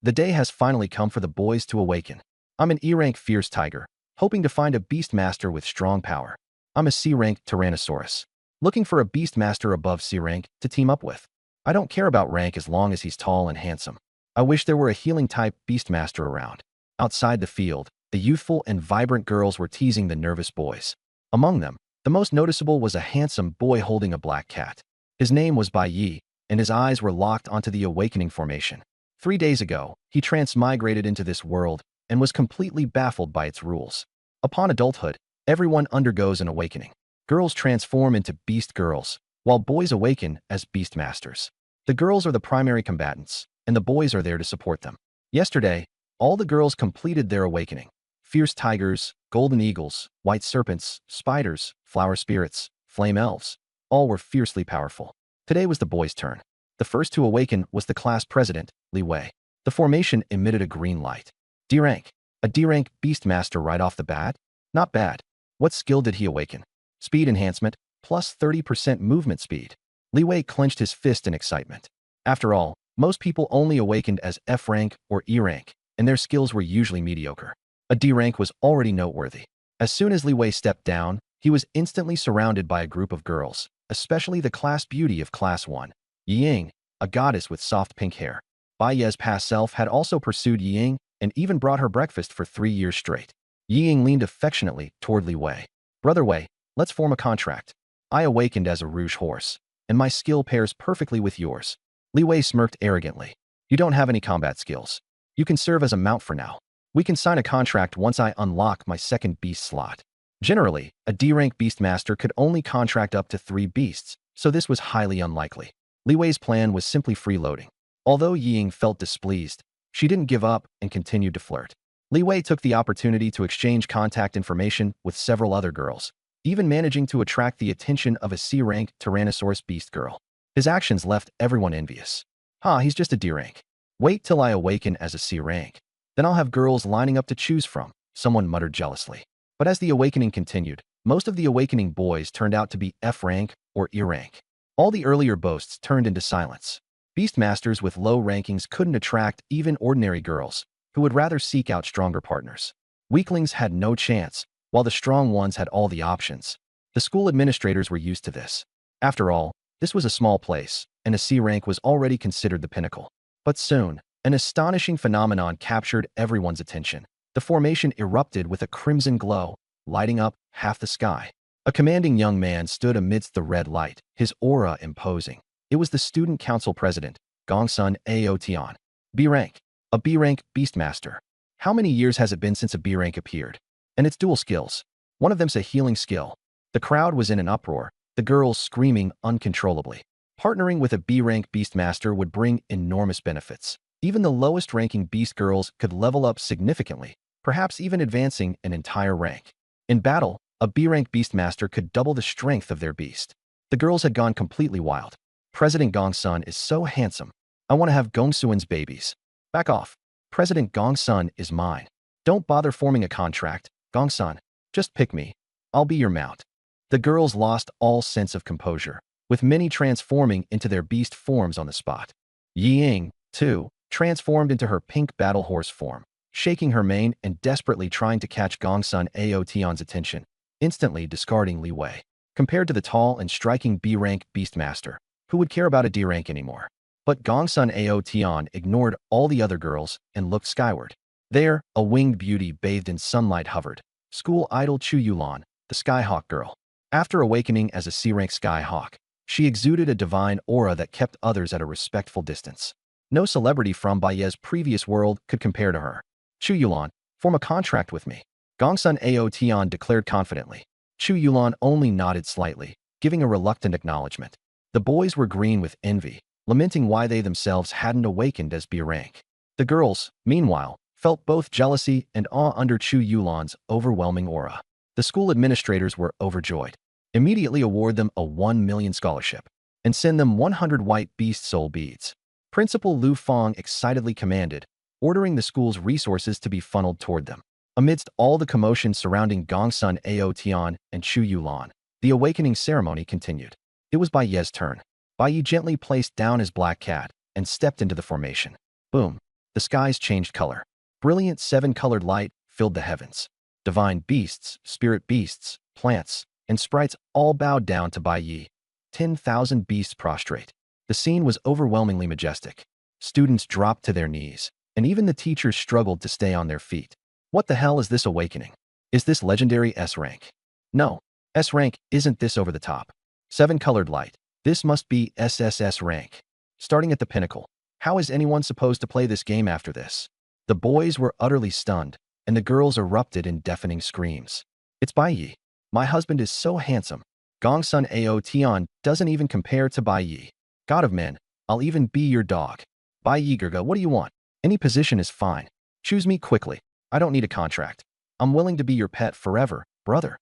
The day has finally come for the boys to awaken. I'm an E-rank fierce tiger, hoping to find a beastmaster with strong power. I'm a C-rank tyrannosaurus, looking for a beastmaster above C-rank to team up with. I don't care about rank as long as he's tall and handsome. I wish there were a healing-type beastmaster around. Outside the field, the youthful and vibrant girls were teasing the nervous boys. Among them, the most noticeable was a handsome boy holding a black cat. His name was Bai Yi, and his eyes were locked onto the awakening formation. 3 days ago, he transmigrated into this world and was completely baffled by its rules. Upon adulthood, everyone undergoes an awakening. Girls transform into beast girls, while boys awaken as beastmasters. The girls are the primary combatants, and the boys are there to support them. Yesterday, all the girls completed their awakening. Fierce tigers, golden eagles, white serpents, spiders, flower spirits, flame elves, all were fiercely powerful. Today was the boys' turn. The first to awaken was the class president, Li Wei. The formation emitted a green light. D-rank. A D-rank beastmaster right off the bat? Not bad. What skill did he awaken? Speed enhancement, plus 30% movement speed. Li Wei clenched his fist in excitement. After all, most people only awakened as F-rank or E-rank, and their skills were usually mediocre. A D-rank was already noteworthy. As soon as Li Wei stepped down, he was instantly surrounded by a group of girls, especially the class beauty of Class 1. Ying, a goddess with soft pink hair. Bai Ye's past self had also pursued Ying and even brought her breakfast for 3 years straight. Ying leaned affectionately toward Li Wei. Brother Wei, let's form a contract. I awakened as a rouge horse, and my skill pairs perfectly with yours. Li Wei smirked arrogantly. You don't have any combat skills. You can serve as a mount for now. We can sign a contract once I unlock my second beast slot. Generally, a D-rank beastmaster could only contract up to 3 beasts, so this was highly unlikely. Li Wei's plan was simply freeloading. Although Ying felt displeased, she didn't give up and continued to flirt. Li Wei took the opportunity to exchange contact information with several other girls, even managing to attract the attention of a C-rank Tyrannosaurus beast girl. His actions left everyone envious. He's just a D-rank. Wait till I awaken as a C-rank. Then I'll have girls lining up to choose from, someone muttered jealously. But as the awakening continued, most of the awakening boys turned out to be F-rank or E-rank. All the earlier boasts turned into silence. Beastmasters with low rankings couldn't attract even ordinary girls, who would rather seek out stronger partners. Weaklings had no chance, while the strong ones had all the options. The school administrators were used to this. After all, this was a small place, and a C-rank was already considered the pinnacle. But soon, an astonishing phenomenon captured everyone's attention. The formation erupted with a crimson glow, lighting up half the sky. A commanding young man stood amidst the red light, his aura imposing. It was the student council president, Gongsun Aotian. B-rank. A B-rank beastmaster. How many years has it been since a B-rank appeared? And its dual skills. One of them's a healing skill. The crowd was in an uproar, the girls screaming uncontrollably. Partnering with a B-rank beastmaster would bring enormous benefits. Even the lowest-ranking beast girls could level up significantly, perhaps even advancing an entire rank. In battle, a B-rank beastmaster could double the strength of their beast. The girls had gone completely wild. President Gongsun is so handsome. I want to have Gongsuan's babies. Back off. President Gongsun is mine. Don't bother forming a contract, Gongsun. Just pick me. I'll be your mount. The girls lost all sense of composure, with many transforming into their beast forms on the spot. Ying, too, transformed into her pink battle horse form, shaking her mane and desperately trying to catch Gongsun Aotian's attention, instantly discarding Li Wei. Compared to the tall and striking B-rank beastmaster, who would care about a D-rank anymore? But Gongsun Aotian ignored all the other girls and looked skyward. There, a winged beauty bathed in sunlight hovered. School idol Chu Yulan, the Skyhawk girl. After awakening as a C-rank Skyhawk, she exuded a divine aura that kept others at a respectful distance. No celebrity from Bai Ye's previous world could compare to her. Chu Yulan, form a contract with me. Gongsun Aotian declared confidently. Chu Yulan only nodded slightly, giving a reluctant acknowledgement. The boys were green with envy, lamenting why they themselves hadn't awakened as B-rank. The girls, meanwhile, felt both jealousy and awe under Chu Yulan's overwhelming aura. The school administrators were overjoyed. Immediately award them a 1 million scholarship and send them 100 white beast soul beads. Principal Lu Fong excitedly commanded, ordering the school's resources to be funneled toward them. Amidst all the commotion surrounding Gongsun Aotian and Chu Yulan, the awakening ceremony continued. It was Bai Ye's turn. Bai Yi gently placed down his black cat and stepped into the formation. Boom. The skies changed color. Brilliant seven-colored light filled the heavens. Divine beasts, spirit beasts, plants, and sprites all bowed down to Bai Yi. 10,000 beasts prostrate. The scene was overwhelmingly majestic. Students dropped to their knees, and even the teachers struggled to stay on their feet. What the hell is this awakening? Is this legendary S rank? No, S rank isn't this over the top. Seven-colored light. This must be SSS rank. Starting at the pinnacle. How is anyone supposed to play this game after this? The boys were utterly stunned, and the girls erupted in deafening screams. It's Bai Yi. My husband is so handsome. Gongsun Ao Tian doesn't even compare to Bai Yi. God of men, I'll even be your dog. Bai Yi Gerga, what do you want? Any position is fine. Choose me quickly. I don't need a contract. I'm willing to be your pet forever, brother.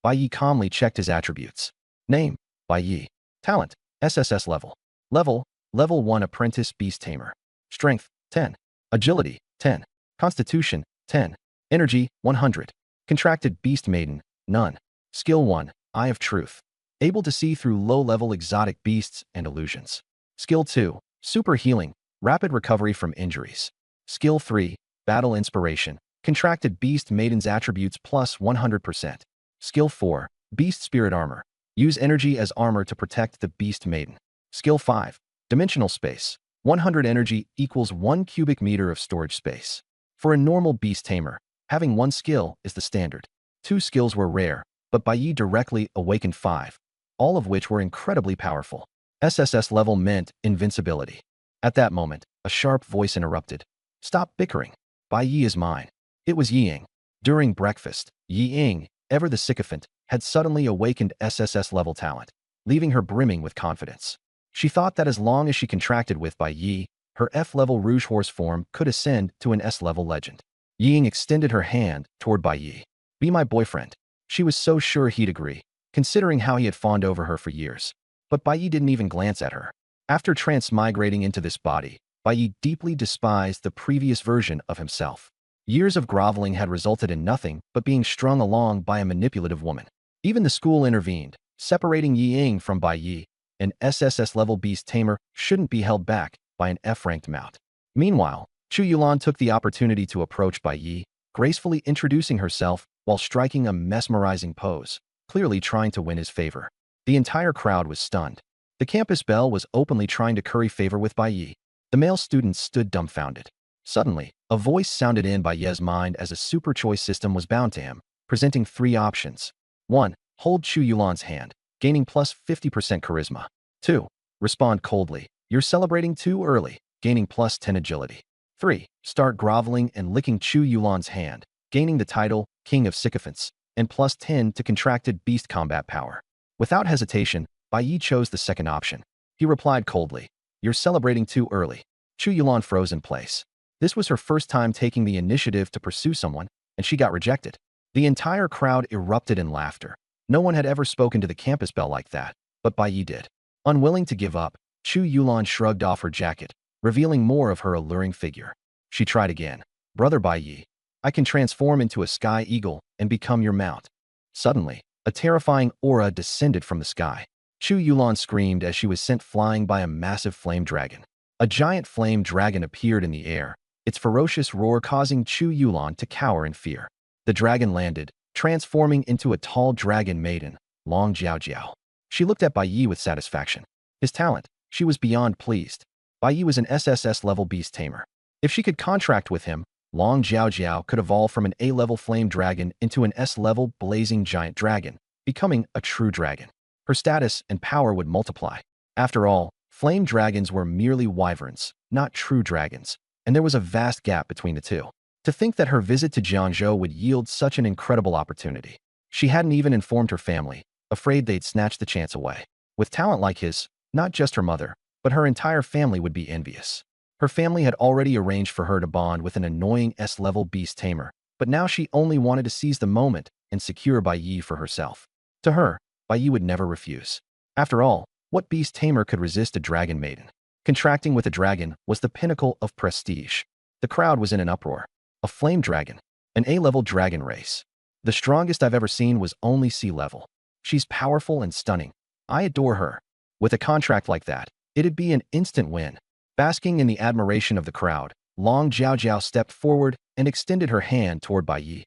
Bai Yi calmly checked his attributes. Name, Bai Yi. Talent, SSS level. Level 1 Apprentice Beast Tamer. Strength, 10. Agility, 10. Constitution, 10. Energy, 100. Contracted Beast Maiden, none. Skill 1, Eye of Truth. Able to see through low-level exotic beasts and illusions. Skill 2, Super Healing. Rapid recovery from injuries. Skill 3, Battle Inspiration. Contracted Beast Maiden's attributes plus 100%. Skill 4, Beast Spirit Armor. Use energy as armor to protect the Beast Maiden. Skill 5, Dimensional Space. 100 energy equals 1 cubic meter of storage space. For a normal beast tamer, having one skill is the standard. 2 skills were rare, but Bai Yi directly awakened 5, all of which were incredibly powerful. SSS level meant invincibility. At that moment, a sharp voice interrupted. Stop bickering. Bai Yi is mine. It was Yi Ying. During breakfast, Yi Ying, ever the sycophant, had suddenly awakened SSS level talent, leaving her brimming with confidence. She thought that as long as she contracted with Bai Yi, her F-level Rouge Horse form could ascend to an S-level legend. Yi Ying extended her hand toward Bai Yi. Be my boyfriend. She was so sure he'd agree, considering how he had fawned over her for years. But Bai Yi didn't even glance at her. After transmigrating into this body, Bai Yi deeply despised the previous version of himself. Years of groveling had resulted in nothing but being strung along by a manipulative woman. Even the school intervened, separating Yi Ying from Bai Yi. An SSS-level beast tamer shouldn't be held back by an F-ranked mount. Meanwhile, Chu Yulan took the opportunity to approach Bai Yi, gracefully introducing herself while striking a mesmerizing pose, clearly trying to win his favor. The entire crowd was stunned. The campus belle was openly trying to curry favor with Bai Yi. The male students stood dumbfounded. Suddenly, a voice sounded in Bai Yi's mind as a super choice system was bound to him, presenting 3 options. 1. Hold Chu Yulan's hand, gaining plus 50% charisma. 2. Respond coldly. You're celebrating too early, gaining plus 10 agility. 3. Start groveling and licking Chu Yulan's hand, gaining the title King of Sycophants, and plus 10 to contracted beast combat power. Without hesitation, Bai Yi chose the second option. He replied coldly, You're celebrating too early. Chu Yulan froze in place. This was her first time taking the initiative to pursue someone, and she got rejected. The entire crowd erupted in laughter. No one had ever spoken to the campus belle like that, but Bai Yi did. Unwilling to give up, Chu Yulan shrugged off her jacket, revealing more of her alluring figure. She tried again. Brother Bai Yi, I can transform into a sky eagle and become your mount. Suddenly, a terrifying aura descended from the sky. Chu Yulan screamed as she was sent flying by a massive flame dragon. A giant flame dragon appeared in the air, its ferocious roar causing Chu Yulan to cower in fear. The dragon landed, transforming into a tall dragon maiden, Long Jiao Jiao. She looked at Bai Yi with satisfaction. His talent, she was beyond pleased. Bai Yi was an SSS-level beast tamer. If she could contract with him, Long Jiao Jiao could evolve from an A-level flame dragon into an S-level blazing giant dragon, becoming a true dragon. Her status and power would multiply. After all, flame dragons were merely wyverns, not true dragons, and there was a vast gap between the two. To think that her visit to Jiangzhou would yield such an incredible opportunity. She hadn't even informed her family, afraid they'd snatch the chance away. With talent like his, not just her mother, but her entire family would be envious. Her family had already arranged for her to bond with an annoying S-level beast tamer, but now she only wanted to seize the moment and secure Bai Yi for herself. To her, Bai Yi would never refuse. After all, what beast tamer could resist a dragon maiden? Contracting with a dragon was the pinnacle of prestige. The crowd was in an uproar. A flame dragon, an A-level dragon race. The strongest I've ever seen was only C-level. She's powerful and stunning. I adore her. With a contract like that, it'd be an instant win. Basking in the admiration of the crowd, Long Jiaojiao stepped forward and extended her hand toward Bai Yi.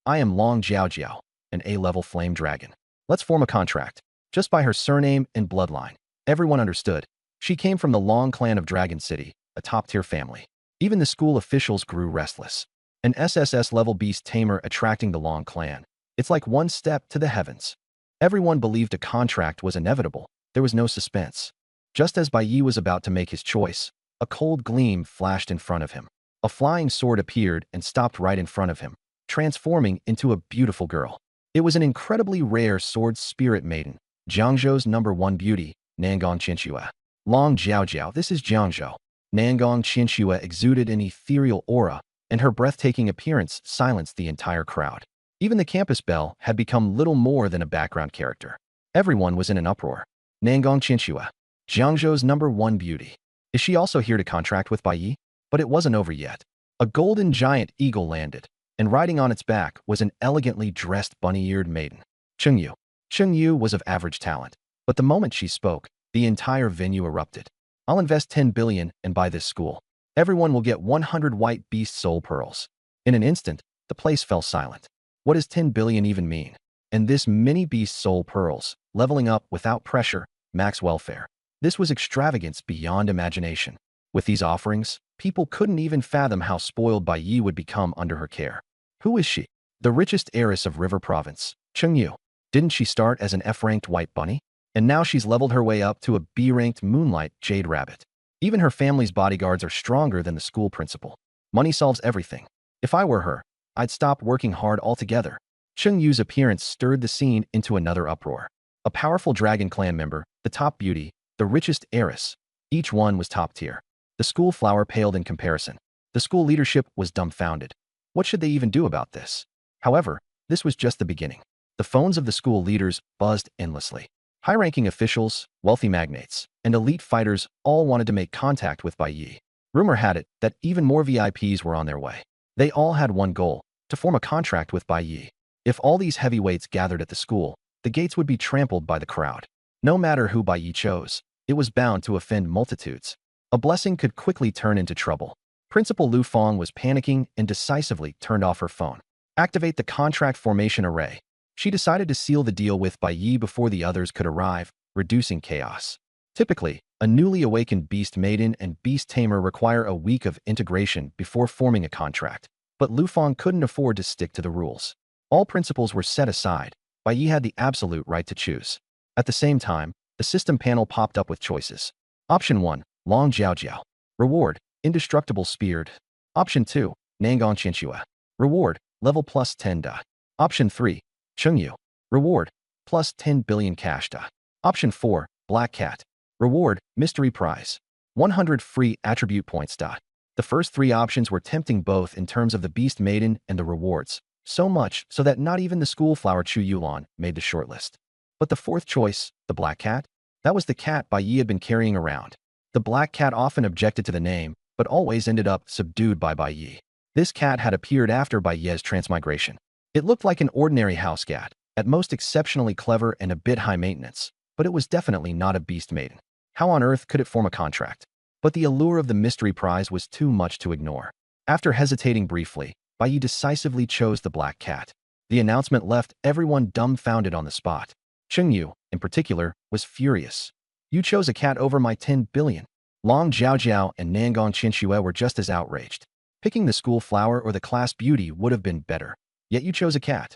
I am Long Jiaojiao, an A-level flame dragon. Let's form a contract. Just by her surname and bloodline, everyone understood. She came from the Long clan of Dragon City, a top-tier family. Even the school officials grew restless. An SSS-level beast tamer attracting the Long clan. It's like one step to the heavens. Everyone believed a contract was inevitable. There was no suspense. Just as Bai Yi was about to make his choice, a cold gleam flashed in front of him. A flying sword appeared and stopped right in front of him, transforming into a beautiful girl. It was an incredibly rare sword spirit maiden, Jiangzhou's #1 beauty, Nangong Qinxue. Long Jiaojiao, this is Jiangzhou. Nangong Qinxue exuded an ethereal aura, and her breathtaking appearance silenced the entire crowd. Even the campus belle had become little more than a background character. Everyone was in an uproar. Nangong Qinxue, Jiangzhou's #1 beauty. Is she also here to contract with Bai Yi? But it wasn't over yet. A golden giant eagle landed, and riding on its back was an elegantly dressed bunny-eared maiden. Cheng Yu. Cheng Yu was of average talent, but the moment she spoke, the entire venue erupted. I'll invest 10 billion and buy this school. Everyone will get 100 white beast soul pearls. In an instant, the place fell silent. What does 10 billion even mean? And this mini beast soul pearls, leveling up without pressure, max welfare. This was extravagance beyond imagination. With these offerings, people couldn't even fathom how spoiled Bai Yi would become under her care. Who is she? The richest heiress of River Province, Cheng Yu. Didn't she start as an F-ranked white bunny? And now she's leveled her way up to a B-ranked moonlight jade rabbit. Even her family's bodyguards are stronger than the school principal. Money solves everything. If I were her, I'd stop working hard altogether. Cheng Yu's appearance stirred the scene into another uproar. A powerful Dragon Clan member, the top beauty, the richest heiress. Each one was top tier. The school flower paled in comparison. The school leadership was dumbfounded. What should they even do about this? However, this was just the beginning. The phones of the school leaders buzzed endlessly. High-ranking officials, wealthy magnates, and elite fighters all wanted to make contact with Bai Yi. Rumor had it that even more VIPs were on their way. They all had one goal, to form a contract with Bai Yi. If all these heavyweights gathered at the school, the gates would be trampled by the crowd. No matter who Bai Yi chose, it was bound to offend multitudes. A blessing could quickly turn into trouble. Principal Lu Fong was panicking and decisively turned off her phone. Activate the contract formation array. She decided to seal the deal with Bai Yi before the others could arrive, reducing chaos. Typically, a newly awakened beast maiden and beast tamer require a week of integration before forming a contract, but Lu Fong couldn't afford to stick to the rules. All principles were set aside. Bai Yi had the absolute right to choose. At the same time, the system panel popped up with choices. Option 1, Long Jiaojiao. Reward, Indestructible Speared. Option 2, Nangong Qinxue. Reward, level plus 10 da. Option 3, Cheng Yu. Reward, plus 10 billion cash da. Option 4, Black Cat. Reward, mystery prize. 100 free attribute points da. The first three options were tempting both in terms of the beast maiden and the rewards, so much so that not even the school flower Chu Yulan made the shortlist. But the fourth choice, the Black Cat, that was the cat Bai Yi had been carrying around. The Black Cat often objected to the name, but always ended up subdued by Bai Yi. This cat had appeared after Bai Yi's transmigration. It looked like an ordinary house cat, at most exceptionally clever and a bit high maintenance, but it was definitely not a beast maiden. How on earth could it form a contract? But the allure of the mystery prize was too much to ignore. After hesitating briefly, Bai Yi decisively chose the Black Cat. The announcement left everyone dumbfounded on the spot. Cheng Yu, in particular, was furious. You chose a cat over my 10 billion. Long Jiaojiao and Nangong Qinxue were just as outraged. Picking the school flower or the class beauty would have been better. Yet you chose a cat.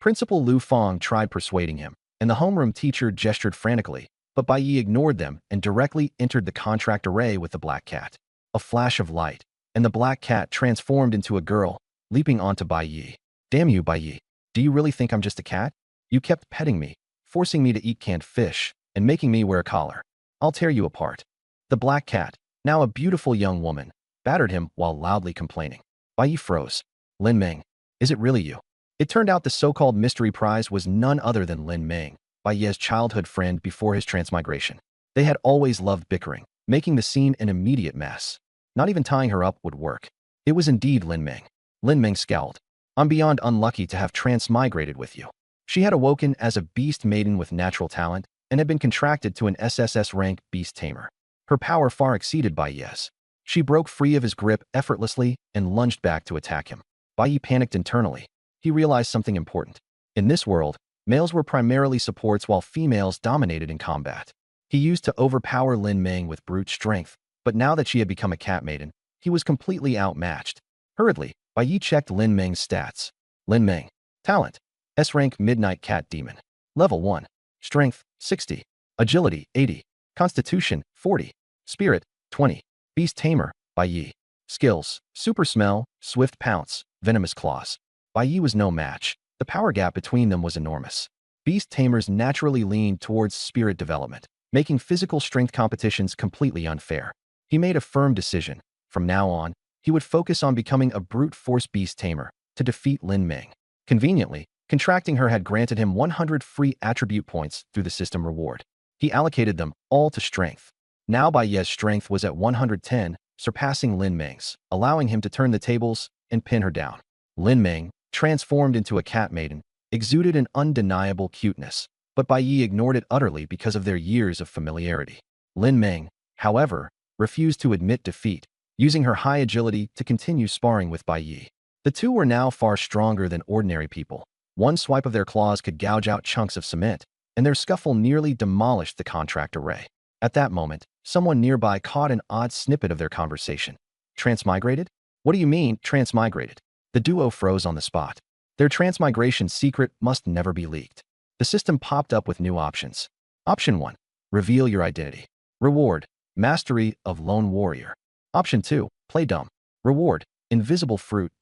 Principal Lu Fong tried persuading him, and the homeroom teacher gestured frantically, but Bai Yi ignored them and directly entered the contract array with the Black Cat. A flash of light, and the Black Cat transformed into a girl, leaping onto Bai Yi. Damn you, Bai Yi. Do you really think I'm just a cat? You kept petting me, forcing me to eat canned fish, and making me wear a collar. I'll tear you apart. The Black Cat, now a beautiful young woman, battered him while loudly complaining. Bai Yi froze. Lin Meng, is it really you? It turned out the so-called mystery prize was none other than Lin Meng, Bai Yi's childhood friend before his transmigration. They had always loved bickering, making the scene an immediate mess. Not even tying her up would work. It was indeed Lin Meng. Lin Meng scowled. I'm beyond unlucky to have transmigrated with you. She had awoken as a beast maiden with natural talent and had been contracted to an SSS rank beast tamer. Her power far exceeded Bai Yi's. She broke free of his grip effortlessly and lunged back to attack him. Bai Yi panicked internally. He realized something important. In this world, males were primarily supports while females dominated in combat. He used to overpower Lin Ming with brute strength, but now that she had become a cat maiden, he was completely outmatched. Hurriedly, Bai Yi checked Lin Ming's stats. Lin Ming. Talent. S-rank Midnight Cat Demon. Level 1. Strength, 60. Agility, 80. Constitution, 40. Spirit, 20. Beast Tamer, Bai Yi. Skills, Super Smell, Swift Pounce, Venomous Claws. Bai Yi was no match. The power gap between them was enormous. Beast Tamers naturally leaned towards spirit development, making physical strength competitions completely unfair. He made a firm decision. From now on, he would focus on becoming a brute force beast tamer to defeat Lin Ming. Conveniently, contracting her had granted him 100 free attribute points through the system reward. He allocated them all to strength. Now Bai Yi's strength was at 110, surpassing Lin Ming's, allowing him to turn the tables and pin her down. Lin Ming, transformed into a cat maiden, exuded an undeniable cuteness, but Bai Yi ignored it utterly because of their years of familiarity. Lin Ming, however, refused to admit defeat, using her high agility to continue sparring with Bai Yi. The two were now far stronger than ordinary people. One swipe of their claws could gouge out chunks of cement, and their scuffle nearly demolished the contract array. At that moment, someone nearby caught an odd snippet of their conversation. Transmigrated? What do you mean, transmigrated? The duo froze on the spot. Their transmigration secret must never be leaked. The system popped up with new options. Option 1. Reveal your identity. Reward. Mastery of Lone Warrior. Option 2. Play dumb. Reward. Invisible fruit.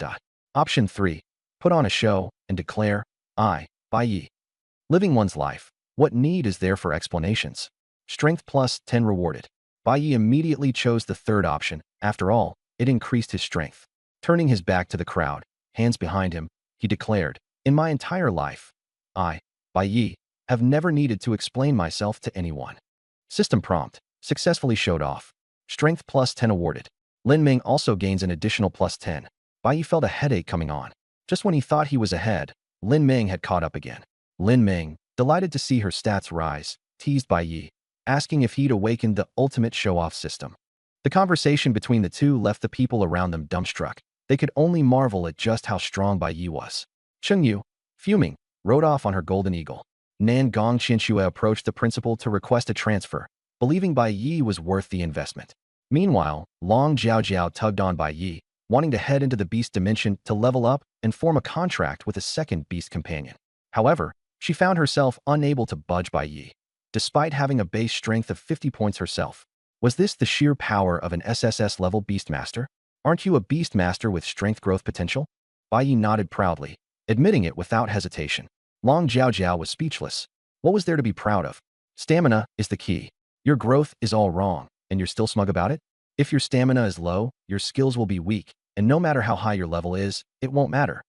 Option 3. Put on a show and declare, I, Bai Yi. Living one's life. What need is there for explanations? Strength plus 10 rewarded. Bai Yi immediately chose the third option. After all, it increased his strength. Turning his back to the crowd, hands behind him, he declared, in my entire life, I, Bai Yi, have never needed to explain myself to anyone. System prompt, successfully showed off. Strength plus 10 awarded. Lin Ming also gains an additional plus 10. Bai Yi felt a headache coming on. Just when he thought he was ahead, Lin Ming had caught up again. Lin Ming, delighted to see her stats rise, teased Bai Yi, asking if he'd awakened the ultimate show-off system. The conversation between the two left the people around them dumbstruck. They could only marvel at just how strong Bai Yi was. Cheng Yu, fuming, rode off on her golden eagle. Nan Gong Qianxue approached the principal to request a transfer, believing Bai Yi was worth the investment. Meanwhile, Long Jiaojiao tugged on Bai Yi, wanting to head into the beast dimension to level up and form a contract with a second beast companion. However, she found herself unable to budge Bai Yi, despite having a base strength of 50 points herself. Was this the sheer power of an SSS-level Beastmaster? Aren't you a Beastmaster with strength growth potential? Bai Yi nodded proudly, admitting it without hesitation. Long Jiaojiao was speechless. What was there to be proud of? Stamina is the key. Your growth is all wrong, and you're still smug about it? If your stamina is low, your skills will be weak, and no matter how high your level is, it won't matter.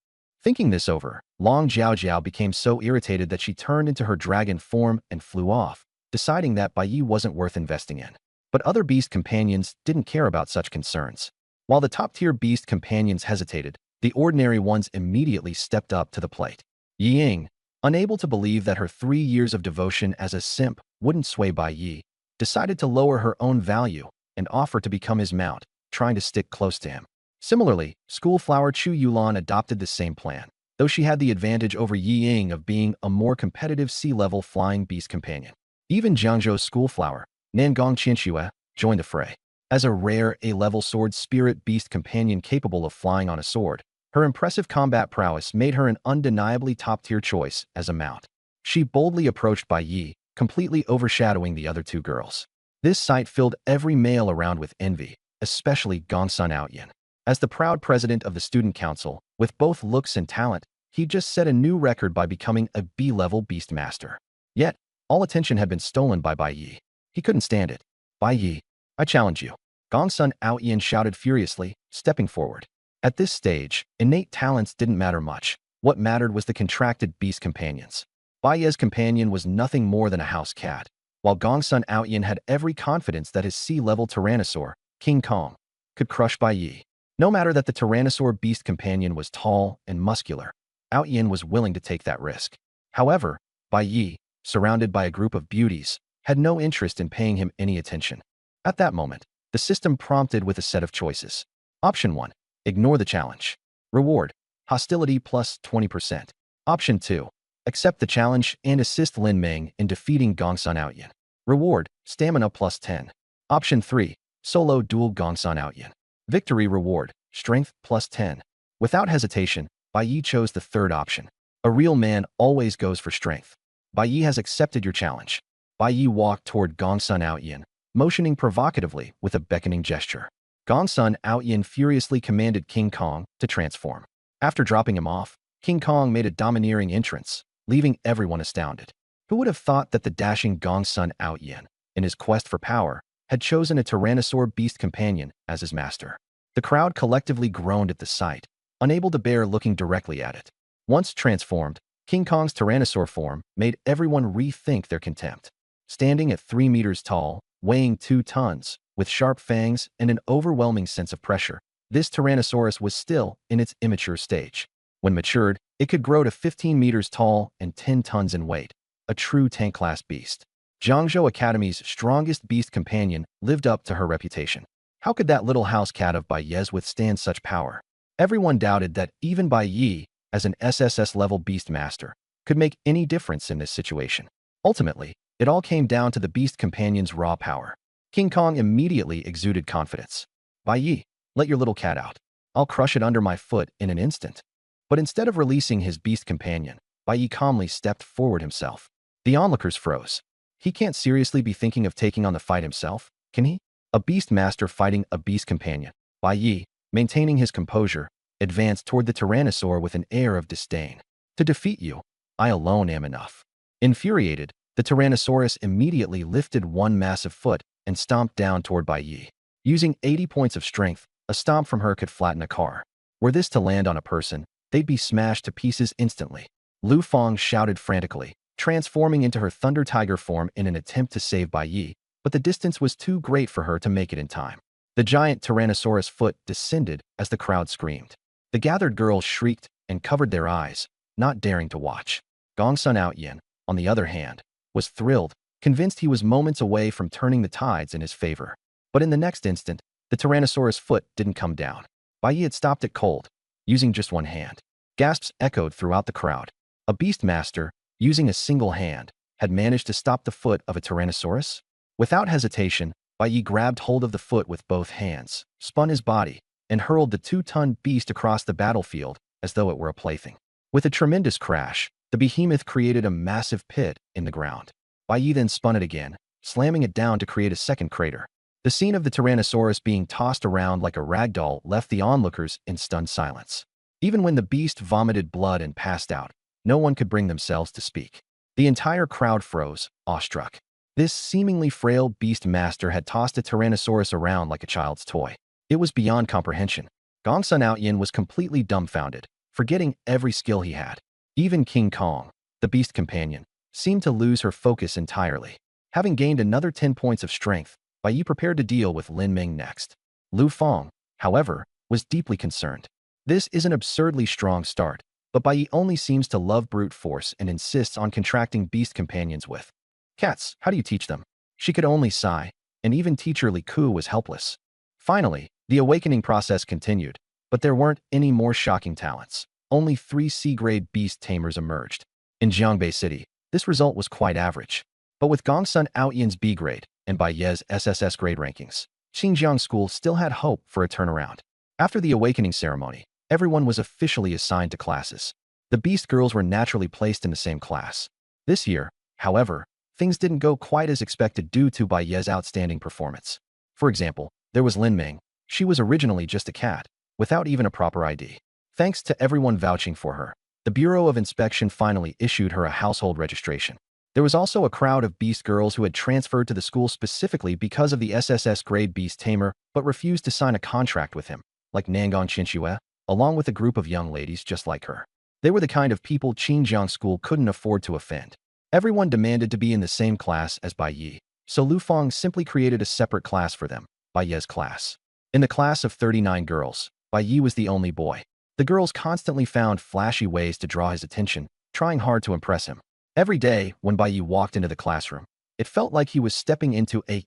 Thinking this over, Long Jiaojiao became so irritated that she turned into her dragon form and flew off, deciding that Bai Yi wasn't worth investing in. But other beast companions didn't care about such concerns. While the top-tier beast companions hesitated, the ordinary ones immediately stepped up to the plate. Yi Ying, unable to believe that her 3 years of devotion as a simp wouldn't sway Bai Yi, decided to lower her own value and offer to become his mount, trying to stick close to him. Similarly, Schoolflower Chu Yulan adopted the same plan, though she had the advantage over Yi Ying of being a more competitive sea-level flying beast companion. Even Jiangzhou's Schoolflower, Nangong Qianxue, joined the fray. As a rare A-level sword spirit beast companion capable of flying on a sword, her impressive combat prowess made her an undeniably top-tier choice as a mount. She boldly approached Bai Yi, completely overshadowing the other two girls. This sight filled every male around with envy, especially Gongsun Outyin. As the proud president of the student council, with both looks and talent, he just set a new record by becoming a B-level beastmaster. Yet, all attention had been stolen by Bai Yi. He couldn't stand it. Bai Yi, I challenge you. Gongsun Outyin shouted furiously, stepping forward. At this stage, innate talents didn't matter much. What mattered was the contracted beast companions. Bai Yi's companion was nothing more than a house cat, while Gongsun Outyin had every confidence that his sea-level Tyrannosaur, King Kong, could crush Bai Yi. No matter that the Tyrannosaur beast companion was tall and muscular, Outyin was willing to take that risk. However, Bai Yi, surrounded by a group of beauties, had no interest in paying him any attention. At that moment, The system prompted with a set of choices. Option 1. Ignore the challenge. Reward. Hostility plus 20%. Option 2. Accept the challenge and assist Lin Ming in defeating Gongsun Outyin. Reward. Stamina plus 10. Option 3. Solo duel Gongsun Outyin. Victory reward. Strength plus 10. Without hesitation, Bai Yi chose the third option. A real man always goes for strength. Bai Yi has accepted your challenge. Bai Yi walked toward Gongsun Outyin, motioning provocatively with a beckoning gesture. Gongsun Outyin furiously commanded King Kong to transform. After dropping him off, King Kong made a domineering entrance, leaving everyone astounded. Who would have thought that the dashing Gongsun Outyin, in his quest for power, had chosen a tyrannosaur beast companion as his master? The crowd collectively groaned at the sight, unable to bear looking directly at it. Once transformed, King Kong's tyrannosaur form made everyone rethink their contempt. Standing at 3 meters tall, weighing 2 tons, with sharp fangs and an overwhelming sense of pressure, this Tyrannosaurus was still in its immature stage. When matured, it could grow to 15 meters tall and 10 tons in weight, a true tank-class beast. Jiangzhou Academy's strongest beast companion lived up to her reputation. How could that little house cat of Bai Ye's withstand such power? Everyone doubted that even Bai Yi, as an SSS-level beast master, could make any difference in this situation. Ultimately, it all came down to the beast companion's raw power. King Kong immediately exuded confidence. Bai Yi, let your little cat out. I'll crush it under my foot in an instant. But instead of releasing his beast companion, Bai Yi calmly stepped forward himself. The onlookers froze. He can't seriously be thinking of taking on the fight himself, can he? A beast master fighting a beast companion. Bai Yi, maintaining his composure, advanced toward the Tyrannosaur with an air of disdain. To defeat you, I alone am enough. Infuriated, the Tyrannosaurus immediately lifted one massive foot and stomped down toward Bai Yi. Using 80 points of strength, a stomp from her could flatten a car. Were this to land on a person, they'd be smashed to pieces instantly. Lu Fang shouted frantically, transforming into her Thunder Tiger form in an attempt to save Bai Yi, but the distance was too great for her to make it in time. The giant Tyrannosaurus foot descended as the crowd screamed. The gathered girls shrieked and covered their eyes, not daring to watch. Gongsun Outyin, on the other hand, was thrilled, convinced he was moments away from turning the tides in his favor. But in the next instant, the Tyrannosaurus foot didn't come down. Bai Yi had stopped it cold, using just one hand. Gasps echoed throughout the crowd. A beast master, using a single hand, had managed to stop the foot of a Tyrannosaurus? Without hesitation, Bai Yi grabbed hold of the foot with both hands, spun his body, and hurled the 2-ton beast across the battlefield as though it were a plaything. With a tremendous crash, the behemoth created a massive pit in the ground. Bai Yi then spun it again, slamming it down to create a second crater. The scene of the Tyrannosaurus being tossed around like a rag doll left the onlookers in stunned silence. Even when the beast vomited blood and passed out, no one could bring themselves to speak. The entire crowd froze, awestruck. This seemingly frail beast master had tossed a Tyrannosaurus around like a child's toy. It was beyond comprehension. Gongsun Outyin was completely dumbfounded, forgetting every skill he had. Even King Kong, the beast companion, seemed to lose her focus entirely. Having gained another 10 points of strength, Bai Yi prepared to deal with Lin Ming next. Lu Fang, however, was deeply concerned. This is an absurdly strong start, but Bai Yi only seems to love brute force and insists on contracting beast companions with cats. How do you teach them? She could only sigh, and even teacher Li Ku was helpless. Finally, the awakening process continued, but there weren't any more shocking talents. Only 3 C-grade beast tamers emerged. In Jiangbei City, this result was quite average. But with Gongsun Outyin's B grade and Bai Ye's SSS grade rankings, Xinjiang School still had hope for a turnaround. After the awakening ceremony, everyone was officially assigned to classes. The beast girls were naturally placed in the same class. This year, however, things didn't go quite as expected due to Bai Ye's outstanding performance. For example, there was Lin Ming. She was originally just a cat, without even a proper ID. Thanks to everyone vouching for her, the Bureau of Inspection finally issued her a household registration. There was also a crowd of beast girls who had transferred to the school specifically because of the SSS grade beast tamer but refused to sign a contract with him, like Nangang Qinxue, along with a group of young ladies just like her. They were the kind of people Xinjiang School couldn't afford to offend. Everyone demanded to be in the same class as Bai Yi, so Lu Fang simply created a separate class for them, Bai Ye's class. In the class of 39 girls, Bai Yi was the only boy. The girls constantly found flashy ways to draw his attention, trying hard to impress him. Every day, when Bai Yi walked into the classroom, it felt like he was stepping into a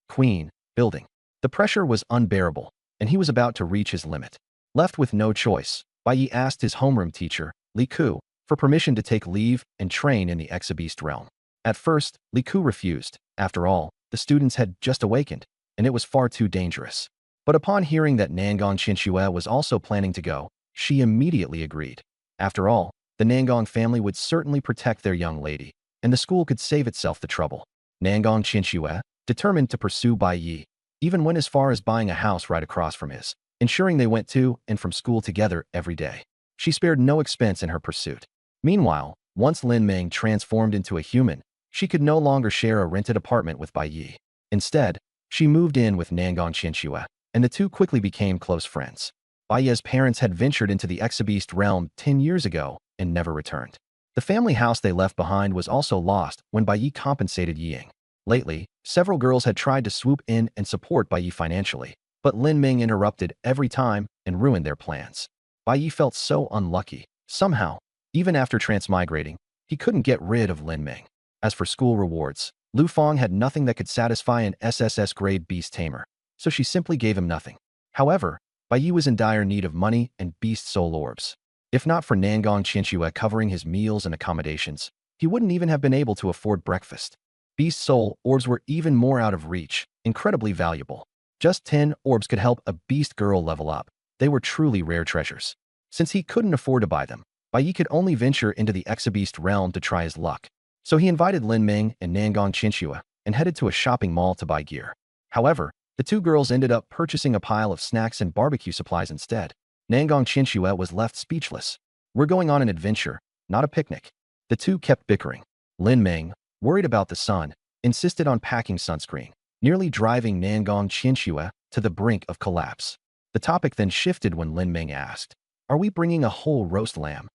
queen building. The pressure was unbearable, and he was about to reach his limit. Left with no choice, Bai Yi asked his homeroom teacher, Li Ku, for permission to take leave and train in the Exabeast realm. At first, Li Ku refused. After all, the students had just awakened, and it was far too dangerous. But upon hearing that Nangong Qinxue was also planning to go, she immediately agreed. After all, the Nangong family would certainly protect their young lady, and the school could save itself the trouble. Nangong Qinxue, determined to pursue Bai Yi, even went as far as buying a house right across from his, ensuring they went to and from school together every day. She spared no expense in her pursuit. Meanwhile, once Lin Ming transformed into a human, she could no longer share a rented apartment with Bai Yi. Instead, she moved in with Nangong Qinxue, and the two quickly became close friends. Bai Yi's parents had ventured into the Exabeast realm 10 years ago and never returned. The family house they left behind was also lost when Bai Yi compensated Ying. Lately, several girls had tried to swoop in and support Bai Yi financially, but Lin Ming interrupted every time and ruined their plans. Bai Yi felt so unlucky. Somehow, even after transmigrating, he couldn't get rid of Lin Ming. As for school rewards, Lu Fong had nothing that could satisfy an SSS-grade beast tamer, so she simply gave him nothing. However, Bai Yi was in dire need of money and beast soul orbs. If not for Nangong Qinxue covering his meals and accommodations, he wouldn't even have been able to afford breakfast. Beast soul orbs were even more out of reach, incredibly valuable. Just 10 orbs could help a beast girl level up. They were truly rare treasures. Since he couldn't afford to buy them, Bai Yi could only venture into the Exabeast realm to try his luck. So he invited Lin Ming and Nangong Qinxue and headed to a shopping mall to buy gear. However, the two girls ended up purchasing a pile of snacks and barbecue supplies instead. Nangong Qinxue was left speechless. We're going on an adventure, not a picnic. The two kept bickering. Lin Ming, worried about the sun, insisted on packing sunscreen, nearly driving Nangong Qinxue to the brink of collapse. The topic then shifted when Lin Ming asked, "Are we bringing a whole roast lamb?"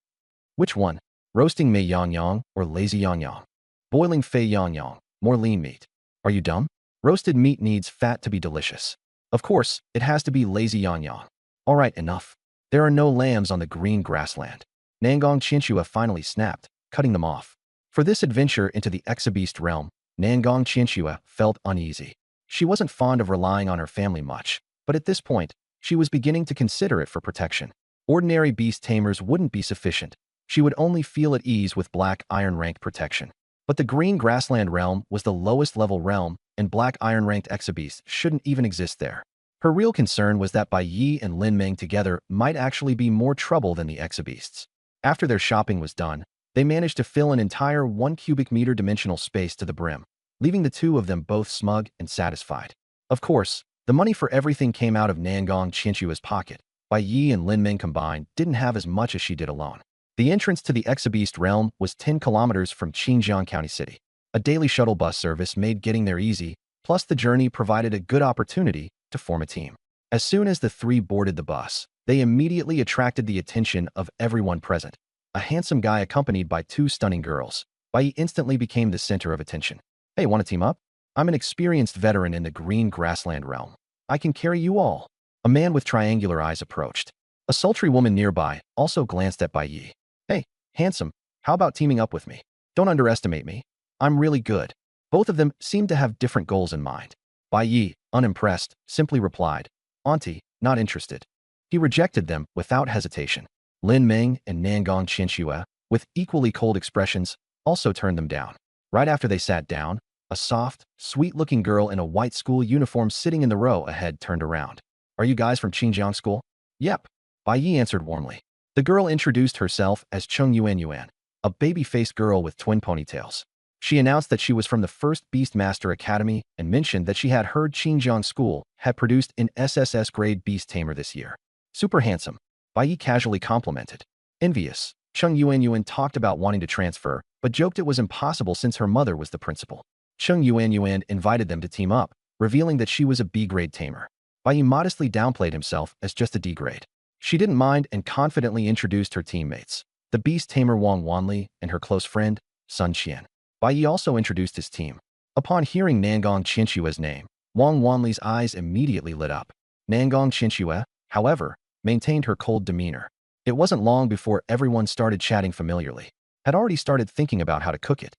"Which one? Roasting Mei Yang Yang or lazy Yang Yang? Boiling Fei Yang Yang, more lean meat. Are you dumb? Roasted meat needs fat to be delicious. Of course, it has to be lazy Yang Yang. All right, enough. There are no lambs on the green grassland." Nangong Qinxue finally snapped, cutting them off. For this adventure into the Exabeast realm, Nangong Qinxue felt uneasy. She wasn't fond of relying on her family much, but at this point, she was beginning to consider it for protection. Ordinary beast tamers wouldn't be sufficient. She would only feel at ease with black iron rank protection. But the green grassland realm was the lowest level realm, and black iron ranked exabeasts shouldn't even exist there. Her real concern was that Bai Yi and Lin Ming together might actually be more trouble than the exabeasts. After their shopping was done, they managed to fill an entire 1 cubic meter dimensional space to the brim, leaving the two of them both smug and satisfied. Of course, the money for everything came out of Nangong Qinxue's pocket. Bai Yi and Lin Ming combined didn't have as much as she did alone. The entrance to the Exabeast realm was 10 kilometers from Xinjiang County City. A daily shuttle bus service made getting there easy, plus the journey provided a good opportunity to form a team. As soon as the three boarded the bus, they immediately attracted the attention of everyone present. A handsome guy accompanied by two stunning girls, Bai Yi instantly became the center of attention. "Hey, want to team up? I'm an experienced veteran in the green grassland realm. I can carry you all." A man with triangular eyes approached. A sultry woman nearby also glanced at Bai Yi. "Hey, handsome, how about teaming up with me? Don't underestimate me. I'm really good." Both of them seemed to have different goals in mind. Bai Yi, unimpressed, simply replied, "Auntie, not interested." He rejected them without hesitation. Lin Ming and Nangong Qinxue, with equally cold expressions, also turned them down. Right after they sat down, a soft, sweet-looking girl in a white school uniform sitting in the row ahead turned around. "Are you guys from Xinjiang School?" "Yep," Bai Yi answered warmly. The girl introduced herself as Cheng Yuan, a baby-faced girl with twin ponytails. She announced that she was from the first Beastmaster Academy and mentioned that she had heard Xinjiang School had produced an SSS-grade beast tamer this year. "Super handsome," Bai Yi casually complimented. Envious, Cheng Yuan talked about wanting to transfer, but joked it was impossible since her mother was the principal. Cheng Yuan invited them to team up, revealing that she was a B-grade tamer. Bai Yi modestly downplayed himself as just a D-grade. She didn't mind and confidently introduced her teammates, the beast tamer Wang Wanli and her close friend, Sun Qian. Bai Yi also introduced his team. Upon hearing Nangong Qinxue's name, Wang Wanli's eyes immediately lit up. Nangong Qinxue, however, maintained her cold demeanor. It wasn't long before everyone started chatting familiarly, had already started thinking about how to cook it.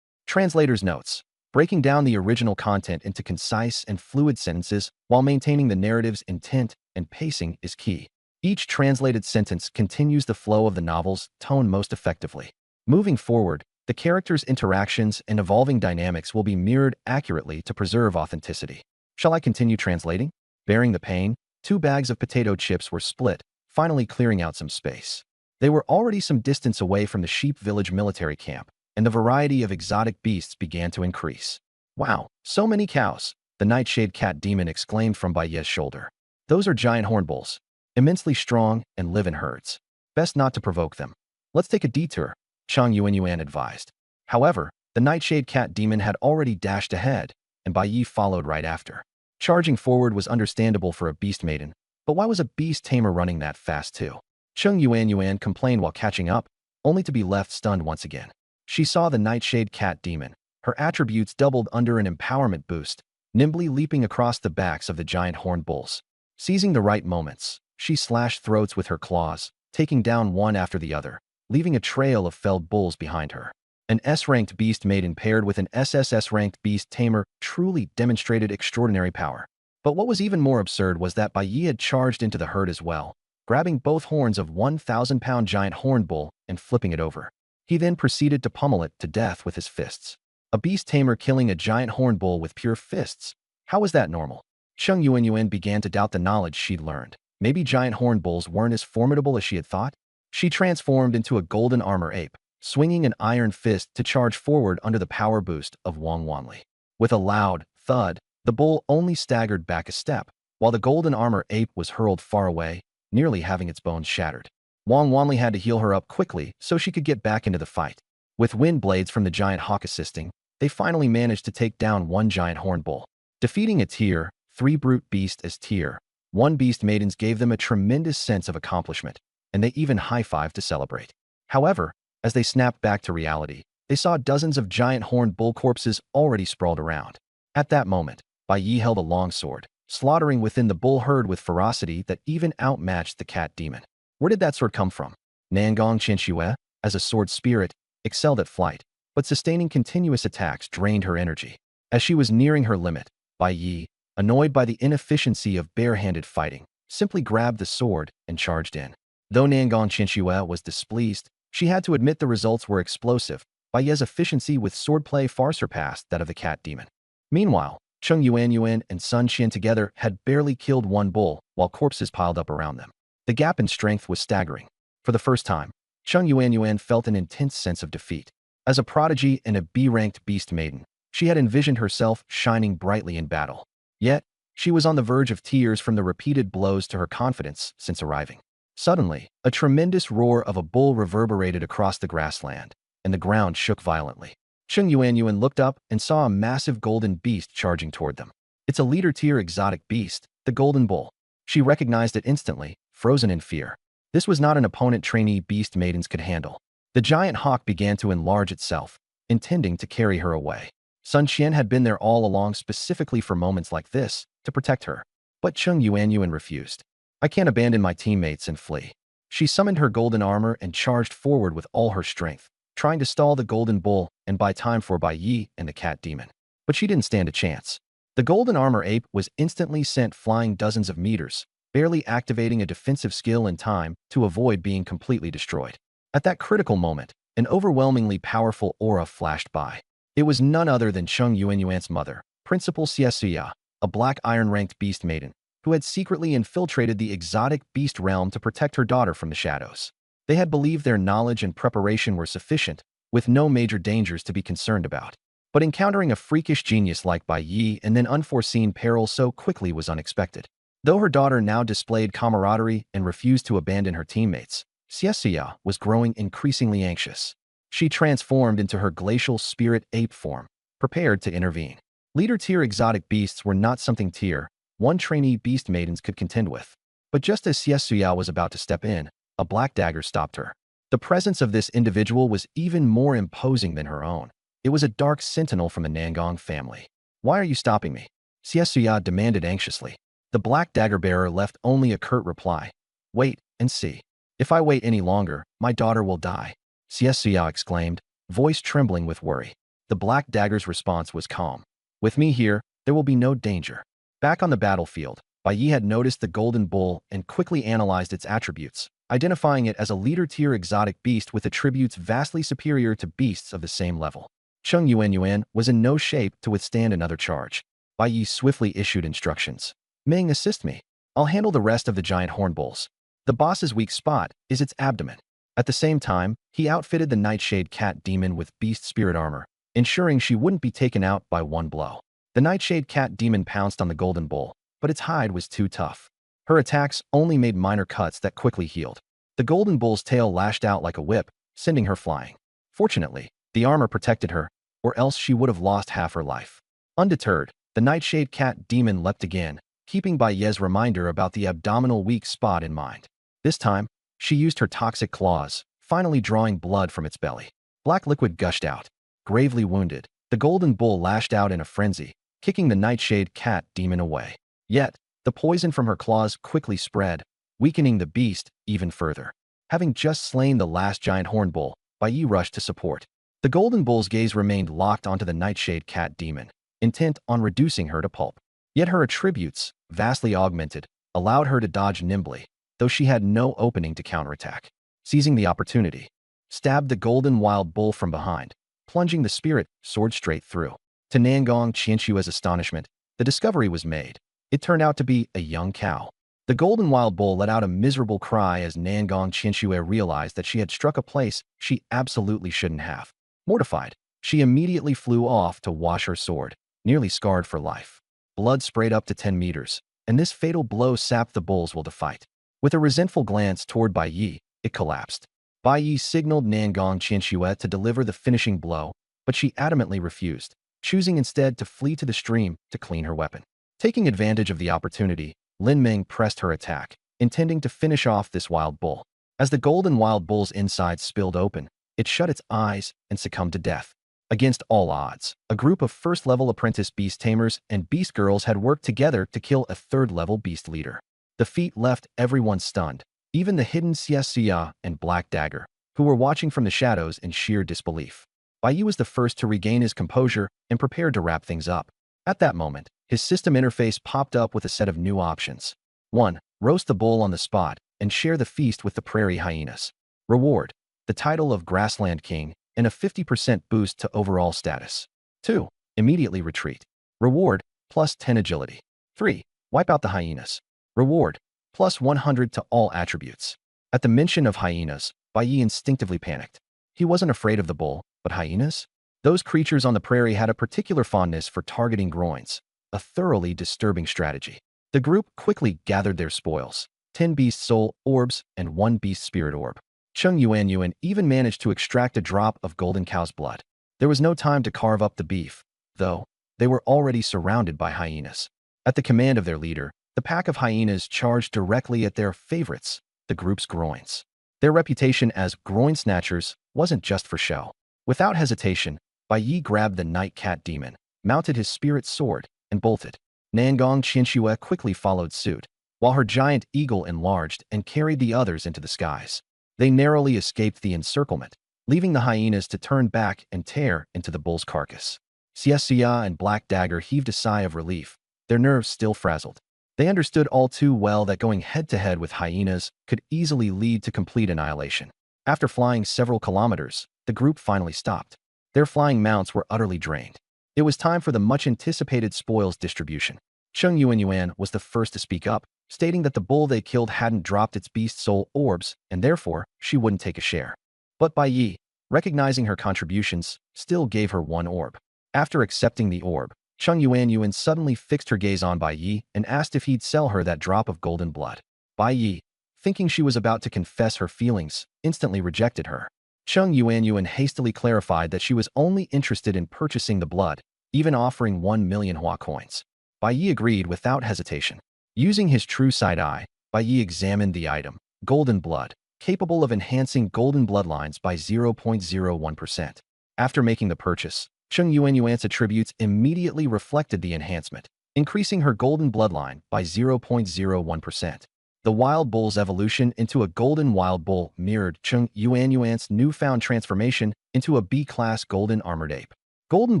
Translator's notes. breaking down the original content into concise and fluid sentences while maintaining the narrative's intent and pacing is key. Each translated sentence continues the flow of the novel's tone most effectively. Moving forward, the characters' interactions and evolving dynamics will be mirrored accurately to preserve authenticity. Shall I continue translating? Bearing the pain, 2 bags of potato chips were split, finally clearing out some space. They were already some distance away from the sheep village military camp, and the variety of exotic beasts began to increase. Wow, so many cows, the nightshade cat demon exclaimed from Baye's shoulder. Those are giant hornbulls, immensely strong and live in herds. Best not to provoke them. Let's take a detour, Chang Yuanyuan advised. However, the nightshade cat demon had already dashed ahead, and Baye followed right after. Charging forward was understandable for a beast maiden, but why was a beast tamer running that fast too? Cheng Yuanyuan complained while catching up, only to be left stunned once again. She saw the nightshade cat demon, her attributes doubled under an empowerment boost, nimbly leaping across the backs of the giant horned bulls. Seizing the right moments, she slashed throats with her claws, taking down one after the other, leaving a trail of felled bulls behind her. An S-ranked beast maiden paired with an SSS-ranked beast tamer truly demonstrated extraordinary power. But what was even more absurd was that Baye had charged into the herd as well, grabbing both horns of 1,000-pound giant horned bull and flipping it over. He then proceeded to pummel it to death with his fists. A beast tamer killing a giant horned bull with pure fists. How was that normal? Cheng Yuanyuan began to doubt the knowledge she'd learned. Maybe giant horned bulls weren't as formidable as she had thought? She transformed into a golden armor ape, swinging an iron fist to charge forward under the power boost of Wang Wanli. With a loud thud, the bull only staggered back a step, while the golden armor ape was hurled far away, nearly having its bones shattered. Wang Wanli had to heal her up quickly so she could get back into the fight. With wind blades from the giant hawk assisting, they finally managed to take down one giant horned bull. Defeating a tier 3 brute beast as tier 1 beast maidens gave them a tremendous sense of accomplishment, and they even high-fived to celebrate. However, as they snapped back to reality, they saw dozens of giant horned bull corpses already sprawled around. At that moment, Baye held a long sword, slaughtering within the bull herd with ferocity that even outmatched the cat demon. Where did that sword come from? Nangong Qianxue, as a sword spirit, excelled at flight, but sustaining continuous attacks drained her energy. As she was nearing her limit, Baye, annoyed by the inefficiency of bare-handed fighting, simply grabbed the sword and charged in. Though Nangong Qianxue was displeased, she had to admit the results were explosive. Baye's efficiency with swordplay far surpassed that of the cat demon. Meanwhile, Cheng Yuanyuan and Sun Xian together had barely killed one bull, while corpses piled up around them. The gap in strength was staggering. For the first time, Cheng Yuanyuan felt an intense sense of defeat. As a prodigy and a B-ranked beast maiden, she had envisioned herself shining brightly in battle. Yet, she was on the verge of tears from the repeated blows to her confidence since arriving. Suddenly, a tremendous roar of a bull reverberated across the grassland, and the ground shook violently. Cheng Yuanyuan looked up and saw a massive golden beast charging toward them. It's a leader-tier exotic beast, the golden bull. She recognized it instantly, frozen in fear. This was not an opponent trainee beast maidens could handle. The giant hawk began to enlarge itself, intending to carry her away. Sun Xian had been there all along specifically for moments like this, to protect her. But Cheng Yuanyuan refused. I can't abandon my teammates and flee. She summoned her golden armor and charged forward with all her strength, trying to stall the golden bull and buy time for Baye and the cat demon. But she didn't stand a chance. The golden armor ape was instantly sent flying dozens of meters, barely activating a defensive skill in time to avoid being completely destroyed. At that critical moment, an overwhelmingly powerful aura flashed by. It was none other than Cheng Yuanyuan's mother, Principal Xiesuya, a black iron-ranked beast maiden, who had secretly infiltrated the exotic beast realm to protect her daughter from the shadows. They had believed their knowledge and preparation were sufficient, with no major dangers to be concerned about. But encountering a freakish genius like Baye and then unforeseen peril so quickly was unexpected. Though her daughter now displayed camaraderie and refused to abandon her teammates, Xiesuya was growing increasingly anxious. She transformed into her glacial spirit ape form, prepared to intervene. Leader-tier exotic beasts were not something tier 1 trainee beast maidens could contend with. But just as Xiesuya was about to step in, a black dagger stopped her. The presence of this individual was even more imposing than her own. It was a dark sentinel from the Nangong family. Why are you stopping me? Xiesuya demanded anxiously. The black dagger bearer left only a curt reply. Wait and see. If I wait any longer, my daughter will die. Xiesuya exclaimed, voice trembling with worry. The Black Dagger's response was calm. With me here, there will be no danger. Back on the battlefield, Bai Yi had noticed the golden bull and quickly analyzed its attributes, identifying it as a leader-tier exotic beast with attributes vastly superior to beasts of the same level. Cheng Yuan was in no shape to withstand another charge. Bai Yi swiftly issued instructions. Ming, assist me. I'll handle the rest of the giant horn bulls. The boss's weak spot is its abdomen. At the same time, he outfitted the Nightshade Cat Demon with beast spirit armor, ensuring she wouldn't be taken out by one blow. The Nightshade Cat Demon pounced on the golden bull, but its hide was too tough. Her attacks only made minor cuts that quickly healed. The golden bull's tail lashed out like a whip, sending her flying. Fortunately, the armor protected her, or else she would have lost half her life. Undeterred, the Nightshade Cat Demon leapt again, keeping Bai Yi's reminder about the abdominal weak spot in mind. This time, she used her toxic claws, finally drawing blood from its belly. Black liquid gushed out. Gravely wounded, the golden bull lashed out in a frenzy, kicking the Nightshade Cat Demon away. Yet, the poison from her claws quickly spread, weakening the beast even further. Having just slain the last giant horn bull, Bai Yi rushed to support. The golden bull's gaze remained locked onto the Nightshade Cat Demon, intent on reducing her to pulp. Yet her attributes, vastly augmented, allowed her to dodge nimbly, though she had no opening to counterattack. Seizing the opportunity, stabbed the golden wild bull from behind, plunging the spirit sword straight through. To Nangong Qianshue's astonishment, the discovery was made. It turned out to be a young cow. The golden wild bull let out a miserable cry as Nangong Qianshue realized that she had struck a place she absolutely shouldn't have. Mortified, she immediately flew off to wash her sword, nearly scarred for life. Blood sprayed up to 10 meters, and this fatal blow sapped the bull's will to fight. With a resentful glance toward Bai Yi, it collapsed. Bai Yi signaled Nangong Qianshue to deliver the finishing blow, but she adamantly refused, choosing instead to flee to the stream to clean her weapon. Taking advantage of the opportunity, Lin Ming pressed her attack, intending to finish off this wild bull. As the golden wild bull's insides spilled open, it shut its eyes and succumbed to death. Against all odds, a group of first-level apprentice beast tamers and beast girls had worked together to kill a third-level beast leader. The feat left everyone stunned, even the hidden Xia and Black Dagger, who were watching from the shadows in sheer disbelief. Bai Yi was the first to regain his composure and prepared to wrap things up. At that moment, his system interface popped up with a set of new options. 1. Roast the bull on the spot and share the feast with the prairie hyenas. Reward: the title of Grassland King and a 50% boost to overall status. 2. Immediately retreat. Reward: plus 10 agility. 3. Wipe out the hyenas. Reward: plus 100 to all attributes. At the mention of hyenas, Bai Yi instinctively panicked. He wasn't afraid of the bull, but hyenas? Those creatures on the prairie had a particular fondness for targeting groins, a thoroughly disturbing strategy. The group quickly gathered their spoils: 10 beast soul orbs and 1 beast spirit orb. Cheng Yuan even managed to extract a drop of golden cow's blood. There was no time to carve up the beef, though. They were already surrounded by hyenas. At the command of their leader, the pack of hyenas charged directly at their favorites, the group's groins. Their reputation as groin snatchers wasn't just for show. Without hesitation, Bai Yi grabbed the Night Cat Demon, mounted his spirit sword, and bolted. Nangong Qianshue quickly followed suit, while her giant eagle enlarged and carried the others into the skies. They narrowly escaped the encirclement, leaving the hyenas to turn back and tear into the bull's carcass. Xia and Black Dagger heaved a sigh of relief, their nerves still frazzled. They understood all too well that going head-to-head with hyenas could easily lead to complete annihilation. After flying several kilometers, the group finally stopped. Their flying mounts were utterly drained. It was time for the much-anticipated spoils distribution. Cheng Yuan was the first to speak up, stating that the bull they killed hadn't dropped its beast soul orbs, and therefore, she wouldn't take a share. But Bai Yi, recognizing her contributions, still gave her 1 orb. After accepting the orb, Cheng Yuan suddenly fixed her gaze on Bai Yi and asked if he'd sell her that drop of golden blood. Bai Yi, thinking she was about to confess her feelings, instantly rejected her. Cheng Yuan hastily clarified that she was only interested in purchasing the blood, even offering 1 million Hua coins. Bai Yi agreed without hesitation. Using his true side eye, Bai Yi examined the item, golden blood, capable of enhancing golden bloodlines by 0.01%. After making the purchase, Cheng Yuan's attributes immediately reflected the enhancement, increasing her golden bloodline by 0.01%. The wild bull's evolution into a golden wild bull mirrored Cheng Yuan's newfound transformation into a B-class golden armored ape. Golden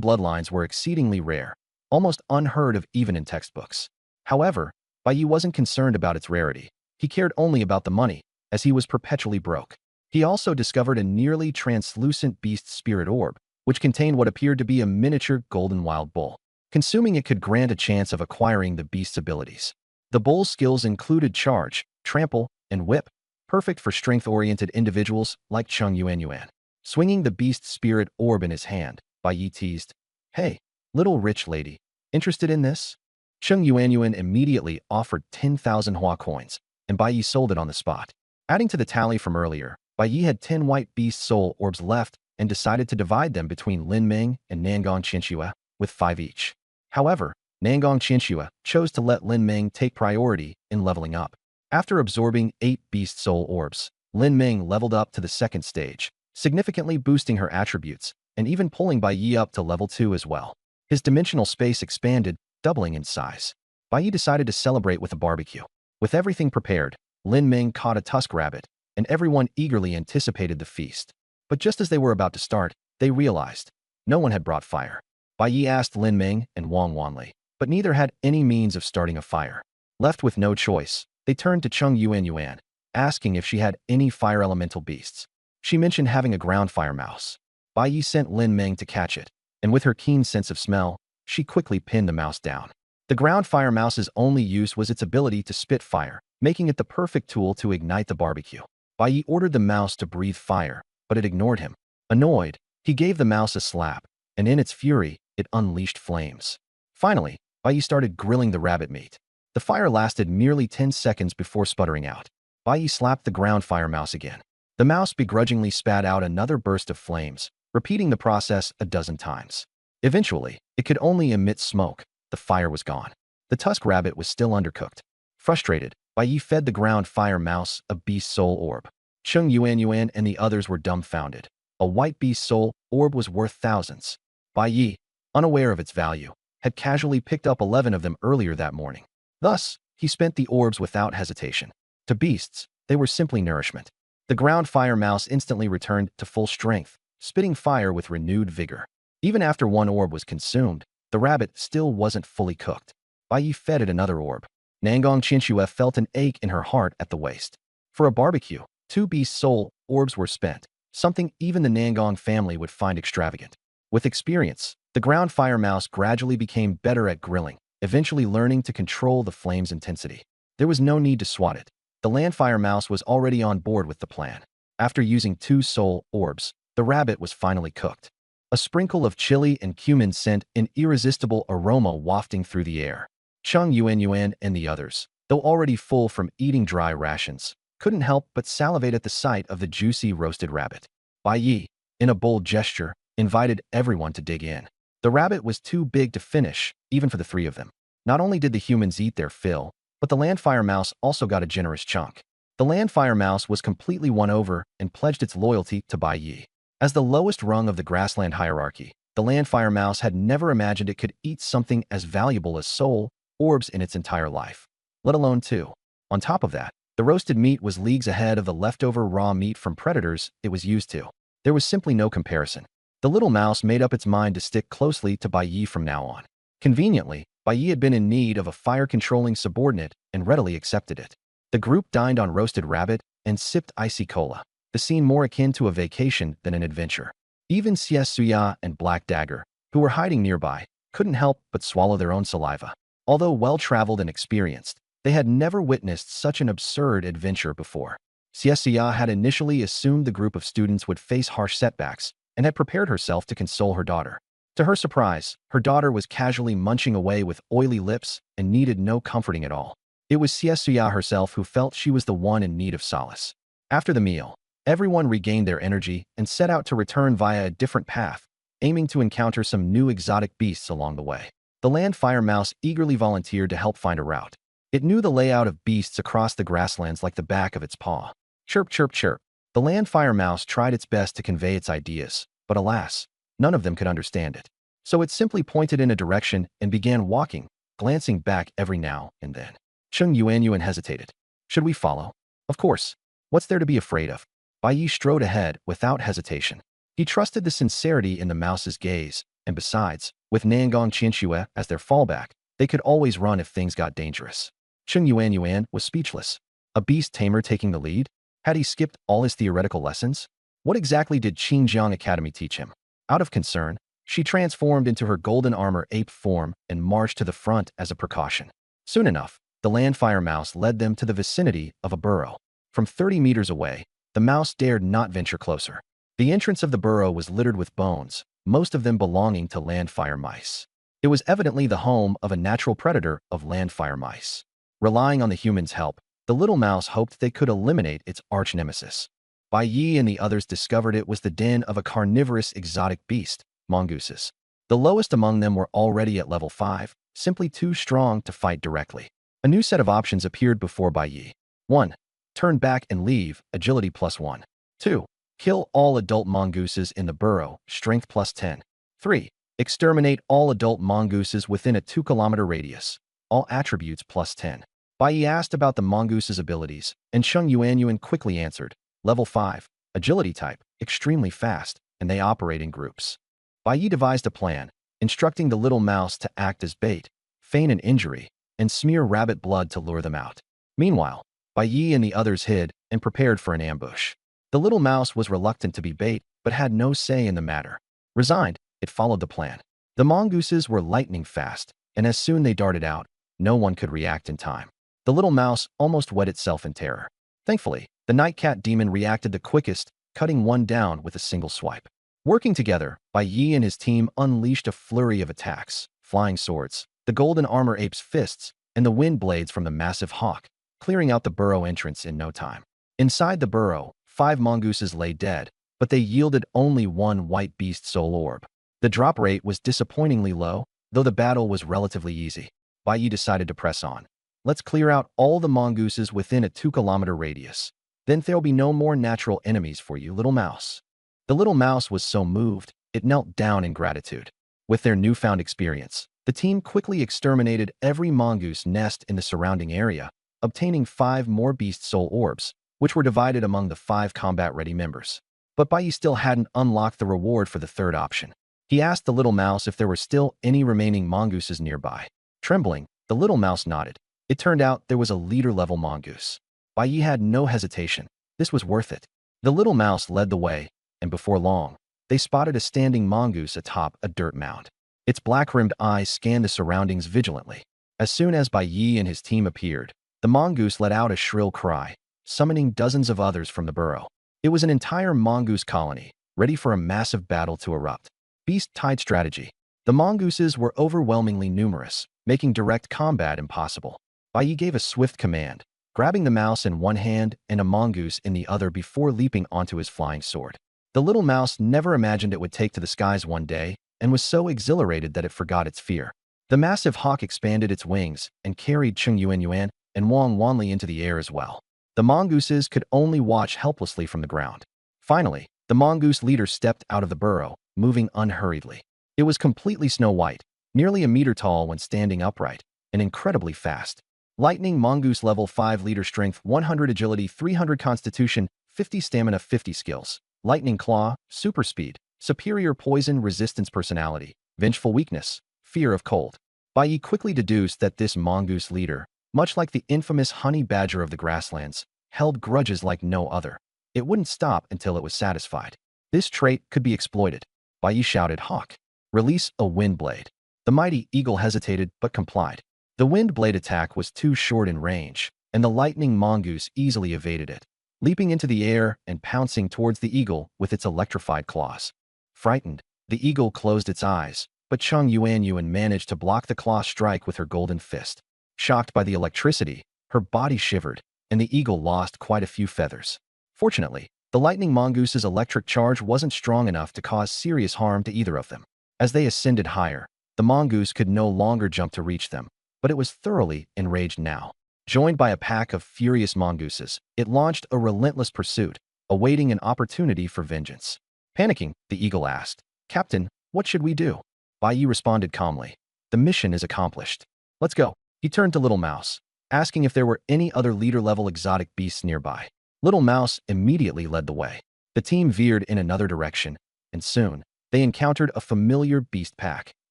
bloodlines were exceedingly rare, almost unheard of even in textbooks. However, Bai Yi wasn't concerned about its rarity. He cared only about the money, as he was perpetually broke. He also discovered a nearly translucent beast spirit orb, which contained what appeared to be a miniature golden wild bull. Consuming it could grant a chance of acquiring the beast's abilities. The bull's skills included charge, trample, and whip, perfect for strength-oriented individuals like Cheng Yuanyuan. Swinging the beast spirit orb in his hand, Bai Yi teased, "Hey, little rich lady, interested in this?" Cheng Yuanyuan immediately offered 10,000 Hua coins, and Bai Yi sold it on the spot. Adding to the tally from earlier, Bai Yi had 10 white beast soul orbs left and decided to divide them between Lin Ming and Nangong Qianxue, with 5 each. However, Nangong Qianxue chose to let Lin Ming take priority in leveling up. After absorbing 8 beast soul orbs, Lin Ming leveled up to the second stage, significantly boosting her attributes and even pulling Bai Yi up to level 2 as well. His dimensional space expanded, doubling in size. Bai Yi decided to celebrate with a barbecue. With everything prepared, Lin Ming caught a tusk rabbit, and everyone eagerly anticipated the feast. But just as they were about to start, they realized no one had brought fire. Bai Yi asked Lin Ming and Wang Wanli, but neither had any means of starting a fire. Left with no choice, they turned to Cheng Yuanyuan, asking if she had any fire elemental beasts. She mentioned having a ground fire mouse. Bai Yi sent Lin Ming to catch it, and with her keen sense of smell, she quickly pinned the mouse down. The ground fire mouse's only use was its ability to spit fire, making it the perfect tool to ignite the barbecue. Bai Yi ordered the mouse to breathe fire, but it ignored him. Annoyed, he gave the mouse a slap, and in its fury, it unleashed flames. Finally, Bai Yi started grilling the rabbit meat. The fire lasted merely 10 seconds before sputtering out. Bai Yi slapped the ground fire mouse again. The mouse begrudgingly spat out another burst of flames, repeating the process a dozen times. Eventually, it could only emit smoke. The fire was gone. The tusk rabbit was still undercooked. Frustrated, Bai Yi fed the ground fire mouse a beast soul orb. Cheng Yuanyuan and the others were dumbfounded. A white beast soul orb was worth thousands. Bai Yi, unaware of its value, had casually picked up 11 of them earlier that morning. Thus, he spent the orbs without hesitation. To beasts, they were simply nourishment. The ground fire mouse instantly returned to full strength, spitting fire with renewed vigor. Even after one orb was consumed, the rabbit still wasn't fully cooked. Bai Yi fed it another orb. Nangong Qianxue felt an ache in her heart at the waste. For a barbecue, 2 beast soul orbs were spent, something even the Nangong family would find extravagant. With experience, the ground fire mouse gradually became better at grilling, eventually learning to control the flame's intensity. There was no need to swat it. The land fire mouse was already on board with the plan. After using 2 soul orbs, the rabbit was finally cooked. A sprinkle of chili and cumin sent an irresistible aroma wafting through the air. Cheng Yuanyuan and the others, though already full from eating dry rations, couldn't help but salivate at the sight of the juicy roasted rabbit. Bai Yi, in a bold gesture, invited everyone to dig in. The rabbit was too big to finish, even for the 3 of them. Not only did the humans eat their fill, but the landfire mouse also got a generous chunk. The landfire mouse was completely won over and pledged its loyalty to Bai Yi. As the lowest rung of the grassland hierarchy, the landfire mouse had never imagined it could eat something as valuable as soul orbs in its entire life, let alone 2. On top of that, the roasted meat was leagues ahead of the leftover raw meat from predators it was used to. There was simply no comparison. The little mouse made up its mind to stick closely to Bai Yi from now on. Conveniently, Bai Yi had been in need of a fire-controlling subordinate and readily accepted it. The group dined on roasted rabbit and sipped icy cola, the scene more akin to a vacation than an adventure. Even Xie Suya and Black Dagger, who were hiding nearby, couldn't help but swallow their own saliva. Although well-traveled and experienced, they had never witnessed such an absurd adventure before. Xie Suya had initially assumed the group of students would face harsh setbacks and had prepared herself to console her daughter. To her surprise, her daughter was casually munching away with oily lips and needed no comforting at all. It was Xie Suya herself who felt she was the one in need of solace. After the meal, everyone regained their energy and set out to return via a different path, aiming to encounter some new exotic beasts along the way. The land fire mouse eagerly volunteered to help find a route. It knew the layout of beasts across the grasslands like the back of its paw. Chirp, chirp, chirp. The land fire mouse tried its best to convey its ideas, but alas, none of them could understand it. So it simply pointed in a direction and began walking, glancing back every now and then. Cheng Yuanyuan hesitated. Should we follow? Of course. What's there to be afraid of? Bai Yi strode ahead without hesitation. He trusted the sincerity in the mouse's gaze and besides, with Nangong Qianxue as their fallback, they could always run if things got dangerous. Cheng Yuan was speechless. A beast tamer taking the lead? Had he skipped all his theoretical lessons? What exactly did Xinjiang Academy teach him? Out of concern, she transformed into her golden armor ape form and marched to the front as a precaution. Soon enough, the landfire mouse led them to the vicinity of a burrow. From 30 meters away, the mouse dared not venture closer. The entrance of the burrow was littered with bones, most of them belonging to landfire mice. It was evidently the home of a natural predator of landfire mice. Relying on the humans' help, the little mouse hoped they could eliminate its arch-nemesis. Bai Yi and the others discovered it was the den of a carnivorous exotic beast, mongooses. The lowest among them were already at level 5, simply too strong to fight directly. A new set of options appeared before Bai Yi. 1. Turn back and leave, agility +1. 2. Kill all adult mongooses in the burrow, strength +10. 3. Exterminate all adult mongooses within a 2-kilometer radius, all attributes +10. Bai Yi asked about the mongoose's abilities, and Cheng Yuan quickly answered, level 5, agility type, extremely fast, and they operate in groups. Bai Yi devised a plan, instructing the little mouse to act as bait, feign an injury, and smear rabbit blood to lure them out. Meanwhile, Bai Yi and the others hid and prepared for an ambush. The little mouse was reluctant to be bait, but had no say in the matter. Resigned, it followed the plan. The mongooses were lightning fast, and as soon they darted out, no one could react in time. The little mouse almost wet itself in terror. Thankfully, the night cat demon reacted the quickest, cutting one down with a single swipe. Working together, Bai Yi and his team unleashed a flurry of attacks, flying swords, the golden armor ape's fists, and the wind blades from the massive hawk, clearing out the burrow entrance in no time. Inside the burrow, 5 mongooses lay dead, but they yielded only 1 white beast soul orb. The drop rate was disappointingly low, though the battle was relatively easy. Bai Yi decided to press on. Let's clear out all the mongooses within a 2-kilometer radius. Then there'll be no more natural enemies for you, little mouse. The little mouse was so moved, it knelt down in gratitude. With their newfound experience, the team quickly exterminated every mongoose nest in the surrounding area, obtaining 5 more beast soul orbs, which were divided among the 5 combat-ready members. But Bai Yi still hadn't unlocked the reward for the third option. He asked the little mouse if there were still any remaining mongooses nearby. Trembling, the little mouse nodded. It turned out there was a leader-level mongoose. Bai Yi had no hesitation. This was worth it. The little mouse led the way, and before long, they spotted a standing mongoose atop a dirt mound. Its black-rimmed eyes scanned the surroundings vigilantly. As soon as Bai Yi and his team appeared, the mongoose let out a shrill cry, summoning dozens of others from the burrow. It was an entire mongoose colony, ready for a massive battle to erupt. Beast-tied strategy. The mongooses were overwhelmingly numerous, making direct combat impossible. Bai Yi gave a swift command, grabbing the mouse in one hand and a mongoose in the other before leaping onto his flying sword. The little mouse never imagined it would take to the skies one day and was so exhilarated that it forgot its fear. The massive hawk expanded its wings and carried Cheng Yuan and Wang Wanli into the air as well. The mongooses could only watch helplessly from the ground. Finally, the mongoose leader stepped out of the burrow, moving unhurriedly. It was completely snow-white, nearly a meter tall when standing upright, and incredibly fast. Lightning mongoose level 5 leader strength 100 agility 300 constitution 50 stamina 50 skills. Lightning claw, super speed, superior poison resistance personality, vengeful weakness, fear of cold. Bai Yi quickly deduced that this mongoose leader, much like the infamous honey badger of the grasslands, held grudges like no other. It wouldn't stop until it was satisfied. This trait could be exploited. Bai Yi shouted, "Hawk, release a wind blade." The mighty eagle hesitated but complied. The wind blade attack was too short in range, and the lightning mongoose easily evaded it, leaping into the air and pouncing towards the eagle with its electrified claws. Frightened, the eagle closed its eyes, but Cheng Yuan managed to block the claw strike with her golden fist. Shocked by the electricity, her body shivered, and the eagle lost quite a few feathers. Fortunately, the lightning mongoose's electric charge wasn't strong enough to cause serious harm to either of them. As they ascended higher, the mongoose could no longer jump to reach them, but it was thoroughly enraged now. Joined by a pack of furious mongooses, it launched a relentless pursuit, awaiting an opportunity for vengeance. Panicking, the eagle asked, "Captain, what should we do?" Bai Yi responded calmly, "The mission is accomplished. Let's go." He turned to Little Mouse, asking if there were any other leader-level exotic beasts nearby. Little Mouse immediately led the way. The team veered in another direction, and soon, they encountered a familiar beast pack,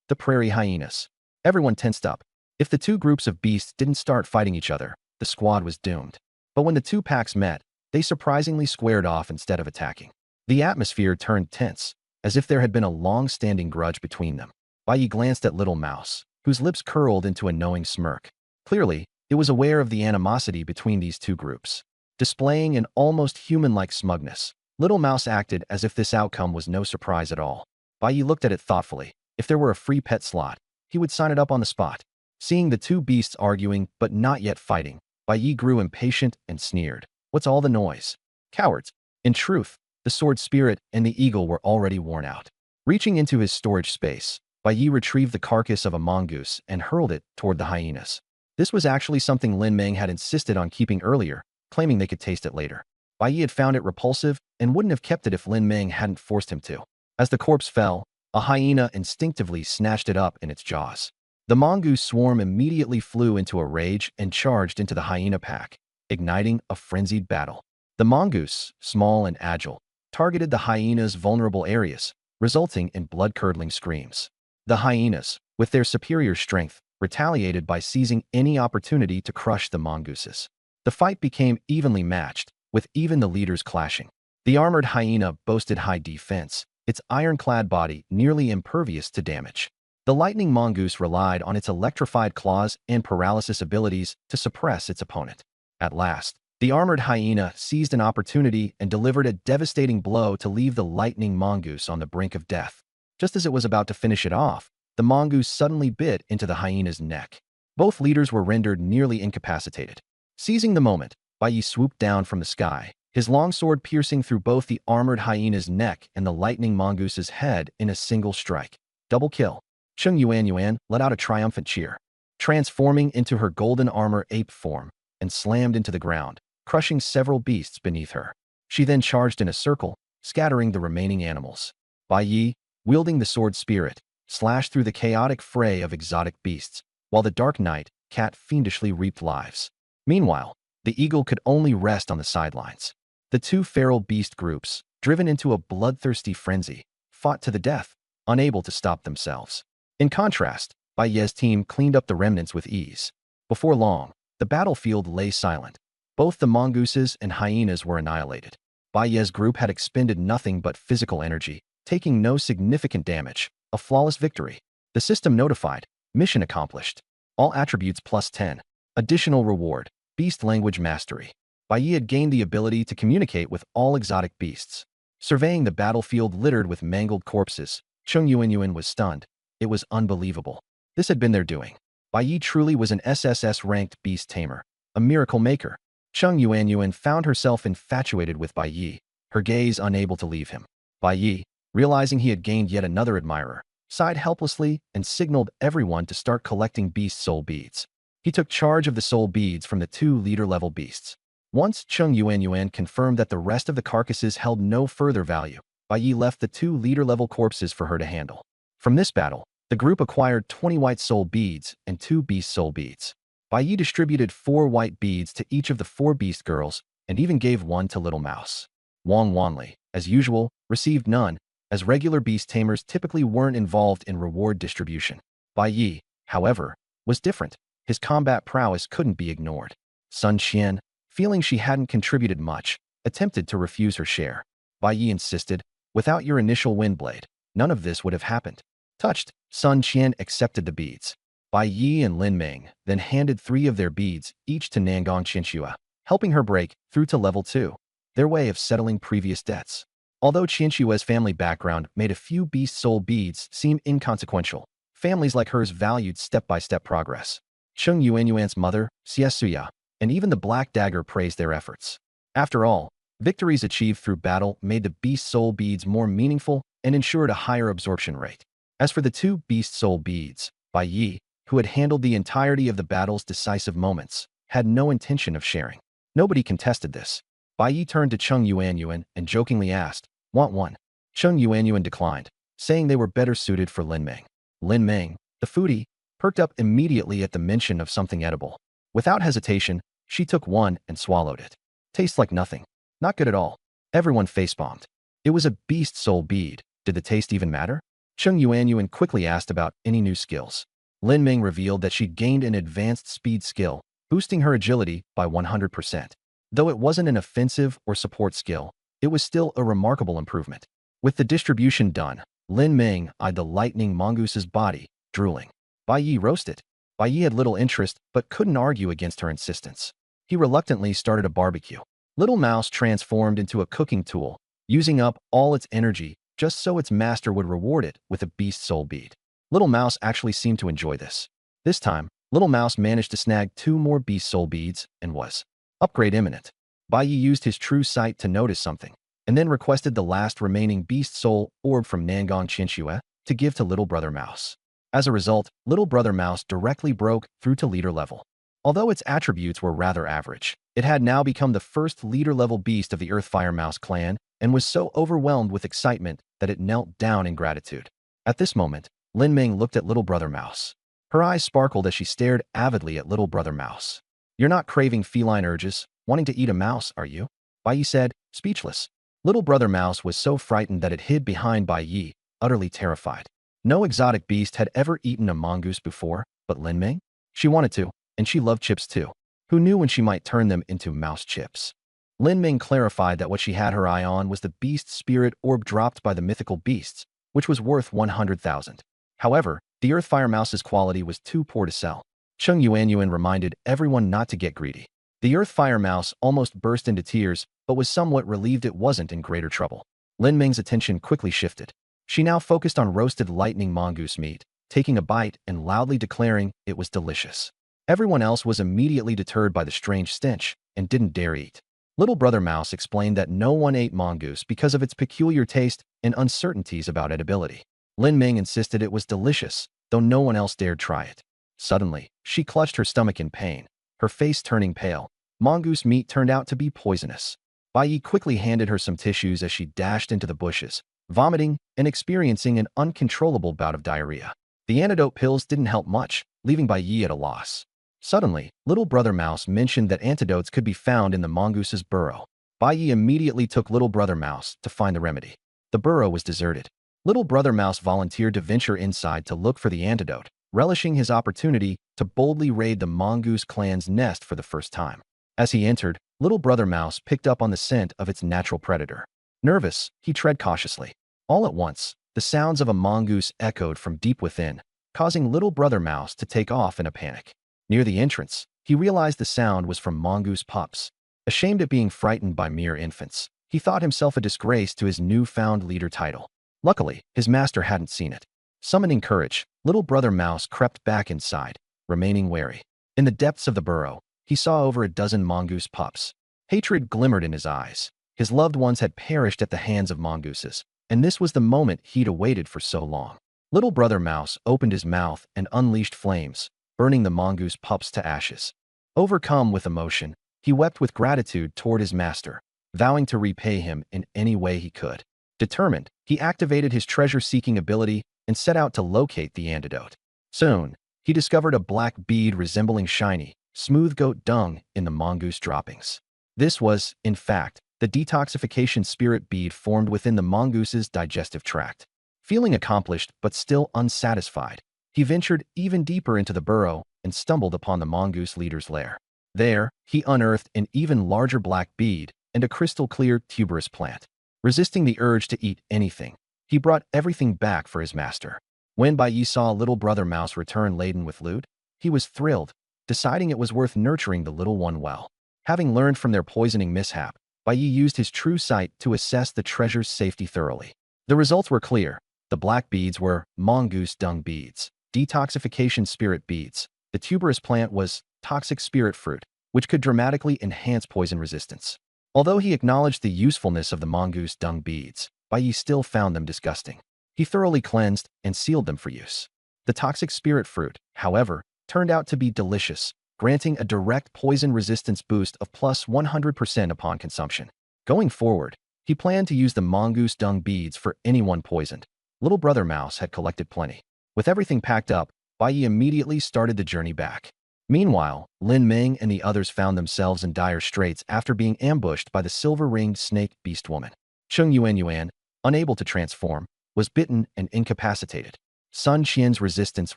the prairie hyenas. Everyone tensed up. If the two groups of beasts didn't start fighting each other, the squad was doomed. But when the two packs met, they surprisingly squared off instead of attacking. The atmosphere turned tense, as if there had been a long-standing grudge between them. Bai Yi glanced at Little Mouse, whose lips curled into a knowing smirk. Clearly, it was aware of the animosity between these two groups. Displaying an almost human-like smugness, Little Mouse acted as if this outcome was no surprise at all. Bai Yi looked at it thoughtfully. If there were a free pet slot, he would sign it up on the spot. Seeing the two beasts arguing but not yet fighting, Bai Yi grew impatient and sneered. What's all the noise? Cowards. In truth, the sword spirit and the eagle were already worn out. Reaching into his storage space, Bai Yi retrieved the carcass of a mongoose and hurled it toward the hyenas. This was actually something Lin Meng had insisted on keeping earlier, claiming they could taste it later. Bai Yi had found it repulsive and wouldn't have kept it if Lin Meng hadn't forced him to. As the corpse fell, a hyena instinctively snatched it up in its jaws. The mongoose swarm immediately flew into a rage and charged into the hyena pack, igniting a frenzied battle. The mongoose, small and agile, targeted the hyenas' vulnerable areas, resulting in blood-curdling screams. The hyenas, with their superior strength, retaliated by seizing any opportunity to crush the mongooses. The fight became evenly matched, with even the leaders clashing. The armored hyena boasted high defense, its ironclad body nearly impervious to damage. The lightning mongoose relied on its electrified claws and paralysis abilities to suppress its opponent. At last, the armored hyena seized an opportunity and delivered a devastating blow to leave the lightning mongoose on the brink of death. Just as it was about to finish it off, the mongoose suddenly bit into the hyena's neck. Both leaders were rendered nearly incapacitated. Seizing the moment, Bai Yi swooped down from the sky, his longsword piercing through both the armored hyena's neck and the lightning mongoose's head in a single strike. Double kill. Cheng Yuan let out a triumphant cheer, transforming into her golden armor ape form, and slammed into the ground, crushing several beasts beneath her. She then charged in a circle, scattering the remaining animals. Bai Yi, wielding the sword spirit, slashed through the chaotic fray of exotic beasts, while the Dark Knight, cat fiendishly reaped lives. Meanwhile, the eagle could only rest on the sidelines. The two feral beast groups, driven into a bloodthirsty frenzy, fought to the death, unable to stop themselves. In contrast, Bai Yi's team cleaned up the remnants with ease. Before long, the battlefield lay silent. Both the mongooses and hyenas were annihilated. Bai Yi's group had expended nothing but physical energy, taking no significant damage. A flawless victory. The system notified. Mission accomplished. All attributes +10. Additional reward. Beast language mastery. Bai Yi had gained the ability to communicate with all exotic beasts. Surveying the battlefield littered with mangled corpses, Cheng Yuan was stunned. It was unbelievable. This had been their doing. Bai Yi truly was an SSS-ranked beast tamer, a miracle maker. Cheng Yuan found herself infatuated with Bai Yi, her gaze unable to leave him. Bai Yi, realizing he had gained yet another admirer, sighed helplessly and signaled everyone to start collecting beast soul beads. He took charge of the soul beads from the two leader-level beasts. Once Cheng Yuan confirmed that the rest of the carcasses held no further value, Bai Yi left the two leader-level corpses for her to handle. From this battle, the group acquired 20 white soul beads and 2 beast soul beads. Bai Yi distributed 4 white beads to each of the 4 beast girls and even gave one to Little Mouse. Wang Wanli, as usual, received none, as regular beast tamers typically weren't involved in reward distribution. Bai Yi, however, was different. His combat prowess couldn't be ignored. Sun Qian, feeling she hadn't contributed much, attempted to refuse her share. Bai Yi insisted, without your initial wind blade, none of this would have happened. Touched, Sun Qian accepted the beads. Bai Yi and Lin Meng then handed 3 of their beads each to Nangong Qianxua, helping her break through to level 2, their way of settling previous debts. Although Qianxua's family background made a few beast soul beads seem inconsequential, families like hers valued step-by-step progress. Cheng Yuan's mother, Xiesuya, and even the Black Dagger praised their efforts. After all, victories achieved through battle made the beast soul beads more meaningful and ensured a higher absorption rate. As for the 2 beast soul beads, Bai Yi, who had handled the entirety of the battle's decisive moments, had no intention of sharing. Nobody contested this. Bai Yi turned to Cheng Yuan and jokingly asked, "Want one?" Cheng Yuan declined, saying they were better suited for Lin Meng. Lin Meng, the foodie, perked up immediately at the mention of something edible. Without hesitation, she took one and swallowed it. Tastes like nothing. Not good at all. Everyone facepalmed. It was a beast soul bead, Did the taste even matter? Chung Yuanyuan quickly asked about any new skills. Lin Ming revealed that she'd gained an advanced speed skill, boosting her agility by 100%. Though it wasn't an offensive or support skill, it was still a remarkable improvement. With the distribution done, Lin Ming eyed the lightning mongoose's body, drooling. Bai Yi roasted. Bai Yi had little interest but couldn't argue against her insistence. He reluctantly started a barbecue. Little Mouse transformed into a cooking tool, using up all its energy just so its master would reward it with a beast soul bead. Little Mouse actually seemed to enjoy this. This time, Little Mouse managed to snag 2 more beast soul beads and was upgrade imminent. Bai Yi used his true sight to notice something, and then requested the last remaining beast soul orb from Nangong Qinxue to give to Little Brother Mouse. As a result, Little Brother Mouse directly broke through to leader level. Although its attributes were rather average, it had now become the first leader-level beast of the Earthfire Mouse clan and was so overwhelmed with excitement that it knelt down in gratitude. At this moment, Lin Ming looked at Little Brother Mouse. Her eyes sparkled as she stared avidly at Little Brother Mouse. "You're not craving feline urges, wanting to eat a mouse, are you?" Bai Yi said, speechless. Little Brother Mouse was so frightened that it hid behind Bai Yi, utterly terrified. No exotic beast had ever eaten a mongoose before, but Lin Ming? She wanted to, and she loved chips too. Who knew when she might turn them into mouse chips? Lin Ming clarified that what she had her eye on was the beast spirit orb dropped by the mythical beasts, which was worth 100,000. However, the Earthfire Mouse's quality was too poor to sell. Chung Yuanyuan reminded everyone not to get greedy. The Earthfire Mouse almost burst into tears, but was somewhat relieved it wasn't in greater trouble. Lin Ming's attention quickly shifted. She now focused on roasted lightning mongoose meat, taking a bite and loudly declaring it was delicious. Everyone else was immediately deterred by the strange stench and didn't dare eat. Little Brother Mouse explained that no one ate mongoose because of its peculiar taste and uncertainties about edibility. Lin Ming insisted it was delicious, though no one else dared try it. Suddenly, she clutched her stomach in pain, her face turning pale. Mongoose meat turned out to be poisonous. Bai Yi quickly handed her some tissues as she dashed into the bushes, vomiting and experiencing an uncontrollable bout of diarrhea. The antidote pills didn't help much, leaving Bai Yi at a loss. Suddenly, Little Brother Mouse mentioned that antidotes could be found in the mongoose's burrow. Bai Yi immediately took Little Brother Mouse to find the remedy. The burrow was deserted. Little Brother Mouse volunteered to venture inside to look for the antidote, relishing his opportunity to boldly raid the mongoose clan's nest for the first time. As he entered, Little Brother Mouse picked up on the scent of its natural predator. Nervous, he tread cautiously. All at once, the sounds of a mongoose echoed from deep within, causing Little Brother Mouse to take off in a panic. Near the entrance, he realized the sound was from mongoose pups. Ashamed at being frightened by mere infants, he thought himself a disgrace to his newfound leader title. Luckily, his master hadn't seen it. Summoning courage, Little Brother Mouse crept back inside, remaining wary. In the depths of the burrow, he saw over a dozen mongoose pups. Hatred glimmered in his eyes. His loved ones had perished at the hands of mongooses, and this was the moment he'd awaited for so long. Little Brother Mouse opened his mouth and unleashed flames, burning the mongoose pups to ashes. Overcome with emotion, he wept with gratitude toward his master, vowing to repay him in any way he could. Determined, he activated his treasure-seeking ability and set out to locate the antidote. Soon, he discovered a black bead resembling shiny, smooth goat dung in the mongoose droppings. This was, in fact, the detoxification spirit bead formed within the mongoose's digestive tract. Feeling accomplished but still unsatisfied, he ventured even deeper into the burrow and stumbled upon the mongoose leader's lair. There, he unearthed an even larger black bead and a crystal-clear tuberous plant. Resisting the urge to eat anything, he brought everything back for his master. When Bai Yi saw Little Brother Mouse return laden with loot, he was thrilled, deciding it was worth nurturing the little one well. Having learned from their poisoning mishap, Bai Yi used his true sight to assess the treasure's safety thoroughly. The results were clear. The black beads were mongoose dung beads, detoxification spirit beads. The tuberous plant was toxic spirit fruit, which could dramatically enhance poison resistance. Although he acknowledged the usefulness of the mongoose dung beads, Bai Yi still found them disgusting. He thoroughly cleansed and sealed them for use. The toxic spirit fruit, however, turned out to be delicious, granting a direct poison resistance boost of plus 100% upon consumption. Going forward, he planned to use the mongoose dung beads for anyone poisoned. Little Brother Mouse had collected plenty. With everything packed up, Bai Yi immediately started the journey back. Meanwhile, Lin Ming and the others found themselves in dire straits after being ambushed by the silver-ringed snake beast woman. Chung Yuanyuan, unable to transform, was bitten and incapacitated. Sun Qian's resistance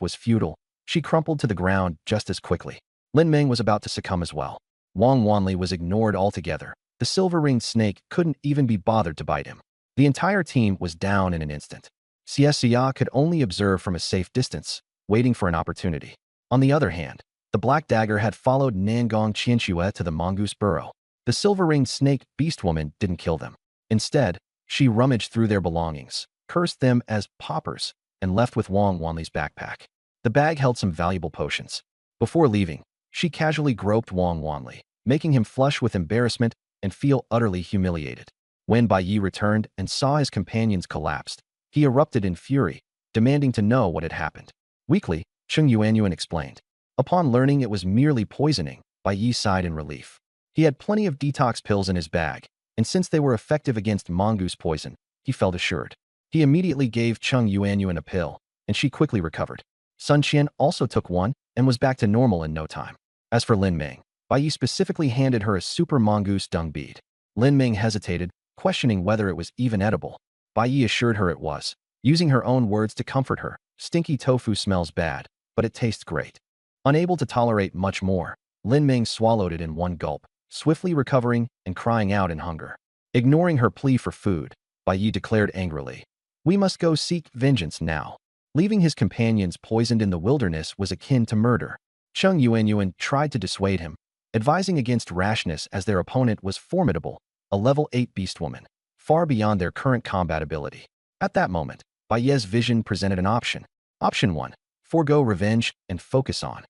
was futile. She crumpled to the ground just as quickly. Lin Meng was about to succumb as well. Wang Wanli was ignored altogether. The silver-ringed snake couldn't even be bothered to bite him. The entire team was down in an instant. Xia could only observe from a safe distance, waiting for an opportunity. On the other hand, the black dagger had followed Nangong Qianxue to the mongoose burrow. The silver-ringed snake beast woman didn't kill them. Instead, she rummaged through their belongings, cursed them as paupers, and left with Wang Wanli's backpack. The bag held some valuable potions. Before leaving, she casually groped Wang Wanli, making him flush with embarrassment and feel utterly humiliated. When Bai Yi returned and saw his companions collapsed, he erupted in fury, demanding to know what had happened. Weakly, Cheng Yuanyuan explained. Upon learning it was merely poisoning, Bai Yi sighed in relief. He had plenty of detox pills in his bag, and since they were effective against mongoose poison, he felt assured. He immediately gave Cheng Yuanyuan a pill, and she quickly recovered. Sun Qian also took one and was back to normal in no time. As for Lin Meng, Bai Yi specifically handed her a super mongoose dung bead. Lin Meng hesitated, questioning whether it was even edible. Bai Yi assured her it was, using her own words to comfort her. Stinky tofu smells bad, but it tastes great. Unable to tolerate much more, Lin Meng swallowed it in one gulp, swiftly recovering and crying out in hunger. Ignoring her plea for food, Bai Yi declared angrily, "We must go seek vengeance now." Leaving his companions poisoned in the wilderness was akin to murder. Cheng Yuanyuan tried to dissuade him, advising against rashness as their opponent was formidable, a level 8 beast woman, far beyond their current combat ability. At that moment, Bai Yi's vision presented an option. Option 1. Forgo revenge and focus on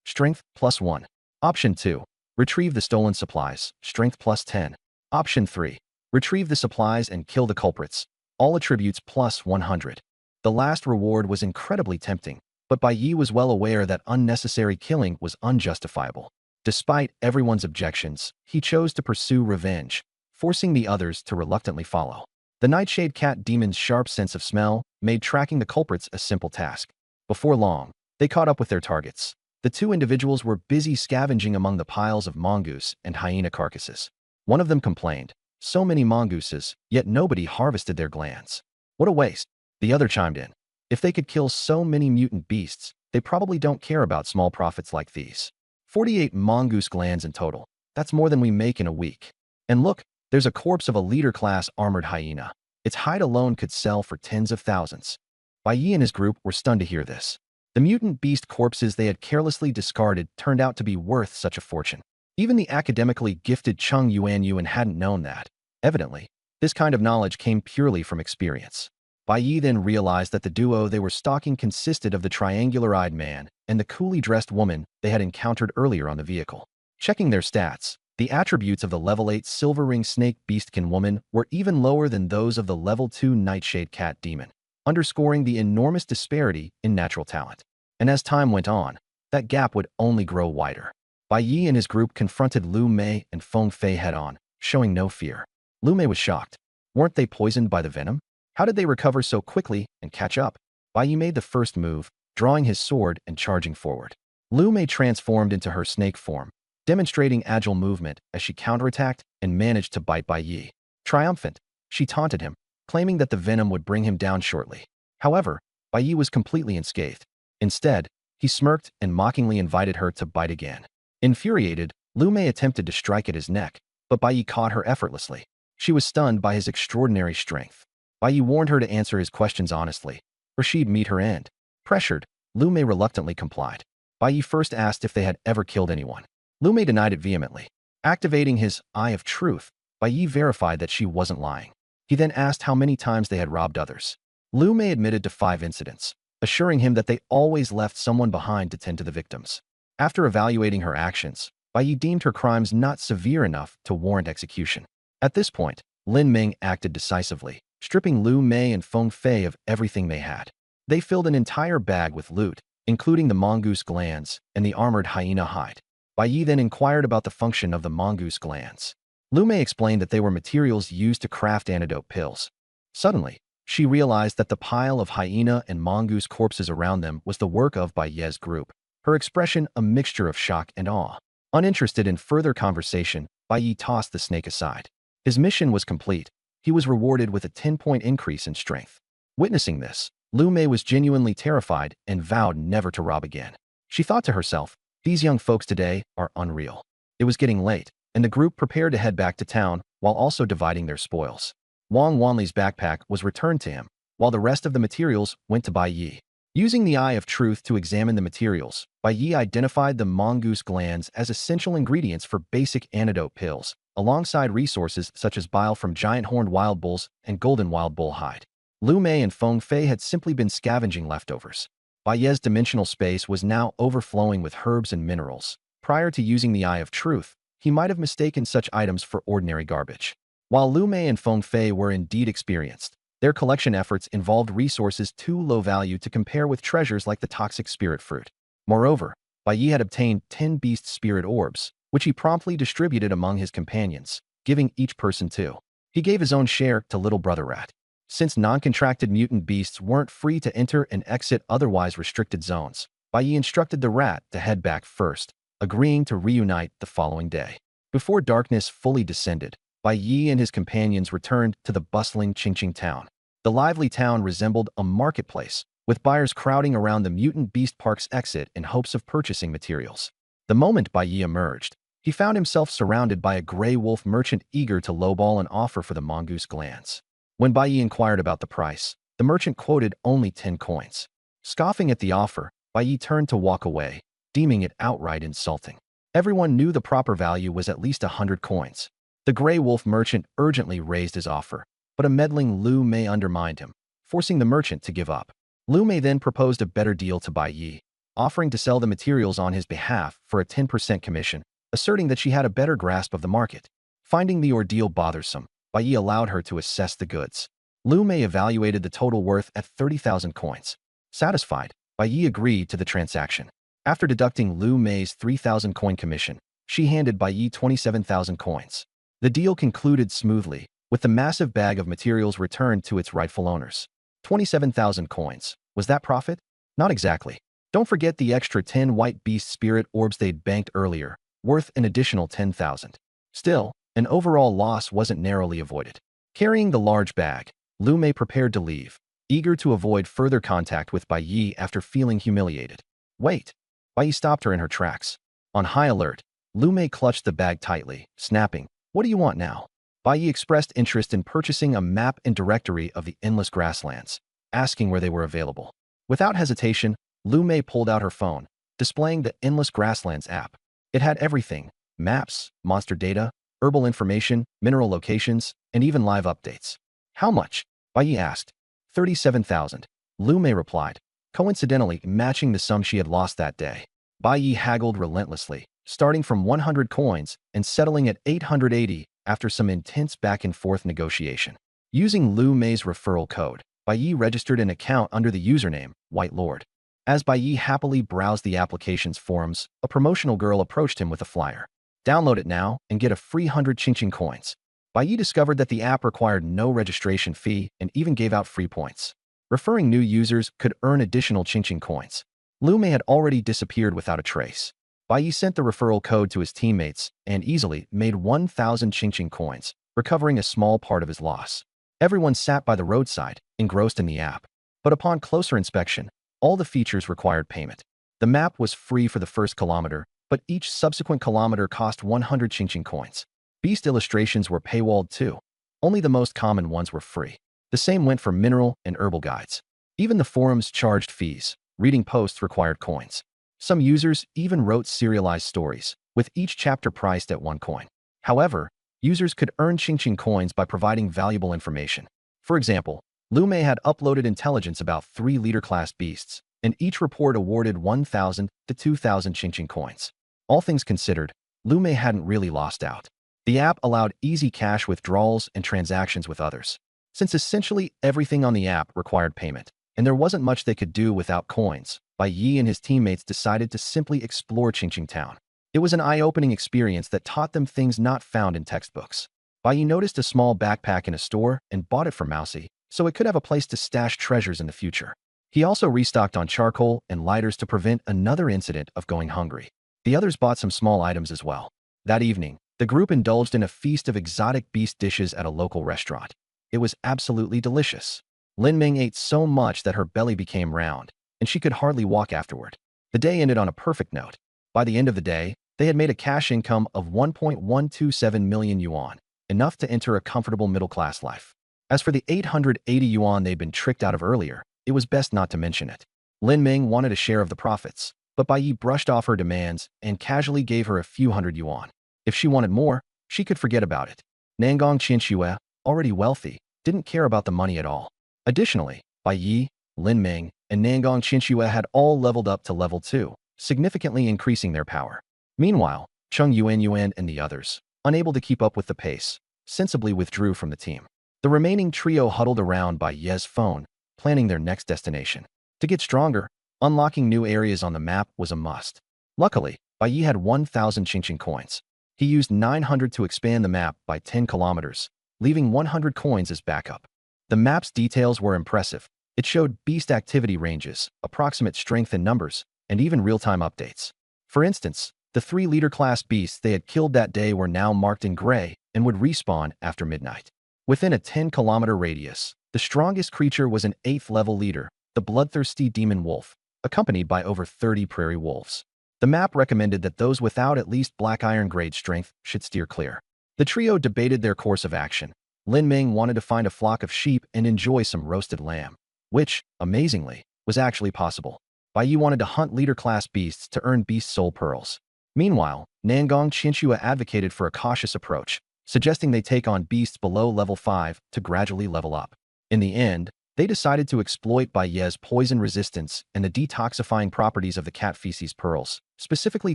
Strength +1. Option 2. Retrieve the stolen supplies, Strength +10. Option 3. Retrieve the supplies and kill the culprits, all attributes +100. The last reward was incredibly tempting, but Bai Yi was well aware that unnecessary killing was unjustifiable. Despite everyone's objections, he chose to pursue revenge, forcing the others to reluctantly follow. The Nightshade Cat Demon's sharp sense of smell made tracking the culprits a simple task. Before long, they caught up with their targets. The two individuals were busy scavenging among the piles of mongoose and hyena carcasses. One of them complained, "So many mongooses, yet nobody harvested their glands. What a waste." The other chimed in, "If they could kill so many mutant beasts, they probably don't care about small profits like these. 48 mongoose glands in total. That's more than we make in a week. And look, there's a corpse of a leader-class armored hyena. Its hide alone could sell for tens of thousands." Bai Yi and his group were stunned to hear this. The mutant beast corpses they had carelessly discarded turned out to be worth such a fortune. Even the academically gifted Cheng Yuanyuan hadn't known that. Evidently, this kind of knowledge came purely from experience. Bai Yi then realized that the duo they were stalking consisted of the triangular-eyed man and the coolly dressed woman they had encountered earlier on the vehicle. Checking their stats, the attributes of the level 8 Silver Ring Snake Beastkin woman were even lower than those of the level 2 Nightshade Cat Demon, underscoring the enormous disparity in natural talent. And as time went on, that gap would only grow wider. Bai Yi and his group confronted Lu Mei and Feng Fei head-on, showing no fear. Lu Mei was shocked. Weren't they poisoned by the venom? How did they recover so quickly and catch up? Bai Yi made the first move, drawing his sword and charging forward. Lu Mei transformed into her snake form, demonstrating agile movement as she counterattacked and managed to bite Bai Yi. Triumphant, she taunted him, claiming that the venom would bring him down shortly. However, Bai Yi was completely unscathed. Instead, he smirked and mockingly invited her to bite again. Infuriated, Lu Mei attempted to strike at his neck, but Bai Yi caught her effortlessly. She was stunned by his extraordinary strength. Bai Yi warned her to answer his questions honestly, or she'd meet her end. Pressured, Lu Mei reluctantly complied. Bai Yi first asked if they had ever killed anyone. Lu Mei denied it vehemently. Activating his Eye of Truth, Bai Yi verified that she wasn't lying. He then asked how many times they had robbed others. Lu Mei admitted to 5 incidents, assuring him that they always left someone behind to tend to the victims. After evaluating her actions, Bai Yi deemed her crimes not severe enough to warrant execution. At this point, Lin Meng acted decisively, stripping Lu Mei and Feng Fei of everything they had. They filled an entire bag with loot, including the mongoose glands and the armored hyena hide. Bai Yi then inquired about the function of the mongoose glands. Lu Mei explained that they were materials used to craft antidote pills. Suddenly, she realized that the pile of hyena and mongoose corpses around them was the work of Bai Yi's group, her expression a mixture of shock and awe. Uninterested in further conversation, Bai Yi tossed the snake aside. His mission was complete. He was rewarded with a 10-point increase in strength. Witnessing this, Lu Mei was genuinely terrified and vowed never to rob again. She thought to herself, these young folks today are unreal. It was getting late, and the group prepared to head back to town while also dividing their spoils. Wang Wanli's backpack was returned to him, while the rest of the materials went to Bai Yi. Using the eye of truth to examine the materials, Bai Yi identified the mongoose glands as essential ingredients for basic antidote pills, alongside resources such as bile from giant horned wild bulls and golden wild bull hide. Lu Mei and Feng Fei had simply been scavenging leftovers. Bai Yi's dimensional space was now overflowing with herbs and minerals. Prior to using the eye of truth, he might have mistaken such items for ordinary garbage. While Lu Mei and Feng Fei were indeed experienced, their collection efforts involved resources too low value to compare with treasures like the toxic spirit fruit. Moreover, Bai Yi had obtained 10 beast spirit orbs, which he promptly distributed among his companions, giving each person 2. He gave his own share to little brother Rat. Since non-contracted mutant beasts weren't free to enter and exit otherwise restricted zones, Bai Yi instructed the rat to head back first, agreeing to reunite the following day. Before darkness fully descended, Bai Yi and his companions returned to the bustling Qingqing town. The lively town resembled a marketplace, with buyers crowding around the Mutant Beast Park's exit in hopes of purchasing materials. The moment Bai Yi emerged, he found himself surrounded by a gray wolf merchant eager to lowball an offer for the mongoose glands. When Bai Yi inquired about the price, the merchant quoted only 10 coins. Scoffing at the offer, Bai Yi turned to walk away, deeming it outright insulting. Everyone knew the proper value was at least 100 coins. The gray wolf merchant urgently raised his offer, but a meddling Lu Mei undermined him, forcing the merchant to give up. Lu Mei then proposed a better deal to Bai Yi, offering to sell the materials on his behalf for a 10% commission, asserting that she had a better grasp of the market. Finding the ordeal bothersome, Bai Yi allowed her to assess the goods. Lu Mei evaluated the total worth at 30,000 coins. Satisfied, Bai Yi agreed to the transaction. After deducting Lu Mei's 3,000 coin commission, she handed Bai Yi 27,000 coins. The deal concluded smoothly, with the massive bag of materials returned to its rightful owners. 27,000 coins. Was that profit? Not exactly. Don't forget the extra 10 white beast spirit orbs they'd banked earlier, worth an additional 10,000. Still, an overall loss wasn't narrowly avoided. Carrying the large bag, Lu Mei prepared to leave, eager to avoid further contact with Bai Yi after feeling humiliated. Wait! Bai Yi stopped her in her tracks. On high alert, Lu Mei clutched the bag tightly, snapping, "What do you want now?" Bai Yi expressed interest in purchasing a map and directory of the endless grasslands, asking where they were available. Without hesitation, Lu Mei pulled out her phone, displaying the Endless Grasslands app. It had everything: maps, monster data, herbal information, mineral locations, and even live updates. "How much?" Bai Yi asked. 37,000. Lu Mei replied, coincidentally matching the sum she had lost that day. Bai Yi haggled relentlessly, starting from 100 coins and settling at 880 after some intense back-and-forth negotiation. Using Lu Mei's referral code, Bai Yi registered an account under the username White Lord. As Bai Yi happily browsed the application's forums, a promotional girl approached him with a flyer. Download it now and get a free 100 Qingqing coins. Bai Yi discovered that the app required no registration fee and even gave out free points. Referring new users could earn additional Qingqing coins. Lu Mei had already disappeared without a trace. Bai Yi sent the referral code to his teammates and easily made 1,000 Qingqing coins, recovering a small part of his loss. Everyone sat by the roadside, engrossed in the app. But upon closer inspection, all the features required payment. The map was free for the first kilometer, but each subsequent kilometer cost 100 Qingqing coins. Beast illustrations were paywalled too. Only the most common ones were free. The same went for mineral and herbal guides. Even the forums charged fees. Reading posts required coins. Some users even wrote serialized stories, with each chapter priced at 1 coin. However, users could earn Qingqing coins by providing valuable information. For example, Lu Mei had uploaded intelligence about 3 leader-class beasts, and each report awarded 1,000 to 2,000 Qingqing coins. All things considered, Lu Mei hadn't really lost out. The app allowed easy cash withdrawals and transactions with others. Since essentially everything on the app required payment, and there wasn't much they could do without coins, Bai Yi and his teammates decided to simply explore Qingqing Town. It was an eye-opening experience that taught them things not found in textbooks. Bai Yi noticed a small backpack in a store and bought it for Mousy, so it could have a place to stash treasures in the future. He also restocked on charcoal and lighters to prevent another incident of going hungry. The others bought some small items as well. That evening, the group indulged in a feast of exotic beast dishes at a local restaurant. It was absolutely delicious. Lin Ming ate so much that her belly became round, and she could hardly walk afterward. The day ended on a perfect note. By the end of the day, they had made a cash income of 1.127 million yuan, enough to enter a comfortable middle-class life. As for the 880 yuan they'd been tricked out of earlier, it was best not to mention it. Lin Ming wanted a share of the profits, but Bai Yi brushed off her demands and casually gave her a few hundred yuan. If she wanted more, she could forget about it. Nangong Qinxue, already wealthy, didn't care about the money at all. Additionally, Bai Yi, Lin Ming, and Nangong Qinxue had all leveled up to level 2, significantly increasing their power. Meanwhile, Cheng Yuan and the others, unable to keep up with the pace, sensibly withdrew from the team. The remaining trio huddled around Bai Ye's phone, planning their next destination. To get stronger, unlocking new areas on the map was a must. Luckily, Bai Yi had 1,000 Qingqing coins. He used 900 to expand the map by 10 kilometers, leaving 100 coins as backup. The map's details were impressive. It showed beast activity ranges, approximate strength and numbers, and even real-time updates. For instance, the 3 leader-class beasts they had killed that day were now marked in gray and would respawn after midnight. Within a 10-kilometer radius, the strongest creature was an 8th-level leader, the bloodthirsty demon wolf, accompanied by over 30 prairie wolves. The map recommended that those without at least black iron grade strength should steer clear. The trio debated their course of action. Lin Ming wanted to find a flock of sheep and enjoy some roasted lamb, which, amazingly, was actually possible. Bai Yi wanted to hunt leader-class beasts to earn beast soul pearls. Meanwhile, Nangong Qinxue advocated for a cautious approach, suggesting they take on beasts below level 5 to gradually level up. In the end, they decided to exploit Bai Ye's poison resistance and the detoxifying properties of the cat feces pearls, specifically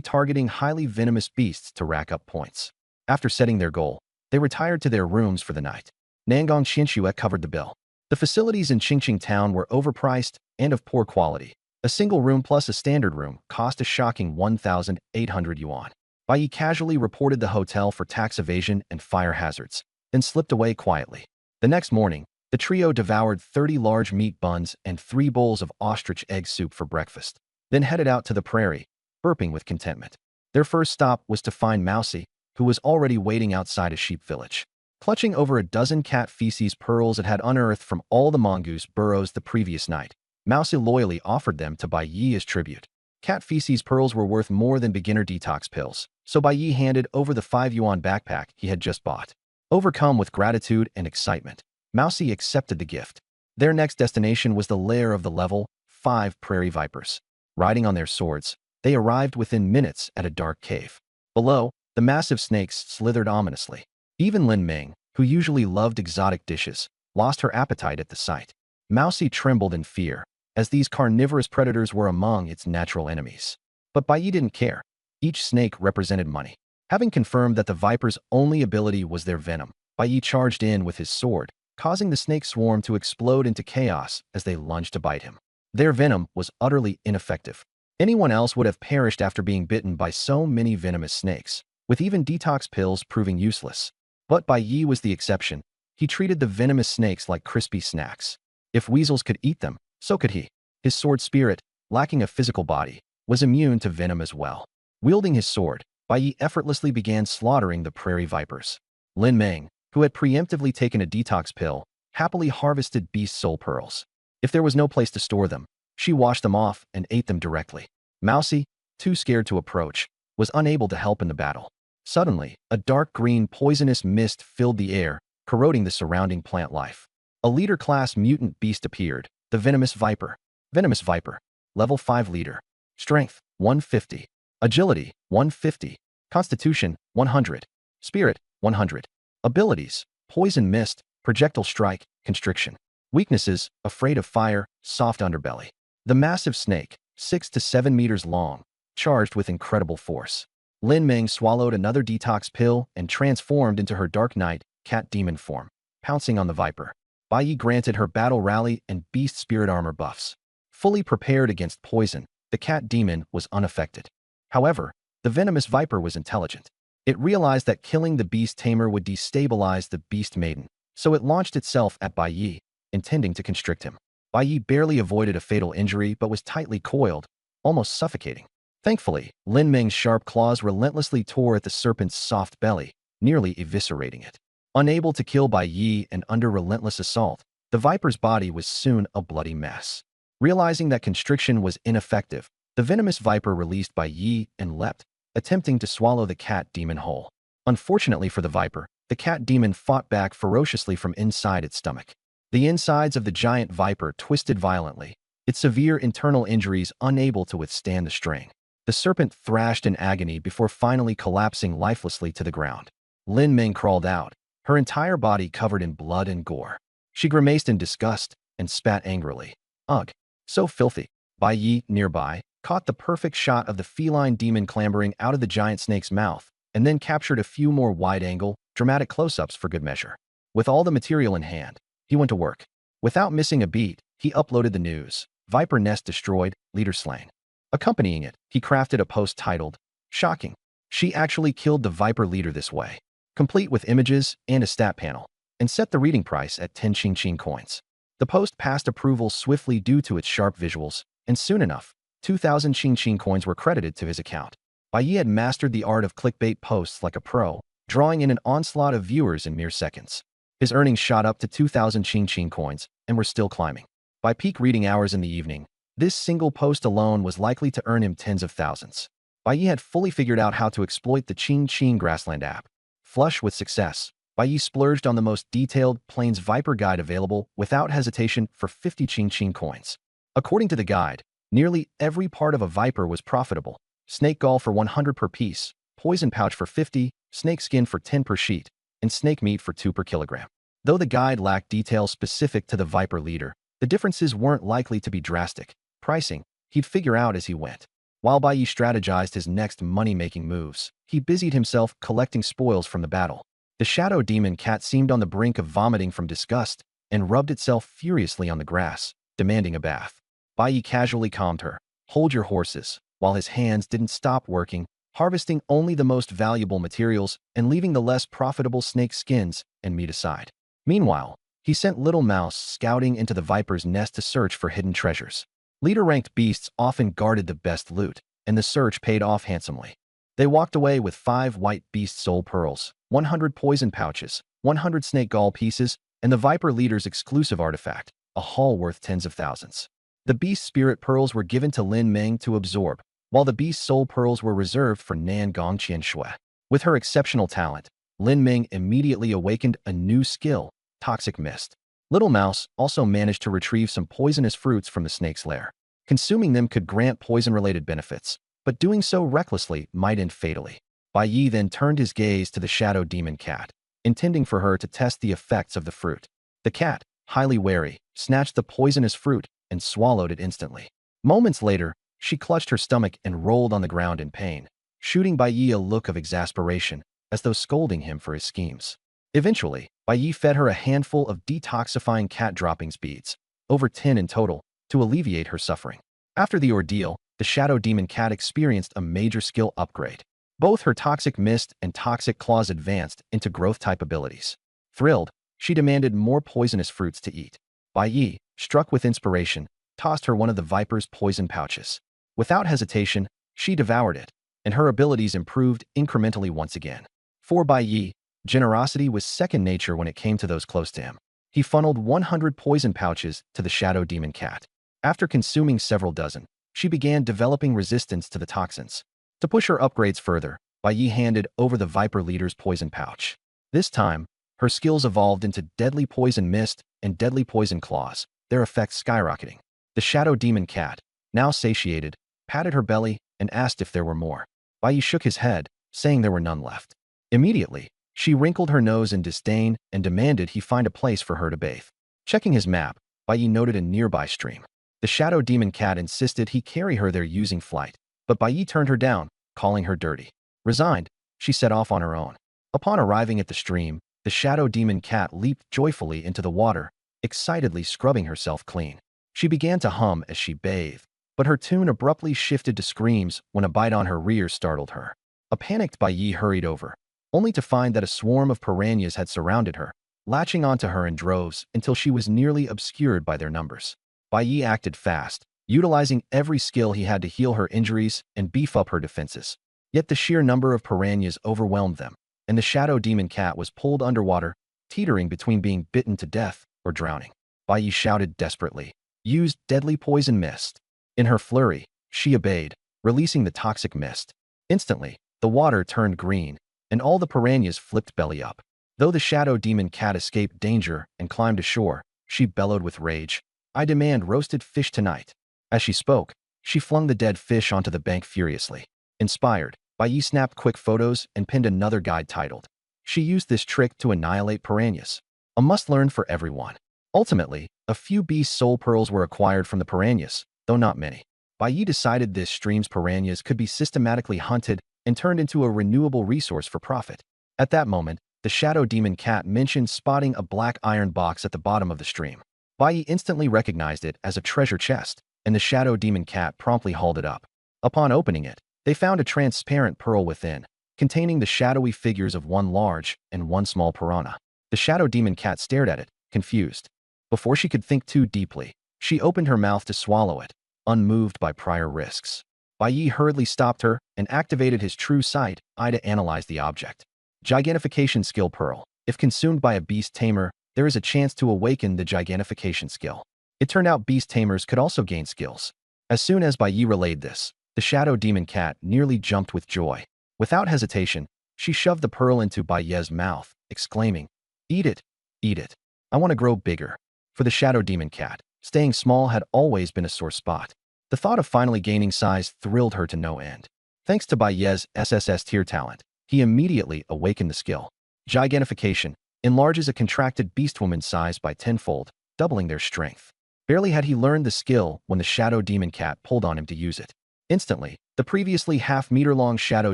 targeting highly venomous beasts to rack up points. After setting their goal, they retired to their rooms for the night. Nangong Qinxue covered the bill. The facilities in Qingqing town were overpriced and of poor quality. A single room plus a standard room cost a shocking 1,800 yuan. Bai Yi casually reported the hotel for tax evasion and fire hazards, then slipped away quietly. The next morning, the trio devoured 30 large meat buns and 3 bowls of ostrich egg soup for breakfast, then headed out to the prairie, burping with contentment. Their first stop was to find Mousy, who was already waiting outside a sheep village. Clutching over a dozen cat feces pearls it had unearthed from all the mongoose burrows the previous night, Mousy loyally offered them to Bai Yi as tribute. Cat feces pearls were worth more than beginner detox pills, so Bai Yi handed over the 5 yuan backpack he had just bought. Overcome with gratitude and excitement, Mousy accepted the gift. Their next destination was the lair of the level 5 prairie vipers. Riding on their swords, they arrived within minutes at a dark cave. Below, the massive snakes slithered ominously. Even Lin Ming, who usually loved exotic dishes, lost her appetite at the sight. Mousy trembled in fear, as these carnivorous predators were among its natural enemies. But Bai Yi didn't care. Each snake represented money. Having confirmed that the viper's only ability was their venom, Bai Yi charged in with his sword, causing the snake swarm to explode into chaos as they lunged to bite him. Their venom was utterly ineffective. Anyone else would have perished after being bitten by so many venomous snakes, with even detox pills proving useless. But Bai Yi was the exception. He treated the venomous snakes like crispy snacks. If weasels could eat them, so could he. His sword spirit, lacking a physical body, was immune to venom as well. Wielding his sword, Bai Yi effortlessly began slaughtering the prairie vipers. Lin Ming, who had preemptively taken a detox pill, happily harvested beast soul pearls. If there was no place to store them, she washed them off and ate them directly. Mousy, too scared to approach, was unable to help in the battle. Suddenly, a dark green poisonous mist filled the air, corroding the surrounding plant life. A leader-class mutant beast appeared, the venomous viper. Venomous viper. Level 5 leader. Strength, 150. Agility, 150. Constitution, 100. Spirit, 100. Abilities, poison mist, projectile strike, constriction. Weaknesses, afraid of fire, soft underbelly. The massive snake, 6 to 7 meters long, charged with incredible force. Lin Ming swallowed another detox pill and transformed into her Dark Knight, cat demon form, pouncing on the viper. Bai Yi granted her battle rally and beast spirit armor buffs. Fully prepared against poison, the cat demon was unaffected. However, the venomous viper was intelligent. It realized that killing the beast tamer would destabilize the beast maiden, so it launched itself at Bai Yi, intending to constrict him. Bai Yi barely avoided a fatal injury but was tightly coiled, almost suffocating. Thankfully, Lin Ming's sharp claws relentlessly tore at the serpent's soft belly, nearly eviscerating it. Unable to kill Bai Yi and under relentless assault, The viper's body was soon a bloody mess. Realizing that constriction was ineffective, the venomous viper released Bai Yi and leapt, attempting to swallow the cat demon whole. Unfortunately for the viper, the cat demon fought back ferociously from inside its stomach. The insides of the giant viper twisted violently, its severe internal injuries unable to withstand the strain. The serpent thrashed in agony before finally collapsing lifelessly to the ground. Lin Ming crawled out, her entire body covered in blood and gore. She grimaced in disgust and spat angrily. Ugh, so filthy. Bai Yi, nearby, caught the perfect shot of the feline demon clambering out of the giant snake's mouth, and then captured a few more wide-angle, dramatic close-ups for good measure. With all the material in hand, he went to work. Without missing a beat, he uploaded the news. Viper nest destroyed, leader slain. Accompanying it, he crafted a post titled, "Shocking. She actually killed the Viper leader this way," complete with images and a stat panel, and set the reading price at 10 Qing coins. The post passed approval swiftly due to its sharp visuals, and soon enough, 2,000 Qing coins were credited to his account. Bai Yi had mastered the art of clickbait posts like a pro, drawing in an onslaught of viewers in mere seconds. His earnings shot up to 2,000 Qing coins and were still climbing. By peak reading hours in the evening, this single post alone was likely to earn him tens of thousands. Bai Yi had fully figured out how to exploit the Qing Grassland app. Flush with success, Bai Yi splurged on the most detailed Plains Viper guide available without hesitation for 50 Qing coins. According to the guide, nearly every part of a viper was profitable. Snake gall for 100 per piece, poison pouch for 50, snake skin for 10 per sheet, and snake meat for 2 per kilogram. Though the guide lacked details specific to the viper leader, the differences weren't likely to be drastic. Pricing, he'd figure out as he went. While Bai Yi strategized his next money-making moves, he busied himself collecting spoils from the battle. The shadow demon cat seemed on the brink of vomiting from disgust and rubbed itself furiously on the grass, demanding a bath. Bai Yi casually calmed her. "Hold your horses," while his hands didn't stop working, harvesting only the most valuable materials and leaving the less profitable snake skins and meat aside. Meanwhile, he sent Little Mouse scouting into the viper's nest to search for hidden treasures. Leader-ranked beasts often guarded the best loot, and the search paid off handsomely. They walked away with 5 white beast soul pearls, 100 poison pouches, 100 snake gall pieces, and the viper leader's exclusive artifact, a haul worth tens of thousands. The beast spirit pearls were given to Lin Ming to absorb, while the beast soul pearls were reserved for Nan Gong Qianshui. With her exceptional talent, Lin Ming immediately awakened a new skill, Toxic Mist. Little Mouse also managed to retrieve some poisonous fruits from the snake's lair. Consuming them could grant poison-related benefits, but doing so recklessly might end fatally. Bai Yi then turned his gaze to the shadow demon cat, intending for her to test the effects of the fruit. The cat, highly wary, snatched the poisonous fruit and swallowed it instantly. Moments later, she clutched her stomach and rolled on the ground in pain, shooting Bai Yi a look of exasperation, as though scolding him for his schemes. Eventually, Bai Yi fed her a handful of detoxifying cat droppings beads, over 10 in total, to alleviate her suffering. After the ordeal, the shadow demon cat experienced a major skill upgrade. Both her Toxic Mist and Toxic Claws advanced into growth-type abilities. Thrilled, she demanded more poisonous fruits to eat. Bai Yi, struck with inspiration, tossed her one of the viper's poison pouches. Without hesitation, she devoured it, and her abilities improved incrementally once again. For Bai Yi, generosity was second nature when it came to those close to him. He funneled 100 poison pouches to the shadow demon cat. After consuming several dozen, she began developing resistance to the toxins. To push her upgrades further, Bai Yi handed over the viper leader's poison pouch. This time, her skills evolved into Deadly Poison Mist and Deadly Poison Claws, their effects skyrocketing. The shadow demon cat, now satiated, patted her belly and asked if there were more. Bai Yi shook his head, saying there were none left. Immediately, she wrinkled her nose in disdain and demanded he find a place for her to bathe. Checking his map, Bai Yi noted a nearby stream. The shadow demon cat insisted he carry her there using flight, but Bai Yi turned her down, calling her dirty. Resigned, she set off on her own. Upon arriving at the stream, the shadow demon cat leaped joyfully into the water, excitedly scrubbing herself clean. She began to hum as she bathed, but her tune abruptly shifted to screams when a bite on her rear startled her. A panicked Bai Yi hurried over, only to find that a swarm of piranhas had surrounded her, latching onto her in droves until she was nearly obscured by their numbers. Bai Yi acted fast, utilizing every skill he had to heal her injuries and beef up her defenses. Yet the sheer number of piranhas overwhelmed them, and the shadow demon cat was pulled underwater, teetering between being bitten to death or drowning. Bai Yi shouted desperately. Used deadly poison mist. In her flurry, she obeyed, releasing the toxic mist. Instantly, the water turned green, and all the piranhas flipped belly up. Though the shadow demon cat escaped danger and climbed ashore, she bellowed with rage. I demand roasted fish tonight. As she spoke, she flung the dead fish onto the bank furiously. Inspired, Bai Yi snapped quick photos and pinned another guide titled, "She used this trick to annihilate piranhas. A must-learn for everyone." Ultimately, a few beast soul pearls were acquired from the piranhas, though not many. Bai Yi decided this stream's piranhas could be systematically hunted and turned into a renewable resource for profit. At that moment, the shadow demon cat mentioned spotting a black iron box at the bottom of the stream. Bai Yi instantly recognized it as a treasure chest, and the shadow demon cat promptly hauled it up. Upon opening it, they found a transparent pearl within, containing the shadowy figures of one large and one small piranha. The shadow demon cat stared at it, confused. Before she could think too deeply, she opened her mouth to swallow it, unmoved by prior risks. Bai Yi hurriedly stopped her and activated his true sight eye to analyze the object. Gigantification skill pearl. If consumed by a beast tamer, there is a chance to awaken the gigantification skill. It turned out beast tamers could also gain skills. As soon as Bai Yi relayed this, the shadow demon cat nearly jumped with joy. Without hesitation, she shoved the pearl into Bai Yi's mouth, exclaiming, "Eat it, eat it. I want to grow bigger." For the shadow demon cat, staying small had always been a sore spot. The thought of finally gaining size thrilled her to no end. Thanks to Bai Yi's SSS tier talent, he immediately awakened the skill. Gigantification enlarges a contracted beastwoman's size by tenfold, doubling their strength. Barely had he learned the skill when the shadow demon cat pulled on him to use it. Instantly, the previously half-meter-long shadow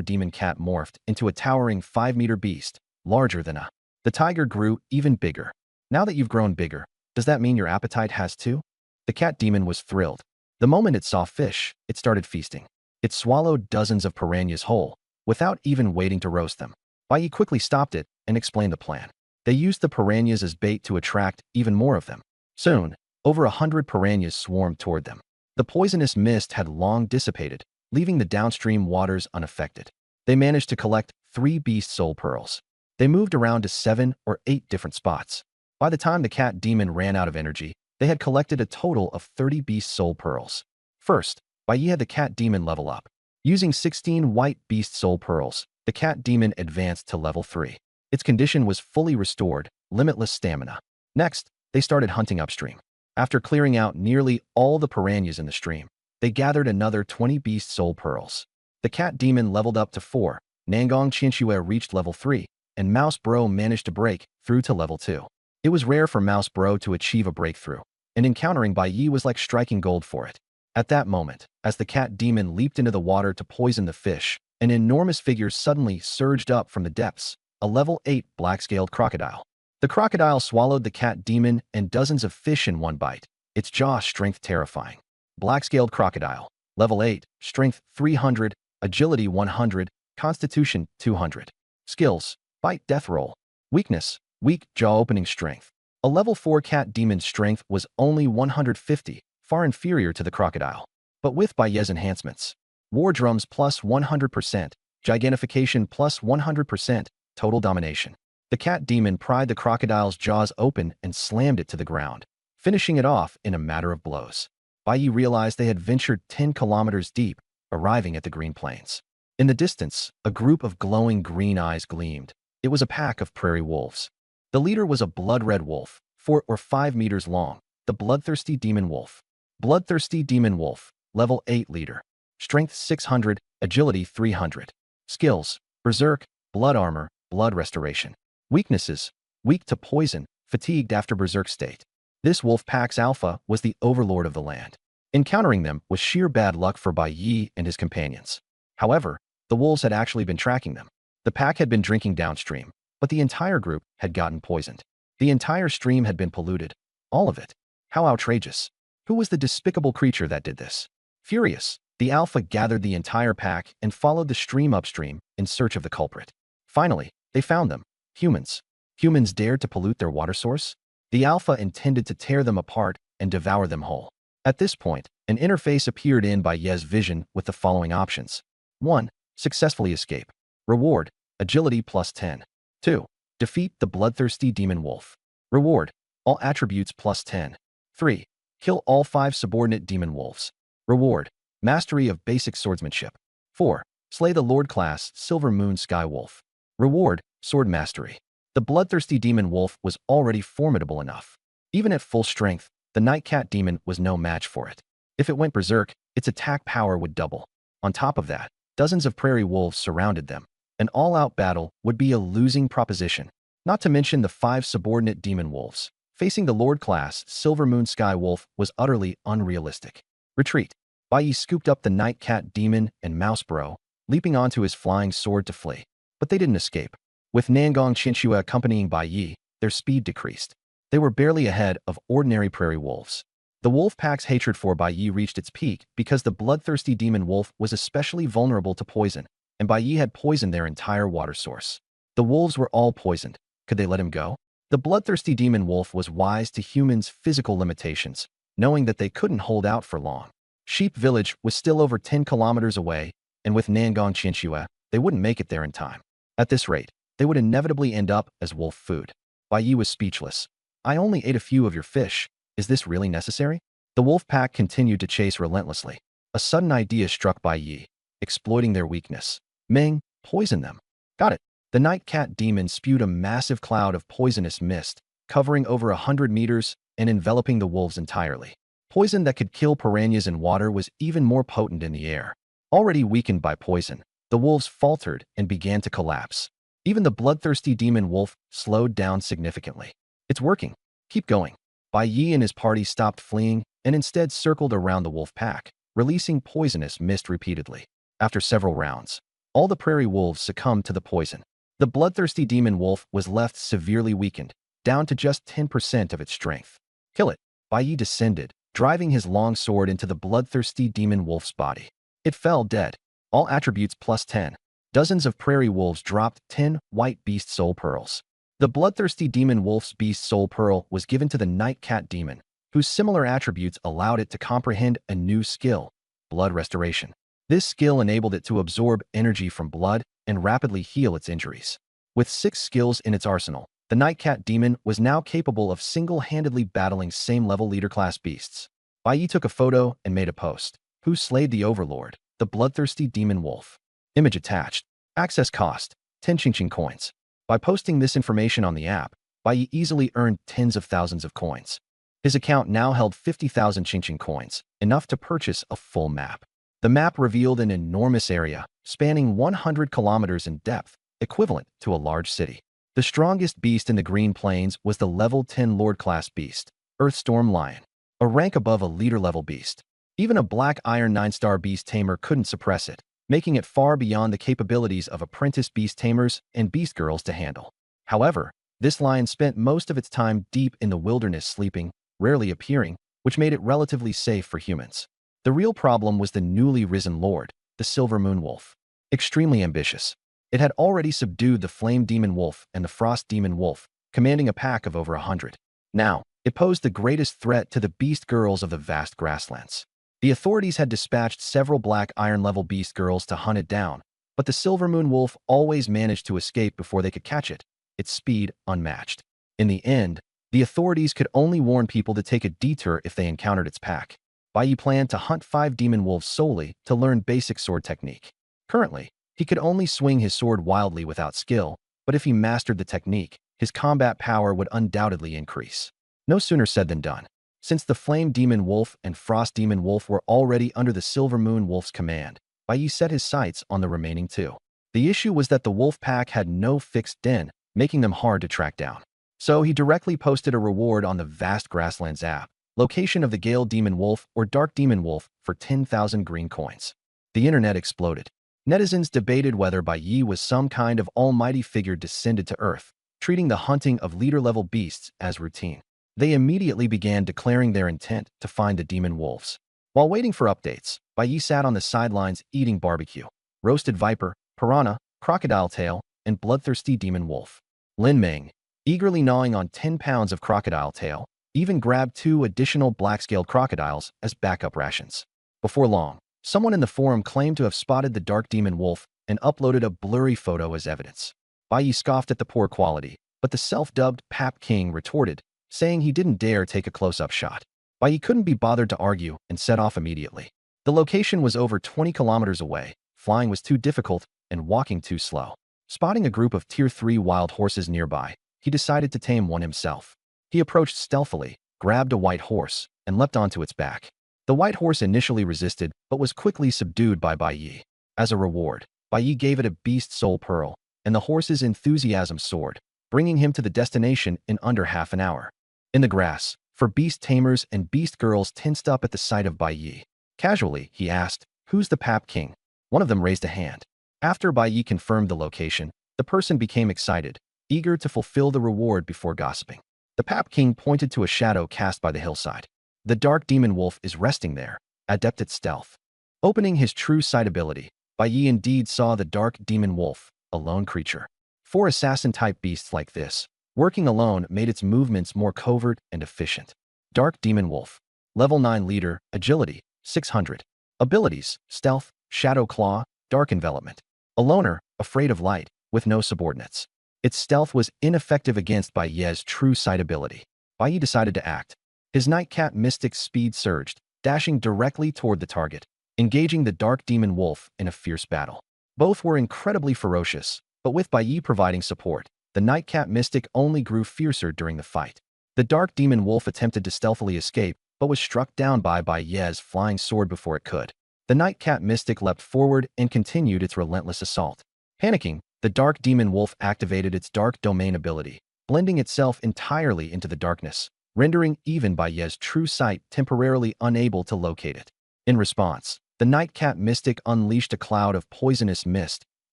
demon cat morphed into a towering 5-meter beast, larger than a. The tiger grew even bigger. Now that you've grown bigger, does that mean your appetite has too? The cat demon was thrilled. The moment it saw fish, it started feasting. It swallowed dozens of piranhas whole, without even waiting to roast them. Bai Yi quickly stopped it and explained the plan. They used the piranhas as bait to attract even more of them. Soon, over 100 piranhas swarmed toward them. The poisonous mist had long dissipated, leaving the downstream waters unaffected. They managed to collect 3 beast soul pearls. They moved around to 7 or 8 different spots. By the time the cat demon ran out of energy, they had collected a total of 30 beast soul pearls. First, Bai Yi had the cat demon level up. Using 16 white beast soul pearls, the cat demon advanced to level 3. Its condition was fully restored, limitless stamina. Next, they started hunting upstream. After clearing out nearly all the piranhas in the stream, they gathered another 20 beast soul pearls. The cat demon leveled up to 4, Nangong Qianxue reached level 3, and Mouse Bro managed to break through to level 2. It was rare for Mouse Bro to achieve a breakthrough, and encountering Bai Yi was like striking gold for it. At that moment, as the cat demon leaped into the water to poison the fish, an enormous figure suddenly surged up from the depths, a level 8 black-scaled crocodile. The crocodile swallowed the cat demon and dozens of fish in one bite, its jaw strength terrifying. Black-scaled crocodile, level 8, strength 300, agility 100, constitution 200. Skills, bite death roll. Weakness, weak jaw-opening strength. A level 4 cat demon's strength was only 150, far inferior to the crocodile. But with Bai Yi's enhancements, war drums plus 100%, gigantification plus 100%, total domination. The cat demon pried the crocodile's jaws open and slammed it to the ground, finishing it off in a matter of blows. Bai Yi realized they had ventured 10 kilometers deep, arriving at the Green Plains. In the distance, a group of glowing green eyes gleamed. It was a pack of prairie wolves. The leader was a blood-red wolf, 4 or 5 meters long, the bloodthirsty demon wolf. Bloodthirsty demon wolf, level 8 leader. Strength 600, agility 300. Skills, berserk, blood armor, blood restoration. Weaknesses, weak to poison, fatigued after berserk state. This wolf pack's alpha was the overlord of the land. Encountering them was sheer bad luck for Bai Yi and his companions. However, the wolves had actually been tracking them. The pack had been drinking downstream, but the entire group had gotten poisoned. The entire stream had been polluted. All of it. How outrageous. Who was the despicable creature that did this? Furious, the alpha gathered the entire pack and followed the stream upstream in search of the culprit. Finally, they found them. Humans. Humans dared to pollute their water source? The alpha intended to tear them apart and devour them whole. At this point, an interface appeared in Bai Yi's vision with the following options. 1. Successfully escape. Reward, agility plus 10. 2. Defeat the bloodthirsty demon wolf. Reward, all attributes plus 10. 3. Kill all 5 subordinate demon wolves. Reward: mastery of basic swordsmanship. 4. Slay the Lord class Silver Moon Sky Wolf. Reward: sword mastery. The bloodthirsty demon wolf was already formidable enough. Even at full strength, the night cat demon was no match for it. If it went berserk, its attack power would double. On top of that, dozens of prairie wolves surrounded them. An all-out battle would be a losing proposition. Not to mention the 5 subordinate demon wolves. Facing the Lord class Silver Moon Sky Wolf was utterly unrealistic. Retreat. Bai Yi scooped up the night cat demon and mouse bro, leaping onto his flying sword to flee. But they didn't escape. With Nangong Chinchua accompanying Bai Yi, their speed decreased. They were barely ahead of ordinary prairie wolves. The wolf pack's hatred for Bai Yi reached its peak because the bloodthirsty demon wolf was especially vulnerable to poison, and Bai Yi had poisoned their entire water source. The wolves were all poisoned. Could they let him go? The bloodthirsty demon wolf was wise to humans' physical limitations, knowing that they couldn't hold out for long. Sheep Village was still over 10 kilometers away, and with Nangong Chinchua, they wouldn't make it there in time. At this rate, they would inevitably end up as wolf food. Bai Yi was speechless. I only ate a few of your fish. Is this really necessary? The wolf pack continued to chase relentlessly. A sudden idea struck Bai Yi, exploiting their weakness. Meng, poison them. Got it. The night cat demon spewed a massive cloud of poisonous mist, covering over 100 meters and enveloping the wolves entirely. Poison that could kill piranhas in water was even more potent in the air. Already weakened by poison, the wolves faltered and began to collapse. Even the bloodthirsty demon wolf slowed down significantly. It's working. Keep going. Bai Yi and his party stopped fleeing and instead circled around the wolf pack, releasing poisonous mist repeatedly. After several rounds, all the prairie wolves succumbed to the poison. The bloodthirsty demon wolf was left severely weakened, down to just 10% of its strength. Kill it. Bai Yi descended, driving his long sword into the bloodthirsty demon wolf's body. It fell dead. All attributes plus 10. Dozens of prairie wolves dropped 10 white beast soul pearls. The bloodthirsty demon wolf's beast soul pearl was given to the night cat demon, whose similar attributes allowed it to comprehend a new skill, blood restoration. This skill enabled it to absorb energy from blood and rapidly heal its injuries. With 6 skills in its arsenal, the night cat demon was now capable of single-handedly battling same-level leader-class beasts. Bai Yi took a photo and made a post. Who slayed the overlord, the bloodthirsty demon wolf? Image attached. Access cost: 10 Qingqing coins. By posting this information on the app, Bai Yi easily earned tens of thousands of coins. His account now held 50,000 Qingqing coins, enough to purchase a full map. The map revealed an enormous area, spanning 100 kilometers in depth, equivalent to a large city. The strongest beast in the Green Plains was the level 10 Lord-class beast, Earthstorm Lion, a rank above a leader-level beast. Even a black iron 9-star beast tamer couldn't suppress it, making it far beyond the capabilities of apprentice beast tamers and beast girls to handle. However, this lion spent most of its time deep in the wilderness sleeping, rarely appearing, which made it relatively safe for humans. The real problem was the newly risen lord, the Silver Moon Wolf. Extremely ambitious, it had already subdued the Flame Demon Wolf and the Frost Demon Wolf, commanding a pack of over 100. Now, it posed the greatest threat to the beast girls of the vast grasslands. The authorities had dispatched several black iron-level beast girls to hunt it down, but the Silver Moon Wolf always managed to escape before they could catch it, its speed unmatched. In the end, the authorities could only warn people to take a detour if they encountered its pack. Bai Yi planned to hunt 5 demon wolves solely to learn basic sword technique. Currently, he could only swing his sword wildly without skill, but if he mastered the technique, his combat power would undoubtedly increase. No sooner said than done. Since the Flame Demon Wolf and Frost Demon Wolf were already under the Silver Moon Wolf's command, Bai Yi set his sights on the remaining 2. The issue was that the wolf pack had no fixed den, making them hard to track down. So he directly posted a reward on the Vast Grasslands app, location of the Gale Demon Wolf or Dark Demon Wolf, for 10,000 green coins. The internet exploded. Netizens debated whether Bai Yi was some kind of almighty figure descended to Earth, treating the hunting of leader-level beasts as routine. They immediately began declaring their intent to find the demon wolves. While waiting for updates, Bai Yi sat on the sidelines eating barbecue, roasted viper, piranha, crocodile tail, and bloodthirsty demon wolf. Lin Meng, eagerly gnawing on 10 pounds of crocodile tail, even grabbed 2 additional black-scaled crocodiles as backup rations. Before long, someone in the forum claimed to have spotted the dark demon wolf and uploaded a blurry photo as evidence. Bai Yi scoffed at the poor quality, but the self-dubbed Pap King retorted, saying he didn't dare take a close-up shot. Bai Yi couldn't be bothered to argue and set off immediately. The location was over 20 kilometers away, flying was too difficult and walking too slow. Spotting a group of Tier 3 wild horses nearby, he decided to tame one himself. He approached stealthily, grabbed a white horse, and leapt onto its back. The white horse initially resisted but was quickly subdued by Bai Yi. As a reward, Bai Yi gave it a beast soul pearl, and the horse's enthusiasm soared, bringing him to the destination in under half an hour. In the grass, for beast tamers and beast girls tensed up at the sight of Bai Yi. Casually, he asked, "Who's the Pap King?" One of them raised a hand. After Bai Yi confirmed the location, the person became excited, eager to fulfill the reward before gossiping. The Pap King pointed to a shadow cast by the hillside. The dark demon wolf is resting there, adept at stealth. Opening his true sight ability, Bai Yi indeed saw the dark demon wolf, a lone creature. For assassin-type beasts like this, working alone made its movements more covert and efficient. Dark demon wolf. Level 9 leader, agility, 600. Abilities, stealth, shadow claw, dark envelopment. A loner, afraid of light, with no subordinates. Its stealth was ineffective against Bai Yi's true sight ability. Bai Yi decided to act. His nightcat mystic's speed surged, dashing directly toward the target, engaging the dark demon wolf in a fierce battle. Both were incredibly ferocious, but with Bai Yi providing support, the nightcat mystic only grew fiercer during the fight. The dark demon wolf attempted to stealthily escape, but was struck down by Bai Yi's flying sword before it could. The nightcat mystic leapt forward and continued its relentless assault. Panicking, the dark demon wolf activated its dark domain ability, blending itself entirely into the darkness, rendering even Bai Yi's true sight temporarily unable to locate it. In response, the nightcat mystic unleashed a cloud of poisonous mist,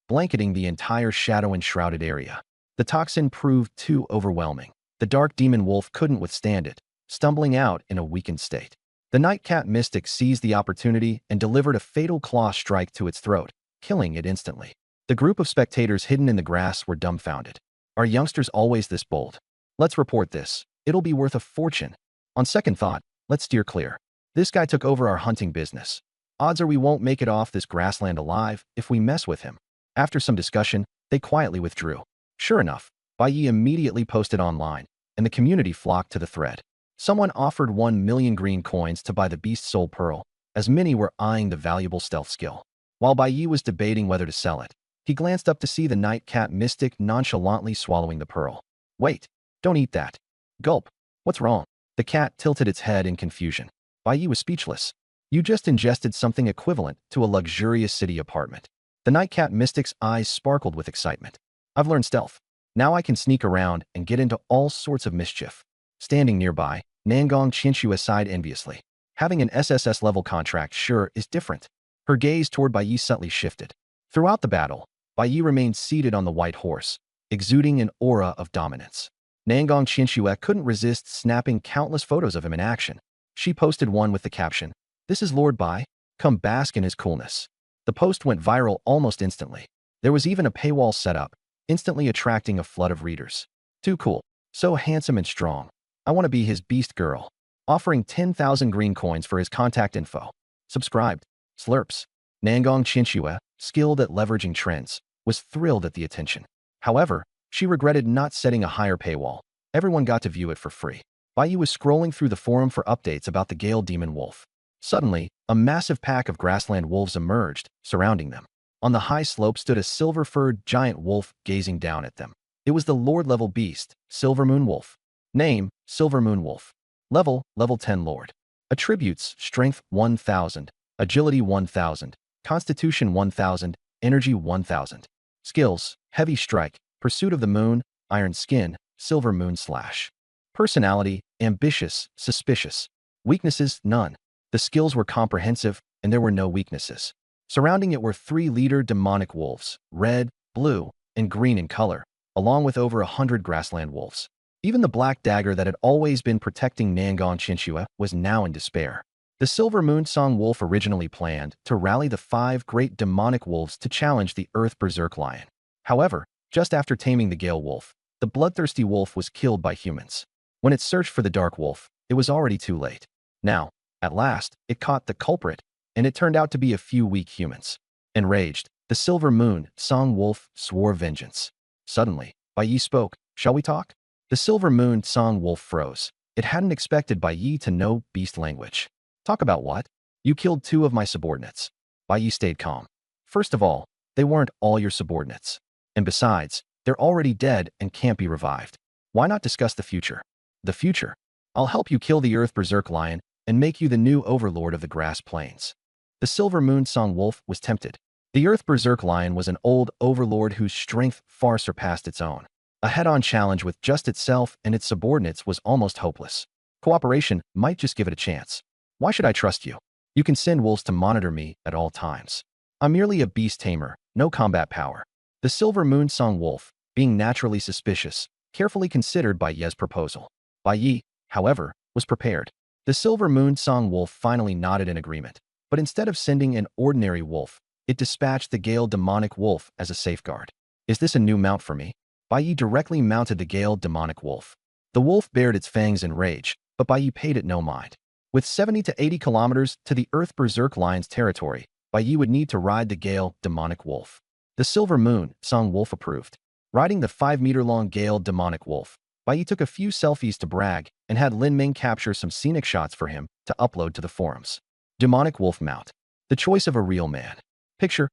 blanketing the entire shadow-enshrouded area. The toxin proved too overwhelming. The dark demon wolf couldn't withstand it, stumbling out in a weakened state. The nightcat mystic seized the opportunity and delivered a fatal claw strike to its throat, killing it instantly. The group of spectators hidden in the grass were dumbfounded. Are youngsters always this bold? Let's report this. It'll be worth a fortune. On second thought, let's steer clear. This guy took over our hunting business. Odds are we won't make it off this grassland alive if we mess with him. After some discussion, they quietly withdrew. Sure enough, Bai Yi immediately posted online, and the community flocked to the thread. Someone offered 1 million green coins to buy the beast soul pearl, as many were eyeing the valuable stealth skill. While Bai Yi was debating whether to sell it, he glanced up to see the nightcat mystic nonchalantly swallowing the pearl. Wait, don't eat that. Gulp. What's wrong? The cat tilted its head in confusion. Bai Yi was speechless. You just ingested something equivalent to a luxurious city apartment. The nightcat mystic's eyes sparkled with excitement. I've learned stealth. Now I can sneak around and get into all sorts of mischief. Standing nearby, Nangong Qinshu sighed enviously. Having an SSS-level contract sure is different. Her gaze toward Bai Yi subtly shifted. Throughout the battle, Bai Yi remained seated on the white horse, exuding an aura of dominance. Nangong Qinshu couldn't resist snapping countless photos of him in action. She posted one with the caption, "This is Lord Bai. Come bask in his coolness." The post went viral almost instantly. There was even a paywall set up, instantly attracting a flood of readers. Too cool. So handsome and strong. I want to be his beast girl. Offering 10,000 green coins for his contact info. Subscribed. Slurps. Nangong Qinshu, skilled at leveraging trends, was thrilled at the attention. However, she regretted not setting a higher paywall. Everyone got to view it for free. Bai Yi was scrolling through the forum for updates about the Gale Demon Wolf. Suddenly, a massive pack of grassland wolves emerged, surrounding them. On the high slope stood a silver-furred giant wolf gazing down at them. It was the Lord-level beast, Silver Moon Wolf. Name, Silver Moon Wolf. Level 10 Lord. Attributes, Strength 1000, Agility 1000, Constitution 1000, Energy 1000. Skills, Heavy Strike, Pursuit of the Moon, Iron Skin, Silver Moon Slash. Personality, Ambitious, Suspicious. Weaknesses, None. The skills were comprehensive, and there were no weaknesses. Surrounding it were 3 leader demonic wolves, red, blue, and green in color, along with over 100 grassland wolves. Even the black dagger that had always been protecting Nangong Qinshu was now in despair. The Silver Moon Song Wolf originally planned to rally the 5 great demonic wolves to challenge the Earth Berserk Lion. However, just after taming the Gale Wolf, the bloodthirsty wolf was killed by humans. When it searched for the Dark Wolf, it was already too late. Now, at last, it caught the culprit, and it turned out to be a few weak humans. Enraged, the Silver Moon Song Wolf swore vengeance. Suddenly, Bai Yi spoke. Shall we talk? The Silver Moon Song Wolf froze. It hadn't expected Bai Yi to know beast language. Talk about what? You killed 2 of my subordinates. Bai Yi stayed calm. First of all, they weren't all your subordinates. And besides, they're already dead and can't be revived. Why not discuss the future? The future? I'll help you kill the Earth Berserk Lion and make you the new overlord of the grass plains. The Silver Moon Song Wolf was tempted. The Earth Berserk Lion was an old overlord whose strength far surpassed its own. A head-on challenge with just itself and its subordinates was almost hopeless. Cooperation might just give it a chance. Why should I trust you? You can send wolves to monitor me at all times. I'm merely a beast tamer, no combat power. The Silver Moon Song Wolf, being naturally suspicious, carefully considered Bai Yi's proposal. Bai Yi, however, was prepared. The Silver Moon Song Wolf finally nodded in agreement, but instead of sending an ordinary wolf, it dispatched the Gale Demonic Wolf as a safeguard. Is this a new mount for me? Bai Yi directly mounted the Gale Demonic Wolf. The wolf bared its fangs in rage, but Bai Yi paid it no mind. With 70 to 80 kilometers to the Earth Berserk Lion's territory, Bai Yi would need to ride the Gale Demonic Wolf. The Silver Moon Song Wolf approved. Riding the 5-meter-long Gale Demonic Wolf, Bai Yi took a few selfies to brag and had Lin Ming capture some scenic shots for him to upload to the forums. Demonic Wolf Mount. The choice of a real man. Picture.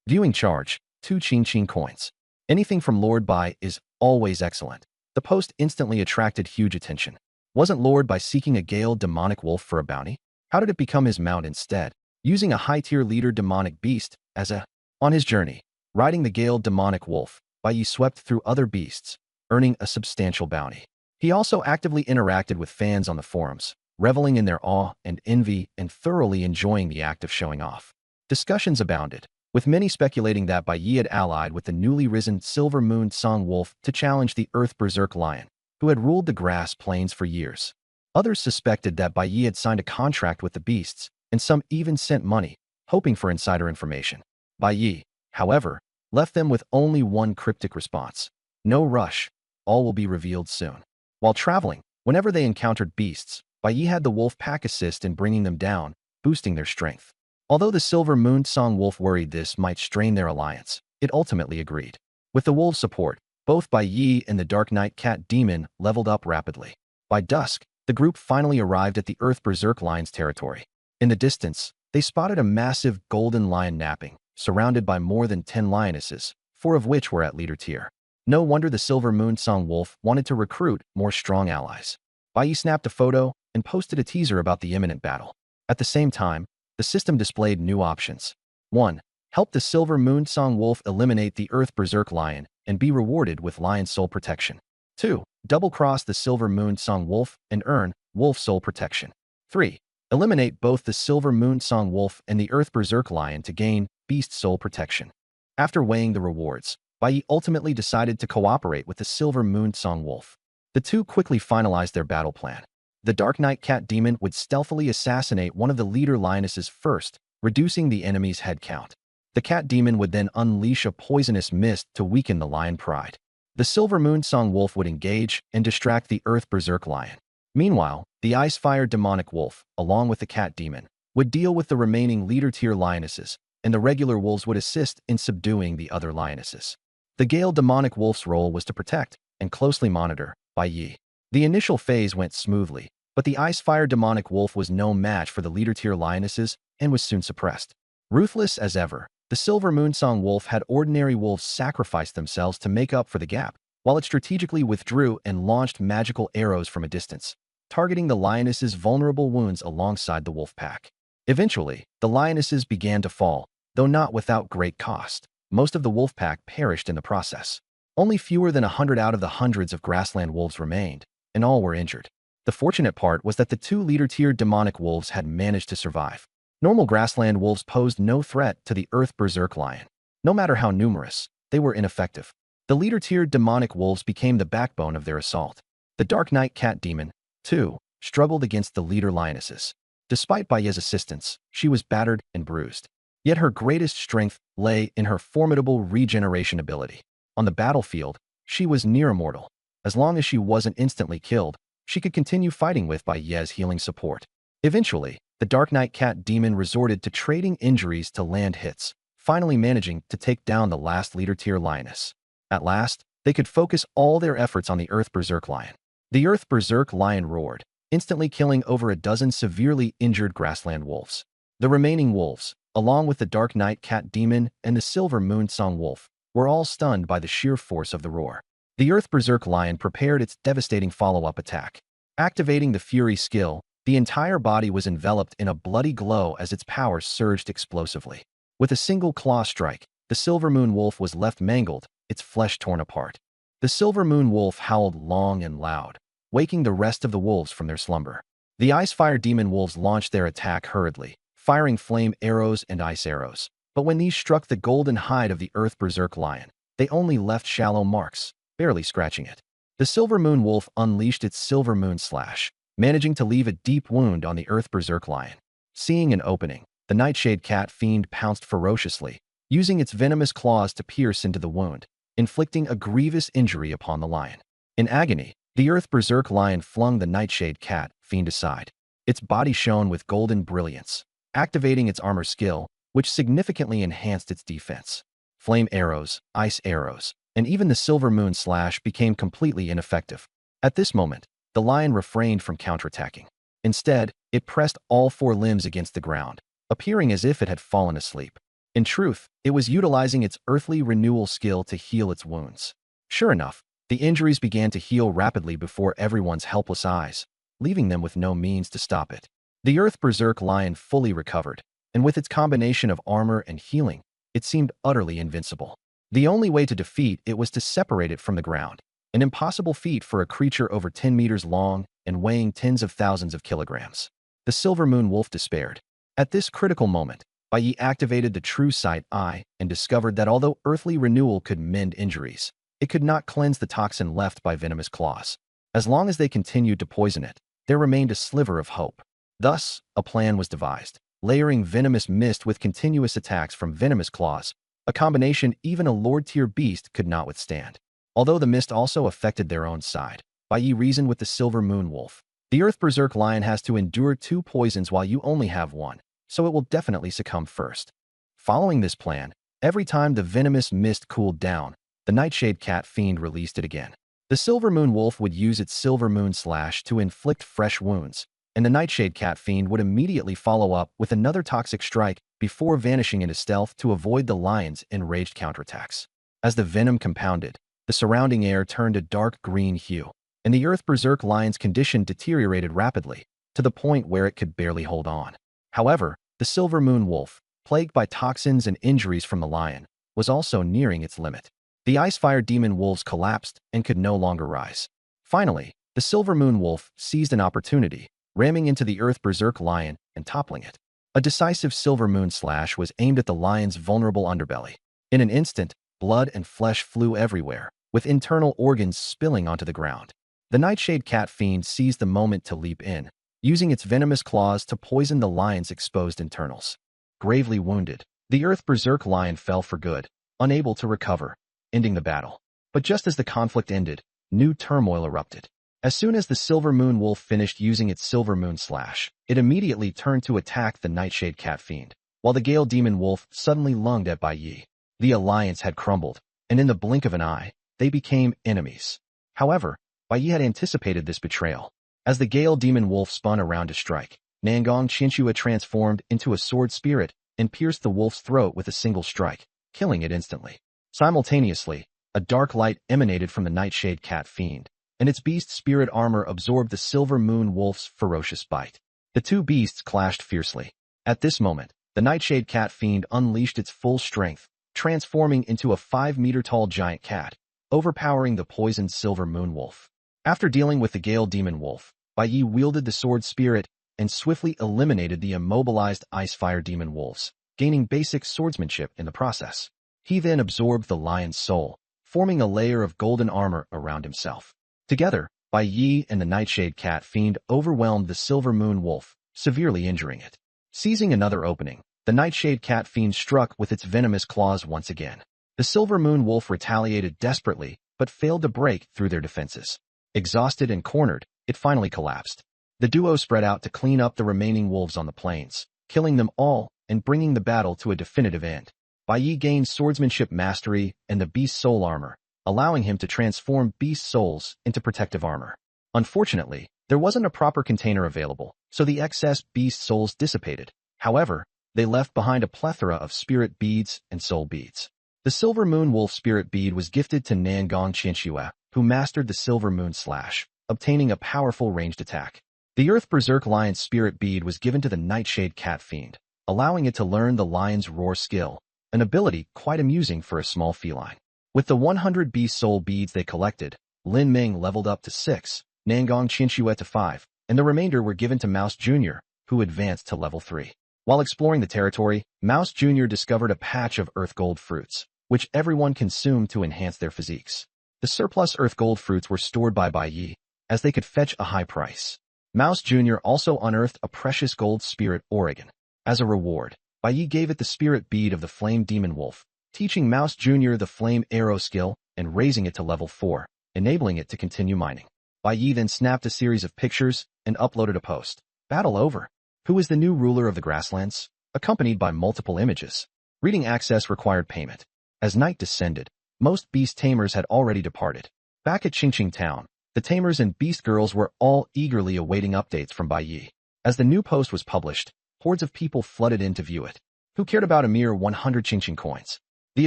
Viewing charge, 2 Qing coins. Anything from Lord Bai is always excellent. The post instantly attracted huge attention. Wasn't Lord Bai seeking a Gale Demonic Wolf for a bounty? How did it become his mount instead? Using a high-tier leader demonic beast as a... On his journey, riding the Gale Demonic Wolf, Bai Yi swept through other beasts, earning a substantial bounty. He also actively interacted with fans on the forums, reveling in their awe and envy and thoroughly enjoying the act of showing off. Discussions abounded, with many speculating that Bai Yi had allied with the newly risen Silver Moon Song Wolf to challenge the Earth Berserk Lion, who had ruled the grass plains for years. Others suspected that Bai Yi had signed a contract with the beasts, and some even sent money, hoping for insider information. Bai Yi, however, left them with only one cryptic response. No rush, all will be revealed soon. While traveling, whenever they encountered beasts, Bai Yi had the wolf pack assist in bringing them down, boosting their strength. Although the Silver Moon Song Wolf worried this might strain their alliance, it ultimately agreed. With the wolves' support, both Bai Yi and the Dark Knight Cat Demon leveled up rapidly. By dusk, the group finally arrived at the Earth Berserk Lion's territory. In the distance, they spotted a massive golden lion napping, surrounded by more than 10 lionesses, 4 of which were at leader tier. No wonder the Silver Moon Song Wolf wanted to recruit more strong allies. Bai Yi snapped a photo and posted a teaser about the imminent battle. At the same time, the system displayed new options. 1. Help the Silver Moon Song Wolf eliminate the Earth Berserk Lion and be rewarded with Lion Soul Protection. 2. Double-cross the Silver Moon Song Wolf and earn Wolf Soul Protection. 3. Eliminate both the Silver Moon Song Wolf and the Earth Berserk Lion to gain Beast Soul Protection. After weighing the rewards, Bai Yi ultimately decided to cooperate with the Silver Moon Song Wolf. The two quickly finalized their battle plan. The Dark Knight Cat Demon would stealthily assassinate one of the leader lionesses first, reducing the enemy's head count. The Cat Demon would then unleash a poisonous mist to weaken the lion pride. The Silver Moon Song Wolf would engage and distract the Earth Berserk Lion. Meanwhile, the Icefire Demonic Wolf, along with the Cat Demon, would deal with the remaining leader-tier lionesses, and the regular wolves would assist in subduing the other lionesses. The Gale Demonic Wolf's role was to protect and closely monitor Bai Yi. The initial phase went smoothly, but the Icefire Demonic Wolf was no match for the leader-tier lionesses and was soon suppressed. Ruthless as ever, the Silver Moon Song Wolf had ordinary wolves sacrifice themselves to make up for the gap, while it strategically withdrew and launched magical arrows from a distance, targeting the lionesses' vulnerable wounds alongside the wolf pack. Eventually, the lionesses began to fall, though not without great cost. Most of the wolf pack perished in the process. Only fewer than 100 out of the hundreds of grassland wolves remained, and all were injured. The fortunate part was that the 2 leader-tier demonic wolves had managed to survive. Normal grassland wolves posed no threat to the Earth Berserk Lion. No matter how numerous, they were ineffective. The leader-tier demonic wolves became the backbone of their assault. The Dark Knight Cat Demon, too, struggled against the leader lionesses. Despite Bai Yi's assistance, she was battered and bruised. Yet her greatest strength lay in her formidable regeneration ability. On the battlefield, she was near immortal. As long as she wasn't instantly killed, she could continue fighting with Bai Yi's healing support. Eventually, the Dark Knight Cat Demon resorted to trading injuries to land hits, finally managing to take down the last leader-tier lioness. At last, they could focus all their efforts on the Earth Berserk Lion. The Earth Berserk lion roared, instantly killing over a dozen severely injured grassland wolves. The remaining wolves, along with the Dark Night Cat Demon and the Silver Moon Song Wolf, were all stunned by the sheer force of the roar. The Earth Berserk lion prepared its devastating follow-up attack. Activating the Fury skill, the entire body was enveloped in a bloody glow as its power surged explosively. With a single claw strike, the Silver Moon Wolf was left mangled, its flesh torn apart. The Silver Moon Wolf howled long and loud, waking the rest of the wolves from their slumber. The Icefire Demon wolves launched their attack hurriedly, firing flame arrows and ice arrows. But when these struck the golden hide of the Earth Berserk lion, they only left shallow marks, barely scratching it. The Silver Moon Wolf unleashed its Silver Moon Slash, managing to leave a deep wound on the Earth Berserk lion. Seeing an opening, the Nightshade Cat Fiend pounced ferociously, using its venomous claws to pierce into the wound, inflicting a grievous injury upon the lion. In agony, the Earth Berserk lion flung the Nightshade Cat Fiend aside. Its body shone with golden brilliance, activating its armor skill, which significantly enhanced its defense. Flame arrows, ice arrows, and even the Silver Moon Slash became completely ineffective. At this moment, the lion refrained from counterattacking. Instead, it pressed all four limbs against the ground, appearing as if it had fallen asleep. In truth, it was utilizing its earthly renewal skill to heal its wounds. Sure enough, the injuries began to heal rapidly before everyone's helpless eyes, leaving them with no means to stop it. The Earth Berserk lion fully recovered, and with its combination of armor and healing, it seemed utterly invincible. The only way to defeat it was to separate it from the ground, an impossible feat for a creature over 10 meters long and weighing tens of thousands of kilograms. The Silver Moon Wolf despaired. At this critical moment, Bai activated the True Sight Eye and discovered that although earthly renewal could mend injuries, it could not cleanse the toxin left by venomous claws. As long as they continued to poison it, there remained a sliver of hope. Thus, a plan was devised, layering venomous mist with continuous attacks from venomous claws, a combination even a Lord-tier beast could not withstand. Although the mist also affected their own side, Bai reasoned with the Silver Moon Wolf. The Earth Berserk lion has to endure 2 poisons while you only have 1, so it will definitely succumb first. Following this plan, every time the venomous mist cooled down, the Nightshade Cat Fiend released it again. The Silver Moon Wolf would use its Silver Moon Slash to inflict fresh wounds, and the Nightshade Cat Fiend would immediately follow up with another toxic strike before vanishing into stealth to avoid the lion's enraged counterattacks. As the venom compounded, the surrounding air turned a dark green hue, and the Earth Berserk lion's condition deteriorated rapidly, to the point where it could barely hold on. However, the Silver Moon Wolf, plagued by toxins and injuries from the lion, was also nearing its limit. The Icefire Demon wolves collapsed and could no longer rise. Finally, the Silver Moon Wolf seized an opportunity, ramming into the Earth Berserk lion and toppling it. A decisive Silver Moon Slash was aimed at the lion's vulnerable underbelly. In an instant, blood and flesh flew everywhere, with internal organs spilling onto the ground. The Nightshade Cat Fiend seized the moment to leap in, using its venomous claws to poison the lion's exposed internals. Gravely wounded, the Earth Berserk lion fell for good, unable to recover, ending the battle. But just as the conflict ended, new turmoil erupted. As soon as the Silver Moon Wolf finished using its Silver Moon Slash, it immediately turned to attack the Nightshade Cat Fiend, while the Gale Demon Wolf suddenly lunged at Bai. The alliance had crumbled, and in the blink of an eye, they became enemies. However, Bai had anticipated this betrayal. As the Gale Demon Wolf spun around to strike, Nangong Chinchua transformed into a sword spirit and pierced the wolf's throat with a single strike, killing it instantly. Simultaneously, a dark light emanated from the Nightshade Cat Fiend, and its beast spirit armor absorbed the Silver Moon Wolf's ferocious bite. The two beasts clashed fiercely. At this moment, the Nightshade Cat Fiend unleashed its full strength, transforming into a 5-meter-tall giant cat, overpowering the poisoned Silver Moon Wolf. After dealing with the Gale Demon Wolf, Bai wielded the Sword Spirit and swiftly eliminated the immobilized Icefire Demon Wolves, gaining basic swordsmanship in the process. He then absorbed the lion's soul, forming a layer of golden armor around himself. Together, Bai and the Nightshade Cat Fiend overwhelmed the Silver Moon Wolf, severely injuring it. Seizing another opening, the Nightshade Cat Fiend struck with its venomous claws once again. The Silver Moon Wolf retaliated desperately, but failed to break through their defenses. Exhausted and cornered, it finally collapsed. The duo spread out to clean up the remaining wolves on the plains, killing them all and bringing the battle to a definitive end. Bai gained swordsmanship mastery and the beast soul armor, allowing him to transform beast souls into protective armor. Unfortunately, there wasn't a proper container available, so the excess beast souls dissipated. However, they left behind a plethora of spirit beads and soul beads. The Silver Moon Wolf Spirit Bead was gifted to Nangong Qianxue, who mastered the Silver Moon Slash, obtaining a powerful ranged attack. The Earth Berserk Lion Spirit Bead was given to the Nightshade Cat Fiend, allowing it to learn the Lion's Roar skill, an ability quite amusing for a small feline. With the 100 Beast Soul Beads they collected, Lin Ming leveled up to 6, Nangong Qianxue to 5, and the remainder were given to Mouse Jr., who advanced to level 3. While exploring the territory, Mouse Jr. discovered a patch of Earth Gold fruits, which everyone consumed to enhance their physiques. The surplus Earth Gold fruits were stored by Bai Yi, as they could fetch a high price. Mouse Jr. also unearthed a precious gold spirit Oregon. As a reward, Bai Yi gave it the spirit bead of the Flame Demon Wolf, teaching Mouse Jr. the Flame Arrow skill and raising it to level 4, enabling it to continue mining. Bai Yi then snapped a series of pictures and uploaded a post. Battle over. Who is the new ruler of the grasslands? Accompanied by multiple images. Reading access required payment. As night descended, most beast tamers had already departed. Back at Qingqing Town, the tamers and beast girls were all eagerly awaiting updates from Bai Yi. As the new post was published, hordes of people flooded in to view it. Who cared about a mere 100 Qingqing coins? The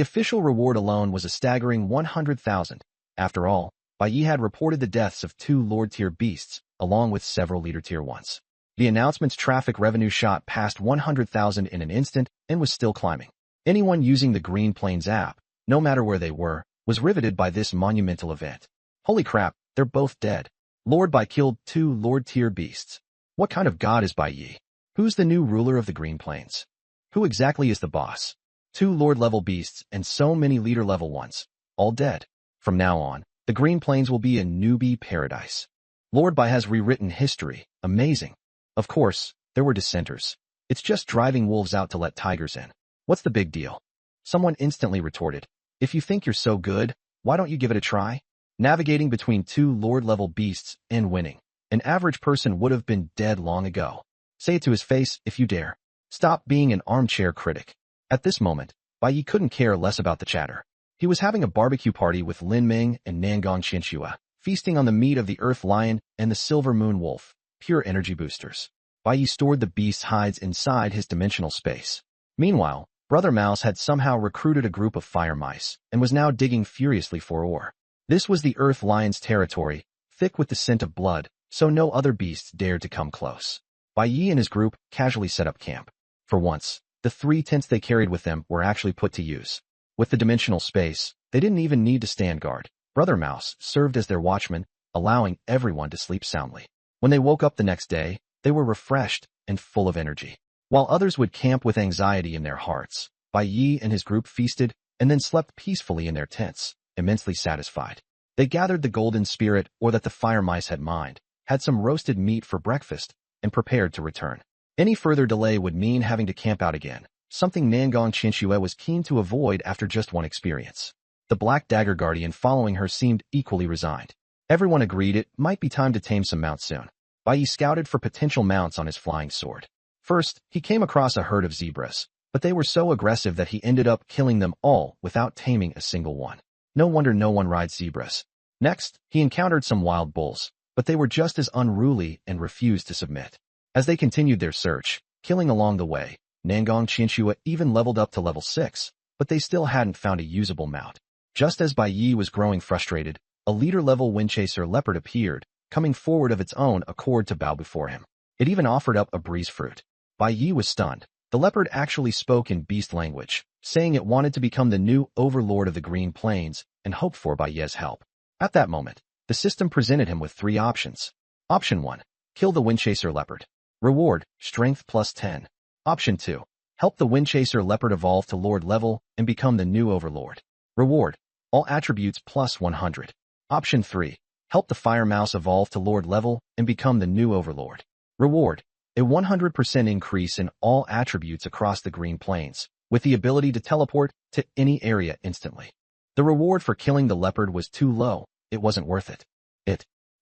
official reward alone was a staggering 100,000. After all, Bai Yi had reported the deaths of 2 Lord-tier beasts, along with several Leader-tier ones. The announcement's traffic revenue shot past 100,000 in an instant and was still climbing. Anyone using the Green Plains app, no matter where they were, was riveted by this monumental event. Holy crap, they're both dead. Lord Bai killed 2 Lord-tier beasts. What kind of god is Bai Yi? Who's the new ruler of the Green Plains? Who exactly is the boss? 2 Lord-level beasts and so many Leader-level ones, all dead. From now on, the Green Plains will be a newbie paradise. Lord Bai has rewritten history. Amazing. Of course, there were dissenters. It's just driving wolves out to let tigers in. What's the big deal? Someone instantly retorted. If you think you're so good, why don't you give it a try? Navigating between 2 Lord-level beasts and winning. An average person would have been dead long ago. Say it to his face if you dare. Stop being an armchair critic. At this moment, Bai Yi couldn't care less about the chatter. He was having a barbecue party with Lin Ming and Nangong Qianxue, feasting on the meat of the Earth Lion and the Silver Moon Wolf, pure energy boosters. Bai Yi stored the beast's hides inside his dimensional space. Meanwhile, Brother Mouse had somehow recruited a group of fire mice and was now digging furiously for ore. This was the Earth Lion's territory, thick with the scent of blood, so no other beasts dared to come close. Bai Yi and his group casually set up camp. For once, the 3 tents they carried with them were actually put to use. With the dimensional space, they didn't even need to stand guard. Brother Mouse served as their watchman, allowing everyone to sleep soundly. When they woke up the next day, they were refreshed and full of energy. While others would camp with anxiety in their hearts, Bai Yi and his group feasted and then slept peacefully in their tents, immensely satisfied. They gathered the golden spirit or that the fire mice had mined, had some roasted meat for breakfast, and prepared to return. Any further delay would mean having to camp out again, something Nangong Qianxue was keen to avoid after just one experience. The Black Dagger Guardian following her seemed equally resigned. Everyone agreed it might be time to tame some mounts soon. Bai Yi scouted for potential mounts on his flying sword. First, he came across a herd of zebras, but they were so aggressive that he ended up killing them all without taming a single one. No wonder no one rides zebras. Next, he encountered some wild bulls, but they were just as unruly and refused to submit. As they continued their search, killing along the way, Nangong Qianxue even leveled up to level 6, but they still hadn't found a usable mount. Just as Bai Yi was growing frustrated, a leader-level windchaser leopard appeared, coming forward of its own accord to bow before him. It even offered up a breeze fruit. Bai Yi was stunned. The leopard actually spoke in beast language, saying it wanted to become the new overlord of the Green Plains and hoped for Bai Yi's help. At that moment, the system presented him with 3 options. Option 1. Kill the windchaser leopard. Reward, strength plus 10. Option 2. Help the windchaser leopard evolve to lord level and become the new overlord. Reward, all attributes plus 100. Option 3. Help the fire mouse evolve to lord level and become the new overlord. Reward, a 100% increase in all attributes across the Green Plains, with the ability to teleport to any area instantly. The reward for killing the leopard was too low. It wasn't worth it.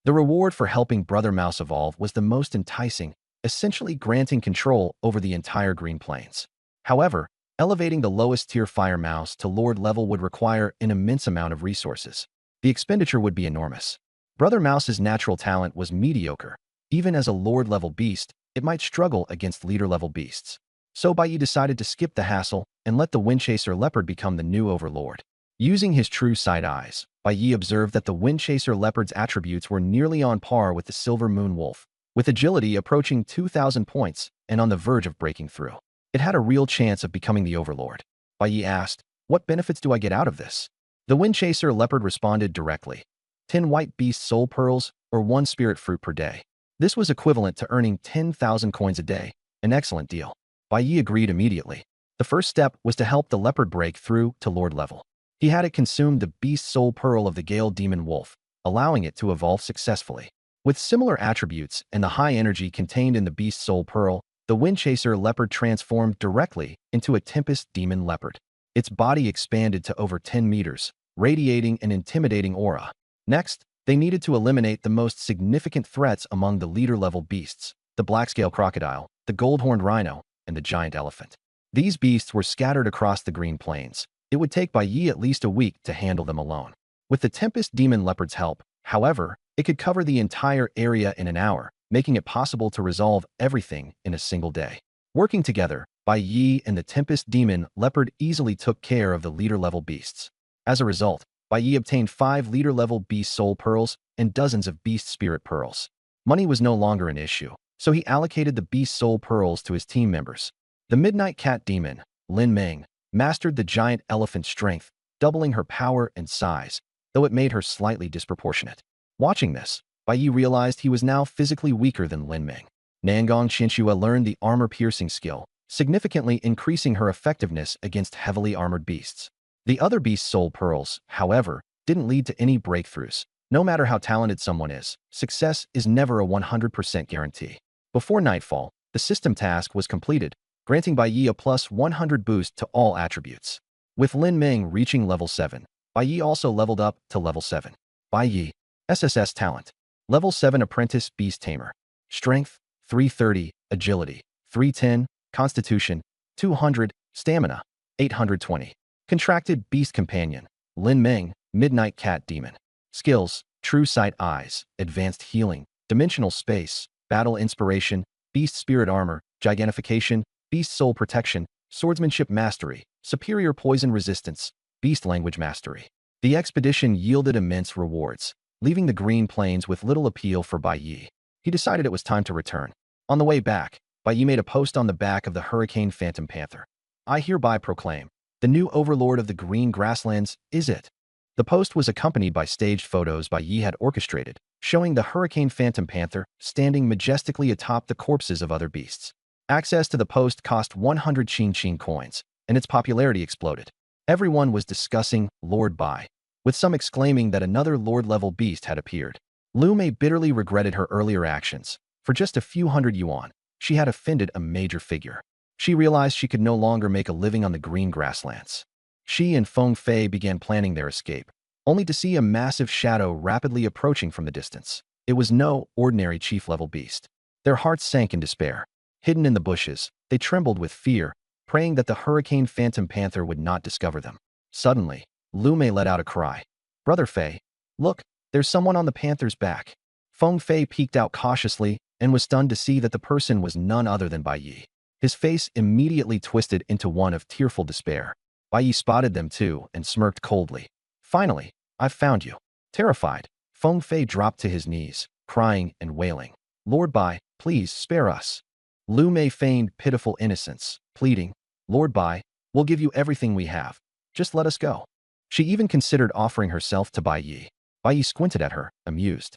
The reward for helping Brother Mouse evolve was the most enticing, essentially granting control over the entire Green Plains. However, elevating the lowest tier fire mouse to lord level would require an immense amount of resources. The expenditure would be enormous. Brother Mouse's natural talent was mediocre. Even as a Lord-level beast, it might struggle against leader-level beasts. So Bai Yi decided to skip the hassle and let the Windchaser leopard become the new overlord. Using his true sight eyes, Bai Yi observed that the Windchaser leopard's attributes were nearly on par with the Silver Moon wolf, with agility approaching 2,000 points and on the verge of breaking through. It had a real chance of becoming the overlord. Bai Yi asked, "What benefits do I get out of this?" The Windchaser leopard responded directly, 10 white beast soul pearls or 1 spirit fruit per day. This was equivalent to earning 10,000 coins a day, an excellent deal. Bai Yi agreed immediately. The first step was to help the leopard break through to Lord level. He had it consume the beast soul pearl of the Gale Demon Wolf, allowing it to evolve successfully. With similar attributes and the high energy contained in the beast soul pearl, the Windchaser leopard transformed directly into a Tempest Demon leopard. Its body expanded to over 10 meters, radiating an intimidating aura. Next, they needed to eliminate the most significant threats among the leader-level beasts, the black-scale crocodile, the gold-horned rhino, and the giant elephant. These beasts were scattered across the green plains. It would take Bai Yi at least a week to handle them alone. With the Tempest Demon leopard's help, however, it could cover the entire area in an hour, making it possible to resolve everything in a single day. Working together, Bai Yi and the Tempest Demon leopard easily took care of the leader-level beasts. As a result, Bai Yi obtained 5 leader-level beast soul pearls and dozens of beast spirit pearls. Money was no longer an issue, so he allocated the beast soul pearls to his team members. The Midnight Cat Demon, Lin Meng, mastered the giant elephant's strength, doubling her power and size, though it made her slightly disproportionate. Watching this, Bai Yi realized he was now physically weaker than Lin Meng. Nangong Qianxue learned the armor-piercing skill, significantly increasing her effectiveness against heavily armored beasts. The other beast soul pearls, however, didn't lead to any breakthroughs. No matter how talented someone is, success is never a 100% guarantee. Before nightfall, the system task was completed, granting Bai Yi a plus 100 boost to all attributes. With Lin Meng reaching level 7, Bai Yi also leveled up to level 7. Bai Yi, SSS talent. Level 7 Apprentice Beast Tamer. Strength, 330, Agility, 310, Constitution, 200, Stamina, 820. Contracted Beast Companion, Lin Meng, Midnight Cat Demon. Skills, True Sight Eyes, Advanced Healing, Dimensional Space, Battle Inspiration, Beast Spirit Armor, Gigantification, Beast Soul Protection, Swordsmanship Mastery, Superior Poison Resistance, Beast Language Mastery. The expedition yielded immense rewards, leaving the Green Plains with little appeal for Bai Yi. He decided it was time to return. On the way back, Bai Yi made a post on the back of the Hurricane Phantom Panther. "I hereby proclaim, the new overlord of the Green Grasslands is it." The post was accompanied by staged photos Bai Yi had orchestrated, showing the Hurricane Phantom Panther standing majestically atop the corpses of other beasts. Access to the post cost 100 Qin coins, and its popularity exploded. Everyone was discussing Lord Bai, with some exclaiming that another Lord-level beast had appeared. Lu Mei bitterly regretted her earlier actions. For just a few hundred yuan, she had offended a major figure. She realized she could no longer make a living on the green grasslands. She and Feng Fei began planning their escape, only to see a massive shadow rapidly approaching from the distance. It was no ordinary chief-level beast. Their hearts sank in despair. Hidden in the bushes, they trembled with fear, praying that the Hurricane Phantom Panther would not discover them. Suddenly, Lu Mei let out a cry. "Brother Fei, look, there's someone on the panther's back." Feng Fei peeked out cautiously and was stunned to see that the person was none other than Bai Yi. His face immediately twisted into one of tearful despair. Bai Yi spotted them too and smirked coldly. "Finally, I've found you." Terrified, Feng Fei dropped to his knees, crying and wailing. "Lord Bai, please spare us." Lu Mei feigned pitiful innocence, pleading, "Lord Bai, we'll give you everything we have. Just let us go." She even considered offering herself to Bai Yi. Bai Yi squinted at her, amused.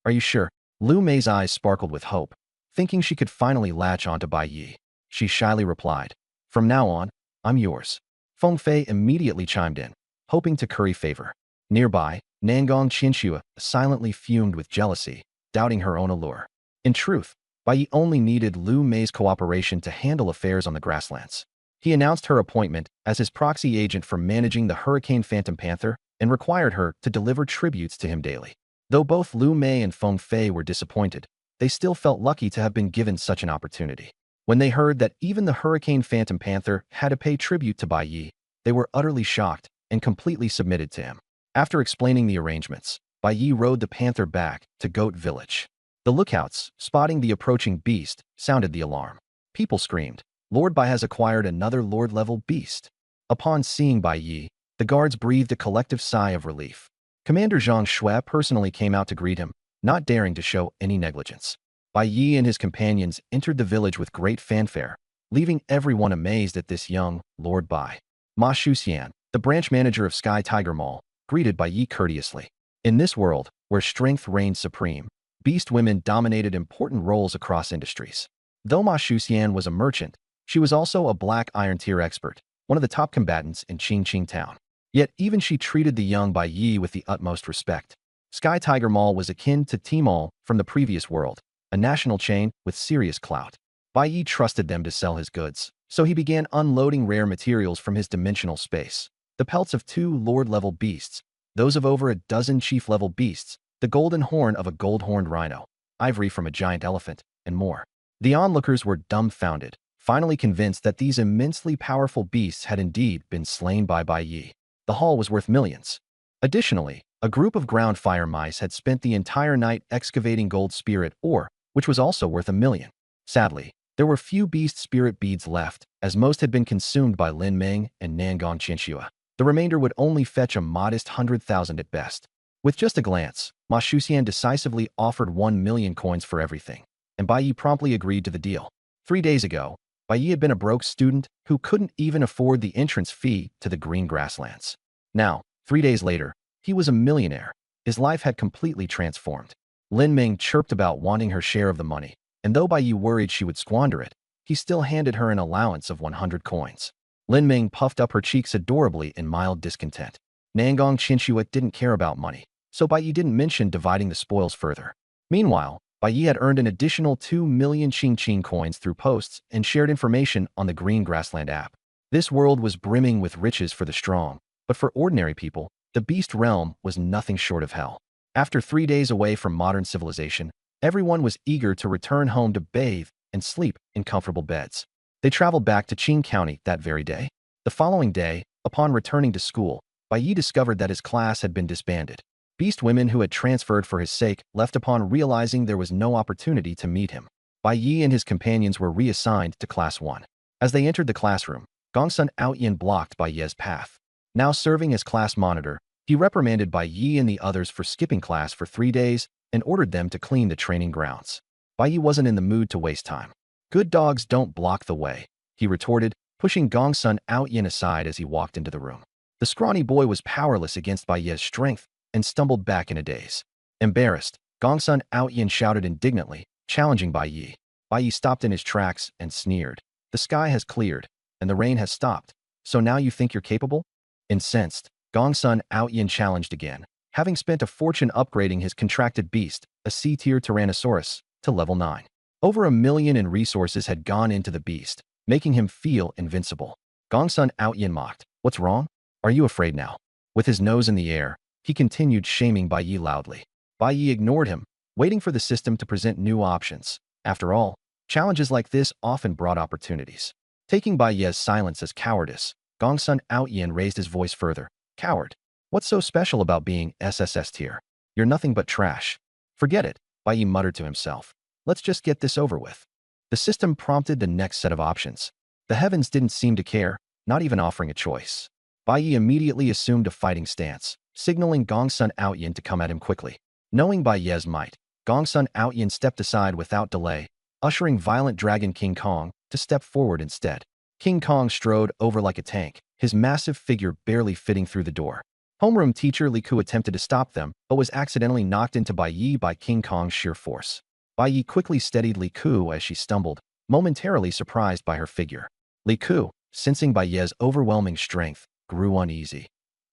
"Are you sure?" Lu Mei's eyes sparkled with hope, thinking she could finally latch onto Bai Yi. She shyly replied, "From now on, I'm yours." Feng Fei immediately chimed in, hoping to curry favor. Nearby, Nangong Qianxue silently fumed with jealousy, doubting her own allure. In truth, Bai Yi only needed Lu Mei's cooperation to handle affairs on the grasslands. He announced her appointment as his proxy agent for managing the Hurricane Phantom Panther and required her to deliver tributes to him daily. Though both Lu Mei and Feng Fei were disappointed, they still felt lucky to have been given such an opportunity. When they heard that even the Hurricane Phantom Panther had to pay tribute to Bai Yi, they were utterly shocked and completely submitted to him. After explaining the arrangements, Bai Yi rode the panther back to Goat Village. The lookouts, spotting the approaching beast, sounded the alarm. People screamed, "Lord Bai has acquired another Lord-level beast." Upon seeing Bai Yi, the guards breathed a collective sigh of relief. Commander Zhang Shui personally came out to greet him, not daring to show any negligence. Bai Yi and his companions entered the village with great fanfare, leaving everyone amazed at this young Lord Bai. Ma Shuxian, the branch manager of Sky Tiger Mall, greeted Bai Yi courteously. In this world, where strength reigned supreme, beast women dominated important roles across industries. Though Ma Shuxian was a merchant, she was also a black iron tier expert, one of the top combatants in Qingqing Town. Yet even she treated the young Bai Yi with the utmost respect. Sky Tiger Mall was akin to T-Mall from the previous world, a national chain with serious clout. Bai Yi trusted them to sell his goods, so he began unloading rare materials from his dimensional space. The pelts of 2 Lord-level beasts, those of over a dozen Chief-level beasts, the golden horn of a gold-horned rhino, ivory from a giant elephant, and more. The onlookers were dumbfounded, finally convinced that these immensely powerful beasts had indeed been slain by Bai Yi. The haul was worth millions. Additionally, a group of ground fire mice had spent the entire night excavating gold spirit ore, which was also worth $1 million. Sadly, there were few beast spirit beads left, as most had been consumed by Lin Meng and Nangong Qianxue. The remainder would only fetch a modest 100,000 at best. With just a glance, Ma Shuxian decisively offered 1 million coins for everything, and Bai Yi promptly agreed to the deal. 3 days ago, Bai Yi had been a broke student who couldn't even afford the entrance fee to the green grasslands. Now, 3 days later, he was a millionaire. His life had completely transformed. Lin Ming chirped about wanting her share of the money, and though Bai Yi worried she would squander it, he still handed her an allowance of 100 coins. Lin Ming puffed up her cheeks adorably in mild discontent. Nangong Qianxue didn't care about money, so Bai Yi didn't mention dividing the spoils further. Meanwhile, Bai Yi had earned an additional 2 million Qingqing coins through posts and shared information on the Green Grassland app. This world was brimming with riches for the strong, but for ordinary people, the beast realm was nothing short of hell. After 3 days away from modern civilization, everyone was eager to return home to bathe and sleep in comfortable beds. They traveled back to Qing County that very day. The following day, upon returning to school, Bai Yi discovered that his class had been disbanded. Beast women who had transferred for his sake left upon realizing there was no opportunity to meet him. Bai Yi and his companions were reassigned to Class 1. As they entered the classroom, Gongsun Outyin blocked Bai Yi's path. Now serving as class monitor, he reprimanded Bai Yi and the others for skipping class for 3 days and ordered them to clean the training grounds. Bai Yi wasn't in the mood to waste time. "Good dogs don't block the way," he retorted, pushing Gongsun Outyin aside as he walked into the room. The scrawny boy was powerless against Bai Yi's strength and stumbled back in a daze. Embarrassed, Gongsun Outyin shouted indignantly, challenging Bai Yi. Bai Yi stopped in his tracks and sneered. "The sky has cleared, and the rain has stopped, so now you think you're capable?" Incensed, Gongsun Outyin challenged again, having spent a fortune upgrading his contracted beast, a C-tier Tyrannosaurus, to level 9. Over $1 million in resources had gone into the beast, making him feel invincible. Gongsun Outyin mocked, "What's wrong? Are you afraid now?" With his nose in the air, he continued shaming Bai Yi loudly. Bai Yi ignored him, waiting for the system to present new options. After all, challenges like this often brought opportunities. Taking Bai Yi's silence as cowardice, Gongsun Outyin raised his voice further. "Coward. What's so special about being SSS tier? You're nothing but trash." "Forget it," Bai Yi muttered to himself. "Let's just get this over with." The system prompted the next set of options. The heavens didn't seem to care, not even offering a choice. Bai Yi immediately assumed a fighting stance, signaling Gongsun Outyin to come at him quickly. Knowing Bai Yi's might, Gongsun Outyin stepped aside without delay, ushering Violent Dragon King Kong to step forward instead. King Kong strode over like a tank, his massive figure barely fitting through the door. Homeroom teacher Li Ku attempted to stop them, but was accidentally knocked into Bai Yi by King Kong's sheer force. Bai Yi quickly steadied Li Ku as she stumbled, momentarily surprised by her figure. Li Ku, sensing Bai Yi's overwhelming strength, grew uneasy.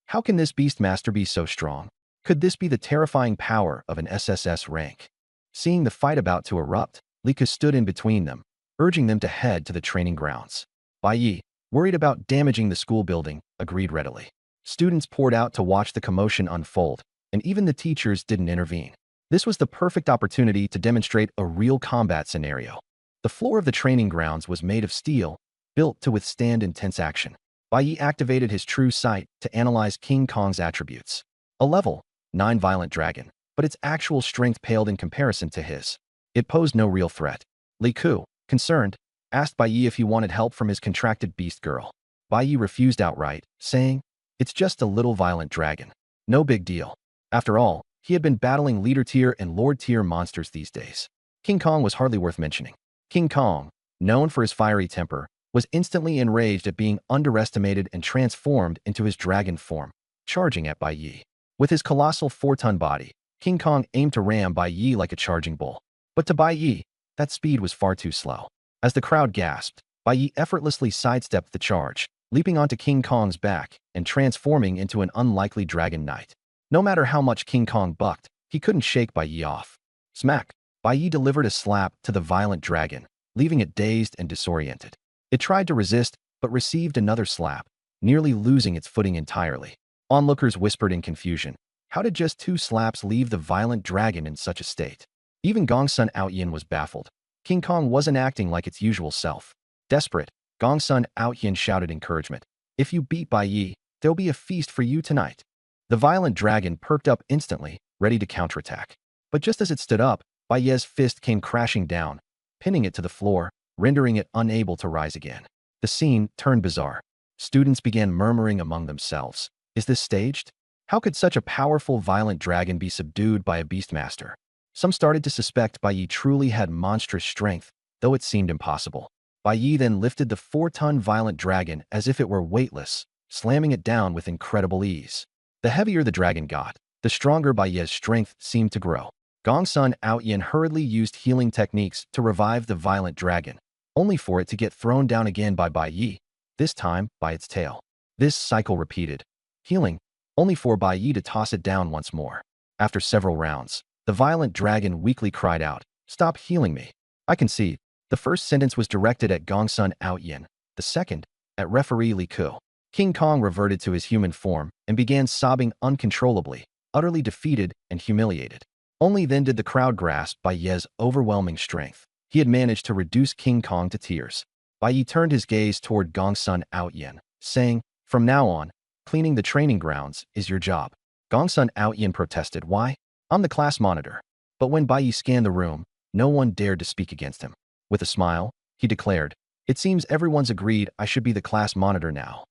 How can this beastmaster be so strong? Could this be the terrifying power of an SSS rank? Seeing the fight about to erupt, Li Ku stood in between them, urging them to head to the training grounds. Bai Yi, worried about damaging the school building, agreed readily. Students poured out to watch the commotion unfold, and even the teachers didn't intervene. This was the perfect opportunity to demonstrate a real combat scenario. The floor of the training grounds was made of steel, built to withstand intense action. Bai Yi activated his true sight to analyze King Kong's attributes. A level, 9 violent dragon, but its actual strength paled in comparison to his. It posed no real threat. Li Ku, concerned, asked Bai Yi if he wanted help from his contracted beast girl. Bai Yi refused outright, saying, "It's just a little violent dragon. No big deal." After all, he had been battling leader tier and lord tier monsters these days. King Kong was hardly worth mentioning. King Kong, known for his fiery temper, was instantly enraged at being underestimated and transformed into his dragon form, charging at Bai Yi. With his colossal 4-ton body, King Kong aimed to ram Bai Yi like a charging bull. But to Bai Yi, that speed was far too slow. As the crowd gasped, Bai Yi effortlessly sidestepped the charge, leaping onto King Kong's back and transforming into an unlikely dragon knight. No matter how much King Kong bucked, he couldn't shake Bai Yi off. Smack! Bai Yi delivered a slap to the violent dragon, leaving it dazed and disoriented. It tried to resist, but received another slap, nearly losing its footing entirely. Onlookers whispered in confusion. How did just 2 slaps leave the violent dragon in such a state? Even Gongsun Outyin was baffled. King Kong wasn't acting like its usual self. Desperate, Gongsun Outyin shouted encouragement. "If you beat Bai Yi, there'll be a feast for you tonight." The violent dragon perked up instantly, ready to counterattack. But just as it stood up, Bai Yi's fist came crashing down, pinning it to the floor, rendering it unable to rise again. The scene turned bizarre. Students began murmuring among themselves. Is this staged? How could such a powerful violent dragon be subdued by a beastmaster? Some started to suspect Bai Yi truly had monstrous strength, though it seemed impossible. Bai Yi then lifted the 4-ton violent dragon as if it were weightless, slamming it down with incredible ease. The heavier the dragon got, the stronger Bai Yi's strength seemed to grow. Gongsun Outyin hurriedly used healing techniques to revive the violent dragon, only for it to get thrown down again by Bai Yi, this time by its tail. This cycle repeated. Healing, only for Bai Yi to toss it down once more. After several rounds, the violent dragon weakly cried out, "Stop healing me." I concede. The first sentence was directed at Gongsun Outyin, the second, at referee Li Ku. King Kong reverted to his human form and began sobbing uncontrollably, utterly defeated and humiliated. Only then did the crowd grasp Bai Yi's overwhelming strength. He had managed to reduce King Kong to tears. Bai Yi turned his gaze toward Gongsun Outyin, saying, "From now on, cleaning the training grounds is your job." Gongsun Outyin protested. "Why? I'm the class monitor." But when Bai Yi scanned the room, no one dared to speak against him. With a smile, he declared, "It seems everyone's agreed I should be the class monitor now."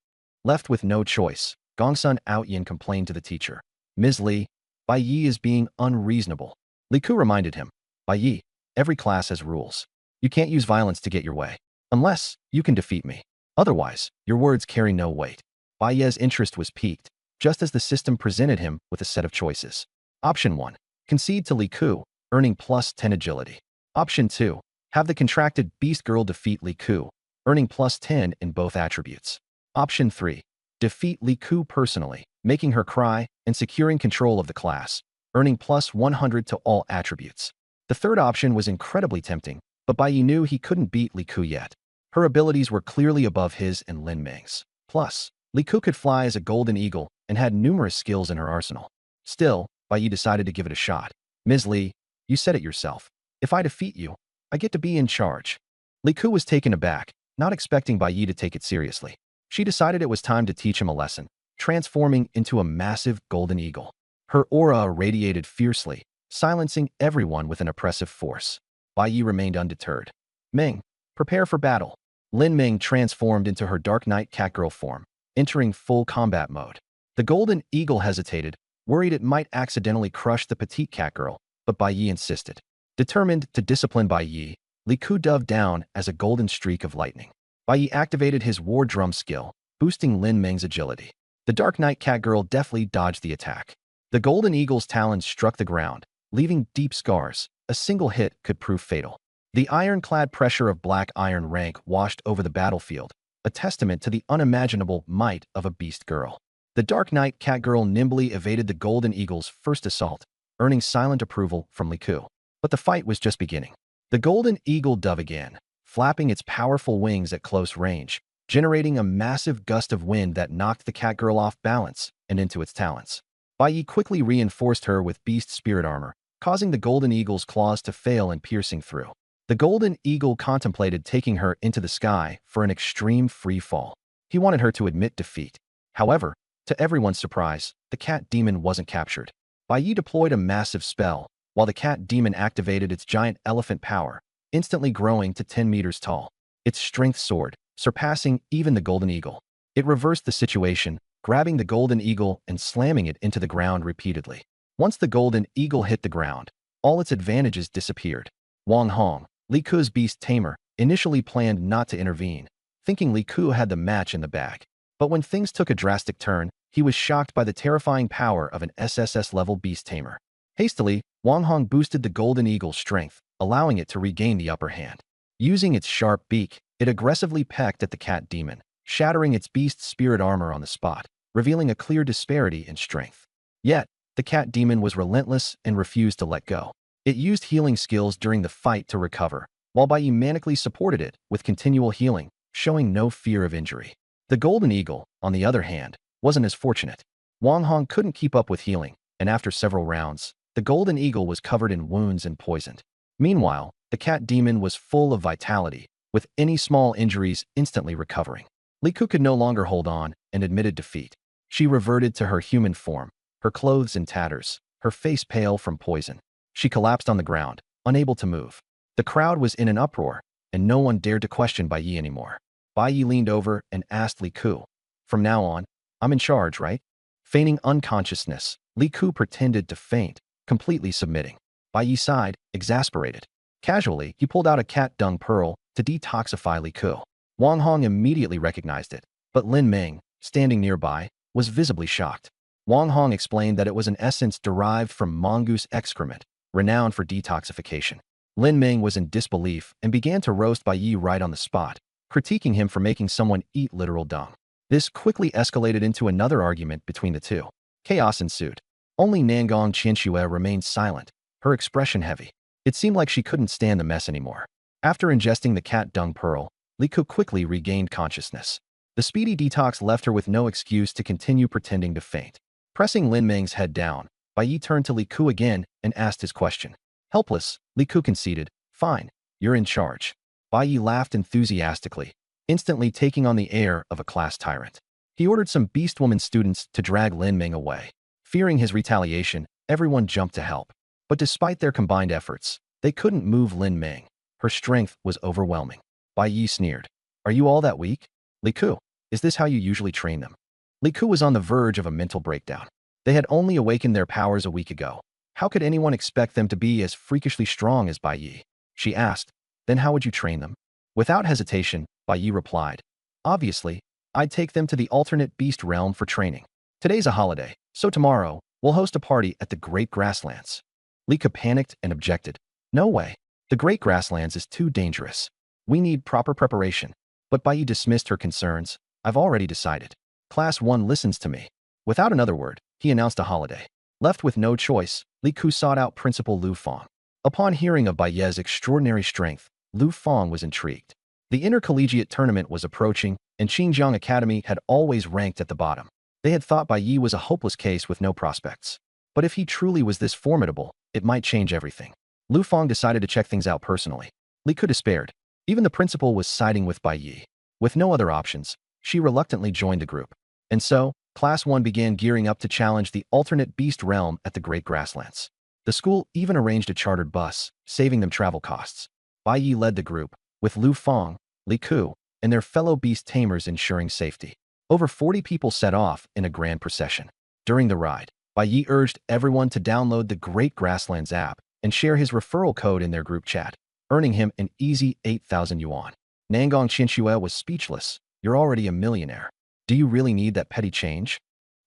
Left with no choice, Gongsun Outyin complained to the teacher. "Ms. Li, Bai Yi is being unreasonable." Li Ku reminded him, "Bai Yi, every class has rules. You can't use violence to get your way. Unless you can defeat me. Otherwise, your words carry no weight." Bai Yi's interest was piqued, just as the system presented him with a set of choices. Option 1. Concede to Li Ku, earning plus 10 agility. Option 2. Have the contracted beast girl defeat Li Ku, earning plus 10 in both attributes. Option 3. Defeat Li Ku personally, making her cry and securing control of the class, earning plus 100 to all attributes. The third option was incredibly tempting, but Bai Yi knew he couldn't beat Li Ku yet. Her abilities were clearly above his and Lin Ming's. Plus, Li Ku could fly as a golden eagle and had numerous skills in her arsenal. Still, Bai Yi decided to give it a shot. "Ms. Li, you said it yourself. If I defeat you, I get to be in charge." Li Ku was taken aback, not expecting Bai Yi to take it seriously. She decided it was time to teach him a lesson, transforming into a massive golden eagle. Her aura radiated fiercely, silencing everyone with an oppressive force. Bai Yi remained undeterred. "Ming, prepare for battle." Lin Ming transformed into her Dark Knight catgirl form, entering full combat mode. The golden eagle hesitated, worried it might accidentally crush the petite catgirl, but Bai Yi insisted. Determined to discipline Bai Yi, Li Ku dove down as a golden streak of lightning. Bai Yi activated his war drum skill, boosting Lin Ming's agility. The Dark Knight catgirl deftly dodged the attack. The golden eagle's talons struck the ground, leaving deep scars. A single hit could prove fatal. The ironclad pressure of black iron rank washed over the battlefield, a testament to the unimaginable might of a beast girl. The Dark Knight catgirl nimbly evaded the golden eagle's first assault, earning silent approval from Li Ku. But the fight was just beginning. The golden eagle dove again, flapping its powerful wings at close range, generating a massive gust of wind that knocked the catgirl off balance and into its talons. Bai Yi quickly reinforced her with beast spirit armor, causing the golden eagle's claws to fail and piercing through. The golden eagle contemplated taking her into the sky for an extreme free fall. He wanted her to admit defeat. However, to everyone's surprise, the cat demon wasn't captured. Bai Yi deployed a massive spell, while the cat demon activated its giant elephant power, instantly growing to 10 meters tall. Its strength soared, surpassing even the golden eagle. It reversed the situation, grabbing the golden eagle and slamming it into the ground repeatedly. Once the golden eagle hit the ground, all its advantages disappeared. Wang Hong, Li Ku's beast tamer, initially planned not to intervene, thinking Li Ku had the match in the bag. But when things took a drastic turn, he was shocked by the terrifying power of an SSS-level beast tamer. Hastily, Wang Hong boosted the golden eagle's strength, allowing it to regain the upper hand. Using its sharp beak, it aggressively pecked at the cat demon, shattering its beast spirit armor on the spot, revealing a clear disparity in strength. Yet, the cat demon was relentless and refused to let go. It used healing skills during the fight to recover, while Bai Yi manically supported it with continual healing, showing no fear of injury. The golden eagle, on the other hand, wasn't as fortunate. Wang Hong couldn't keep up with healing, and after several rounds, the golden eagle was covered in wounds and poisoned. Meanwhile, the cat demon was full of vitality, with any small injuries instantly recovering. Li Ku could no longer hold on and admitted defeat. She reverted to her human form, her clothes in tatters, her face pale from poison. She collapsed on the ground, unable to move. The crowd was in an uproar, and no one dared to question Bai Yi anymore. Bai Yi leaned over and asked Li Ku, "From now on, I'm in charge, right?" Feigning unconsciousness, Li Ku pretended to faint, completely submitting. Bai Yi sighed, exasperated. Casually, he pulled out a cat dung pearl to detoxify Li Ku. Wang Hong immediately recognized it, but Lin Ming, standing nearby, was visibly shocked. Wang Hong explained that it was an essence derived from mongoose excrement, renowned for detoxification. Lin Ming was in disbelief and began to roast Bai Yi right on the spot, critiquing him for making someone eat literal dung. This quickly escalated into another argument between the two. Chaos ensued. Only Nangong Qianxue remained silent, her expression heavy. It seemed like she couldn't stand the mess anymore. After ingesting the cat dung pearl, Li Ku quickly regained consciousness. The speedy detox left her with no excuse to continue pretending to faint. Pressing Lin Ming's head down, Bai Yi turned to Li Ku again and asked his question. Helpless, Li Ku conceded, "Fine, you're in charge." Bai Yi laughed enthusiastically, instantly taking on the air of a class tyrant. He ordered some beastwoman students to drag Lin Ming away. Fearing his retaliation, everyone jumped to help. But despite their combined efforts, they couldn't move Lin Ming. Her strength was overwhelming. Bai Yi sneered. "Are you all that weak? Li Ku, is this how you usually train them?" Li Ku was on the verge of a mental breakdown. They had only awakened their powers a week ago. How could anyone expect them to be as freakishly strong as Bai Yi? She asked, "Then how would you train them?" Without hesitation, Bai Yi replied, "Obviously, I'd take them to the alternate beast realm for training. Today's a holiday, so tomorrow, we'll host a party at the Great Grasslands." Li Ku panicked and objected. "No way. The Great Grasslands is too dangerous. We need proper preparation." But Bai Yi dismissed her concerns. "I've already decided. Class 1 listens to me." Without another word, he announced a holiday. Left with no choice, Li Ku sought out Principal Lu Fong. Upon hearing of Bai Ye's extraordinary strength, Lu Fong was intrigued. The intercollegiate tournament was approaching, and Xinjiang Academy had always ranked at the bottom. They had thought Bai Yi was a hopeless case with no prospects. But if he truly was this formidable, it might change everything. Lu Fong decided to check things out personally. Li Ku despaired. Even the principal was siding with Bai Yi. With no other options, she reluctantly joined the group. And so, Class 1 began gearing up to challenge the alternate beast realm at the Great Grasslands. The school even arranged a chartered bus, saving them travel costs. Bai Yi led the group, with Lu Fong, Li Ku, and their fellow beast tamers ensuring safety. Over 40 people set off in a grand procession. During the ride, Bai Yi urged everyone to download the Great Grasslands app and share his referral code in their group chat, earning him an easy 8,000 yuan. Nangong Qianxue was speechless. "You're already a millionaire. Do you really need that petty change?"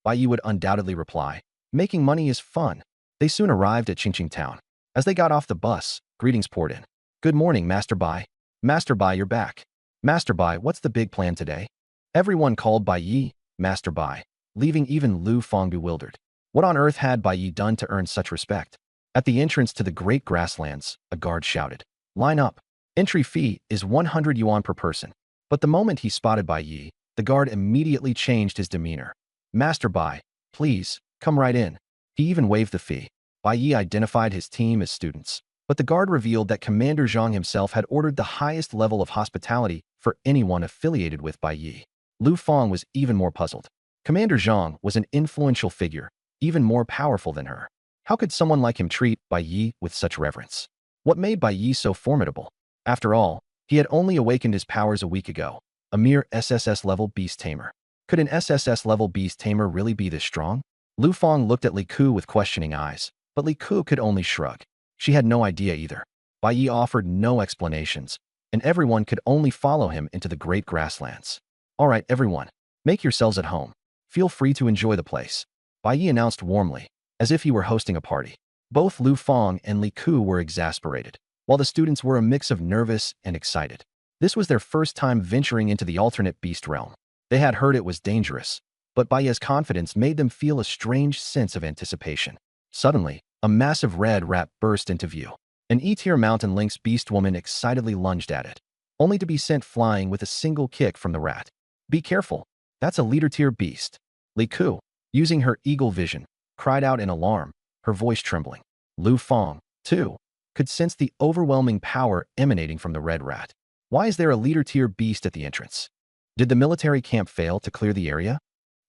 Bai Yi would undoubtedly reply, "Making money is fun." They soon arrived at Qingqing town. As they got off the bus, greetings poured in. "Good morning, Master Bai." "Master Bai, you're back." "Master Bai, what's the big plan today?" Everyone called Bai Yi Master Bai, leaving even Lu Fong bewildered. What on earth had Bai Yi done to earn such respect? At the entrance to the Great Grasslands, a guard shouted, "Line up. Entry fee is 100 yuan per person." But the moment he spotted Bai Yi, the guard immediately changed his demeanor. "Master Bai, please, come right in." He even waived the fee. Bai Yi identified his team as students, but the guard revealed that Commander Zhang himself had ordered the highest level of hospitality for anyone affiliated with Bai Yi. Lu Fong was even more puzzled. Commander Zhang was an influential figure, even more powerful than her. How could someone like him treat Bai Yi with such reverence? What made Bai Yi so formidable? After all, he had only awakened his powers a week ago, a mere SSS-level beast tamer. Could an SSS-level beast tamer really be this strong? Lu Fang looked at Li Ku with questioning eyes, but Li Ku could only shrug. She had no idea either. Bai Yi offered no explanations, and everyone could only follow him into the great grasslands. All right, everyone, make yourselves at home. Feel free to enjoy the place, Bai Yi announced warmly, as if he were hosting a party. Both Lu Fang and Li Ku were exasperated, while the students were a mix of nervous and excited. This was their first time venturing into the alternate beast realm. They had heard it was dangerous, but Bai Yi's confidence made them feel a strange sense of anticipation. Suddenly, a massive red rat burst into view. An E-tier mountain lynx beast woman excitedly lunged at it, only to be sent flying with a single kick from the rat. Be careful, that's a leader-tier beast. Li Ku, using her eagle vision, cried out in alarm, her voice trembling. Lu Fang, too, could sense the overwhelming power emanating from the red rat. Why is there a leader-tier beast at the entrance? Did the military camp fail to clear the area?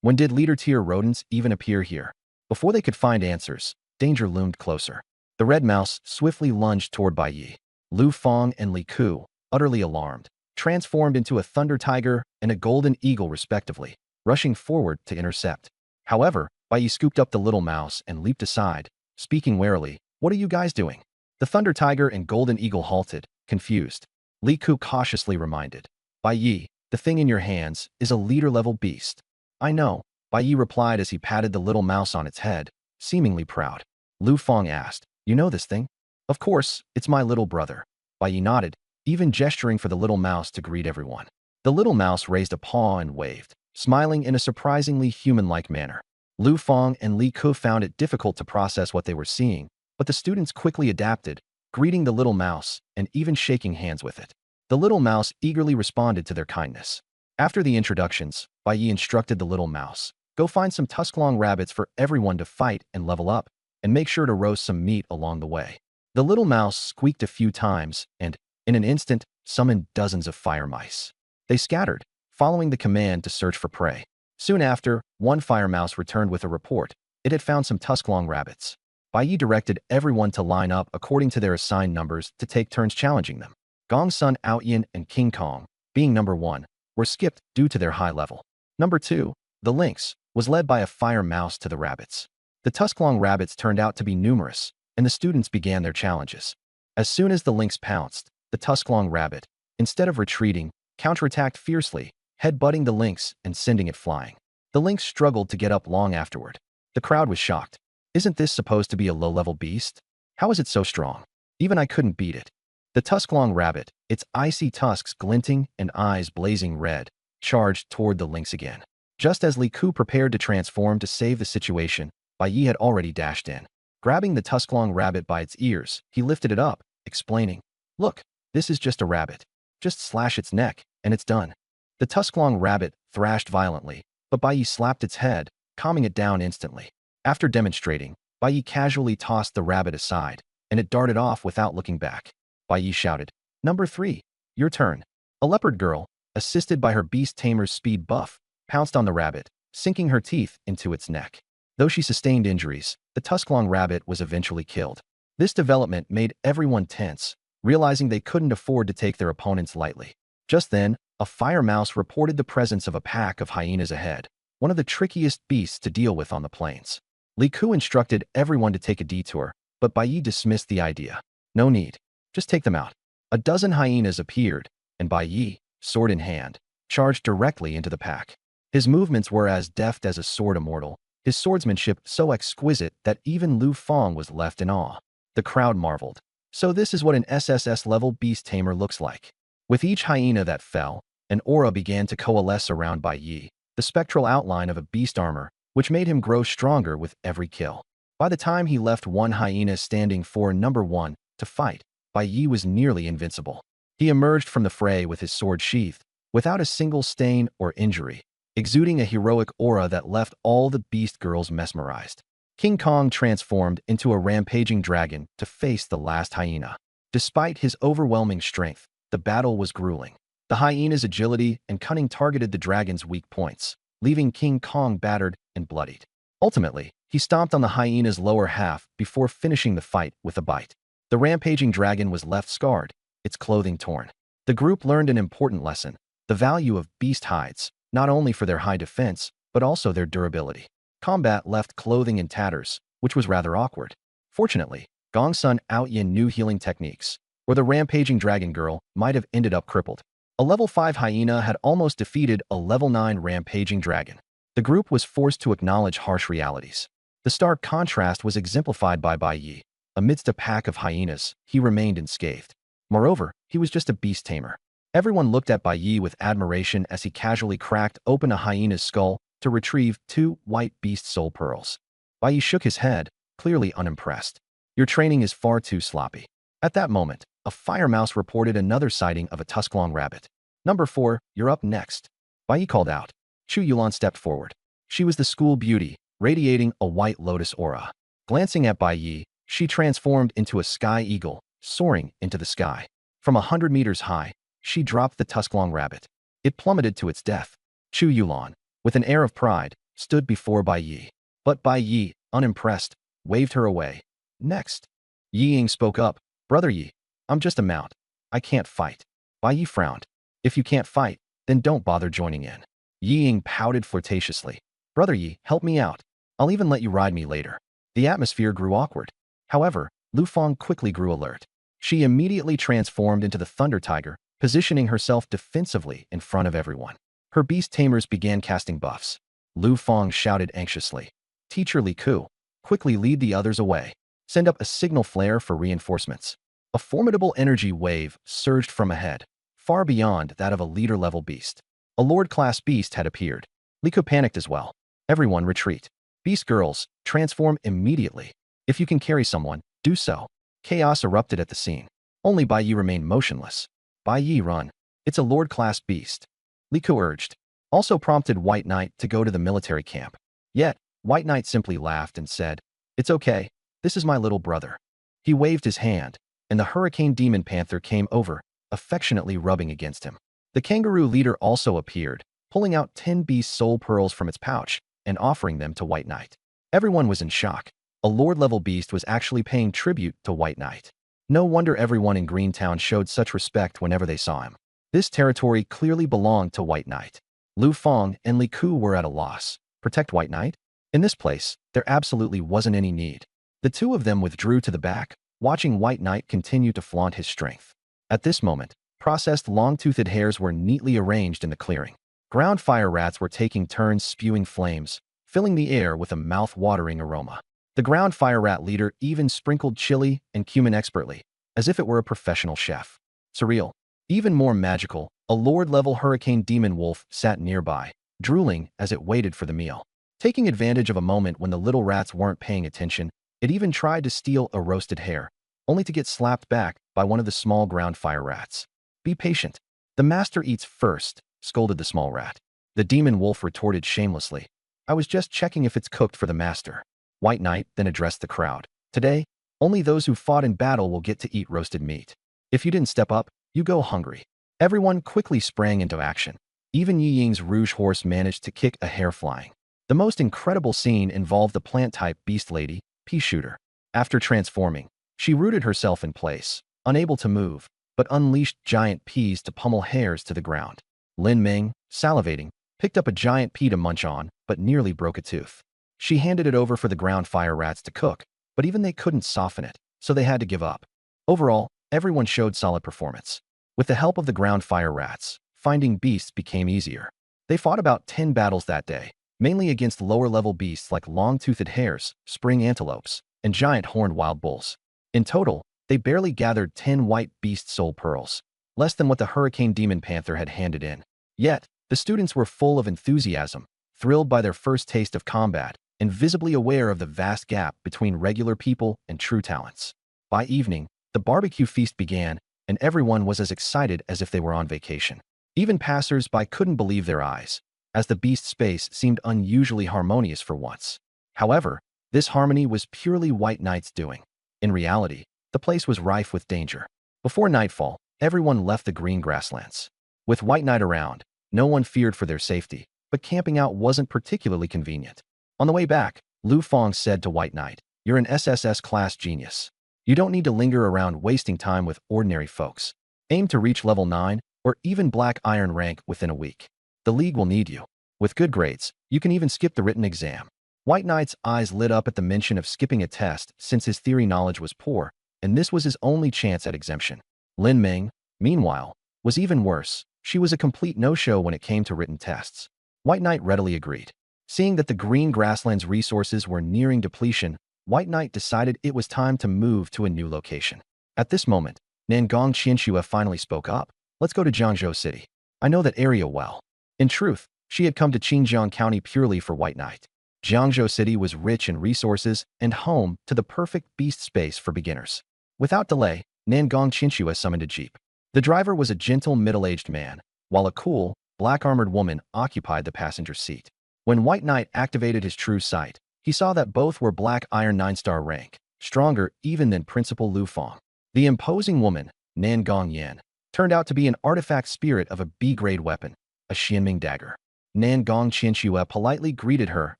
When did leader-tier rodents even appear here? Before they could find answers, danger loomed closer. The red mouse swiftly lunged toward Bai Yi. Lu Fang and Li Ku, utterly alarmed, transformed into a thunder tiger and a golden eagle respectively, rushing forward to intercept. However, Bai Yi scooped up the little mouse and leaped aside, speaking warily, "What are you guys doing?" The thunder tiger and golden eagle halted, confused. Li Ku cautiously reminded, "Bai Yi, the thing in your hands is a leader-level beast." "I know," Bai Yi replied as he patted the little mouse on its head, seemingly proud. Lu Fang asked, "You know this thing?" "Of course, it's my little brother." Bai Yi nodded, even gesturing for the little mouse to greet everyone. The little mouse raised a paw and waved, smiling in a surprisingly human-like manner. Lu Fang and Li Ku found it difficult to process what they were seeing, but the students quickly adapted, greeting the little mouse and even shaking hands with it. The little mouse eagerly responded to their kindness. After the introductions, Bai Yi instructed the little mouse, "Go find some tusklong rabbits for everyone to fight and level up, and make sure to roast some meat along the way." The little mouse squeaked a few times and, in an instant, summoned dozens of fire mice. They scattered, following the command to search for prey. Soon after, one fire mouse returned with a report. It had found some tusklong rabbits. Bai Yi directed everyone to line up according to their assigned numbers to take turns challenging them. Gong Sun, Outyin, and King Kong, being number 1, were skipped due to their high level. Number 2, the lynx, was led by a fire mouse to the rabbits. The tusklong rabbits turned out to be numerous, and the students began their challenges. As soon as the lynx pounced, the tusklong rabbit, instead of retreating, counterattacked fiercely, head-butting the lynx and sending it flying. The lynx struggled to get up long afterward. The crowd was shocked. Isn't this supposed to be a low-level beast? How is it so strong? Even I couldn't beat it. The tusklong rabbit, its icy tusks glinting and eyes blazing red, charged toward the lynx again. Just as Li Ku prepared to transform to save the situation, Bai Yi had already dashed in. Grabbing the tusklong rabbit by its ears, he lifted it up, explaining, "Look, this is just a rabbit. Just slash its neck, and it's done." The tusklong rabbit thrashed violently, but Bai Yi slapped its head, calming it down instantly. After demonstrating, Bai Yi casually tossed the rabbit aside, and it darted off without looking back. Bai Yi shouted, "Number 3, your turn." A leopard girl, assisted by her beast tamer's speed buff, pounced on the rabbit, sinking her teeth into its neck. Though she sustained injuries, the tusklong rabbit was eventually killed. This development made everyone tense, realizing they couldn't afford to take their opponents lightly. Just then, a fire mouse reported the presence of a pack of hyenas ahead, one of the trickiest beasts to deal with on the plains. Li Ku instructed everyone to take a detour, but Bai Yi dismissed the idea. "No need. Just take them out." A dozen hyenas appeared, and Bai Yi, sword in hand, charged directly into the pack. His movements were as deft as a sword immortal, his swordsmanship so exquisite that even Lu Fang was left in awe. The crowd marveled. So this is what an SSS-level beast tamer looks like. With each hyena that fell, an aura began to coalesce around Bai Yi, the spectral outline of a beast armor, which made him grow stronger with every kill. By the time he left one hyena standing for number 1 to fight, Bai Yi was nearly invincible. He emerged from the fray with his sword sheathed, without a single stain or injury, exuding a heroic aura that left all the beast girls mesmerized. King Kong transformed into a rampaging dragon to face the last hyena. Despite his overwhelming strength, the battle was grueling. The hyena's agility and cunning targeted the dragon's weak points, leaving King Kong battered and bloodied. Ultimately, he stomped on the hyena's lower half before finishing the fight with a bite. The rampaging dragon was left scarred, its clothing torn. The group learned an important lesson: the value of beast hides, not only for their high defense, but also their durability. Combat left clothing in tatters, which was rather awkward. Fortunately, Gong Sun Outyin knew healing techniques, or the rampaging dragon girl might have ended up crippled. A level 5 hyena had almost defeated a level 9 rampaging dragon. The group was forced to acknowledge harsh realities. The stark contrast was exemplified by Bai Yi. Amidst a pack of hyenas, he remained unscathed. Moreover, he was just a beast tamer. Everyone looked at Bai Yi with admiration as he casually cracked open a hyena's skull to retrieve 2 white beast soul pearls. Bai Yi shook his head, clearly unimpressed. Your training is far too sloppy. At that moment, a fire mouse reported another sighting of a tusklong rabbit. Number 4, you're up next. Bai Yi called out. Chu Yulan stepped forward. She was the school beauty, radiating a white lotus aura. Glancing at Bai Yi, she transformed into a sky eagle, soaring into the sky. From 100 meters high, she dropped the tusklong rabbit. It plummeted to its death. Chu Yulan, with an air of pride, stood before Bai Yi. But Bai Yi, unimpressed, waved her away. Next. Yi Ying spoke up. Brother Yi, I'm just a mount. I can't fight. Bai Yi frowned. If you can't fight, then don't bother joining in. Yi Ying pouted flirtatiously. Brother Yi, help me out. I'll even let you ride me later. The atmosphere grew awkward. However, Lu Fang quickly grew alert. She immediately transformed into the Thunder Tiger, positioning herself defensively in front of everyone. Her beast tamers began casting buffs. Lu Fang shouted anxiously. Teacher Li Ku, quickly lead the others away. Send up a signal flare for reinforcements. A formidable energy wave surged from ahead, far beyond that of a leader-level beast. A Lord-class beast had appeared. Li Ku panicked as well. Everyone retreat. Beast girls, transform immediately. If you can carry someone, do so. Chaos erupted at the scene. Only Bai Yi remained motionless. Bai Yi, run. It's a Lord-class beast. Li Ku urged. Also prompted White Knight to go to the military camp. Yet, White Knight simply laughed and said, It's okay. This is my little brother. He waved his hand, and the Hurricane Demon Panther came over, affectionately rubbing against him. The kangaroo leader also appeared, pulling out 10 beast soul pearls from its pouch and offering them to White Knight. Everyone was in shock. A Lord-level beast was actually paying tribute to White Knight. No wonder everyone in Greentown showed such respect whenever they saw him. This territory clearly belonged to White Knight. Lu Fang and Li Ku were at a loss. Protect White Knight? In this place, there absolutely wasn't any need. The two of them withdrew to the back, watching White Knight continue to flaunt his strength. At this moment, processed long-toothed hares were neatly arranged in the clearing. Ground fire rats were taking turns spewing flames, filling the air with a mouth-watering aroma. The ground fire rat leader even sprinkled chili and cumin expertly, as if it were a professional chef. Surreal. Even more magical, a Lord-level hurricane demon wolf sat nearby, drooling as it waited for the meal. Taking advantage of a moment when the little rats weren't paying attention, it even tried to steal a roasted hare, only to get slapped back by one of the small ground fire rats. Be patient. The master eats first, scolded the small rat. The demon wolf retorted shamelessly. I was just checking if it's cooked for the master. White Knight then addressed the crowd. Today, only those who fought in battle will get to eat roasted meat. If you didn't step up, you go hungry. Everyone quickly sprang into action. Even Yi Ying's rouge horse managed to kick a hare flying. The most incredible scene involved the plant-type beast lady, Pea Shooter. After transforming, she rooted herself in place, unable to move, but unleashed giant peas to pummel hares to the ground. Lin Ming, salivating, picked up a giant pea to munch on, but nearly broke a tooth. She handed it over for the ground fire rats to cook, but even they couldn't soften it, so they had to give up. Overall, everyone showed solid performance. With the help of the ground fire rats, finding beasts became easier. They fought about 10 battles that day, mainly against lower-level beasts like long-toothed hares, spring antelopes, and giant horned wild bulls. In total, they barely gathered 10 white beast soul pearls, less than what the Hurricane Demon Panther had handed in. Yet, the students were full of enthusiasm, thrilled by their first taste of combat, and visibly aware of the vast gap between regular people and true talents. By evening, the barbecue feast began, and everyone was as excited as if they were on vacation. Even passers-by couldn't believe their eyes, as the beast space seemed unusually harmonious for once. However, this harmony was purely White Knight's doing. In reality, the place was rife with danger. Before nightfall, everyone left the green grasslands. With White Knight around, no one feared for their safety, but camping out wasn't particularly convenient. On the way back, Lu Fong said to White Knight. You're an SSS class genius. You don't need to linger around wasting time with ordinary folks. Aim to reach level 9 or even black iron rank within a week. The league will need you. With good grades, you can even skip the written exam. White Knight's eyes lit up at the mention of skipping a test since his theory knowledge was poor, and this was his only chance at exemption. Lin Ming, meanwhile, was even worse. She was a complete no-show when it came to written tests. White Knight readily agreed. Seeing that the green grassland's resources were nearing depletion, White Knight decided it was time to move to a new location. At this moment, Nangong Qianxue finally spoke up. Let's go to Jiangzhou City. I know that area well. In truth, she had come to Qinjiang County purely for White Knight. Jiangzhou City was rich in resources and home to the perfect beast space for beginners. Without delay, Nangong Qianxue summoned a jeep. The driver was a gentle middle-aged man, while a cool, black-armored woman occupied the passenger seat. When White Knight activated his true sight, he saw that both were black iron 9-star rank, stronger even than Principal Lu Fong. The imposing woman, Nangong Yan, turned out to be an artifact spirit of a B-grade weapon, a Xianming dagger. Nangong Qianxue politely greeted her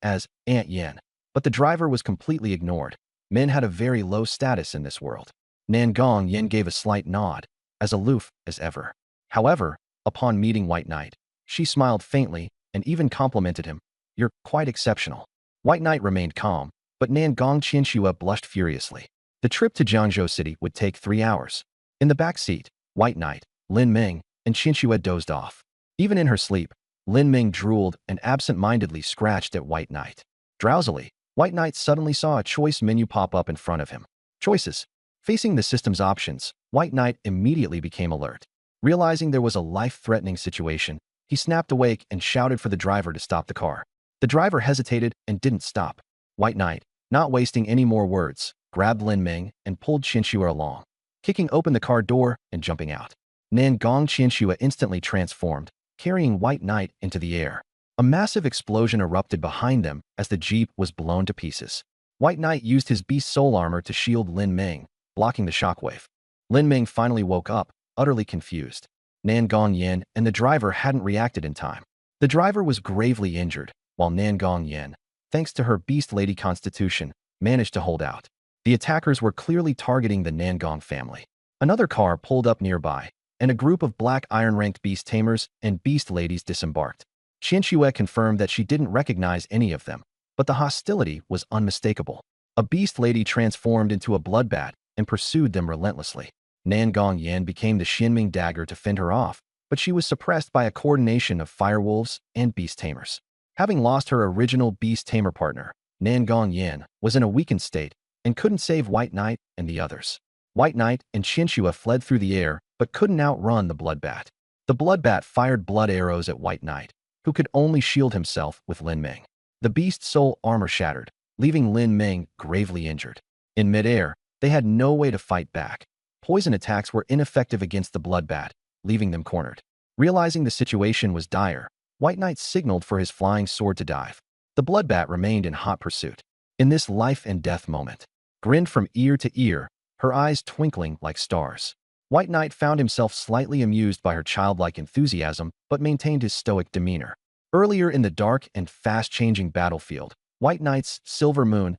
as Aunt Yan, but the driver was completely ignored. Men had a very low status in this world. Nangong Yan gave a slight nod, as aloof as ever. However, upon meeting White Knight, she smiled faintly and even complimented him. You're quite exceptional. White Knight remained calm, but Nangong Qianxue blushed furiously. The trip to Jiangzhou City would take 3 hours. In the back seat, White Knight, Lin Ming, and Qianxue dozed off. Even in her sleep, Lin Ming drooled and absent-mindedly scratched at White Knight. Drowsily, White Knight suddenly saw a choice menu pop up in front of him. Choices. Facing the system's options, White Knight immediately became alert. Realizing there was a life-threatening situation, he snapped awake and shouted for the driver to stop the car. The driver hesitated and didn't stop. White Knight, not wasting any more words, grabbed Lin Ming and pulled Qianxue along, kicking open the car door and jumping out. Nangong Qianxue instantly transformed, carrying White Knight into the air. A massive explosion erupted behind them as the jeep was blown to pieces. White Knight used his beast soul armor to shield Lin Ming, blocking the shockwave. Lin Ming finally woke up, utterly confused. Nangong Yan and the driver hadn't reacted in time. The driver was gravely injured, while Nangong Yan, thanks to her beast lady constitution, managed to hold out. The attackers were clearly targeting the Nangong family. Another car pulled up nearby, and a group of black iron-ranked beast tamers and beast ladies disembarked. Qianxue confirmed that she didn't recognize any of them, but the hostility was unmistakable. A beast lady transformed into a bloodbat and pursued them relentlessly. Nangong Yan became the Xianming dagger to fend her off, but she was suppressed by a coordination of firewolves and beast tamers. Having lost her original beast tamer partner, Nangong Yan was in a weakened state and couldn't save White Knight and the others. White Knight and Qianxue fled through the air but couldn't outrun the bloodbat. The bloodbat fired blood arrows at White Knight, who could only shield himself with Lin Ming. The beast's soul armor shattered, leaving Lin Ming gravely injured. In midair, they had no way to fight back. Poison attacks were ineffective against the bloodbat, leaving them cornered. Realizing the situation was dire, White Knight signaled for his flying sword to dive. The bloodbat remained in hot pursuit. In this life-and-death moment, grinned from ear to ear, her eyes twinkling like stars. White Knight found himself slightly amused by her childlike enthusiasm, but maintained his stoic demeanor. Earlier in the dark and fast-changing battlefield, White Knight's silver moon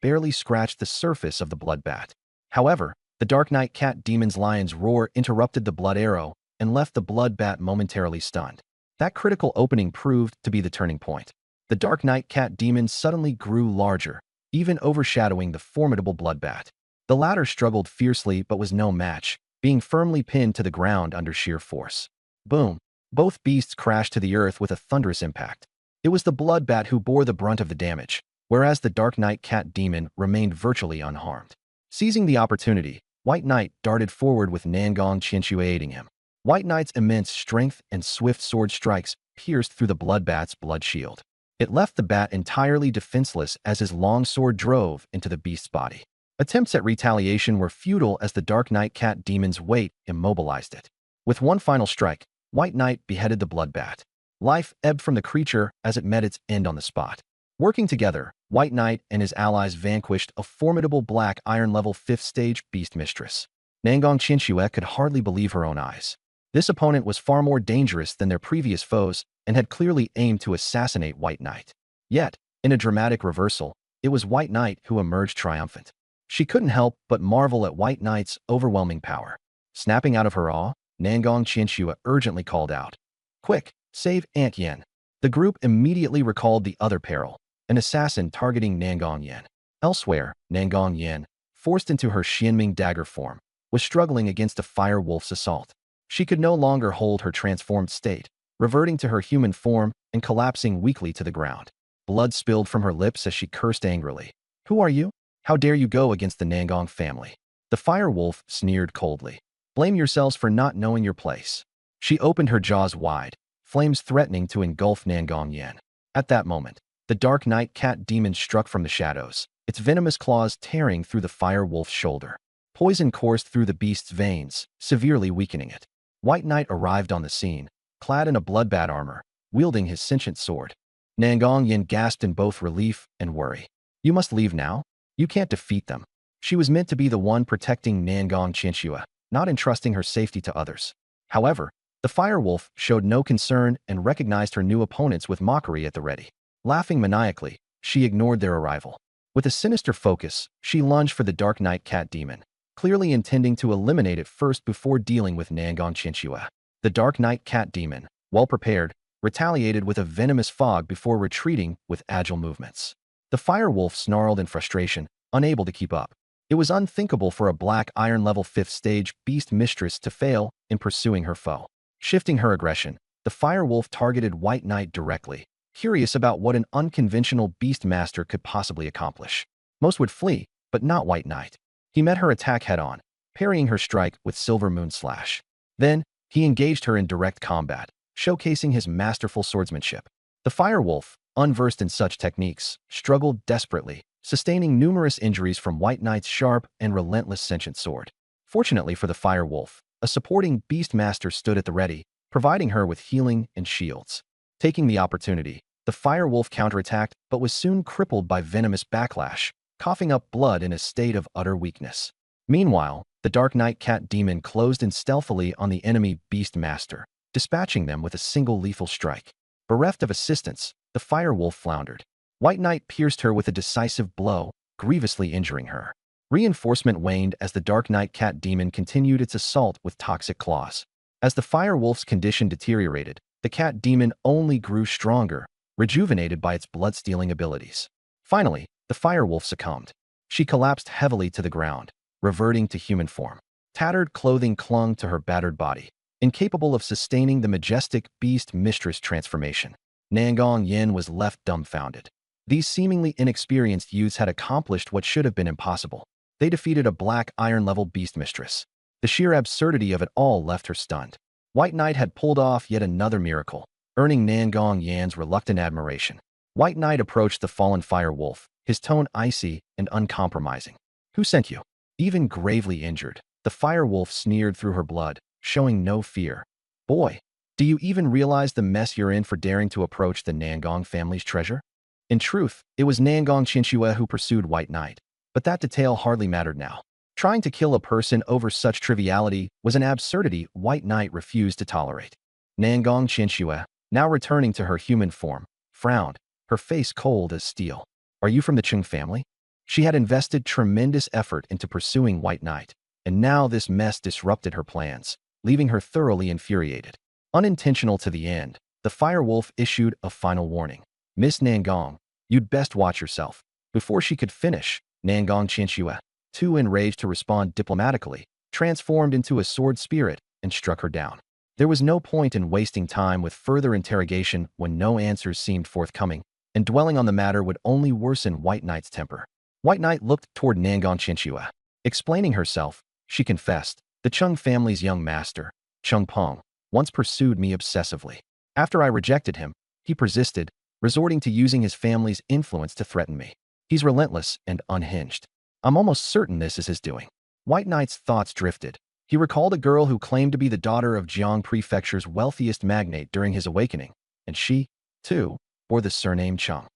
barely scratched the surface of the bloodbat. However, the Dark Knight Cat Demon's lion's roar interrupted the blood arrow and left the bloodbat momentarily stunned. That critical opening proved to be the turning point. The Dark Knight Cat Demon suddenly grew larger, even overshadowing the formidable bloodbat. The latter struggled fiercely but was no match, being firmly pinned to the ground under sheer force. Boom! Both beasts crashed to the earth with a thunderous impact. It was the bloodbat who bore the brunt of the damage, whereas the Dark Knight Cat Demon remained virtually unharmed. Seizing the opportunity, White Knight darted forward with Nangong Qianxue aiding him. White Knight's immense strength and swift sword strikes pierced through the bloodbat's blood shield. It left the bat entirely defenseless as his long sword drove into the beast's body. Attempts at retaliation were futile as the Dark Knight Cat Demon's weight immobilized it. With one final strike, White Knight beheaded the bloodbat. Life ebbed from the creature as it met its end on the spot. Working together, White Knight and his allies vanquished a formidable black iron level 5th stage beast mistress. Nangong Qianxue could hardly believe her own eyes. This opponent was far more dangerous than their previous foes and had clearly aimed to assassinate White Knight. Yet, in a dramatic reversal, it was White Knight who emerged triumphant. She couldn't help but marvel at White Knight's overwhelming power. Snapping out of her awe, Nangong Qianxue urgently called out, "Quick, save Aunt Yen." The group immediately recalled the other peril, an assassin targeting Nangong Yen. Elsewhere, Nangong Yen, forced into her Xianming dagger form, was struggling against a fire wolf's assault. She could no longer hold her transformed state, reverting to her human form and collapsing weakly to the ground. Blood spilled from her lips as she cursed angrily. "Who are you? How dare you go against the Nangong family?" The fire wolf sneered coldly. "Blame yourselves for not knowing your place." She opened her jaws wide, flames threatening to engulf Nangong Yen. At that moment, the Dark Knight cat demon struck from the shadows, its venomous claws tearing through the fire wolf's shoulder. Poison coursed through the beast's veins, severely weakening it. White Knight arrived on the scene, clad in a bloodbath armor, wielding his sentient sword. Nangong Yen gasped in both relief and worry. "You must leave now? You can't defeat them." She was meant to be the one protecting Nangong Qianxue, not entrusting her safety to others. However, the firewolf showed no concern and recognized her new opponents with mockery at the ready. Laughing maniacally, she ignored their arrival. With a sinister focus, she lunged for the Dark Knight cat demon, clearly intending to eliminate it first before dealing with Nangong Qianxue. The Dark Knight cat demon, well prepared, retaliated with a venomous fog before retreating with agile movements. The firewolf snarled in frustration, unable to keep up. It was unthinkable for a Black Iron level 5th stage beast mistress to fail in pursuing her foe. Shifting her aggression, the firewolf targeted White Knight directly, curious about what an unconventional beast master could possibly accomplish. Most would flee, but not White Knight. He met her attack head-on, parrying her strike with Silver Moon Slash. Then, he engaged her in direct combat, showcasing his masterful swordsmanship. The firewolf, unversed in such techniques, struggled desperately, sustaining numerous injuries from White Knight's sharp and relentless sentient sword. Fortunately for the firewolf, a supporting beast master stood at the ready, providing her with healing and shields. Taking the opportunity, the firewolf counterattacked but was soon crippled by venomous backlash, coughing up blood in a state of utter weakness. Meanwhile, the Dark Knight cat demon closed in stealthily on the enemy beast master, dispatching them with a single lethal strike. Bereft of assistance, the firewolf floundered. White Knight pierced her with a decisive blow, grievously injuring her. Reinforcement waned as the Dark Knight cat demon continued its assault with toxic claws. As the firewolf's condition deteriorated, the cat demon only grew stronger, rejuvenated by its blood-stealing abilities. Finally, the firewolf succumbed. She collapsed heavily to the ground, reverting to human form. Tattered clothing clung to her battered body, incapable of sustaining the majestic beast mistress transformation. Nangong Yen was left dumbfounded. These seemingly inexperienced youths had accomplished what should have been impossible. They defeated a Black Iron level beast mistress. The sheer absurdity of it all left her stunned. White Knight had pulled off yet another miracle, earning Nangong Yan's reluctant admiration. White Knight approached the fallen firewolf, his tone icy and uncompromising. "Who sent you?" Even gravely injured, the firewolf sneered through her blood, showing no fear. "Boy, do you even realize the mess you're in for daring to approach the Nangong family's treasure?" In truth, it was Nangong Qianxue who pursued White Knight, but that detail hardly mattered now. Trying to kill a person over such triviality was an absurdity White Knight refused to tolerate. Nangong Qianxue, now returning to her human form, frowned, her face cold as steel. "Are you from the Chung family?" She had invested tremendous effort into pursuing White Knight, and now this mess disrupted her plans, leaving her thoroughly infuriated. Unintentional to the end, the firewolf issued a final warning. "Miss Nangong, you'd best watch yourself." Before she could finish, Nangong Qianxue, too enraged to respond diplomatically, transformed into a sword spirit and struck her down. There was no point in wasting time with further interrogation when no answers seemed forthcoming, and dwelling on the matter would only worsen White Knight's temper. White Knight looked toward Nangong Qianxue. Explaining herself, she confessed, "The Chung family's young master, Chung Peng, once pursued me obsessively. After I rejected him, he persisted, resorting to using his family's influence to threaten me. He's relentless and unhinged. I'm almost certain this is his doing." White Knight's thoughts drifted. He recalled a girl who claimed to be the daughter of Jiang Prefecture's wealthiest magnate during his awakening, and she, too, bore the surname Chung.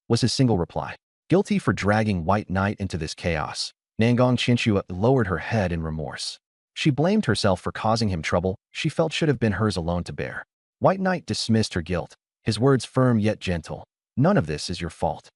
Was his single reply. Guilty for dragging White Knight into this chaos, Nangong Qianxue lowered her head in remorse. She blamed herself for causing him trouble she felt should have been hers alone to bear. White Knight dismissed her guilt, his words firm yet gentle. "None of this is your fault."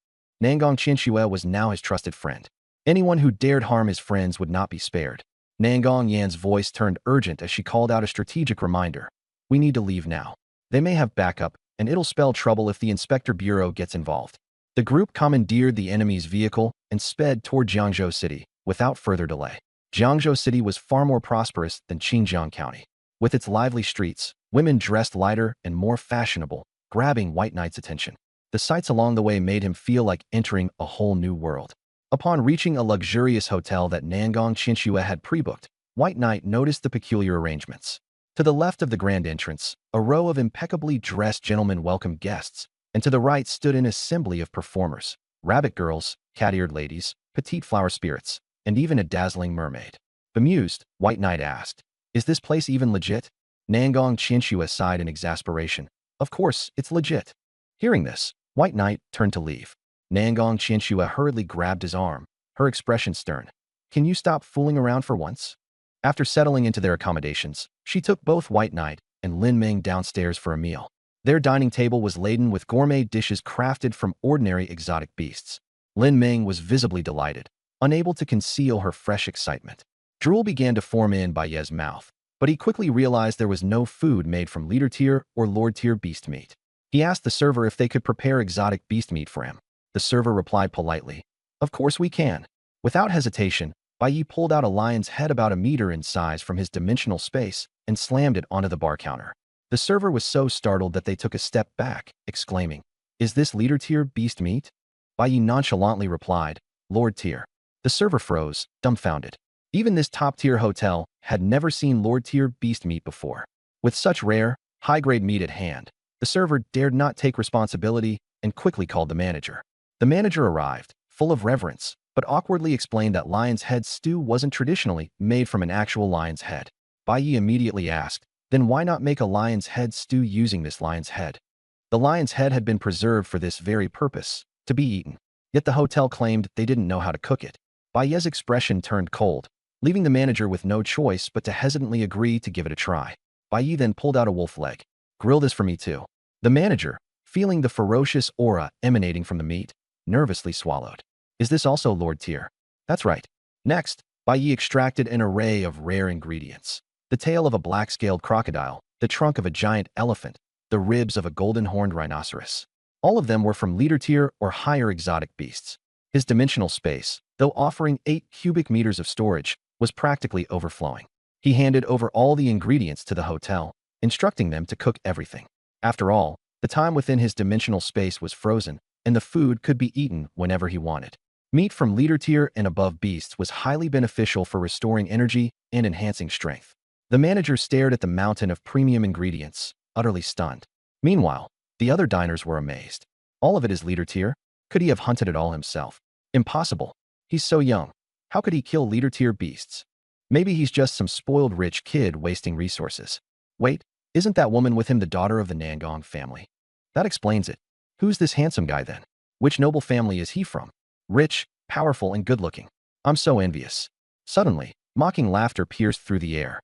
Nangong Qianxue was now his trusted friend. Anyone who dared harm his friends would not be spared. Nangong Yan's voice turned urgent as she called out a strategic reminder. We need to leave now. They may have backup, and it'll spell trouble if the Inspector Bureau gets involved. The group commandeered the enemy's vehicle and sped toward Jiangzhou City without further delay. Jiangzhou City was far more prosperous than Qinjiang County. With its lively streets, women dressed lighter and more fashionable, grabbing White Knight's attention. The sights along the way made him feel like entering a whole new world. Upon reaching a luxurious hotel that Nangong Qianxue had pre-booked, White Knight noticed the peculiar arrangements. To the left of the grand entrance, a row of impeccably dressed gentlemen welcomed guests, and to the right stood an assembly of performers, rabbit girls, cat-eared ladies, petite flower spirits, and even a dazzling mermaid. Bemused, White Knight asked, "Is this place even legit?" Nangong Qianxue sighed in exasperation. "Of course, it's legit." Hearing this, White Knight turned to leave. Nangong Qianxue hurriedly grabbed his arm, her expression stern. "Can you stop fooling around for once?" After settling into their accommodations, she took both White Knight and Lin Ming downstairs for a meal. Their dining table was laden with gourmet dishes crafted from ordinary exotic beasts. Lin Ming was visibly delighted, unable to conceal her fresh excitement. Drool began to form in Baiye's mouth, but he quickly realized there was no food made from leader-tier or lord-tier beast meat. He asked the server if they could prepare exotic beast meat for him. The server replied politely, "Of course we can." Without hesitation, Baiyi pulled out a lion's head about a meter in size from his dimensional space and slammed it onto the bar counter. The server was so startled that they took a step back, exclaiming, "Is this leader-tier beast meat?" Baiyi nonchalantly replied, "Lord-tier." The server froze, dumbfounded. Even this top-tier hotel had never seen lord-tier beast meat before. With such rare, high-grade meat at hand, the server dared not take responsibility and quickly called the manager. The manager arrived, full of reverence, but awkwardly explained that lion's head stew wasn't traditionally made from an actual lion's head. Baiyi immediately asked, "Then why not make a lion's head stew using this lion's head?" The lion's head had been preserved for this very purpose, to be eaten. Yet the hotel claimed they didn't know how to cook it. Baiye's expression turned cold, leaving the manager with no choice but to hesitantly agree to give it a try. Baiyi then pulled out a wolf leg. "Grill this for me too." The manager, feeling the ferocious aura emanating from the meat, nervously swallowed. "Is this also lord-tier?" "That's right." Next, Baiyi extracted an array of rare ingredients. The tail of a black-scaled crocodile, the trunk of a giant elephant, the ribs of a golden-horned rhinoceros. All of them were from leader-tier or higher exotic beasts. His dimensional space, though offering 8 cubic meters of storage, was practically overflowing. He handed over all the ingredients to the hotel, instructing them to cook everything. After all, the time within his dimensional space was frozen, and the food could be eaten whenever he wanted. Meat from leader-tier and above beasts was highly beneficial for restoring energy and enhancing strength. The manager stared at the mountain of premium ingredients, utterly stunned. Meanwhile, the other diners were amazed. All of it is leader-tier? Could he have hunted it all himself? Impossible. He's so young. How could he kill leader-tier beasts? Maybe he's just some spoiled rich kid wasting resources. Wait, isn't that woman with him the daughter of the Nangong family? That explains it. Who's this handsome guy then? Which noble family is he from? Rich, powerful, and good-looking. I'm so envious. Suddenly, mocking laughter pierced through the air.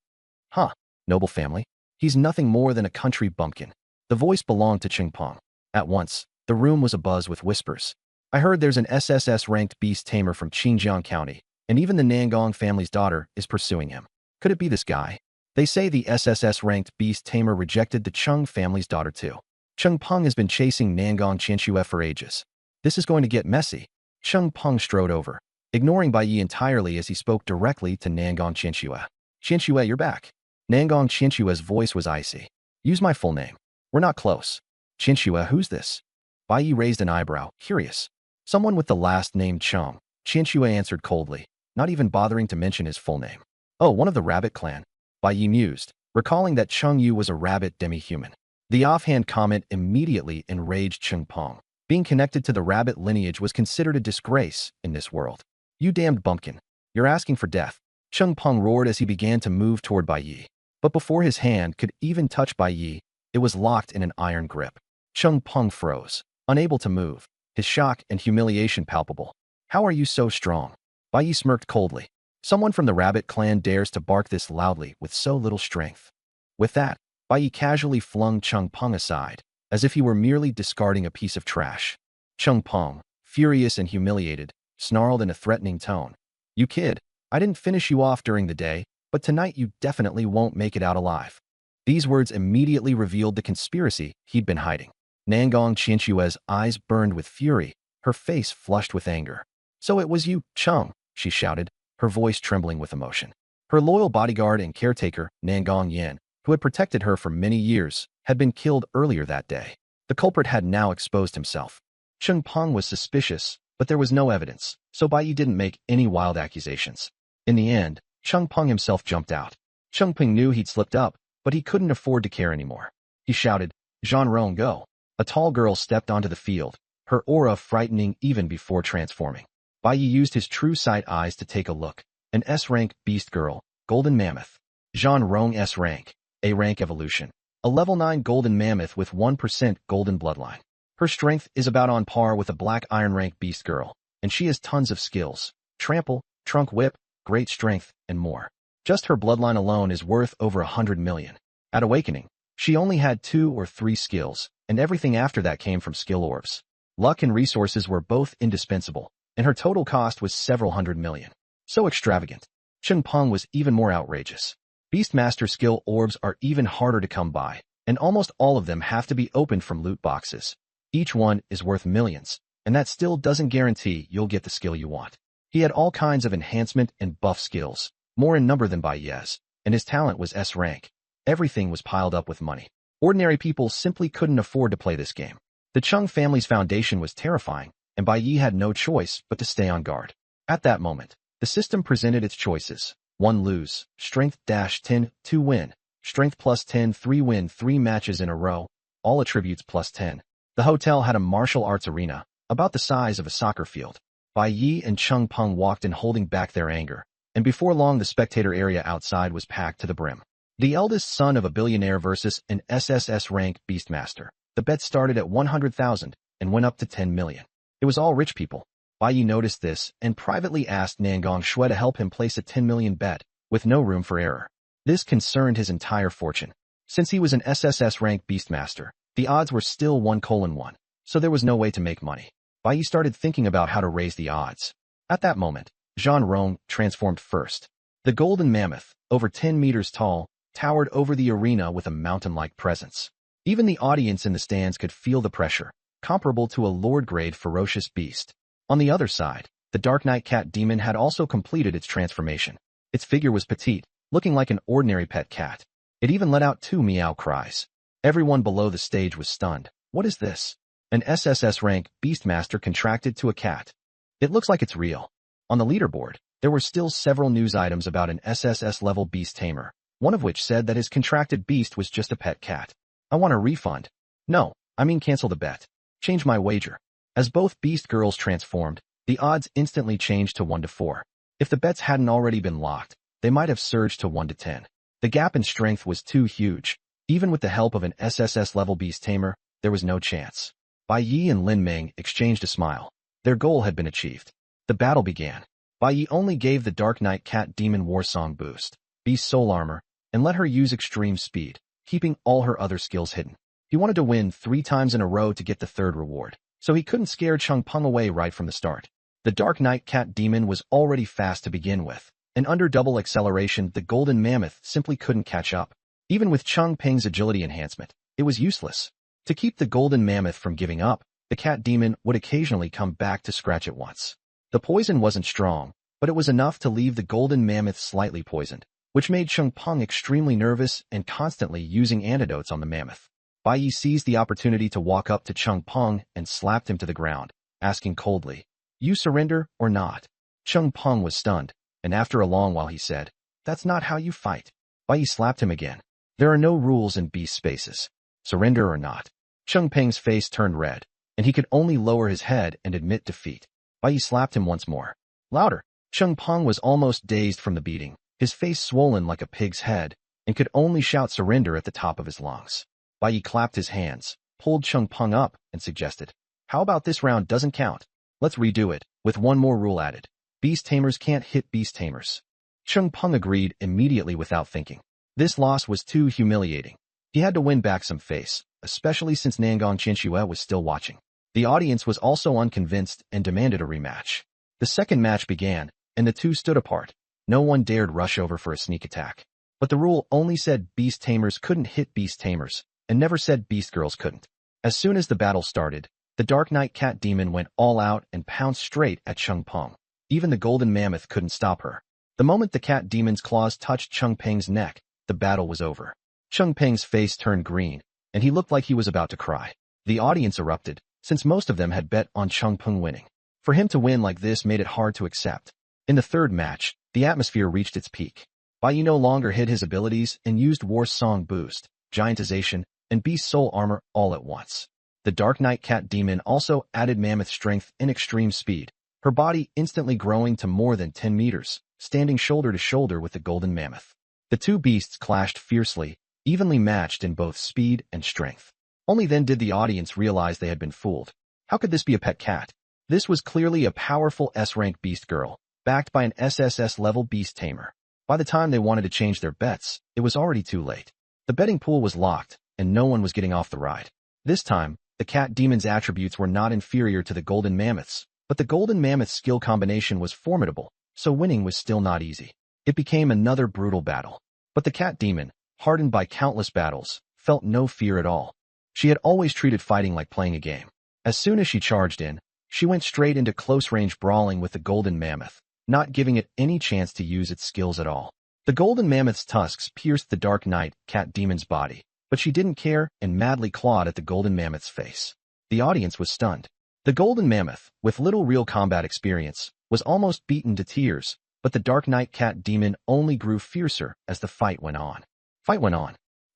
Huh, noble family? He's nothing more than a country bumpkin. The voice belonged to Cheng Peng. At once, the room was abuzz with whispers. I heard there's an SSS-ranked beast tamer from Qinjiang County, and even the Nangong family's daughter is pursuing him. Could it be this guy? They say the SSS-ranked beast tamer rejected the Cheng family's daughter too. Cheng Peng has been chasing Nangong Qianxue for ages. This is going to get messy. Cheng Peng strode over, ignoring Baiyi entirely as he spoke directly to Nangong Qianxue. "Qianxue, you're back." Nangong Qianxue's voice was icy. "Use my full name. We're not close." "Qianxue, who's this?" Baiyi raised an eyebrow, curious. "Someone with the last name Cheng," Qianxue answered coldly, not even bothering to mention his full name. "Oh, one of the rabbit clan." Baiyi mused, recalling that Cheng Yu was a rabbit demi-human. The offhand comment immediately enraged Cheng Peng. Being connected to the rabbit lineage was considered a disgrace in this world. "You damned bumpkin. You're asking for death." Cheng Peng roared as he began to move toward Baiyi. But before his hand could even touch Baiyi, it was locked in an iron grip. Cheng Peng froze, unable to move, his shock and humiliation palpable. "How are you so strong?" Baiyi smirked coldly. "Someone from the rabbit clan dares to bark this loudly with so little strength." With that, Baiyi casually flung Cheng Peng aside, as if he were merely discarding a piece of trash. Cheng Peng, furious and humiliated, snarled in a threatening tone. "You kid, I didn't finish you off during the day, but tonight you definitely won't make it out alive." These words immediately revealed the conspiracy he'd been hiding. Nangong Qianxue's eyes burned with fury, her face flushed with anger. "So it was you, Chung," she shouted, her voice trembling with emotion. Her loyal bodyguard and caretaker, Nangong Yan, who had protected her for many years, had been killed earlier that day. The culprit had now exposed himself. Cheng Peng was suspicious, but there was no evidence, so Bai Yi didn't make any wild accusations. In the end, Cheng Peng himself jumped out. Cheng Peng knew he'd slipped up, but he couldn't afford to care anymore. He shouted, "Jean Rong, go." A tall girl stepped onto the field, her aura frightening even before transforming. Bai Yi used his true sight eyes to take a look. An S-rank beast girl, golden mammoth. Jean Rong S-rank, A-rank evolution. A level 9 golden mammoth with 1% golden bloodline. Her strength is about on par with a black iron rank beast girl, and she has tons of skills. Trample, trunk whip, great strength, and more. Just her bloodline alone is worth over 100 million. At awakening, she only had 2 or 3 skills, and everything after that came from skill orbs. Luck and resources were both indispensable, and her total cost was several hundred million. So extravagant. Cheng Peng was even more outrageous. Beastmaster skill orbs are even harder to come by, and almost all of them have to be opened from loot boxes. Each one is worth millions, and that still doesn't guarantee you'll get the skill you want. He had all kinds of enhancement and buff skills, more in number than Bai Yi's, and his talent was S rank. Everything was piled up with money. Ordinary people simply couldn't afford to play this game. The Chung family's foundation was terrifying, and Bai Yi had no choice but to stay on guard. At that moment, the system presented its choices. 1 lose, strength -10, 2 win, strength +10, 3 win 3 matches in a row, all attributes +10. The hotel had a martial arts arena, about the size of a soccer field. Bai Yi and Cheng Peng walked in holding back their anger, and before long the spectator area outside was packed to the brim. The eldest son of a billionaire versus an SSS rank beastmaster. The bet started at 100,000 and went up to 10 million. It was all rich people. Bai Yi noticed this and privately asked Nangong Shui to help him place a 10 million bet, with no room for error. This concerned his entire fortune. Since he was an SSS rank beastmaster, the odds were still 1:1, so there was no way to make money. Bai Yi started thinking about how to raise the odds. At that moment, Jean Rong transformed first. The golden mammoth, over 10 meters tall, towered over the arena with a mountain-like presence. Even the audience in the stands could feel the pressure, comparable to a lord-grade ferocious beast. On the other side, the Dark Knight cat demon had also completed its transformation. Its figure was petite, looking like an ordinary pet cat. It even let out 2 meow cries. Everyone below the stage was stunned. What is this? An SSS rank beastmaster contracted to a cat. It looks like it's real. On the leaderboard, there were still several news items about an SSS-level beast tamer, one of which said that his contracted beast was just a pet cat. I want a refund. No, I mean cancel the bet. Change my wager. As both beast girls transformed, the odds instantly changed to 1-4. If the bets hadn't already been locked, they might have surged to 1-10. The gap in strength was too huge. Even with the help of an SSS-level beast tamer, there was no chance. Bai Yi and Lin Ming exchanged a smile. Their goal had been achieved. The battle began. Bai Yi only gave the Dark Knight cat demon war song boost, beast soul armor, and let her use extreme speed, keeping all her other skills hidden. He wanted to win 3 times in a row to get the third reward, so he couldn't scare Cheng Peng away right from the start. The Dark Knight cat demon was already fast to begin with, and under double acceleration the golden mammoth simply couldn't catch up. Even with Cheng Peng's agility enhancement, it was useless. To keep the golden mammoth from giving up, the cat demon would occasionally come back to scratch it once. The poison wasn't strong, but it was enough to leave the golden mammoth slightly poisoned, which made Cheng Peng extremely nervous and constantly using antidotes on the mammoth. Bai Yi seized the opportunity to walk up to Cheng Peng and slapped him to the ground, asking coldly, "You surrender or not?" Cheng Peng was stunned, and after a long while he said, "That's not how you fight." Bai Yi slapped him again. There are no rules in beast spaces. Surrender or not. Cheng Peng's face turned red, and he could only lower his head and admit defeat. Bai Yi slapped him once more. Louder. Cheng Peng was almost dazed from the beating, his face swollen like a pig's head, and could only shout surrender at the top of his lungs. Bai Yi clapped his hands, pulled Cheng Peng up, and suggested, "How about this round doesn't count? Let's redo it, with one more rule added. Beast tamers can't hit beast tamers." Cheng Peng agreed immediately without thinking. This loss was too humiliating. He had to win back some face, especially since Nangong Qianxue was still watching. The audience was also unconvinced and demanded a rematch. The second match began, and the two stood apart. No one dared rush over for a sneak attack. But the rule only said beast tamers couldn't hit beast tamers, and never said beast girls couldn't. As soon as the battle started, the Dark Knight Cat Demon went all out and pounced straight at Chung Peng. Even the Golden Mammoth couldn't stop her. The moment the Cat Demon's claws touched Chung Peng's neck, the battle was over. Chung Peng's face turned green, and he looked like he was about to cry. The audience erupted, since most of them had bet on Chung Peng winning. For him to win like this made it hard to accept. In the third match, the atmosphere reached its peak. Bai Yi no longer hid his abilities and used War Song Boost, Giantization, and Beast Soul Armor all at once. The Dark Knight Cat Demon also added Mammoth Strength and Extreme Speed, her body instantly growing to more than 10 meters, standing shoulder to shoulder with the Golden Mammoth. The two beasts clashed fiercely, evenly matched in both speed and strength. Only then did the audience realize they had been fooled. How could this be a pet cat? This was clearly a powerful S-rank beast girl, backed by an SSS-level beast tamer. By the time they wanted to change their bets, it was already too late. The betting pool was locked, and no one was getting off the ride. This time, the Cat Demon's attributes were not inferior to the Golden Mammoth's, but the Golden Mammoth's skill combination was formidable, so winning was still not easy. It became another brutal battle. But the Cat Demon, hardened by countless battles, felt no fear at all. She had always treated fighting like playing a game. As soon as she charged in, she went straight into close-range brawling with the Golden Mammoth, not giving it any chance to use its skills at all. The Golden Mammoth's tusks pierced the Dark Knight Cat Demon's body, but she didn't care and madly clawed at the Golden Mammoth's face. The audience was stunned. The Golden Mammoth, with little real combat experience, was almost beaten to tears, but the Dark Knight Cat Demon only grew fiercer as the fight went on.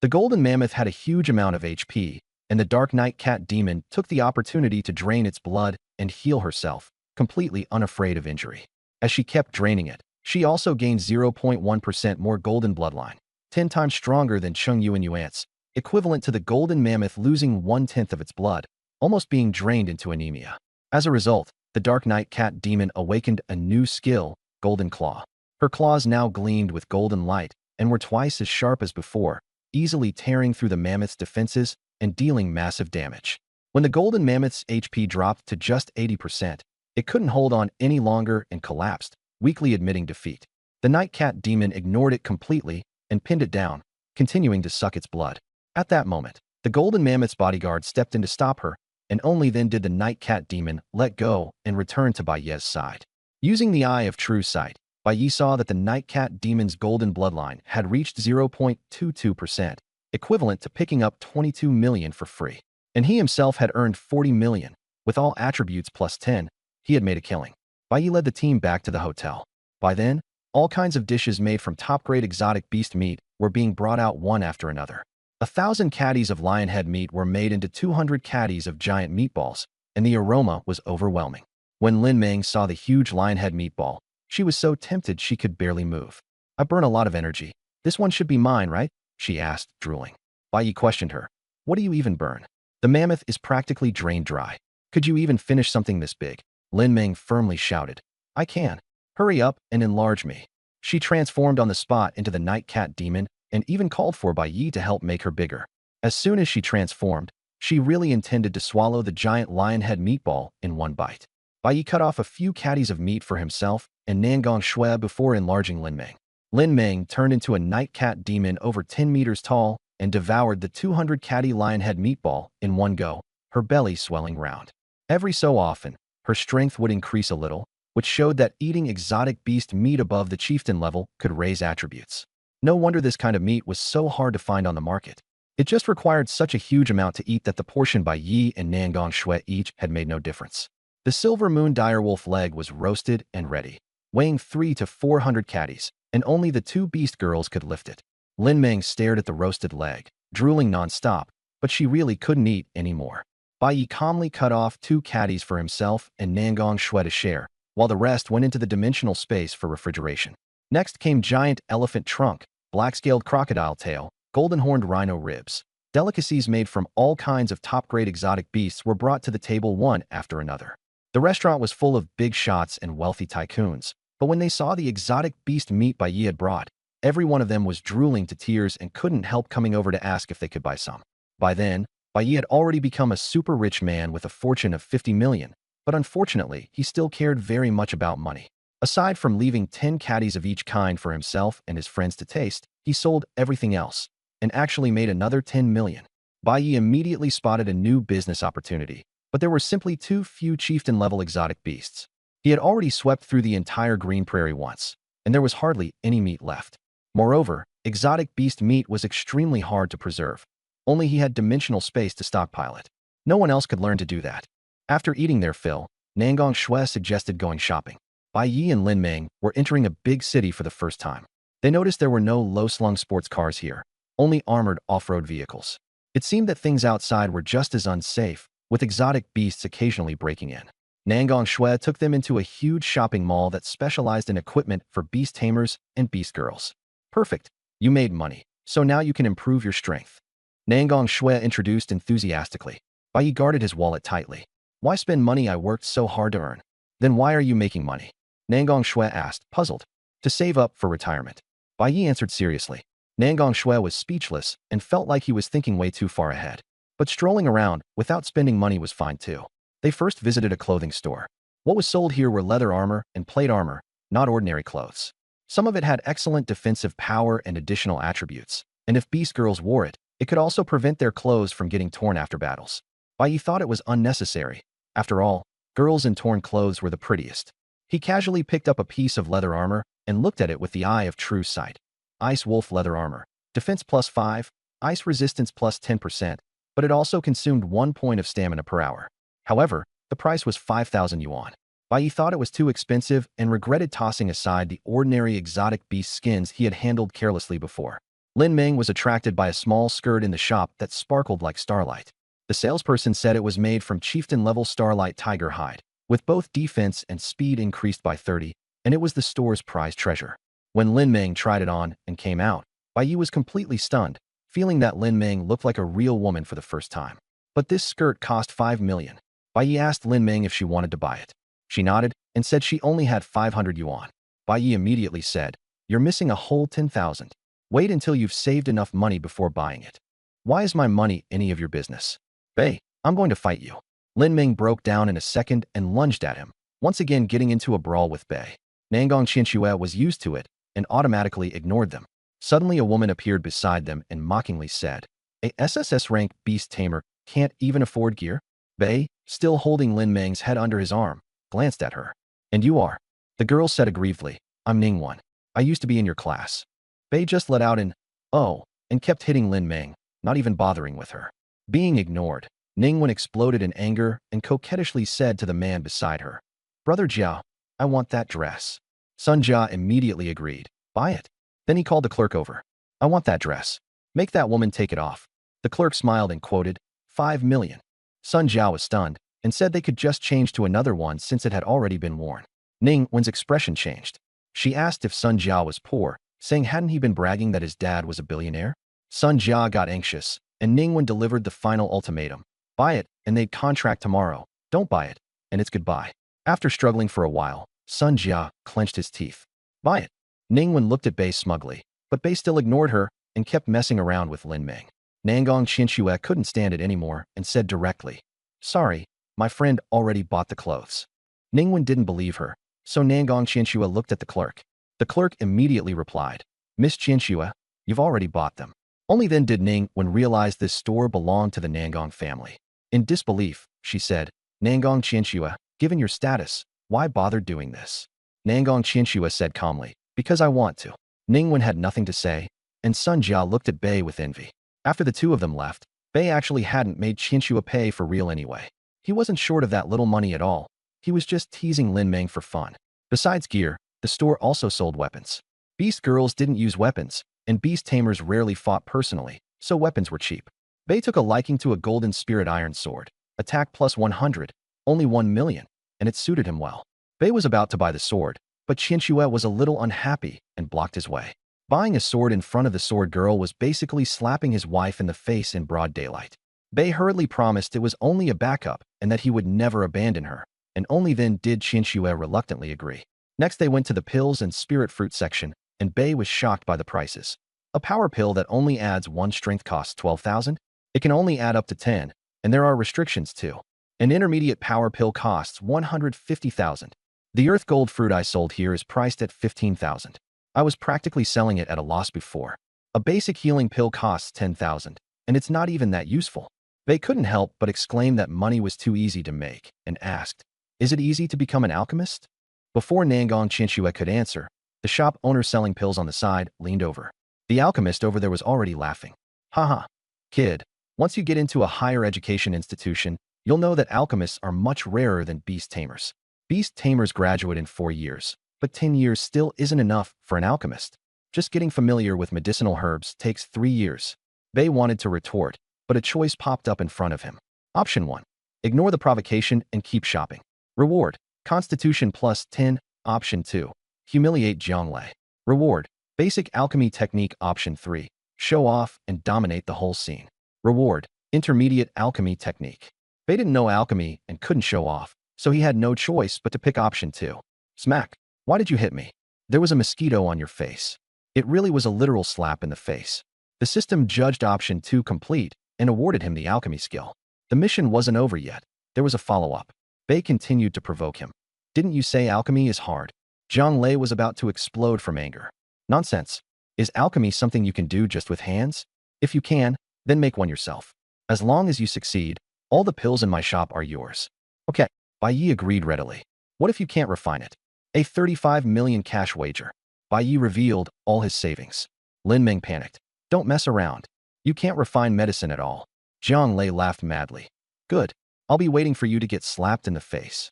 The Golden Mammoth had a huge amount of HP, and the Dark Knight Cat Demon took the opportunity to drain its blood and heal herself, completely unafraid of injury. As she kept draining it, she also gained 0.1% more golden bloodline, 10 times stronger than Chung Yuan's, equivalent to the Golden Mammoth losing 1/10 of its blood, almost being drained into anemia. As a result, the Dark Knight Cat Demon awakened a new skill, Golden Claw. Her claws now gleamed with golden light and were twice as sharp as before, easily tearing through the mammoth's defenses and dealing massive damage. When the Golden Mammoth's HP dropped to just 80%, it couldn't hold on any longer and collapsed, weakly admitting defeat. The Night Cat Demon ignored it completely and pinned it down, continuing to suck its blood. At that moment, the Golden Mammoth's bodyguard stepped in to stop her, and only then did the Night Cat Demon let go and return to Bai Yi's side. Using the Eye of True Sight, Bai Yi saw that the Night Cat Demon's golden bloodline had reached 0.22%, equivalent to picking up 22 million for free. And he himself had earned 40 million. With all attributes plus 10, he had made a killing. Bai Yi led the team back to the hotel. By then, all kinds of dishes made from top-grade exotic beast meat were being brought out one after another. 1,000 caddies of lion head meat were made into 200 caddies of giant meatballs, and the aroma was overwhelming. When Lin Meng saw the huge lion head meatball, she was so tempted she could barely move. "I burn a lot of energy. This one should be mine, right?" she asked, drooling. Bai Yi questioned her. "What do you even burn? The mammoth is practically drained dry. Could you even finish something this big?" Lin Meng firmly shouted. "I can. Hurry up and enlarge me." She transformed on the spot into the Night Cat Demon and even called for Bai Yi to help make her bigger. As soon as she transformed, she really intended to swallow the giant lion head meatball in one bite. Bai Yi cut off a few caddies of meat for himself and Nangong Shui before enlarging Lin Meng. Lin Meng turned into a Night Cat Demon over 10 meters tall and devoured the 200 caddy lion head meatball in one go, her belly swelling round. Every so often, her strength would increase a little, which showed that eating exotic beast meat above the chieftain level could raise attributes. No wonder this kind of meat was so hard to find on the market. It just required such a huge amount to eat that the portion Bai Yi and Nangong Shui each had made no difference. The Silver Moon direwolf leg was roasted and ready, weighing 300 to 400 caddies, and only the two beast girls could lift it. Lin Meng stared at the roasted leg, drooling non-stop, but she really couldn't eat anymore. Bai Yi calmly cut off 2 caddies for himself and Nangong Shui to share, while the rest went into the dimensional space for refrigeration. Next came giant elephant trunk, black-scaled crocodile tail, golden-horned rhino ribs. Delicacies made from all kinds of top-grade exotic beasts were brought to the table one after another. The restaurant was full of big shots and wealthy tycoons, but when they saw the exotic beast meat Bai Yi had brought, every one of them was drooling to tears and couldn't help coming over to ask if they could buy some. By then, Bai Yi had already become a super rich man with a fortune of 50 million, but unfortunately, he still cared very much about money. Aside from leaving 10 caddies of each kind for himself and his friends to taste, he sold everything else and actually made another 10 million. Bai Yi immediately spotted a new business opportunity, but there were simply too few chieftain-level exotic beasts. He had already swept through the entire green prairie once, and there was hardly any meat left. Moreover, exotic beast meat was extremely hard to preserve. Only he had dimensional space to stockpile it. No one else could learn to do that. After eating their fill, Nangong Shui suggested going shopping. Bai Yi and Lin Meng were entering a big city for the first time. They noticed there were no low-slung sports cars here, only armored off-road vehicles. It seemed that things outside were just as unsafe, with exotic beasts occasionally breaking in. Nangong Shui took them into a huge shopping mall that specialized in equipment for beast tamers and beast girls. Perfect. You made money, so now you can improve your strength. Nangong Shui introduced enthusiastically. Bai Yi guarded his wallet tightly. Why spend money I worked so hard to earn? Then why are you making money? Nangong Shui asked, puzzled. To save up for retirement. Bai Yi answered seriously. Nangong Shui was speechless and felt like he was thinking way too far ahead. But strolling around without spending money was fine too. They first visited a clothing store. What was sold here were leather armor and plate armor, not ordinary clothes. Some of it had excellent defensive power and additional attributes, and if beast girls wore it, it could also prevent their clothes from getting torn after battles. Bai Yi thought it was unnecessary. After all, girls in torn clothes were the prettiest. He casually picked up a piece of leather armor and looked at it with the eye of true sight. Ice Wolf leather armor. Defense +5, ice resistance +10%, but it also consumed 1 point of stamina per hour. However, the price was 5,000 yuan. Bai Yi thought it was too expensive and regretted tossing aside the ordinary exotic beast skins he had handled carelessly before. Lin Meng was attracted by a small skirt in the shop that sparkled like starlight. The salesperson said it was made from chieftain-level starlight tiger hide, with both defense and speed increased by 30, and it was the store's prized treasure. When Lin Meng tried it on and came out, Bai Yi was completely stunned, feeling that Lin Meng looked like a real woman for the first time. But this skirt cost 5 million. Bai Yi asked Lin Meng if she wanted to buy it. She nodded and said she only had 500 yuan. Bai Yi immediately said, "You're missing a whole 10,000. Wait until you've saved enough money before buying it. Why is my money any of your business? Bei, I'm going to fight you." Lin Meng broke down in a second and lunged at him, once again getting into a brawl with Bei. Nangong Qianxue was used to it and automatically ignored them. Suddenly a woman appeared beside them and mockingly said, "A SSS rank beast tamer can't even afford gear?" Bei, still holding Lin Meng's head under his arm, glanced at her. "And you are?" The girl said aggrievedly, "I'm Ningwen. I used to be in your class." Bei just let out an, "Oh," and kept hitting Lin Meng, not even bothering with her. Being ignored, Ningwen exploded in anger and coquettishly said to the man beside her, "Brother Jiao, I want that dress." Sun Jia immediately agreed. "Buy it." Then he called the clerk over. "I want that dress. Make that woman take it off." The clerk smiled and quoted, 5 million. Sun Jiao was stunned and said they could just change to another one since it had already been worn. Ningwen's expression changed. She asked if Sun Jiao was poor, saying hadn't he been bragging that his dad was a billionaire? Sun Jia got anxious, and Ningwen delivered the final ultimatum. "Buy it, and they'd contract tomorrow. Don't buy it, and it's goodbye." After struggling for a while, Sun Jia clenched his teeth. "Buy it." Ningwen looked at Bei smugly, but Bei still ignored her and kept messing around with Lin Meng. Nangong Qianxue couldn't stand it anymore and said directly, "Sorry, my friend already bought the clothes." Ningwen didn't believe her, so Nangong Qianxue looked at the clerk. The clerk immediately replied, "Miss Qianxue, you've already bought them." Only then did Ningwen realize this store belonged to the Nangong family. In disbelief, she said, "Nangong Qianxue, given your status, why bother doing this?" Nangong Qianxue said calmly, "Because I want to." Ningwen had nothing to say, and Sun Jia looked at Bei with envy. After the two of them left, Bei actually hadn't made Qianxue pay for real anyway. He wasn't short of that little money at all. He was just teasing Lin Meng for fun. Besides gear, the store also sold weapons. Beast girls didn't use weapons, and beast tamers rarely fought personally, so weapons were cheap. Bei took a liking to a golden spirit iron sword, attack +100, only 1 million, and it suited him well. Bei was about to buy the sword, but Qianxue was a little unhappy and blocked his way. Buying a sword in front of the sword girl was basically slapping his wife in the face in broad daylight. Bei hurriedly promised it was only a backup and that he would never abandon her, and only then did Qianxue reluctantly agree. Next they went to the pills and spirit fruit section, and Bei was shocked by the prices. A power pill that only adds 1 strength costs 12,000? It can only add up to 10, and there are restrictions too. An intermediate power pill costs 150,000. The earth gold fruit I sold here is priced at 15,000. I was practically selling it at a loss before. A basic healing pill costs 10,000, and it's not even that useful. They couldn't help but exclaim that money was too easy to make, and asked, "Is it easy to become an alchemist?" Before Nangong Chinchua could answer, the shop owner selling pills on the side leaned over. The alchemist over there was already laughing. Haha, kid, once you get into a higher education institution, you'll know that alchemists are much rarer than beast tamers. Beast tamers graduate in 4 years, but 10 years still isn't enough for an alchemist. Just getting familiar with medicinal herbs takes 3 years. Bei wanted to retort, but a choice popped up in front of him. Option 1. Ignore the provocation and keep shopping. Reward. Constitution plus 10. Option 2. Humiliate Zhonglei. Reward. Basic alchemy technique. Option 3. Show off and dominate the whole scene. Reward. Intermediate alchemy technique. Bei didn't know alchemy and couldn't show off, so he had no choice but to pick option 2. Smack. Why did you hit me? There was a mosquito on your face. It really was a literal slap in the face. The system judged option 2 complete and awarded him the alchemy skill. The mission wasn't over yet. There was a follow-up. Bei continued to provoke him. Didn't you say alchemy is hard? Zhonglei was about to explode from anger. Nonsense. Is alchemy something you can do just with hands? If you can, then make one yourself. As long as you succeed, all the pills in my shop are yours. Okay, Bai Yi agreed readily. What if you can't refine it? A 35 million cash wager. Bai Yi revealed all his savings. Lin Ming panicked. Don't mess around. You can't refine medicine at all. Zhonglei laughed madly. Good. I'll be waiting for you to get slapped in the face.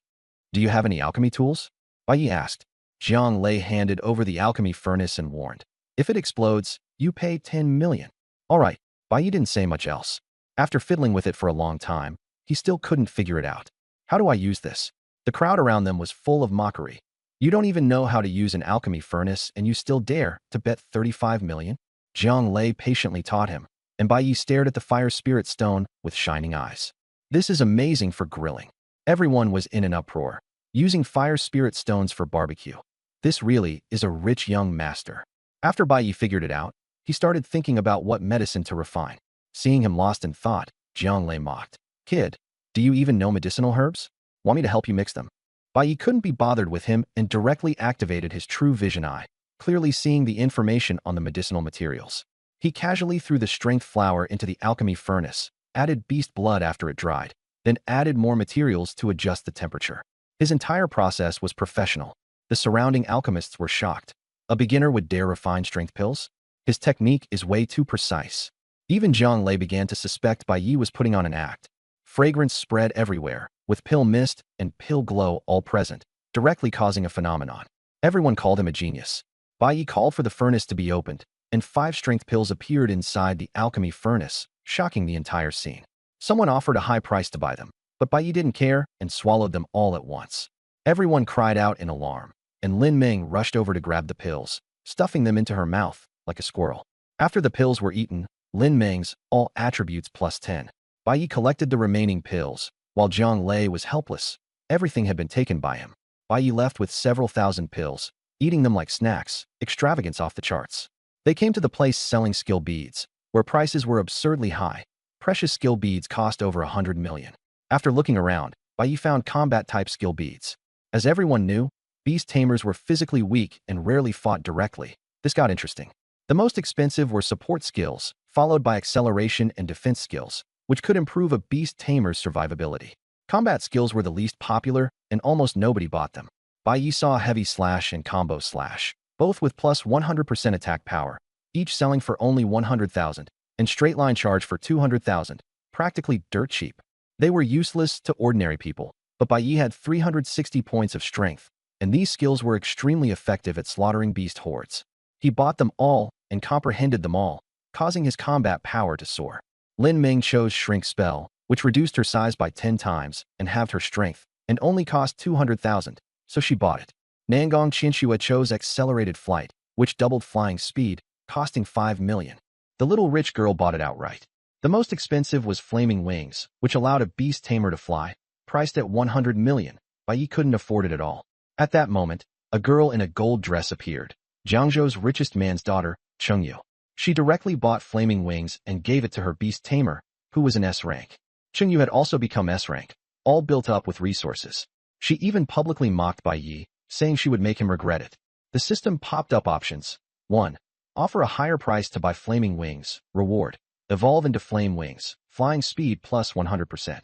Do you have any alchemy tools? Bai Yi asked. Zhonglei handed over the alchemy furnace and warned. If it explodes, you pay 10 million. All right. Bai Yi didn't say much else. After fiddling with it for a long time, he still couldn't figure it out. How do I use this? The crowd around them was full of mockery. You don't even know how to use an alchemy furnace and you still dare to bet 35 million? Zhonglei patiently taught him, and Bai Yi stared at the fire spirit stone with shining eyes. This is amazing for grilling. Everyone was in an uproar, using fire spirit stones for barbecue. This really is a rich young master. After Bai Yi figured it out, he started thinking about what medicine to refine. Seeing him lost in thought, Zhonglei mocked. Kid, do you even know medicinal herbs? Want me to help you mix them? Bai Yi couldn't be bothered with him and directly activated his true vision eye, clearly seeing the information on the medicinal materials. He casually threw the strength flower into the alchemy furnace, added beast blood after it dried, then added more materials to adjust the temperature. His entire process was professional. The surrounding alchemists were shocked. A beginner would dare refine strength pills? His technique is way too precise. Even Zhonglei began to suspect Bai Yi was putting on an act. Fragrance spread everywhere, with pill mist and pill glow all present, directly causing a phenomenon. Everyone called him a genius. Bai Yi called for the furnace to be opened, and 5 strength pills appeared inside the alchemy furnace, shocking the entire scene. Someone offered a high price to buy them, but Bai Yi didn't care and swallowed them all at once. Everyone cried out in alarm, and Lin Ming rushed over to grab the pills, stuffing them into her mouth like a squirrel. After the pills were eaten, Lin Ming's all attributes plus 10. Bai Yi collected the remaining pills, while Zhonglei was helpless. Everything had been taken by him. Bai Yi left with several thousand pills, eating them like snacks, extravagance off the charts. They came to the place selling skill beads, where prices were absurdly high. Precious skill beads cost over 100 million. After looking around, Bai Yi found combat-type skill beads. As everyone knew, beast tamers were physically weak and rarely fought directly. This got interesting. The most expensive were support skills, followed by acceleration and defense skills, which could improve a beast tamer's survivability. Combat skills were the least popular, and almost nobody bought them. Bai Yi saw heavy slash and combo slash, both with plus 100% attack power, each selling for only 100,000, and straight line charge for 200,000, practically dirt cheap. They were useless to ordinary people, but Bai Yi had 360 points of strength, and these skills were extremely effective at slaughtering beast hordes. He bought them all and comprehended them all, causing his combat power to soar. Lin Ming chose Shrink Spell, which reduced her size by 10 times and halved her strength, and only cost 200,000, so she bought it. Nangong Chinchua chose Accelerated Flight, which doubled flying speed, costing 5 million. The little rich girl bought it outright. The most expensive was Flaming Wings, which allowed a beast tamer to fly, priced at 100 million. Bai Yi couldn't afford it at all. At that moment, a girl in a gold dress appeared. Jiangzhou's richest man's daughter, Chengyu. She directly bought Flaming Wings and gave it to her beast tamer, who was in S rank. Chengyu had also become S rank, all built up with resources. She even publicly mocked Bai Yi, saying she would make him regret it. The system popped up options. 1. Offer a higher price to buy flaming wings. Reward. Evolve into flame wings. Flying speed plus 100%.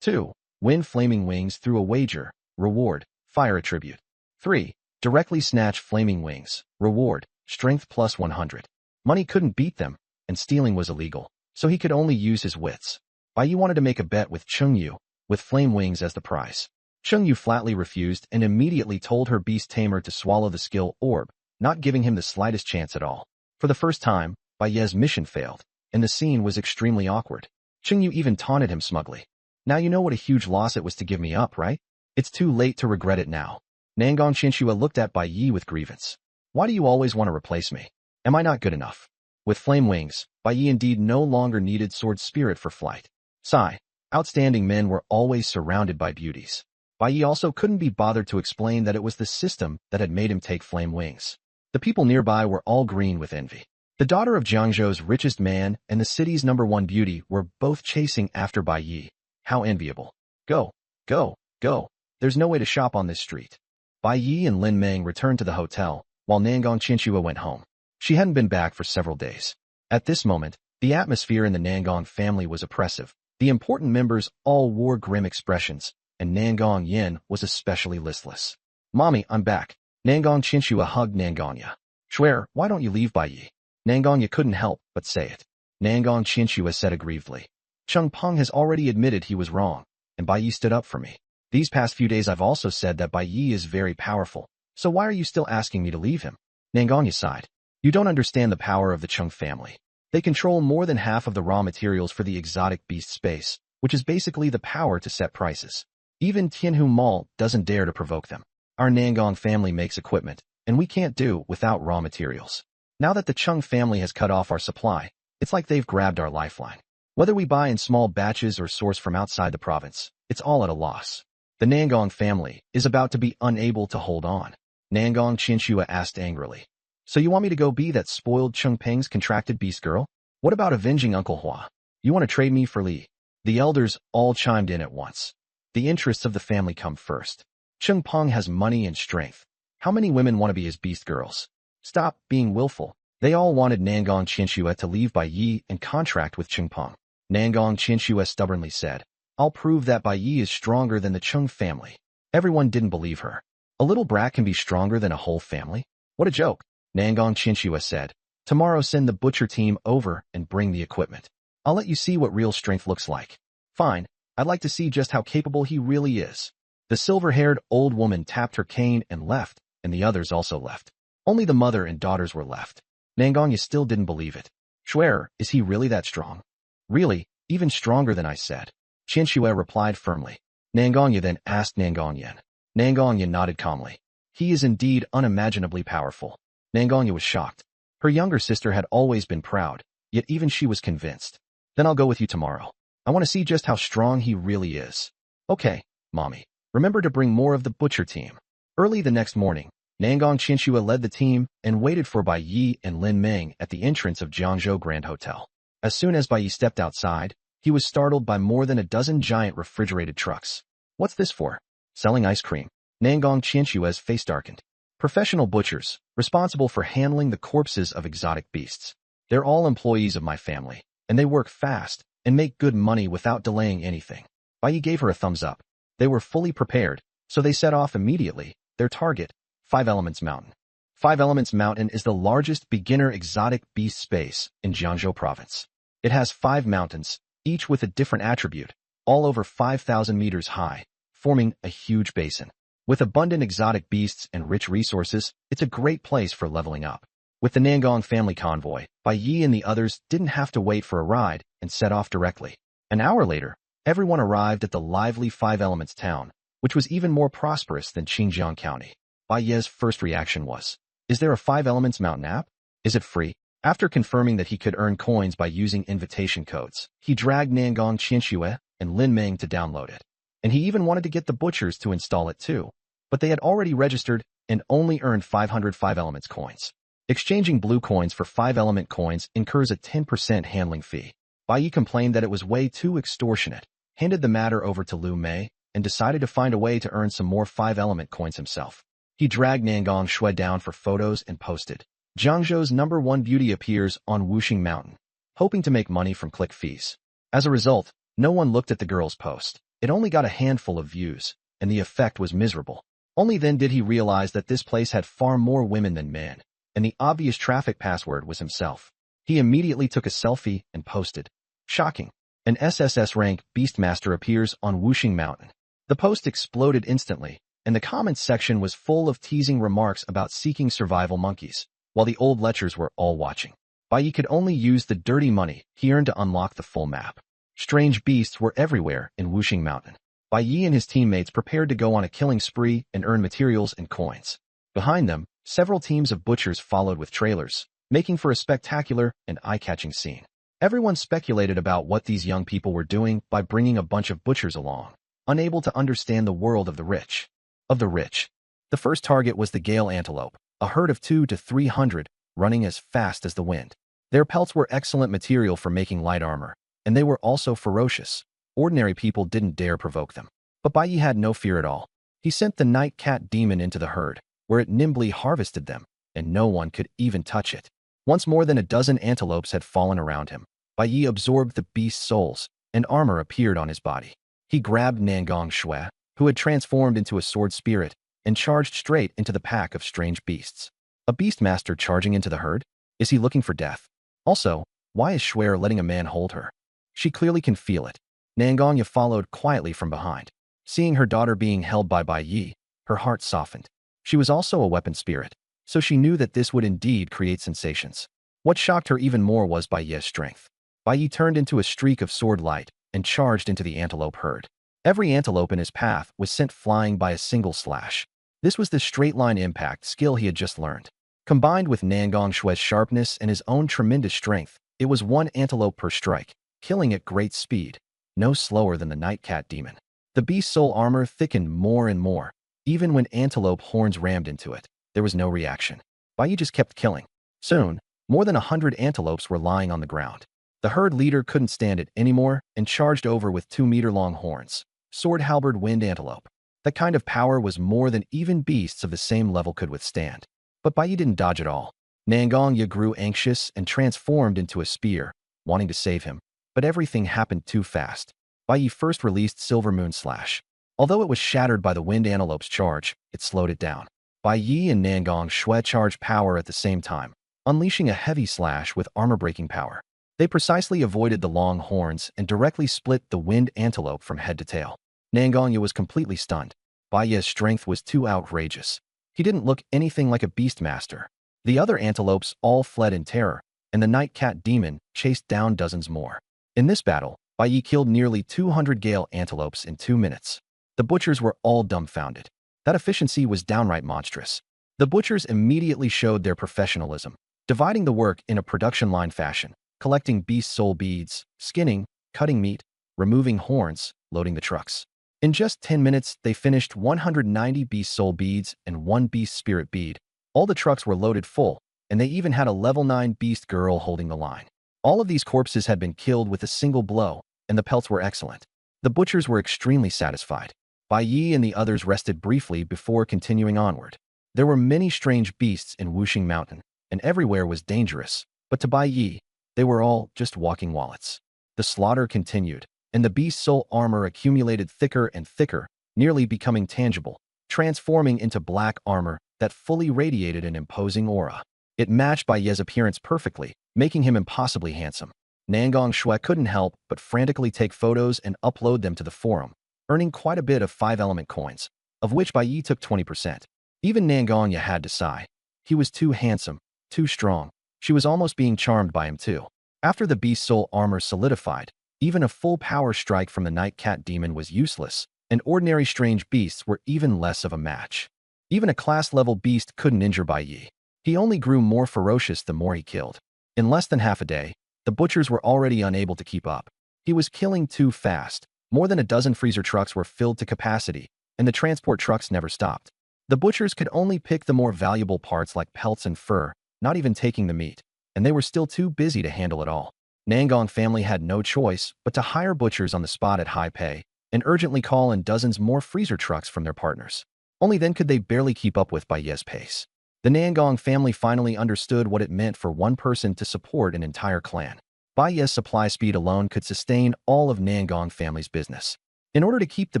2. Win flaming wings through a wager. Reward. Fire attribute. 3. Directly snatch flaming wings. Reward. Strength plus 100. Money couldn't beat them, and stealing was illegal, so he could only use his wits. Bai Yi wanted to make a bet with Chengyu, with flame wings as the prize. Chengyu flatly refused and immediately told her beast tamer to swallow the skill orb, not giving him the slightest chance at all. For the first time, Bai Yi's mission failed, and the scene was extremely awkward. Chengyu even taunted him smugly. Now you know what a huge loss it was to give me up, right? It's too late to regret it now. Nangang Qianxue looked at Bai Yi with grievance. Why do you always want to replace me? Am I not good enough? With flame wings, Bai Yi indeed no longer needed sword spirit for flight. Sigh. Outstanding men were always surrounded by beauties. Bai Yi also couldn't be bothered to explain that it was the system that had made him take flame wings. The people nearby were all green with envy. The daughter of Jiangzhou's richest man and the city's #1 beauty were both chasing after Bai Yi. How enviable. Go, go, go. There's no way to shop on this street. Bai Yi and Lin Meng returned to the hotel, while Nangang Qianxue went home. She hadn't been back for several days. At this moment, the atmosphere in the Nangang family was oppressive. The important members all wore grim expressions, and Nangang Yin was especially listless. Mommy, I'm back. Nangang Qianxue hugged Nanganya. Swear, why don't you leave Bai Yi? Nanganya couldn't help but say it. Nangang Qianxue said aggrievedly. Cheng Peng has already admitted he was wrong, and Bai Yi stood up for me. These past few days I've also said that Bai Yi is very powerful, so why are you still asking me to leave him? Nanganya sighed. You don't understand the power of the Cheng family. They control more than half of the raw materials for the exotic beast space, which is basically the power to set prices. Even Tianhu Mall doesn't dare to provoke them. Our Nangang family makes equipment, and we can't do without raw materials. Now that the Cheng family has cut off our supply, it's like they've grabbed our lifeline. Whether we buy in small batches or source from outside the province, it's all at a loss. The Nangang family is about to be unable to hold on. Nangang Qianxue asked angrily. So you want me to go be that spoiled Cheng Peng's contracted beast girl? What about avenging Uncle Hua? You want to trade me for Li? The elders all chimed in at once. The interests of the family come first. Cheng Peng has money and strength. How many women want to be his beast girls? Stop being willful. They all wanted Nangang Qianxue to leave Bai Yi and contract with Cheng Peng. Nangang Qianxue stubbornly said, I'll prove that Bai Yi is stronger than the Cheng family. Everyone didn't believe her. A little brat can be stronger than a whole family? What a joke. Nangang Qianxue said, tomorrow send the butcher team over and bring the equipment. I'll let you see what real strength looks like. Fine, I'd like to see just how capable he really is. The silver-haired old woman tapped her cane and left, and the others also left. Only the mother and daughters were left. Nanganya still didn't believe it. Swear, is he really that strong? Really, even stronger than I said. Qianxue replied firmly. Nanganya then asked Nanganya. Nanganya nodded calmly. He is indeed unimaginably powerful. Nanganya was shocked. Her younger sister had always been proud, yet even she was convinced. Then I'll go with you tomorrow. I want to see just how strong he really is. Okay, Mommy. Remember to bring more of the butcher team. Early the next morning, Nangang Qianxue led the team and waited for Bai Yi and Lin Meng at the entrance of Jiangzhou Grand Hotel. As soon as Bai Yi stepped outside, he was startled by more than a dozen giant refrigerated trucks. What's this for? Selling ice cream. Nangang Qianxue's face darkened. Professional butchers, responsible for handling the corpses of exotic beasts. They're all employees of my family, and they work fast and make good money without delaying anything. Bai Yi gave her a thumbs up. They were fully prepared, so they set off immediately. Their target, 5 Elements Mountain. 5 Elements Mountain is the largest beginner exotic beast space in Jiangzhou province. It has 5 mountains, each with a different attribute, all over 5,000 meters high, forming a huge basin. With abundant exotic beasts and rich resources, it's a great place for leveling up. With the Nangang family convoy, Bai Yi and the others didn't have to wait for a ride and set off directly. An hour later, everyone arrived at the lively 5 Elements town, which was even more prosperous than Xinjiang County. Bai Yi's first reaction was, is there a 5 Elements Mountain app? Is it free? After confirming that he could earn coins by using invitation codes, he dragged Nangang Qianxue and Lin Meng to download it. And he even wanted to get the butchers to install it too. But they had already registered and only earned 500 5 Elements coins. Exchanging blue coins for 5 Element coins incurs a 10% handling fee. Bai Yi complained that it was way too extortionate, handed the matter over to Lu Mei, and decided to find a way to earn some more 5-element coins himself. He dragged Nangong Shui down for photos and posted. Jiangzhou's #1 beauty appears on Wuxing Mountain, hoping to make money from click fees. As a result, no one looked at the girl's post. It only got a handful of views, and the effect was miserable. Only then did he realize that this place had far more women than men, and the obvious traffic password was himself. He immediately took a selfie and posted. Shocking. An SSS rank Beastmaster appears on Wuxing Mountain. The post exploded instantly, and the comments section was full of teasing remarks about seeking survival monkeys, while the old lechers were all watching. Bai Yi could only use the dirty money he earned to unlock the full map. Strange beasts were everywhere in Wuxing Mountain. Bai Yi and his teammates prepared to go on a killing spree and earn materials and coins. Behind them, several teams of butchers followed with trailers, making for a spectacular and eye-catching scene. Everyone speculated about what these young people were doing by bringing a bunch of butchers along, unable to understand the world of the rich. The first target was the Gale antelope, a herd of 200 to 300, running as fast as the wind. Their pelts were excellent material for making light armor, and they were also ferocious. Ordinary people didn't dare provoke them. But Bai Yi had no fear at all. He sent the night cat demon into the herd, where it nimbly harvested them, and no one could even touch it. Once more than a dozen antelopes had fallen around him, Bai Yi absorbed the beast's souls, and armor appeared on his body. He grabbed Nangong Shui, who had transformed into a sword spirit, and charged straight into the pack of strange beasts. A beastmaster charging into the herd? Is he looking for death? Also, why is Shui letting a man hold her? She clearly can feel it. Nangong followed quietly from behind. Seeing her daughter being held by Bai Yi, her heart softened. She was also a weapon spirit, so she knew that this would indeed create sensations. What shocked her even more was Bai Yi's strength. Bai Yi turned into a streak of sword light and charged into the antelope herd. Every antelope in his path was sent flying by a single slash. This was the straight-line impact skill he had just learned. Combined with Nangong Shui's sharpness and his own tremendous strength, it was one antelope per strike, killing at great speed, no slower than the night cat demon. The beast's soul armor thickened more and more. Even when antelope horns rammed into it, there was no reaction. Bai Yi just kept killing. Soon, more than 100 antelopes were lying on the ground. The herd leader couldn't stand it anymore and charged over with 2-meter-long horns. Sword halberd wind antelope. That kind of power was more than even beasts of the same level could withstand. But Bai Yi didn't dodge at all. Nangong Yi grew anxious and transformed into a spear, wanting to save him. But everything happened too fast. Bai Yi first released Silver Moon Slash. Although it was shattered by the wind antelope's charge, it slowed it down. Bai Yi and Nangong Shui charged power at the same time, unleashing a heavy slash with armor-breaking power. They precisely avoided the long horns and directly split the wind antelope from head to tail. Nangong Yi was completely stunned. Bai Yi's strength was too outrageous. He didn't look anything like a beastmaster. The other antelopes all fled in terror, and the night cat demon chased down dozens more. In this battle, Bai Yi killed nearly 200 Gale antelopes in 2 minutes. The butchers were all dumbfounded. That efficiency was downright monstrous. The butchers immediately showed their professionalism, dividing the work in a production line fashion, collecting beast soul beads, skinning, cutting meat, removing horns, loading the trucks. In just 10 minutes, they finished 190 beast soul beads and 1 beast spirit bead. All the trucks were loaded full, and they even had a level 9 beast girl holding the line. All of these corpses had been killed with a single blow, and the pelts were excellent. The butchers were extremely satisfied. Bai Yi and the others rested briefly before continuing onward. There were many strange beasts in Wuxing Mountain, and everywhere was dangerous, but to Bai Yi, they were all just walking wallets. The slaughter continued, and the beast soul armor accumulated thicker and thicker, nearly becoming tangible, transforming into black armor that fully radiated an imposing aura. It matched Bai Yi's appearance perfectly, making him impossibly handsome. Nangong Shui couldn't help but frantically take photos and upload them to the forum, earning quite a bit of 5-element coins, of which Bai Yi took 20%. Even Nangong Yi had to sigh. He was too handsome, too strong. She was almost being charmed by him too. After the beast soul armor solidified, even a full power strike from the night cat demon was useless, and ordinary strange beasts were even less of a match. Even a class-level beast couldn't injure Bai Yi. He only grew more ferocious the more he killed. In less than half a day, the butchers were already unable to keep up. He was killing too fast. More than a dozen freezer trucks were filled to capacity, and the transport trucks never stopped. The butchers could only pick the more valuable parts like pelts and fur, not even taking the meat, and they were still too busy to handle it all. Nangong family had no choice but to hire butchers on the spot at high pay and urgently call in dozens more freezer trucks from their partners. Only then could they barely keep up with Bai Ye's pace. The Nangong family finally understood what it meant for one person to support an entire clan. Bai Ye's supply speed alone could sustain all of Nangong family's business. In order to keep the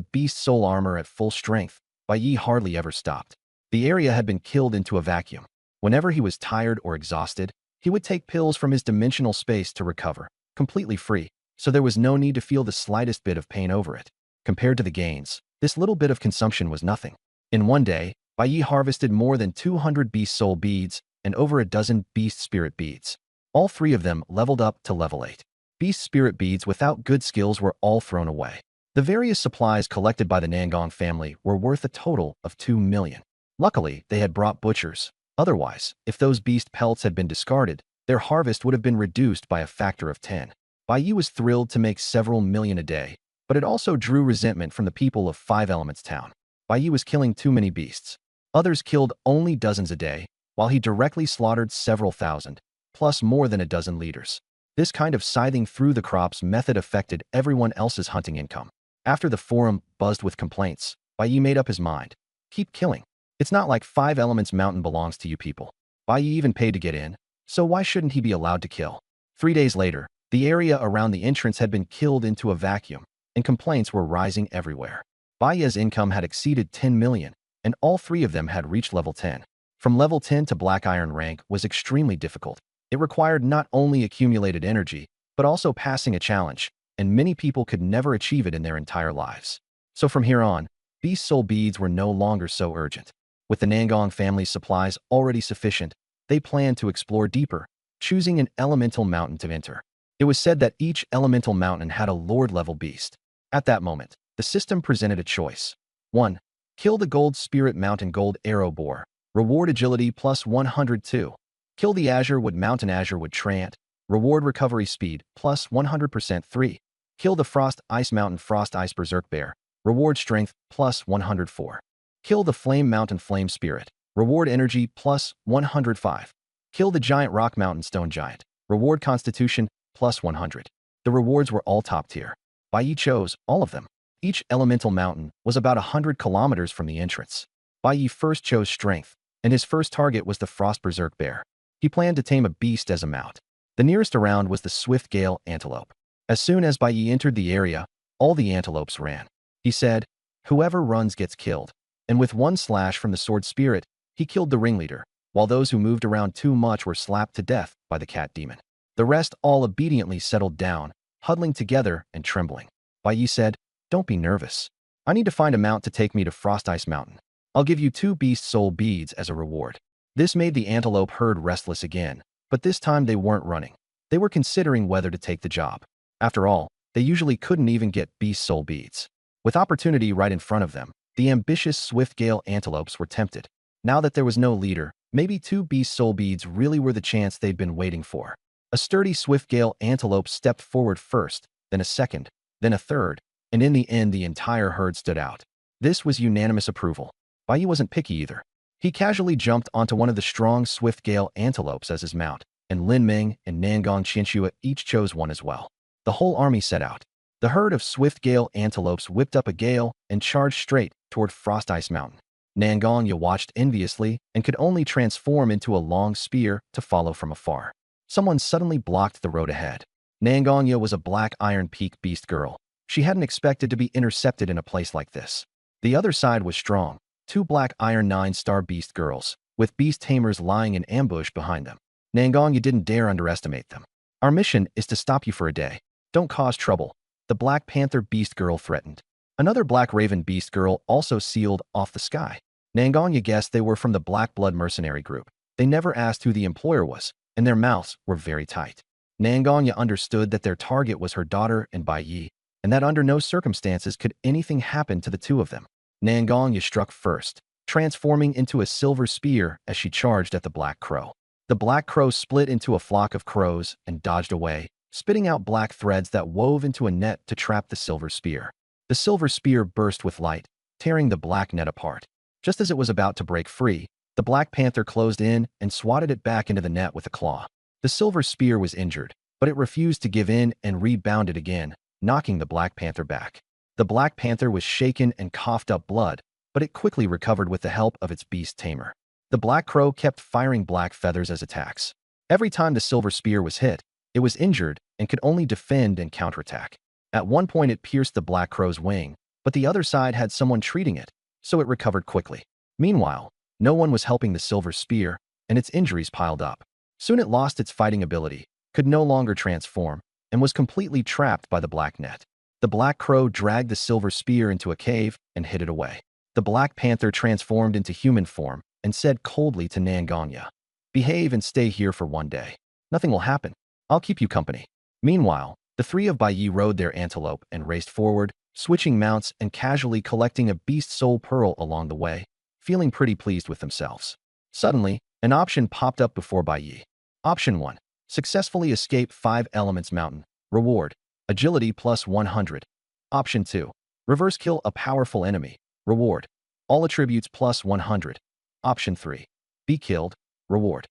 beast soul armor at full strength, Bai Yi hardly ever stopped. The area had been killed into a vacuum. Whenever he was tired or exhausted, he would take pills from his dimensional space to recover, completely free, so there was no need to feel the slightest bit of pain over it. Compared to the gains, this little bit of consumption was nothing. In one day, Bai Yi harvested more than 200 beast soul beads and over a dozen beast spirit beads. All three of them leveled up to level 8. Beast spirit beads without good skills were all thrown away. The various supplies collected by the Nangong family were worth a total of 2 million. Luckily, they had brought butchers. Otherwise, if those beast pelts had been discarded, their harvest would have been reduced by a factor of 10. Bai Yi was thrilled to make several million a day, but it also drew resentment from the people of Five Elements Town. Bai Yi was killing too many beasts. Others killed only dozens a day, while he directly slaughtered several thousand, plus more than a dozen leaders. This kind of scything through the crops method affected everyone else's hunting income. After the forum buzzed with complaints, Bai Yi made up his mind. Keep killing. It's not like Five Elements Mountain belongs to you people. Bai Yi even paid to get in, so why shouldn't he be allowed to kill? 3 days later, the area around the entrance had been killed into a vacuum, and complaints were rising everywhere. Bai Yi's income had exceeded 10 million, and all three of them had reached level 10. From level 10 to Black Iron rank was extremely difficult. It required not only accumulated energy, but also passing a challenge, and many people could never achieve it in their entire lives. So from here on, Beast Soul beads were no longer so urgent. With the Nangong family's supplies already sufficient, they planned to explore deeper, choosing an elemental mountain to enter. It was said that each elemental mountain had a lord-level beast. At that moment, the system presented a choice. 1. Kill the Gold Spirit Mountain Gold Arrow Boar. Reward agility plus 102. Kill the Azure Wood Mountain Azure Wood Trant. Reward recovery speed plus 100%. 3. Kill the Frost Ice Mountain Frost Ice Berserk Bear. Reward strength plus 104. Kill the Flame Mountain Flame Spirit. Reward energy plus 105. Kill the Giant Rock Mountain Stone Giant. Reward constitution plus 100. The rewards were all top tier. Bai Yi chose all of them. Each elemental mountain was about 100 kilometers from the entrance. Bai Yi first chose strength, and his first target was the Frost Berserk Bear. He planned to tame a beast as a mount. The nearest around was the Swift Gale Antelope. As soon as Bai Yi entered the area, all the antelopes ran. He said, "Whoever runs gets killed." And with one slash from the Sword Spirit, he killed the ringleader, while those who moved around too much were slapped to death by the cat demon. The rest all obediently settled down, huddling together and trembling. Bai Yi said, "Don't be nervous. I need to find a mount to take me to Frost Ice Mountain. I'll give you 2 beast soul beads as a reward." This made the antelope herd restless again, but this time they weren't running. They were considering whether to take the job. After all, they usually couldn't even get beast soul beads. With opportunity right in front of them, the ambitious Swift Gale antelopes were tempted. Now that there was no leader, maybe 2 beast soul beads really were the chance they'd been waiting for. A sturdy Swift Gale antelope stepped forward first, then a second, then a third, and in the end the entire herd stood out. This was unanimous approval. Bai Yi wasn't picky either. He casually jumped onto one of the strong Swift Gale antelopes as his mount, and Lin Ming and Nangong Qianxue each chose one as well. The whole army set out. The herd of Swift Gale antelopes whipped up a gale and charged straight toward Frost Ice Mountain. Nangong Ye watched enviously and could only transform into a long spear to follow from afar. Someone suddenly blocked the road ahead. Nangong Ye was a Black Iron Peak beast girl. She hadn't expected to be intercepted in a place like this. The other side was strong. 2 Black Iron 9-star beast girls, with beast tamers lying in ambush behind them. Nangong Ye didn't dare underestimate them. "Our mission is to stop you for a day. Don't cause trouble," the Black Panther beast girl threatened. Another Black Raven beast girl also sealed off the sky. Nangong Ye guessed they were from the Black Blood mercenary group. They never asked who the employer was, and their mouths were very tight. Nangong Ye understood that their target was her daughter and Bai Yi, and that under no circumstances could anything happen to the two of them. Nangong Ye struck first, transforming into a silver spear as she charged at the Black Crow. The Black Crow split into a flock of crows and dodged away, spitting out black threads that wove into a net to trap the silver spear. The silver spear burst with light, tearing the black net apart. Just as it was about to break free, the Black Panther closed in and swatted it back into the net with a claw. The silver spear was injured, but it refused to give in and rebounded again, knocking the Black Panther back. The Black Panther was shaken and coughed up blood, but it quickly recovered with the help of its beast tamer. The Black Crow kept firing black feathers as attacks. Every time the silver spear was hit, it was injured and could only defend and counterattack. At one point it pierced the Black Crow's wing, but the other side had someone treating it, so it recovered quickly. Meanwhile, no one was helping the silver spear, and its injuries piled up. Soon it lost its fighting ability, could no longer transform, and was completely trapped by the black net. The Black Crow dragged the silver spear into a cave and hid it away. The Black Panther transformed into human form and said coldly to Nanganya, "Behave and stay here for one day. Nothing will happen. I'll keep you company." Meanwhile, the three of Bai Yi rode their antelope and raced forward, switching mounts and casually collecting a beast soul pearl along the way, feeling pretty pleased with themselves. Suddenly, an option popped up before Bai Yi. Option 1. Successfully escape 5 Elements Mountain. Reward: Agility plus 100. Option 2. Reverse kill a powerful enemy. Reward: All attributes plus 100. Option 3. Be killed. Reward: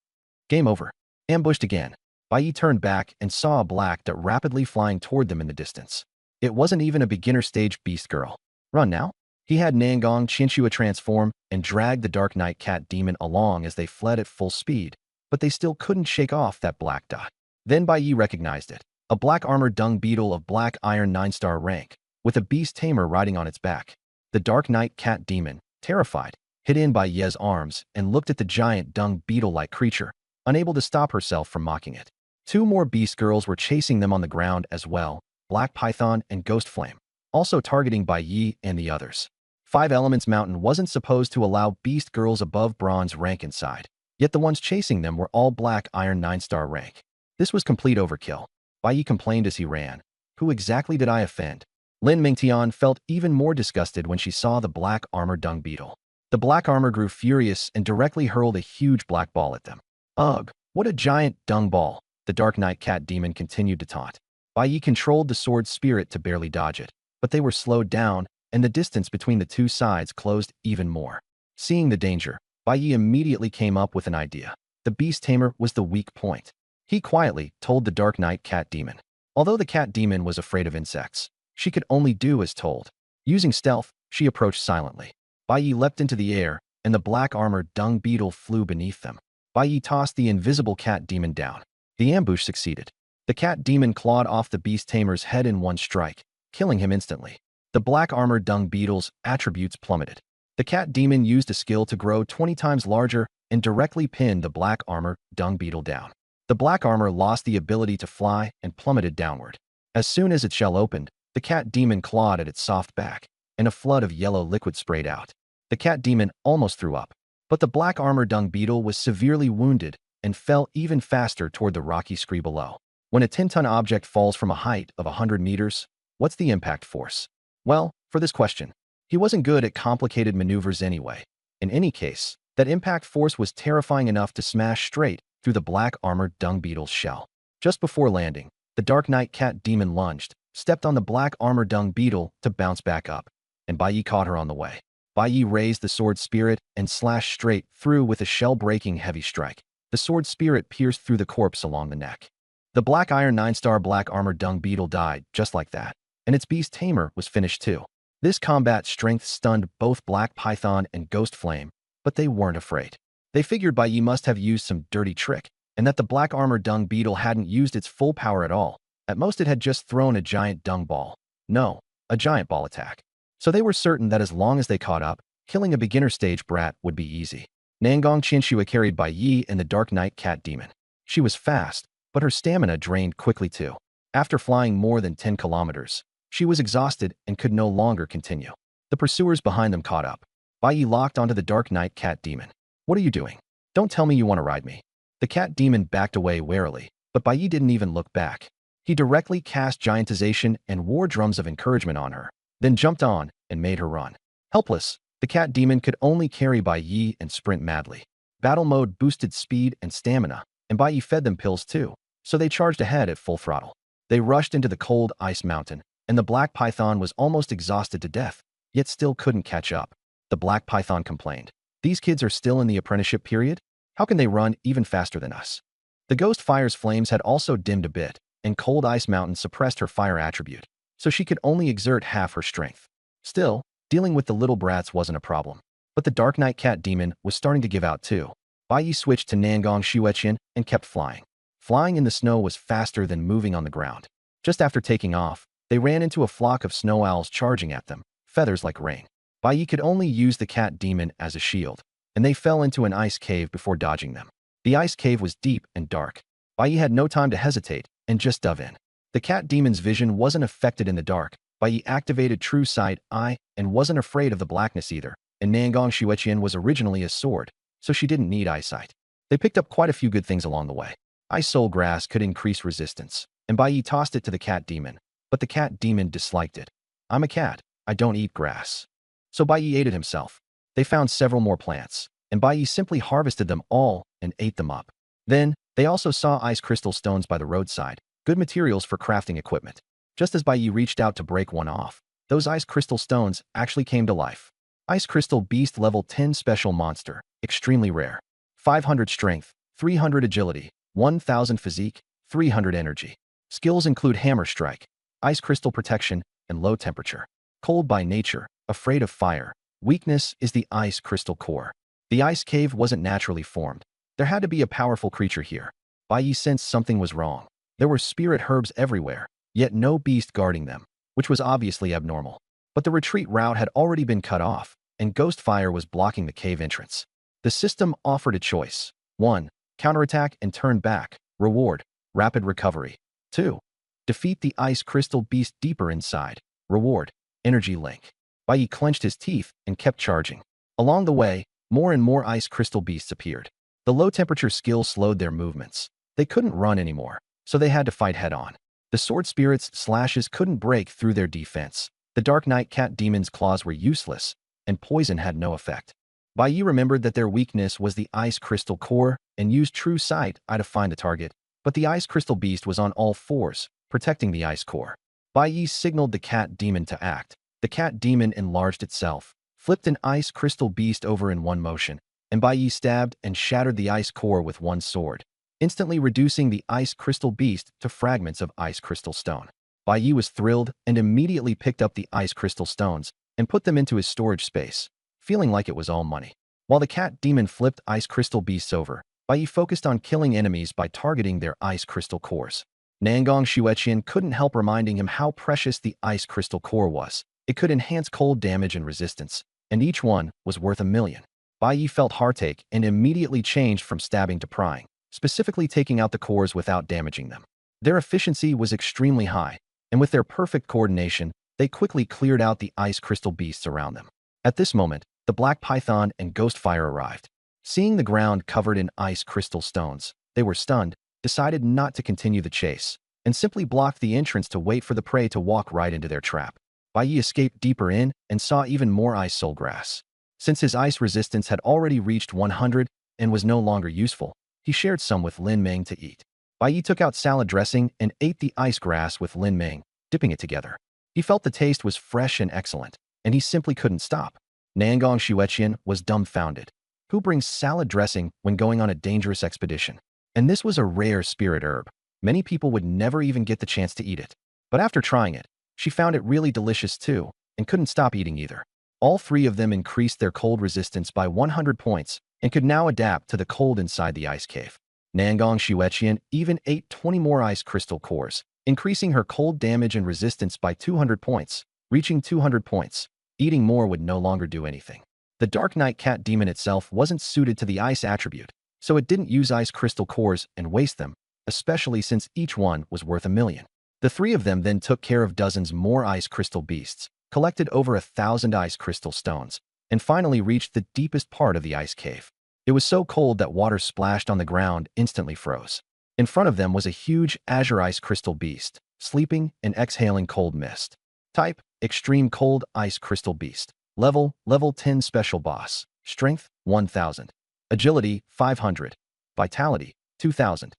Game over. Ambushed again. Bai Yi turned back and saw a black dot rapidly flying toward them in the distance. It wasn't even a beginner stage beast girl. Run now? He had Nangong Chinchua transform and drag the Dark Knight Cat Demon along as they fled at full speed, but they still couldn't shake off that black dot. Then Bai Yi recognized it. A black armored dung beetle of black iron 9-star rank, with a beast tamer riding on its back. The Dark Knight Cat Demon, terrified, hid in Bai Yi's arms and looked at the giant dung beetle-like creature, unable to stop herself from mocking it. 2 more beast girls were chasing them on the ground as well, Black Python and Ghost Flame, also targeting Bai Yi and the others. 5 Elements Mountain wasn't supposed to allow beast girls above bronze rank inside, yet the ones chasing them were all black iron 9-star rank. This was complete overkill. Bai Yi complained as he ran. Who exactly did I offend? Lin Mingtian felt even more disgusted when she saw the black armor dung beetle. The black armor grew furious and directly hurled a huge black ball at them. Ugh, what a giant dung ball, the Dark Knight Cat Demon continued to taunt. Bai Yi controlled the sword spirit to barely dodge it, but they were slowed down, and the distance between the two sides closed even more. Seeing the danger, Bai Yi immediately came up with an idea. The beast tamer was the weak point. He quietly told the Dark Knight Cat Demon. Although the Cat Demon was afraid of insects, she could only do as told. Using stealth, she approached silently. Bai Yi leapt into the air, and the black armored dung beetle flew beneath them. Bai Yi tossed the invisible Cat Demon down. The ambush succeeded. The Cat Demon clawed off the beast tamer's head in one strike, killing him instantly. The black armored dung beetle's attributes plummeted. The Cat Demon used a skill to grow 20 times larger and directly pinned the black armor dung beetle down. The black armor lost the ability to fly and plummeted downward. As soon as its shell opened, the Cat Demon clawed at its soft back, and a flood of yellow liquid sprayed out. The Cat Demon almost threw up, but the black armor dung beetle was severely wounded and fell even faster toward the rocky scree below. When a 10-ton object falls from a height of 100 meters, what's the impact force? Well, for this question, he wasn't good at complicated maneuvers anyway. In any case, that impact force was terrifying enough to smash straight through the black armored dung beetle's shell. Just before landing, the Dark Knight Cat Demon lunged, stepped on the black armor dung beetle to bounce back up, and Bai Yi caught her on the way. Bai Yi raised the sword spirit and slashed straight through with a shell-breaking heavy strike. The sword spirit pierced through the corpse along the neck. The black iron 9-star black armor dung beetle died just like that, and its beast tamer was finished too. This combat strength stunned both Black Python and Ghost Flame, but they weren't afraid. They figured Bai Yi must have used some dirty trick, and that the black armor dung beetle hadn't used its full power at all. At most it had just thrown a giant dung ball. No, a giant ball attack. So they were certain that as long as they caught up, killing a beginner stage brat would be easy. Nangong Chinchua carried Bai Yi and the Dark Knight Cat Demon. She was fast, but her stamina drained quickly too. After flying more than 10 kilometers, she was exhausted and could no longer continue. The pursuers behind them caught up. Bai Yi locked onto the Dark Knight Cat Demon. What are you doing? Don't tell me you want to ride me. The Cat Demon backed away warily, but Bai Yi didn't even look back. He directly cast Giantization and war drums of encouragement on her, then jumped on and made her run. Helpless, the Cat Demon could only carry Bai Yi and sprint madly. Battle mode boosted speed and stamina, and Bai Yi fed them pills too, so they charged ahead at full throttle. They rushed into the cold ice mountain, and the Black Python was almost exhausted to death, yet still couldn't catch up. The Black Python complained, "These kids are still in the apprenticeship period? How can they run even faster than us?" The Ghost Fire's flames had also dimmed a bit, and Cold Ice Mountain suppressed her fire attribute, so she could only exert half her strength. Still, dealing with the little brats wasn't a problem. But the Dark Knight Cat Demon was starting to give out too. Bai Yi switched to Nangong Xueqian and kept flying. Flying in the snow was faster than moving on the ground. Just after taking off, they ran into a flock of snow owls charging at them, feathers like rain. Bai Yi could only use the Cat Demon as a shield, and they fell into an ice cave before dodging them. The ice cave was deep and dark. Bai Yi had no time to hesitate and just dove in. The Cat Demon's vision wasn't affected in the dark. Bai Yi activated True Sight Eye and wasn't afraid of the blackness either, and Nangong Xueqian was originally a sword, so she didn't need eyesight. They picked up quite a few good things along the way. Ice Soul Grass could increase resistance, and Bai Yi tossed it to the Cat Demon, but the Cat Demon disliked it. "I'm a cat, I don't eat grass." So Bai Yi ate it himself. They found several more plants, and Bai Yi simply harvested them all and ate them up. Then, they also saw ice crystal stones by the roadside, good materials for crafting equipment. Just as Bai Yi reached out to break one off, those ice crystal stones actually came to life. Ice Crystal Beast Level 10 Special Monster, extremely rare. 500 Strength, 300 Agility, 1000 Physique, 300 Energy. Skills include Hammer Strike, Ice Crystal Protection, and Low Temperature. Cold by nature, afraid of fire. Weakness is the Ice Crystal Core. The ice cave wasn't naturally formed. There had to be a powerful creature here. Bai Yi sensed something was wrong. There were spirit herbs everywhere, yet no beast guarding them, which was obviously abnormal. But the retreat route had already been cut off, and ghost fire was blocking the cave entrance. The system offered a choice. 1. Counterattack and turn back. Reward. Rapid recovery. 2. Defeat the ice crystal beast deeper inside. Reward. Energy link. Bai Yi clenched his teeth and kept charging. Along the way, more and more ice crystal beasts appeared. The low temperature skill slowed their movements. They couldn't run anymore, so they had to fight head-on. The sword spirit's slashes couldn't break through their defense. The Dark Knight Cat Demon's claws were useless, and poison had no effect. Bai Yi remembered that their weakness was the ice crystal core and used True Sight Eye to find the target, but the ice crystal beast was on all fours, protecting the ice core. Bai Yi signaled the Cat Demon to act. The Cat Demon enlarged itself, flipped an ice crystal beast over in one motion, and Bai Yi stabbed and shattered the ice core with one sword, instantly reducing the ice crystal beast to fragments of ice crystal stone. Bai Yi was thrilled and immediately picked up the ice crystal stones and put them into his storage space, feeling like it was all money. While the Cat Demon flipped ice crystal beasts over, Bai Yi focused on killing enemies by targeting their ice crystal cores. Nangong Xueqian couldn't help reminding him how precious the ice crystal core was. It could enhance cold damage and resistance, and each one was worth $1 million. Bai Yi felt heartache and immediately changed from stabbing to prying, specifically taking out the cores without damaging them. Their efficiency was extremely high, and with their perfect coordination, they quickly cleared out the ice crystal beasts around them. At this moment, the Black Python and Ghost Fire arrived. Seeing the ground covered in ice crystal stones, they were stunned, decided not to continue the chase, and simply blocked the entrance to wait for the prey to walk right into their trap. Bai Yi escaped deeper in and saw even more ice soul grass. Since his ice resistance had already reached 100 and was no longer useful, he shared some with Lin Meng to eat. Bai Yi took out salad dressing and ate the ice grass with Lin Meng, dipping it together. He felt the taste was fresh and excellent, and he simply couldn't stop. Nangong Xueqian was dumbfounded. Who brings salad dressing when going on a dangerous expedition? And this was a rare spirit herb. Many people would never even get the chance to eat it. But after trying it, she found it really delicious too, and couldn't stop eating either. All three of them increased their cold resistance by 100 points and could now adapt to the cold inside the ice cave. Nangong Xueqian even ate 20 more ice crystal cores, increasing her cold damage and resistance by 200 points, reaching 200 points. Eating more would no longer do anything. The Dark Knight Cat Demon itself wasn't suited to the ice attribute, so it didn't use ice crystal cores and waste them, especially since each one was worth $1 million. The three of them then took care of dozens more ice crystal beasts, collected over 1,000 ice crystal stones, and finally reached the deepest part of the ice cave. It was so cold that water splashed on the ground instantly froze. In front of them was a huge azure ice crystal beast, sleeping and exhaling cold mist. Type: Extreme Cold Ice Crystal Beast. Level 10 Special Boss. Strength 1000. Agility 500. Vitality 2000.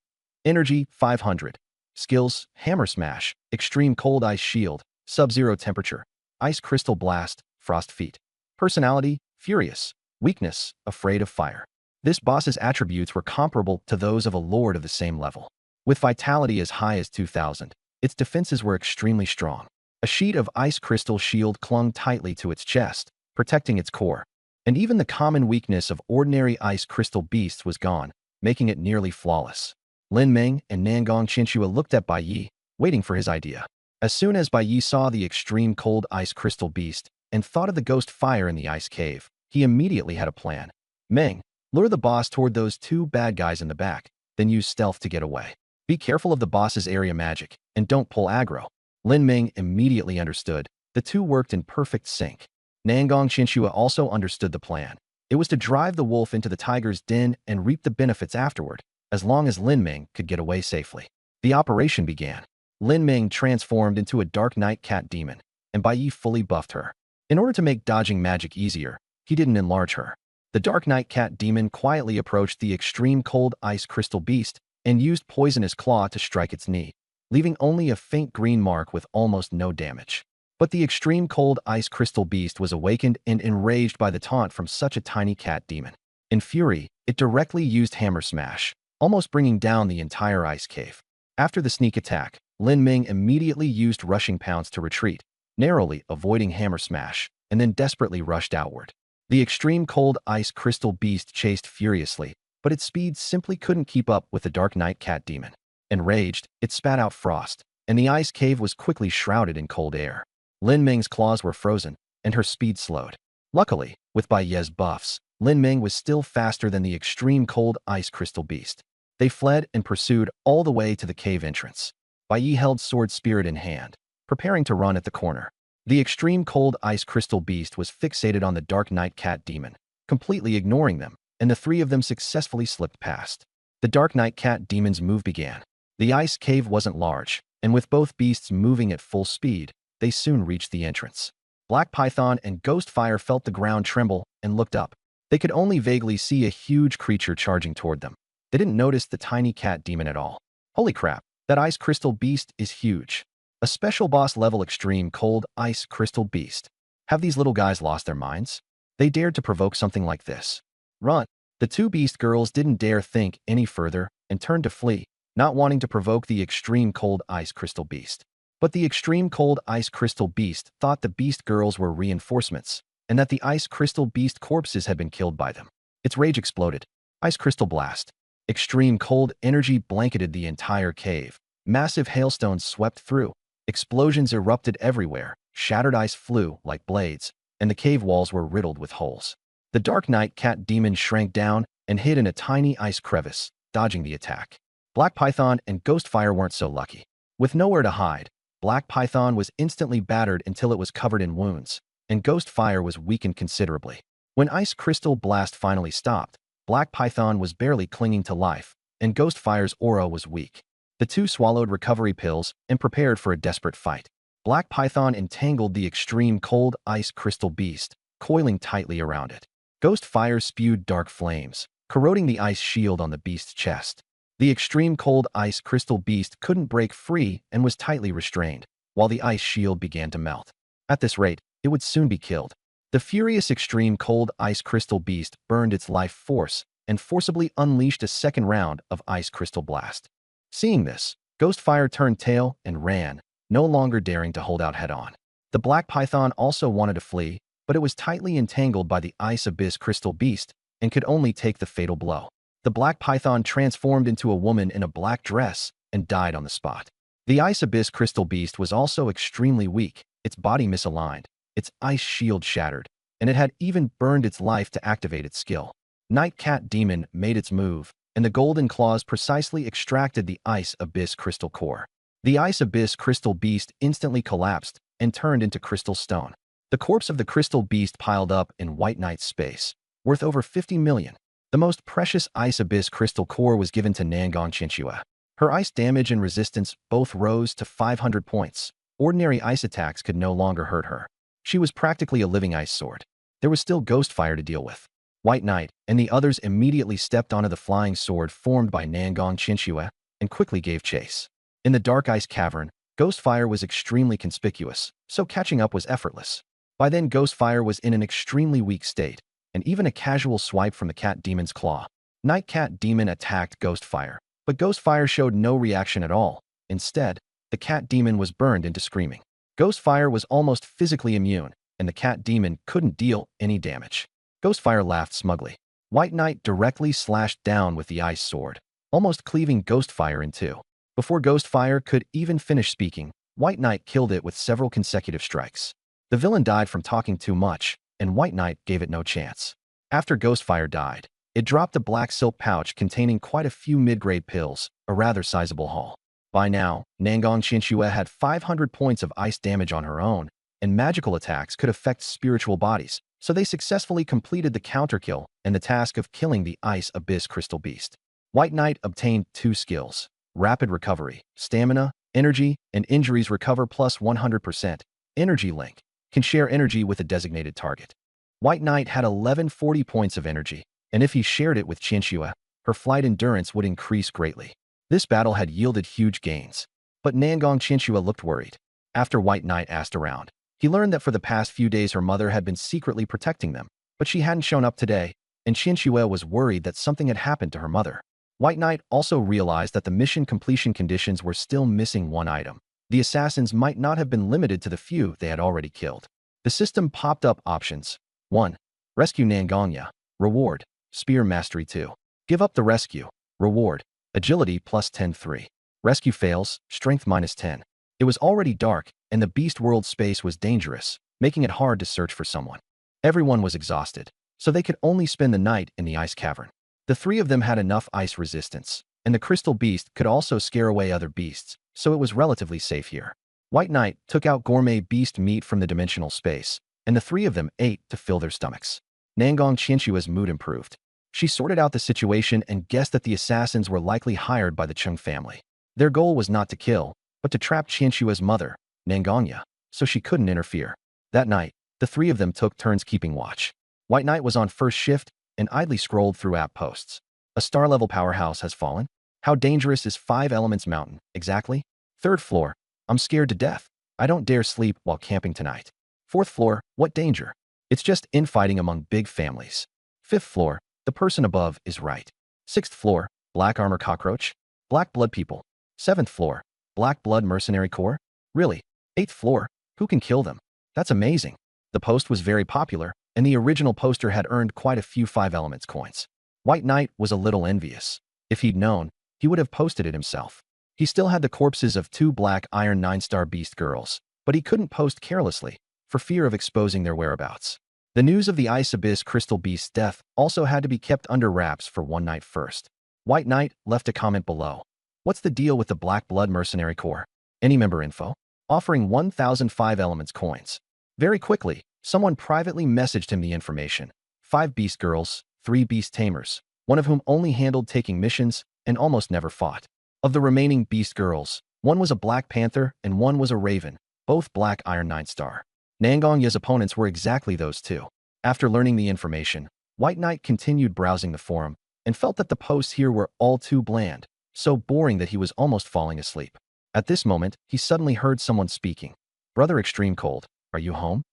Energy 500. Skills: Hammer Smash, Extreme Cold Ice Shield, Sub-Zero Temperature, Ice Crystal Blast, Frost Feet. Personality: Furious. Weakness: Afraid of Fire. This boss's attributes were comparable to those of a lord of the same level. With vitality as high as 2000, its defenses were extremely strong. A sheet of ice crystal shield clung tightly to its chest, protecting its core. And even the common weakness of ordinary ice crystal beasts was gone, making it nearly flawless. Lin Meng and Nangong Chinchua looked at Bai Yi, waiting for his idea. As soon as Bai Yi saw the extreme cold ice crystal beast and thought of the ghost fire in the ice cave, he immediately had a plan. Meng, lure the boss toward those two bad guys in the back, then use stealth to get away. Be careful of the boss's area magic, and don't pull aggro. Lin Meng immediately understood. The two worked in perfect sync. Nangong Chinchua also understood the plan. It was to drive the wolf into the tiger's den and reap the benefits afterward, as long as Lin Meng could get away safely. The operation began. Lin Meng transformed into a dark night cat demon, and Bai Yi fully buffed her. In order to make dodging magic easier, he didn't enlarge her. The dark night cat demon quietly approached the extreme cold ice crystal beast and used poisonous claw to strike its knee, leaving only a faint green mark with almost no damage. But the extreme cold ice crystal beast was awakened and enraged by the taunt from such a tiny cat demon. In fury, it directly used hammer smash, almost bringing down the entire ice cave. After the sneak attack, Lin Meng immediately used rushing pounce to retreat, narrowly avoiding hammer smash, and then desperately rushed outward. The extreme cold ice crystal beast chased furiously, but its speed simply couldn't keep up with the dark night cat demon. Enraged, it spat out frost, and the ice cave was quickly shrouded in cold air. Lin Meng's claws were frozen, and her speed slowed. Luckily, with Bai Ye's buffs, Lin Meng was still faster than the extreme cold ice crystal beast. They fled and pursued all the way to the cave entrance. Bai Yi held sword spirit in hand, preparing to run at the corner. The extreme cold ice crystal beast was fixated on the dark night cat demon, completely ignoring them, and the three of them successfully slipped past. The dark night cat demon's move began. The ice cave wasn't large, and with both beasts moving at full speed, they soon reached the entrance. Black Python and Ghostfire felt the ground tremble and looked up. They could only vaguely see a huge creature charging toward them. They didn't notice the tiny cat demon at all. Holy crap, that ice crystal beast is huge. A special boss level extreme cold ice crystal beast. Have these little guys lost their minds? They dared to provoke something like this. Run! The two beast girls didn't dare think any further and turned to flee, not wanting to provoke the extreme cold ice crystal beast. But the extreme cold ice crystal beast thought the beast girls were reinforcements, and that the ice crystal beast corpses had been killed by them. Its rage exploded. Ice crystal blast. Extreme cold energy blanketed the entire cave. Massive hailstones swept through. Explosions erupted everywhere. Shattered ice flew like blades, and the cave walls were riddled with holes. The dark night cat demon shrank down and hid in a tiny ice crevice, dodging the attack. Black Python and Ghostfire weren't so lucky. With nowhere to hide, Black Python was instantly battered until it was covered in wounds, and Ghostfire was weakened considerably. When Ice Crystal Blast finally stopped, Black Python was barely clinging to life, and Ghostfire's aura was weak. The two swallowed recovery pills and prepared for a desperate fight. Black Python entangled the extreme cold ice crystal beast, coiling tightly around it. Ghostfire spewed dark flames, corroding the ice shield on the beast's chest. The extreme cold ice crystal beast couldn't break free and was tightly restrained, while the ice shield began to melt. At this rate, it would soon be killed. The furious extreme cold ice crystal beast burned its life force and forcibly unleashed a second round of ice crystal blast. Seeing this, Ghostfire turned tail and ran, no longer daring to hold out head-on. The Black Python also wanted to flee, but it was tightly entangled by the Ice Abyss Crystal Beast and could only take the fatal blow. The Black Python transformed into a woman in a black dress and died on the spot. The Ice Abyss Crystal Beast was also extremely weak, its body misaligned, its ice shield shattered, and it had even burned its life to activate its skill. Night Cat Demon made its move, and the golden claws precisely extracted the Ice Abyss Crystal Core. The Ice Abyss Crystal Beast instantly collapsed and turned into crystal stone. The corpse of the Crystal Beast piled up in White Knight's space, worth over 50 million. The most precious Ice Abyss Crystal Core was given to Nangong Chinchua. Her ice damage and resistance both rose to 500 points. Ordinary ice attacks could no longer hurt her. She was practically a living ice sword. There was still Ghostfire to deal with. White Knight and the others immediately stepped onto the flying sword formed by Nangong Chinchua and quickly gave chase. In the dark ice cavern, Ghostfire was extremely conspicuous, so catching up was effortless. By then, Ghostfire was in an extremely weak state, and even a casual swipe from the Cat Demon's claw. Night Cat Demon attacked Ghostfire, But Ghostfire showed no reaction at all. Instead, the cat demon was burned into screaming. Ghostfire was almost physically immune, and the cat demon couldn't deal any damage. Ghostfire laughed smugly. White Knight directly slashed down with the ice sword, almost cleaving Ghostfire in two. Before Ghostfire could even finish speaking, White Knight killed it with several consecutive strikes. The villain died from talking too much, and White Knight gave it no chance. After Ghostfire died, it dropped a black silk pouch containing quite a few mid-grade pills, a rather sizable haul. By now, Nangong Qianxue had 500 points of ice damage on her own, and magical attacks could affect spiritual bodies, so they successfully completed the counterkill and the task of killing the Ice Abyss Crystal Beast. White Knight obtained 2 skills: Rapid Recovery, Stamina, Energy, and Injuries Recover plus 100%. Energy Link can share energy with a designated target. White Knight had 1140 points of energy, and if he shared it with Qianxue, her flight endurance would increase greatly. This battle had yielded huge gains, but Nangong Qianxue looked worried. After White Knight asked around, he learned that for the past few days her mother had been secretly protecting them, but she hadn't shown up today, and Qianxue was worried that something had happened to her mother. White Knight also realized that the mission completion conditions were still missing one item. The assassins might not have been limited to the few they had already killed. The system popped up options. 1. Rescue Nangongya. Reward: Spear Mastery 2. Give up the rescue. Reward: Agility plus 10-3. Rescue fails, Strength minus 10. It was already dark, and the beast world space was dangerous, making it hard to search for someone. Everyone was exhausted, so they could only spend the night in the ice cavern. The 3 of them had enough ice resistance, and the crystal beast could also scare away other beasts, so it was relatively safe here. White Knight took out gourmet beast meat from the dimensional space, and the 3 of them ate to fill their stomachs. Nangong Qianxue's mood improved. She sorted out the situation and guessed that the assassins were likely hired by the Chung family. Their goal was not to kill, but to trap Qianxue's mother, Nangongya, so she couldn't interfere. That night, the 3 of them took turns keeping watch. White Knight was on first shift and idly scrolled through app posts. A star-level powerhouse has fallen? How dangerous is 5 Elements Mountain, exactly? 3rd floor, I'm scared to death. I don't dare sleep while camping tonight. 4th floor, what danger? It's just infighting among big families. 5th floor, the person above is right. 6th floor, Black Armor Cockroach? Black Blood People. 7th floor, Black Blood Mercenary Corps? Really? 8th floor, who can kill them? That's amazing. The post was very popular, and the original poster had earned quite a few 5 Elements coins. White Knight was a little envious. If he'd known, he would have posted it himself. He still had the corpses of 2 Black Iron 9-star Beast Girls, but he couldn't post carelessly, for fear of exposing their whereabouts. The news of the Ice Abyss Crystal Beast's death also had to be kept under wraps for one night first. White Knight left a comment below. What's the deal with the Black Blood Mercenary Corps? Any member info? Offering 1,005 Elements coins. Very quickly, someone privately messaged him the information. 5 Beast Girls, 3 Beast Tamers, one of whom only handled taking missions and almost never fought. Of the remaining Beast Girls, one was a Black Panther and one was a Raven, both Black Iron 9-star. Nangongya's opponents were exactly those 2. After learning the information, White Knight continued browsing the forum and felt that the posts here were all too bland, so boring that he was almost falling asleep. At this moment, he suddenly heard someone speaking. Brother Extreme Cold, are you home?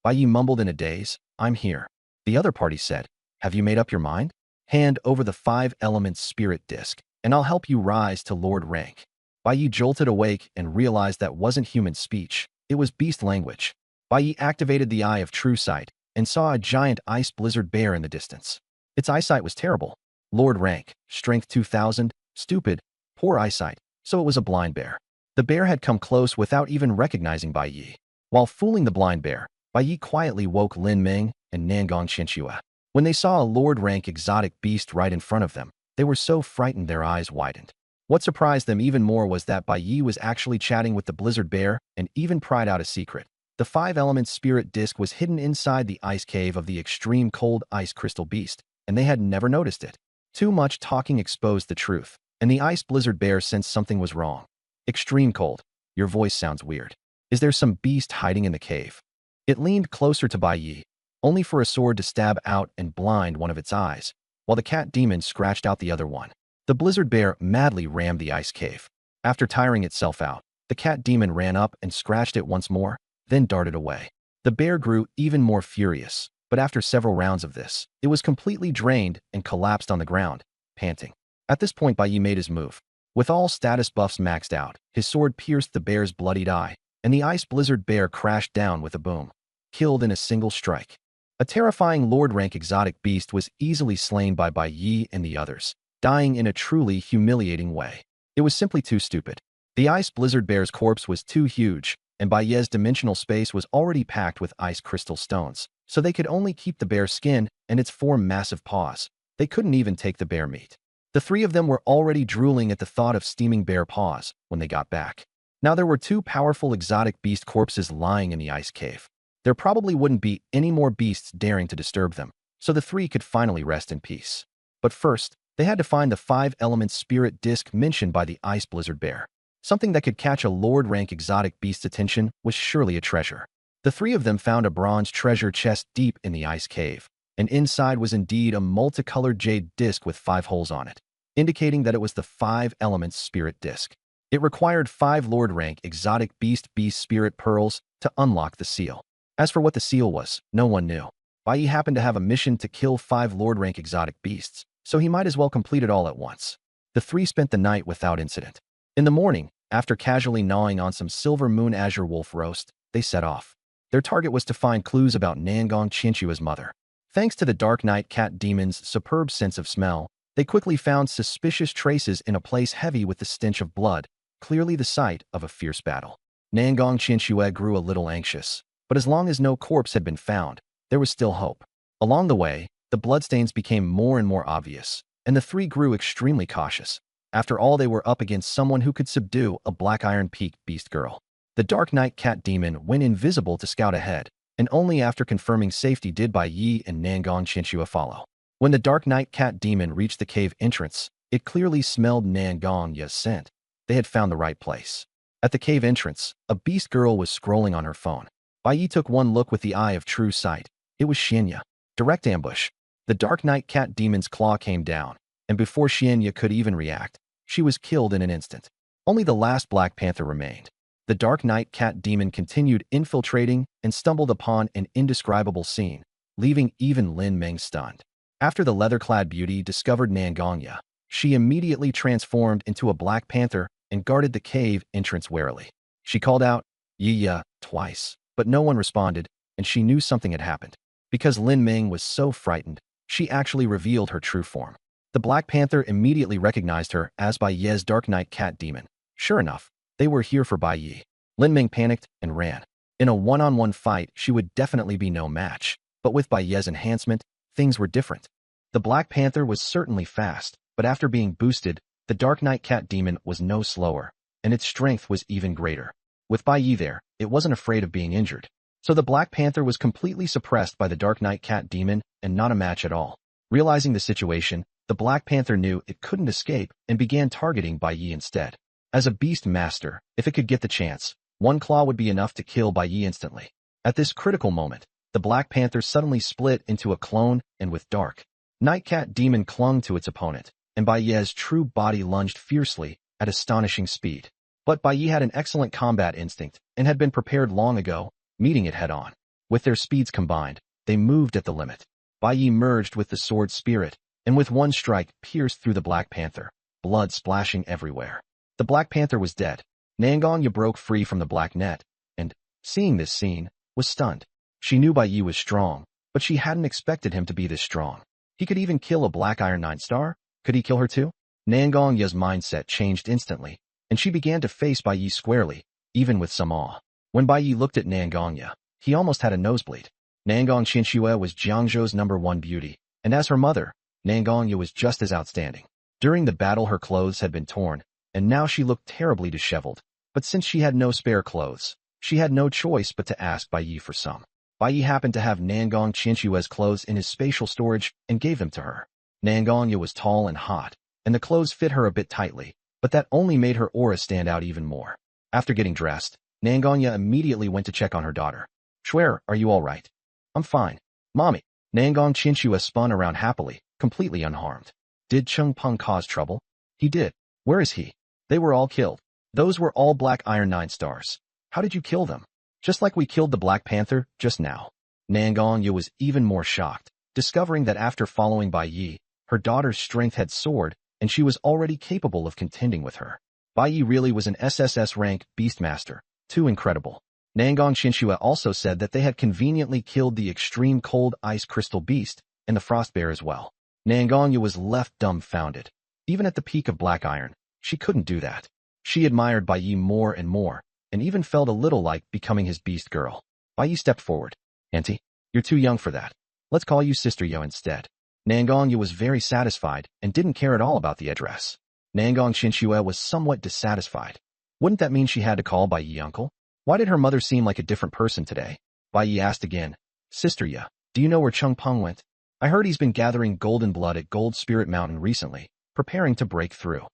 Bai Yi mumbled in a daze, I'm here. The other party said, have you made up your mind? Hand over the 5 Elements Spirit Disc, and I'll help you rise to Lord rank. Bai Yi jolted awake and realized that wasn't human speech, it was beast language. Bai Yi activated the Eye of True Sight and saw a giant ice blizzard bear in the distance. Its eyesight was terrible. Lord rank, strength 2000, stupid, poor eyesight, so it was a blind bear. The bear had come close without even recognizing Bai Yi. While fooling the blind bear, Bai Yi quietly woke Lin Ming and Nangong Qianxue. When they saw a Lord rank exotic beast right in front of them, they were so frightened their eyes widened. What surprised them even more was that Bai Yi was actually chatting with the blizzard bear and even pried out a secret. The 5 Elements Spirit Disc was hidden inside the ice cave of the extreme cold ice crystal beast, and they had never noticed it. Too much talking exposed the truth, and the ice blizzard bear sensed something was wrong. Extreme Cold, your voice sounds weird. Is there some beast hiding in the cave? It leaned closer to Bai Yi, only for a sword to stab out and blind one of its eyes, while the cat demon scratched out the other one. The blizzard bear madly rammed the ice cave. After tiring itself out, the cat demon ran up and scratched it once more, then darted away. The bear grew even more furious, but after several rounds of this, it was completely drained and collapsed on the ground, panting. At this point, Bai Yi made his move. With all status buffs maxed out, his sword pierced the bear's bloodied eye, and the ice blizzard bear crashed down with a boom, killed in a single strike. A terrifying Lord-rank exotic beast was easily slain by Bai Yi and the others, dying in a truly humiliating way. It was simply too stupid. The ice blizzard bear's corpse was too huge, and Bai Yi's dimensional space was already packed with ice crystal stones, so they could only keep the bear's skin and its 4 massive paws. They couldn't even take the bear meat. The 3 of them were already drooling at the thought of steaming bear paws when they got back. Now there were 2 powerful exotic beast corpses lying in the ice cave. There probably wouldn't be any more beasts daring to disturb them, so the 3 could finally rest in peace. But first, they had to find the 5-element spirit disc mentioned by the ice blizzard bear. Something that could catch a Lord-rank exotic beast's attention was surely a treasure. The 3 of them found a bronze treasure chest deep in the ice cave, and inside was indeed a multicolored jade disc with 5 holes on it, indicating that it was the 5-element spirit disc. It required 5 Lord-rank exotic beast spirit pearls to unlock the seal. As for what the seal was, no one knew. Bai Yi happened to have a mission to kill 5 Lord-rank exotic beasts, so he might as well complete it all at once. The 3 spent the night without incident. In the morning, after casually gnawing on some silver moon azure wolf roast, they set off. Their target was to find clues about Nangong Qinshua's mother. Thanks to the Dark Knight cat demon's superb sense of smell, they quickly found suspicious traces in a place heavy with the stench of blood, clearly the site of a fierce battle. Nangong Qinshu grew a little anxious, but as long as no corpse had been found, there was still hope. Along the way, the bloodstains became more and more obvious, and the 3 grew extremely cautious. After all, they were up against someone who could subdue a Black Iron Peak beast girl. The Dark Knight cat demon went invisible to scout ahead, and only after confirming safety did Bai Yi and Nangong Qinshu follow. When the Dark Knight cat demon reached the cave entrance, it clearly smelled Nangong's scent. They had found the right place. At the cave entrance, a beast girl was scrolling on her phone. Bai Yi took one look with the eye of true sight. It was Xianya. Direct ambush. The Dark Knight cat demon's claw came down, and before Xianya could even react, she was killed in an instant. Only the last Black Panther remained. The Dark Knight cat demon continued infiltrating and stumbled upon an indescribable scene, leaving even Lin Meng stunned. After the leather-clad beauty discovered Nangongya, she immediately transformed into a Black Panther and guarded the cave entrance warily. She called out, "Yiya," twice, but no one responded, and she knew something had happened. Because Lin Meng was so frightened, she actually revealed her true form. The Black Panther immediately recognized her as Bai Yi's Dark Knight cat demon. Sure enough, they were here for Bai Yi. Lin Meng panicked and ran. In a one-on-one fight, she would definitely be no match, but with Bai Yi's enhancement, things were different. The Black Panther was certainly fast, but after being boosted, the Dark Knight cat demon was no slower, and its strength was even greater. With Bai Yi there, it wasn't afraid of being injured. So the Black Panther was completely suppressed by the Dark Knight cat demon and not a match at all. Realizing the situation, the Black Panther knew it couldn't escape and began targeting Bai Yi instead. As a beast master, if it could get the chance, one claw would be enough to kill Bai Yi instantly. At this critical moment, the Black Panther suddenly split into a clone, and with Dark Knight cat demon clung to its opponent, and Bai Yi's true body lunged fiercely at astonishing speed. But Bai Yi had an excellent combat instinct and had been prepared long ago, meeting it head-on. With their speeds combined, they moved at the limit. Bai Yi merged with the sword spirit, and with one strike pierced through the Black Panther, blood splashing everywhere. The Black Panther was dead. Nangongya broke free from the black net, and, seeing this scene, was stunned. She knew Bai Yi was strong, but she hadn't expected him to be this strong. He could even kill a Black Iron 9-star? Could he kill her too? Nangongya's mindset changed instantly, and she began to face Bai Yi squarely, even with some awe. When Bai Yi looked at Nangongya, he almost had a nosebleed. Nangong Qinshuo was Jiangzhou's #1 beauty, and as her mother, Nangongya was just as outstanding. During the battle, her clothes had been torn, and now she looked terribly disheveled. But since she had no spare clothes, she had no choice but to ask Bai Yi for some. Bai Yi happened to have Nangong Qinshuo's clothes in his spatial storage and gave them to her. Nangongya was tall and hot, and the clothes fit her a bit tightly, but that only made her aura stand out even more. After getting dressed, Nangongya immediately went to check on her daughter. "Shuer, are you all right?" "I'm fine, Mommy." Nangong Qinshuo spun around happily, completely unharmed. "Did Cheng Peng cause trouble?" "He did." "Where is he?" "They were all killed. Those were all Black Iron 9-stars. "How did you kill them?" "Just like we killed the Black Panther just now." Nangongya was even more shocked, discovering that after following Bai Yi, her daughter's strength had soared and she was already capable of contending with her. Bai Yi really was an SSS rank beastmaster. Too incredible. Nangong Xinxue also said that they had conveniently killed the extreme cold ice crystal beast and the frost bear as well. Nangong Yu was left dumbfounded. Even at the peak of Black Iron, she couldn't do that. She admired Bai Yi more and more, and even felt a little like becoming his beast girl. Bai Yi stepped forward. Auntie, you're too young for that. Let's call you Sister Yo instead. Nangong Yu was very satisfied and didn't care at all about the address. Nangong Xinxue was somewhat dissatisfied. Wouldn't that mean she had to call Bai Yi uncle? Why did her mother seem like a different person today? Bai Yi asked again. Sister Ya, do you know where Cheng Peng went? I heard he's been gathering golden blood at Gold Spirit Mountain recently, preparing to break through.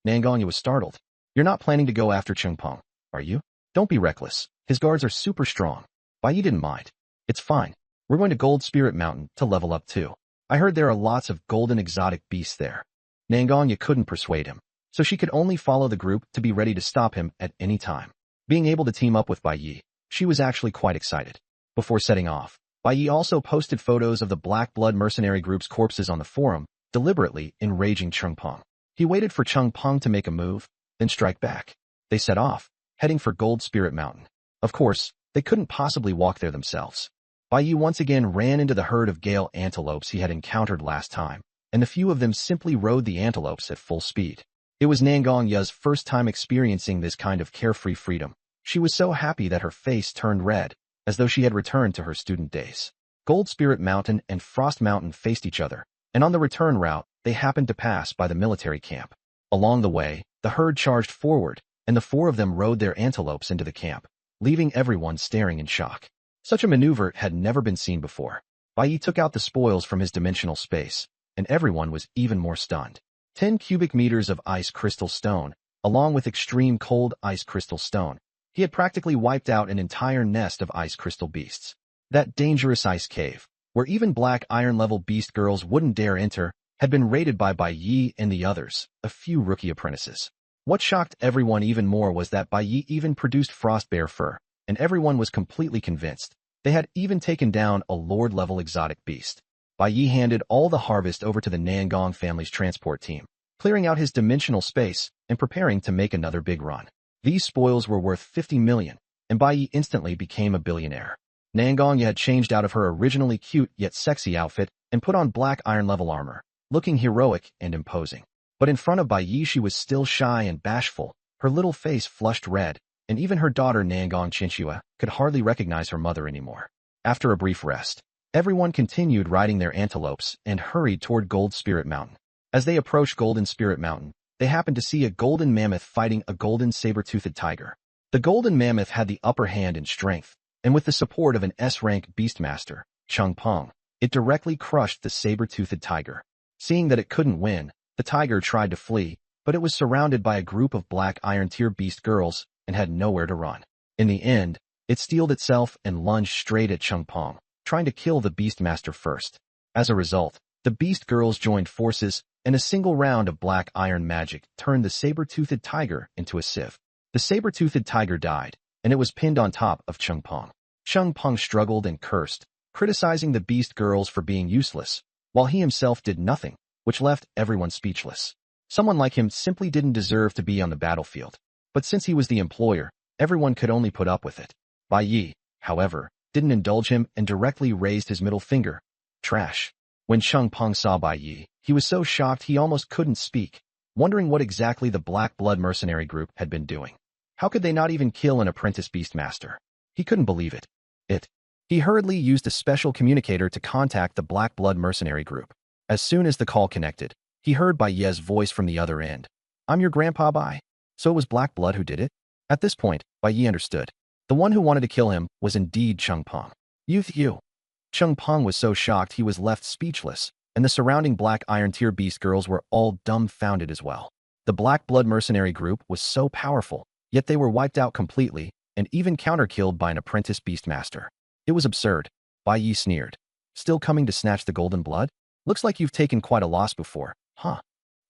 Nangong Yu was startled. You're not planning to go after Cheng Peng, are you? Don't be reckless. His guards are super strong. Bai Yi didn't mind. It's fine. We're going to Gold Spirit Mountain to level up too. I heard there are lots of golden exotic beasts there. Nangong Yu couldn't persuade him, so she could only follow the group to be ready to stop him at any time. Being able to team up with Bai Yi, she was actually quite excited. Before setting off, Bai Yi also posted photos of the Black Blood mercenary group's corpses on the forum, deliberately enraging Cheng Peng. He waited for Cheng Peng to make a move, then strike back. They set off, heading for Gold Spirit Mountain. Of course, they couldn't possibly walk there themselves. Bai Yi once again ran into the herd of Gale antelopes he had encountered last time, and the few of them simply rode the antelopes at full speed. It was Nangong Yu's first time experiencing this kind of carefree freedom. She was so happy that her face turned red, as though she had returned to her student days. Gold Spirit Mountain and Frost Mountain faced each other, and on the return route, they happened to pass by the military camp. Along the way, the herd charged forward, and the four of them rode their antelopes into the camp, leaving everyone staring in shock. Such a maneuver had never been seen before. Bai Yi took out the spoils from his dimensional space, and everyone was even more stunned. 10 cubic meters of ice crystal stone, along with extreme cold ice crystal stone. He had practically wiped out an entire nest of ice crystal beasts. That dangerous ice cave, where even Black Iron level beast girls wouldn't dare enter, had been raided by Bai Yi and the others, a few rookie apprentices. What shocked everyone even more was that Bai Yi even produced frost bear fur, and everyone was completely convinced. They had even taken down a lord-level exotic beast. Bai Yi handed all the harvest over to the Nangong family's transport team, clearing out his dimensional space and preparing to make another big run. These spoils were worth 50 million, and Bai Yi instantly became a billionaire. Nangong had changed out of her originally cute yet sexy outfit and put on Black Iron level armor, looking heroic and imposing. But in front of Bai Yi she was still shy and bashful, her little face flushed red, and even her daughter Nangong Xinxue could hardly recognize her mother anymore. After a brief rest, everyone continued riding their antelopes and hurried toward Gold Spirit Mountain. As they approached Golden Spirit Mountain, they happened to see a golden mammoth fighting a golden saber-toothed tiger. The golden mammoth had the upper hand in strength, and with the support of an S-rank beastmaster, Cheng Peng, it directly crushed the saber-toothed tiger. Seeing that it couldn't win, the tiger tried to flee, but it was surrounded by a group of Black Iron tier beast girls and had nowhere to run. In the end, it steeled itself and lunged straight at Cheng Peng, trying to kill the beastmaster first. As a result, the beast girls joined forces, and a single round of Black Iron magic turned the saber-toothed tiger into a sieve. The saber-toothed tiger died, and it was pinned on top of Cheng Peng. Cheng Peng struggled and cursed, criticizing the beast girls for being useless, while he himself did nothing, which left everyone speechless. Someone like him simply didn't deserve to be on the battlefield. But since he was the employer, everyone could only put up with it. Bai Yi, however, didn't indulge him and directly raised his middle finger. Trash. When Cheng Peng saw Bai Yi, he was so shocked he almost couldn't speak, wondering what exactly the Black Blood mercenary group had been doing. How could they not even kill an apprentice beastmaster? He couldn't believe it. He hurriedly used a special communicator to contact the Black Blood mercenary group. As soon as the call connected, he heard Bai Ye's voice from the other end. I'm your grandpa Bai. So it was Black Blood who did it? At this point, Bai Yi understood. The one who wanted to kill him was indeed Cheng Peng. You. Cheng Peng was so shocked he was left speechless, and the surrounding Black Iron tier beast girls were all dumbfounded as well. The Black Blood mercenary group was so powerful, yet they were wiped out completely, and even counter-killed by an apprentice beastmaster. It was absurd. Bai Yi sneered. Still coming to snatch the golden blood? Looks like you've taken quite a loss before, huh?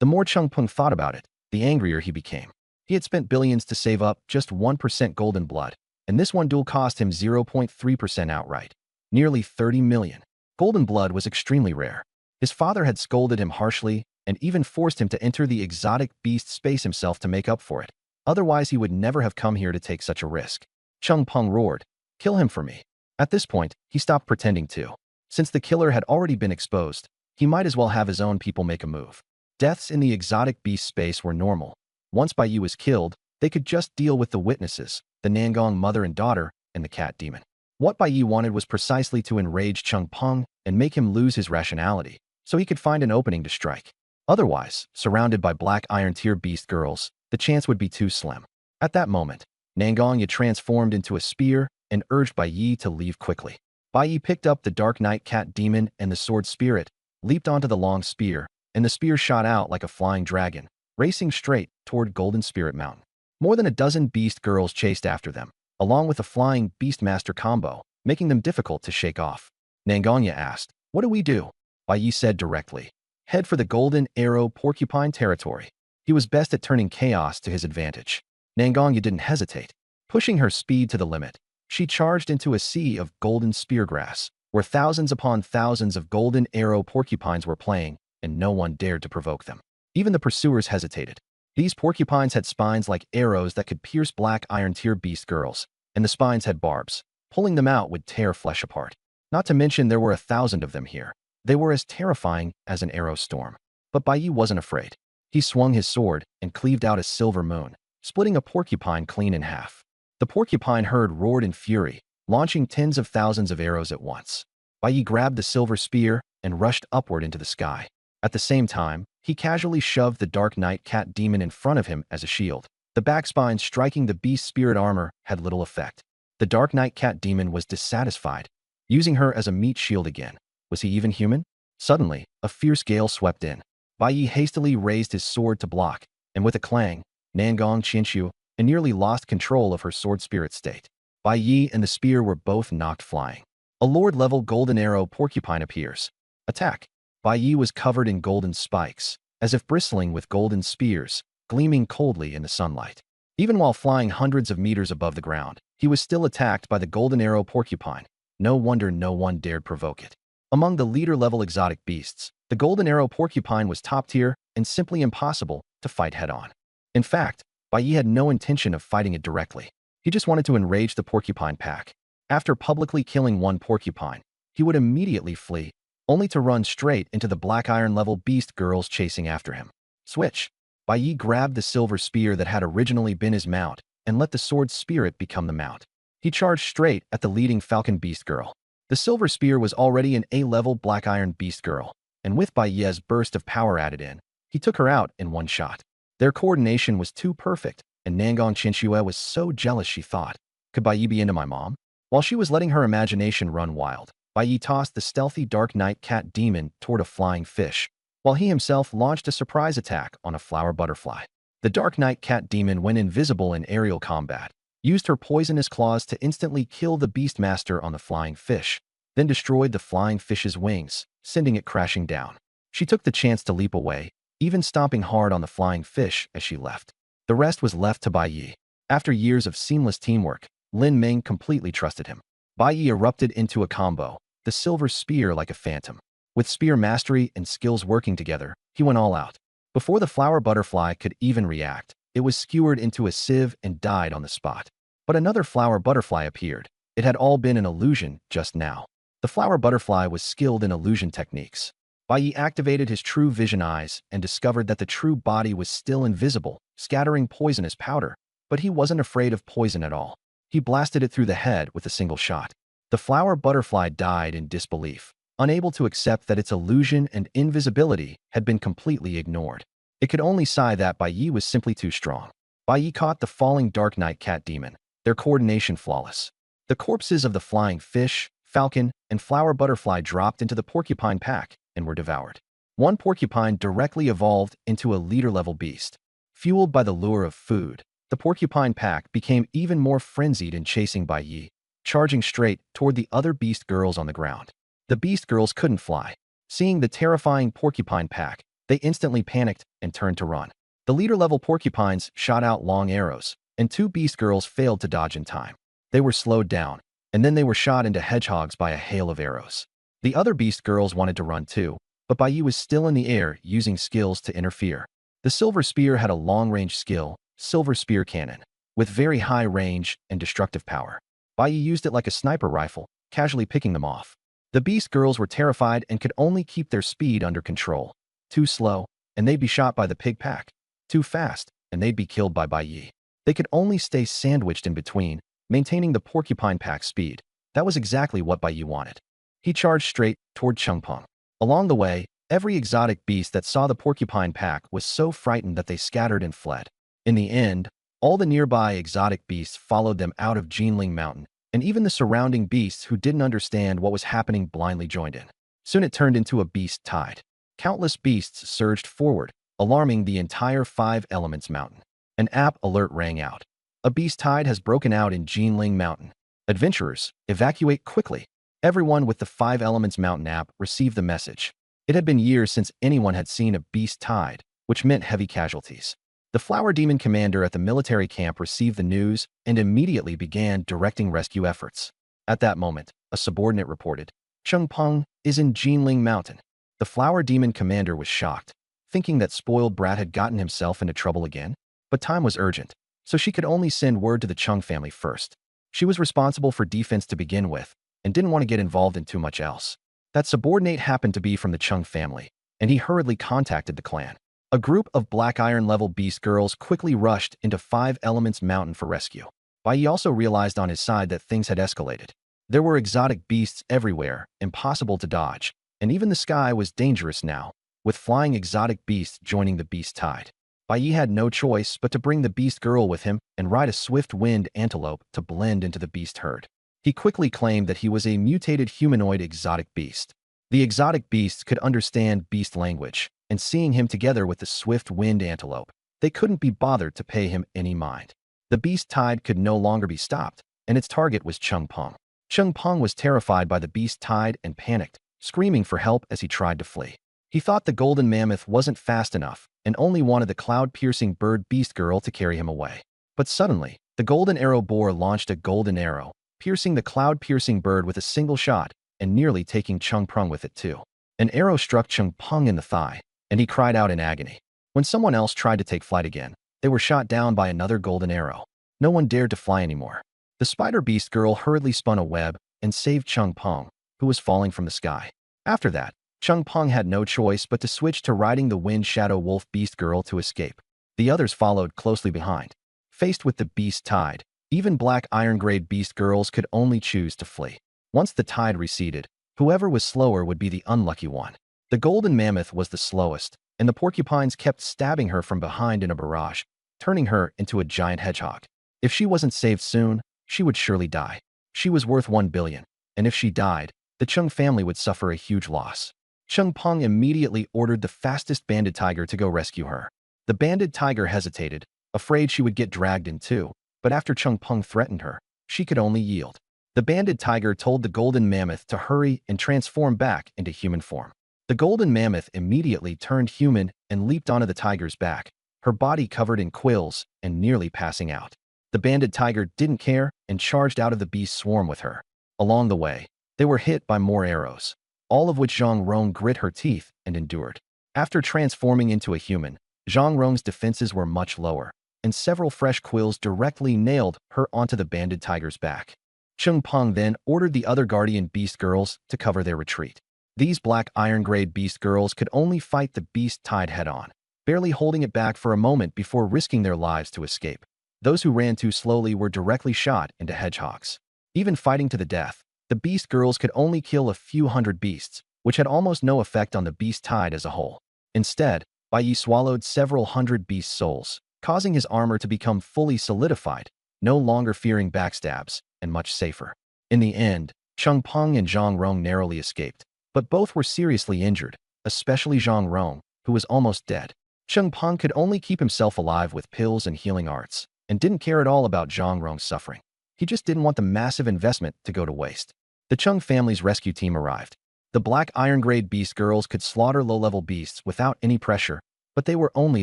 The more Cheng Peng thought about it, the angrier he became. He had spent billions to save up just 1% golden blood, and this one duel cost him 0.3% outright. Nearly 30 million. Golden blood was extremely rare. His father had scolded him harshly, and even forced him to enter the exotic beast space himself to make up for it. Otherwise, he would never have come here to take such a risk. Chung Peng roared, "Kill him for me." At this point, he stopped pretending to. Since the killer had already been exposed, he might as well have his own people make a move. Deaths in the exotic beast space were normal. Once Bai Yi was killed, they could just deal with the witnesses, the Nangong mother and daughter, and the cat demon. What Bai Yi wanted was precisely to enrage Chung Peng and make him lose his rationality, so he could find an opening to strike. Otherwise, surrounded by black iron tier beast girls, the chance would be too slim. At that moment, Nangong Yi transformed into a spear and urged Bai Yi to leave quickly. Bai Yi picked up the Dark Knight cat demon and the sword spirit, leaped onto the long spear, and the spear shot out like a flying dragon, racing straight toward Golden Spirit Mountain. More than a dozen beast girls chased after them, along with a flying Beastmaster combo, making them difficult to shake off. Nangong Yi asked, "What do we do?" Bai Yi said directly, "Head for the Golden Arrow Porcupine territory." He was best at turning chaos to his advantage. Nangong Yi didn't hesitate. Pushing her speed to the limit, she charged into a sea of golden speargrass, where thousands upon thousands of golden arrow porcupines were playing, and no one dared to provoke them. Even the pursuers hesitated. These porcupines had spines like arrows that could pierce black iron tier beast girls, and the spines had barbs. Pulling them out would tear flesh apart. Not to mention there were 1,000 of them here. They were as terrifying as an arrow storm. But Bai Yi wasn't afraid. He swung his sword and cleaved out a silver moon, splitting a porcupine clean in half. The porcupine herd roared in fury, launching tens of thousands of arrows at once. Bai Yi grabbed the silver spear and rushed upward into the sky. At the same time, he casually shoved the Dark Knight cat demon in front of him as a shield. The backspine striking the beast spirit armor had little effect. The Dark Knight cat demon was dissatisfied, using her as a meat shield again. Was he even human? Suddenly, a fierce gale swept in. Bai Yi hastily raised his sword to block, and with a clang, Nangong Qinshu and nearly lost control of her sword spirit state. Bai Yi and the spear were both knocked flying. A Lord-level golden arrow porcupine appears. Attack! Bai Yi was covered in golden spikes, as if bristling with golden spears, gleaming coldly in the sunlight. Even while flying hundreds of meters above the ground, he was still attacked by the golden arrow porcupine. No wonder no one dared provoke it. Among the leader-level exotic beasts, the golden arrow porcupine was top tier and simply impossible to fight head-on. In fact, Bai Yi had no intention of fighting it directly. He just wanted to enrage the porcupine pack. After publicly killing one porcupine, he would immediately flee, only to run straight into the black iron-level beast girls chasing after him. Switch! Bai Yi grabbed the silver spear that had originally been his mount and let the sword spirit become the mount. He charged straight at the leading falcon beast girl. The silver spear was already an A-level black iron beast girl, and with Bai Yi's burst of power added in, he took her out in one shot. Their coordination was too perfect, and Nangong Qinshu was so jealous she thought, "Could Bai Yi be into my mom?" While she was letting her imagination run wild, Bai Yi tossed the stealthy Dark Knight cat demon toward a flying fish, while he himself launched a surprise attack on a flower butterfly. The Dark Knight cat demon went invisible in aerial combat, used her poisonous claws to instantly kill the Beastmaster on the flying fish, then destroyed the flying fish's wings, sending it crashing down. She took the chance to leap away, even stomping hard on the flying fish as she left. The rest was left to Bai Yi. After years of seamless teamwork, Lin Ming completely trusted him. Bai Yi erupted into a combo, the silver spear like a phantom. With spear mastery and skills working together, he went all out. Before the flower butterfly could even react, it was skewered into a sieve and died on the spot. But another flower butterfly appeared. It had all been an illusion just now. The flower butterfly was skilled in illusion techniques. Bai Yi activated his true vision eyes and discovered that the true body was still invisible, scattering poisonous powder. But he wasn't afraid of poison at all. He blasted it through the head with a single shot. The flower butterfly died in disbelief, unable to accept that its illusion and invisibility had been completely ignored. It could only sigh that Bai Yi was simply too strong. Bai Yi caught the falling Dark Knight cat demon, their coordination flawless. The corpses of the flying fish, falcon, and flower butterfly dropped into the porcupine pack and were devoured. One porcupine directly evolved into a leader-level beast. Fueled by the lure of food, the porcupine pack became even more frenzied in chasing Bai Yi, charging straight toward the other beast girls on the ground. The beast girls couldn't fly. Seeing the terrifying porcupine pack, they instantly panicked and turned to run. The leader-level porcupines shot out long arrows, and two beast girls failed to dodge in time. They were slowed down, and then they were shot into hedgehogs by a hail of arrows. The other beast girls wanted to run too, but Bai Yi was still in the air using skills to interfere. The Silver Spear had a long-range skill, Silver Spear Cannon, with very high range and destructive power. Bai Yi used it like a sniper rifle, casually picking them off. The Beast Girls were terrified and could only keep their speed under control. Too slow, and they'd be shot by the pig pack. Too fast, and they'd be killed by Bai Yi. They could only stay sandwiched in between, maintaining the porcupine pack speed. That was exactly what Bai Yi wanted. He charged straight toward Changpeng. Along the way, every exotic beast that saw the porcupine pack was so frightened that they scattered and fled. In the end, all the nearby exotic beasts followed them out of Jinling Mountain, and even the surrounding beasts who didn't understand what was happening blindly joined in. Soon it turned into a beast tide. Countless beasts surged forward, alarming the entire Five Elements Mountain. An app alert rang out. A beast tide has broken out in Jinling Mountain. Adventurers, evacuate quickly. Everyone with the Five Elements Mountain app received the message. It had been years since anyone had seen a beast tide, which meant heavy casualties. The Flower Demon commander at the military camp received the news and immediately began directing rescue efforts. At that moment, a subordinate reported, Changpeng is in Jinling Mountain. The Flower Demon commander was shocked, thinking that spoiled brat had gotten himself into trouble again. But time was urgent, so she could only send word to the Chung family first. She was responsible for defense to begin with, and didn't want to get involved in too much else. That subordinate happened to be from the Chung family, and he hurriedly contacted the clan. A group of Black Iron-level beast girls quickly rushed into Five Elements Mountain for rescue. Bai Yi also realized on his side that things had escalated. There were exotic beasts everywhere, impossible to dodge, and even the sky was dangerous now, with flying exotic beasts joining the beast tide. Bai Yi had no choice but to bring the beast girl with him and ride a swift-winged antelope to blend into the beast herd. He quickly claimed that he was a mutated humanoid exotic beast. The exotic beasts could understand beast language, and seeing him together with the swift-winged antelope, they couldn't be bothered to pay him any mind. The beast tide could no longer be stopped, and its target was Changpeng. Changpeng was terrified by the beast tide and panicked, screaming for help as he tried to flee. He thought the golden mammoth wasn't fast enough and only wanted the cloud-piercing bird beast girl to carry him away. But suddenly, the golden arrow boar launched a golden arrow, piercing the cloud-piercing bird with a single shot and nearly taking Changpeng with it too. An arrow struck Changpeng in the thigh, and he cried out in agony. When someone else tried to take flight again, they were shot down by another golden arrow. No one dared to fly anymore. The spider beast girl hurriedly spun a web and saved Changpeng, who was falling from the sky. After that, Changpeng had no choice but to switch to riding the wind shadow wolf beast girl to escape. The others followed closely behind. Faced with the beast tide, even black iron-grade beast girls could only choose to flee. Once the tide receded, whoever was slower would be the unlucky one. The golden mammoth was the slowest, and the porcupines kept stabbing her from behind in a barrage, turning her into a giant hedgehog. If she wasn't saved soon, she would surely die. She was worth 1 billion, and if she died, the Chung family would suffer a huge loss. Changpeng immediately ordered the fastest banded tiger to go rescue her. The banded tiger hesitated, afraid she would get dragged in too, but after Changpeng threatened her, she could only yield. The banded tiger told the golden mammoth to hurry and transform back into human form. The golden mammoth immediately turned human and leaped onto the tiger's back, her body covered in quills and nearly passing out. The banded tiger didn't care and charged out of the beast swarm with her. Along the way, they were hit by more arrows, all of which Zhang Rong grit her teeth and endured. After transforming into a human, Zhang Rong's defenses were much lower, and several fresh quills directly nailed her onto the banded tiger's back. Changpeng then ordered the other guardian beast girls to cover their retreat. These black iron-grade beast girls could only fight the beast tide head-on, barely holding it back for a moment before risking their lives to escape. Those who ran too slowly were directly shot into hedgehogs. Even fighting to the death, the beast girls could only kill a few hundred beasts, which had almost no effect on the beast tide as a whole. Instead, Bai Yi swallowed several hundred beast souls, causing his armor to become fully solidified, no longer fearing backstabs, and much safer. In the end, Changpeng and Zhang Rong narrowly escaped, but both were seriously injured, especially Zhang Rong, who was almost dead. Changpeng could only keep himself alive with pills and healing arts, and didn't care at all about Zhang Rong's suffering. He just didn't want the massive investment to go to waste. The Chung family's rescue team arrived. The black iron-grade beast girls could slaughter low-level beasts without any pressure, but they were only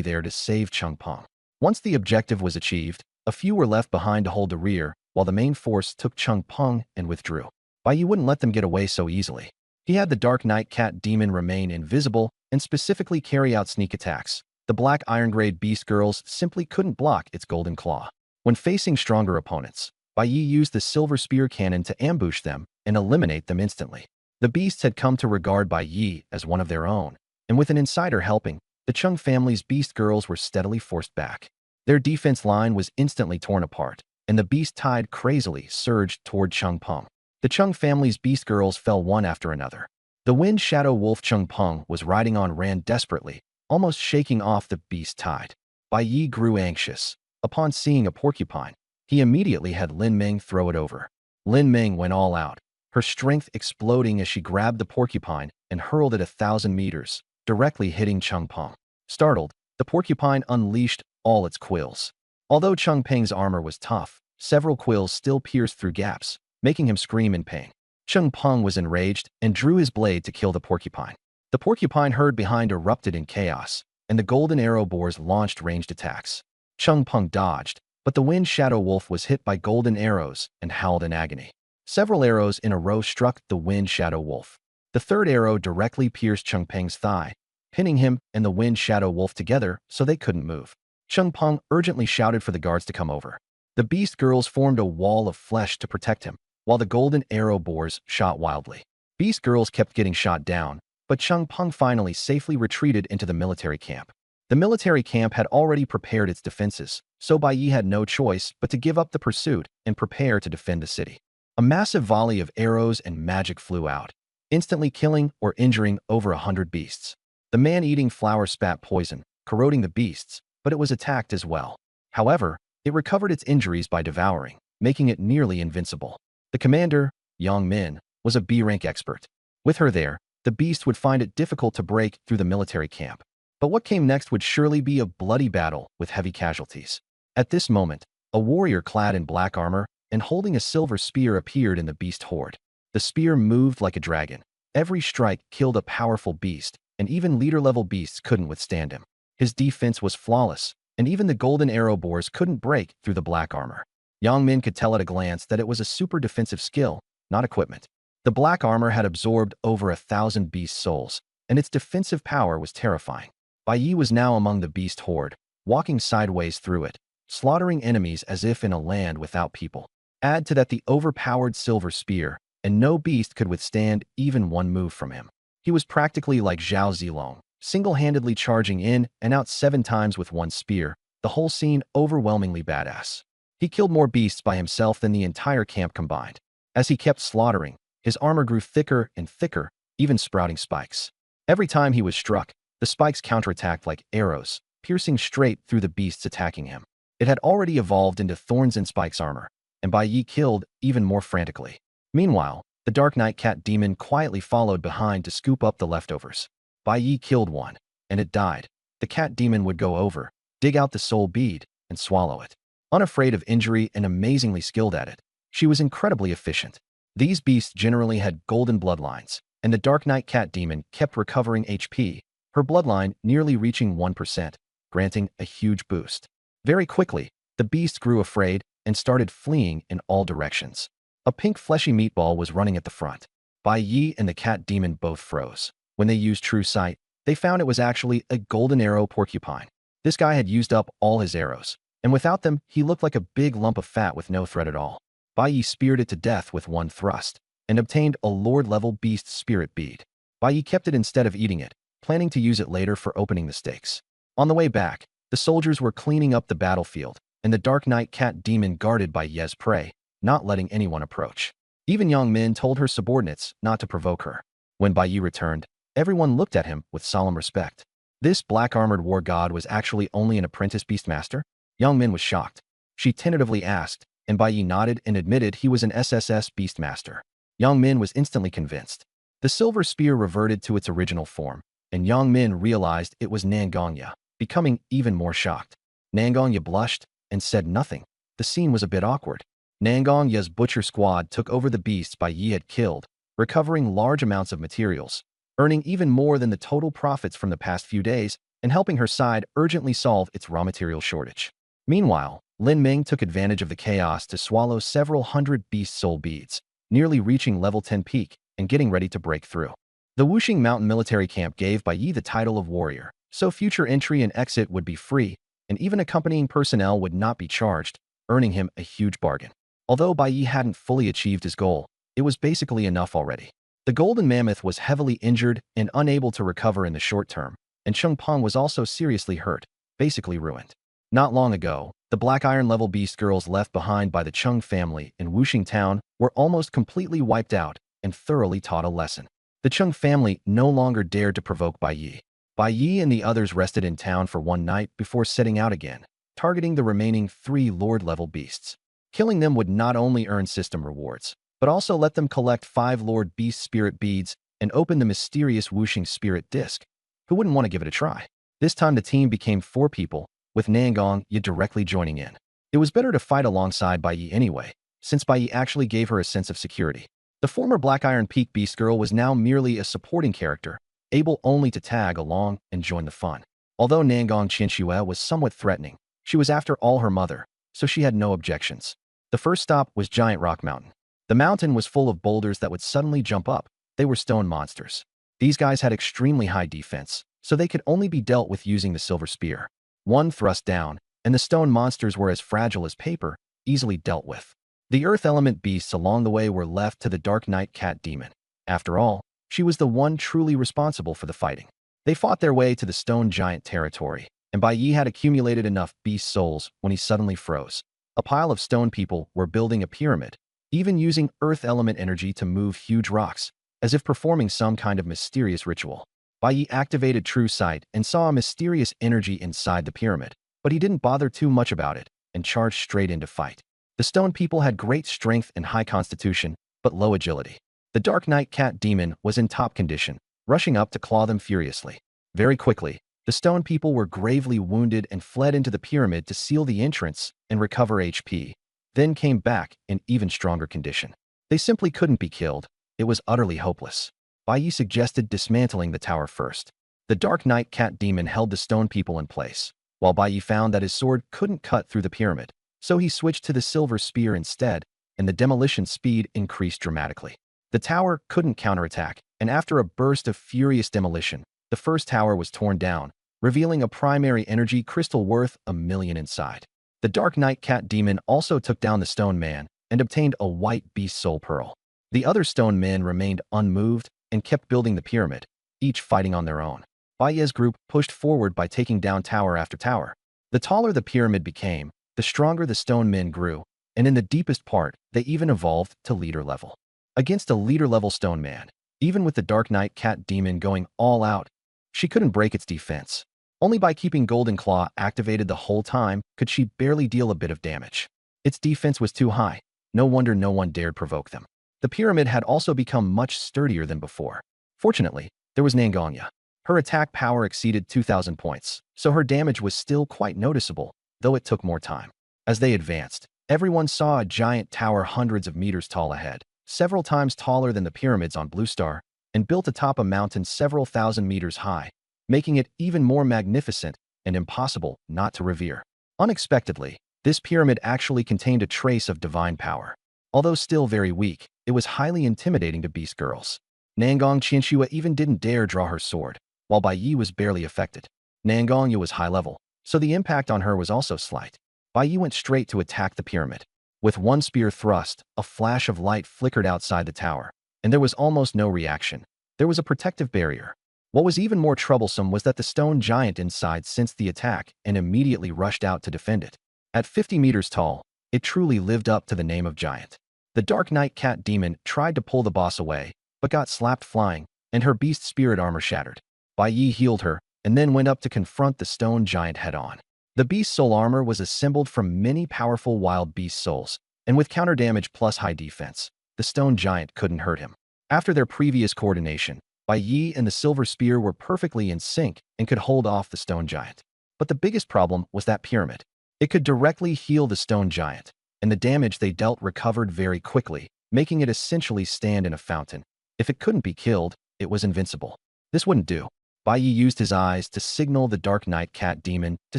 there to save Changpeng. Once the objective was achieved, a few were left behind to hold the rear, while the main force took Changpeng and withdrew. Bai Yi wouldn't let them get away so easily. He had the Dark Knight Cat Demon remain invisible and specifically carry out sneak attacks. The black iron-grade beast girls simply couldn't block its golden claw. When facing stronger opponents, Bai Yi used the silver spear cannon to ambush them and eliminate them instantly. The beasts had come to regard Bai Yi as one of their own, and with an insider helping, the Chung family's beast girls were steadily forced back. Their defense line was instantly torn apart, and the beast tide crazily surged toward Chung Peng. The Chung family's beast girls fell one after another. The wind shadow wolf Chung Peng was riding on ran desperately, almost shaking off the beast tide. Bai Yi grew anxious. Upon seeing a porcupine, he immediately had Lin Ming throw it over. Lin Ming went all out, her strength exploding as she grabbed the porcupine and hurled it 1,000 meters, directly hitting Chung Peng. Startled, the porcupine unleashed all its quills. Although Chung Peng's armor was tough, several quills still pierced through gaps, making him scream in pain. Chung Peng was enraged and drew his blade to kill the porcupine. The porcupine herd behind erupted in chaos, and the golden arrow boars launched ranged attacks. Chung Peng dodged, but the wind shadow wolf was hit by golden arrows and howled in agony. Several arrows in a row struck the wind shadow wolf. The third arrow directly pierced Chung Peng's thigh, pinning him and the wind shadow wolf together so they couldn't move. Chung Peng urgently shouted for the guards to come over. The beast girls formed a wall of flesh to protect him, while the golden arrow boars shot wildly. Beast girls kept getting shot down, but Chung Peng finally safely retreated into the military camp. The military camp had already prepared its defenses, so Bai Yi had no choice but to give up the pursuit and prepare to defend the city. A massive volley of arrows and magic flew out, instantly killing or injuring over 100 beasts. The man-eating flower spat poison, corroding the beasts, but it was attacked as well. However, it recovered its injuries by devouring, making it nearly invincible. The commander, Yang Min, was a B-rank expert. With her there, the beast would find it difficult to break through the military camp. But what came next would surely be a bloody battle with heavy casualties. At this moment, a warrior clad in black armor and holding a silver spear appeared in the beast horde. The spear moved like a dragon. Every strike killed a powerful beast, and even leader-level beasts couldn't withstand him. His defense was flawless, and even the golden arrow boars couldn't break through the black armor. Yang Min could tell at a glance that it was a super defensive skill, not equipment. The black armor had absorbed over 1,000 beast souls, and its defensive power was terrifying. Bai Yi was now among the beast horde, walking sideways through it, slaughtering enemies as if in a land without people. Add to that the overpowered silver spear, and no beast could withstand even one move from him. He was practically like Zhao Zilong, single-handedly charging in and out 7 times with one spear, the whole scene overwhelmingly badass. He killed more beasts by himself than the entire camp combined. As he kept slaughtering, his armor grew thicker and thicker, even sprouting spikes. Every time he was struck, the spikes counterattacked like arrows, piercing straight through the beasts attacking him. It had already evolved into thorns and spikes armor, and Bai Yi killed even more frantically. Meanwhile, the Dark Knight Cat Demon quietly followed behind to scoop up the leftovers. Bai Yi killed one, and it died. The Cat Demon would go over, dig out the soul bead, and swallow it. Unafraid of injury and amazingly skilled at it, she was incredibly efficient. These beasts generally had golden bloodlines, and the Dark Knight Cat Demon kept recovering HP, her bloodline nearly reaching 1%, granting a huge boost. Very quickly, the beast grew afraid and started fleeing in all directions. A pink fleshy meatball was running at the front. Bai Yi and the Cat Demon both froze. When they used true sight, they found it was actually a golden arrow porcupine. This guy had used up all his arrows, and without them, he looked like a big lump of fat with no threat at all. Bai Yi speared it to death with one thrust, and obtained a Lord-level beast spirit bead. Bai Yi kept it instead of eating it, planning to use it later for opening the stakes. On the way back, the soldiers were cleaning up the battlefield, and the Dark Knight Cat Demon guarded by Ye's prey, not letting anyone approach. Even Yang Min told her subordinates not to provoke her. When Bai Yi returned, everyone looked at him with solemn respect. This black-armored war god was actually only an apprentice beastmaster? Yang Min was shocked. She tentatively asked, and Bai Yi nodded and admitted he was an SSS beastmaster. Yang Min was instantly convinced. The silver spear reverted to its original form, and Yang Min realized it was Nangongya, becoming even more shocked. Nangongya blushed and said nothing. The scene was a bit awkward. Nangongya's butcher squad took over the beasts Bai Yi had killed, recovering large amounts of materials, earning even more than the total profits from the past few days, and helping her side urgently solve its raw material shortage. Meanwhile, Lin Ming took advantage of the chaos to swallow several hundred beast soul beads, nearly reaching level 10 peak and getting ready to break through. The Wuxing Mountain military camp gave Bai Yi the title of warrior, so future entry and exit would be free, and even accompanying personnel would not be charged, earning him a huge bargain. Although Bai Yi hadn't fully achieved his goal, it was basically enough already. The golden mammoth was heavily injured and unable to recover in the short term, and Cheng Peng was also seriously hurt, basically ruined. Not long ago, the Black Iron level beast girls left behind by the Cheng family in Wuxing town were almost completely wiped out and thoroughly taught a lesson. The Cheng family no longer dared to provoke Bai Yi. Bai Yi and the others rested in town for one night before setting out again, targeting the remaining 3 Lord-level beasts. Killing them would not only earn system rewards, but also let them collect 5 Lord Beast Spirit Beads and open the mysterious Wuxing Spirit Disc. Who wouldn't want to give it a try? This time the team became 4 people, with Nangong Yi directly joining in. It was better to fight alongside Bai Yi anyway, since Bai Yi actually gave her a sense of security. The former Black Iron Peak Beast Girl was now merely a supporting character, able only to tag along and join the fun. Although Nangong Qianxue was somewhat threatening, she was after all her mother, so she had no objections. The first stop was Giant Rock Mountain. The mountain was full of boulders that would suddenly jump up. They were stone monsters. These guys had extremely high defense, so they could only be dealt with using the silver spear. One thrust down, and the stone monsters were as fragile as paper, easily dealt with. The earth element beasts along the way were left to the Dark Knight Cat Demon. After all, she was the one truly responsible for the fighting. They fought their way to the stone giant territory, and Bai Yi had accumulated enough beast souls when he suddenly froze. A pile of stone people were building a pyramid, even using earth element energy to move huge rocks, as if performing some kind of mysterious ritual. Bai Yi activated True Sight and saw a mysterious energy inside the pyramid, but he didn't bother too much about it and charged straight into fight. The stone people had great strength and high constitution, but low agility. The Dark Knight Cat Demon was in top condition, rushing up to claw them furiously. Very quickly, the stone people were gravely wounded and fled into the pyramid to seal the entrance and recover HP, then came back in even stronger condition. They simply couldn't be killed. It was utterly hopeless. Bai Yi suggested dismantling the tower first. The Dark Knight Cat Demon held the stone people in place, while Bai Yi found that his sword couldn't cut through the pyramid, so he switched to the silver spear instead, and the demolition speed increased dramatically. The tower couldn't counterattack, and after a burst of furious demolition, the first tower was torn down, revealing a primary energy crystal worth 1 million inside. The Dark Knight Cat Demon also took down the Stone Man and obtained a white beast soul pearl. The other stone men remained unmoved and kept building the pyramid, each fighting on their own. Bai Yi's group pushed forward by taking down tower after tower. The taller the pyramid became, the stronger the stone men grew, and in the deepest part, they even evolved to leader level. Against a leader level stone man, even with the Dark Knight Cat Demon going all out, she couldn't break its defense. Only by keeping Golden Claw activated the whole time could she barely deal a bit of damage. Its defense was too high. No wonder no one dared provoke them. The pyramid had also become much sturdier than before. Fortunately, there was Nangongya. Her attack power exceeded 2,000 points, so her damage was still quite noticeable, though it took more time. As they advanced, everyone saw a giant tower hundreds of meters tall ahead, several times taller than the pyramids on Blue Star, and built atop a mountain several thousand meters high, making it even more magnificent and impossible not to revere. Unexpectedly, this pyramid actually contained a trace of divine power. Although still very weak, it was highly intimidating to beast girls. Nangong Qianxue even didn't dare draw her sword, while Bai Yi was barely affected. Nangongya was high level, so the impact on her was also slight. Bai Yi went straight to attack the pyramid. With one spear thrust, a flash of light flickered outside the tower, and there was almost no reaction. There was a protective barrier. What was even more troublesome was that the stone giant inside sensed the attack and immediately rushed out to defend it. At 50 meters tall, it truly lived up to the name of giant. The Dark Knight Cat Demon tried to pull the boss away, but got slapped flying, and her beast spirit armor shattered. Bai Yi healed her, and then went up to confront the stone giant head-on. The beast soul armor was assembled from many powerful wild beast souls, and with counter damage plus high defense, the stone giant couldn't hurt him. After their previous coordination, Bai Yi and the silver spear were perfectly in sync and could hold off the stone giant. But the biggest problem was that pyramid. It could directly heal the stone giant, and the damage they dealt recovered very quickly, making it essentially stand in a fountain. If it couldn't be killed, it was invincible. This wouldn't do. Bai Yi used his eyes to signal the Dark Knight Cat Demon to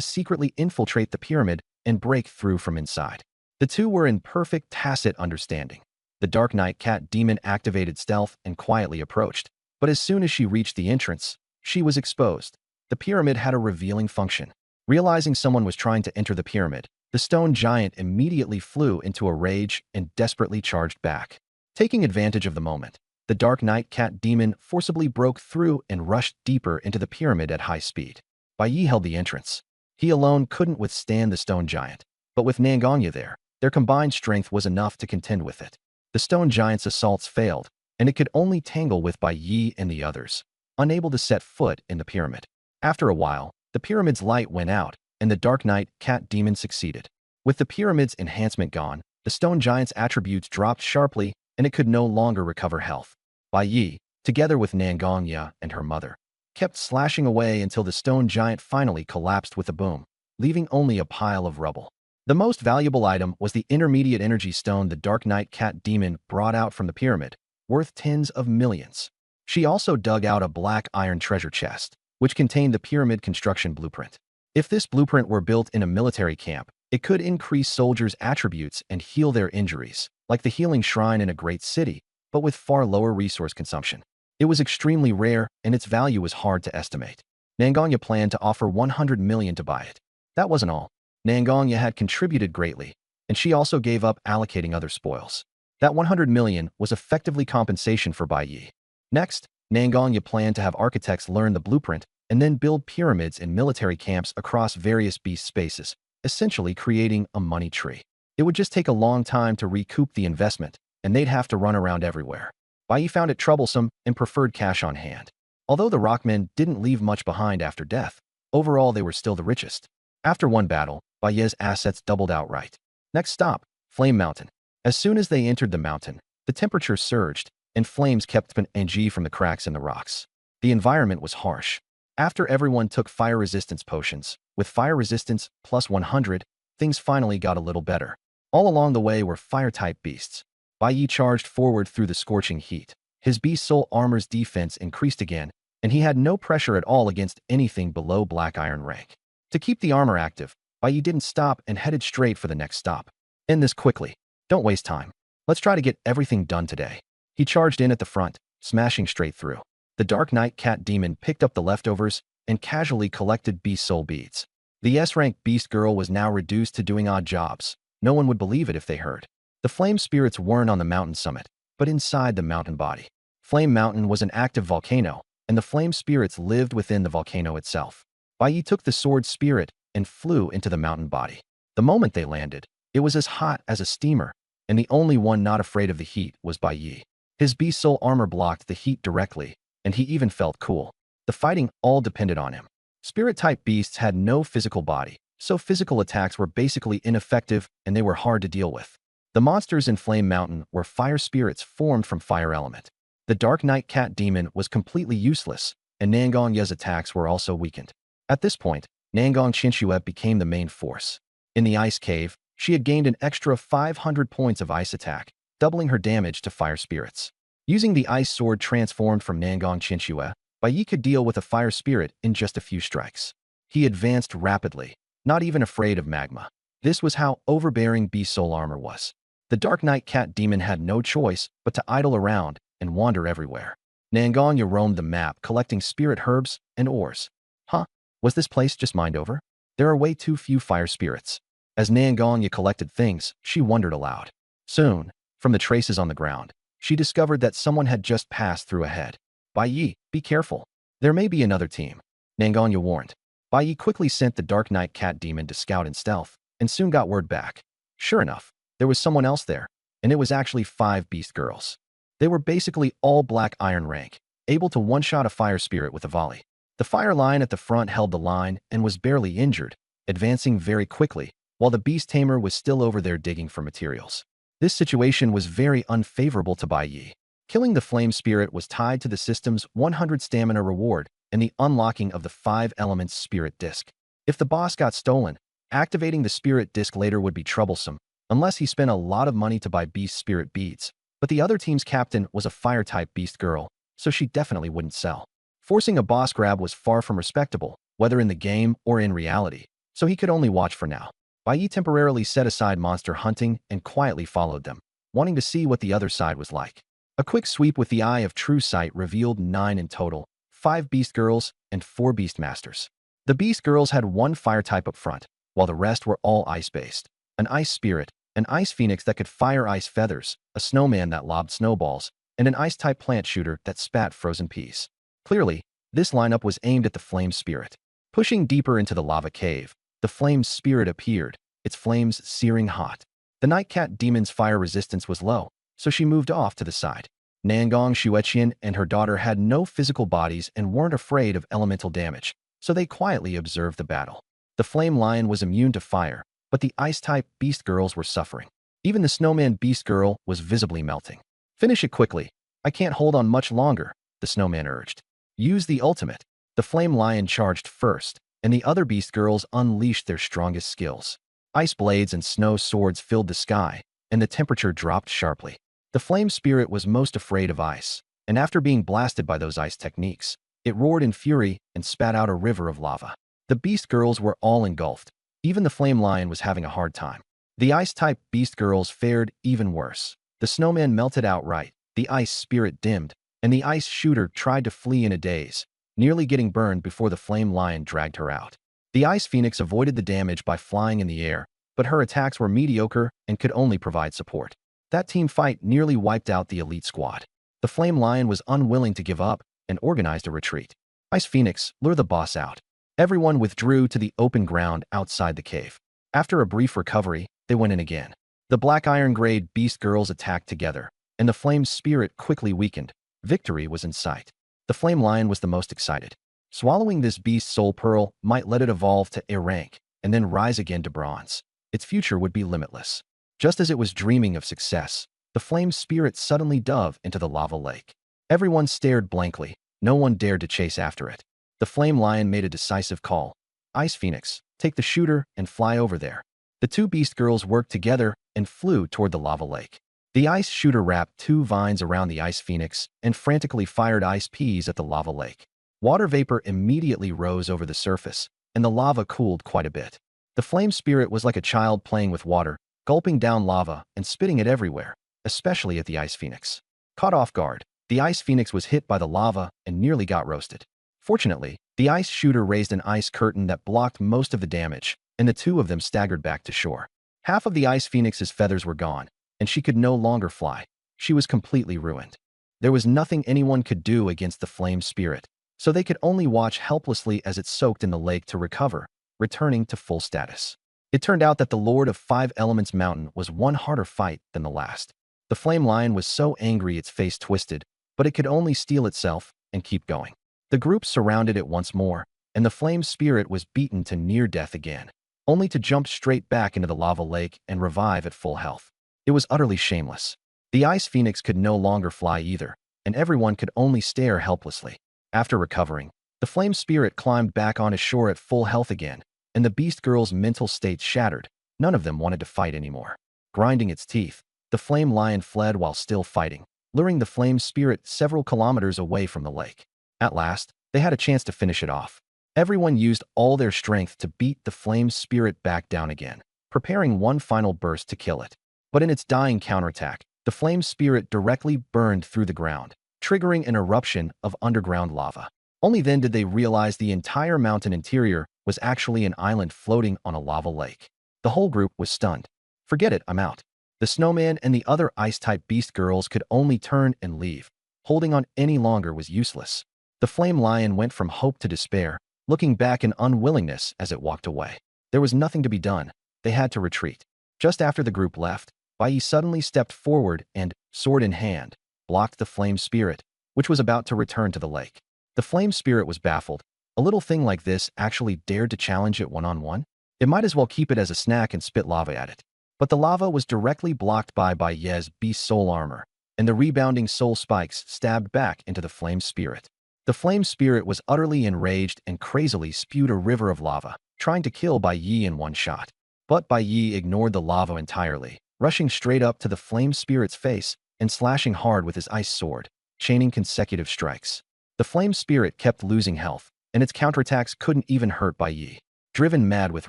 secretly infiltrate the pyramid and break through from inside. The two were in perfect tacit understanding. The Dark Knight Cat Demon activated stealth and quietly approached, But as soon as she reached the entrance, she was exposed. The pyramid had a revealing function. Realizing someone was trying to enter the pyramid, the stone giant immediately flew into a rage and desperately charged back. Taking advantage of the moment, the Dark Knight Cat Demon forcibly broke through and rushed deeper into the pyramid at high speed. Bai Yi held the entrance. He alone couldn't withstand the stone giant, but with Nangongya there, their combined strength was enough to contend with it. The stone giant's assaults failed, and it could only tangle with Bai Yi and the others, unable to set foot in the pyramid. After a while, the pyramid's light went out, and the Dark Knight Cat Demon succeeded. With the pyramid's enhancement gone, the stone giant's attributes dropped sharply, and it could no longer recover health. Bai Yi, together with Nangongya and her mother, kept slashing away until the stone giant finally collapsed with a boom, leaving only a pile of rubble. The most valuable item was the intermediate energy stone the Dark Knight Cat Demon brought out from the pyramid, worth tens of millions. She also dug out a black iron treasure chest, which contained the pyramid construction blueprint. If this blueprint were built in a military camp, it could increase soldiers' attributes and heal their injuries, like the healing shrine in a great city, but with far lower resource consumption. It was extremely rare, and its value was hard to estimate. Nangongya planned to offer 100 million to buy it. That wasn't all. Nangongya had contributed greatly, and she also gave up allocating other spoils. That 100 million was effectively compensation for Bai Yi. Next, Nangongya planned to have architects learn the blueprint and then build pyramids in military camps across various beast spaces, essentially creating a money tree. It would just take a long time to recoup the investment, and they'd have to run around everywhere. Bai Yi found it troublesome and preferred cash on hand. Although the Rockmen didn't leave much behind after death, overall they were still the richest. After one battle, Bai Yi's assets doubled outright. Next stop, Flame Mountain. As soon as they entered the mountain, the temperature surged, and flames kept energy from the cracks in the rocks. The environment was harsh. After everyone took fire resistance potions, with fire resistance plus 100, things finally got a little better. All along the way were fire-type beasts. Bai Yi charged forward through the scorching heat. His beast soul armor's defense increased again, and he had no pressure at all against anything below black iron rank. To keep the armor active, Bai Yi didn't stop and headed straight for the next stop. End this quickly. Don't waste time. Let's try to get everything done today. He charged in at the front, smashing straight through. The Dark Knight Cat Demon picked up the leftovers and casually collected beast soul beads. The S-rank beast girl was now reduced to doing odd jobs. No one would believe it if they heard. The flame spirits weren't on the mountain summit, but inside the mountain body. Flame Mountain was an active volcano, and the flame spirits lived within the volcano itself. Bai Yi took the sword spirit and flew into the mountain body. The moment they landed, it was as hot as a steamer, and the only one not afraid of the heat was Bai Yi. His beast soul armor blocked the heat directly, and he even felt cool. The fighting all depended on him. Spirit-type beasts had no physical body, so physical attacks were basically ineffective and they were hard to deal with. The monsters in Flame Mountain were fire spirits formed from fire element. The Dark Knight Cat Demon was completely useless, and Nangongya's attacks were also weakened. At this point, Nangong Chinchue became the main force. In the ice cave, she had gained an extra 500 points of ice attack, doubling her damage to fire spirits. Using the ice sword transformed from Nangong Chinchue, Bai Yi could deal with a fire spirit in just a few strikes. He advanced rapidly, not even afraid of magma. This was how overbearing beast soul armor was. The Dark Knight Cat Demon had no choice but to idle around and wander everywhere. Nangongya roamed the map collecting spirit herbs and ores. Huh? Was this place just mined over? There are way too few fire spirits. As Nangongya collected things, she wondered aloud. Soon, from the traces on the ground, she discovered that someone had just passed through ahead. Bai Yi, be careful. There may be another team. Nangongya warned. Bai Yi quickly sent the Dark Knight Cat Demon to scout in stealth, and soon got word back. Sure enough, there was someone else there, and it was actually 5 beast girls. They were basically all black iron rank, able to one-shot a fire spirit with a volley. The fire line at the front held the line and was barely injured, advancing very quickly, while the beast tamer was still over there digging for materials. This situation was very unfavorable to Bai Yi. Killing the flame spirit was tied to the system's 100 stamina reward and the unlocking of the 5 elements spirit disc. If the boss got stolen, activating the spirit disc later would be troublesome, unless he spent a lot of money to buy beast spirit beads. But the other team's captain was a fire-type beast girl, so she definitely wouldn't sell. Forcing a boss grab was far from respectable, whether in the game or in reality, so he could only watch for now. Bai Yi temporarily set aside monster hunting and quietly followed them, wanting to see what the other side was like. A quick sweep with the eye of true sight revealed 9 in total, 5 beast girls and 4 beast masters. The beast girls had one fire type up front, while the rest were all ice-based. An ice spirit, an ice phoenix that could fire ice feathers, a snowman that lobbed snowballs, and an ice-type plant shooter that spat frozen peas. Clearly, this lineup was aimed at the flame spirit. Pushing deeper into the lava cave, the flame spirit appeared, its flames searing hot. The night cat demon's fire resistance was low, so she moved off to the side. Nangong Xueqian and her daughter had no physical bodies and weren't afraid of elemental damage, so they quietly observed the battle. The flame lion was immune to fire, but the ice-type beast girls were suffering. Even the snowman beast girl was visibly melting. Finish it quickly. I can't hold on much longer, the snowman urged. Use the ultimate. The flame lion charged first, and the other beast girls unleashed their strongest skills. Ice blades and snow swords filled the sky, and the temperature dropped sharply. The flame spirit was most afraid of ice, and after being blasted by those ice techniques, it roared in fury and spat out a river of lava. The beast girls were all engulfed. Even the flame lion was having a hard time. The ice-type beast girls fared even worse. The snowman melted outright, the ice spirit dimmed, and the ice shooter tried to flee in a daze, nearly getting burned before the flame lion dragged her out. The ice phoenix avoided the damage by flying in the air, but her attacks were mediocre and could only provide support. That team fight nearly wiped out the elite squad. The flame lion was unwilling to give up and organized a retreat. Ice Phoenix, lure the boss out. Everyone withdrew to the open ground outside the cave. After a brief recovery, they went in again. The black iron-grayed beast girls attacked together, and the flame spirit quickly weakened. Victory was in sight. The flame lion was the most excited. Swallowing this beast soul pearl might let it evolve to A rank, and then rise again to bronze. Its future would be limitless. Just as it was dreaming of success, the flame spirit suddenly dove into the lava lake. Everyone stared blankly. No one dared to chase after it. The flame lion made a decisive call. Ice Phoenix, take the shooter and fly over there. The two beast girls worked together and flew toward the lava lake. The ice shooter wrapped 2 vines around the Ice Phoenix and frantically fired ice peas at the lava lake. Water vapor immediately rose over the surface, and the lava cooled quite a bit. The flame spirit was like a child playing with water, gulping down lava and spitting it everywhere, especially at the Ice Phoenix. Caught off guard, the Ice Phoenix was hit by the lava and nearly got roasted. Fortunately, the ice shooter raised an ice curtain that blocked most of the damage, and the two of them staggered back to shore. Half of the Ice Phoenix's feathers were gone, and she could no longer fly. She was completely ruined. There was nothing anyone could do against the flame spirit, so they could only watch helplessly as it soaked in the lake to recover, returning to full status. It turned out that the Lord of 5 Elements Mountain was one harder fight than the last. The flame lion was so angry its face twisted, but it could only steel itself and keep going. The group surrounded it once more, and the flame spirit was beaten to near death again, only to jump straight back into the lava lake and revive at full health. It was utterly shameless. The Ice Phoenix could no longer fly either, and everyone could only stare helplessly. After recovering, the flame spirit climbed back onto shore at full health again, and the beast girl's mental state shattered. None of them wanted to fight anymore. Grinding its teeth, the flame lion fled while still fighting, luring the flame spirit several kilometers away from the lake. At last, they had a chance to finish it off. Everyone used all their strength to beat the flame spirit back down again, preparing one final burst to kill it. But in its dying counterattack, the flame spirit directly burned through the ground, triggering an eruption of underground lava. Only then did they realize the entire mountain interior was actually an island floating on a lava lake. The whole group was stunned. Forget it, I'm out. The snowman and the other ice-type beast girls could only turn and leave. Holding on any longer was useless. The flame lion went from hope to despair, looking back in unwillingness as it walked away. There was nothing to be done. They had to retreat. Just after the group left, Bai suddenly stepped forward and, sword in hand, blocked the flame spirit, which was about to return to the lake. The flame spirit was baffled. A little thing like this actually dared to challenge it one-on-one? It might as well keep it as a snack and spit lava at it. But the lava was directly blocked by Bai's beast soul armor, and the rebounding soul spikes stabbed back into the flame spirit. The flame spirit was utterly enraged and crazily spewed a river of lava, trying to kill Bai in one shot. But Bai ignored the lava entirely, rushing straight up to the flame spirit's face and slashing hard with his ice sword, chaining consecutive strikes. The flame spirit kept losing health, and its counterattacks couldn't even hurt Bai. Driven mad with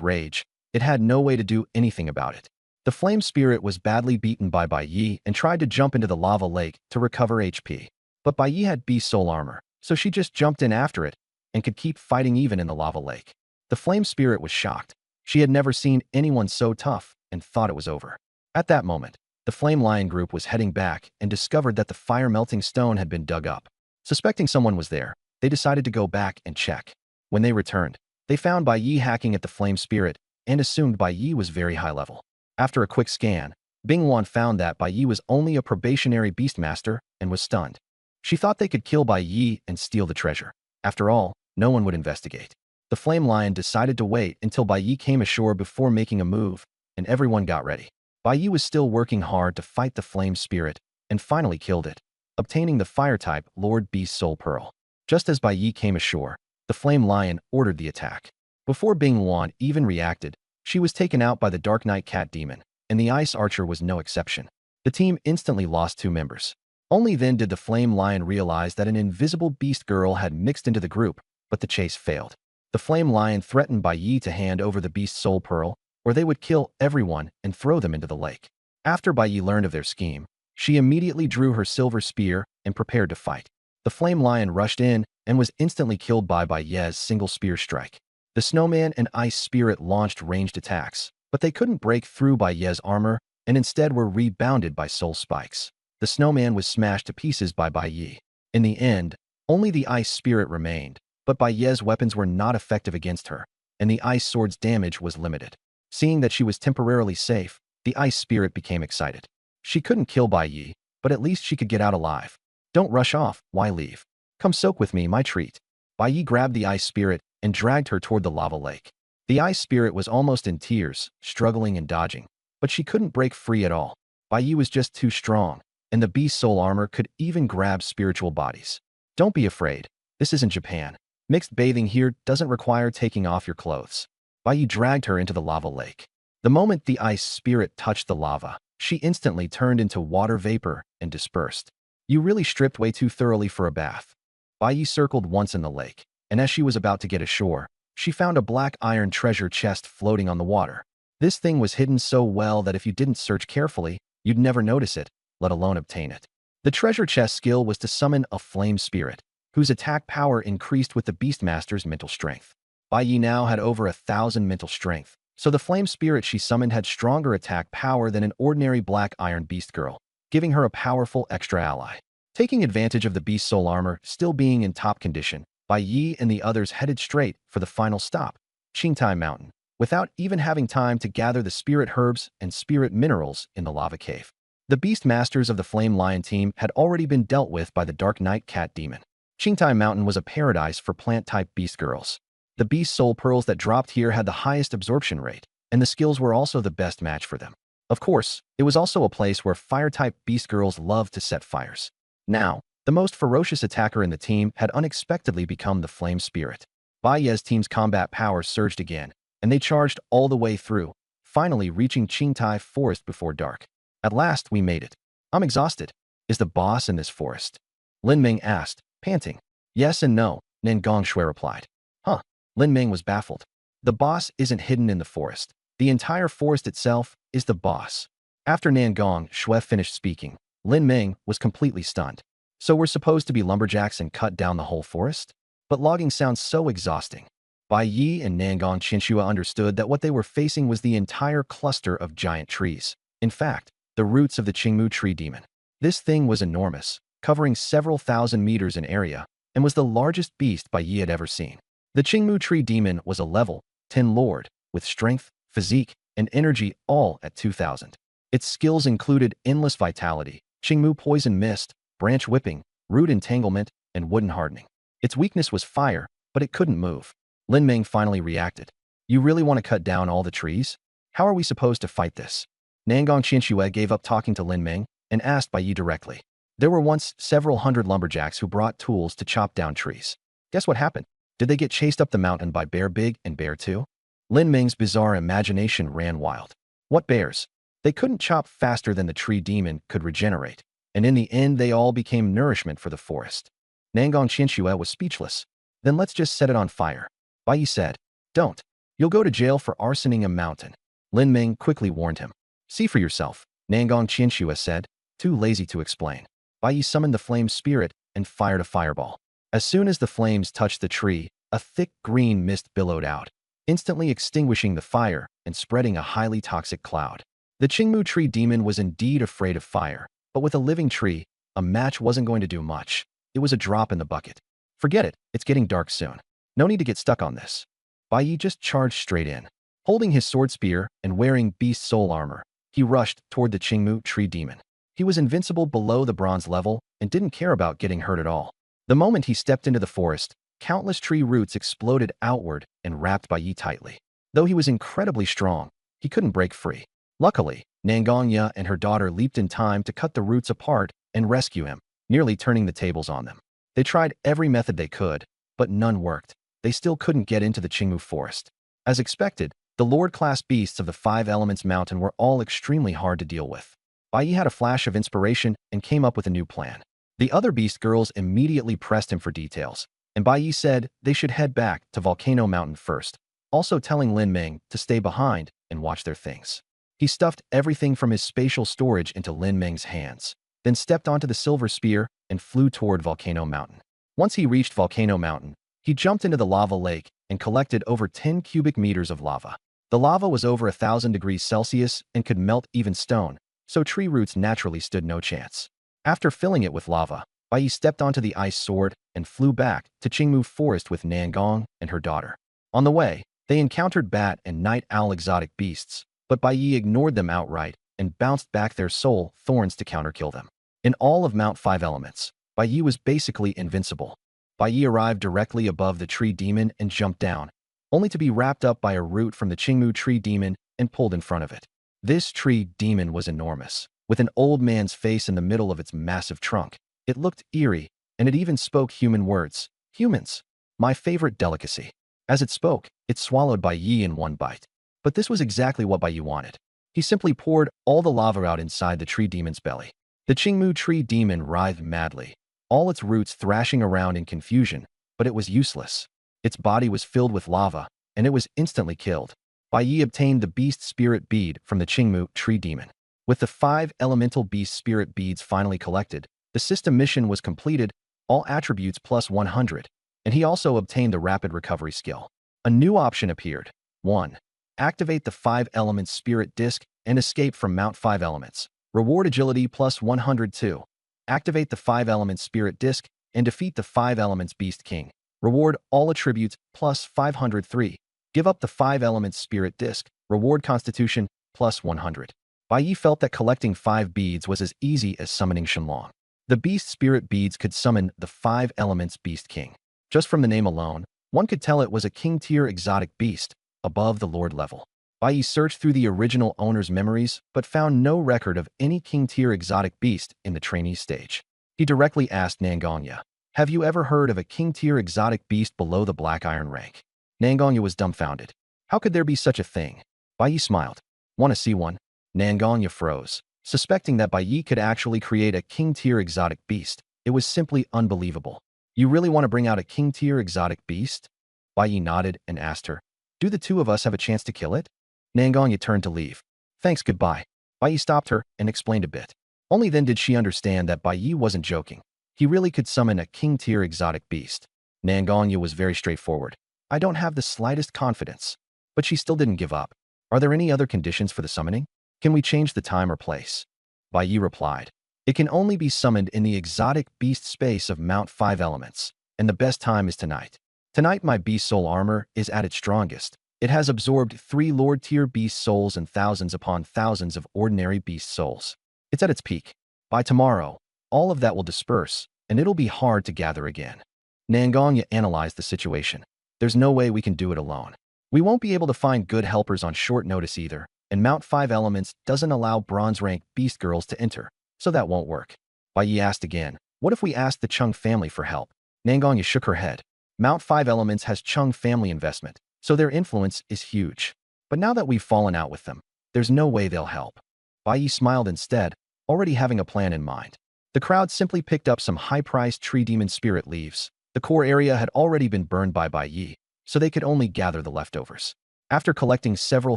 rage, it had no way to do anything about it. The flame spirit was badly beaten by Bai Yi and tried to jump into the lava lake to recover HP. But Bai Yi had beast soul armor, so she just jumped in after it and could keep fighting even in the lava lake. The flame spirit was shocked. She had never seen anyone so tough and thought it was over. At that moment, the Flame Lion group was heading back and discovered that the fire-melting stone had been dug up. Suspecting someone was there, they decided to go back and check. When they returned, they found Bai Yi hacking at the flame spirit and assumed Bai Yi was very high level. After a quick scan, Bing Wan found that Bai Yi was only a probationary beastmaster and was stunned. She thought they could kill Bai Yi and steal the treasure. After all, no one would investigate. The Flame Lion decided to wait until Bai Yi came ashore before making a move, and everyone got ready. Bai Yi was still working hard to fight the flame spirit and finally killed it, obtaining the fire-type Lord Beast Soul Pearl. Just as Bai Yi came ashore, the Flame Lion ordered the attack. Before Bing Wan even reacted, she was taken out by the Dark Knight Cat Demon, and the Ice Archer was no exception. The team instantly lost 2 members. Only then did the Flame Lion realize that an invisible beast girl had mixed into the group, but the chase failed. The Flame Lion threatened Bai Yi to hand over the Beast Soul Pearl, or they would kill everyone and throw them into the lake. After Bai Yi learned of their scheme, she immediately drew her silver spear and prepared to fight. The Flame Lion rushed in and was instantly killed by Bai Yi's single spear strike. The Snowman and Ice Spirit launched ranged attacks, but they couldn't break through Bai Yi's armor and instead were rebounded by soul spikes. The Snowman was smashed to pieces by Bai Yi. In the end, only the Ice Spirit remained, but Bai Yi's weapons were not effective against her, and the Ice Sword's damage was limited. Seeing that she was temporarily safe, the Ice Spirit became excited. She couldn't kill Bai Yi, but at least she could get out alive. Don't rush off, why leave? Come soak with me, my treat. Bai Yi grabbed the Ice Spirit and dragged her toward the lava lake. The Ice Spirit was almost in tears, struggling and dodging, but she couldn't break free at all. Bai Yi was just too strong, and the Beast Soul armor could even grab spiritual bodies. Don't be afraid. This isn't Japan. Mixed bathing here doesn't require taking off your clothes. Bai Yi dragged her into the lava lake. The moment the Ice Spirit touched the lava, she instantly turned into water vapor and dispersed. You really stripped way too thoroughly for a bath. Bai Yi circled once in the lake, and as she was about to get ashore, she found a black iron treasure chest floating on the water. This thing was hidden so well that if you didn't search carefully, you'd never notice it, let alone obtain it. The treasure chest skill was to summon a flame spirit, whose attack power increased with the Beastmaster's mental strength. Bai Yi now had over 1,000 mental strength, so the flame spirit she summoned had stronger attack power than an ordinary black iron beast girl, giving her a powerful extra ally. Taking advantage of the beast soul armor still being in top condition, Bai Yi and the others headed straight for the final stop, Qingtai Mountain, without even having time to gather the spirit herbs and spirit minerals in the lava cave. The beast masters of the Flame Lion team had already been dealt with by the Dark Knight Cat Demon. Qingtai Mountain was a paradise for plant-type beast girls. The beast soul pearls that dropped here had the highest absorption rate, and the skills were also the best match for them. Of course, it was also a place where fire-type beast girls loved to set fires. Now, the most ferocious attacker in the team had unexpectedly become the Flame Spirit. Bai Yi's team's combat power surged again, and they charged all the way through, finally reaching Qingtai Forest before dark. At last, we made it. I'm exhausted. Is the boss in this forest? Lin Ming asked, panting. Yes and no, Nan Gongshui replied. Huh. Lin Ming was baffled. The boss isn't hidden in the forest. The entire forest itself is the boss. After Nan Gongshui finished speaking, Lin Ming was completely stunned. So we're supposed to be lumberjacks and cut down the whole forest? But logging sounds so exhausting. Bai Yi and Nan Gongshui understood that what they were facing was the entire cluster of giant trees. In fact, the roots of the Qingmu tree demon. This thing was enormous, covering several thousand meters in area, and was the largest beast Bai Yi had ever seen. The Qingmu tree demon was a level 10 lord, with strength, physique, and energy all at 2,000. Its skills included endless vitality, Qingmu poison mist, branch whipping, root entanglement, and wooden hardening. Its weakness was fire, but it couldn't move. Lin Ming finally reacted. You really want to cut down all the trees? How are we supposed to fight this? Nan Gongshui gave up talking to Lin Ming and asked Bai Yi directly. There were once several hundred lumberjacks who brought tools to chop down trees. Guess what happened? Did they get chased up the mountain by Bear Big and Bear 2? Lin Ming's bizarre imagination ran wild. What bears? They couldn't chop faster than the tree demon could regenerate, and in the end they all became nourishment for the forest. Nan Gongshui was speechless. Then let's just set it on fire. Bai Yi said. Don't. You'll go to jail for arsoning a mountain. Lin Ming quickly warned him. See for yourself, Nangong Qianxue said, too lazy to explain. Bai Yi summoned the flame spirit and fired a fireball. As soon as the flames touched the tree, a thick green mist billowed out, instantly extinguishing the fire and spreading a highly toxic cloud. The Qingmu tree demon was indeed afraid of fire, but with a living tree, a match wasn't going to do much. It was a drop in the bucket. Forget it, it's getting dark soon. No need to get stuck on this. Bai Yi just charged straight in. Holding his sword spear and wearing beast soul armor, he rushed toward the Qingmu tree demon. He was invincible below the bronze level and didn't care about getting hurt at all. The moment he stepped into the forest, countless tree roots exploded outward and wrapped Bai Yi tightly. Though he was incredibly strong, he couldn't break free. Luckily, Nangongya and her daughter leaped in time to cut the roots apart and rescue him, nearly turning the tables on them. They tried every method they could, but none worked. They still couldn't get into the Qingmu forest. As expected, the Lord-class beasts of the Five Elements Mountain were all extremely hard to deal with. Bai Yi had a flash of inspiration and came up with a new plan. The other beast girls immediately pressed him for details, and Bai Yi said they should head back to Volcano Mountain first, also telling Lin Ming to stay behind and watch their things. He stuffed everything from his spatial storage into Lin Ming's hands, then stepped onto the silver spear and flew toward Volcano Mountain. Once he reached Volcano Mountain, he jumped into the lava lake and collected over 10 cubic meters of lava. The lava was over 1,000 degrees Celsius and could melt even stone, so tree roots naturally stood no chance. After filling it with lava, Bai Yi stepped onto the ice sword and flew back to Qingmu Forest with Nangong and her daughter. On the way, they encountered bat and night owl exotic beasts, but Bai Yi ignored them outright and bounced back their soul thorns to counterkill them. In all of Mount Five Elements, Bai Yi was basically invincible. Bai Yi arrived directly above the tree demon and jumped down, only to be wrapped up by a root from the Qingmu tree demon and pulled in front of it. This tree demon was enormous, with an old man's face in the middle of its massive trunk. It looked eerie, and it even spoke human words. Humans, my favorite delicacy. As it spoke, it swallowed Bai Yi in one bite. But this was exactly what Bai Yi wanted. He simply poured all the lava out inside the tree demon's belly. The Qingmu tree demon writhed madly, all its roots thrashing around in confusion, but it was useless. Its body was filled with lava, and it was instantly killed. Bai Yi obtained the beast spirit bead from the Qingmu tree demon. With the 5 elemental beast spirit beads finally collected, the system mission was completed, all attributes plus 100, and he also obtained the rapid recovery skill. A new option appeared. 1. Activate the 5 elements spirit disc and escape from Mount 5 Elements. Reward agility plus 102. Activate the 5 elements spirit disc and defeat the 5 elements beast king. Reward all attributes plus 503. Give up the 5 elements spirit disc. Reward constitution plus 100. Bai Yi felt that collecting 5 beads was as easy as summoning Shenlong. The beast spirit beads could summon the 5 elements beast king. Just from the name alone, one could tell it was a king-tier exotic beast, above the lord level. Bai Yi searched through the original owner's memories, but found no record of any king-tier exotic beast in the trainee stage. He directly asked Nangongya, "Have you ever heard of a king-tier exotic beast below the black iron rank?" Nangongya was dumbfounded. How could there be such a thing? Bai Yi smiled. "Want to see one?" Nangongya froze, suspecting that Bai Yi could actually create a king-tier exotic beast. It was simply unbelievable. "You really want to bring out a king-tier exotic beast?" Bai Yi nodded and asked her, "Do the two of us have a chance to kill it?" Nangongya turned to leave. "Thanks, goodbye." Bai Yi stopped her and explained a bit. Only then did she understand that Bai Yi wasn't joking. He really could summon a king-tier exotic beast. Nangongya was very straightforward. "I don't have the slightest confidence." But she still didn't give up. "Are there any other conditions for the summoning? Can we change the time or place?" Bai Yi replied, "It can only be summoned in the exotic beast space of Mount 5 Elements, and the best time is tonight. Tonight my beast soul armor is at its strongest. It has absorbed 3 lord-tier beast souls and thousands upon thousands of ordinary beast souls. It's at its peak. By tomorrow, all of that will disperse, and it'll be hard to gather again." Nangongya analyzed the situation. "There's no way we can do it alone. We won't be able to find good helpers on short notice either, and Mount 5 Elements doesn't allow bronze-rank beast girls to enter, so that won't work." Bai Yi asked again, "What if we asked the Chung family for help?" Nangongya shook her head. "Mount 5 Elements has Chung family investment, so their influence is huge. But now that we've fallen out with them, there's no way they'll help." Bai Yi smiled instead, already having a plan in mind. The crowd simply picked up some high-priced tree demon spirit leaves. The core area had already been burned by Bai Yi, so they could only gather the leftovers. After collecting several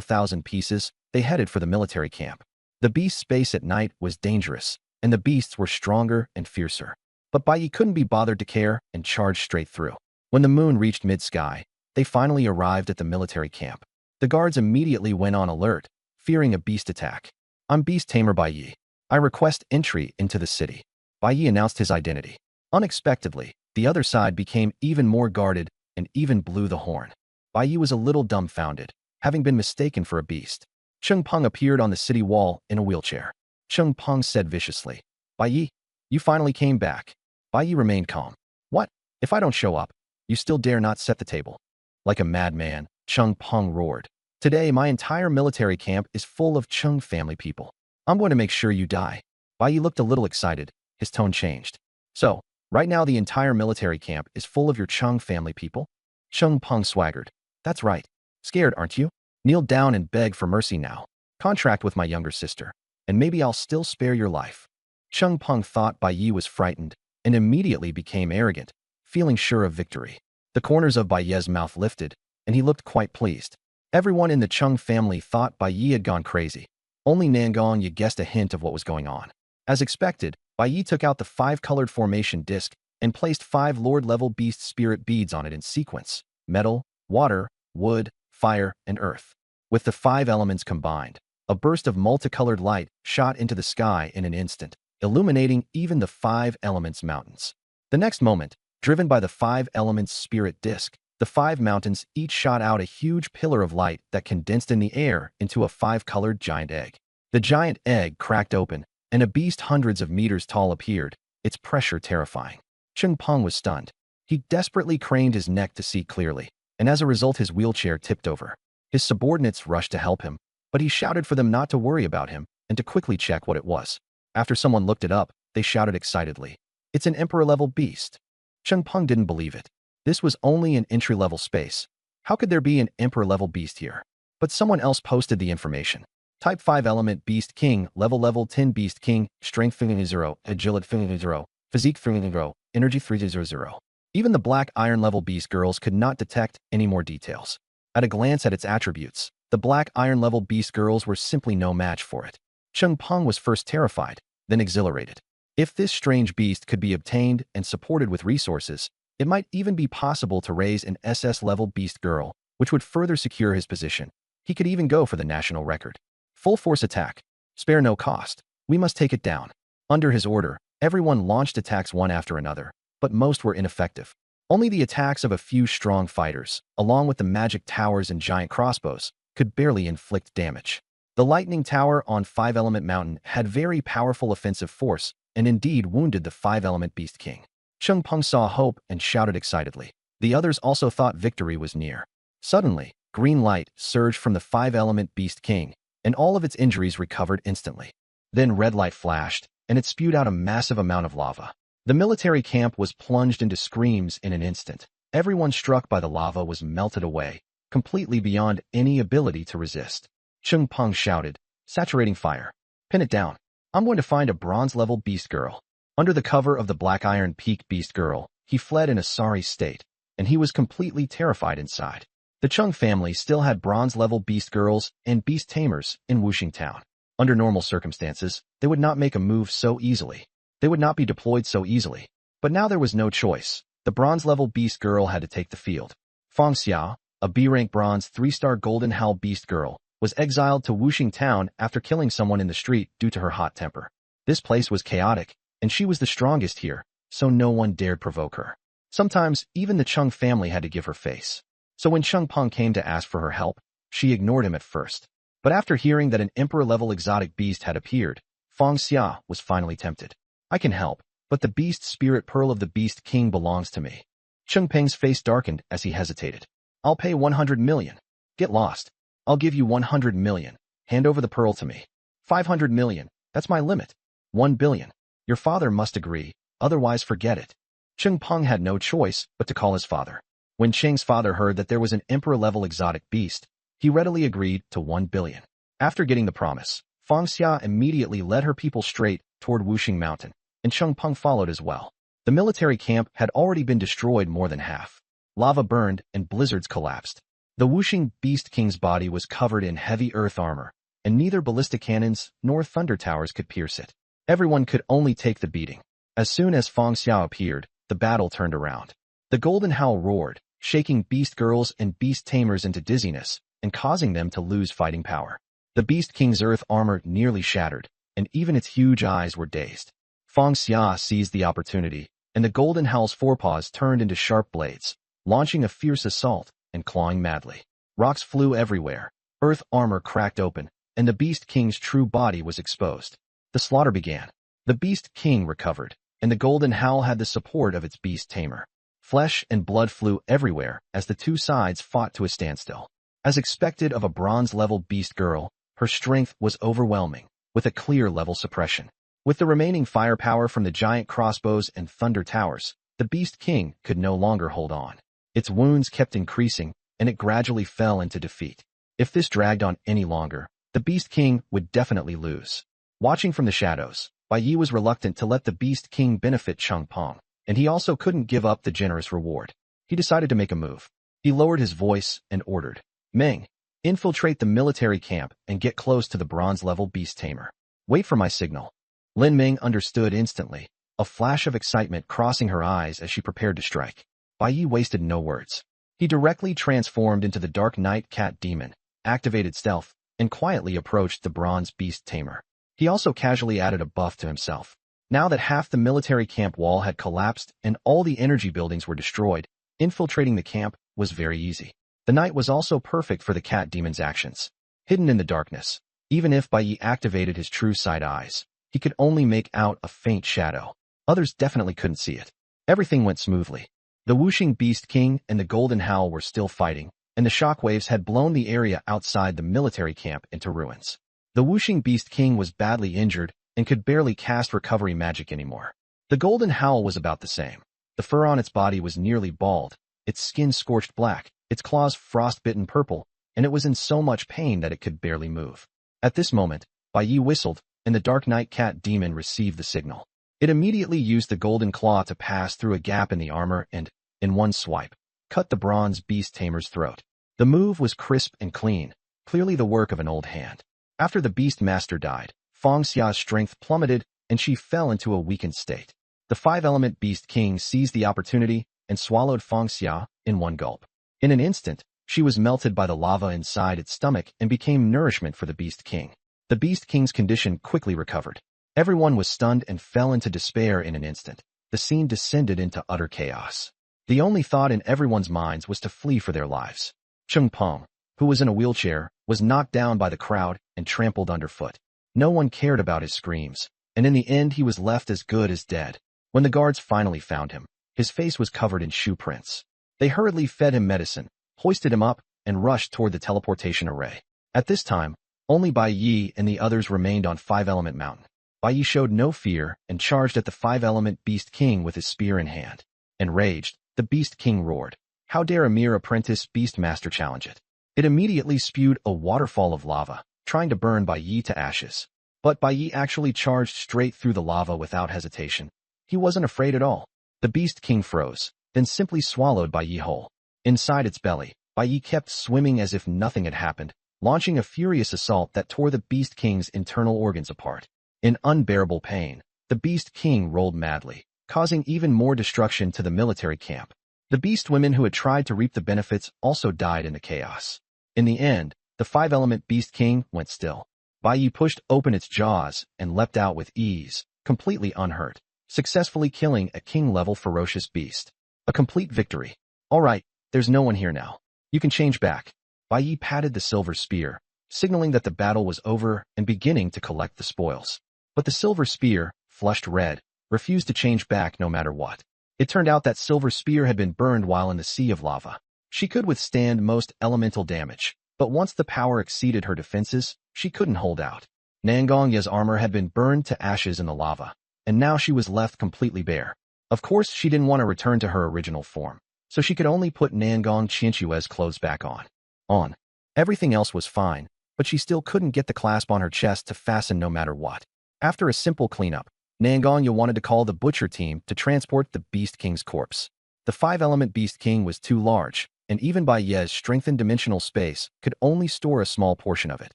thousand pieces, they headed for the military camp. The beast's space at night was dangerous, and the beasts were stronger and fiercer. But Bai Yi couldn't be bothered to care and charged straight through. When the moon reached mid-sky, they finally arrived at the military camp. The guards immediately went on alert, fearing a beast attack. "I'm Beast Tamer Bai Yi. I request entry into the city." Bai Yi announced his identity. Unexpectedly, the other side became even more guarded and even blew the horn. Bai Yi was a little dumbfounded, having been mistaken for a beast. Cheng Peng appeared on the city wall in a wheelchair. Cheng Peng said viciously, "Bai Yi, you finally came back." Bai Yi remained calm. "What? If I don't show up, you still dare not set the table?" Like a madman, Cheng Peng roared. "Today, my entire military camp is full of Cheng family people. I'm going to make sure you die." Bai Yi looked a little excited. His tone changed. "So, right now the entire military camp is full of your Cheng family people?" Cheng Peng swaggered. "That's right. Scared, aren't you? Kneel down and beg for mercy now. Contract with my younger sister, and maybe I'll still spare your life." Cheng Peng thought Bai Yi was frightened and immediately became arrogant, feeling sure of victory. The corners of Bai Yi's mouth lifted, and he looked quite pleased. Everyone in the Cheng family thought Bai Yi had gone crazy. Only Nangong Yi guessed a hint of what was going on. As expected, Bai Yi took out the 5-colored formation disc and placed 5 Lord-level beast spirit beads on it in sequence: metal, water, wood, fire, and earth. With the 5 elements combined, a burst of multicolored light shot into the sky in an instant, illuminating even the 5 elements mountains. The next moment, driven by the 5 elements spirit disc, the 5 mountains each shot out a huge pillar of light that condensed in the air into a 5-colored giant egg. The giant egg cracked open, and a beast hundreds of meters tall appeared, its pressure terrifying. Cheng Peng was stunned. He desperately craned his neck to see clearly, and as a result his wheelchair tipped over. His subordinates rushed to help him, but he shouted for them not to worry about him and to quickly check what it was. After someone looked it up, they shouted excitedly, "It's an emperor-level beast." Cheng Peng didn't believe it. This was only an entry-level space. How could there be an emperor-level beast here? But someone else posted the information. Type 5 element Beast King, level 10 Beast King, Strength 0, Agility 0, Physique 0, Energy 300. Even the Black Iron level Beast Girls could not detect any more details. At a glance at its attributes, the Black Iron level Beast Girls were simply no match for it. Cheng Peng was first terrified, then exhilarated. If this strange beast could be obtained and supported with resources, it might even be possible to raise an SS-level Beast Girl, which would further secure his position. He could even go for the national record. Full force attack. Spare no cost. We must take it down. Under his order, everyone launched attacks one after another, but most were ineffective. Only the attacks of a few strong fighters, along with the magic towers and giant crossbows, could barely inflict damage. The lightning tower on 5-element mountain had very powerful offensive force and indeed wounded the 5-element Beast King. Cheng Peng saw hope and shouted excitedly. The others also thought victory was near. Suddenly, green light surged from the 5-element Beast King, and all of its injuries recovered instantly. Then red light flashed, and it spewed out a massive amount of lava. The military camp was plunged into screams in an instant. Everyone struck by the lava was melted away, completely beyond any ability to resist. Cheng Peng shouted, "Saturating fire. Pin it down. I'm going to find a bronze-level Beast Girl." Under the cover of the Black Iron Peak Beast Girl, he fled in a sorry state, and he was completely terrified inside. The Cheng family still had bronze-level Beast Girls and Beast Tamers in Wuxing Town. Under normal circumstances, they would not make a move so easily. They would not be deployed so easily. But now there was no choice. The bronze-level Beast Girl had to take the field. Fang Xia, a B-rank bronze 3-star Golden Howl Beast Girl, was exiled to Wuxing Town after killing someone in the street due to her hot temper. This place was chaotic, and she was the strongest here, so no one dared provoke her. Sometimes, even the Cheng family had to give her face. So when Cheng Peng came to ask for her help, she ignored him at first. But after hearing that an emperor-level exotic beast had appeared, Fang Xia was finally tempted. "I can help, but the beast spirit pearl of the Beast King belongs to me." Cheng Peng's face darkened as he hesitated. "I'll pay 100 million. Get lost. I'll give you 100 million. Hand over the pearl to me. 500 million. That's my limit. 1 billion. Your father must agree, otherwise forget it." Cheng Peng had no choice but to call his father. When Cheng's father heard that there was an emperor-level exotic beast, he readily agreed to 1 billion. After getting the promise, Fang Xia immediately led her people straight toward Wuxing Mountain, and Cheng Peng followed as well. The military camp had already been destroyed more than half. Lava burned and blizzards collapsed. The Wuxing Beast King's body was covered in heavy earth armor, and neither ballistic cannons nor thunder towers could pierce it. Everyone could only take the beating. As soon as Feng Xiao appeared, the battle turned around. The golden howl roared, shaking beast girls and beast tamers into dizziness and causing them to lose fighting power. The Beast King's earth armor nearly shattered, and even its huge eyes were dazed. Feng Xia seized the opportunity, and the golden howl's forepaws turned into sharp blades, launching a fierce assault and clawing madly. Rocks flew everywhere, earth armor cracked open, and the Beast King's true body was exposed. The slaughter began. The Beast King recovered, and the golden howl had the support of its beast tamer. Flesh and blood flew everywhere as the two sides fought to a standstill. As expected of a bronze-level beast girl, her strength was overwhelming, with a clear level suppression. With the remaining firepower from the giant crossbows and thunder towers, the Beast King could no longer hold on. Its wounds kept increasing, and it gradually fell into defeat. If this dragged on any longer, the Beast King would definitely lose. Watching from the shadows, Bai Yi was reluctant to let the Beast King benefit Cheng Peng, and he also couldn't give up the generous reward. He decided to make a move. He lowered his voice and ordered, "Meng, infiltrate the military camp and get close to the bronze-level beast tamer. Wait for my signal." Lin Ming understood instantly, a flash of excitement crossing her eyes as she prepared to strike. Bai Yi wasted no words. He directly transformed into the Dark Knight Cat Demon, activated stealth, and quietly approached the bronze beast tamer. He also casually added a buff to himself. Now that half the military camp wall had collapsed and all the energy buildings were destroyed, infiltrating the camp was very easy. The night was also perfect for the cat demon's actions. Hidden in the darkness, even if Bai Yi activated his true sight eyes, he could only make out a faint shadow. Others definitely couldn't see it. Everything went smoothly. The whooshing Beast King and the Golden Howl were still fighting, and the shockwaves had blown the area outside the military camp into ruins. The whooshing Beast King was badly injured and could barely cast recovery magic anymore. The Golden Howl was about the same. The fur on its body was nearly bald, its skin scorched black, its claws frostbitten purple, and it was in so much pain that it could barely move. At this moment, Bai Yi whistled, and the Dark Knight Cat Demon received the signal. It immediately used the golden claw to pass through a gap in the armor and, in one swipe, cut the bronze beast tamer's throat. The move was crisp and clean, clearly the work of an old hand. After the beast master died, Feng Xia's strength plummeted and she fell into a weakened state. The five-element Beast King seized the opportunity and swallowed Feng Xia in one gulp. In an instant, she was melted by the lava inside its stomach and became nourishment for the Beast King. The Beast King's condition quickly recovered. Everyone was stunned and fell into despair in an instant. The scene descended into utter chaos. The only thought in everyone's minds was to flee for their lives. Cheng Peng, who was in a wheelchair, was knocked down by the crowd and trampled underfoot. No one cared about his screams, and in the end he was left as good as dead. When the guards finally found him, his face was covered in shoe prints. They hurriedly fed him medicine, hoisted him up, and rushed toward the teleportation array. At this time, only Bai Yi and the others remained on Five-Element Mountain. Bai Yi showed no fear and charged at the Five-Element Beast King with his spear in hand. Enraged, the Beast King roared, "How dare a mere apprentice Beastmaster challenge it?" It immediately spewed a waterfall of lava, trying to burn Bai Yi to ashes. But Bai Yi actually charged straight through the lava without hesitation. He wasn't afraid at all. The Beast King froze, then simply swallowed Bai Yi whole. Inside its belly, Bai Yi kept swimming as if nothing had happened, launching a furious assault that tore the Beast King's internal organs apart. In unbearable pain, the Beast King rolled madly, causing even more destruction to the military camp. The beast women who had tried to reap the benefits also died in the chaos. In the end, the five-element Beast King went still. Bai Yi pushed open its jaws and leapt out with ease, completely unhurt, successfully killing a king-level ferocious beast. A complete victory. All right, there's no one here now. You can change back. Bai Yi patted the silver spear, signaling that the battle was over and beginning to collect the spoils. But the silver spear, flushed red, refused to change back no matter what. It turned out that silver spear had been burned while in the sea of lava. She could withstand most elemental damage, but once the power exceeded her defenses, she couldn't hold out. Nangongya's armor had been burned to ashes in the lava, and now she was left completely bare. Of course, she didn't want to return to her original form, so she could only put Nangong Qianque's clothes back on. Everything else was fine, but she still couldn't get the clasp on her chest to fasten no matter what. After a simple cleanup, Nangongya wanted to call the butcher team to transport the Beast King's corpse. The five-element Beast King was too large, and even Bai Yi's strengthened dimensional space could only store a small portion of it.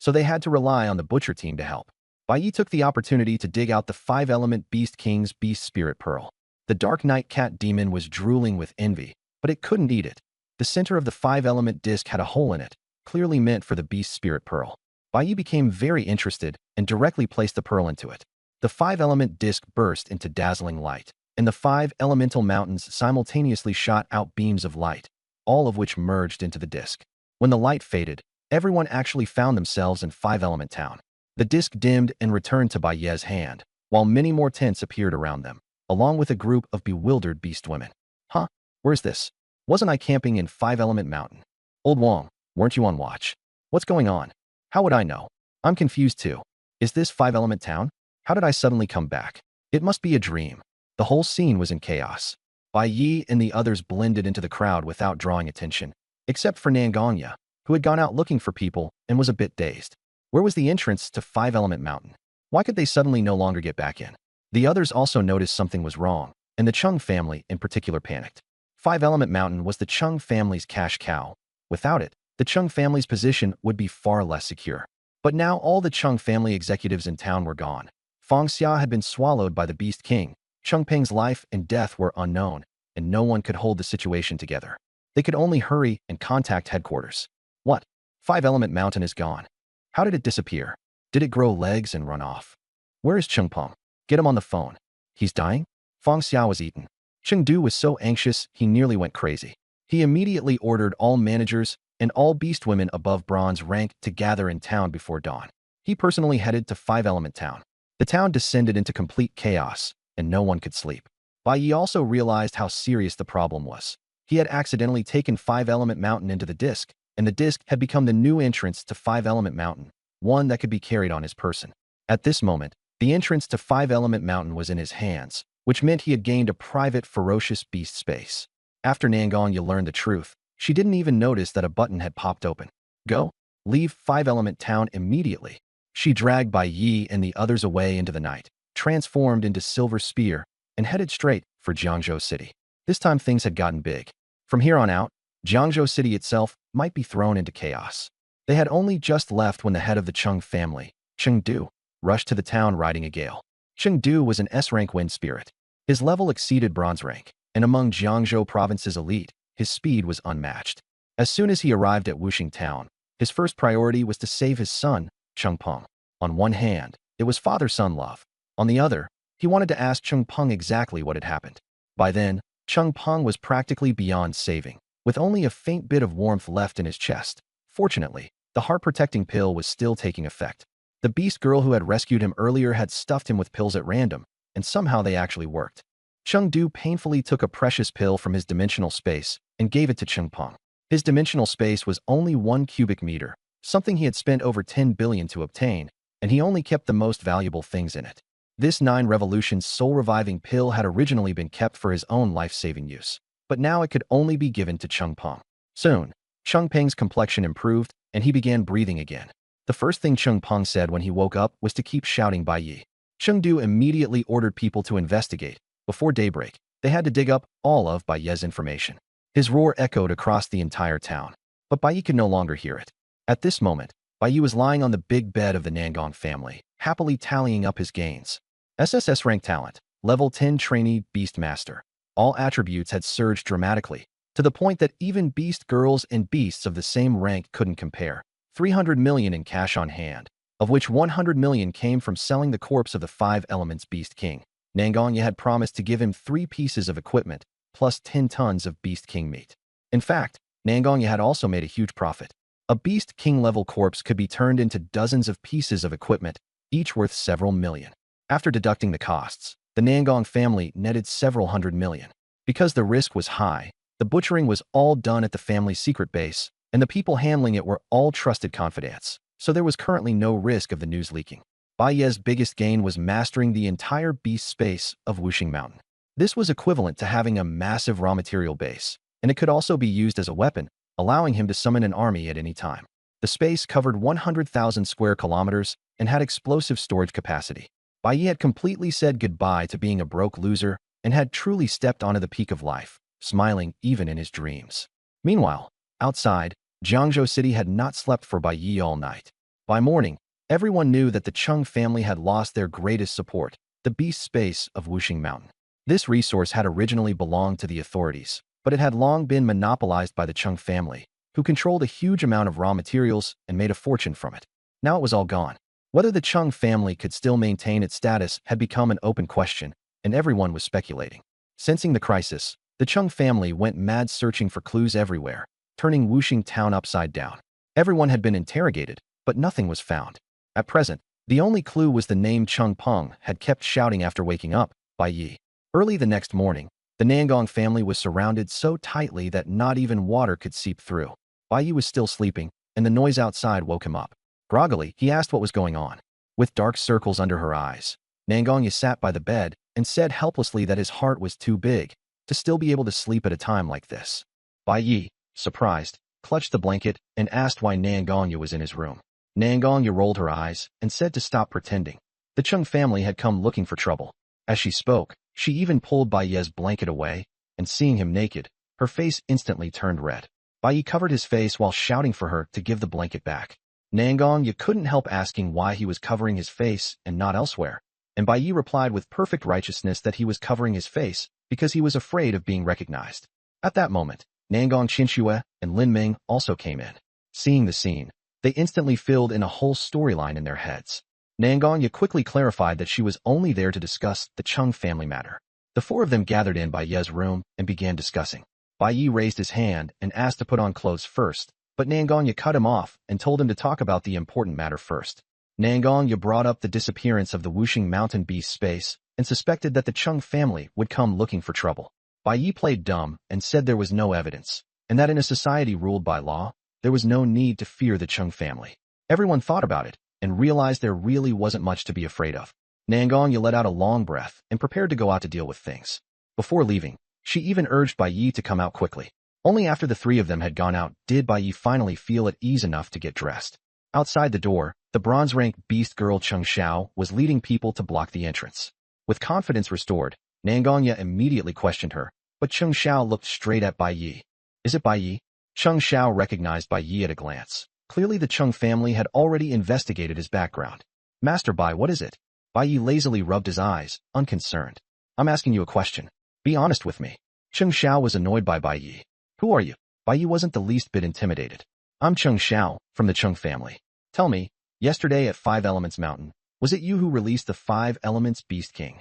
so they had to rely on the butcher team to help. Bai Yi took the opportunity to dig out the 5-element Beast King's Beast Spirit Pearl. The Dark Knight Cat Demon was drooling with envy, but it couldn't eat it. The center of the 5-element disc had a hole in it, clearly meant for the Beast Spirit Pearl. Bai Yi became very interested and directly placed the pearl into it. The 5-element disc burst into dazzling light, and the 5 elemental mountains simultaneously shot out beams of light, all of which merged into the disc. When the light faded, everyone actually found themselves in 5-element town. The disc dimmed and returned to Bai Yi's hand, while many more tents appeared around them, along with a group of bewildered beast women. Huh? Where's this? Wasn't I camping in 5-element mountain? Old Wong, weren't you on watch? What's going on? How would I know? I'm confused too. Is this 5-element town? How did I suddenly come back? It must be a dream. The whole scene was in chaos. Bai Yi and the others blended into the crowd without drawing attention, except for Nangongya, who had gone out looking for people and was a bit dazed. Where was the entrance to 5-element mountain? Why could they suddenly no longer get back in? The others also noticed something was wrong, and the Chung family in particular panicked. 5-element mountain was the Chung family's cash cow. Without it, the Chung family's position would be far less secure. But now all the Chung family executives in town were gone. Feng Xia had been swallowed by the Beast King. Chung Peng's life and death were unknown, and no one could hold the situation together. They could only hurry and contact headquarters. What? 5-element mountain is gone. How did it disappear? Did it grow legs and run off? Where is Chung Peng? Get him on the phone. He's dying? Feng Xia was eaten. Chengdu was so anxious he nearly went crazy. He immediately ordered all managers and all beast women above bronze rank to gather in town before dawn. He personally headed to 5-element town. The town descended into complete chaos, and no one could sleep. Bai Yi also realized how serious the problem was. He had accidentally taken 5-element mountain into the disc, and the disc had become the new entrance to 5-element mountain, one that could be carried on his person. At this moment, the entrance to 5-element mountain was in his hands, which meant he had gained a private, ferocious beast space. After Nangongya learned the truth, she didn't even notice that a button had popped open. Go. Leave 5-element town immediately. She dragged Bai Yi and the others away into the night, transformed into Silver Spear, and headed straight for Jiangzhou City. This time things had gotten big. From here on out, Jiangzhou City itself might be thrown into chaos. They had only just left when the head of the Chung family, Chengdu, rushed to the town riding a gale. Chengdu was an S-rank wind spirit. His level exceeded bronze rank, and among Jiangzhou province's elite, his speed was unmatched. As soon as he arrived at Wuxing town, his first priority was to save his son, Chung Peng. On one hand, it was father-son love. On the other, he wanted to ask Chung Peng exactly what had happened. By then, Chung Peng was practically beyond saving, with only a faint bit of warmth left in his chest. Fortunately, the heart-protecting pill was still taking effect. The beast girl who had rescued him earlier had stuffed him with pills at random, and somehow they actually worked. Chengdu painfully took a precious pill from his dimensional space and gave it to Chung Peng. His dimensional space was only 1 cubic meter, something he had spent over 10 billion to obtain, and he only kept the most valuable things in it. This 9 revolutions soul-reviving pill had originally been kept for his own life-saving use, but now it could only be given to Chung Peng. Soon, Chung Peng's complexion improved, and he began breathing again. The first thing Chung Peng said when he woke up was to keep shouting Bai Yi. Chengdu immediately ordered people to investigate. Before daybreak, they had to dig up all of Bai Yi's information. His roar echoed across the entire town, but Bai Yi could no longer hear it. At this moment, Bai Yi was lying on the big bed of the Nangong family, happily tallying up his gains. SSS rank talent, level 10 trainee beast master. All attributes had surged dramatically, to the point that even beast girls and beasts of the same rank couldn't compare. 300 million in cash on hand, of which 100 million came from selling the corpse of the 5 elements Beast King. Nangongya had promised to give him 3 pieces of equipment, plus 10 tons of Beast King meat. In fact, Nangongya had also made a huge profit. A Beast King level corpse could be turned into dozens of pieces of equipment, each worth several million. After deducting the costs, the Nangong family netted several hundred million. Because the risk was high, the butchering was all done at the family's secret base, and the people handling it were all trusted confidants, so there was currently no risk of the news leaking. Bai Yi's biggest gain was mastering the entire beast space of Wuxing Mountain. This was equivalent to having a massive raw material base, and it could also be used as a weapon, allowing him to summon an army at any time. The space covered 100,000 square kilometers and had explosive storage capacity. Bai Yi had completely said goodbye to being a broke loser and had truly stepped onto the peak of life, smiling even in his dreams. Meanwhile, outside, Jiangzhou City had not slept for Bai Yi all night. By morning, everyone knew that the Chung family had lost their greatest support, the beast space of Wuxing Mountain. This resource had originally belonged to the authorities, but it had long been monopolized by the Chung family, who controlled a huge amount of raw materials and made a fortune from it. Now it was all gone. Whether the Chung family could still maintain its status had become an open question, and everyone was speculating. Sensing the crisis, the Chung family went mad searching for clues everywhere, turning Wuxing town upside down. Everyone had been interrogated, but nothing was found. At present, the only clue was the name Chung Peng had kept shouting after waking up, Bai Yi. Early the next morning, the Nangong family was surrounded so tightly that not even water could seep through. Bai Yi was still sleeping, and the noise outside woke him up. Groggily, he asked what was going on. With dark circles under her eyes, Nangong sat by the bed and said helplessly that his heart was too big to still be able to sleep at a time like this. Bai Yi, surprised, clutched the blanket and asked why Nangong was in his room. Nangong rolled her eyes and said to stop pretending. The Chung family had come looking for trouble. As she spoke, she even pulled Bai Yi's blanket away, and seeing him naked, her face instantly turned red. Bai Yi covered his face while shouting for her to give the blanket back. Nangong couldn't help asking why he was covering his face and not elsewhere, and Bai Yi replied with perfect righteousness that he was covering his face because he was afraid of being recognized. At that moment, Nangong Qinxue and Lin Ming also came in. Seeing the scene, they instantly filled in a whole storyline in their heads. Nangong quickly clarified that she was only there to discuss the Chung family matter. The four of them gathered in Bai Yi's room and began discussing. Bai Yi raised his hand and asked to put on clothes first, but Nangong cut him off and told him to talk about the important matter first. Nangong brought up the disappearance of the Wuxing Mountain beast space and suspected that the Chung family would come looking for trouble. Bai Yi played dumb and said there was no evidence, and that in a society ruled by law, there was no need to fear the Chung family. Everyone thought about it and realized there really wasn't much to be afraid of. Nangong let out a long breath and prepared to go out to deal with things. Before leaving, she even urged Bai Yi to come out quickly. Only after the three of them had gone out did Bai Yi finally feel at ease enough to get dressed. Outside the door, the bronze-rank beast girl Cheng Xiao was leading people to block the entrance. With confidence restored, Nangong immediately questioned her, but Cheng Xiao looked straight at Bai Yi. Is it Bai Yi? Cheng Xiao recognized Bai Yi at a glance. Clearly the Chung family had already investigated his background. Master Bai, what is it? Bai Yi lazily rubbed his eyes, unconcerned. I'm asking you a question. Be honest with me. Cheng Xiao was annoyed by Bai Yi. Who are you? Bai Yi wasn't the least bit intimidated. I'm Cheng Xiao, from the Chung family. Tell me, yesterday at 5 Elements Mountain, was it you who released the 5 Elements Beast King?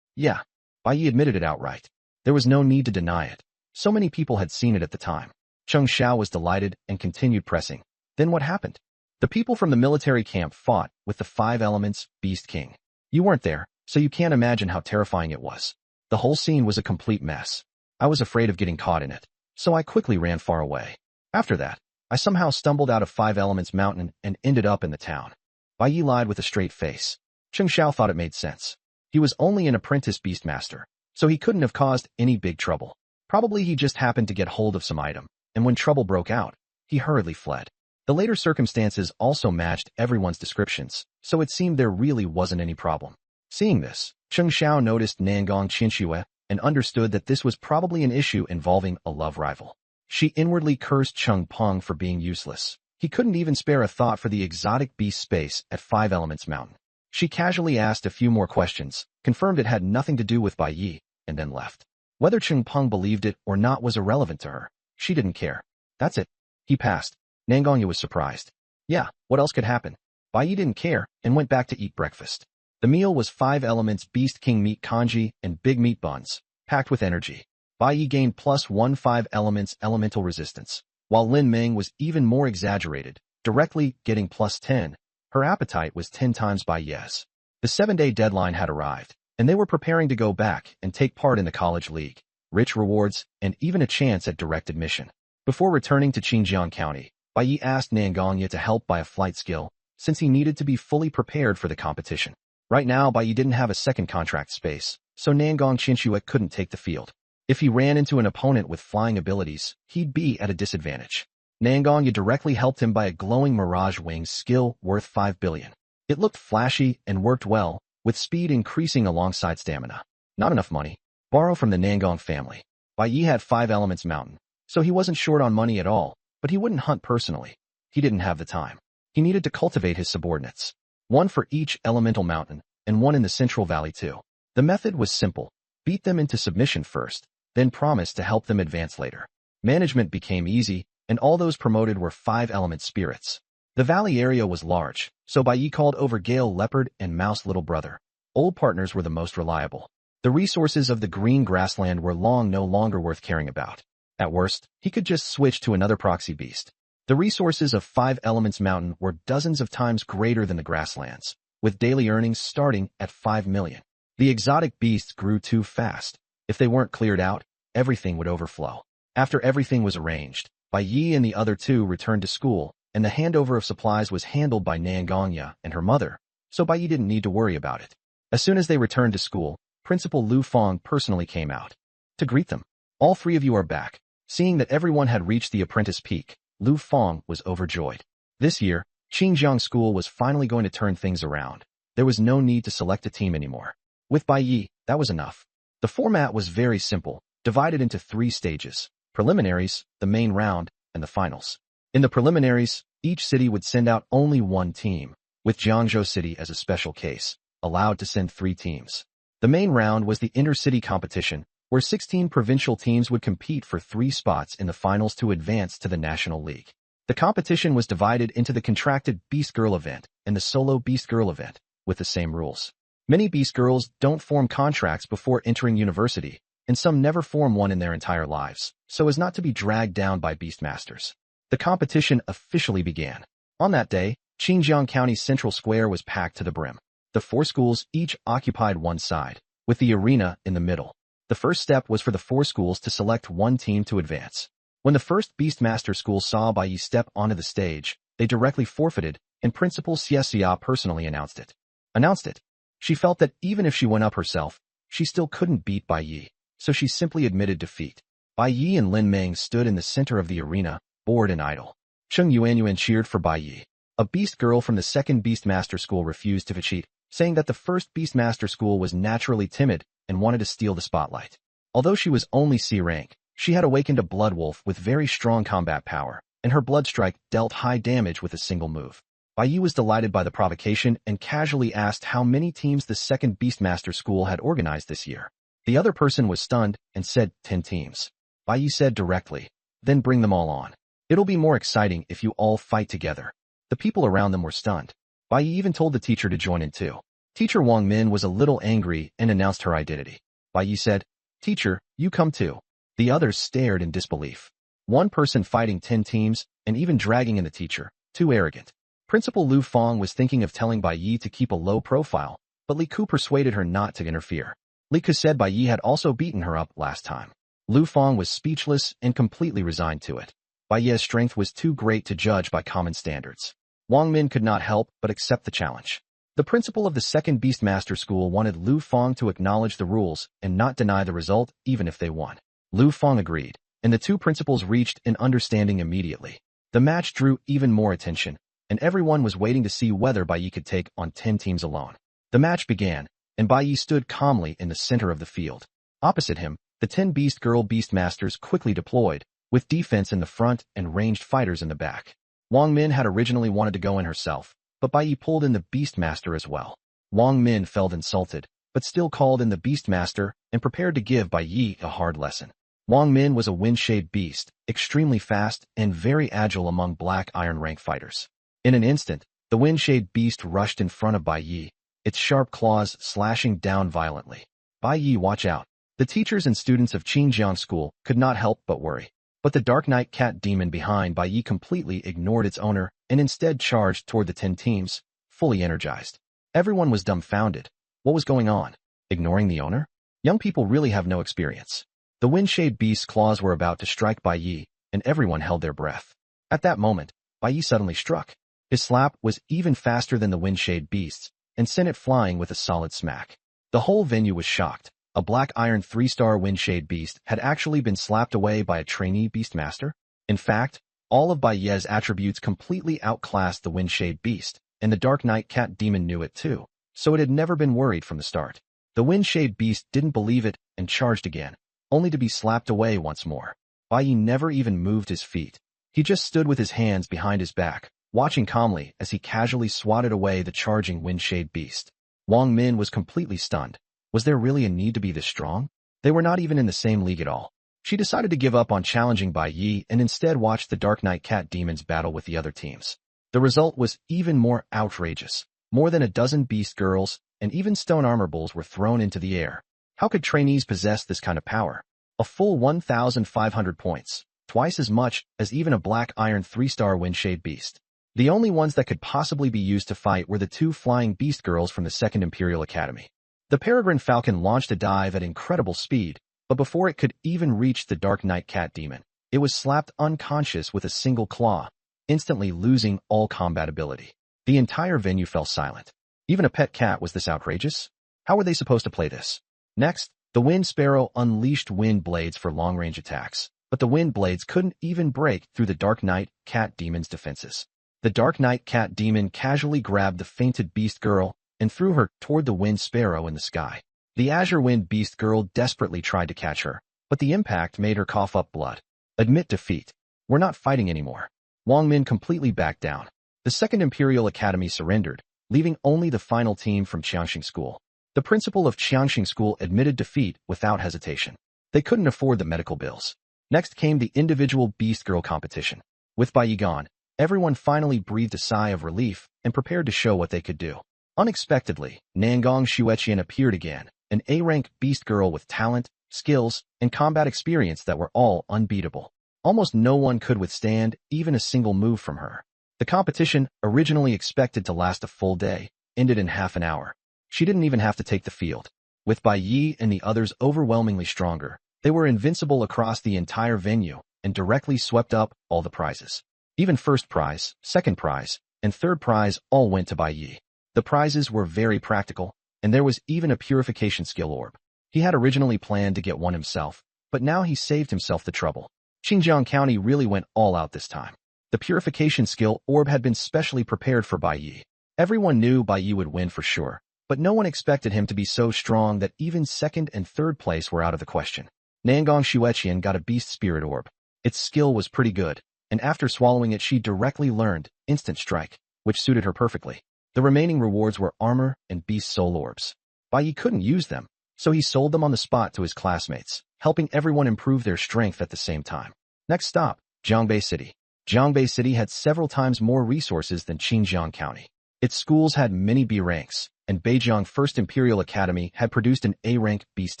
Yeah. Bai Yi admitted it outright. There was no need to deny it. So many people had seen it at the time. Cheng Xiao was delighted and continued pressing. Then what happened? The people from the military camp fought with the 5 Elements Beast King. You weren't there, so you can't imagine how terrifying it was. The whole scene was a complete mess. I was afraid of getting caught in it, so I quickly ran far away. After that, I somehow stumbled out of 5 Elements Mountain and ended up in the town. Bai Yi lied with a straight face. Cheng Xiao thought it made sense. He was only an apprentice beastmaster, so he couldn't have caused any big trouble. Probably he just happened to get hold of some item, and when trouble broke out, he hurriedly fled. The later circumstances also matched everyone's descriptions, so it seemed there really wasn't any problem. Seeing this, Cheng Xiao noticed Nangong Qinxue and understood that this was probably an issue involving a love rival. She inwardly cursed Chung Peng for being useless. He couldn't even spare a thought for the exotic beast space at 5 Elements Mountain. She casually asked a few more questions, confirmed it had nothing to do with Bai Yi, and then left. Whether Chung Peng believed it or not was irrelevant to her. She didn't care. That's it. He passed. Nangong was surprised. Yeah, what else could happen? Bai Yi didn't care and went back to eat breakfast. The meal was 5 Elements Beast King meat congee and big meat buns, packed with energy. Bai Yi gained +1 5 Elements elemental resistance, while Lin Ming was even more exaggerated, directly getting +10. Her appetite was 10 times Bai Yi's. The 7-day deadline had arrived, and they were preparing to go back and take part in the college league, rich rewards, and even a chance at direct admission. Before returning to Qinjiang County, Bai Yi asked Nangong to help buy a flight skill, since he needed to be fully prepared for the competition. Right now, Bai Yi didn't have a second contract space, so Nangong Qinxue couldn't take the field. If he ran into an opponent with flying abilities, he'd be at a disadvantage. Nangong directly helped him buy a glowing Mirage Wings skill worth 5 billion. It looked flashy and worked well, with speed increasing alongside stamina. Not enough money. Borrow from the Nangong family. Bai Yi had 5 Elements Mountain, so he wasn't short on money at all, but he wouldn't hunt personally. He didn't have the time. He needed to cultivate his subordinates. One for each elemental mountain, and one in the central valley too. The method was simple. Beat them into submission first, then promise to help them advance later. Management became easy, and all those promoted were 5-element spirits. The valley area was large, so Bai Yi called over Gale Leopard and Mouse Little Brother. Old partners were the most reliable. The resources of the green grassland were no longer worth caring about. At worst, he could just switch to another proxy beast. The resources of 5 Elements Mountain were dozens of times greater than the grasslands, with daily earnings starting at 5 million. The exotic beasts grew too fast. If they weren't cleared out, everything would overflow. After everything was arranged, Bai Yi and the other two returned to school, and the handover of supplies was handled by Nangongya and her mother, so Bai Yi didn't need to worry about it. As soon as they returned to school, Principal Lu Fong personally came out to greet them. All 3 of you are back. Seeing that everyone had reached the apprentice peak, Lu Fong was overjoyed. This year, Xinjiang School was finally going to turn things around. There was no need to select a team anymore. With Bai Yi, that was enough. The format was very simple, divided into 3 stages: preliminaries, the main round, and the finals. In the preliminaries, each city would send out only 1 team, with Jiangzhou City as a special case, allowed to send 3 teams. The main round was the inter-city competition, where 16 provincial teams would compete for 3 spots in the finals to advance to the National League. The competition was divided into the contracted Beast Girl event and the solo Beast Girl event, with the same rules. Many Beast Girls don't form contracts before entering university, and some never form one in their entire lives, so as not to be dragged down by Beastmasters. The competition officially began. On that day, Xinjiang County's central square was packed to the brim. The 4 schools each occupied one side, with the arena in the middle. The first step was for the 4 schools to select 1 team to advance. When the first Beastmaster school saw Bai Yi step onto the stage, they directly forfeited, and Principal Xia personally announced it. She felt that even if she went up herself, she still couldn't beat Bai Yi, so she simply admitted defeat. Bai Yi and Lin Meng stood in the center of the arena, bored and idle. Cheng Yuanyuan cheered for Bai Yi. A beast girl from the second Beastmaster school refused to cheat, saying that the first Beastmaster school was naturally timid and wanted to steal the spotlight. Although she was only C rank, she had awakened a blood wolf with very strong combat power, and her blood strike dealt high damage with a single move. Bai Yi was delighted by the provocation and casually asked how many teams the second Beastmaster school had organized this year. The other person was stunned and said 10 teams. Bai Yi said directly, "Then bring them all on. It'll be more exciting if you all fight together." The people around them were stunned. Bai Yi even told the teacher to join in too. Teacher Wang Min was a little angry and announced her identity. Bai Yi said, "Teacher, you come too." The others stared in disbelief. One person fighting 10 teams and even dragging in the teacher, too arrogant. Principal Lu Fong was thinking of telling Bai Yi to keep a low profile, but Li Ku persuaded her not to interfere. Li Ku said Bai Yi had also beaten her up last time. Lu Fong was speechless and completely resigned to it. Bai Yi's strength was too great to judge by common standards. Wang Min could not help but accept the challenge. The principal of the second Beastmaster school wanted Lu Fong to acknowledge the rules and not deny the result even if they won. Lu Fong agreed, and the 2 principals reached an understanding immediately. The match drew even more attention, and everyone was waiting to see whether Bai Yi could take on 10 teams alone. The match began, and Bai Yi stood calmly in the center of the field. Opposite him, the 10 Beast Girl Beastmasters quickly deployed, with defense in the front and ranged fighters in the back. Wang Min had originally wanted to go in herself, but Bai Yi pulled in the Beastmaster as well. Wang Min felt insulted, but still called in the Beastmaster and prepared to give Bai Yi a hard lesson. Wang Min was a wind-shaped beast, extremely fast and very agile among black iron rank fighters. In an instant, the wind-shaped beast rushed in front of Bai Yi, its sharp claws slashing down violently. Bai Yi, watch out. The teachers and students of Xinjiang School could not help but worry. But the Dark Knight cat demon behind Bai Yi completely ignored its owner and instead charged toward the 10 teams, fully energized. Everyone was dumbfounded. What was going on? Ignoring the owner? Young people really have no experience. The wind-shaped beast's claws were about to strike Bai Yi, and everyone held their breath. At that moment, Bai Yi suddenly struck. His slap was even faster than the wind-shaped beast's, and sent it flying with a solid smack. The whole venue was shocked. A black iron 3-star wind-shaped beast had actually been slapped away by a trainee beastmaster. In fact, all of Bai Yi's attributes completely outclassed the wind-shaped beast, and the Dark Knight cat demon knew it too, so it had never been worried from the start. The wind-shaped beast didn't believe it and charged again, only to be slapped away once more. Bai Yi never even moved his feet. He just stood with his hands behind his back, watching calmly as he casually swatted away the charging wind-shade beast. Wang Min was completely stunned. Was there really a need to be this strong? They were not even in the same league at all. She decided to give up on challenging Bai Yi and instead watched the Dark Knight Cat Demons battle with the other teams. The result was even more outrageous. More than a dozen beast girls and even stone armor bulls were thrown into the air. How could trainees possess this kind of power? A full 1,500 points, twice as much as even a black iron 3-star windshade beast. The only ones that could possibly be used to fight were the two flying beast girls from the 2nd Imperial Academy. The Peregrine Falcon launched a dive at incredible speed, but before it could even reach the Dark Knight Cat Demon, it was slapped unconscious with a single claw, instantly losing all combat ability. The entire venue fell silent. Even a pet cat was this outrageous? How were they supposed to play this? Next, the Wind Sparrow unleashed wind blades for long-range attacks, but the wind blades couldn't even break through the Dark Knight Cat Demon's defenses. The Dark Knight Cat Demon casually grabbed the fainted Beast Girl and threw her toward the Wind Sparrow in the sky. The Azure Wind Beast Girl desperately tried to catch her, but the impact made her cough up blood. Admit defeat. We're not fighting anymore. Wang Min completely backed down. The 2nd Imperial Academy surrendered, leaving only the final team from Qiangxing School. The principal of Qiangxing School admitted defeat without hesitation. They couldn't afford the medical bills. Next came the individual Beast Girl competition. With Bai Yi gone, everyone finally breathed a sigh of relief and prepared to show what they could do. Unexpectedly, Nangong Xueqian appeared again, an A-rank Beast Girl with talent, skills, and combat experience that were all unbeatable. Almost no one could withstand even a single move from her. The competition, originally expected to last a full day, ended in half an hour. She didn't even have to take the field. With Bai Yi and the others overwhelmingly stronger, they were invincible across the entire venue and directly swept up all the prizes. Even first prize, second prize, and third prize all went to Bai Yi. The prizes were very practical, and there was even a purification skill orb. He had originally planned to get one himself, but now he saved himself the trouble. Xinjiang County really went all out this time. The purification skill orb had been specially prepared for Bai Yi. Everyone knew Bai Yi would win for sure, but no one expected him to be so strong that even second and third place were out of the question. Nangong Xueqian got a beast spirit orb. Its skill was pretty good, and after swallowing it she directly learned Instant Strike, which suited her perfectly. The remaining rewards were armor and beast soul orbs. Bai Yi couldn't use them, so he sold them on the spot to his classmates, helping everyone improve their strength at the same time. Next stop, Jiangbei City. Jiangbei City had several times more resources than Xinjiang County. Its schools had many B ranks, and Beijiang 1st Imperial Academy had produced an A-rank beast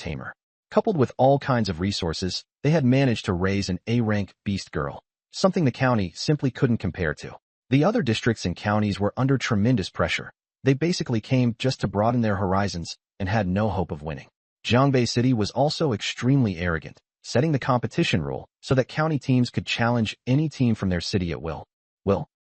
tamer. Coupled with all kinds of resources, they had managed to raise an A-rank beast girl, something the county simply couldn't compare to. The other districts and counties were under tremendous pressure. They basically came just to broaden their horizons and had no hope of winning. Jiangbei City was also extremely arrogant, setting the competition rule so that county teams could challenge any team from their city at will.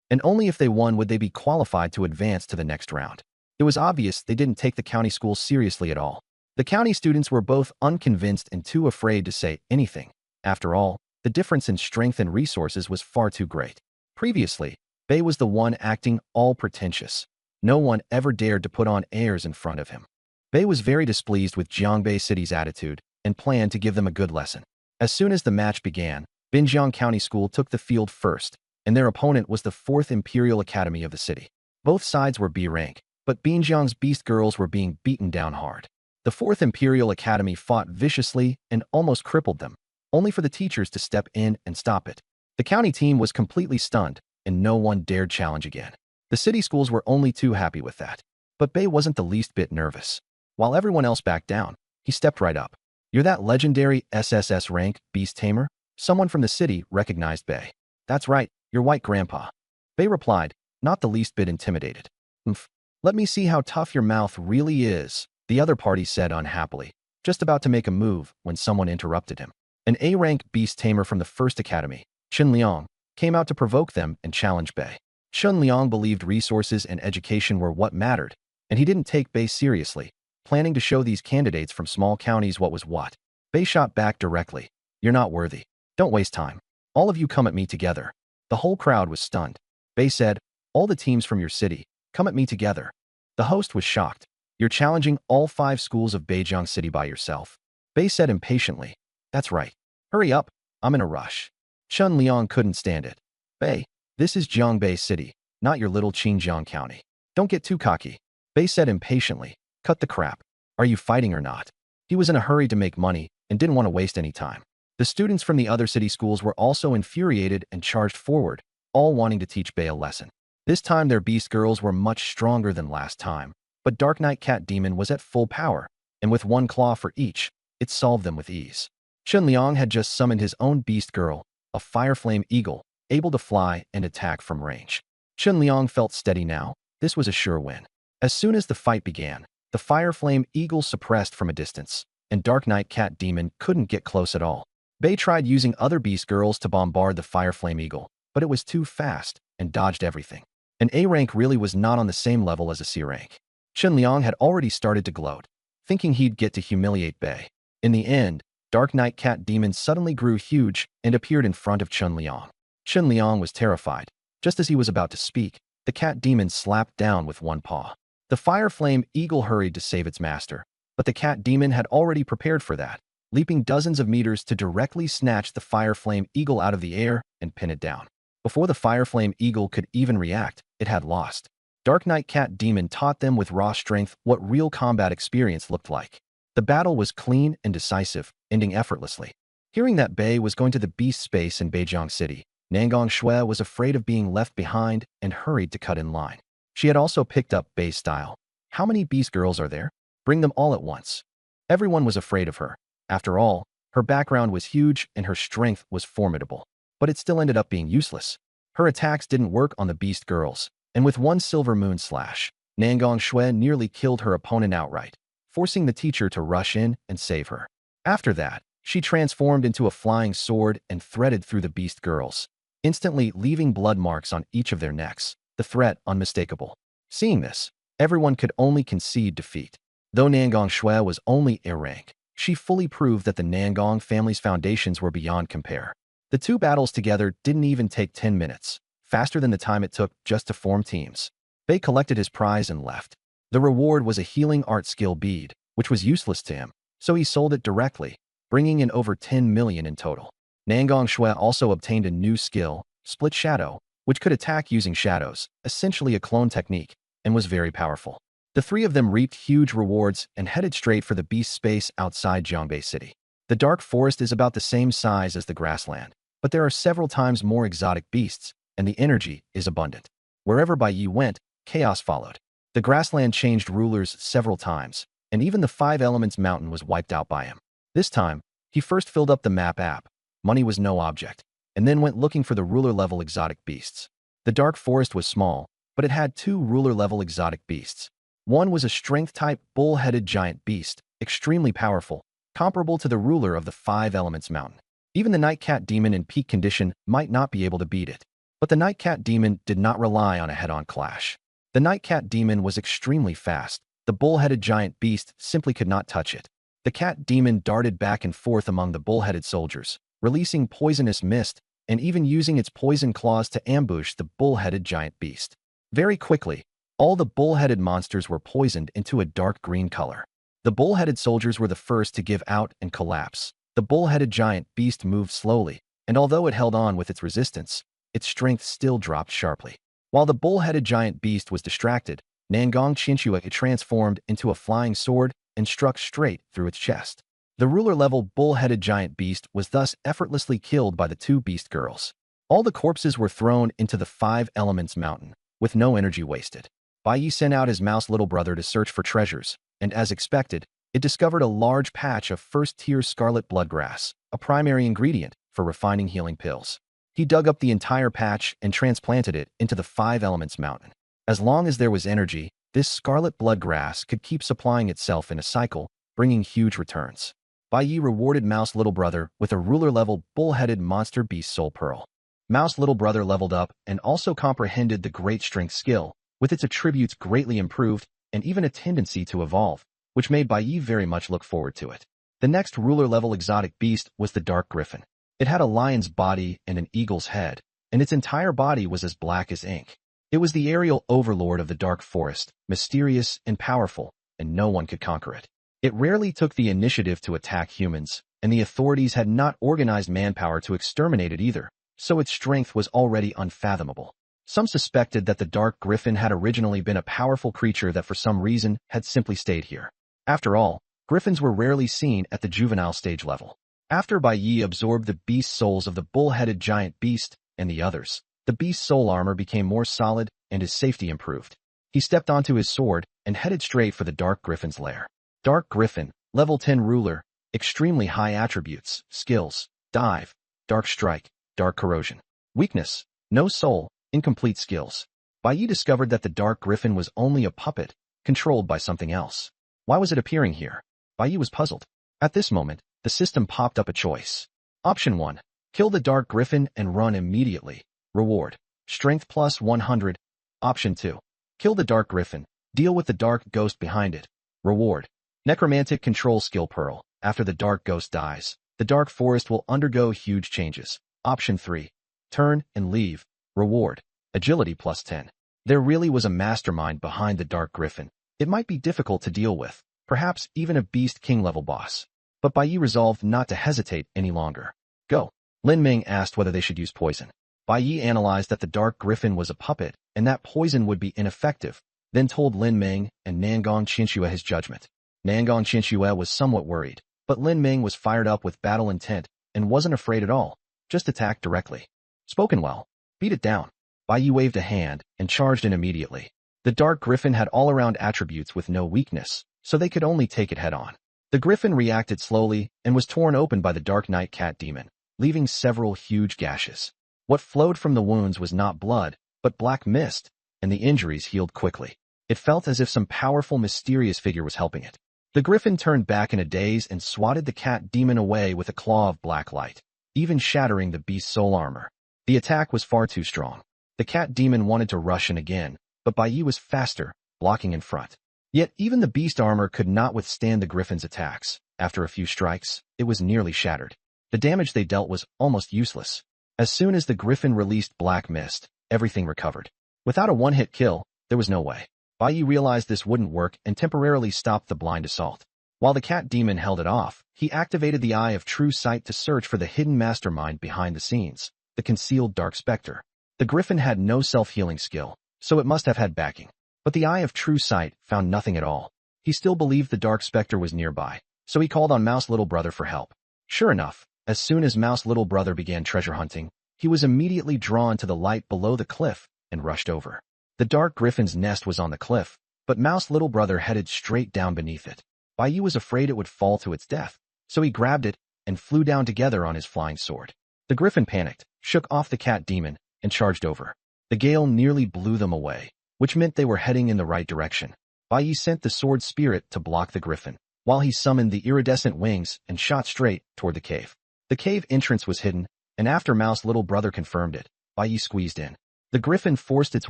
And only if they won would they be qualified to advance to the next round. It was obvious they didn't take the county schools seriously at all. The county students were both unconvinced and too afraid to say anything. After all, the difference in strength and resources was far too great. Previously, Bei was the one acting all pretentious. No one ever dared to put on airs in front of him. Bei was very displeased with Jiangbei City's attitude and planned to give them a good lesson. As soon as the match began, Binjiang County School took the field first, and their opponent was the 4th Imperial Academy of the city. Both sides were B rank, but Binjiang's beast girls were being beaten down hard. The 4th Imperial Academy fought viciously and almost crippled them, only for the teachers to step in and stop it. The county team was completely stunned, and no one dared challenge again. The city schools were only too happy with that. But Bei wasn't the least bit nervous. While everyone else backed down, he stepped right up. "You're that legendary SSS rank beast tamer?" Someone from the city recognized Bei. "That's right, your white grandpa." Bei replied, not the least bit intimidated. "Umph. Let me see how tough your mouth really is," the other party said unhappily, just about to make a move when someone interrupted him. An A-rank beast tamer from the 1st Academy, Chen Liang, came out to provoke them and challenge Bei. Chen Liang believed resources and education were what mattered, and he didn't take Bei seriously, planning to show these candidates from small counties what was what. Bei shot back directly. "You're not worthy. Don't waste time. All of you come at me together." The whole crowd was stunned. Bei said, "All the teams from your city, come at me together." The host was shocked. "You're challenging all 5 schools of Beijiang City by yourself." Bei said impatiently, "That's right. Hurry up, I'm in a rush." Chen Liang couldn't stand it. "Bei, this is Jiangbei City. not your little Xinjiang County. Don't get too cocky. Bei said impatiently. Cut the crap. Are you fighting or not? He was in a hurry to make money and didn't want to waste any time. The students from the other city schools were also infuriated and charged forward, all wanting to teach Bei a lesson. This time their beast girls were much stronger than last time, but Dark Knight Cat Demon was at full power, and with one claw for each, it solved them with ease. Chen Liang had just summoned his own beast girl, a fireflame eagle, able to fly and attack from range. Chen Liang felt steady now. This was a sure win. As soon as the fight began, the fireflame eagle suppressed from a distance, and Dark Knight Cat Demon couldn't get close at all. Bei tried using other beast girls to bombard the fireflame eagle, but it was too fast and dodged everything. An A rank really was not on the same level as a C rank. Chen Liang had already started to gloat, thinking he'd get to humiliate Bei. In the end, Dark Knight Cat Demon suddenly grew huge and appeared in front of Chen Liang. Chen Liang was terrified. Just as he was about to speak, the cat demon slapped down with one paw. The fireflame eagle hurried to save its master, but the cat demon had already prepared for that, leaping dozens of meters to directly snatch the fireflame eagle out of the air and pin it down. Before the fireflame eagle could even react, it had lost. Dark Knight Cat Demon taught them with raw strength what real combat experience looked like. The battle was clean and decisive, ending effortlessly. Hearing that Bei was going to the beast space in Beijing City, Nangong Shui was afraid of being left behind and hurried to cut in line. She had also picked up Bei's style. How many beast girls are there? Bring them all at once. Everyone was afraid of her. After all, her background was huge and her strength was formidable. But it still ended up being useless. Her attacks didn't work on the beast girls, and with one silver moon slash, Nangong Shui nearly killed her opponent outright, forcing the teacher to rush in and save her. After that, she transformed into a flying sword and threaded through the beast girls, instantly leaving blood marks on each of their necks, the threat unmistakable. Seeing this, everyone could only concede defeat. Though Nangong Shui was only A rank, she fully proved that the Nangong family's foundations were beyond compare. The two battles together didn't even take 10 minutes, faster than the time it took just to form teams. Bei collected his prize and left. The reward was a healing art skill bead, which was useless to him, so he sold it directly, bringing in over 10 million in total. Nangong Shui also obtained a new skill, Split Shadow, which could attack using shadows, essentially a clone technique, and was very powerful. The three of them reaped huge rewards and headed straight for the beast space outside Jiangbei City. The dark forest is about the same size as the grassland, but there are several times more exotic beasts, and the energy is abundant. Wherever Bai Yi went, chaos followed. The grassland changed rulers several times, and even the Five Elements mountain was wiped out by him. This time, he first filled up the map app. Money was no object, and then went looking for the ruler-level exotic beasts. The dark forest was small, but it had two ruler-level exotic beasts. One was a strength-type bull-headed giant beast, extremely powerful, comparable to the ruler of the Five Elements mountain. Even the Night Cat Demon in peak condition might not be able to beat it. But the Night Cat Demon did not rely on a head-on clash. The Night Cat Demon was extremely fast. The bull-headed giant beast simply could not touch it. The cat demon darted back and forth among the bull-headed soldiers, releasing poisonous mist and even using its poison claws to ambush the bull-headed giant beast. Very quickly, all the bull-headed monsters were poisoned into a dark green color. The bull-headed soldiers were the first to give out and collapse. The bull-headed giant beast moved slowly, and although it held on with its resistance, its strength still dropped sharply. While the bull-headed giant beast was distracted, Nangong Qinshui transformed into a flying sword and struck straight through its chest. The ruler-level bull-headed giant beast was thus effortlessly killed by the two beast girls. All the corpses were thrown into the Five Elements mountain, with no energy wasted. Bai Yi sent out his mouse little brother to search for treasures, and as expected, it discovered a large patch of first-tier scarlet bloodgrass, a primary ingredient for refining healing pills. He dug up the entire patch and transplanted it into the Five Elements mountain. As long as there was energy, this scarlet bloodgrass could keep supplying itself in a cycle, bringing huge returns. Bai Yi rewarded Mouse Little Brother with a ruler-level bull-headed monster beast soul pearl. Mouse Little Brother leveled up and also comprehended the great strength skill, with its attributes greatly improved and even a tendency to evolve, which made Bai Yi very much look forward to it. The next ruler-level exotic beast was the Dark Griffin. It had a lion's body and an eagle's head, and its entire body was as black as ink. It was the aerial overlord of the dark forest, mysterious and powerful, and no one could conquer it. It rarely took the initiative to attack humans, and the authorities had not organized manpower to exterminate it either, so its strength was already unfathomable. Some suspected that the Dark Griffin had originally been a powerful creature that for some reason had simply stayed here. After all, griffins were rarely seen at the juvenile stage level. After Bai Yi absorbed the beast souls of the bull-headed giant beast and the others, the beast's soul armor became more solid and his safety improved. He stepped onto his sword and headed straight for the Dark Griffin's lair. Dark Griffin, level 10 ruler, extremely high attributes, skills, dive, dark strike, dark corrosion. Weakness, no soul, incomplete skills. Bai Yi discovered that the Dark Griffin was only a puppet, controlled by something else. Why was it appearing here? Bai Yi was puzzled. At this moment, the system popped up a choice. Option 1. Kill the Dark Griffin and run immediately. Reward. Strength plus 100. Option 2. Kill the Dark Griffin. Deal with the dark ghost behind it. Reward. Necromantic control skill pearl. After the dark ghost dies, the dark forest will undergo huge changes. Option 3. Turn and leave. Reward. Agility plus 10. There really was a mastermind behind the Dark Griffin. It might be difficult to deal with, perhaps even a Beast King level boss. But Bai Yi resolved not to hesitate any longer. Go. Lin Ming asked whether they should use poison. Bai Yi analyzed that the Dark Griffin was a puppet and that poison would be ineffective, then told Lin Ming and Nangong Qinxue his judgment. Nangong Qinxue was somewhat worried, but Lin Ming was fired up with battle intent and wasn't afraid at all, just attacked directly. Spoken well. Beat it down. Bai Yi waved a hand and charged in immediately. The Dark Griffin had all-around attributes with no weakness, so they could only take it head-on. The Griffin reacted slowly and was torn open by the Dark Knight Cat Demon, leaving several huge gashes. What flowed from the wounds was not blood, but black mist, and the injuries healed quickly. It felt as if some powerful, mysterious figure was helping it. The Griffin turned back in a daze and swatted the Cat Demon away with a claw of black light, even shattering the beast's soul armor. The attack was far too strong. The Cat Demon wanted to rush in again, but Bai Yi was faster, blocking in front. Yet even the beast armor could not withstand the Griffin's attacks. After a few strikes, it was nearly shattered. The damage they dealt was almost useless. As soon as the Griffin released black mist, everything recovered. Without a one-hit kill, there was no way. Bai Yi realized this wouldn't work and temporarily stopped the blind assault. While the Cat Demon held it off, he activated the Eye of True Sight to search for the hidden mastermind behind the scenes, the concealed Dark Spectre. The Griffin had no self-healing skill, so it must have had backing. But the Eye of True Sight found nothing at all. He still believed the Dark Spectre was nearby, so he called on Mouse Little Brother for help. Sure enough, as soon as Mouse Little Brother began treasure hunting, he was immediately drawn to the light below the cliff and rushed over. The Dark Griffin's nest was on the cliff, but Mouse Little Brother headed straight down beneath it. Bai Yi was afraid it would fall to its death, so he grabbed it and flew down together on his flying sword. The Griffin panicked, shook off the Cat Demon, and charged over. The gale nearly blew them away, which meant they were heading in the right direction. Bai Yi sent the sword spirit to block the Griffin, while he summoned the iridescent wings and shot straight toward the cave. The cave entrance was hidden, and after Mouse Little Brother confirmed it, Bai Yi squeezed in. The Griffin forced its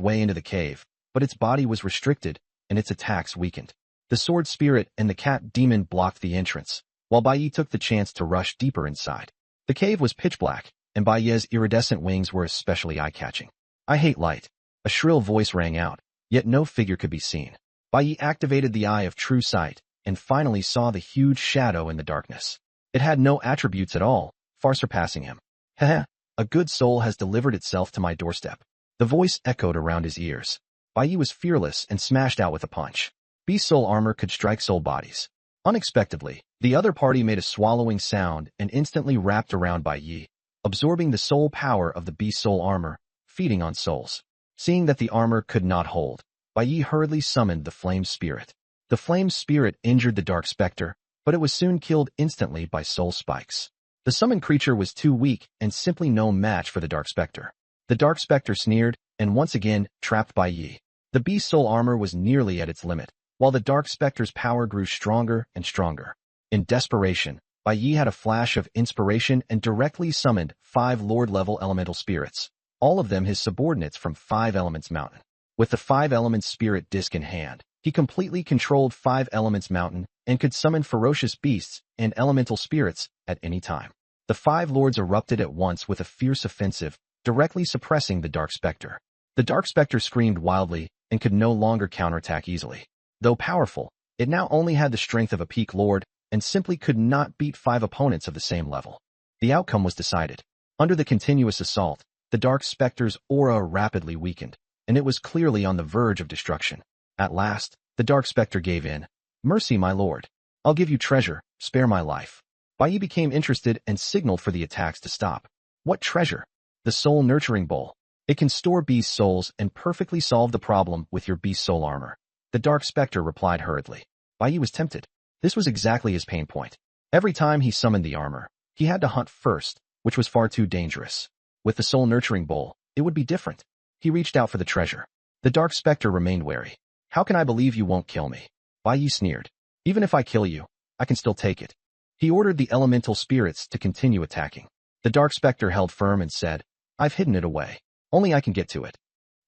way into the cave, but its body was restricted, and its attacks weakened. The sword spirit and the Cat Demon blocked the entrance, while Bai Yi took the chance to rush deeper inside. The cave was pitch black, and Bai Yi's iridescent wings were especially eye-catching. I hate light. A shrill voice rang out, yet no figure could be seen. Bai Yi activated the Eye of True Sight, and finally saw the huge shadow in the darkness. It had no attributes at all, far surpassing him. Heh, a good soul has delivered itself to my doorstep. The voice echoed around his ears. Bai Yi was fearless and smashed out with a punch. Beast soul armor could strike soul bodies. Unexpectedly, the other party made a swallowing sound and instantly wrapped around Bai Yi, absorbing the soul power of the beast soul armor, feeding on souls. Seeing that the armor could not hold, Bai Yi hurriedly summoned the Flame Spirit. The Flame Spirit injured the Dark Spectre, but it was soon killed instantly by soul spikes. The summoned creature was too weak and simply no match for the Dark Spectre. The Dark Spectre sneered, and once again, trapped Bai Yi. The beast soul armor was nearly at its limit, while the Dark Spectre's power grew stronger and stronger. In desperation, Bai Yi had a flash of inspiration and directly summoned 5 Lord-level elemental spirits, all of them his subordinates from 5 Elements Mountain. With the 5 Elements Spirit disc in hand, he completely controlled 5 Elements Mountain and could summon ferocious beasts and elemental spirits at any time. The 5 lords erupted at once with a fierce offensive, directly suppressing the Dark Spectre. The Dark Spectre screamed wildly and could no longer counterattack easily. Though powerful, it now only had the strength of a peak lord and simply could not beat 5 opponents of the same level. The outcome was decided. Under the continuous assault, The dark specter's aura rapidly weakened, and it was clearly on the verge of destruction. At last, the dark specter gave in. "Mercy, my lord. I'll give you treasure, spare my life." Bai became interested and signaled for the attacks to stop. "What treasure?" "The soul nurturing bowl. It can store beast souls and perfectly solve the problem with your beast soul armor." The dark specter replied hurriedly. Bai was tempted. This was exactly his pain point. Every time he summoned the armor, he had to hunt first, which was far too dangerous. With the soul nurturing bowl, it would be different. He reached out for the treasure. The dark specter remained wary. "How can I believe you won't kill me?" Bai sneered. "Even if I kill you, I can still take it." He ordered the elemental spirits to continue attacking. The dark specter held firm and said, "I've hidden it away. Only I can get to it.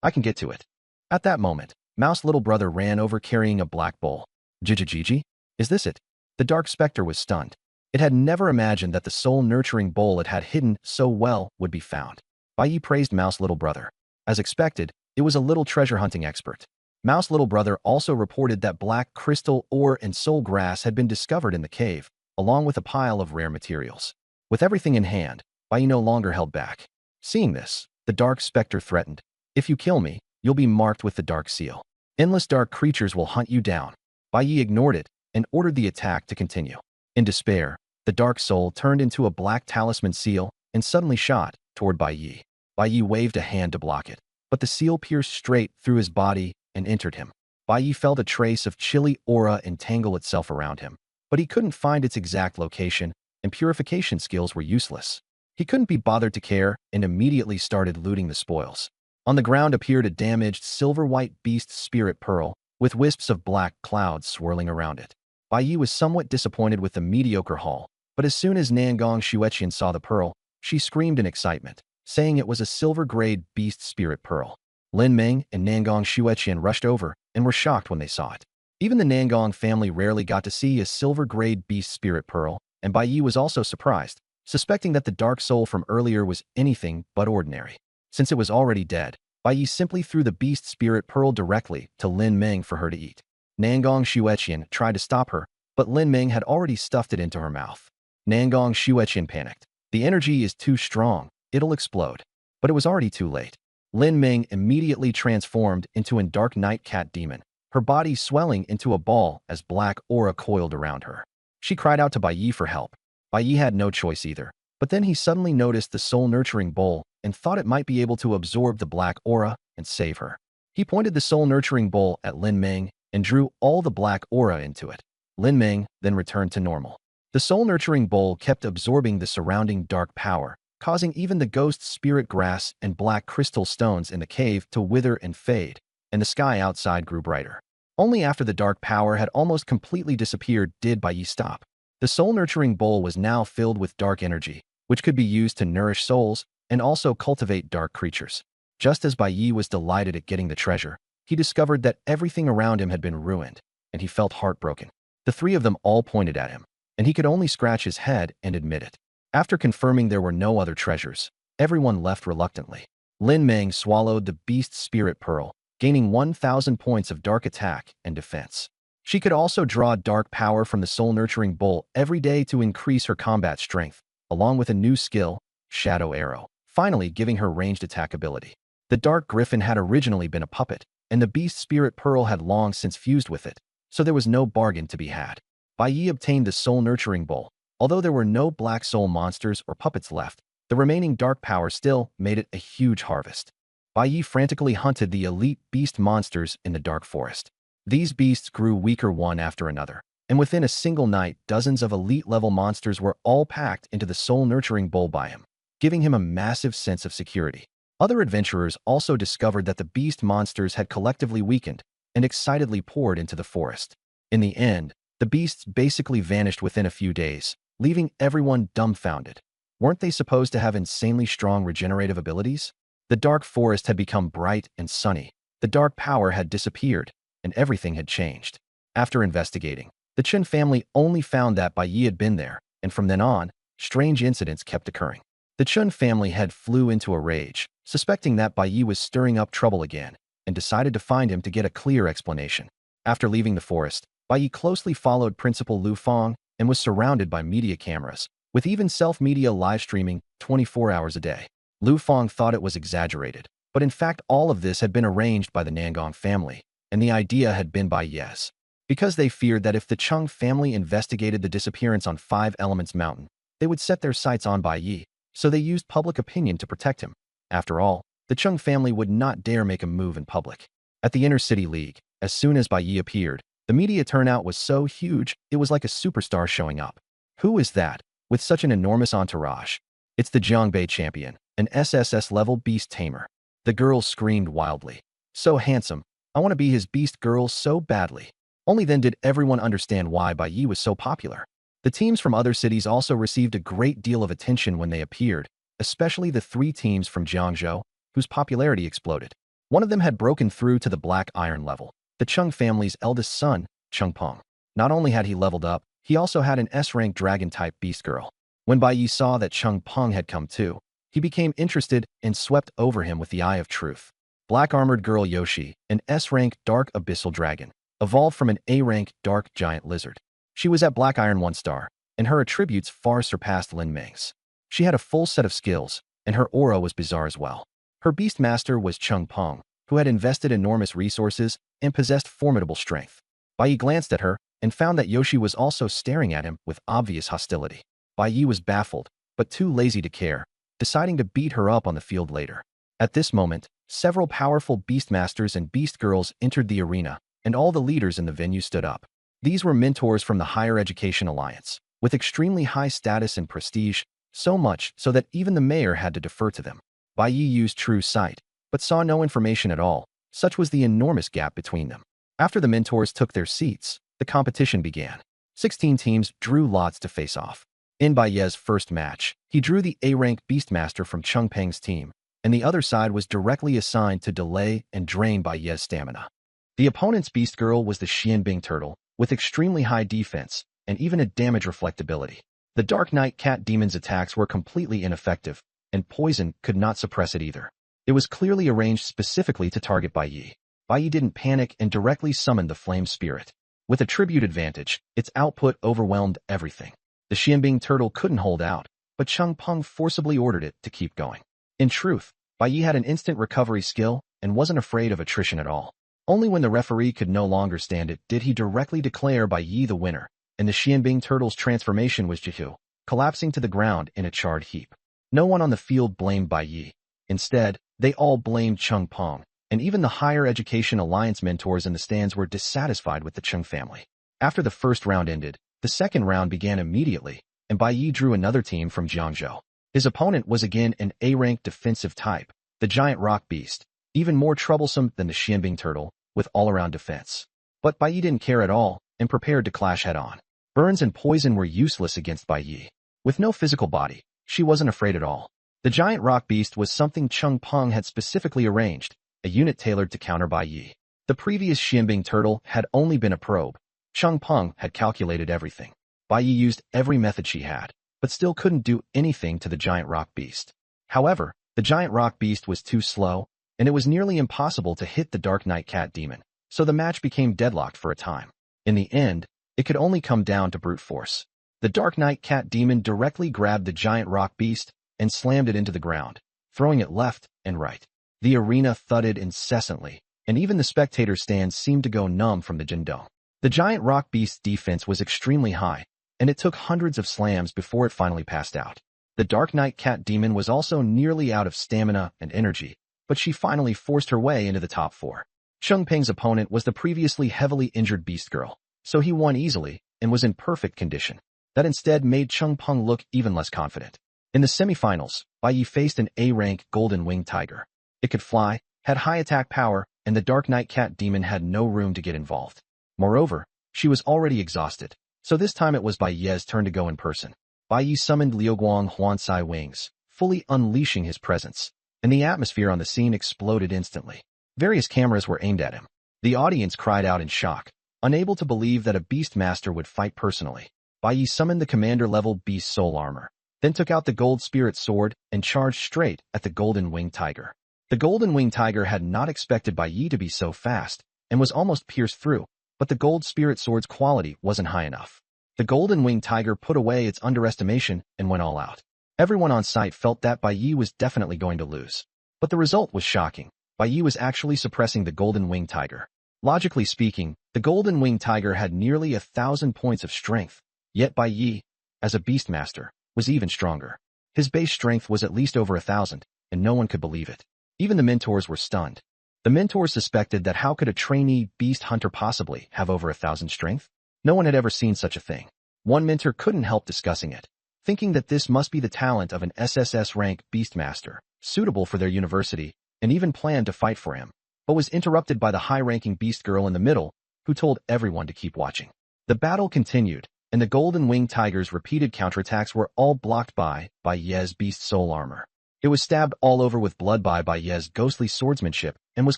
I can get to it." At that moment, Mouse's little brother ran over carrying a black bowl. "Gigi, is this it?" The dark specter was stunned. It had never imagined that the soul-nurturing bowl it had hidden so well would be found. Bai praised Mouse's little brother. As expected, it was a little treasure-hunting expert. Mouse's little brother also reported that black crystal ore and soul grass had been discovered in the cave, along with a pile of rare materials. With everything in hand, Bai no longer held back. Seeing this, the dark specter threatened, "If you kill me, you'll be marked with the dark seal. Endless dark creatures will hunt you down." Bai ignored it and ordered the attack to continue. In despair, the dark soul turned into a black talisman seal and suddenly shot toward Bai. Bai waved a hand to block it, but the seal pierced straight through his body and entered him. Bai felt a trace of chilly aura entangle itself around him, but he couldn't find its exact location, and purification skills were useless. He couldn't be bothered to care and immediately started looting the spoils. On the ground appeared a damaged silver-white beast spirit pearl, with wisps of black clouds swirling around it. Bai was somewhat disappointed with the mediocre haul, but as soon as Nangong Xueqian saw the pearl, she screamed in excitement, saying it was a silver-grade beast spirit pearl. Lin Meng and Nangong Xueqian rushed over and were shocked when they saw it. Even the Nangong family rarely got to see a silver-grade beast spirit pearl, and Bai was also surprised, suspecting that the dark soul from earlier was anything but ordinary. Since it was already dead, Bai simply threw the beast spirit pearl directly to Lin Meng for her to eat. Nangong Xueqian tried to stop her, but Lin Meng had already stuffed it into her mouth. Nangong Xueqian panicked. "The energy is too strong, it'll explode." But it was already too late. Lin Meng immediately transformed into a dark night cat demon, her body swelling into a ball as black aura coiled around her. She cried out to Bai for help. Bai had no choice either, but then he suddenly noticed the soul-nurturing bowl and thought it might be able to absorb the black aura and save her. He pointed the soul-nurturing bowl at Lin Meng and drew all the black aura into it. Lin Meng then returned to normal. The soul-nurturing bowl kept absorbing the surrounding dark power, causing even the ghost spirit grass and black crystal stones in the cave to wither and fade, and the sky outside grew brighter. Only after the dark power had almost completely disappeared did Bai stop. The soul-nurturing bowl was now filled with dark energy, which could be used to nourish souls and also cultivate dark creatures. Just as Bai was delighted at getting the treasure, he discovered that everything around him had been ruined, and he felt heartbroken. The three of them all pointed at him, and he could only scratch his head and admit it. After confirming there were no other treasures, everyone left reluctantly. Lin Meng swallowed the beast spirit pearl, gaining 1,000 points of dark attack and defense. She could also draw dark power from the soul-nurturing bowl every day to increase her combat strength, along with a new skill, Shadow Arrow, finally giving her ranged attack ability. The Dark Griffin had originally been a puppet, and the beast spirit pearl had long since fused with it, so there was no bargain to be had. Bai obtained the soul-nurturing bowl. Although there were no black soul monsters or puppets left, the remaining dark power still made it a huge harvest. Bai frantically hunted the elite beast monsters in the dark forest. These beasts grew weaker one after another, and within a single night dozens of elite-level monsters were all packed into the soul-nurturing bowl by him, giving him a massive sense of security. Other adventurers also discovered that the beast monsters had collectively weakened and excitedly poured into the forest. In the end, the beasts basically vanished within a few days, leaving everyone dumbfounded. Weren't they supposed to have insanely strong regenerative abilities? The dark forest had become bright and sunny. The dark power had disappeared, and everything had changed. After investigating, the Chen family only found that Bai had been there, and from then on, strange incidents kept occurring. The Chen family head flew into a rage, suspecting that Bai was stirring up trouble again, and decided to find him to get a clear explanation. After leaving the forest, Bai closely followed Principal Lu Feng and was surrounded by media cameras, with even self-media live streaming 24 hours a day. Lu Feng thought it was exaggerated, but in fact all of this had been arranged by the Nangong family, and the idea had been by Yes. Because they feared that if the Chung family investigated the disappearance on Five Elements Mountain, they would set their sights on Bai Yi, so they used public opinion to protect him. After all, the Chung family would not dare make a move in public. At the Inner-City League, as soon as Bai Yi appeared, the media turnout was so huge it was like a superstar showing up. Who is that, with such an enormous entourage? It's the Jiangbei champion, an SSS-level beast tamer. The girls screamed wildly. So handsome, I want to be his beast girl so badly. Only then did everyone understand why Bai Yi was so popular. The teams from other cities also received a great deal of attention when they appeared, especially the 3 teams from Jiangzhou, whose popularity exploded. One of them had broken through to the Black Iron level, the Chung family's eldest son, Chung Peng. Not only had he leveled up, he also had an S-rank dragon-type beast girl. When Bai Yi saw that Chung Peng had come too, he became interested and swept over him with the eye of truth. Black-armored girl Yoshi, an S-rank dark abyssal dragon, evolved from an A-rank dark giant lizard. She was at Black Iron 1 star, and her attributes far surpassed Lin Ming's. She had a full set of skills, and her aura was bizarre as well. Her beast master was Chung Peng, who had invested enormous resources and possessed formidable strength. Bai Yi glanced at her and found that Yoshi was also staring at him with obvious hostility. Bai Yi was baffled, but too lazy to care, deciding to beat her up on the field later. At this moment, several powerful beastmasters and beast girls entered the arena, and all the leaders in the venue stood up. These were mentors from the Higher Education Alliance, with extremely high status and prestige, so much so that even the mayor had to defer to them. Bai Yi used true sight, but saw no information at all, such was the enormous gap between them. After the mentors took their seats, the competition began. 16 teams drew lots to face off. In Bai Yi's first match, he drew the A-rank Beastmaster from Chung Peng's team, and the other side was directly assigned to delay and drain Bai Yi's stamina. The opponent's beast girl was the Xianbing turtle, with extremely high defense, and even a damage reflectability. The Dark Knight Cat Demon's attacks were completely ineffective, and poison could not suppress it either. It was clearly arranged specifically to target Bai Yi. Bai Yi didn't panic and directly summoned the Flame Spirit. With a tribute advantage, its output overwhelmed everything. The Xianbing turtle couldn't hold out, but Chung Peng forcibly ordered it to keep going. In truth, Bai Yi had an instant recovery skill and wasn't afraid of attrition at all. Only when the referee could no longer stand it did he directly declare Bai Yi the winner, and the Xianbing turtle's transformation was Jihu, collapsing to the ground in a charred heap. No one on the field blamed Bai Yi. Instead, they all blamed Chung Peng, and even the Higher Education Alliance mentors in the stands were dissatisfied with the Chung family. After the first round ended, the second round began immediately, and Bai Yi drew another team from Jiangzhou. His opponent was again an A-rank defensive type, the giant rock beast, even more troublesome than the Xianbing turtle, with all-around defense. But Bai Yi didn't care at all, and prepared to clash head-on. Burns and poison were useless against Bai Yi. With no physical body, she wasn't afraid at all. The giant rock beast was something Chung Peng had specifically arranged, a unit tailored to counter Bai Yi. The previous Xianbing turtle had only been a probe. Chung Peng had calculated everything. Bai Yi used every method she had, but still couldn't do anything to the giant rock beast. However, the giant rock beast was too slow, and it was nearly impossible to hit the Dark Knight Cat Demon, so the match became deadlocked for a time. In the end, it could only come down to brute force. The Dark Knight Cat Demon directly grabbed the giant rock beast and slammed it into the ground, throwing it left and right. The arena thudded incessantly, and even the spectator stands seemed to go numb from the jindong. The giant rock beast's defense was extremely high, and it took hundreds of slams before it finally passed out. The Dark Knight Cat Demon was also nearly out of stamina and energy, but she finally forced her way into the top 4. Chung Peng's opponent was the previously heavily injured Beast Girl, so he won easily and was in perfect condition. That instead made Chung Peng look even less confident. In the semifinals, Bai Yi faced an A-rank Golden Winged Tiger. It could fly, had high attack power, and the Dark Knight Cat Demon had no room to get involved. Moreover, she was already exhausted, so this time it was Bai Yi's turn to go in person. Bai Yi summoned Liuguang Huansai wings, fully unleashing his presence, and the atmosphere on the scene exploded instantly. Various cameras were aimed at him. The audience cried out in shock, unable to believe that a beast master would fight personally. Bai Yi summoned the commander-level beast soul armor, then took out the gold spirit sword and charged straight at the Golden Winged Tiger. The Golden Winged Tiger had not expected Bai Yi to be so fast, and was almost pierced through, but the gold spirit sword's quality wasn't high enough. The Golden Winged Tiger put away its underestimation and went all out. Everyone on site felt that Bai Yi was definitely going to lose. But the result was shocking. Bai Yi was actually suppressing the golden winged tiger. Logically speaking, the golden winged tiger had nearly 1,000 points of strength, yet Bai Yi, as a beastmaster, was even stronger. His base strength was at least over 1,000, and no one could believe it. Even the mentors were stunned. The mentors suspected that how could a trainee beast hunter possibly have over 1,000 strength? No one had ever seen such a thing. One mentor couldn't help discussing it, thinking that this must be the talent of an SSS rank beastmaster, suitable for their university, and even planned to fight for him, but was interrupted by the high-ranking beast girl in the middle, who told everyone to keep watching. The battle continued, and the golden winged tiger's repeated counterattacks were all blocked by Ye's beast soul armor. It was stabbed all over with blood by Ye's ghostly swordsmanship and was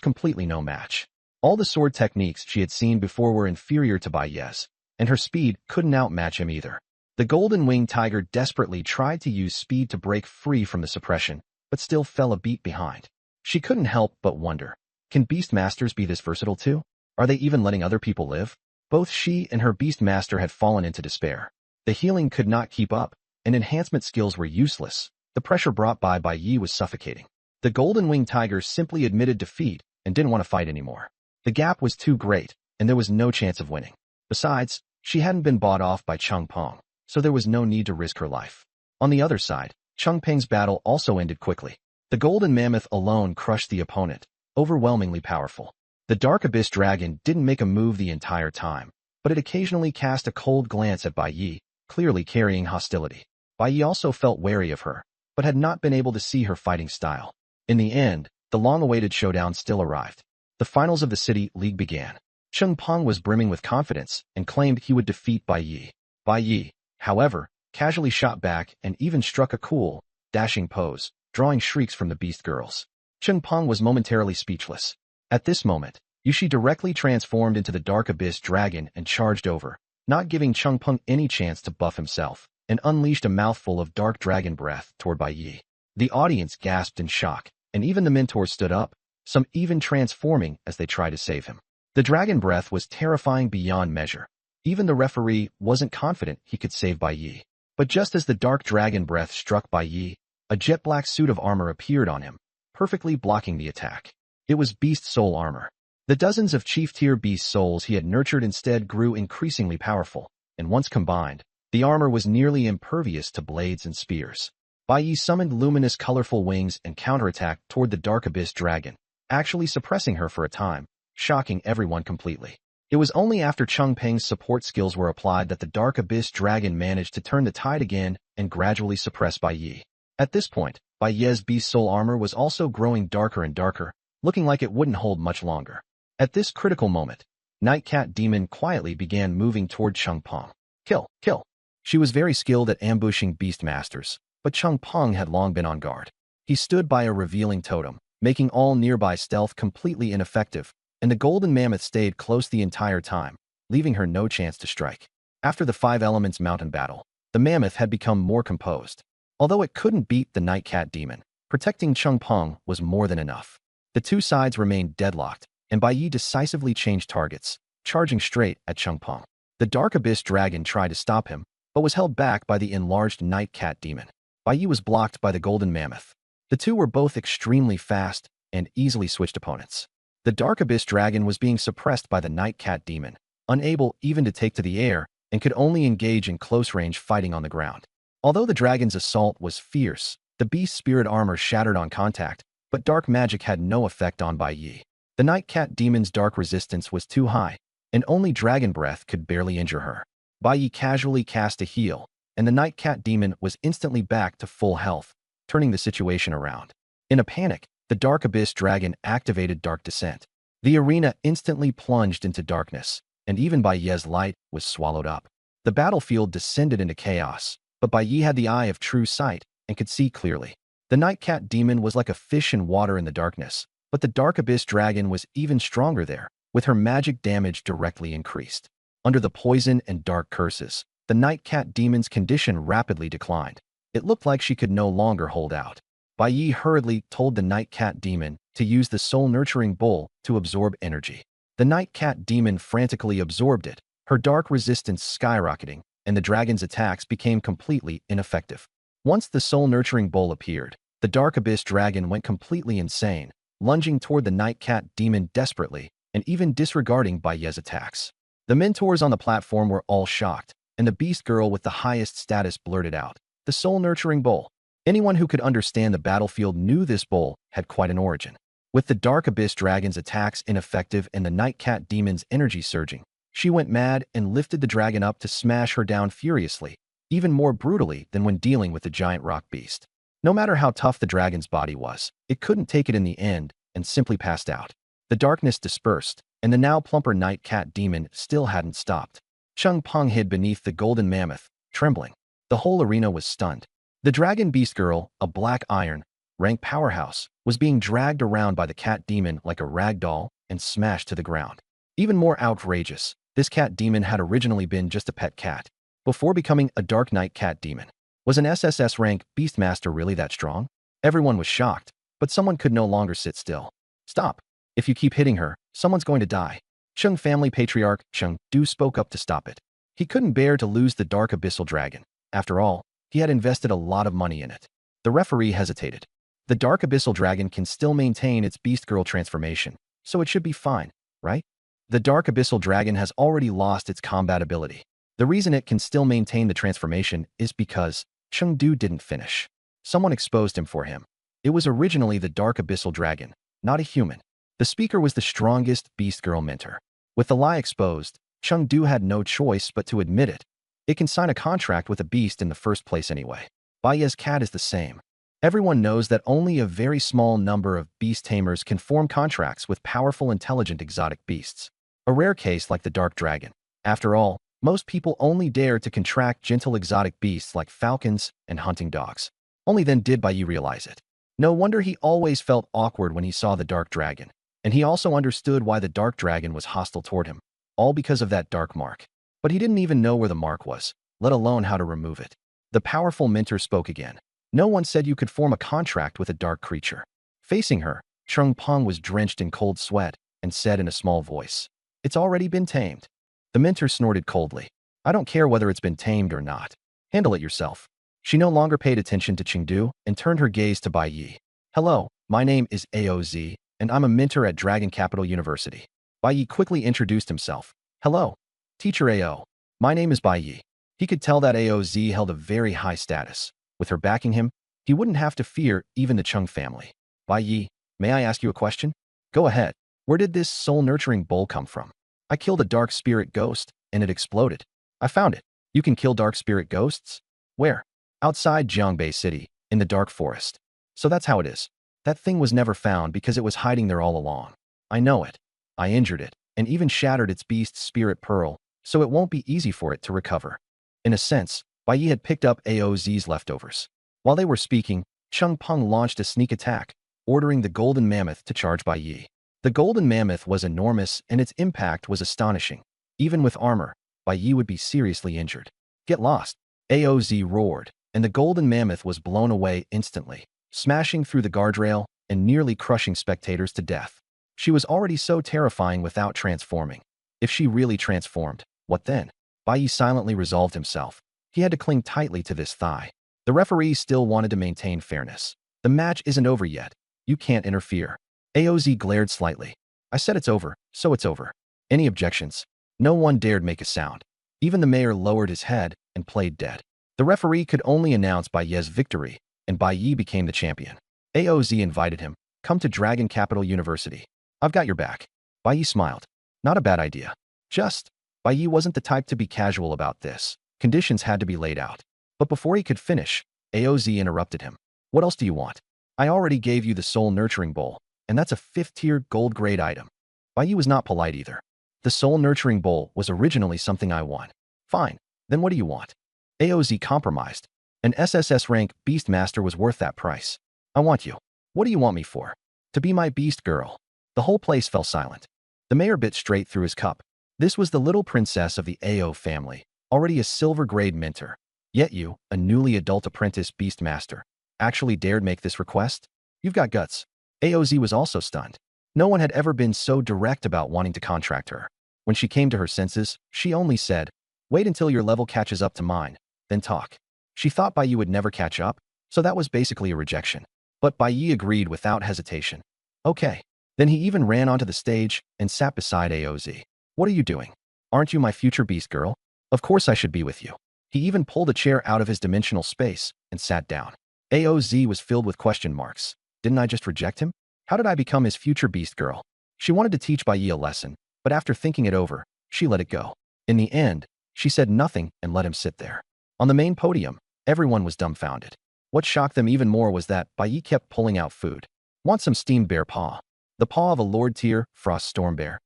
completely no match. All the sword techniques she had seen before were inferior to Ye's, and her speed couldn't outmatch him either. The golden winged tiger desperately tried to use speed to break free from the suppression, but still fell a beat behind. She couldn't help but wonder, can beastmasters be this versatile too? Are they even letting other people live? Both she and her beastmaster had fallen into despair. The healing could not keep up, and enhancement skills were useless. The pressure brought by Yi was suffocating. The golden winged tiger simply admitted defeat and didn't want to fight anymore. The gap was too great, and there was no chance of winning. Besides, she hadn't been bought off by Cheng Peng, so there was no need to risk her life. On the other side, Cheng Peng's battle also ended quickly. The golden mammoth alone crushed the opponent, overwhelmingly powerful. The dark abyss dragon didn't make a move the entire time, but it occasionally cast a cold glance at Bai Yi, clearly carrying hostility. Bai Yi also felt wary of her, but had not been able to see her fighting style. In the end, the long-awaited showdown still arrived. The finals of the city league began. Cheng Peng was brimming with confidence and claimed he would defeat Bai Yi. Bai Yi, however, casually shot back and even struck a cool, dashing pose, drawing shrieks from the beast girls. Cheng Peng was momentarily speechless. At this moment, Yushi directly transformed into the dark abyss dragon and charged over, not giving Cheng Peng any chance to buff himself, and unleashed a mouthful of dark dragon breath toward Bai Yi. The audience gasped in shock, and even the mentors stood up, some even transforming as they tried to save him. The dragon breath was terrifying beyond measure. Even the referee wasn't confident he could save Bai Yi. But just as the dark dragon breath struck Bai Yi, a jet black suit of armor appeared on him, perfectly blocking the attack. It was beast soul armor. The dozens of chief-tier beast souls he had nurtured instead grew increasingly powerful, and once combined, the armor was nearly impervious to blades and spears. Bai Yi summoned luminous colorful wings and counterattacked toward the dark abyss dragon, actually suppressing her for a time, shocking everyone completely. It was only after Cheng Peng's support skills were applied that the dark abyss dragon managed to turn the tide again and gradually suppress Bai Yi. At this point, Bai Yi's beast soul armor was also growing darker and darker, looking like it wouldn't hold much longer. At this critical moment, Nightcat Demon quietly began moving toward Cheng Peng. Kill, kill. She was very skilled at ambushing beastmasters, but Cheng Peng had long been on guard. He stood by a revealing totem, making all nearby stealth completely ineffective, and the golden mammoth stayed close the entire time, leaving her no chance to strike. After the 5 elements mountain battle, the mammoth had become more composed. Although it couldn't beat the Nightcat Demon, protecting Cheng Peng was more than enough. The two sides remained deadlocked, and Bai Yi decisively changed targets, charging straight at Cheng Peng. The dark abyss dragon tried to stop him, but was held back by the enlarged Nightcat Demon. Bai Yi was blocked by the golden mammoth. The two were both extremely fast and easily switched opponents. The dark abyss dragon was being suppressed by the Nightcat Demon, unable even to take to the air, and could only engage in close-range fighting on the ground. Although the dragon's assault was fierce, the beast's spirit armor shattered on contact, but dark magic had no effect on Bai Yi. The Nightcat Demon's dark resistance was too high, and only dragon breath could barely injure her. Bai Yi casually cast a heal, and the Nightcat Demon was instantly back to full health, turning the situation around. In a panic, the dark abyss dragon activated Dark Descent. The arena instantly plunged into darkness, and even Bai Yi's light was swallowed up. The battlefield descended into chaos, but Bai Yi had the eye of true sight and could see clearly. The Nightcat Demon was like a fish in water in the darkness, but the dark abyss dragon was even stronger there, with her magic damage directly increased. Under the poison and dark curses, the Nightcat Demon's condition rapidly declined. It looked like she could no longer hold out. Bai Yi hurriedly told the Nightcat Demon to use the soul-nurturing bowl to absorb energy. The Nightcat Demon frantically absorbed it, her dark resistance skyrocketing, and the dragon's attacks became completely ineffective. Once the soul-nurturing bull appeared, the dark abyss dragon went completely insane, lunging toward the night cat demon desperately and even disregarding Baiye's attacks. The mentors on the platform were all shocked, and the beast girl with the highest status blurted out, "The soul-nurturing bull." Anyone who could understand the battlefield knew this bull had quite an origin. With the dark abyss dragon's attacks ineffective and the night cat demon's energy surging, she went mad and lifted the dragon up to smash her down furiously, even more brutally than when dealing with the giant rock beast. No matter how tough the dragon's body was, it couldn't take it in the end and simply passed out. The darkness dispersed, and the now plumper night cat demon still hadn't stopped. Chung Peng hid beneath the golden mammoth, trembling. The whole arena was stunned. The dragon beast girl, a black iron rank powerhouse, was being dragged around by the cat demon like a rag doll and smashed to the ground. Even more outrageous, this cat demon had originally been just a pet cat, before becoming a dark night cat demon. Was an SSS rank beastmaster really that strong? Everyone was shocked, but someone could no longer sit still. "Stop. If you keep hitting her, someone's going to die." Chung family patriarch Chung Du spoke up to stop it. He couldn't bear to lose the dark abyssal dragon. After all, he had invested a lot of money in it. The referee hesitated. The dark abyssal dragon can still maintain its beast girl transformation, so it should be fine, right? The dark abyssal dragon has already lost its combat ability. The reason it can still maintain the transformation is because Chung Du didn't finish. Someone exposed him for him. It was originally the dark abyssal dragon, not a human. The speaker was the strongest beast girl mentor. With the lie exposed, Chung Du had no choice but to admit it. It can sign a contract with a beast in the first place anyway. Baiye's cat is the same. Everyone knows that only a very small number of beast tamers can form contracts with powerful, intelligent exotic beasts. A rare case like the dark dragon. After all, most people only dare to contract gentle exotic beasts like falcons and hunting dogs. Only then did Baiye realize it. No wonder he always felt awkward when he saw the dark dragon. And he also understood why the dark dragon was hostile toward him. All because of that dark mark. But he didn't even know where the mark was, let alone how to remove it. The powerful mentor spoke again. "No one said you could form a contract with a dark creature." Facing her, Chung Peng was drenched in cold sweat and said in a small voice, "It's already been tamed." The mentor snorted coldly. "I don't care whether it's been tamed or not. Handle it yourself." She no longer paid attention to Chengdu and turned her gaze to Baiye. "Hello, my name is AOZ, and I'm a mentor at Dragon Capital University." Baiye quickly introduced himself. "Hello, Teacher AO. My name is Baiye." He could tell that AOZ held a very high status. With her backing him, he wouldn't have to fear even the Chung family. "Baiye, may I ask you a question?" "Go ahead. Where did this soul-nurturing bull come from?" "I killed a dark spirit ghost, and it exploded." "I found it." "You can kill dark spirit ghosts?" "Where?" "Outside Jiangbei City, in the dark forest." "So that's how it is." "That thing was never found because it was hiding there all along." "I know it. I injured it, and even shattered its beast spirit pearl, so it won't be easy for it to recover." In a sense, Baiye had picked up AOZ's leftovers. While they were speaking, Chung Peng launched a sneak attack, ordering the golden mammoth to charge Baiye. The golden mammoth was enormous and its impact was astonishing. Even with armor, Baiye would be seriously injured. "Get lost," AOZ roared, and the golden mammoth was blown away instantly, smashing through the guardrail and nearly crushing spectators to death. She was already so terrifying without transforming. If she really transformed, what then? Baiye silently resolved himself. He had to cling tightly to this thigh. The referee still wanted to maintain fairness. "The match isn't over yet. You can't interfere." AOZ glared slightly. "I said it's over, so it's over." Any objections? No one dared make a sound. Even the mayor lowered his head and played dead. The referee could only announce Baiye's victory, and Baiye became the champion. AOZ invited him, "Come to Dragon Capital University. I've got your back." Baiye smiled. Not a bad idea. Just, Baiye wasn't the type to be casual about this. Conditions had to be laid out. But before he could finish, AOZ interrupted him. "What else do you want? I already gave you the soul nurturing bowl, and that's a 5th-tier gold grade item." Baiye was not polite either. "The soul nurturing bowl was originally something I won." "Fine, then what do you want?" AOZ compromised. "An SSS rank beastmaster was worth that price." "I want you." "What do you want me for?" "To be my beast girl." The whole place fell silent. The mayor bit straight through his cup. This was the little princess of the AO family, already a silver grade mentor. Yet you, a newly adult apprentice beastmaster, actually dared make this request? You've got guts. AOZ was also stunned. No one had ever been so direct about wanting to contract her. When she came to her senses, she only said, "Wait until your level catches up to mine, then talk." She thought Bai Yi would never catch up, so that was basically a rejection. But Bai Yi agreed without hesitation. Okay. Then he even ran onto the stage and sat beside AOZ. What are you doing? Aren't you my future beast girl? Of course I should be with you. He even pulled a chair out of his dimensional space and sat down. AOZ was filled with question marks. Didn't I just reject him? How did I become his future beast girl? She wanted to teach Bai Yi a lesson, but after thinking it over, she let it go. In the end, she said nothing and let him sit there. On the main podium, everyone was dumbfounded. What shocked them even more was that Bai Yi kept pulling out food. Want some steamed bear paw? The paw of a Lord Tier, Frost Storm Bear.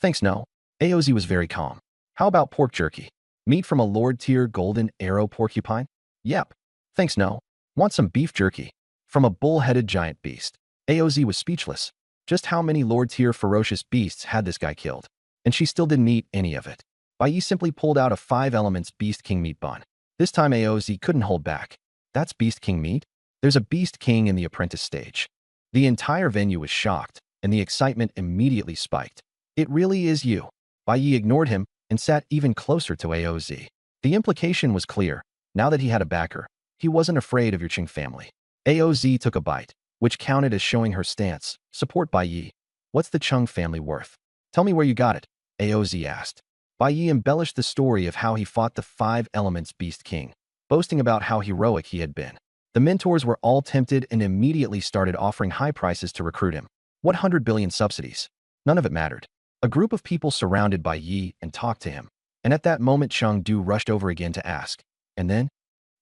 Thanks no. AOZ was very calm. How about pork jerky? Meat from a Lord Tier Golden Arrow Porcupine? Yep. Thanks no. Want some beef jerky? From a bull-headed giant beast. AOZ was speechless. Just how many Lord Tier ferocious beasts had this guy killed? And she still didn't eat any of it. Bai Yi simply pulled out a 5 elements Beast King meat bun. This time AOZ couldn't hold back. That's Beast King meat? There's a Beast King in the apprentice stage. The entire venue was shocked, and the excitement immediately spiked. It really is you. Bai Yi ignored him and sat even closer to AOZ. The implication was clear. Now that he had a backer, he wasn't afraid of your Qing family. AOZ took a bite, which counted as showing her stance. Support Bai Yi. What's the Chung family worth? Tell me where you got it, AOZ asked. Bai Yi embellished the story of how he fought the 5 elements Beast King, boasting about how heroic he had been. The mentors were all tempted and immediately started offering high prices to recruit him. 100 billion subsidies. None of it mattered. A group of people surrounded Bai Yi and talked to him, and at that moment Chengdu rushed over again to ask. And then?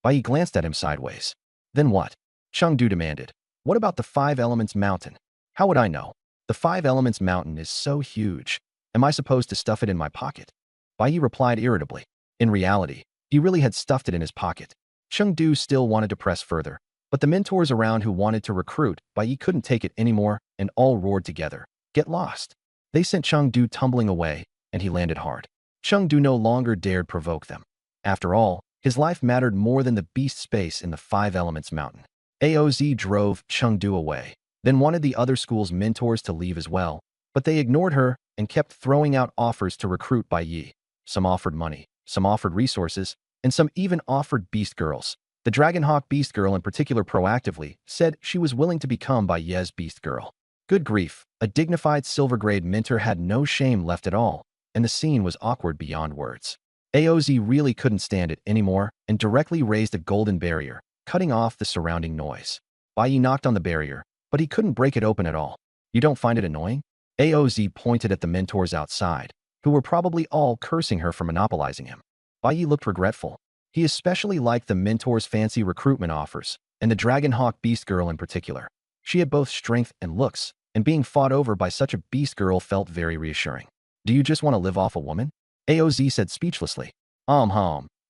Bai Yi glanced at him sideways. Then what? Chengdu demanded. What about the 5 Elements Mountain? How would I know? The 5 Elements Mountain is so huge. Am I supposed to stuff it in my pocket? Bai Yi replied irritably. In reality, he really had stuffed it in his pocket. Chengdu still wanted to press further, but the mentors around who wanted to recruit Bai Yi couldn't take it anymore and all roared together. Get lost. They sent Chengdu tumbling away, and he landed hard. Chengdu no longer dared provoke them. After all, his life mattered more than the beast space in the 5 Elements Mountain. AOZ drove Chengdu away, then wanted the other school's mentors to leave as well, but they ignored her and kept throwing out offers to recruit Bai Yi. Some offered money, some offered resources, and some even offered beast girls. The Dragonhawk beast girl in particular proactively said she was willing to become Bai Yi's beast girl. Good grief, a dignified silver-grade mentor had no shame left at all, and the scene was awkward beyond words. AOZ really couldn't stand it anymore and directly raised a golden barrier, cutting off the surrounding noise. Bai Yi knocked on the barrier, but he couldn't break it open at all. You don't find it annoying? AOZ pointed at the mentors outside, who were probably all cursing her for monopolizing him. Bai Yi looked regretful. He especially liked the mentors' fancy recruitment offers, and the Dragonhawk beast girl in particular. She had both strength and looks, and being fought over by such a beast girl felt very reassuring. Do you just want to live off a woman? AOZ said speechlessly.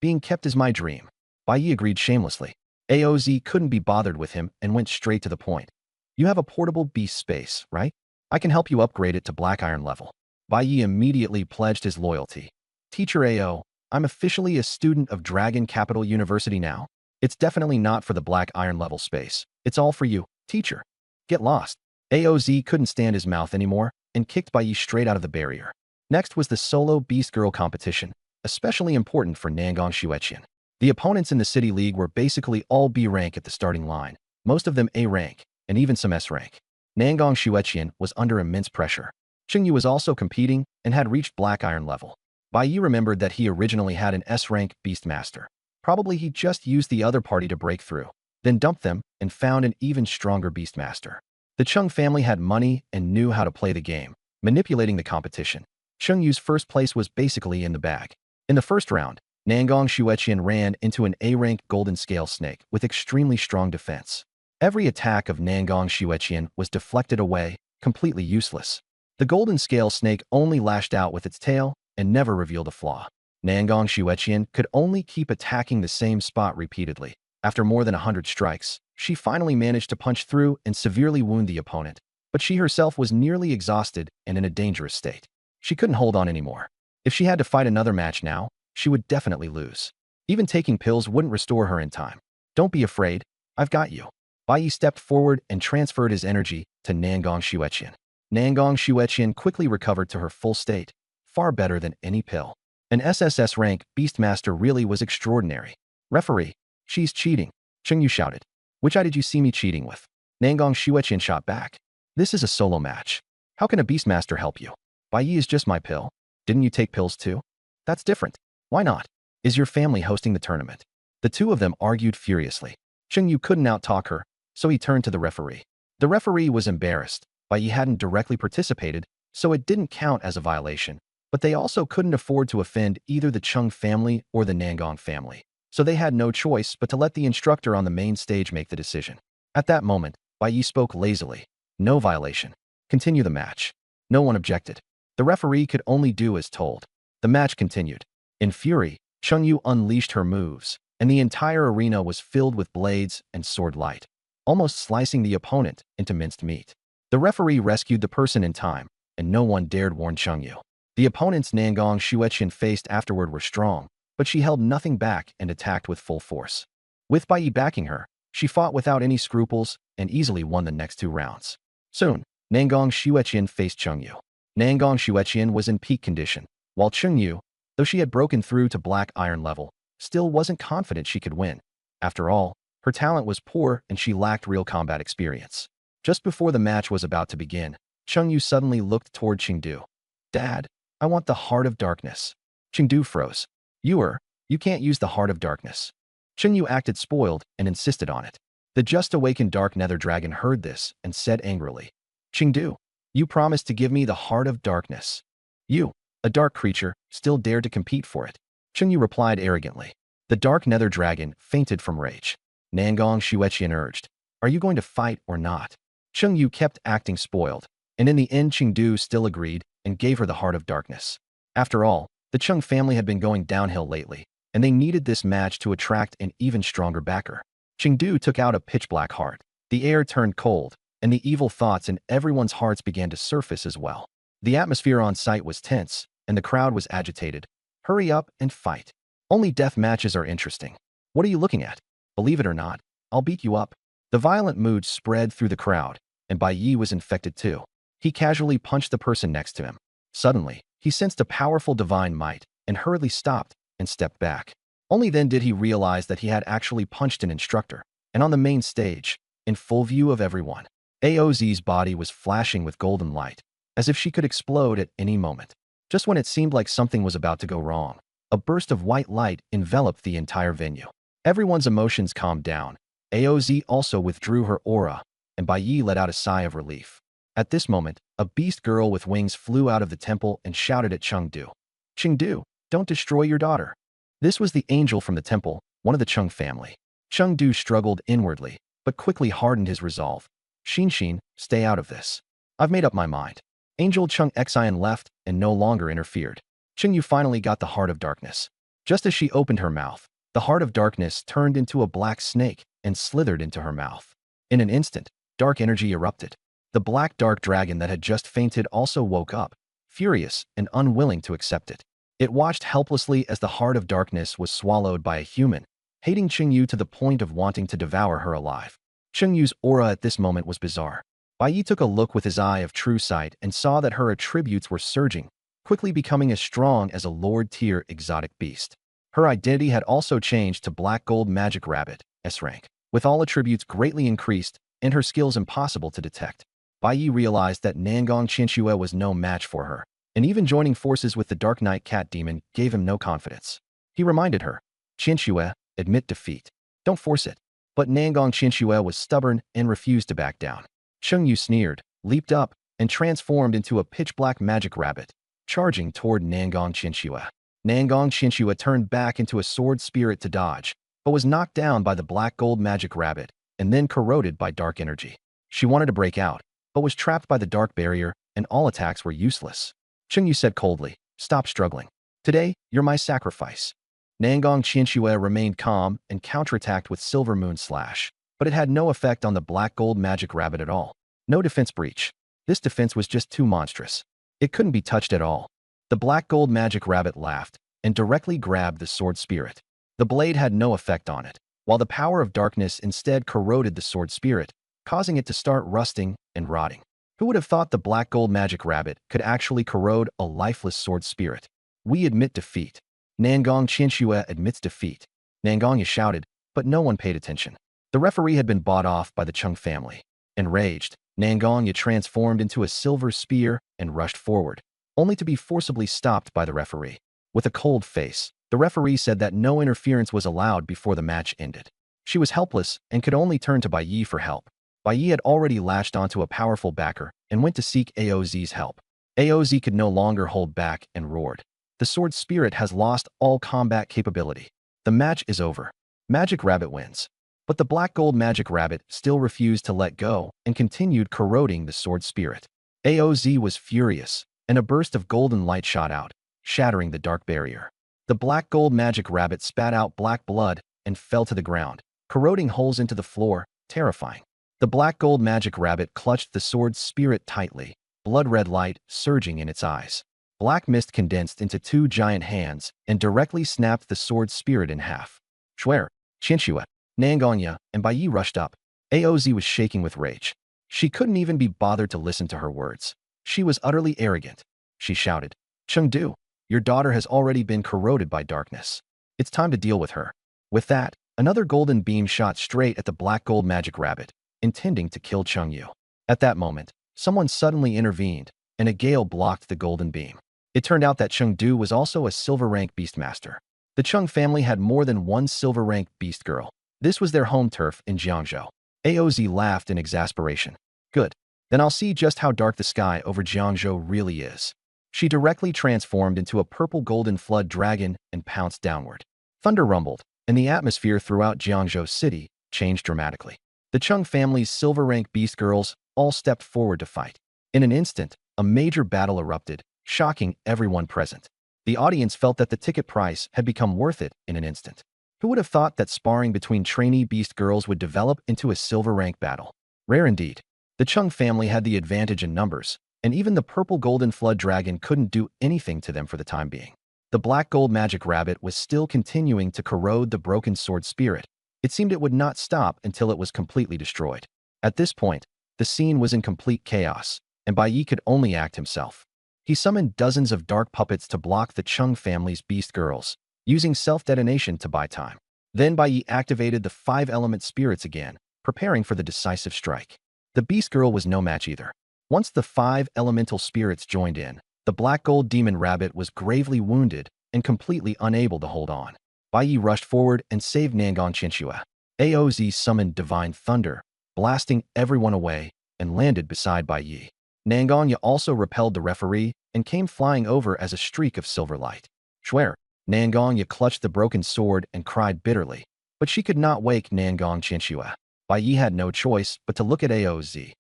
Being kept is my dream. Bai Yi agreed shamelessly. AOZ couldn't be bothered with him and went straight to the point. You have a portable beast space, right? I can help you upgrade it to Black Iron level. Bai Yi immediately pledged his loyalty. Teacher AO, I'm officially a student of Dragon Capital University now. It's definitely not for the Black Iron level space. It's all for you, teacher. Get lost. AOZ couldn't stand his mouth anymore and kicked Bai Yi straight out of the barrier. Next was the solo Beast Girl competition, especially important for Nangong Xueqian. The opponents in the City League were basically all B rank at the starting line, most of them A rank, and even some S rank. Nangong Xueqian was under immense pressure. Qingyu was also competing and had reached Black Iron level. Bai Yi remembered that he originally had an S-rank Beastmaster. Probably he just used the other party to break through, then dumped them and found an even stronger Beastmaster. The Chung family had money and knew how to play the game, manipulating the competition. Chungyu's first place was basically in the bag. In the first round, Nangong Xueqian ran into an A-rank Golden Scale Snake with extremely strong defense. Every attack of Nangong Xueqian was deflected away, completely useless. The Golden Scale Snake only lashed out with its tail and never revealed a flaw. Nangong Xueqian could only keep attacking the same spot repeatedly. After more than 100 strikes, she finally managed to punch through and severely wound the opponent, but she herself was nearly exhausted and in a dangerous state. She couldn't hold on anymore. If she had to fight another match now, she would definitely lose. Even taking pills wouldn't restore her in time. Don't be afraid, I've got you. Bai Yi stepped forward and transferred his energy to Nangong Xueqian. Nangong Xueqian quickly recovered to her full state, far better than any pill. An SSS rank Beastmaster really was extraordinary. Referee, she's cheating, Cheng Yu shouted. Which eye did you see me cheating with? Nangong Shueqian shot back. This is a solo match. How can a Beastmaster help you? Bai Yi is just my pill. Didn't you take pills too? That's different. Why not? Is your family hosting the tournament? The two of them argued furiously. Cheng Yu couldn't outtalk her, so he turned to the referee. The referee was embarrassed. Bai Yi hadn't directly participated, so it didn't count as a violation. But they also couldn't afford to offend either the Chung family or the Nangong family. So they had no choice but to let the instructor on the main stage make the decision. At that moment, Bai Yi spoke lazily. No violation. Continue the match. No one objected. The referee could only do as told. The match continued. In fury, Cheng Yu unleashed her moves, and the entire arena was filled with blades and sword light, almost slicing the opponent into minced meat. The referee rescued the person in time, and no one dared warn Cheng Yu. The opponents Nangong Shueqian faced afterward were strong, but she held nothing back and attacked with full force. With Bai Yi backing her, she fought without any scruples and easily won the next 2 rounds. Soon, Nangong Shueqian faced Cheng Yu. Nangong Shueqian was in peak condition, while Cheng Yu, though she had broken through to black iron level, still wasn't confident she could win. After all, her talent was poor and she lacked real combat experience. Just before the match was about to begin, Cheng Yu suddenly looked toward Chengdu. Dad, I want the Heart of Darkness. Chengdu froze. You can't use the Heart of Darkness. Cheng Yu acted spoiled and insisted on it. The just awakened Dark Nether Dragon heard this and said angrily, Chengdu, you promised to give me the Heart of Darkness. You, a dark creature, still dared to compete for it. Cheng Yu replied arrogantly. The Dark Nether Dragon fainted from rage. Nangong Shueqian urged, are you going to fight or not? Cheng Yu kept acting spoiled, and in the end Chengdu still agreed and gave her the Heart of Darkness. After all, the Chung family had been going downhill lately, and they needed this match to attract an even stronger backer. Chengdu took out a pitch-black heart. The air turned cold, and the evil thoughts in everyone's hearts began to surface as well. The atmosphere on site was tense, and the crowd was agitated. Hurry up and fight. Only death matches are interesting. What are you looking at? Believe it or not, I'll beat you up. The violent mood spread through the crowd, and Bai Yi was infected too. He casually punched the person next to him. Suddenly, he sensed a powerful divine might and hurriedly stopped and stepped back. Only then did he realize that he had actually punched an instructor, and on the main stage, in full view of everyone. Aoz's body was flashing with golden light, as if she could explode at any moment. Just when it seemed like something was about to go wrong, a burst of white light enveloped the entire venue. Everyone's emotions calmed down. Aoz also withdrew her aura, and Bai Yi let out a sigh of relief. At this moment, a beast girl with wings flew out of the temple and shouted at Chengdu. Chengdu, don't destroy your daughter. This was the angel from the temple, one of the Chung family. Chengdu struggled inwardly, but quickly hardened his resolve. Xin, stay out of this. I've made up my mind. Angel Chung Xian left and no longer interfered. Cheng Yu finally got the Heart of Darkness. Just as she opened her mouth, the Heart of Darkness turned into a black snake and slithered into her mouth. In an instant, dark energy erupted. The black dark dragon that had just fainted also woke up, furious and unwilling to accept it. It watched helplessly as the Heart of Darkness was swallowed by a human, hating Cheng Yu to the point of wanting to devour her alive. Cheng Yu's aura at this moment was bizarre. Bai Yi took a look with his eye of true sight and saw that her attributes were surging, quickly becoming as strong as a Lord-tier exotic beast. Her identity had also changed to Black Gold Magic Rabbit, S rank, with all attributes greatly increased and her skills impossible to detect. Bai Yi realized that Nangong Qianxue was no match for her, and even joining forces with the Dark Knight Cat Demon gave him no confidence. He reminded her, Qianxue, admit defeat. Don't force it. But Nangong Qianxue was stubborn and refused to back down. Cheng Yu sneered, leaped up, and transformed into a pitch-black magic rabbit, charging toward Nangong Qianxue. Nangong Qianxue turned back into a sword spirit to dodge, but was knocked down by the black gold magic rabbit and then corroded by dark energy. She wanted to break out, but was trapped by the dark barrier and all attacks were useless. Cheng Yu said coldly, stop struggling. Today, you're my sacrifice. Nangong Qianxue remained calm and counterattacked with Silver Moon Slash, but it had no effect on the black gold magic rabbit at all. No defense breach. This defense was just too monstrous. It couldn't be touched at all. The black gold magic rabbit laughed and directly grabbed the sword spirit. The blade had no effect on it, while the power of darkness instead corroded the sword spirit, causing it to start rusting and rotting. Who would have thought the black gold magic rabbit could actually corrode a lifeless sword spirit? We admit defeat. Nangong Qianxue admits defeat. Nangongya shouted, but no one paid attention. The referee had been bought off by the Chung family. Enraged, Nangongya transformed into a silver spear and rushed forward, only to be forcibly stopped by the referee. With a cold face, the referee said that no interference was allowed before the match ended. She was helpless and could only turn to Bai Yi for help. Bai Yi had already latched onto a powerful backer and went to seek Aoz's help. Aoz could no longer hold back and roared. The sword spirit has lost all combat capability. The match is over. Magic Rabbit wins. But the black gold magic rabbit still refused to let go and continued corroding the sword spirit. Aoz was furious, and a burst of golden light shot out, shattering the dark barrier. The black gold magic rabbit spat out black blood and fell to the ground, corroding holes into the floor, terrifying. The black gold magic rabbit clutched the sword spirit tightly, blood-red light surging in its eyes. Black mist condensed into two giant hands and directly snapped the sword spirit in half. Shuer, Qianxue, Nangongya, and Bai Yi rushed up. Aoz was shaking with rage. She couldn't even be bothered to listen to her words. She was utterly arrogant. She shouted, Chengdu, your daughter has already been corroded by darkness. It's time to deal with her. With that, another golden beam shot straight at the black gold magic rabbit, intending to kill Chengyu. At that moment, someone suddenly intervened, and a gale blocked the golden beam. It turned out that Chengdu was also a silver-rank beastmaster. The Chung family had more than one silver-rank beast girl. This was their home turf in Jiangzhou. Aoz laughed in exasperation. Good. Then I'll see just how dark the sky over Jiangzhou really is. She directly transformed into a purple-golden flood dragon and pounced downward. Thunder rumbled, and the atmosphere throughout Jiangzhou city changed dramatically. The Chung family's silver-rank beast girls all stepped forward to fight. In an instant, a major battle erupted, shocking everyone present. The audience felt that the ticket price had become worth it in an instant. Who would have thought that sparring between trainee beast girls would develop into a silver-rank battle? Rare indeed. The Chung family had the advantage in numbers, and even the purple golden flood dragon couldn't do anything to them for the time being. The black gold magic rabbit was still continuing to corrode the broken sword spirit. It seemed it would not stop until it was completely destroyed. At this point, the scene was in complete chaos, and Bai Yi could only act himself. He summoned dozens of dark puppets to block the Chung family's beast girls, using self-detonation to buy time. Then Bai Yi activated the 5-element spirits again, preparing for the decisive strike. The beast girl was no match either. Once the 5 elemental spirits joined in, the black gold demon rabbit was gravely wounded and completely unable to hold on. Bai Yi rushed forward and saved Nangong Qianxue. Aoz summoned divine thunder, blasting everyone away, and landed beside Bai Yi. Nangongya also repelled the referee and came flying over as a streak of silver light. Shuer, Nangongya clutched the broken sword and cried bitterly, but she could not wake Nangong Qianxue. Bai Yi had no choice but to look at Aoz.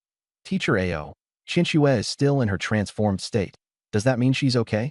Teacher Ao, Qianxue is still in her transformed state. Does that mean she's okay?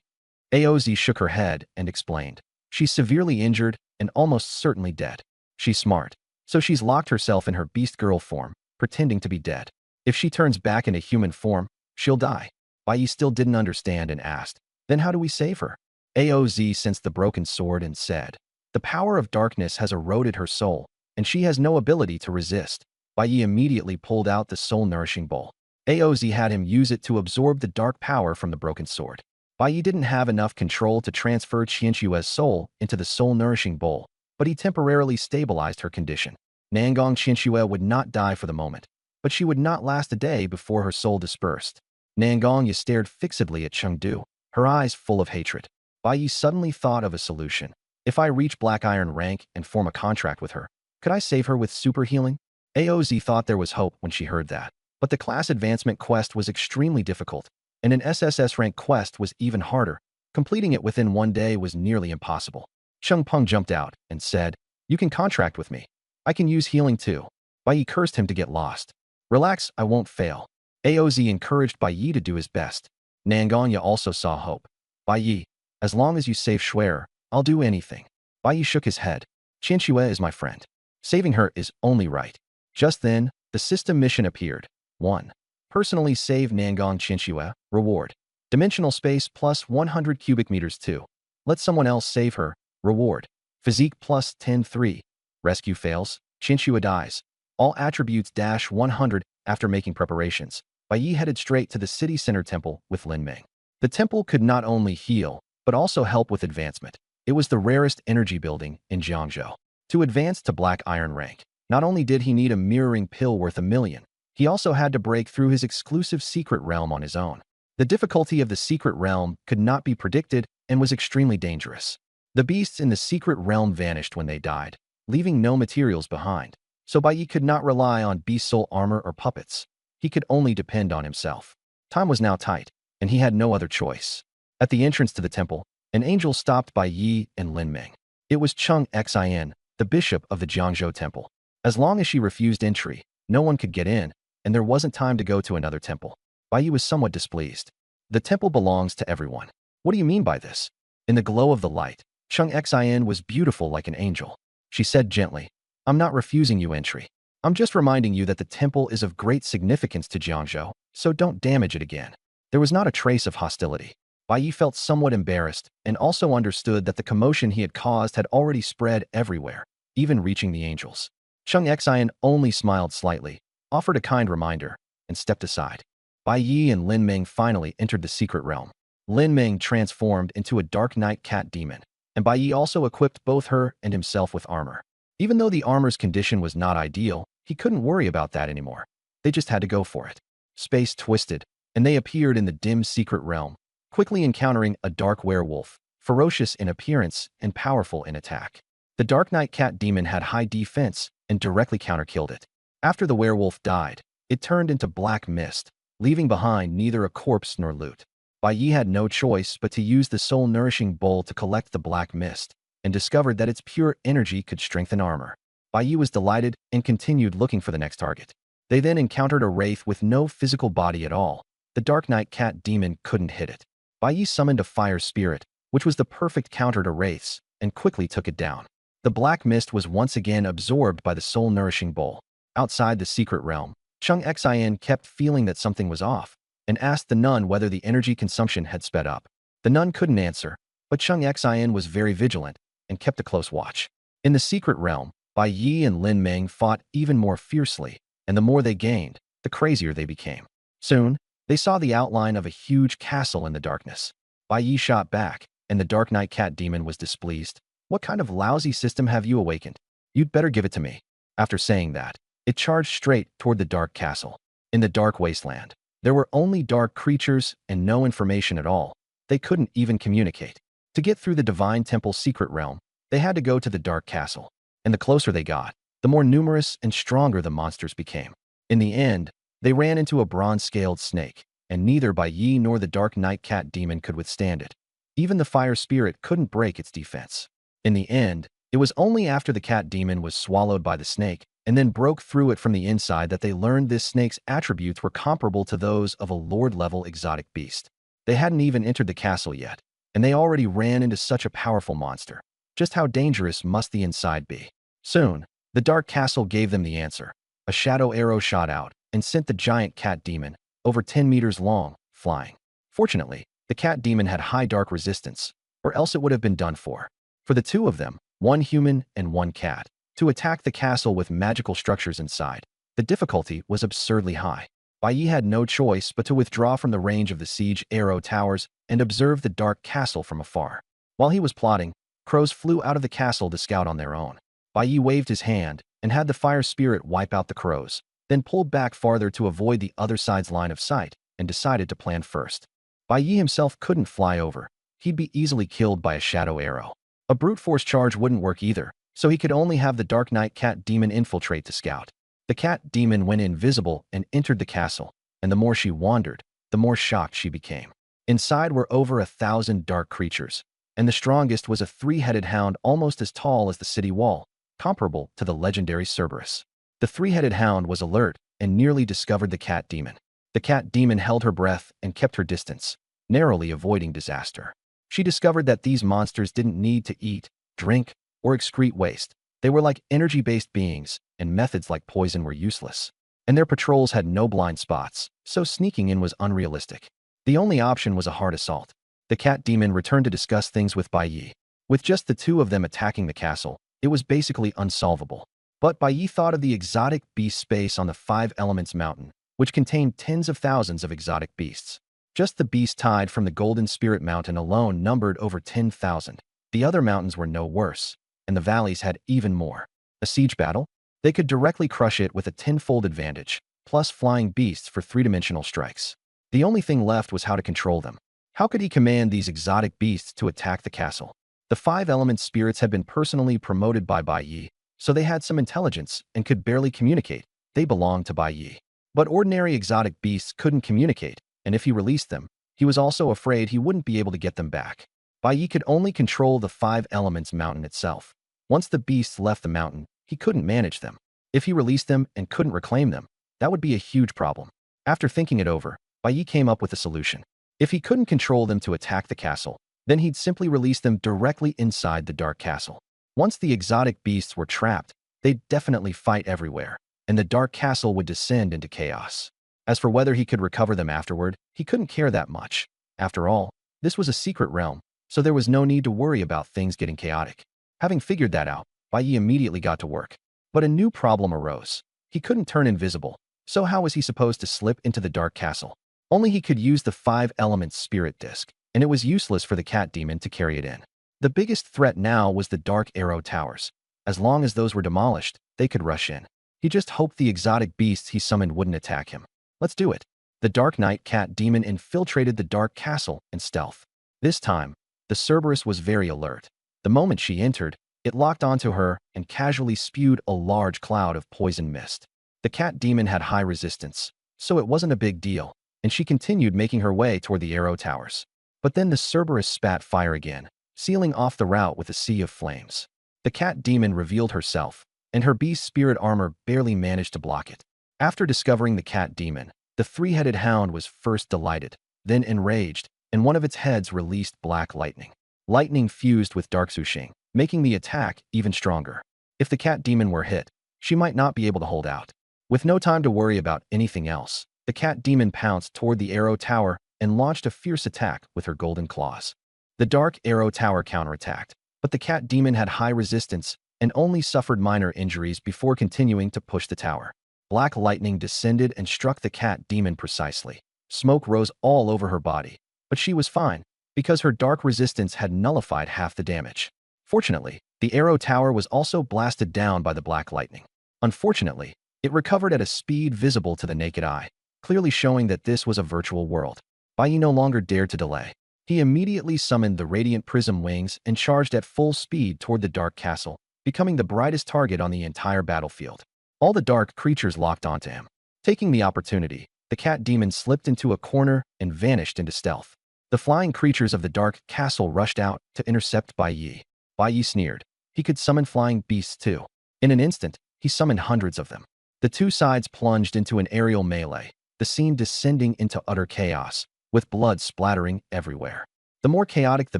Aoz shook her head and explained. She's severely injured and almost certainly dead. She's smart, so she's locked herself in her beast girl form, pretending to be dead. If she turns back into human form, she'll die. Bai Yi still didn't understand and asked, then how do we save her? Aoz sensed the broken sword and said, the power of darkness has eroded her soul, and she has no ability to resist. Bai Yi immediately pulled out the soul-nourishing bowl. Aoz had him use it to absorb the dark power from the broken sword. Bai Yi didn't have enough control to transfer Qianxue's soul into the soul-nourishing bowl, but he temporarily stabilized her condition. Nangong Qianxue would not die for the moment, but she would not last a day before her soul dispersed. Nangongya stared fixedly at Chengdu, her eyes full of hatred. Bai Yi suddenly thought of a solution. If I reach Black Iron rank and form a contract with her, could I save her with super healing? Aoz thought there was hope when she heard that, but the class advancement quest was extremely difficult, and an SSS rank quest was even harder. Completing it within one day was nearly impossible. Cheng Peng jumped out and said, you can contract with me. I can use healing too. Bai Yi cursed him to get lost. Relax, I won't fail. Aoz encouraged Bai Yi to do his best. Nangongya also saw hope. Bai Yi, as long as you save Shuer, I'll do anything. Bai Yi shook his head. Qianxue is my friend. Saving her is only right. Just then, the system mission appeared. 1. Personally save Nangong Qianxue. Reward. Dimensional space plus 100 cubic meters 2. Let someone else save her. Reward. Physique plus 10-3. Rescue fails. Qianxue dies. All attributes dash 100 after making preparations. Bai Yi headed straight to the city center temple with Lin Ming. The temple could not only heal, but also help with advancement. It was the rarest energy building in Jiangzhou. To advance to Black Iron rank, not only did he need a mirroring pill worth 1 million, he also had to break through his exclusive secret realm on his own. The difficulty of the secret realm could not be predicted and was extremely dangerous. The beasts in the secret realm vanished when they died, leaving no materials behind, so Bai Yi could not rely on beast soul armor or puppets. He could only depend on himself. Time was now tight, and he had no other choice. At the entrance to the temple, an angel stopped Bai Yi and Lin Ming. It was Chung Xin, the bishop of the Jiangzhou temple. As long as she refused entry, no one could get in, and there wasn't time to go to another temple. Bai Yi was somewhat displeased. The temple belongs to everyone. What do you mean by this? In the glow of the light, Chung Xin was beautiful like an angel. She said gently, I'm not refusing you entry. I'm just reminding you that the temple is of great significance to Jiangzhou, so don't damage it again. There was not a trace of hostility. Bai Yi felt somewhat embarrassed and also understood that the commotion he had caused had already spread everywhere, even reaching the angels. Chung Xin only smiled slightly, offered a kind reminder, and stepped aside. Bai Yi and Lin Ming finally entered the secret realm. Lin Ming transformed into a dark night cat demon, and Bai Yi also equipped both her and himself with armor. Even though the armor's condition was not ideal, he couldn't worry about that anymore. They just had to go for it. Space twisted, and they appeared in the dim secret realm, quickly encountering a dark werewolf, ferocious in appearance and powerful in attack. The Dark Knight Cat Demon had high defense and directly counter-killed it. After the werewolf died, it turned into black mist, leaving behind neither a corpse nor loot. Bai Yi had no choice but to use the soul-nourishing bowl to collect the black mist, and discovered that its pure energy could strengthen armor. Bai Yi was delighted and continued looking for the next target. They then encountered a wraith with no physical body at all. The Dark Knight Cat Demon couldn't hit it. Bai Yi summoned a fire spirit, which was the perfect counter to wraiths, and quickly took it down. The black mist was once again absorbed by the soul-nourishing bowl. Outside the secret realm, Chung Xin kept feeling that something was off, and asked the nun whether the energy consumption had sped up. The nun couldn't answer, but Chung Xin was very vigilant and kept a close watch. In the secret realm, Bai Yi and Lin Ming fought even more fiercely, and the more they gained, the crazier they became. Soon, they saw the outline of a huge castle in the darkness. Bai Yi shot back, and the Dark Knight Cat Demon was displeased. What kind of lousy system have you awakened? You'd better give it to me. After saying that, it charged straight toward the dark castle. In the dark wasteland, there were only dark creatures and no information at all. They couldn't even communicate. To get through the Divine Temple's secret realm, they had to go to the dark castle. And the closer they got, the more numerous and stronger the monsters became. In the end, they ran into a bronze-scaled snake, and neither Bai Yi nor the Dark Knight Cat Demon could withstand it. Even the fire spirit couldn't break its defense. In the end, it was only after the cat demon was swallowed by the snake and then broke through it from the inside that they learned this snake's attributes were comparable to those of a lord-level exotic beast. They hadn't even entered the castle yet, and they already ran into such a powerful monster. Just how dangerous must the inside be? Soon, the dark castle gave them the answer. A shadow arrow shot out and sent the giant cat demon, over 10 meters long, flying. Fortunately, the cat demon had high dark resistance, or else it would have been done for. For the two of them, one human and one cat, to attack the castle with magical structures inside, the difficulty was absurdly high. Bai Yi had no choice but to withdraw from the range of the siege arrow towers and observe the dark castle from afar. While he was plotting, crows flew out of the castle to scout on their own. Bai Yi waved his hand and had the fire spirit wipe out the crows, then pulled back farther to avoid the other side's line of sight and decided to plan first. Bai Yi himself couldn't fly over. He'd be easily killed by a shadow arrow. A brute force charge wouldn't work either, so he could only have the Dark Knight Cat Demon infiltrate the scout. The cat demon went invisible and entered the castle, and the more she wandered, the more shocked she became. Inside were over 1,000 dark creatures, and the strongest was a 3-headed hound almost as tall as the city wall, comparable to the legendary Cerberus. The 3-headed hound was alert and nearly discovered the cat demon. The cat demon held her breath and kept her distance, narrowly avoiding disaster. She discovered that these monsters didn't need to eat, drink, or excrete waste. They were like energy-based beings, and methods like poison were useless. And their patrols had no blind spots, so sneaking in was unrealistic. The only option was a hard assault. The cat demon returned to discuss things with Bai Yi. With just the two of them attacking the castle, it was basically unsolvable. But Bai Yi thought of the exotic beast space on the Five Elements Mountain, which contained tens of thousands of exotic beasts. Just the beast tied from the Golden Spirit Mountain alone numbered over 10,000. The other mountains were no worse, and the valleys had even more. A siege battle? They could directly crush it with a tenfold advantage, plus flying beasts for three-dimensional strikes. The only thing left was how to control them. How could he command these exotic beasts to attack the castle? The five element spirits had been personally promoted by Bai Yi, so they had some intelligence and could barely communicate. They belonged to Bai Yi. But ordinary exotic beasts couldn't communicate, and if he released them, he was also afraid he wouldn't be able to get them back. Bai Yi could only control the five elements mountain itself. Once the beasts left the mountain, he couldn't manage them. If he released them and couldn't reclaim them, that would be a huge problem. After thinking it over, Bai Yi came up with a solution. If he couldn't control them to attack the castle, then he'd simply release them directly inside the dark castle. Once the exotic beasts were trapped, they'd definitely fight everywhere, and the dark castle would descend into chaos. As for whether he could recover them afterward, he couldn't care that much. After all, this was a secret realm, so there was no need to worry about things getting chaotic. Having figured that out, Bai Yi immediately got to work. But a new problem arose. He couldn't turn invisible, so how was he supposed to slip into the dark castle? Only he could use the five elements spirit disc, and it was useless for the cat demon to carry it in. The biggest threat now was the dark arrow towers. As long as those were demolished, they could rush in. He just hoped the exotic beasts he summoned wouldn't attack him. Let's do it. The Dark Knight cat demon infiltrated the dark castle in stealth. This time, the Cerberus was very alert. The moment she entered, it locked onto her and casually spewed a large cloud of poison mist. The cat demon had high resistance, so it wasn't a big deal, and she continued making her way toward the arrow towers. But then the Cerberus spat fire again, sealing off the route with a sea of flames. The cat demon revealed herself, and her beast spirit armor barely managed to block it. After discovering the cat demon, the three-headed hound was first delighted, then enraged, and one of its heads released black lightning. Lightning fused with dark sushing, making the attack even stronger. If the cat demon were hit, she might not be able to hold out. With no time to worry about anything else, the cat demon pounced toward the arrow tower and launched a fierce attack with her golden claws. The dark arrow tower counterattacked, but the cat demon had high resistance and only suffered minor injuries before continuing to push the tower. Black lightning descended and struck the cat demon precisely. Smoke rose all over her body, but she was fine, because her dark resistance had nullified half the damage. Fortunately, the arrow tower was also blasted down by the black lightning. Unfortunately, it recovered at a speed visible to the naked eye, clearly showing that this was a virtual world. Bai Yi no longer dared to delay. He immediately summoned the radiant prism wings and charged at full speed toward the dark castle, becoming the brightest target on the entire battlefield. All the dark creatures locked onto him. Taking the opportunity, the cat demon slipped into a corner and vanished into stealth. The flying creatures of the dark castle rushed out to intercept Bai Yi. Bai Yi sneered. He could summon flying beasts too. In an instant, he summoned hundreds of them. The two sides plunged into an aerial melee, the scene descending into utter chaos, with blood splattering everywhere. The more chaotic the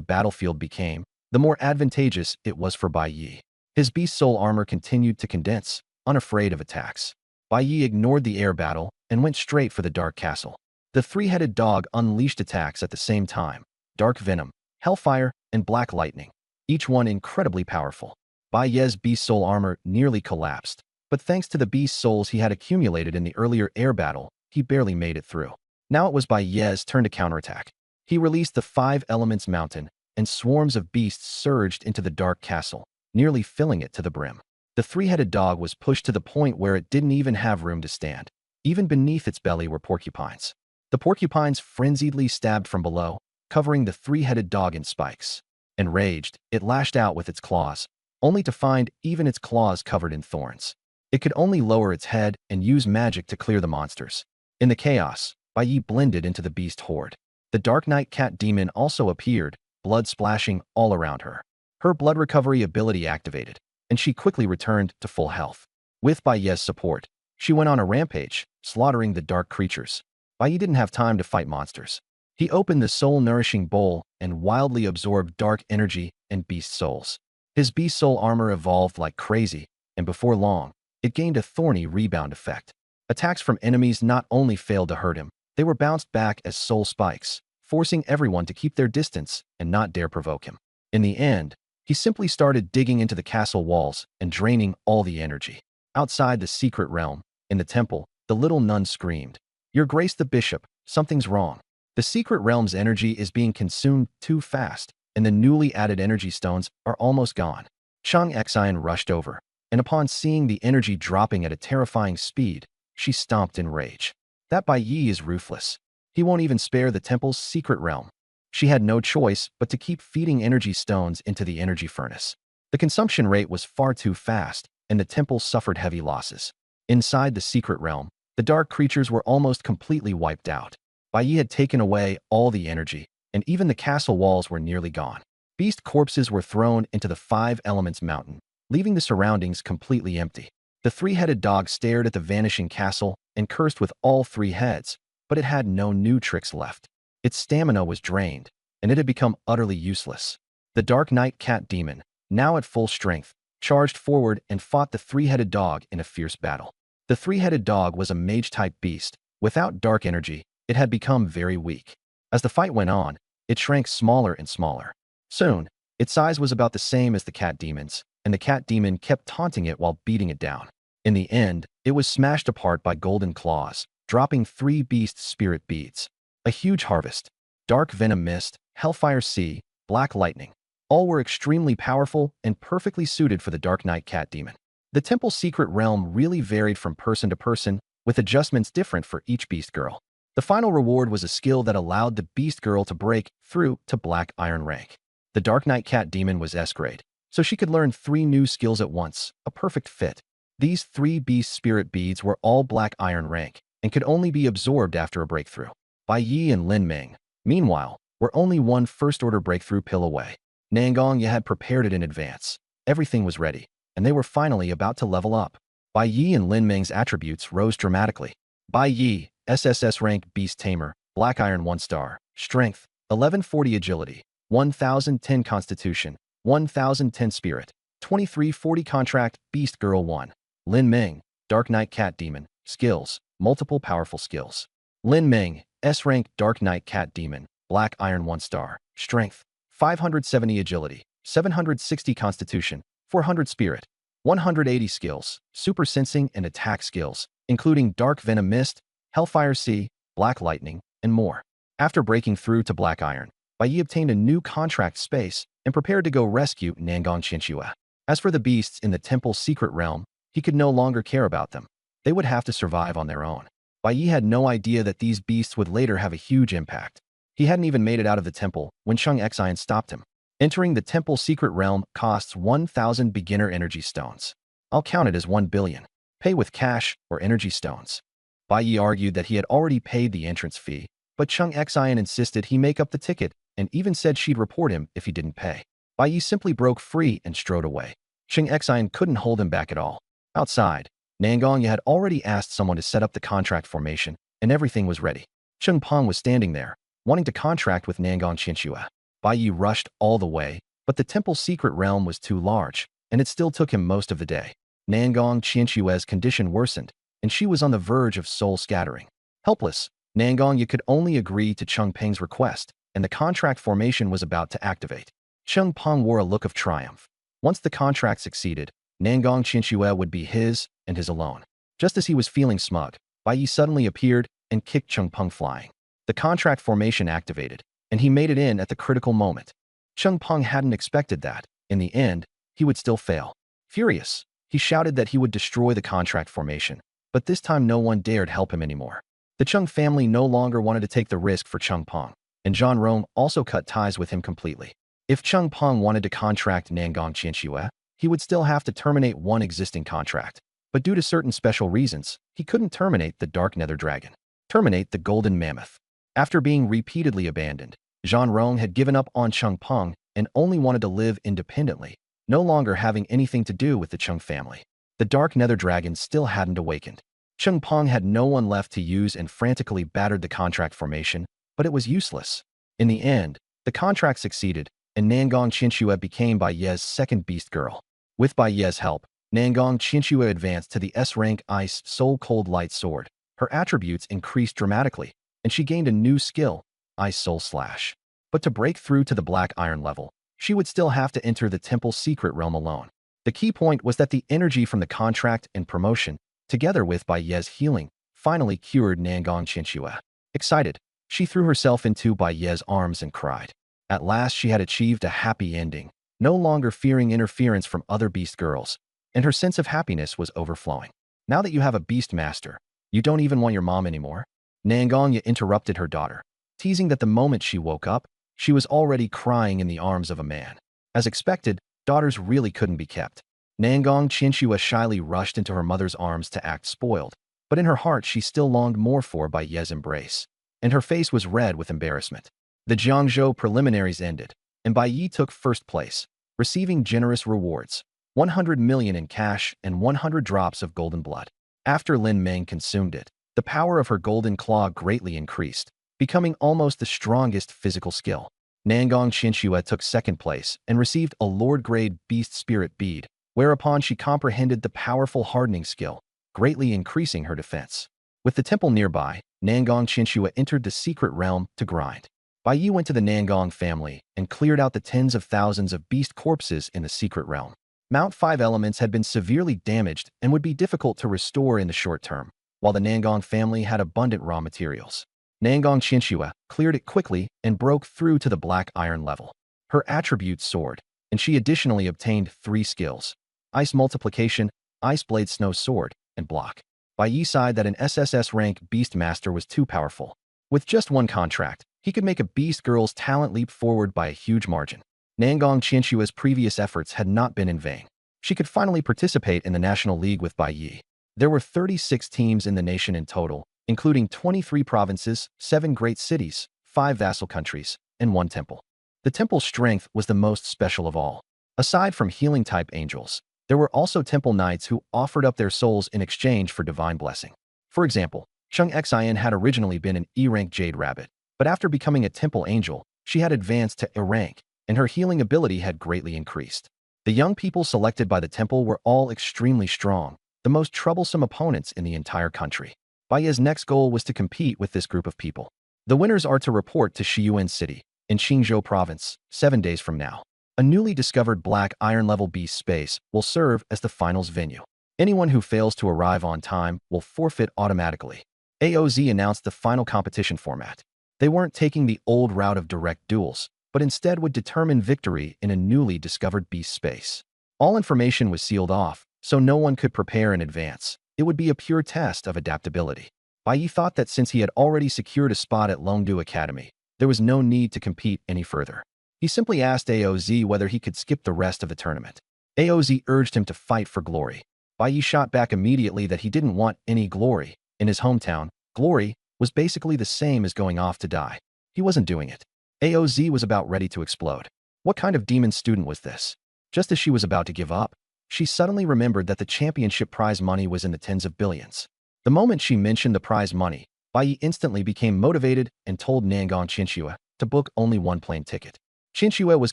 battlefield became, the more advantageous it was for Bai Yi. His beast soul armor continued to condense, unafraid of attacks. Bai Yi ignored the air battle and went straight for the dark castle. The three-headed dog unleashed attacks at the same time: dark venom, hellfire, and black lightning, each one incredibly powerful. Bai Yi's beast soul armor nearly collapsed, but thanks to the beast souls he had accumulated in the earlier air battle, he barely made it through. Now it was Bai Yi's turn to counterattack. He released the five elements mountain, and swarms of beasts surged into the dark castle, nearly filling it to the brim. The three-headed dog was pushed to the point where it didn't even have room to stand. Even beneath its belly were porcupines. The porcupines frenziedly stabbed from below, covering the three-headed dog in spikes. Enraged, it lashed out with its claws, only to find even its claws covered in thorns. It could only lower its head and use magic to clear the monsters. In the chaos, Bai Yi blended into the beast horde. The Dark Knight cat demon also appeared, blood splashing all around her. Her blood recovery ability activated, and she quickly returned to full health. With Bai Yi's support, she went on a rampage, slaughtering the dark creatures. Bai Yi didn't have time to fight monsters. He opened the soul-nourishing bowl and wildly absorbed dark energy and beast souls. His beast soul armor evolved like crazy, and before long, it gained a thorny rebound effect. Attacks from enemies not only failed to hurt him, they were bounced back as soul spikes, forcing everyone to keep their distance and not dare provoke him. In the end, he simply started digging into the castle walls and draining all the energy. Outside the secret realm, in the temple, the little nun screamed, "Your Grace the Bishop, something's wrong. The secret realm's energy is being consumed too fast, and the newly added energy stones are almost gone." Chang Xian rushed over, and upon seeing the energy dropping at a terrifying speed, she stomped in rage. That Bai Yi is ruthless. He won't even spare the temple's secret realm. She had no choice but to keep feeding energy stones into the energy furnace. The consumption rate was far too fast, and the temple suffered heavy losses. Inside the secret realm, the dark creatures were almost completely wiped out. Bai Yi had taken away all the energy, and even the castle walls were nearly gone. Beast corpses were thrown into the Five Elements Mountain, leaving the surroundings completely empty. The three-headed dog stared at the vanishing castle and cursed with all three heads, but it had no new tricks left. Its stamina was drained, and it had become utterly useless. The Dark Knight Cat Demon, now at full strength, charged forward and fought the three-headed dog in a fierce battle. The three-headed dog was a mage-type beast. Without dark energy, it had become very weak. As the fight went on, it shrank smaller and smaller. Soon, its size was about the same as the cat demon's, and the cat demon kept taunting it while beating it down. In the end, it was smashed apart by golden claws, dropping 3 beast spirit beads. A huge harvest, dark venom mist, hellfire sea, black lightning. All were extremely powerful and perfectly suited for the Dark Knight Cat Demon. The temple's secret realm really varied from person to person, with adjustments different for each beast girl. The final reward was a skill that allowed the beast girl to break through to Black Iron rank. The Dark Knight Cat Demon was S grade, so she could learn 3 new skills at once, a perfect fit. These 3 beast spirit beads were all Black Iron rank and could only be absorbed after a breakthrough. Bai Yi and Lin Ming, meanwhile, were only one first-order breakthrough pill away. Nangong had prepared it in advance. Everything was ready, and they were finally about to level up. Bai Yi and Lin Ming's attributes rose dramatically. Bai Yi, SSS rank Beast Tamer, Black Iron 1 star, Strength, 1140 Agility, 1010 Constitution, 1010 Spirit, 2340 Contract, Beast Girl 1. Lin Ming, Dark Knight Cat Demon, Skills, Multiple Powerful Skills. Lin Ming, S rank Dark Knight Cat Demon, Black Iron 1 star, Strength, 570 Agility, 760 Constitution, 400 Spirit, 180 Skills, Super Sensing and Attack Skills, including Dark Venom Mist, Hellfire Sea, Black Lightning, and more. After breaking through to Black Iron, Bai Yi obtained a new contract space and prepared to go rescue Nangong Qianxue. As for the beasts in the temple's secret realm, he could no longer care about them. They would have to survive on their own. Bai Yi had no idea that these beasts would later have a huge impact. He hadn't even made it out of the temple when Chang Xian stopped him. Entering the temple's secret realm costs 1,000 beginner energy stones. I'll count it as 1 billion. Pay with cash or energy stones. Bai Yi argued that he had already paid the entrance fee, but Chang Xian insisted he make up the ticket and even said she'd report him if he didn't pay. Bai Yi simply broke free and strode away. Chang Xian couldn't hold him back at all. Outside, Nangong had already asked someone to set up the contract formation, and everything was ready. Cheng Peng was standing there, wanting to contract with Nangong Qianxue. Bai Yi rushed all the way, but the temple's secret realm was too large, and it still took him most of the day. Nangong Qianxue's condition worsened, and she was on the verge of soul scattering. Helpless, Nangong could only agree to Cheng Peng's request, and the contract formation was about to activate. Cheng Peng wore a look of triumph. Once the contract succeeded, Nangong Qianxue would be his and his alone. Just as he was feeling smug, Bai Yi suddenly appeared and kicked Cheng Peng flying. The contract formation activated, and he made it in at the critical moment. Cheng Peng hadn't expected that. In the end, he would still fail. Furious, he shouted that he would destroy the contract formation, but this time no one dared help him anymore. The Cheng family no longer wanted to take the risk for Cheng Peng, and Zhan Rong also cut ties with him completely. If Cheng Peng wanted to contract Nangong Qianxue, he would still have to terminate one existing contract. But due to certain special reasons, he couldn't terminate the Dark Nether Dragon. Terminate the Golden Mammoth. After being repeatedly abandoned, Zhan Rong had given up on Cheng Peng and only wanted to live independently, no longer having anything to do with the Cheng family. The Dark Nether Dragon still hadn't awakened. Cheng Peng had no one left to use and frantically battered the contract formation, but it was useless. In the end, the contract succeeded, and Nangong Qianxue became Bai Ye's second beast girl. With Bai Ye's help, Nangong Qianxue advanced to the S-rank Ice Soul Cold Light Sword. Her attributes increased dramatically, and she gained a new skill, Ice Soul Slash. But to break through to the Black Iron level, she would still have to enter the temple's secret realm alone. The key point was that the energy from the contract and promotion, together with Bai Ye's healing, finally cured Nangong Qianxue. Excited, she threw herself into Bai Ye's arms and cried. At last she had achieved a happy ending. no longer fearing interference from other beast girls, and her sense of happiness was overflowing. Now that you have a beast master, you don't even want your mom anymore? Nangongya interrupted her daughter, teasing that the moment she woke up, she was already crying in the arms of a man. As expected, daughters really couldn't be kept. Nangong Chinchua shyly rushed into her mother's arms to act spoiled, but in her heart she still longed more for Bai Ye's embrace, and her face was red with embarrassment. The Jiangzhou preliminaries ended, and Bai Yi took first place, receiving generous rewards, 100 million in cash and 100 drops of golden blood. After Lin Meng consumed it, the power of her golden claw greatly increased, becoming almost the strongest physical skill. Nangong Chinchua took second place and received a Lord-grade Beast Spirit bead, whereupon she comprehended the powerful hardening skill, greatly increasing her defense. With the temple nearby, Nangong Chinchua entered the secret realm to grind. Bai Yi went to the Nangong family and cleared out the tens of thousands of beast corpses in the secret realm. Mount 5 elements had been severely damaged and would be difficult to restore in the short term, while the Nangong family had abundant raw materials. Nangong Chinchua cleared it quickly and broke through to the black iron level. Her attributes soared, and she additionally obtained 3 skills: Ice Multiplication, Ice Blade Snow Sword, and Block. Bai Yi sighed that an SSS rank Beast Master was too powerful. With just one contract, he could make a Beast Girl's talent leap forward by a huge margin. Nangong Chinchua's previous efforts had not been in vain. She could finally participate in the National League with Bai Yi. There were 36 teams in the nation in total, including 23 provinces, 7 great cities, 5 vassal countries, and 1 temple. The temple's strength was the most special of all. Aside from healing-type angels, there were also temple knights who offered up their souls in exchange for divine blessing. For example, Chung Xian had originally been an E-rank Jade Rabbit, but after becoming a temple angel, she had advanced to A rank, and her healing ability had greatly increased. The young people selected by the temple were all extremely strong, the most troublesome opponents in the entire country. Bai Ye's next goal was to compete with this group of people. The winners are to report to Shiyuan City, in Qingzhou Province, 7 days from now. A newly discovered black iron-level beast space will serve as the finals venue. Anyone who fails to arrive on time will forfeit automatically. AOZ announced the final competition format. They weren't taking the old route of direct duels, but instead would determine victory in a newly discovered beast space. All information was sealed off, so no one could prepare in advance. It would be a pure test of adaptability. Bai Yi thought that since he had already secured a spot at Longdu Academy, there was no need to compete any further. He simply asked AOZ whether he could skip the rest of the tournament. AOZ urged him to fight for glory. Bai Yi shot back immediately that he didn't want any glory. In his hometown, glory was basically the same as going off to die. He wasn't doing it. AOZ was about ready to explode. What kind of demon student was this? Just as she was about to give up, she suddenly remembered that the championship prize money was in the tens of billions. The moment she mentioned the prize money, Bai Yi instantly became motivated and told Nangong Chinchua to book only 1 plane ticket. Chinchua was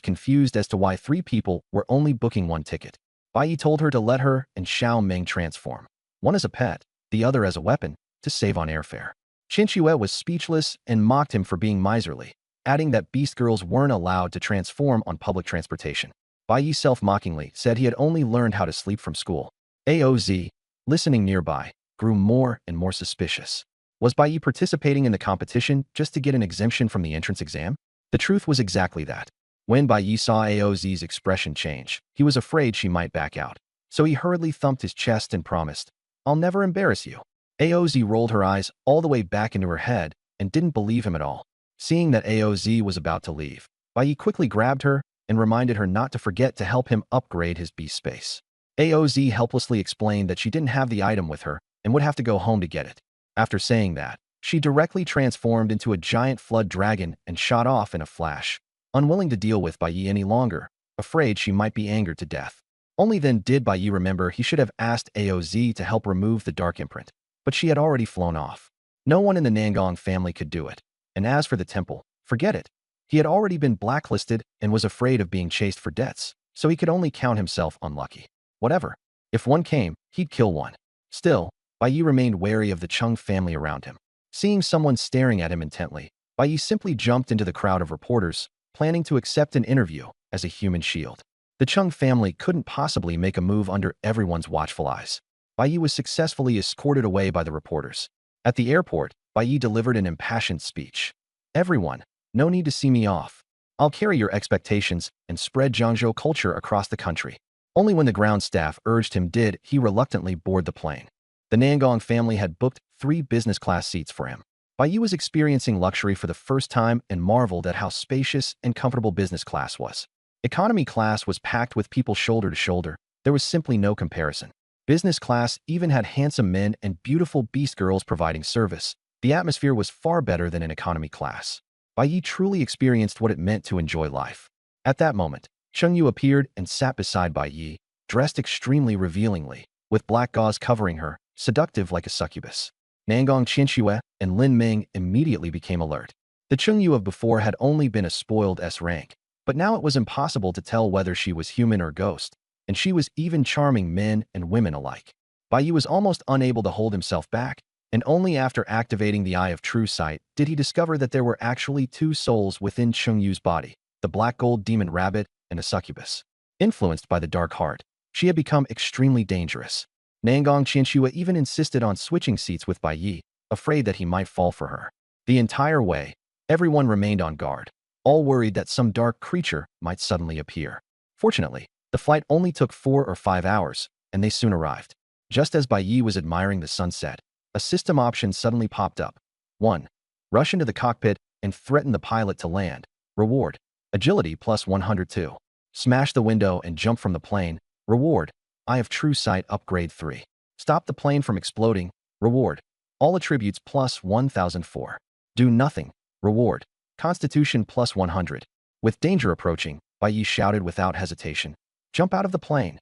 confused as to why 3 people were only booking 1 ticket. Bai Yi told her to let her and Xiao Meng transform, one as a pet, the other as a weapon, to save on airfare. Chinchua was speechless and mocked him for being miserly, adding that beast girls weren't allowed to transform on public transportation. Bai Yi self-mockingly said he had only learned how to sleep from school. AOZ, listening nearby, grew more and more suspicious. Was Bai Yi participating in the competition just to get an exemption from the entrance exam? The truth was exactly that. When Bai Yi saw AOZ's expression change, he was afraid she might back out. So he hurriedly thumped his chest and promised, "I'll never embarrass you." AOZ rolled her eyes all the way back into her head and didn't believe him at all. Seeing that AOZ was about to leave, Bai Yi quickly grabbed her and reminded her not to forget to help him upgrade his beast space. AOZ helplessly explained that she didn't have the item with her and would have to go home to get it. After saying that, she directly transformed into a giant flood dragon and shot off in a flash, unwilling to deal with Bai Yi any longer, afraid she might be angered to death. Only then did Bai Yi remember he should have asked AOZ to help remove the dark imprint, but she had already flown off. No one in the Nangong family could do it, and as for the temple, forget it. He had already been blacklisted and was afraid of being chased for debts, so he could only count himself unlucky. Whatever. If one came, he'd kill one. Still, Bai Yi remained wary of the Chung family around him. Seeing someone staring at him intently, Bai Yi simply jumped into the crowd of reporters, planning to accept an interview as a human shield. The Chung family couldn't possibly make a move under everyone's watchful eyes. Bai Yi was successfully escorted away by the reporters. At the airport, Bai Yi delivered an impassioned speech. "Everyone, no need to see me off. I'll carry your expectations and spread Jiangzhou culture across the country. Only when the ground staff urged him did he reluctantly board the plane. The Nangong family had booked 3 business-class seats for him. Bai Yi was experiencing luxury for the first time and marveled at how spacious and comfortable business class was. Economy class was packed with people shoulder to shoulder. There was simply no comparison. Business class even had handsome men and beautiful beast girls providing service. The atmosphere was far better than in economy class. Bai Yi truly experienced what it meant to enjoy life. At that moment, Cheng Yu appeared and sat beside Bai Yi, dressed extremely revealingly, with black gauze covering her, seductive like a succubus. Nangong Qianxue and Lin Ming immediately became alert. The Cheng Yu of before had only been a spoiled S-rank, but now it was impossible to tell whether she was human or ghost, and she was even charming men and women alike. Bai Yi was almost unable to hold himself back, and only after activating the Eye of True Sight did he discover that there were actually 2 souls within Cheng Yu's body, the black gold demon rabbit and a succubus. Influenced by the dark heart, she had become extremely dangerous. Nangong Qianxue even insisted on switching seats with Bai Yi, afraid that he might fall for her. The entire way, everyone remained on guard, all worried that some dark creature might suddenly appear. Fortunately, the flight only took 4 or 5 hours, and they soon arrived. Just as Bai Yi was admiring the sunset, a system option suddenly popped up. 1. Rush into the cockpit and threaten the pilot to land. Reward: agility plus 102. Smash the window and jump from the plane. Reward: Eye of True Sight upgrade 3. Stop the plane from exploding. Reward: all attributes plus 1004. Do nothing. Reward: Constitution plus 100. With danger approaching, Bai Yi shouted without hesitation, "Jump out of the plane."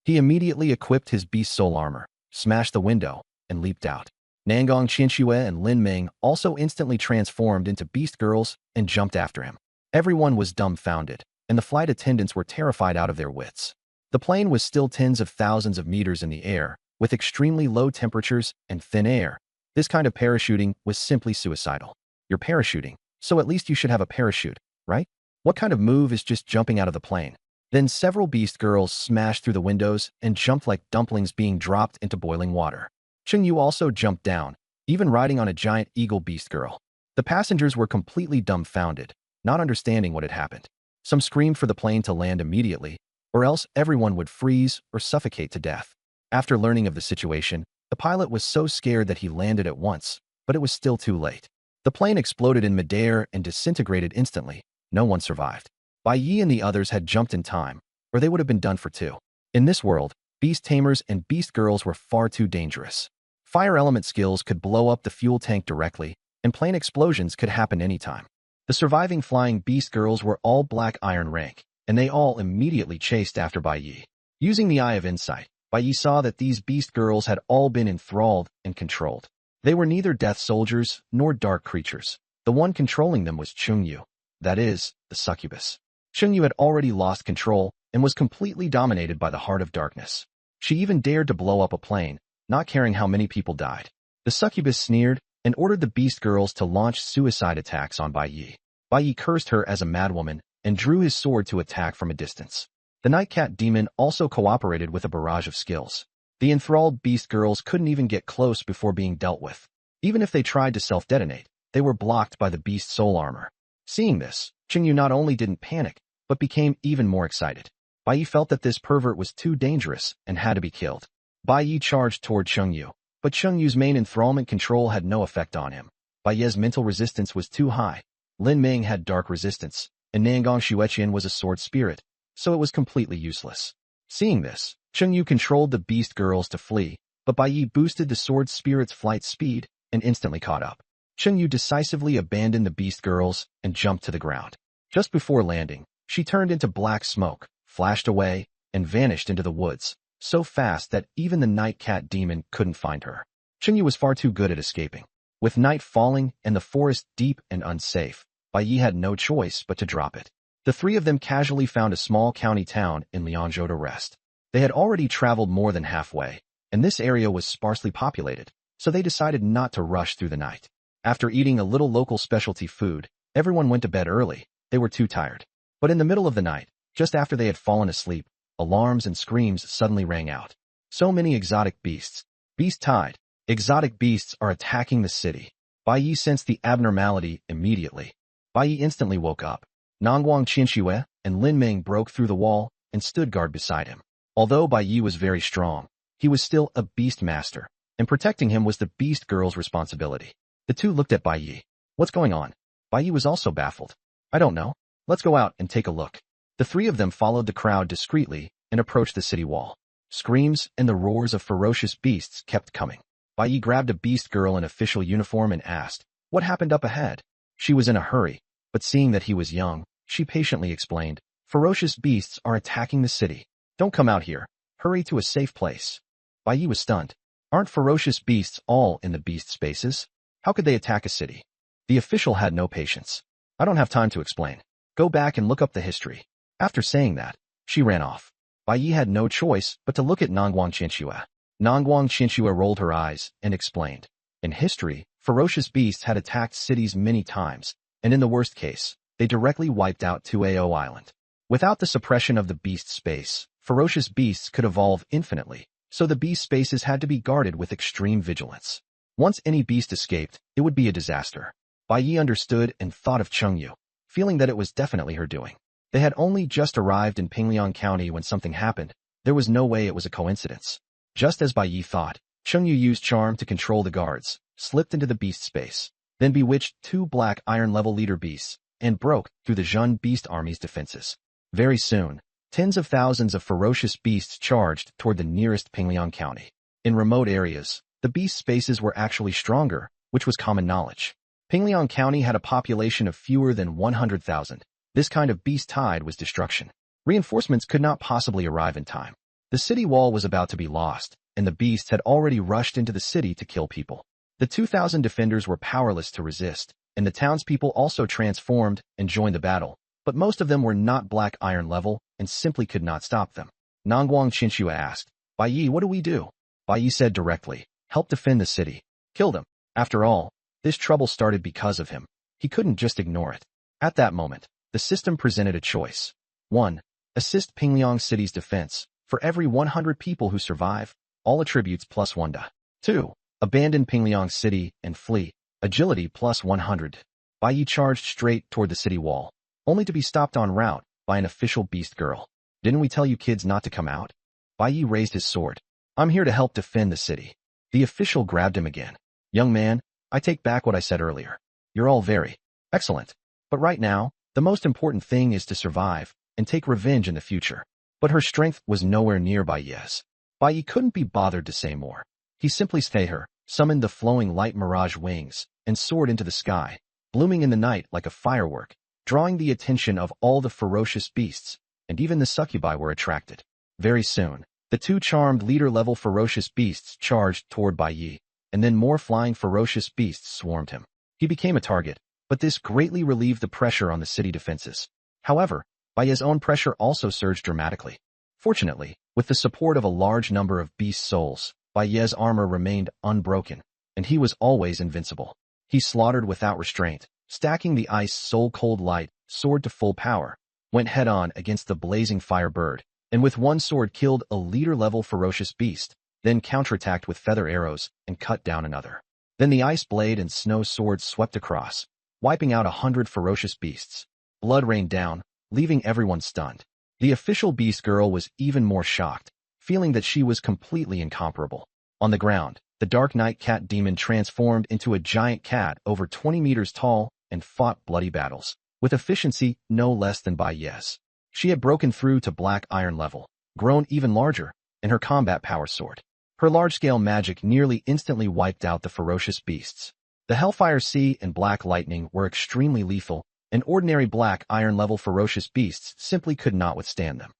He immediately equipped his beast soul armor, smashed the window, and leaped out. Nangong Qianxue and Lin Ming also instantly transformed into beast girls and jumped after him. Everyone was dumbfounded, and the flight attendants were terrified out of their wits. The plane was still tens of thousands of meters in the air, with extremely low temperatures and thin air. This kind of parachuting was simply suicidal. You're parachuting, so at least you should have a parachute, right? What kind of move is just jumping out of the plane? Then several beast girls smashed through the windows and jumped like dumplings being dropped into boiling water. Cheng Yu also jumped down, even riding on a giant eagle beast girl. The passengers were completely dumbfounded, not understanding what had happened. Some screamed for the plane to land immediately, or else everyone would freeze or suffocate to death. After learning of the situation, the pilot was so scared that he landed at once, but it was still too late. The plane exploded in midair and disintegrated instantly. No one survived. Bai Yi and the others had jumped in time, or they would have been done for too. In this world, beast tamers and beast girls were far too dangerous. Fire element skills could blow up the fuel tank directly, and plane explosions could happen anytime. The surviving flying beast girls were all black iron rank, and they all immediately chased after Bai Yi. Using the Eye of Insight, Bai Yi saw that these beast girls had all been enthralled and controlled. They were neither death soldiers nor dark creatures. The one controlling them was Cheng Yu, that is, the succubus. Cheng Yu had already lost control and was completely dominated by the heart of darkness. She even dared to blow up a plane, not caring how many people died. The succubus sneered and ordered the beast girls to launch suicide attacks on Bai Yi. Bai Yi cursed her as a madwoman and drew his sword to attack from a distance. The nightcat demon also cooperated with a barrage of skills. The enthralled beast girls couldn't even get close before being dealt with. Even if they tried to self-detonate, they were blocked by the beast soul armor. Seeing this, Cheng Yu not only didn't panic, but became even more excited. Bai Yi felt that this pervert was too dangerous and had to be killed. Bai Yi charged toward Cheng Yu, but Cheng Yu's main enthrallment control had no effect on him. Bai Yi's mental resistance was too high. Lin Ming had dark resistance, and Nangong Xueqian was a sword spirit, so it was completely useless. Seeing this, Cheng Yu controlled the beast girls to flee, but Bai Yi boosted the sword spirit's flight speed and instantly caught up. Cheng Yu decisively abandoned the beast girls and jumped to the ground. Just before landing, she turned into black smoke, flashed away, and vanished into the woods, so fast that even the nightcat demon couldn't find her. Cheng Yu was far too good at escaping. With night falling and the forest deep and unsafe, Bai Yi had no choice but to drop it. The 3 of them casually found a small county town in Lianzhou to rest. They had already traveled more than halfway, and this area was sparsely populated, so they decided not to rush through the night. After eating a little local specialty food, everyone went to bed early. They were too tired. But in the middle of the night, just after they had fallen asleep, alarms and screams suddenly rang out. So many exotic beasts. Beast tide. Exotic beasts are attacking the city. Bai Yi sensed the abnormality immediately. Bai Yi instantly woke up. Nangguang Qianxue and Lin Ming broke through the wall and stood guard beside him. Although Bai Yi was very strong, he was still a beast master, and protecting him was the beast girl's responsibility. The two looked at Bai Yi. What's going on? Bai Yi was also baffled. I don't know. Let's go out and take a look. The three of them followed the crowd discreetly and approached the city wall. Screams and the roars of ferocious beasts kept coming. Bai Yi grabbed a beast girl in official uniform and asked, what happened up ahead? She was in a hurry, but seeing that he was young, she patiently explained, ferocious beasts are attacking the city. Don't come out here. Hurry to a safe place. Bai Yi was stunned. Aren't ferocious beasts all in the beast spaces? How could they attack a city? The official had no patience. I don't have time to explain. Go back and look up the history. After saying that, she ran off. Bai Yi had no choice but to look at Nangguang Qianxue. Nangguang Qianxue rolled her eyes and explained. In history, ferocious beasts had attacked cities many times, and in the worst case, they directly wiped out Tuao Island. Without the suppression of the beast space, ferocious beasts could evolve infinitely, so the beast spaces had to be guarded with extreme vigilance. Once any beast escaped, it would be a disaster. Bai Yi understood and thought of Chengyu, feeling that it was definitely her doing. They had only just arrived in Pingliang County when something happened. There was no way it was a coincidence. Just as Bai Yi thought, Chengyu used charm to control the guards, slipped into the beast space, then bewitched two black iron-level leader beasts, and broke through the Zhun beast army's defenses. Very soon, tens of thousands of ferocious beasts charged toward the nearest Pingliang County. In remote areas, the beast spaces were actually stronger, which was common knowledge. Pingliang County had a population of fewer than 100,000. This kind of beast tide was destruction. Reinforcements could not possibly arrive in time. The city wall was about to be lost, and the beasts had already rushed into the city to kill people. The 2,000 defenders were powerless to resist, and the townspeople also transformed and joined the battle, but most of them were not black iron level and simply could not stop them. Nangguang Qianxue asked, Bai Yi, what do we do? Bai Yi said directly, help defend the city. Kill them. After all, this trouble started because of him. He couldn't just ignore it. At that moment, the system presented a choice. 1. Assist Pingliang City's defense. For every 100 people who survive, all attributes plus 1 da. 2. Abandon Pingliang City and flee. Agility plus 100. Bai Yi charged straight toward the city wall, only to be stopped en route by an official beast girl. Didn't we tell you kids not to come out? Bai Yi raised his sword. I'm here to help defend the city. The official grabbed him again. Young man, I take back what I said earlier. You're all very excellent. But right now, the most important thing is to survive and take revenge in the future. But her strength was nowhere near Bai Yi's. Bai Yi couldn't be bothered to say more. He simply stayed her, summoned the flowing light mirage wings, and soared into the sky, blooming in the night like a firework, drawing the attention of all the ferocious beasts, and even the succubi were attracted. Very soon, the two charmed leader-level ferocious beasts charged toward Bai Yi, and then more flying ferocious beasts swarmed him. He became a target, but this greatly relieved the pressure on the city defenses. However, Bai Yi's own pressure also surged dramatically. Fortunately, with the support of a large number of beast souls, Bai Yi's armor remained unbroken, and he was always invincible. He slaughtered without restraint, stacking the ice soul-cold light sword to full power, went head-on against the blazing firebird, and with one sword killed a leader-level ferocious beast, then counterattacked with feather arrows and cut down another. Then the ice blade and snow sword swept across, wiping out 100 ferocious beasts. Blood rained down, leaving everyone stunned. The official beast girl was even more shocked, feeling that she was completely incomparable. On the ground, the Dark Knight cat demon transformed into a giant cat over 20 meters tall and fought bloody battles, with efficiency no less than Bai Yi's. She had broken through to black iron level, grown even larger, and her combat power soared. Her large-scale magic nearly instantly wiped out the ferocious beasts. The Hellfire Sea and Black Lightning were extremely lethal, and ordinary black iron-level ferocious beasts simply could not withstand them.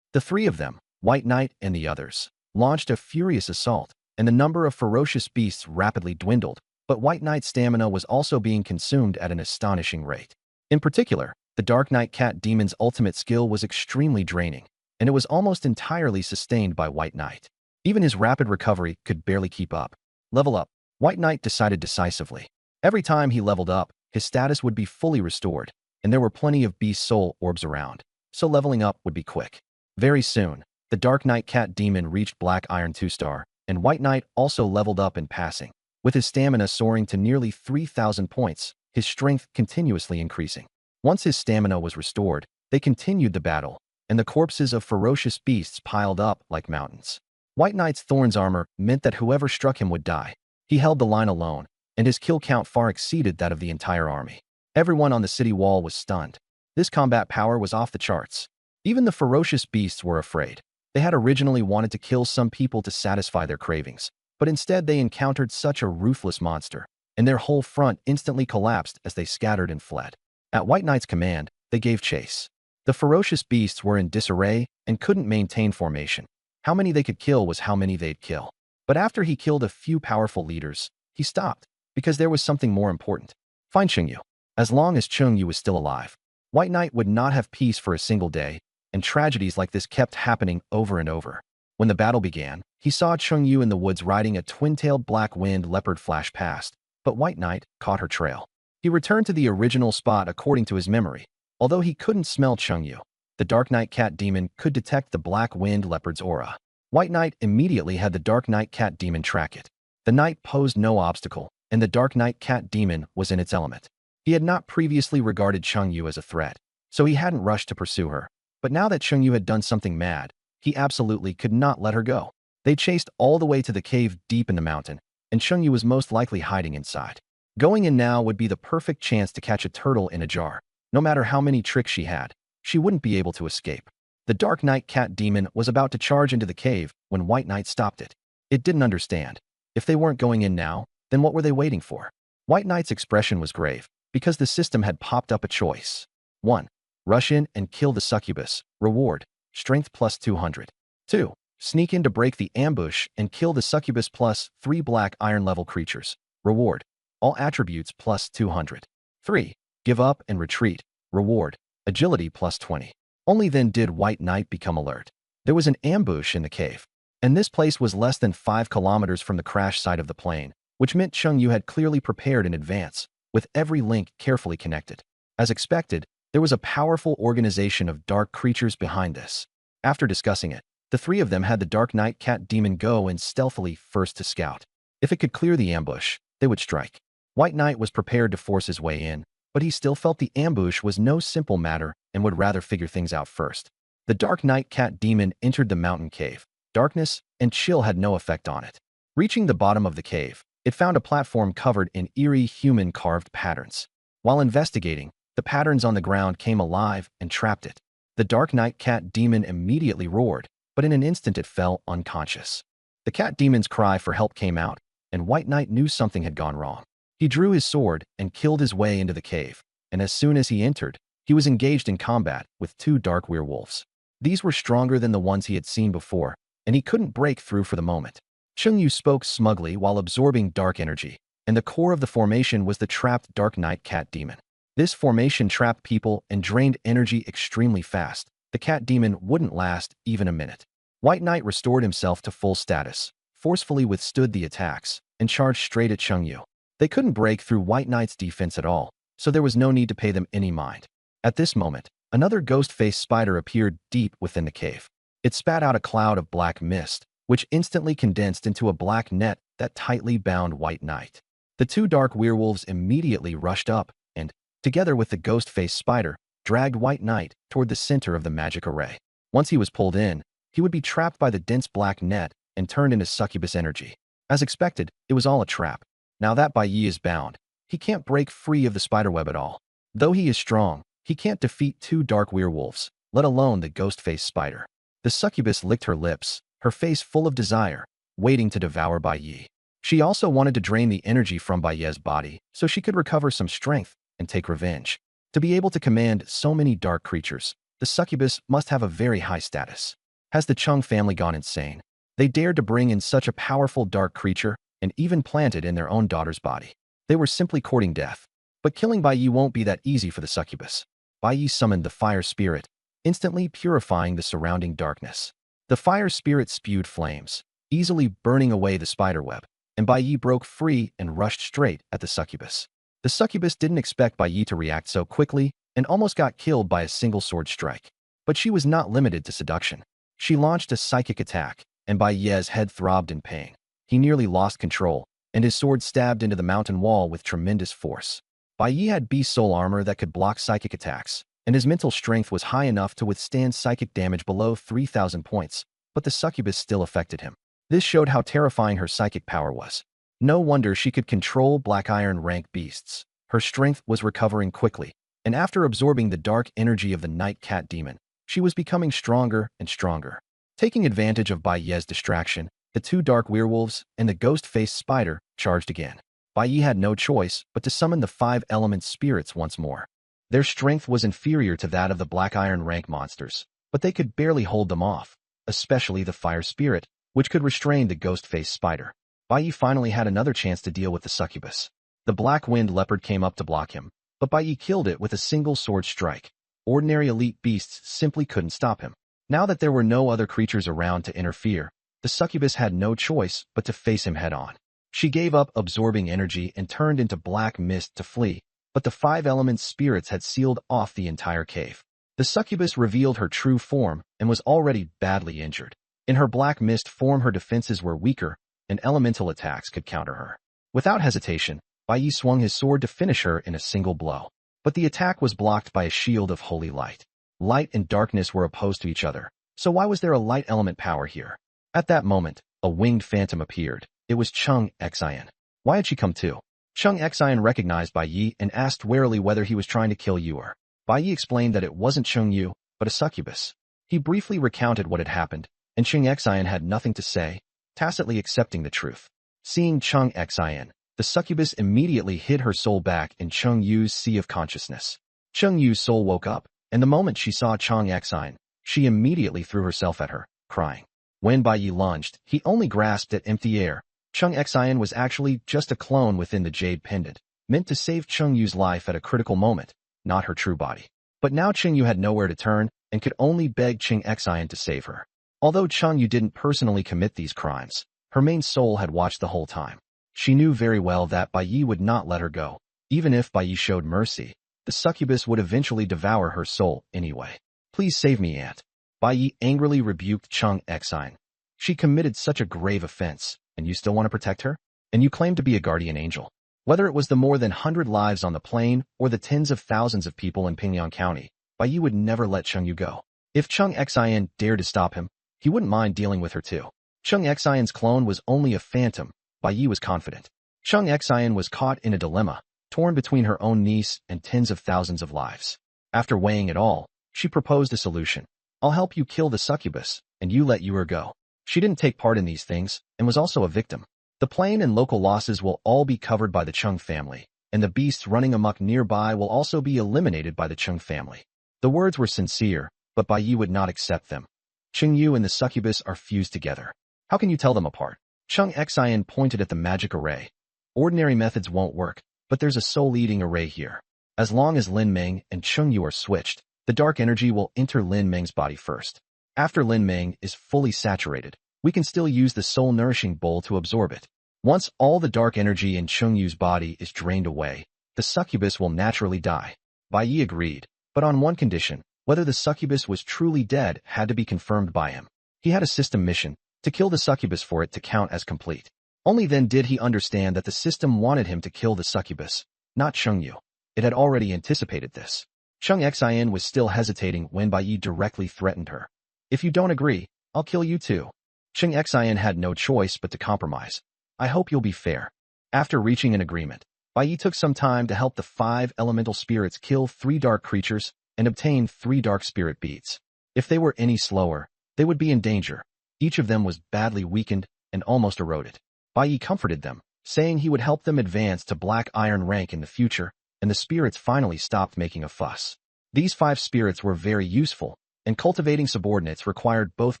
The three of them, White Knight and the others, launched a furious assault, and the number of ferocious beasts rapidly dwindled, but White Knight's stamina was also being consumed at an astonishing rate. In particular, the Dark Knight cat demon's ultimate skill was extremely draining, and it was almost entirely sustained by White Knight. Even his rapid recovery could barely keep up. Level up. White Knight decided decisively. Every time he leveled up, his status would be fully restored, and there were plenty of beast soul orbs around, so leveling up would be quick. Very soon, the Dark Knight cat demon reached Black Iron 2-star, and White Knight also leveled up in passing, with his stamina soaring to nearly 3,000 points, his strength continuously increasing. Once his stamina was restored, they continued the battle, and the corpses of ferocious beasts piled up like mountains. White Knight's thorns armor meant that whoever struck him would die. He held the line alone, and his kill count far exceeded that of the entire army. Everyone on the city wall was stunned. This combat power was off the charts. Even the ferocious beasts were afraid. They had originally wanted to kill some people to satisfy their cravings, but instead they encountered such a ruthless monster, and their whole front instantly collapsed as they scattered and fled. At White Knight's command, they gave chase. The ferocious beasts were in disarray and couldn't maintain formation. How many they could kill was how many they'd kill. But after he killed a few powerful leaders, he stopped, because there was something more important. Find Chengyu. As long as Chengyu was still alive, White Knight would not have peace for a single day, and tragedies like this kept happening over and over. When the battle began, he saw Chengyu in the woods riding a twin-tailed black-winged leopard flash past, but White Knight caught her trail. He returned to the original spot according to his memory. Although he couldn't smell Chengyu, the Dark Knight Cat Demon could detect the black-winged leopard's aura. White Knight immediately had the Dark Knight Cat Demon track it. The knight posed no obstacle, and the Dark Knight Cat Demon was in its element. He had not previously regarded Chengyu as a threat, so he hadn't rushed to pursue her. But now that Chengyu had done something mad, he absolutely could not let her go. They chased all the way to the cave deep in the mountain, and Chengyu was most likely hiding inside. Going in now would be the perfect chance to catch a turtle in a jar. No matter how many tricks she had, she wouldn't be able to escape. The Dark Knight Cat Demon was about to charge into the cave when White Knight stopped it. It didn't understand. If they weren't going in now, then what were they waiting for? White Knight's expression was grave, because the system had popped up a choice. 1. Rush in and kill the succubus. Reward: strength plus 200. 2. Sneak in to break the ambush and kill the succubus plus 3 black iron level creatures. Reward: all attributes plus 200. 3. Give up and retreat. Reward: agility plus 20. Only then did White Knight become alert. There was an ambush in the cave, and this place was less than 5 kilometers from the crash site of the plane, which meant Chengyu had clearly prepared in advance, with every link carefully connected. As expected, there was a powerful organization of dark creatures behind this. After discussing it, the three of them had the Dark Knight Cat Demon go in stealthily first to scout. If it could clear the ambush, they would strike. White Knight was prepared to force his way in, but he still felt the ambush was no simple matter and would rather figure things out first. The Dark Knight Cat Demon entered the mountain cave. Darkness and chill had no effect on it. Reaching the bottom of the cave, it found a platform covered in eerie human-carved patterns. While investigating, the patterns on the ground came alive and trapped it. The Dark Knight Cat Demon immediately roared, but in an instant it fell unconscious. The Cat Demon's cry for help came out, and White Knight knew something had gone wrong. He drew his sword and killed his way into the cave, and as soon as he entered, he was engaged in combat with 2 dark werewolves. These were stronger than the ones he had seen before, and he couldn't break through for the moment. Chengyu spoke smugly while absorbing dark energy, and the core of the formation was the trapped Dark Knight Cat Demon. This formation trapped people and drained energy extremely fast. The Cat Demon wouldn't last even a minute. White Knight restored himself to full status, forcefully withstood the attacks, and charged straight at Chengyu. They couldn't break through White Knight's defense at all, so there was no need to pay them any mind. At this moment, another ghost-faced spider appeared deep within the cave. It spat out a cloud of black mist, which instantly condensed into a black net that tightly bound White Knight. The 2 dark werewolves immediately rushed up and, together with the ghost-faced spider, dragged White Knight toward the center of the magic array. Once he was pulled in, he would be trapped by the dense black net and turned into succubus energy. As expected, it was all a trap. Now that Bai Yi is bound, he can't break free of the spiderweb at all. Though he is strong, he can't defeat 2 dark werewolves, let alone the ghost-faced spider. The succubus licked her lips, her face full of desire, waiting to devour Bai Yi. She also wanted to drain the energy from Bai Yi's body so she could recover some strength and take revenge. To be able to command so many dark creatures, the succubus must have a very high status. Has the Chung family gone insane? They dared to bring in such a powerful dark creature and even plant it in their own daughter's body. They were simply courting death. But killing Bai Yi won't be that easy for the succubus. Bai Yi summoned the fire spirit, instantly purifying the surrounding darkness. The fire spirit spewed flames, easily burning away the spiderweb, and Bai Yi broke free and rushed straight at the succubus. The succubus didn't expect Bai Yi to react so quickly and almost got killed by a single sword strike. But she was not limited to seduction. She launched a psychic attack, and Bai Yi's head throbbed in pain. He nearly lost control, and his sword stabbed into the mountain wall with tremendous force. Bai Yi had beast soul armor that could block psychic attacks, and his mental strength was high enough to withstand psychic damage below 3,000 points, but the succubus still affected him. This showed how terrifying her psychic power was. No wonder she could control black iron rank beasts. Her strength was recovering quickly, and after absorbing the dark energy of the night cat demon, she was becoming stronger and stronger. Taking advantage of Bai Yi's distraction, the two dark werewolves and the ghost-faced spider charged again. Bai Yi had no choice but to summon the 5 element spirits once more. Their strength was inferior to that of the black iron rank monsters, but they could barely hold them off, especially the fire spirit, which could restrain the ghost-faced spider. Bai Yi finally had another chance to deal with the succubus. The black wind leopard came up to block him, but Bai Yi killed it with a single sword strike. Ordinary elite beasts simply couldn't stop him. Now that there were no other creatures around to interfere, the succubus had no choice but to face him head-on. She gave up absorbing energy and turned into black mist to flee, but the 5 element spirits had sealed off the entire cave. The succubus revealed her true form and was already badly injured. In her black mist form, her defenses were weaker, and elemental attacks could counter her. Without hesitation, Bai Yi swung his sword to finish her in a single blow. But the attack was blocked by a shield of holy light. Light and darkness were opposed to each other, so why was there a light element power here? At that moment, a winged phantom appeared. It was Chung Xian. Why had she come too? Chung Xian recognized Bai Yi and asked warily whether he was trying to kill Yuer. Bai Yi explained that it wasn't Chung Yu, but a succubus. He briefly recounted what had happened, and Chung Xian had nothing to say, tacitly accepting the truth. Seeing Chung Xian, the succubus immediately hid her soul back in Chung Yu's sea of consciousness. Chung Yu's soul woke up, and the moment she saw Chung Xian, she immediately threw herself at her, crying. When Bai Yi lunged, he only grasped at empty air. Chung Xian was actually just a clone within the jade pendant, meant to save Chung Yu's life at a critical moment, not her true body. But now Chung Yu had nowhere to turn and could only beg Chung Xian to save her. Although Chung Yu didn't personally commit these crimes, her main soul had watched the whole time. She knew very well that Bai Yi would not let her go. Even if Bai Yi showed mercy, the succubus would eventually devour her soul anyway. Please save me, aunt. Bai Yi angrily rebuked Chung Xian. She committed such a grave offense, and you still want to protect her? And you claim to be a guardian angel. Whether it was the more than 100 lives on the plane or the tens of thousands of people in Pingyang County, Bai Yi would never let Chung Yu go. If Chung Xian dared to stop him, he wouldn't mind dealing with her too. Chung Xian's clone was only a phantom, Bai Yi was confident. Chung Xian was caught in a dilemma, torn between her own niece and tens of thousands of lives. After weighing it all, she proposed a solution. I'll help you kill the succubus, and you let Yuer go. She didn't take part in these things, and was also a victim. The plane and local losses will all be covered by the Chung family, and the beasts running amok nearby will also be eliminated by the Chung family. The words were sincere, but Bai Yi would not accept them. Chung Yu and the succubus are fused together. How can you tell them apart? Chung Xian pointed at the magic array. Ordinary methods won't work, but there's a soul-eating array here. As long as Lin Meng and Chung Yu are switched, the dark energy will enter Lin Meng's body first. After Lin Meng is fully saturated, we can still use the soul-nourishing bowl to absorb it. Once all the dark energy in Chung Yu's body is drained away, the succubus will naturally die. Bai Yi agreed, but on one condition: whether the succubus was truly dead had to be confirmed by him. He had a system mission, to kill the succubus for it to count as complete. Only then did he understand that the system wanted him to kill the succubus, not Chung Yu. It had already anticipated this. Chung Xian was still hesitating when Bai Yi directly threatened her. If you don't agree, I'll kill you too. Chung Xian had no choice but to compromise. I hope you'll be fair. After reaching an agreement, Bai Yi took some time to help the 5 elemental spirits kill 3 dark creatures and obtain 3 dark spirit beads. If they were any slower, they would be in danger. Each of them was badly weakened and almost eroded. Bai Yi comforted them, saying he would help them advance to black iron rank in the future, and the spirits finally stopped making a fuss. These 5 spirits were very useful, and cultivating subordinates required both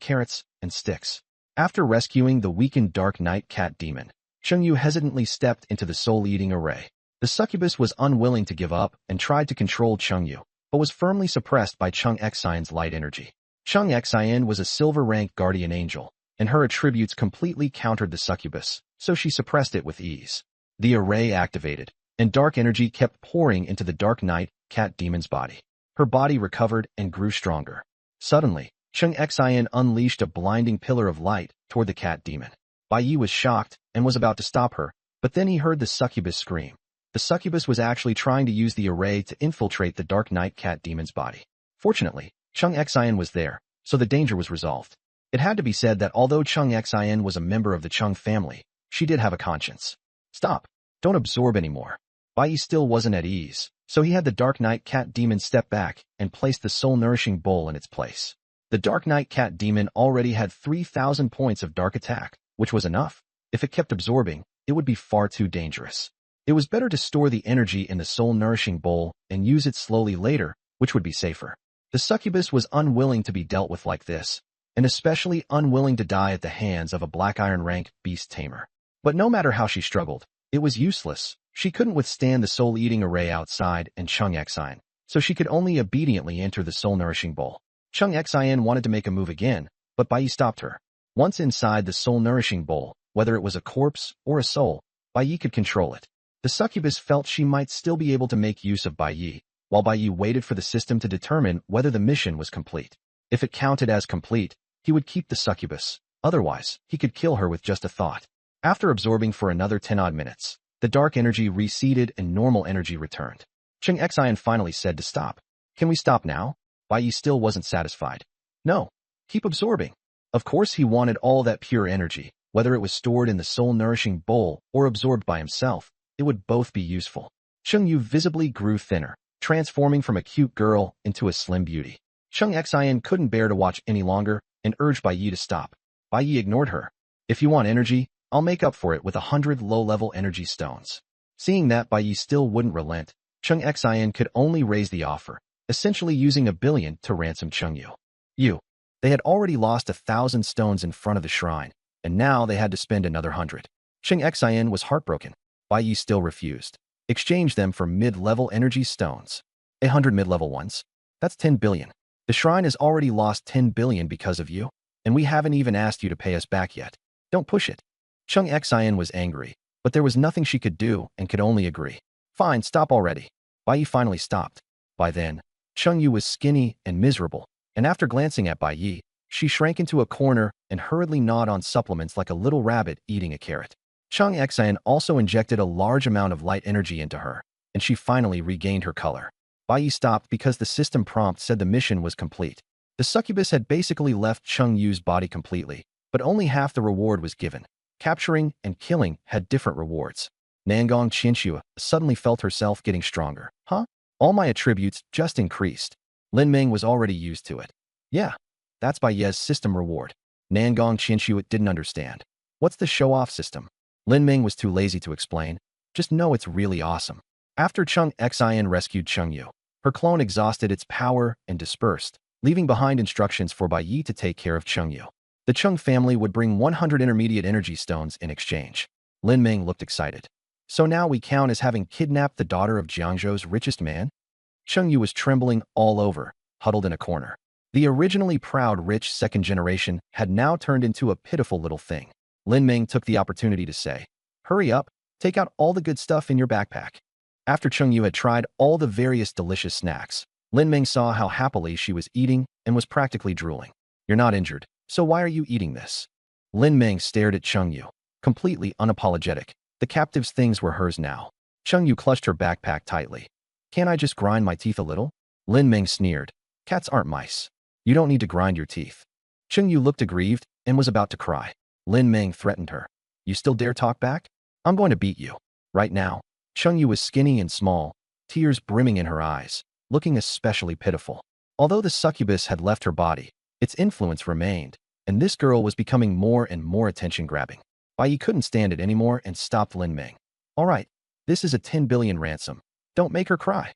carrots and sticks. After rescuing the weakened Dark Knight cat demon, Chung Yu hesitantly stepped into the soul-eating array. The succubus was unwilling to give up and tried to control Chung Yu, but was firmly suppressed by Chung Xian's light energy. Chung Xian was a silver-rank guardian angel, and her attributes completely countered the succubus, so she suppressed it with ease. The array activated, and dark energy kept pouring into the Dark Knight cat demon's body. Her body recovered and grew stronger. Suddenly, Chung Xian unleashed a blinding pillar of light toward the cat demon. Bai Yi was shocked and was about to stop her, but then he heard the succubus scream. The succubus was actually trying to use the array to infiltrate the Dark Knight cat demon's body. Fortunately, Chung Xian was there, so the danger was resolved. It had to be said that although Chung Xian was a member of the Chung family, she did have a conscience. Stop. Don't absorb anymore. Bai Yi still wasn't at ease, so he had the Dark Knight cat demon step back and place the soul-nourishing bowl in its place. The Dark Knight cat demon already had 3,000 points of dark attack, which was enough. If it kept absorbing, it would be far too dangerous. It was better to store the energy in the soul-nourishing bowl and use it slowly later, which would be safer. The succubus was unwilling to be dealt with like this, and especially unwilling to die at the hands of a Black Iron rank beast tamer. But no matter how she struggled, it was useless. She couldn't withstand the soul-eating array outside and Chung Xian, so she could only obediently enter the soul-nourishing bowl. Chung Xian wanted to make a move again, but Bai Yi stopped her. Once inside the soul-nourishing bowl, whether it was a corpse or a soul, Bai Yi could control it. The succubus felt she might still be able to make use of Bai Yi, while Bai Yi waited for the system to determine whether the mission was complete. If it counted as complete, he would keep the succubus. Otherwise, he could kill her with just a thought. After absorbing for another 10-odd minutes, the dark energy receded and normal energy returned. Chung Xian finally said to stop. Can we stop now? Bai Yi still wasn't satisfied. No. Keep absorbing. Of course he wanted all that pure energy, whether it was stored in the soul-nourishing bowl or absorbed by himself. It would both be useful. Chung Yu visibly grew thinner, transforming from a cute girl into a slim beauty. Chung Xian couldn't bear to watch any longer and urged Bai Yi to stop. Bai Yi ignored her. If you want energy, I'll make up for it with 100 low-level energy stones. Seeing that Bai Yi still wouldn't relent, Chung Xian could only raise the offer, essentially using 1 billion to ransom Chung Yu. They had already lost 1,000 stones in front of the shrine, and now they had to spend another 100. Chung Xian was heartbroken. Bai Yi still refused. Exchange them for mid-level energy stones. 100 mid-level ones? That's 10 billion. The shrine has already lost 10 billion because of you, and we haven't even asked you to pay us back yet. Don't push it. Chung Xian was angry, but there was nothing she could do and could only agree. Fine, stop already. Bai Yi finally stopped. By then, Chung Yu was skinny and miserable, and after glancing at Bai Yi, she shrank into a corner and hurriedly gnawed on supplements like a little rabbit eating a carrot. Chung Xian also injected a large amount of light energy into her, and she finally regained her color. Bai Yi stopped because the system prompt said the mission was complete. The succubus had basically left Chung Yu's body completely, but only half the reward was given. Capturing and killing had different rewards. Nangong Qinshu suddenly felt herself getting stronger. Huh? All my attributes just increased. Lin Ming was already used to it. Yeah, that's Bai Ye's system reward. Nangong Qinshu didn't understand. What's the show-off system? Lin Ming was too lazy to explain. Just know it's really awesome. After Chung Xian rescued Chung Yu, her clone exhausted its power and dispersed, leaving behind instructions for Bai Yi to take care of Chung Yu. The Chung family would bring 100 intermediate energy stones in exchange. Lin Ming looked excited. So now we count as having kidnapped the daughter of Jiangzhou's richest man? Chung Yu was trembling all over, huddled in a corner. The originally proud rich second generation had now turned into a pitiful little thing. Lin Ming took the opportunity to say, hurry up, take out all the good stuff in your backpack. After Chung Yu had tried all the various delicious snacks, Lin Ming saw how happily she was eating and was practically drooling. You're not injured, so why are you eating this? Lin Ming stared at Chung Yu, completely unapologetic. The captive's things were hers now. Chung Yu clutched her backpack tightly. Can't I just grind my teeth a little? Lin Ming sneered. Cats aren't mice. You don't need to grind your teeth. Chung Yu looked aggrieved and was about to cry. Lin Ming threatened her. You still dare talk back? I'm going to beat you. Right now. Chung Yu was skinny and small, tears brimming in her eyes, looking especially pitiful. Although the succubus had left her body, its influence remained, and this girl was becoming more and more attention-grabbing. Bai Yi couldn't stand it anymore and stopped Lin Ming. All right, this is a 10 billion ransom. Don't make her cry.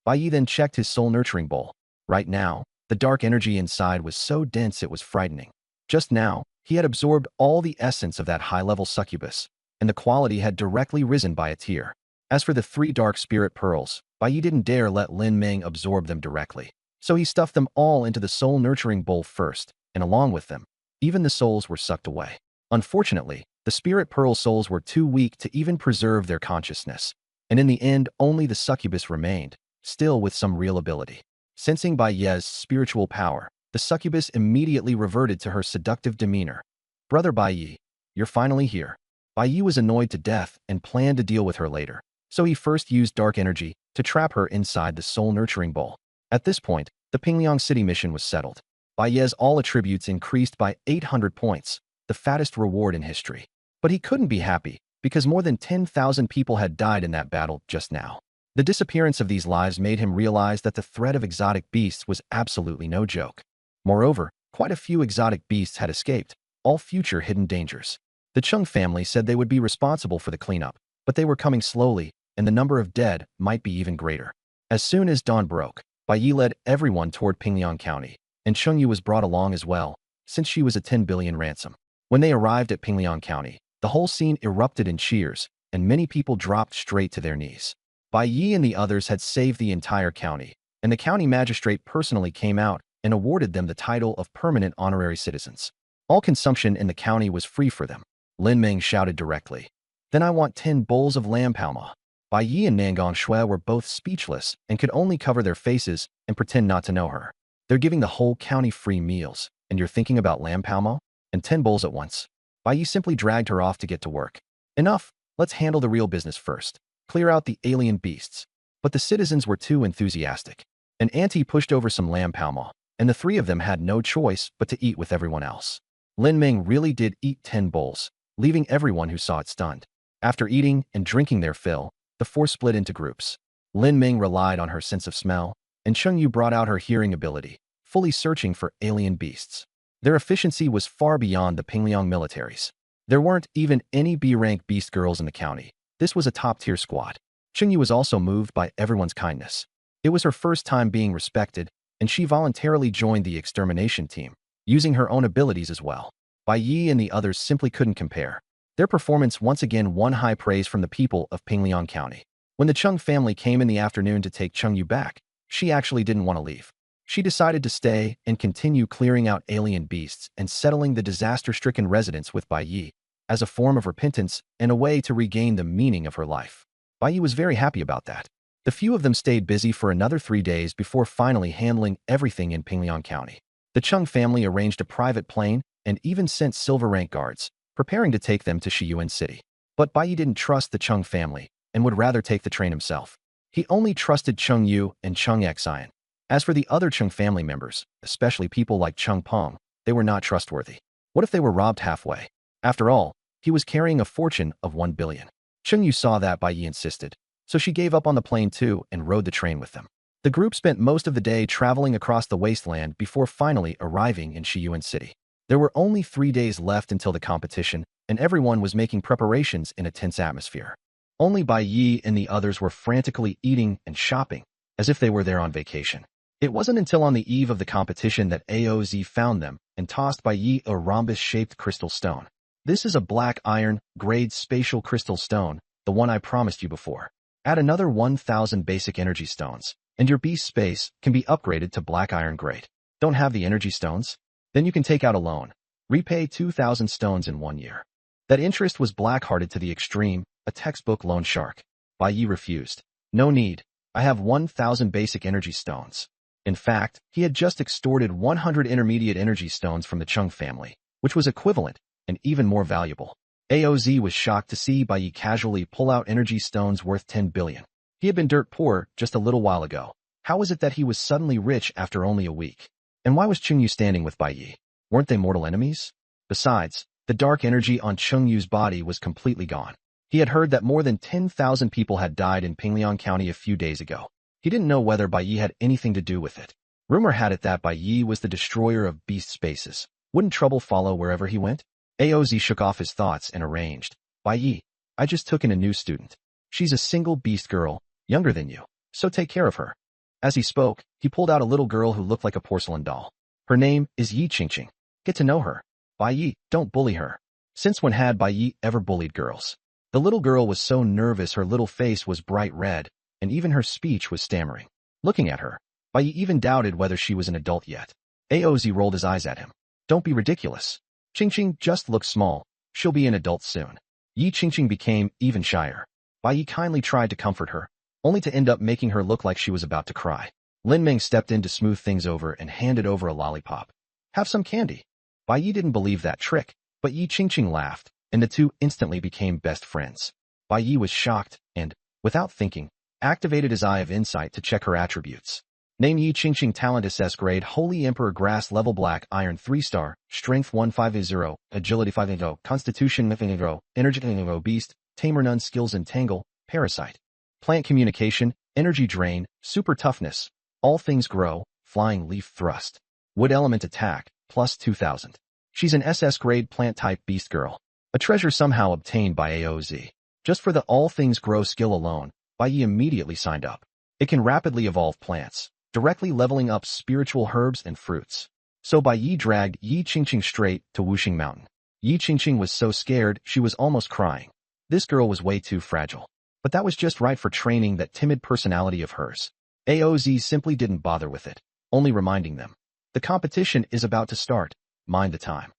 Bai Yi then checked his soul-nurturing bowl. Right now, the dark energy inside was so dense it was frightening. Just now, he had absorbed all the essence of that high-level succubus, and the quality had directly risen by a tier. As for the 3 dark spirit pearls, Bai Yi didn't dare let Lin Ming absorb them directly, so he stuffed them all into the soul-nurturing bowl first, and along with them, even the souls were sucked away. Unfortunately, the spirit pearl souls were too weak to even preserve their consciousness, and in the end only the succubus remained, still with some real ability. Sensing Bai Ye's spiritual power, the succubus immediately reverted to her seductive demeanor. Brother Bai Yi, you're finally here. Bai Yi was annoyed to death and planned to deal with her later, So he first used dark energy to trap her inside the soul-nurturing bowl. At this point, the Pingliang City mission was settled. Bai Ye's all attributes increased by 800 points, the fattest reward in history. But he couldn't be happy, because more than 10,000 people had died in that battle just now. The disappearance of these lives made him realize that the threat of exotic beasts was absolutely no joke. Moreover, quite a few exotic beasts had escaped, all future hidden dangers. The Chung family said they would be responsible for the cleanup, but they were coming slowly, and the number of dead might be even greater. As soon as dawn broke, Bai Yi led everyone toward Pingliang County, and Chengyu was brought along as well, since she was a 10 billion ransom. When they arrived at Pingliang County, the whole scene erupted in cheers, and many people dropped straight to their knees. Bai Yi and the others had saved the entire county, and the county magistrate personally came out and awarded them the title of permanent honorary citizens. All consumption in the county was free for them. Lin Ming shouted directly. Then I want 10 bowls of lamb palma. Bai Yi and Nangong Shui were both speechless and could only cover their faces and pretend not to know her. They're giving the whole county free meals, and you're thinking about lamb palma? And 10 bowls at once? Bai Yi simply dragged her off to get to work. Enough, let's handle the real business first. Clear out the alien beasts. But the citizens were too enthusiastic. An auntie pushed over some lamb palma, and the three of them had no choice but to eat with everyone else. Lin Ming really did eat 10 bowls, leaving everyone who saw it stunned. After eating and drinking their fill, the four split into groups. Lin Ming relied on her sense of smell, and Chengyu brought out her hearing ability, fully searching for alien beasts. Their efficiency was far beyond the Pingliang militaries. There weren't even any B-rank beast girls in the county. This was a top-tier squad. Chengyu was also moved by everyone's kindness. It was her first time being respected, and she voluntarily joined the extermination team, using her own abilities as well. Bai Yi and the others simply couldn't compare. Their performance once again won high praise from the people of Pingliang County. When the Chung family came in the afternoon to take Chengyu back, she actually didn't want to leave. She decided to stay and continue clearing out alien beasts and settling the disaster-stricken residents with Bai Yi, as a form of repentance and a way to regain the meaning of her life. Bai Yi was very happy about that. The few of them stayed busy for another 3 days before finally handling everything in Pingliang County. The Chung family arranged a private plane and even sent silver rank guards, preparing to take them to Shiyuan City. But Bai Yi didn't trust the Chung family and would rather take the train himself. He only trusted Chung Yu and Chung Xian. As for the other Chung family members, especially people like Chung Peng, they were not trustworthy. What if they were robbed halfway? After all, he was carrying a fortune of 1 billion. Chung Yu saw that Bai Yi insisted, so she gave up on the plane too and rode the train with them. The group spent most of the day traveling across the wasteland before finally arriving in Shiyuan City. There were only 3 days left until the competition, and everyone was making preparations in a tense atmosphere. Only Bai Yi and the others were frantically eating and shopping, as if they were there on vacation. It wasn't until on the eve of the competition that AOZ found them and tossed Bai Yi a rhombus-shaped crystal stone. This is a black iron, grade spatial crystal stone, the one I promised you before. Add another 1,000 basic energy stones, and your beast space can be upgraded to black iron grade. Don't have the energy stones? Then you can take out a loan. Repay 2,000 stones in 1 year. That interest was black-hearted to the extreme, a textbook loan shark. Bai Yi refused. No need. I have 1,000 basic energy stones. In fact, he had just extorted 100 intermediate energy stones from the Chung family, which was equivalent and even more valuable. AOZ was shocked to see Bai Yi casually pull out energy stones worth 10 billion. He had been dirt poor just a little while ago. How was it that he was suddenly rich after only a week? And why was Chengyu standing with Bai Yi? Weren't they mortal enemies? Besides, the dark energy on Chengyu's body was completely gone. He had heard that more than 10,000 people had died in Pingliang County a few days ago. He didn't know whether Bai Yi had anything to do with it. Rumor had it that Bai Yi was the destroyer of beast spaces. Wouldn't trouble follow wherever he went? AOZ shook off his thoughts and arranged. Bai Yi, I just took in a new student. She's a single beast girl, younger than you, so take care of her. As he spoke, he pulled out a little girl who looked like a porcelain doll. Her name is Yi Qingqing. Get to know her. Bai Yi, don't bully her. Since when had Bai Yi ever bullied girls? The little girl was so nervous her little face was bright red, and even her speech was stammering. Looking at her, Bai Yi even doubted whether she was an adult yet. AOZ rolled his eyes at him. Don't be ridiculous. Qingqing just looks small. She'll be an adult soon. Yi Qingqing became even shyer. Bai Yi kindly tried to comfort her, only to end up making her look like she was about to cry. Lin Ming stepped in to smooth things over and handed over a lollipop. Have some candy. Bai Yi didn't believe that trick, but Yi Qingqing laughed, and the two instantly became best friends. Bai Yi was shocked and, Without thinking, activated his eye of insight to check her attributes. Name Yi Qingqing Talent SS Grade Holy Emperor Grass Level Black Iron 3-star, Strength 150, Agility 580, Constitution 580, Energy 580, Beast, Tamer None Skills Entangle, Parasite. Plant Communication, Energy Drain, Super Toughness, All Things Grow, Flying Leaf Thrust. Wood Element Attack, plus 2000. She's an SS Grade Plant Type Beast Girl. A treasure somehow obtained by AOZ. Just for the All Things Grow skill alone, Yi immediately signed up. It can rapidly evolve plants, directly leveling up spiritual herbs and fruits. So Yi dragged Yi Qingqing straight to Wuxing Mountain. Yi Qingqing was so scared she was almost crying. This girl was way too fragile. But that was just right for training that timid personality of hers. AOZ simply didn't bother with it, only reminding them. The competition is about to start. Mind the time.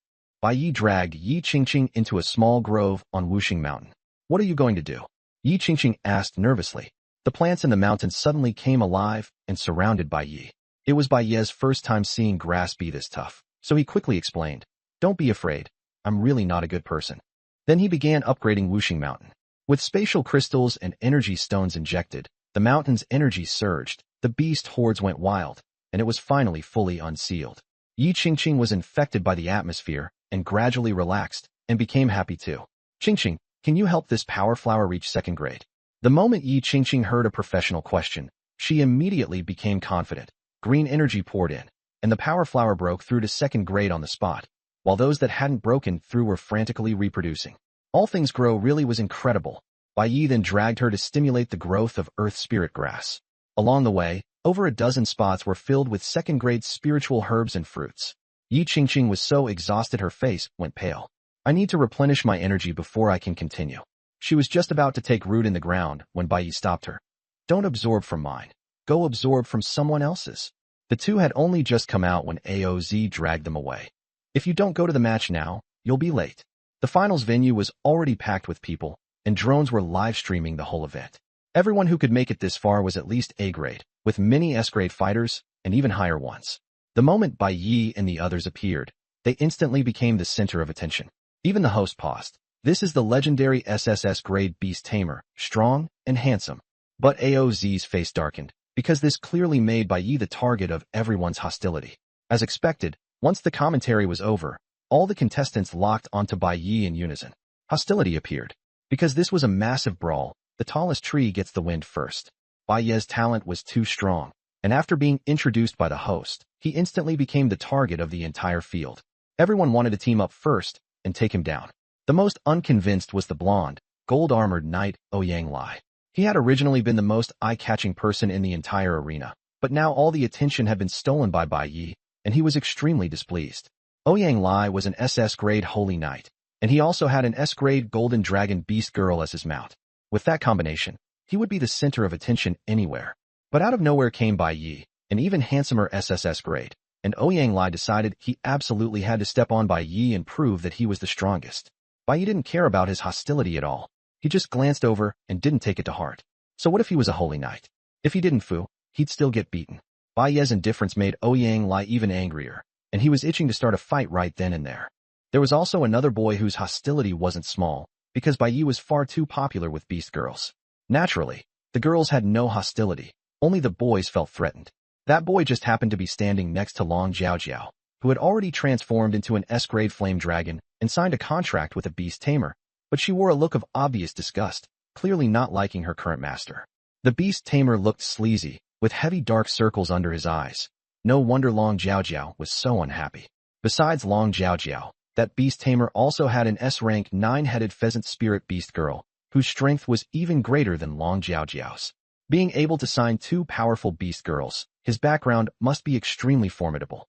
Yi dragged Yi Qingqing into a small grove on Wuxing Mountain. What are you going to do? Yi Qingqing asked nervously. The plants in the mountain suddenly came alive and surrounded Yi. It was Yi's first time seeing grass be this tough, so he quickly explained. Don't be afraid. I'm really not a good person. Then he began upgrading Wuxing Mountain. With spatial crystals and energy stones injected, the mountain's energy surged, the beast hordes went wild, and it was finally fully unsealed. Yi Qingqing was infected by the atmosphere and gradually relaxed and became happy too. Qingqing, can you help this power flower reach 2nd grade? The moment Yi Qingqing heard a professional question, she immediately became confident. Green energy poured in, and the power flower broke through to 2nd grade on the spot, while those that hadn't broken through were frantically reproducing. All Things Grow really was incredible. Yi then dragged her to stimulate the growth of Earth Spirit Grass. Along the way, over a dozen spots were filled with 2nd grade spiritual herbs and fruits. Yi Qingqing was so exhausted her face went pale. I need to replenish my energy before I can continue. She was just about to take root in the ground when Yi stopped her. Don't absorb from mine. Go absorb from someone else's. The two had only just come out when AOZ dragged them away. If you don't go to the match now, you'll be late. The finals venue was already packed with people, and drones were live streaming the whole event. Everyone who could make it this far was at least A grade, with many S grade fighters, and even higher ones. The moment Yi and the others appeared, they instantly became the center of attention. Even the host paused. This is the legendary SSS grade beast tamer, strong and handsome. But AOZ's face darkened, because this clearly made Yi the target of everyone's hostility. As expected, once the commentary was over, all the contestants locked onto Yi in unison. Hostility appeared. Because this was a massive brawl, the tallest tree gets the wind first. Yi's talent was too strong, and after being introduced by the host, he instantly became the target of the entire field. Everyone wanted to team up first and take him down. The most unconvinced was the blonde, gold-armored knight, Ouyang Lai. He had originally been the most eye-catching person in the entire arena, but now all the attention had been stolen by Yi, and he was extremely displeased. Ouyang Lai was an SS grade Holy Knight, and he also had an S grade Golden Dragon Beast Girl as his mount. With that combination, he would be the center of attention anywhere. But out of nowhere came Yi, an even handsomer SSS grade, and Ouyang Lai decided he absolutely had to step on Yi and prove that he was the strongest. Yi didn't care about his hostility at all. He just glanced over and didn't take it to heart. So what if he was a Holy Knight? If he didn't foo, he'd still get beaten. Yi's indifference made Ouyang Lai even angrier, and he was itching to start a fight right then and there. There was also another boy whose hostility wasn't small, because Yi was far too popular with beast girls. Naturally, the girls had no hostility, only the boys felt threatened. That boy just happened to be standing next to Long Jiao, who had already transformed into an S-grade flame dragon and signed a contract with a beast tamer, but she wore a look of obvious disgust, clearly not liking her current master. The beast tamer looked sleazy, with heavy dark circles under his eyes. No wonder Long Jiao was so unhappy. Besides Long Jiao, that beast tamer also had an S-rank 9-headed pheasant spirit beast girl, whose strength was even greater than Long Jiao's. Being able to sign 2 powerful beast girls, his background must be extremely formidable.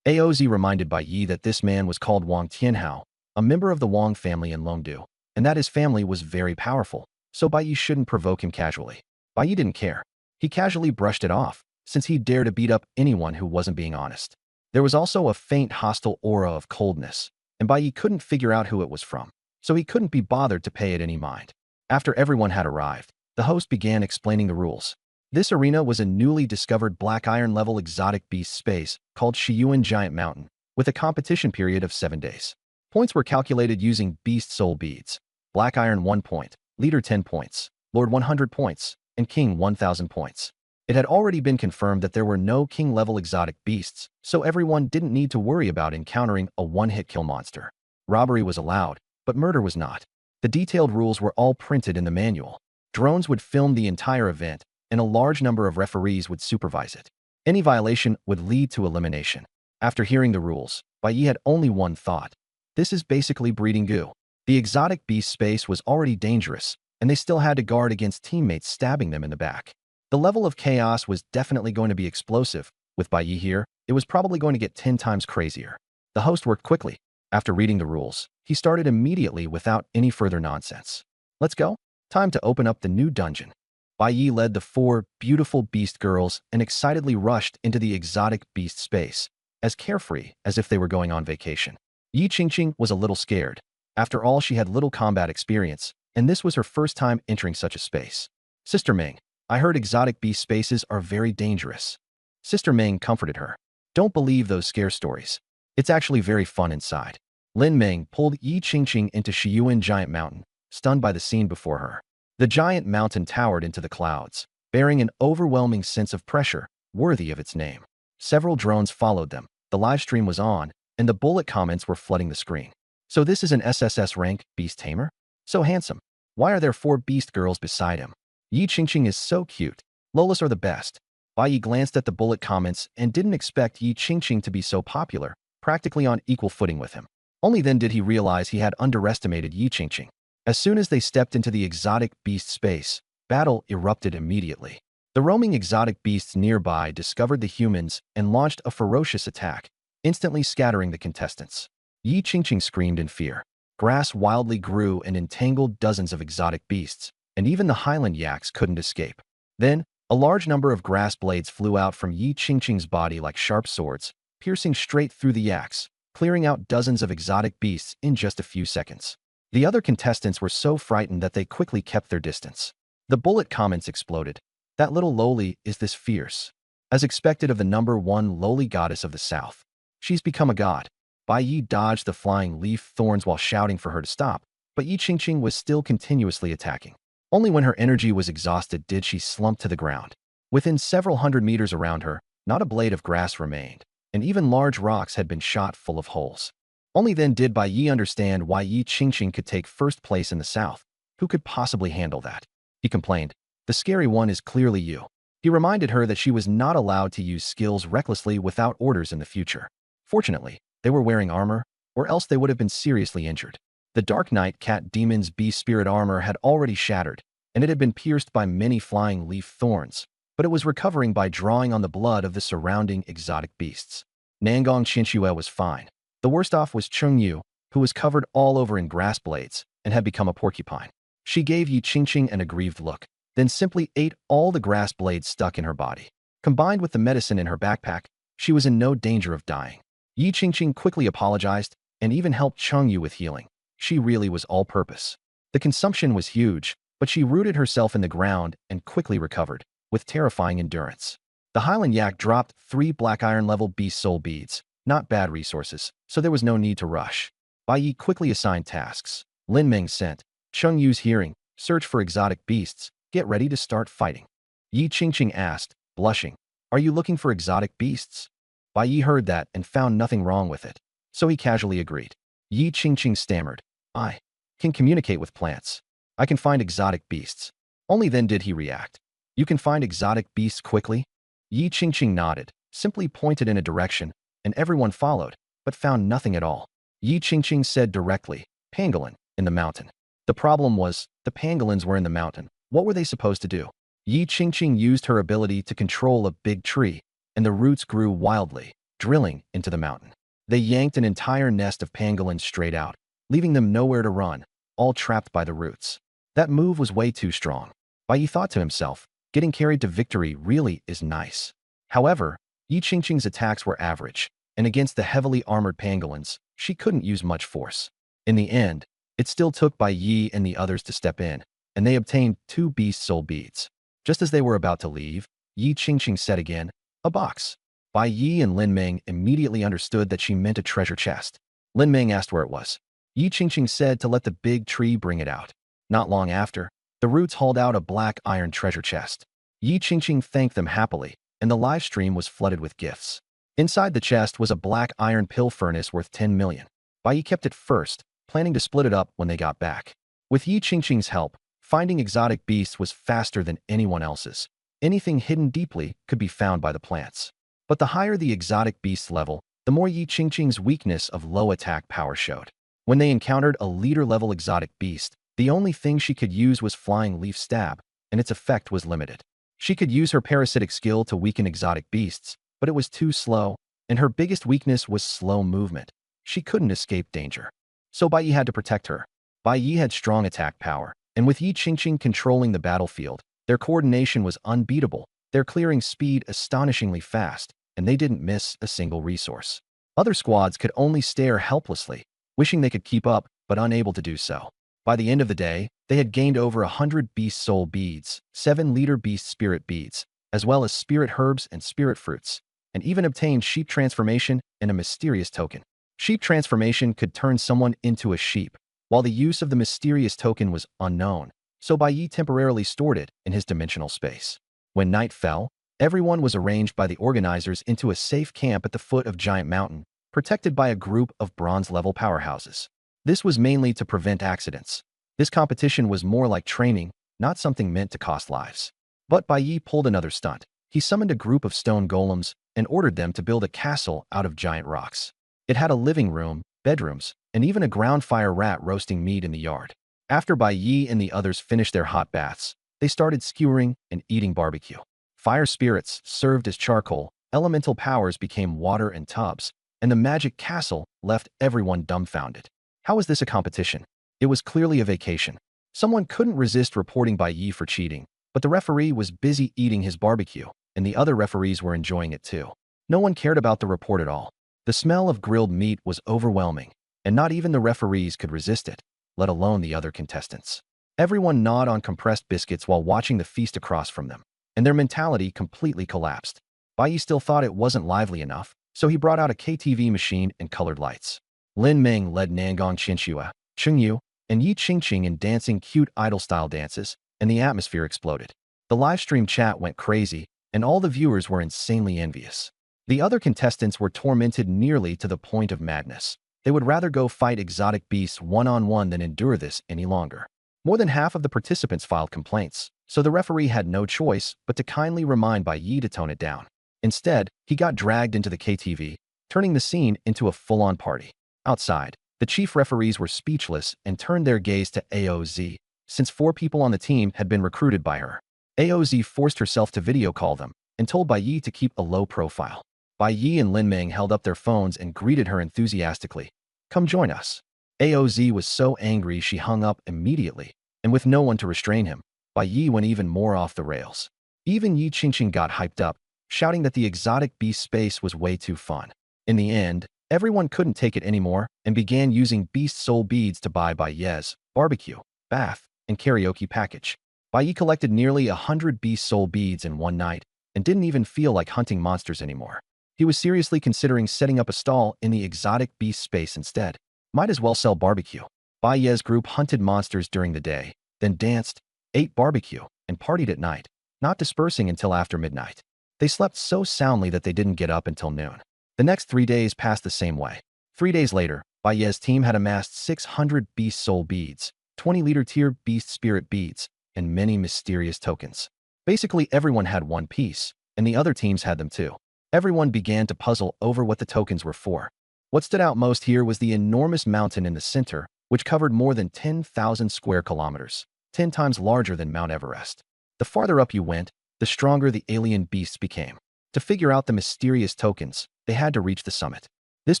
AOZ reminded Yi that this man was called Wang Tianhao, a member of the Wang family in Longdu, and that his family was very powerful, so Yi shouldn't provoke him casually. Yi didn't care. He casually brushed it off, since he dared to beat up anyone who wasn't being honest. There was also a faint hostile aura of coldness, and Yi couldn't figure out who it was from, so he couldn't be bothered to pay it any mind. After everyone had arrived, the host began explaining the rules. This arena was a newly discovered Black Iron level exotic beast space called Shiyuan Giant Mountain, with a competition period of 7 days. Points were calculated using beast soul beads. Black Iron 1 point, leader 10 points, Lord 100 points, and King 1000 points. It had already been confirmed that there were no king-level exotic beasts, so everyone didn't need to worry about encountering a one-hit kill monster. Robbery was allowed, but murder was not. The detailed rules were all printed in the manual. Drones would film the entire event, and a large number of referees would supervise it. Any violation would lead to elimination. After hearing the rules, Bai Yi had only one thought. This is basically breeding goo. The exotic beast space was already dangerous, and they still had to guard against teammates stabbing them in the back. The level of chaos was definitely going to be explosive. With Bai Yi here, it was probably going to get 10 times crazier. The host worked quickly. After reading the rules, he started immediately without any further nonsense. Let's go. Time to open up the new dungeon. Bai Yi led the 4 beautiful beast girls and excitedly rushed into the exotic beast space, as carefree as if they were going on vacation. Yi Qingqing was a little scared. After all, she had little combat experience, and this was her first time entering such a space. Sister Ming, I heard exotic beast spaces are very dangerous. Sister Ming comforted her. Don't believe those scare stories. It's actually very fun inside. Lin Ming pulled Yi Qingqing into Shiyuan Giant Mountain, stunned by the scene before her. The giant mountain towered into the clouds, bearing an overwhelming sense of pressure, worthy of its name. Several drones followed them, the live stream was on, and the bullet comments were flooding the screen. So this is an SSS rank beast tamer? So handsome. Why are there 4 beast girls beside him? Yi Qingqing is so cute. Lolas are the best. Bai Yi glanced at the bullet comments and didn't expect Yi Qingqing to be so popular, practically on equal footing with him. Only then did he realize he had underestimated Yi Qingqing. As soon as they stepped into the exotic beast space, battle erupted immediately. The roaming exotic beasts nearby discovered the humans and launched a ferocious attack, instantly scattering the contestants. Yi Qingqing screamed in fear. Grass wildly grew and entangled dozens of exotic beasts, and even the highland yaks couldn't escape. Then, a large number of grass blades flew out from Yi Qingqing's body like sharp swords, piercing straight through the yaks, clearing out dozens of exotic beasts in just a few seconds. The other contestants were so frightened that they quickly kept their distance. The bullet comments exploded. That little lowly is this fierce. As expected of the #1 lowly goddess of the south. She's become a god. Bai Yi dodged the flying leaf thorns while shouting for her to stop, but Yi Qingqing was still continuously attacking. Only when her energy was exhausted did she slump to the ground. Within several hundred meters around her, not a blade of grass remained, and even large rocks had been shot full of holes. Only then did Bai Yi understand why Yi Qingqing could take first place in the south. Who could possibly handle that? He complained. The scary one is clearly you. He reminded her that she was not allowed to use skills recklessly without orders in the future. Fortunately, they were wearing armor, or else they would have been seriously injured. The Dark Knight Cat Demon's beast spirit armor had already shattered, and it had been pierced by many flying leaf thorns, but it was recovering by drawing on the blood of the surrounding exotic beasts. Nangong Qinxue was fine. The worst off was Cheng Yu, who was covered all over in grass blades and had become a porcupine. She gave Yi Qingqing an aggrieved look, then simply ate all the grass blades stuck in her body. Combined with the medicine in her backpack, she was in no danger of dying. Yi Qingqing quickly apologized and even helped Cheng Yu with healing. She really was all-purpose. The consumption was huge, but she rooted herself in the ground and quickly recovered, with terrifying endurance. The Highland Yak dropped 3 black iron-level beast soul beads, not bad resources, so there was no need to rush. Bai Yi quickly assigned tasks. Lin Ming sent Cheng Yu's hearing, search for exotic beasts, get ready to start fighting. Yi Qingqing asked, blushing, are you looking for exotic beasts? Bai Yi heard that and found nothing wrong with it, so he casually agreed. Yi Qingqing stammered, I can communicate with plants. I can find exotic beasts. Only then did he react. You can find exotic beasts quickly? Yi Qingqing nodded, simply pointed in a direction, and everyone followed, but found nothing at all. Yi Qingqing said directly, pangolin, in the mountain. The problem was, the pangolins were in the mountain. What were they supposed to do? Yi Qingqing used her ability to control a big tree, and the roots grew wildly, drilling into the mountain. They yanked an entire nest of pangolins straight out, leaving them nowhere to run, all trapped by the roots. That move was way too strong. Bai Yi thought to himself, getting carried to victory really is nice. However, Yi Qingqing's attacks were average, and against the heavily armored pangolins, she couldn't use much force. In the end, it still took Bai Yi and the others to step in, and they obtained 2 beast soul beads. Just as they were about to leave, Yi Qingqing said again, a box. Bai Yi and Lin Ming immediately understood that she meant a treasure chest. Lin Ming asked where it was. Yi Qingqing said to let the big tree bring it out. Not long after, The Roots hauled out a black iron treasure chest. Yi Qingqing thanked them happily, and the live stream was flooded with gifts. Inside the chest was a black iron pill furnace worth 10 million. Bai Yi kept it first, planning to split it up when they got back. With Yi Qingqing's help, finding exotic beasts was faster than anyone else's. Anything hidden deeply could be found by the plants. But the higher the exotic beast level, the more Yi Qingqing's weakness of low attack power showed. When they encountered a leader-level exotic beast, the only thing she could use was Flying Leaf Stab, and its effect was limited. She could use her parasitic skill to weaken exotic beasts, but it was too slow, and her biggest weakness was slow movement. She couldn't escape danger. So Bai Yi had to protect her. Bai Yi had strong attack power, and with Yi Qingqing controlling the battlefield, their coordination was unbeatable, their clearing speed astonishingly fast, and they didn't miss a single resource. Other squads could only stare helplessly, wishing they could keep up, but unable to do so. By the end of the day, they had gained over 100 beast soul beads, 7 leader beast spirit beads, as well as spirit herbs and spirit fruits, and even obtained sheep transformation and a mysterious token. Sheep transformation could turn someone into a sheep, while the use of the mysterious token was unknown, so Bai Yi temporarily stored it in his dimensional space. When night fell, everyone was arranged by the organizers into a safe camp at the foot of Giant Mountain, protected by a group of bronze-level powerhouses. This was mainly to prevent accidents. This competition was more like training, not something meant to cost lives. But Bai Yi pulled another stunt. He summoned a group of stone golems and ordered them to build a castle out of giant rocks. It had a living room, bedrooms, and even a ground fire rat roasting meat in the yard. After Bai Yi and the others finished their hot baths, they started skewering and eating barbecue. Fire spirits served as charcoal, elemental powers became water and tubs, and the magic castle left everyone dumbfounded. How was this a competition? It was clearly a vacation. Someone couldn't resist reporting Bai Yi for cheating, but the referee was busy eating his barbecue, and the other referees were enjoying it too. No one cared about the report at all. The smell of grilled meat was overwhelming, and not even the referees could resist it, let alone the other contestants. Everyone gnawed on compressed biscuits while watching the feast across from them, and their mentality completely collapsed. Bai Yi still thought it wasn't lively enough, so he brought out a KTV machine and colored lights. Lin Meng led Nangong Qianxue, Chengyu, and Yi Qingqing in dancing cute idol-style dances, and the atmosphere exploded. The livestream chat went crazy, and all the viewers were insanely envious. The other contestants were tormented nearly to the point of madness. They would rather go fight exotic beasts one-on-one than endure this any longer. More than half of the participants filed complaints, so the referee had no choice but to kindly remind Bai Yi to tone it down. Instead, he got dragged into the KTV, turning the scene into a full-on party. Outside, the chief referees were speechless and turned their gaze to AOZ, since 4 people on the team had been recruited by her. AOZ forced herself to video call them and told Bai Yi to keep a low profile. Bai Yi and Lin Meng held up their phones and greeted her enthusiastically. "Come join us." AOZ was so angry she hung up immediately, and with no one to restrain him, Bai Yi went even more off the rails. Even Yi Qingqing got hyped up, shouting that the exotic beast space was way too fun. In the end, everyone couldn't take it anymore and began using beast soul beads to buy Bai Yi's barbecue, bath, and karaoke package. Bai Yi collected nearly 100 beast soul beads in one night and didn't even feel like hunting monsters anymore. He was seriously considering setting up a stall in the exotic beast space instead. Might as well sell barbecue. Bai Yi's group hunted monsters during the day, then danced, ate barbecue, and partied at night, not dispersing until after midnight. They slept so soundly that they didn't get up until noon. The next 3 days passed the same way. 3 days later, Bai Yi's team had amassed 600 beast soul beads, 20 leader tier beast spirit beads, and many mysterious tokens. Basically, everyone had one piece, and the other teams had them too. Everyone began to puzzle over what the tokens were for. What stood out most here was the enormous mountain in the center, which covered more than 10,000 square kilometers, 10 times larger than Mount Everest. The farther up you went, the stronger the alien beasts became. To figure out the mysterious tokens, they had to reach the summit. This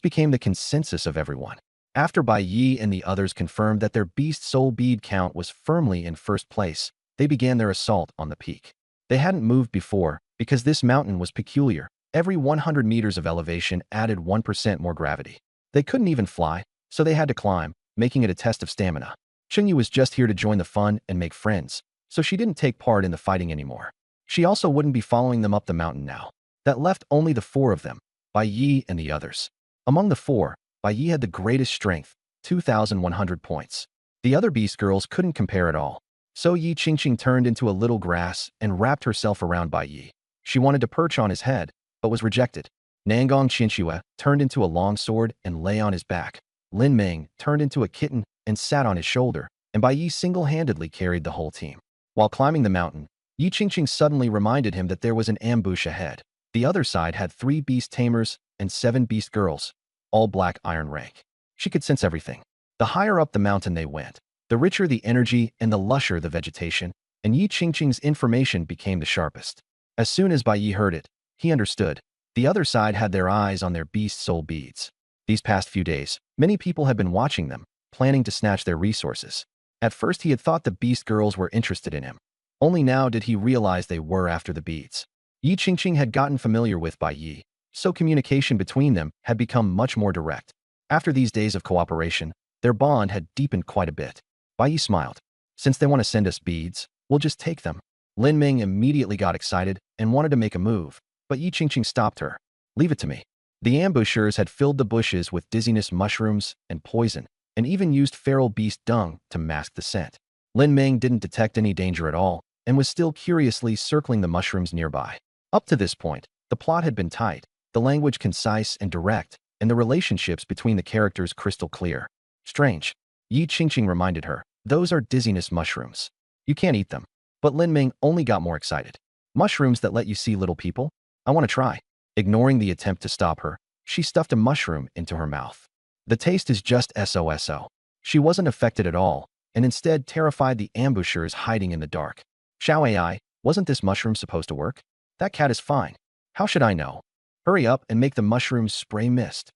became the consensus of everyone. After Bai Yi and the others confirmed that their beast soul bead count was firmly in first place, they began their assault on the peak. They hadn't moved before because this mountain was peculiar. Every 100 meters of elevation added 1% more gravity. They couldn't even fly, so they had to climb, making it a test of stamina. Chengyu was just here to join the fun and make friends, so she didn't take part in the fighting anymore. She also wouldn't be following them up the mountain now. That left only the 4 of them, Bai Yi and the others. Among the 4, Bai Yi had the greatest strength, 2,100 points. The other beast girls couldn't compare at all. So Yi Qingqing turned into a little grass and wrapped herself around Bai Yi. She wanted to perch on his head, but was rejected. Nangong Qinxue turned into a long sword and lay on his back. Lin Ming turned into a kitten and sat on his shoulder, and Bai Yi single-handedly carried the whole team. While climbing the mountain, Yi Qingqing suddenly reminded him that there was an ambush ahead. The other side had 3 beast tamers and 7 beast girls, all black iron rank. She could sense everything. The higher up the mountain they went, the richer the energy and the lusher the vegetation, and Yi Qingqing's information became the sharpest. As soon as Bai Yi heard it, he understood. The other side had their eyes on their beast soul beads. These past few days, many people had been watching them, planning to snatch their resources. At first he had thought the beast girls were interested in him. Only now did he realize they were after the beads. Yi Qingqing had gotten familiar with Bai Yi, so communication between them had become much more direct. After these days of cooperation, their bond had deepened quite a bit. Bai Yi smiled. Since they want to send us beads, we'll just take them. Lin Ming immediately got excited and wanted to make a move, but Yi Qingqing stopped her. Leave it to me. The ambushers had filled the bushes with dizziness mushrooms and poison, and even used feral beast dung to mask the scent. Lin Ming didn't detect any danger at all, and was still curiously circling the mushrooms nearby. Up to this point, the plot had been tight, the language concise and direct, and the relationships between the characters crystal clear. Strange. Yi Qingqing reminded her, those are dizziness mushrooms. You can't eat them. But Lin Ming only got more excited. Mushrooms that let you see little people? I want to try. Ignoring the attempt to stop her, she stuffed a mushroom into her mouth. The taste is just SOSO. She wasn't affected at all, and instead terrified the ambushers hiding in the dark. Xiao AI, wasn't this mushroom supposed to work? That cat is fine. How should I know? Hurry up and make the mushrooms spray mist.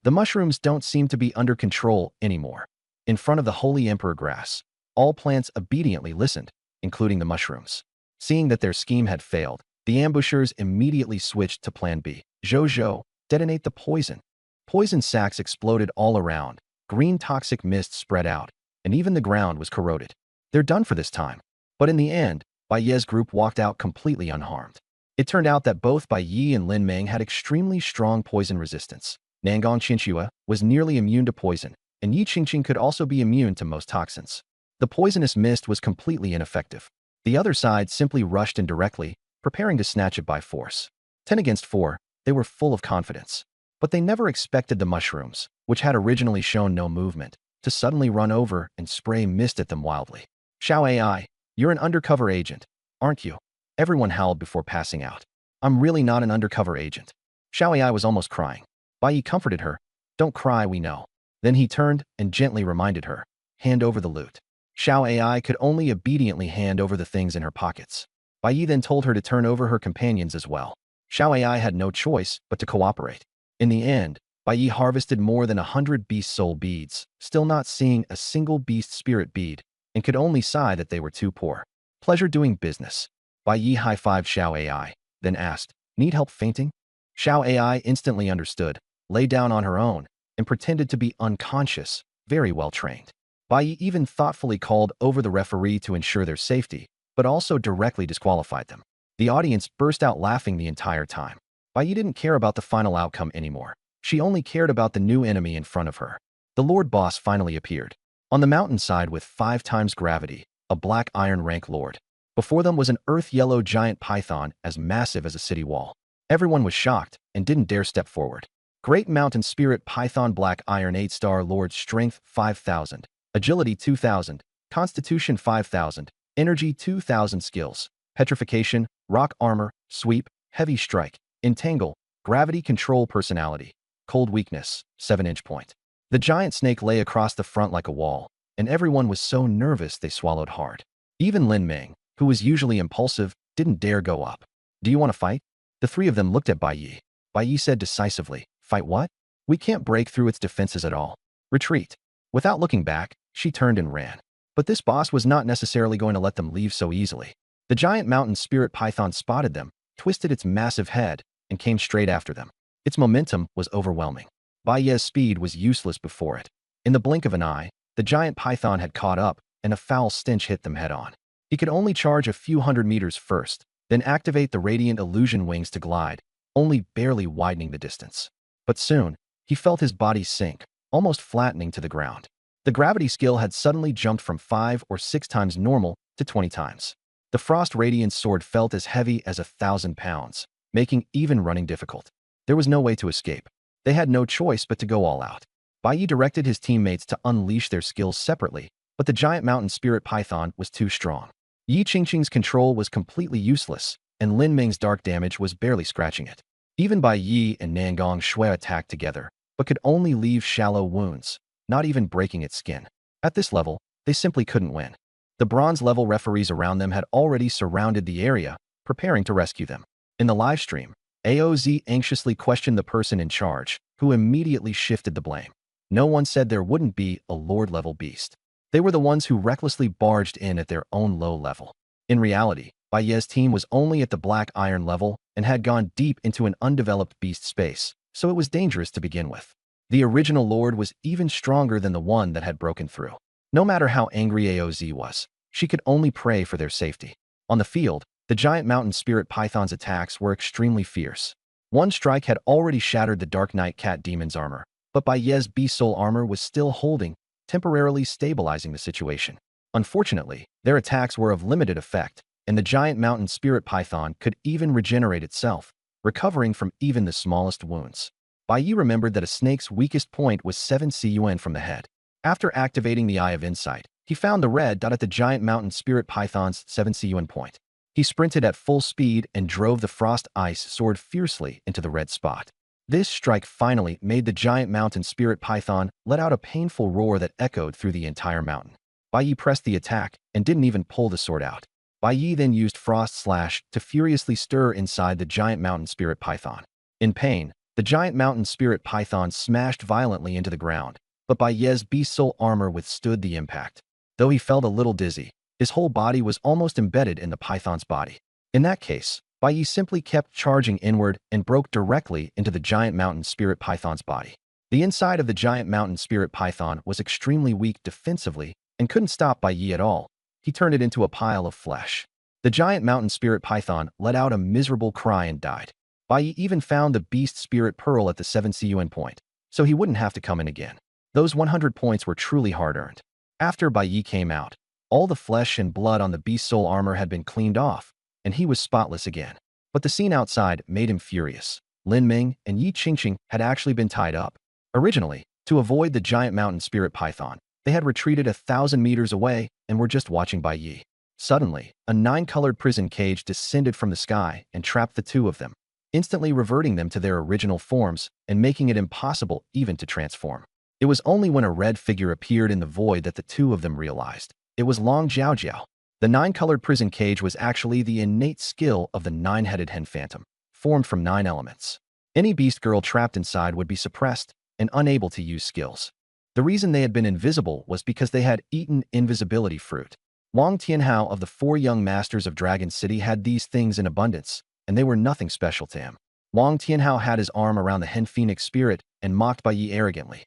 The mushrooms don't seem to be under control anymore. In front of the holy emperor grass, all plants obediently listened, including the mushrooms. Seeing that their scheme had failed, the ambushers immediately switched to plan B. Zhou, detonate the poison. Poison sacks exploded all around, green toxic mist spread out, and even the ground was corroded. They're done for this time. But in the end, Bai Ye's group walked out completely unharmed. It turned out that both Bai Yi and Lin Ming had extremely strong poison resistance. Nangong Qinxue was nearly immune to poison, and Yi Qingqing could also be immune to most toxins. The poisonous mist was completely ineffective. The other side simply rushed in directly, preparing to snatch it by force. 10 against 4, they were full of confidence. But they never expected the mushrooms, which had originally shown no movement, to suddenly run over and spray mist at them wildly. Xiao AI, you're an undercover agent, aren't you? Everyone howled before passing out. I'm really not an undercover agent. Xiao AI was almost crying. Bai Yi comforted her. Don't cry, we know. Then he turned and gently reminded her, hand over the loot. Xiao AI could only obediently hand over the things in her pockets. Bai Yi then told her to turn over her companions as well. Xiao AI had no choice but to cooperate. In the end, Bai Yi harvested more than 100 beast soul beads, still not seeing a single beast spirit bead, and could only sigh that they were too poor. Pleasure doing business. Bai Yi high-fived Xiao AI, then asked, need help fainting? Xiao AI instantly understood, lay down on her own, and pretended to be unconscious, very well trained. Bai Yi even thoughtfully called over the referee to ensure their safety, but also directly disqualified them. The audience burst out laughing the entire time. Bai Yi didn't care about the final outcome anymore. She only cared about the new enemy in front of her. The Lord Boss finally appeared. On the mountainside with 5 times gravity, a black iron rank lord. Before them was an earth-yellow giant python as massive as a city wall. Everyone was shocked and didn't dare step forward. Great Mountain Spirit Python Black Iron 8-star Lord Strength 5,000, Agility 2,000, Constitution 5,000, Energy 2,000 Skills, Petrification, Rock Armor, Sweep, Heavy Strike, Entangle, Gravity Control Personality, Cold Weakness, 7-inch point. The giant snake lay across the front like a wall, and everyone was so nervous they swallowed hard. Even Lin Ming, who was usually impulsive, didn't dare go up. Do you want to fight? The 3 of them looked at Bai Yi. Bai Yi said decisively, fight what? We can't break through its defenses at all. Retreat. Without looking back, she turned and ran. But this boss was not necessarily going to let them leave so easily. The giant mountain spirit python spotted them, twisted its massive head, and came straight after them. Its momentum was overwhelming. Bai Yi's speed was useless before it. In the blink of an eye, the giant python had caught up, and a foul stench hit them head-on. He could only charge a few hundred meters first, then activate the radiant illusion wings to glide, only barely widening the distance. But soon, he felt his body sink, almost flattening to the ground. The gravity skill had suddenly jumped from 5 or 6 times normal to 20 times. The Frost Radiance sword felt as heavy as 1,000 pounds, making even running difficult. There was no way to escape. They had no choice but to go all out. Bai Yi directed his teammates to unleash their skills separately, but the giant mountain spirit python was too strong. Yi Qingqing's control was completely useless, and Lin Ming's dark damage was barely scratching it. Even Bai Yi and Nangong Shui attacked together, but could only leave shallow wounds, not even breaking its skin. At this level, they simply couldn't win. The bronze-level referees around them had already surrounded the area, preparing to rescue them. In the livestream, AOZ anxiously questioned the person in charge, who immediately shifted the blame. No one said there wouldn't be a Lord-level beast. They were the ones who recklessly barged in at their own low level. In reality, Bai Ye's team was only at the Black Iron level and had gone deep into an undeveloped beast space, so it was dangerous to begin with. The original Lord was even stronger than the one that had broken through. No matter how angry AOZ was, she could only pray for their safety. On the field, the giant mountain spirit python's attacks were extremely fierce. One strike had already shattered the Dark Knight Cat Demon's armor, but Bai Ye's Beast Soul armor was still holding, temporarily stabilizing the situation. Unfortunately, their attacks were of limited effect, and the giant mountain spirit python could even regenerate itself, recovering from even the smallest wounds. Bai Yi remembered that a snake's weakest point was 7 CUN from the head. After activating the Eye of Insight, he found the red dot at the giant mountain spirit python's 7 CUN point. He sprinted at full speed and drove the frost ice sword fiercely into the red spot. This strike finally made the giant mountain spirit python let out a painful roar that echoed through the entire mountain. Bai Yi pressed the attack and didn't even pull the sword out. Bai Yi then used Frost Slash to furiously stir inside the giant mountain spirit python. In pain, the giant mountain spirit python smashed violently into the ground, but Bai Ye's Beast Soul armor withstood the impact. Though he felt a little dizzy, his whole body was almost embedded in the python's body. In that case, Bai Yi simply kept charging inward and broke directly into the giant mountain spirit python's body. The inside of the giant mountain spirit python was extremely weak defensively and couldn't stop Bai Yi at all. He turned it into a pile of flesh. The giant mountain spirit python let out a miserable cry and died. Bai Yi even found the beast spirit pearl at the 7 CUN point, so he wouldn't have to come in again. Those 100 points were truly hard-earned. After Bai Yi came out, all the flesh and blood on the beast soul armor had been cleaned off, and he was spotless again. But the scene outside made him furious. Lin Ming and Yi Qingqing had actually been tied up. Originally, to avoid the giant mountain spirit python, they had retreated 1,000 meters away and were just watching Bai Yi. Suddenly, a 9-colored prison cage descended from the sky and trapped the two of them, instantly reverting them to their original forms and making it impossible even to transform. It was only when a red figure appeared in the void that the two of them realized. It was Long Jiaojiao. The 9-colored prison cage was actually the innate skill of the 9-headed hen phantom, formed from 9 elements. Any beast girl trapped inside would be suppressed and unable to use skills. The reason they had been invisible was because they had eaten invisibility fruit. Wang Tianhao of the 4 young masters of Dragon City had these things in abundance, and they were nothing special to him. Wang Tianhao had his arm around the hen phoenix spirit and mocked Bai Yi arrogantly.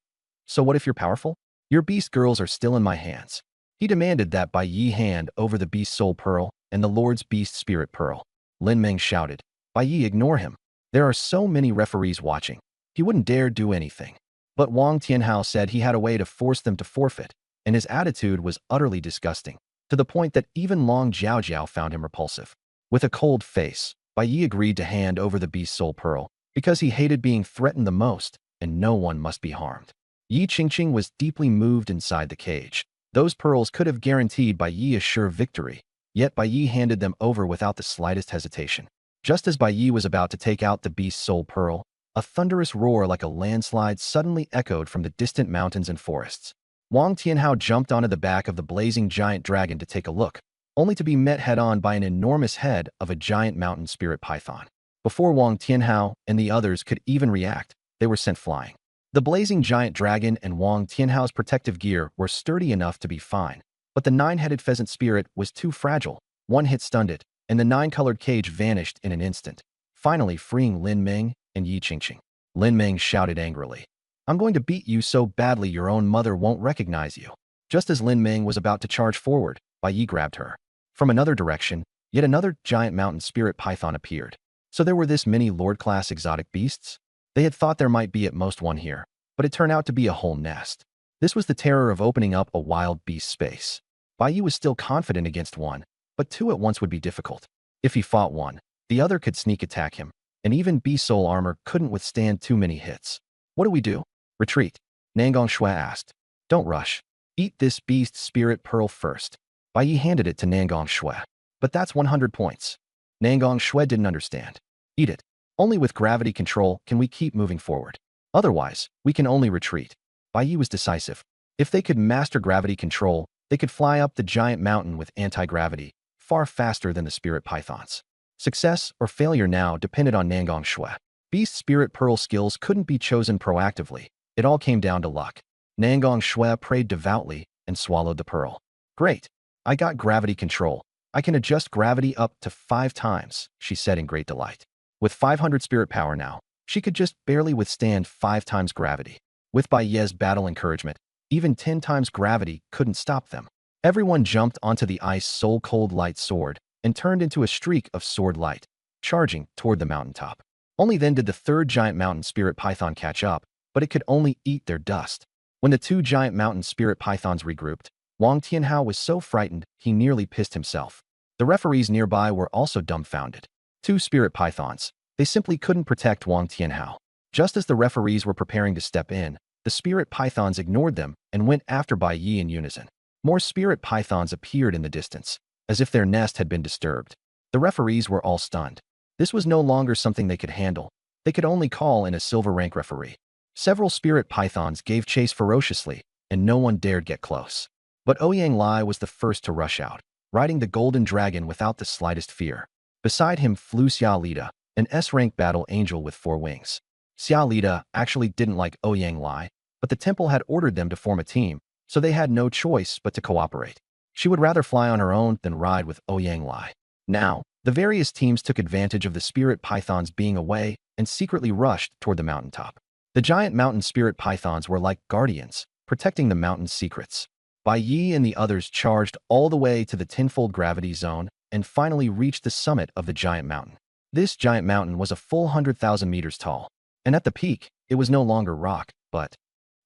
So what if you're powerful? Your beast girls are still in my hands. He demanded that Bai Yi hand over the beast soul pearl and the Lord's beast spirit pearl. Lin Ming shouted, Bai Yi, ignore him. There are so many referees watching. He wouldn't dare do anything. But Wang Tianhao said he had a way to force them to forfeit, and his attitude was utterly disgusting, to the point that even Long Jiaojiao found him repulsive. With a cold face, Bai Yi agreed to hand over the beast soul pearl, because he hated being threatened the most, and no one must be harmed. Yi Qingqing was deeply moved inside the cage. Those pearls could have guaranteed Bai Yi a sure victory, yet Bai Yi handed them over without the slightest hesitation. Just as Bai Yi was about to take out the beast soul pearl, a thunderous roar like a landslide suddenly echoed from the distant mountains and forests. Wang Tianhao jumped onto the back of the blazing giant dragon to take a look, only to be met head-on by an enormous head of a giant mountain spirit python. Before Wang Tianhao and the others could even react, they were sent flying. The blazing giant dragon and Wang Tianhao's protective gear were sturdy enough to be fine, but the 9-headed pheasant spirit was too fragile. One hit stunned it, and the 9-colored cage vanished in an instant, finally freeing Lin Ming and Yi Qingqing. Lin Ming shouted angrily, I'm going to beat you so badly your own mother won't recognize you. Just as Lin Ming was about to charge forward, Bai Yi grabbed her. From another direction, yet another giant mountain spirit python appeared. So there were this many Lord-class exotic beasts? They had thought there might be at most one here, but it turned out to be a whole nest. This was the terror of opening up a wild beast space. Bai Yi was still confident against one, but two at once would be difficult. If he fought one, the other could sneak attack him, and even Beast Soul armor couldn't withstand too many hits. What do we do? Retreat. Nangong Shui asked. Don't rush. Eat this beast spirit pearl first. Bai Yi handed it to Nangong Shui. But that's 100 points. Nangong Shui didn't understand. Eat it. Only with gravity control can we keep moving forward. Otherwise, we can only retreat. Bai Yi was decisive. If they could master gravity control, they could fly up the giant mountain with anti-gravity, far faster than the spirit pythons. Success or failure now depended on Nangong Shui. Beast spirit pearl skills couldn't be chosen proactively. It all came down to luck. Nangong Shui prayed devoutly and swallowed the pearl. Great. I got gravity control. I can adjust gravity up to 5 times, she said in great delight. With 500 spirit power now, she could just barely withstand 5 times gravity. With Bai Ye's battle encouragement, even 10 times gravity couldn't stop them. Everyone jumped onto the ice soul cold light sword and turned into a streak of sword light, charging toward the mountaintop. Only then did the third giant mountain spirit python catch up, but it could only eat their dust. When the 2 giant mountain spirit pythons regrouped, Wang Tianhao was so frightened he nearly pissed himself. The referees nearby were also dumbfounded. 2 spirit pythons. They simply couldn't protect Wang Tianhao. Just as the referees were preparing to step in, the spirit pythons ignored them and went after Bai Yi in unison. More spirit pythons appeared in the distance, as if their nest had been disturbed. The referees were all stunned. This was no longer something they could handle. They could only call in a silver rank referee. Several spirit pythons gave chase ferociously, and no one dared get close. But Ouyang Lai was the first to rush out, riding the golden dragon without the slightest fear. Beside him flew Xiao Lida, an S-rank battle angel with 4 wings. Xiao Lida actually didn't like Ouyang Lai, but the temple had ordered them to form a team, so they had no choice but to cooperate. She would rather fly on her own than ride with Ouyang Lai. Now, the various teams took advantage of the spirit pythons being away and secretly rushed toward the mountaintop. The giant mountain spirit pythons were like guardians, protecting the mountain's secrets. Bai Yi and the others charged all the way to the tenfold gravity zone and finally reached the summit of the giant mountain. This giant mountain was a full 100,000 meters tall, and at the peak, it was no longer rock, but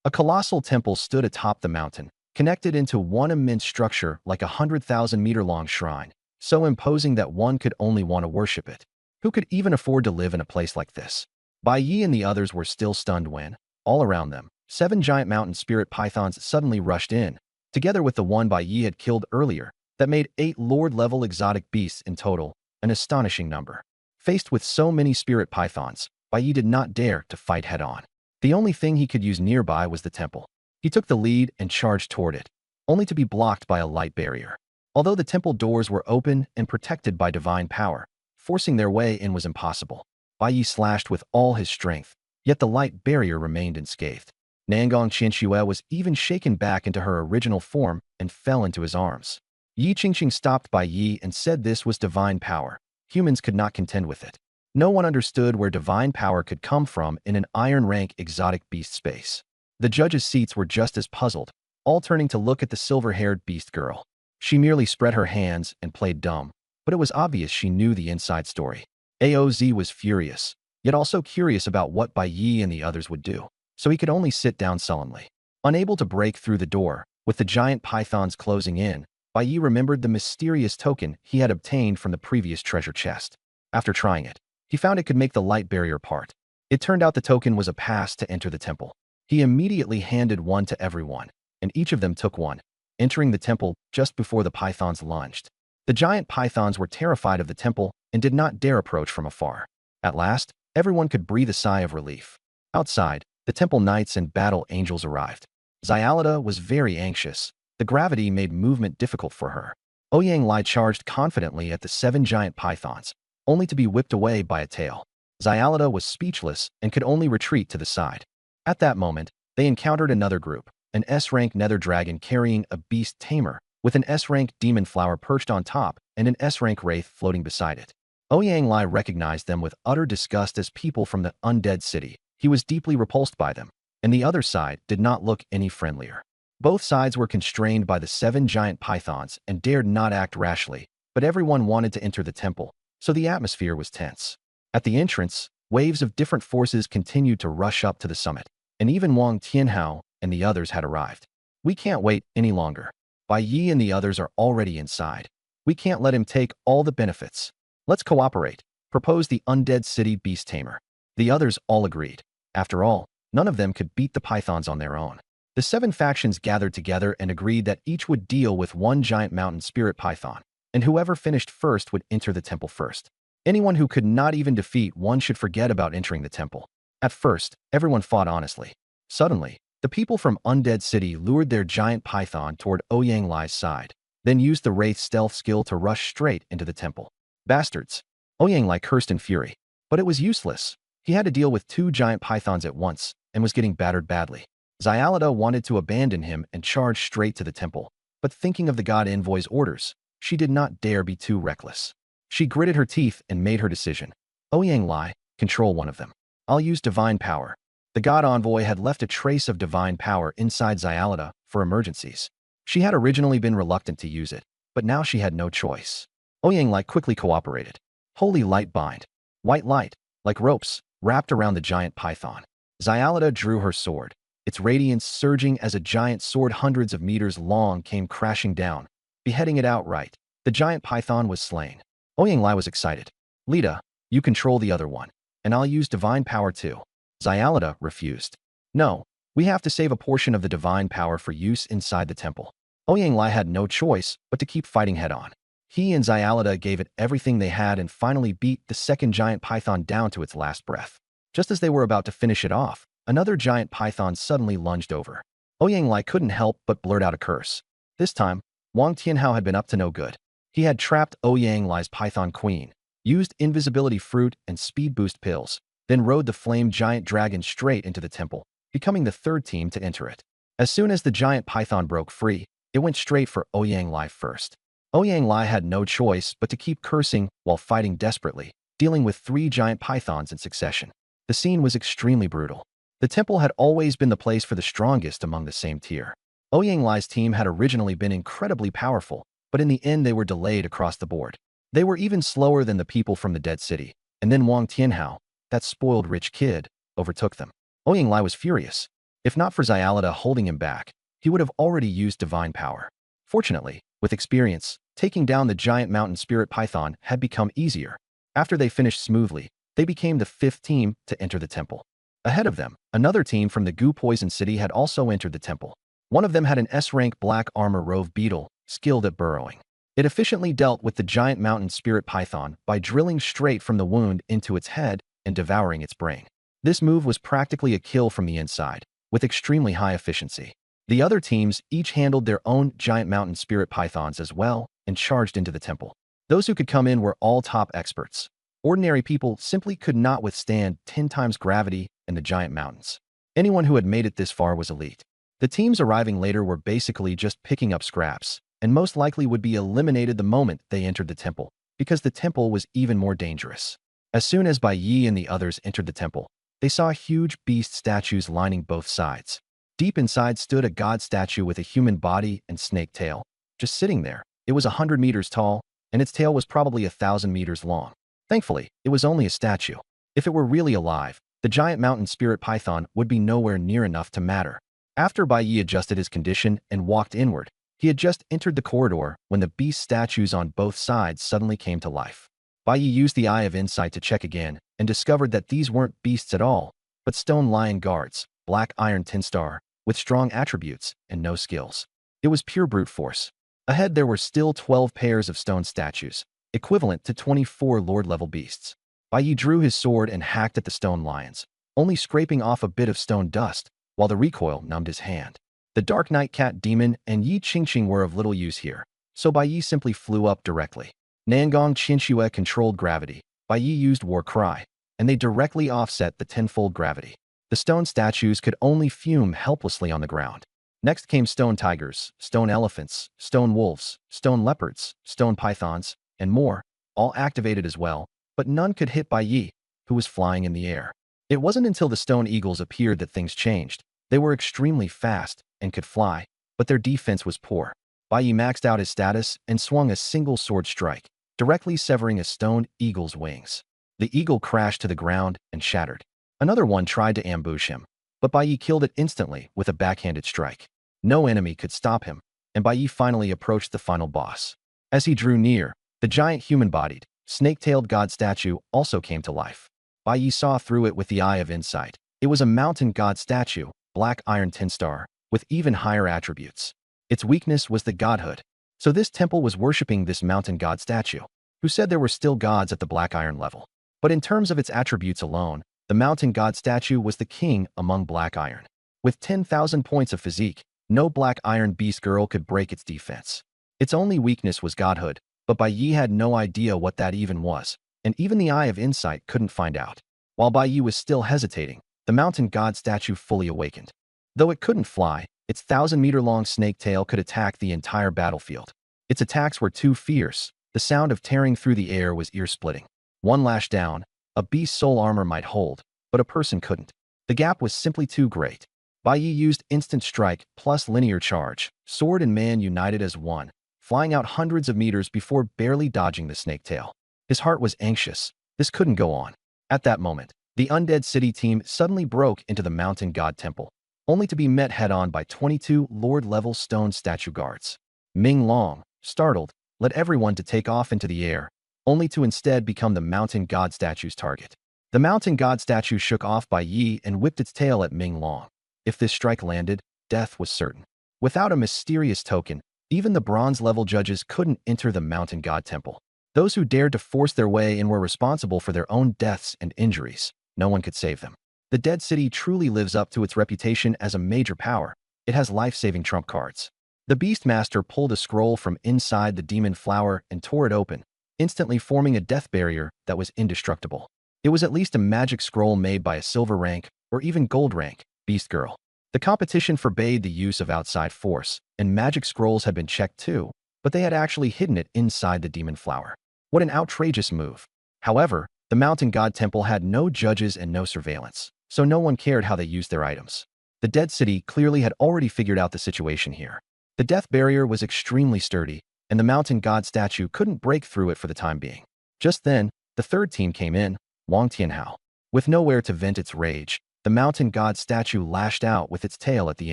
a colossal temple stood atop the mountain, connected into one immense structure like a 100,000-meter-long shrine, so imposing that one could only want to worship it. Who could even afford to live in a place like this? Bai Yi and the others were still stunned when, all around them, 7 giant mountain spirit pythons suddenly rushed in, together with the one Bai Yi had killed earlier, that made 8 Lord-level exotic beasts in total, an astonishing number. Faced with so many spirit pythons, Bai Yi did not dare to fight head-on. The only thing he could use nearby was the temple. He took the lead and charged toward it, only to be blocked by a light barrier. Although the temple doors were open and protected by divine power, forcing their way in was impossible. Bai Yi slashed with all his strength, yet the light barrier remained unscathed. Nangong Qianxue was even shaken back into her original form and fell into his arms. Yi Qingqing stopped Bai Yi and said this was divine power. Humans could not contend with it. No one understood where divine power could come from in an iron-rank exotic beast space. The judges' seats were just as puzzled, all turning to look at the silver-haired beast girl. She merely spread her hands and played dumb, but it was obvious she knew the inside story. AOZ was furious, yet also curious about what Bai Yi and the others would do, so he could only sit down sullenly. Unable to break through the door, with the giant pythons closing in, Bai Yi remembered the mysterious token he had obtained from the previous treasure chest. After trying it, he found it could make the light barrier part. It turned out the token was a pass to enter the temple. He immediately handed one to everyone, and each of them took one, entering the temple just before the pythons lunged. The giant pythons were terrified of the temple and did not dare approach from afar. At last, everyone could breathe a sigh of relief. Outside, the temple knights and battle angels arrived. Xialida was very anxious. The gravity made movement difficult for her. Ouyang Lai charged confidently at the 7 giant pythons, only to be whipped away by a tail. Xialida was speechless and could only retreat to the side. At that moment, they encountered another group, an S-rank nether dragon carrying a beast tamer, with an S-rank demon flower perched on top and an S-rank wraith floating beside it. Ouyang Lai recognized them with utter disgust as people from the undead city. He was deeply repulsed by them, and the other side did not look any friendlier. Both sides were constrained by the 7 giant pythons and dared not act rashly, but everyone wanted to enter the temple, so the atmosphere was tense. At the entrance, waves of different forces continued to rush up to the summit, and even Wang Tianhao and the others had arrived. We can't wait any longer. Bai Yi and the others are already inside. We can't let him take all the benefits. Let's cooperate, proposed the undead city beast tamer. The others all agreed. After all, none of them could beat the pythons on their own. The 7 factions gathered together and agreed that each would deal with one giant mountain spirit python, and whoever finished first would enter the temple first. Anyone who could not even defeat one should forget about entering the temple. At first, everyone fought honestly. Suddenly, the people from Undead City lured their giant python toward Ouyang Lai's side, then used the Wraith stealth skill to rush straight into the temple. Bastards! Ouyang Lai cursed in fury. But it was useless. He had to deal with 2 giant pythons at once and was getting battered badly. Xialida wanted to abandon him and charge straight to the temple, but thinking of the god envoy's orders, she did not dare be too reckless. She gritted her teeth and made her decision. Ouyang Lai, control one of them. I'll use divine power. The god envoy had left a trace of divine power inside Xialida for emergencies. She had originally been reluctant to use it, but now she had no choice. Ouyang Lai quickly cooperated. Holy light bind. White light, like ropes, wrapped around the giant python. Xialida drew her sword, its radiance surging as a giant sword hundreds of meters long came crashing down, beheading it outright. The giant python was slain. Ouyang Lai was excited. Lita, you control the other one, and I'll use divine power too. Xialida refused. No, we have to save a portion of the divine power for use inside the temple. Ouyang Lai had no choice but to keep fighting head-on. He and Xialida gave it everything they had and finally beat the second giant python down to its last breath. Just as they were about to finish it off, another giant python suddenly lunged over. Ouyang Lai couldn't help but blurt out a curse. This time, Wang Tianhao had been up to no good. He had trapped Ouyang Lai's python queen, used invisibility fruit and speed boost pills, then rode the flame giant dragon straight into the temple, becoming the 3rd team to enter it. As soon as the giant python broke free, it went straight for Ouyang Lai first. Ouyang Lai had no choice but to keep cursing while fighting desperately, dealing with 3 giant pythons in succession. The scene was extremely brutal. The temple had always been the place for the strongest among the same tier. Ouyang Lai's team had originally been incredibly powerful, but in the end they were delayed across the board. They were even slower than the people from the dead city, and then Wang Tianhao, that spoiled rich kid, overtook them. Ouyang Lai was furious. If not for Xialida holding him back, he would have already used divine power. Fortunately, with experience, taking down the giant mountain spirit python had become easier. After they finished smoothly, they became the 5th team to enter the temple. Ahead of them, another team from the Goo Poison City had also entered the temple. One of them had an S-rank black armor rove beetle, skilled at burrowing. It efficiently dealt with the giant mountain spirit python by drilling straight from the wound into its head and devouring its brain. This move was practically a kill from the inside, with extremely high efficiency. The other teams each handled their own giant mountain spirit pythons as well and charged into the temple. Those who could come in were all top experts. Ordinary people simply could not withstand 10 times gravity in the giant mountains. Anyone who had made it this far was elite. The teams arriving later were basically just picking up scraps, and most likely would be eliminated the moment they entered the temple, because the temple was even more dangerous. As soon as Bai Yi and the others entered the temple, they saw huge beast statues lining both sides. Deep inside stood a god statue with a human body and snake tail. Just sitting there, it was 100 meters tall, and its tail was probably 1,000 meters long. Thankfully, it was only a statue. If it were really alive, the giant mountain spirit python would be nowhere near enough to matter. After Bai Yi adjusted his condition and walked inward, he had just entered the corridor when the beast statues on both sides suddenly came to life. Bai Yi used the Eye of Insight to check again and discovered that these weren't beasts at all, but stone lion guards, black iron tinstar, with strong attributes and no skills. It was pure brute force. Ahead there were still 12 pairs of stone statues, equivalent to 24 lord-level beasts. Bai Yi drew his sword and hacked at the stone lions, only scraping off a bit of stone dust, while the recoil numbed his hand. The Dark Knight Cat Demon and Yi Qingqing were of little use here, so Bai Yi simply flew up directly. Nangong Qinxue controlled gravity. Bai Yi used War Cry, and they directly offset the tenfold gravity. The stone statues could only fume helplessly on the ground. Next came stone tigers, stone elephants, stone wolves, stone leopards, stone pythons, and more, all activated as well, but none could hit Bai Yi, who was flying in the air. It wasn't until the stone eagles appeared that things changed. They were extremely fast and could fly, but their defense was poor. Bai Yi maxed out his status and swung a single sword strike, directly severing a stone eagle's wings. The eagle crashed to the ground and shattered. Another one tried to ambush him, but Bai Yi killed it instantly with a backhanded strike. No enemy could stop him. and Bai Yi finally approached the final boss. As he drew near, the giant human-bodied, snake-tailed god statue also came to life. Bai Yi saw through it with the eye of insight. It was a mountain god statue, black iron tin star, with even higher attributes. Its weakness was the godhood. So this temple was worshipping this mountain god statue, who said there were still gods at the black iron level. But in terms of its attributes alone, the mountain god statue was the king among black iron. With 10,000 points of physique, no black iron beast girl could break its defense. Its only weakness was godhood, but Bai Yi had no idea what that even was, and even the Eye of Insight couldn't find out. While Bai Yi was still hesitating, the mountain god statue fully awakened. Though it couldn't fly, its 1,000-meter-long snake tail could attack the entire battlefield. Its attacks were too fierce. The sound of tearing through the air was ear-splitting. One lash down, a beast's soul armor might hold, but a person couldn't. The gap was simply too great. Bai Yi used instant strike plus linear charge, sword and man united as one, flying out hundreds of meters before barely dodging the snake tail. His heart was anxious. This couldn't go on. At that moment, the undead city team suddenly broke into the mountain god temple, only to be met head-on by 22 Lord-level stone statue guards. Ming Long, startled, led everyone to take off into the air, only to instead become the mountain god statue's target. The mountain god statue shook off Bai Yi and whipped its tail at Ming Long. If this strike landed, death was certain. Without a mysterious token, even the bronze-level judges couldn't enter the mountain god temple. Those who dared to force their way in were responsible for their own deaths and injuries. No one could save them. The Dead City truly lives up to its reputation as a major power. It has life-saving trump cards. The Beastmaster pulled a scroll from inside the demon flower and tore it open, instantly forming a death barrier that was indestructible. It was at least a magic scroll made by a silver rank, or even gold rank, beast girl. The competition forbade the use of outside force, and magic scrolls had been checked too, but they had actually hidden it inside the demon flower. What an outrageous move. However, the mountain god temple had no judges and no surveillance, so no one cared how they used their items. The Dead City clearly had already figured out the situation here. The death barrier was extremely sturdy, and the mountain god statue couldn't break through it for the time being. Just then, the third team came in, Wang Tianhao. With nowhere to vent its rage, the mountain god statue lashed out with its tail at the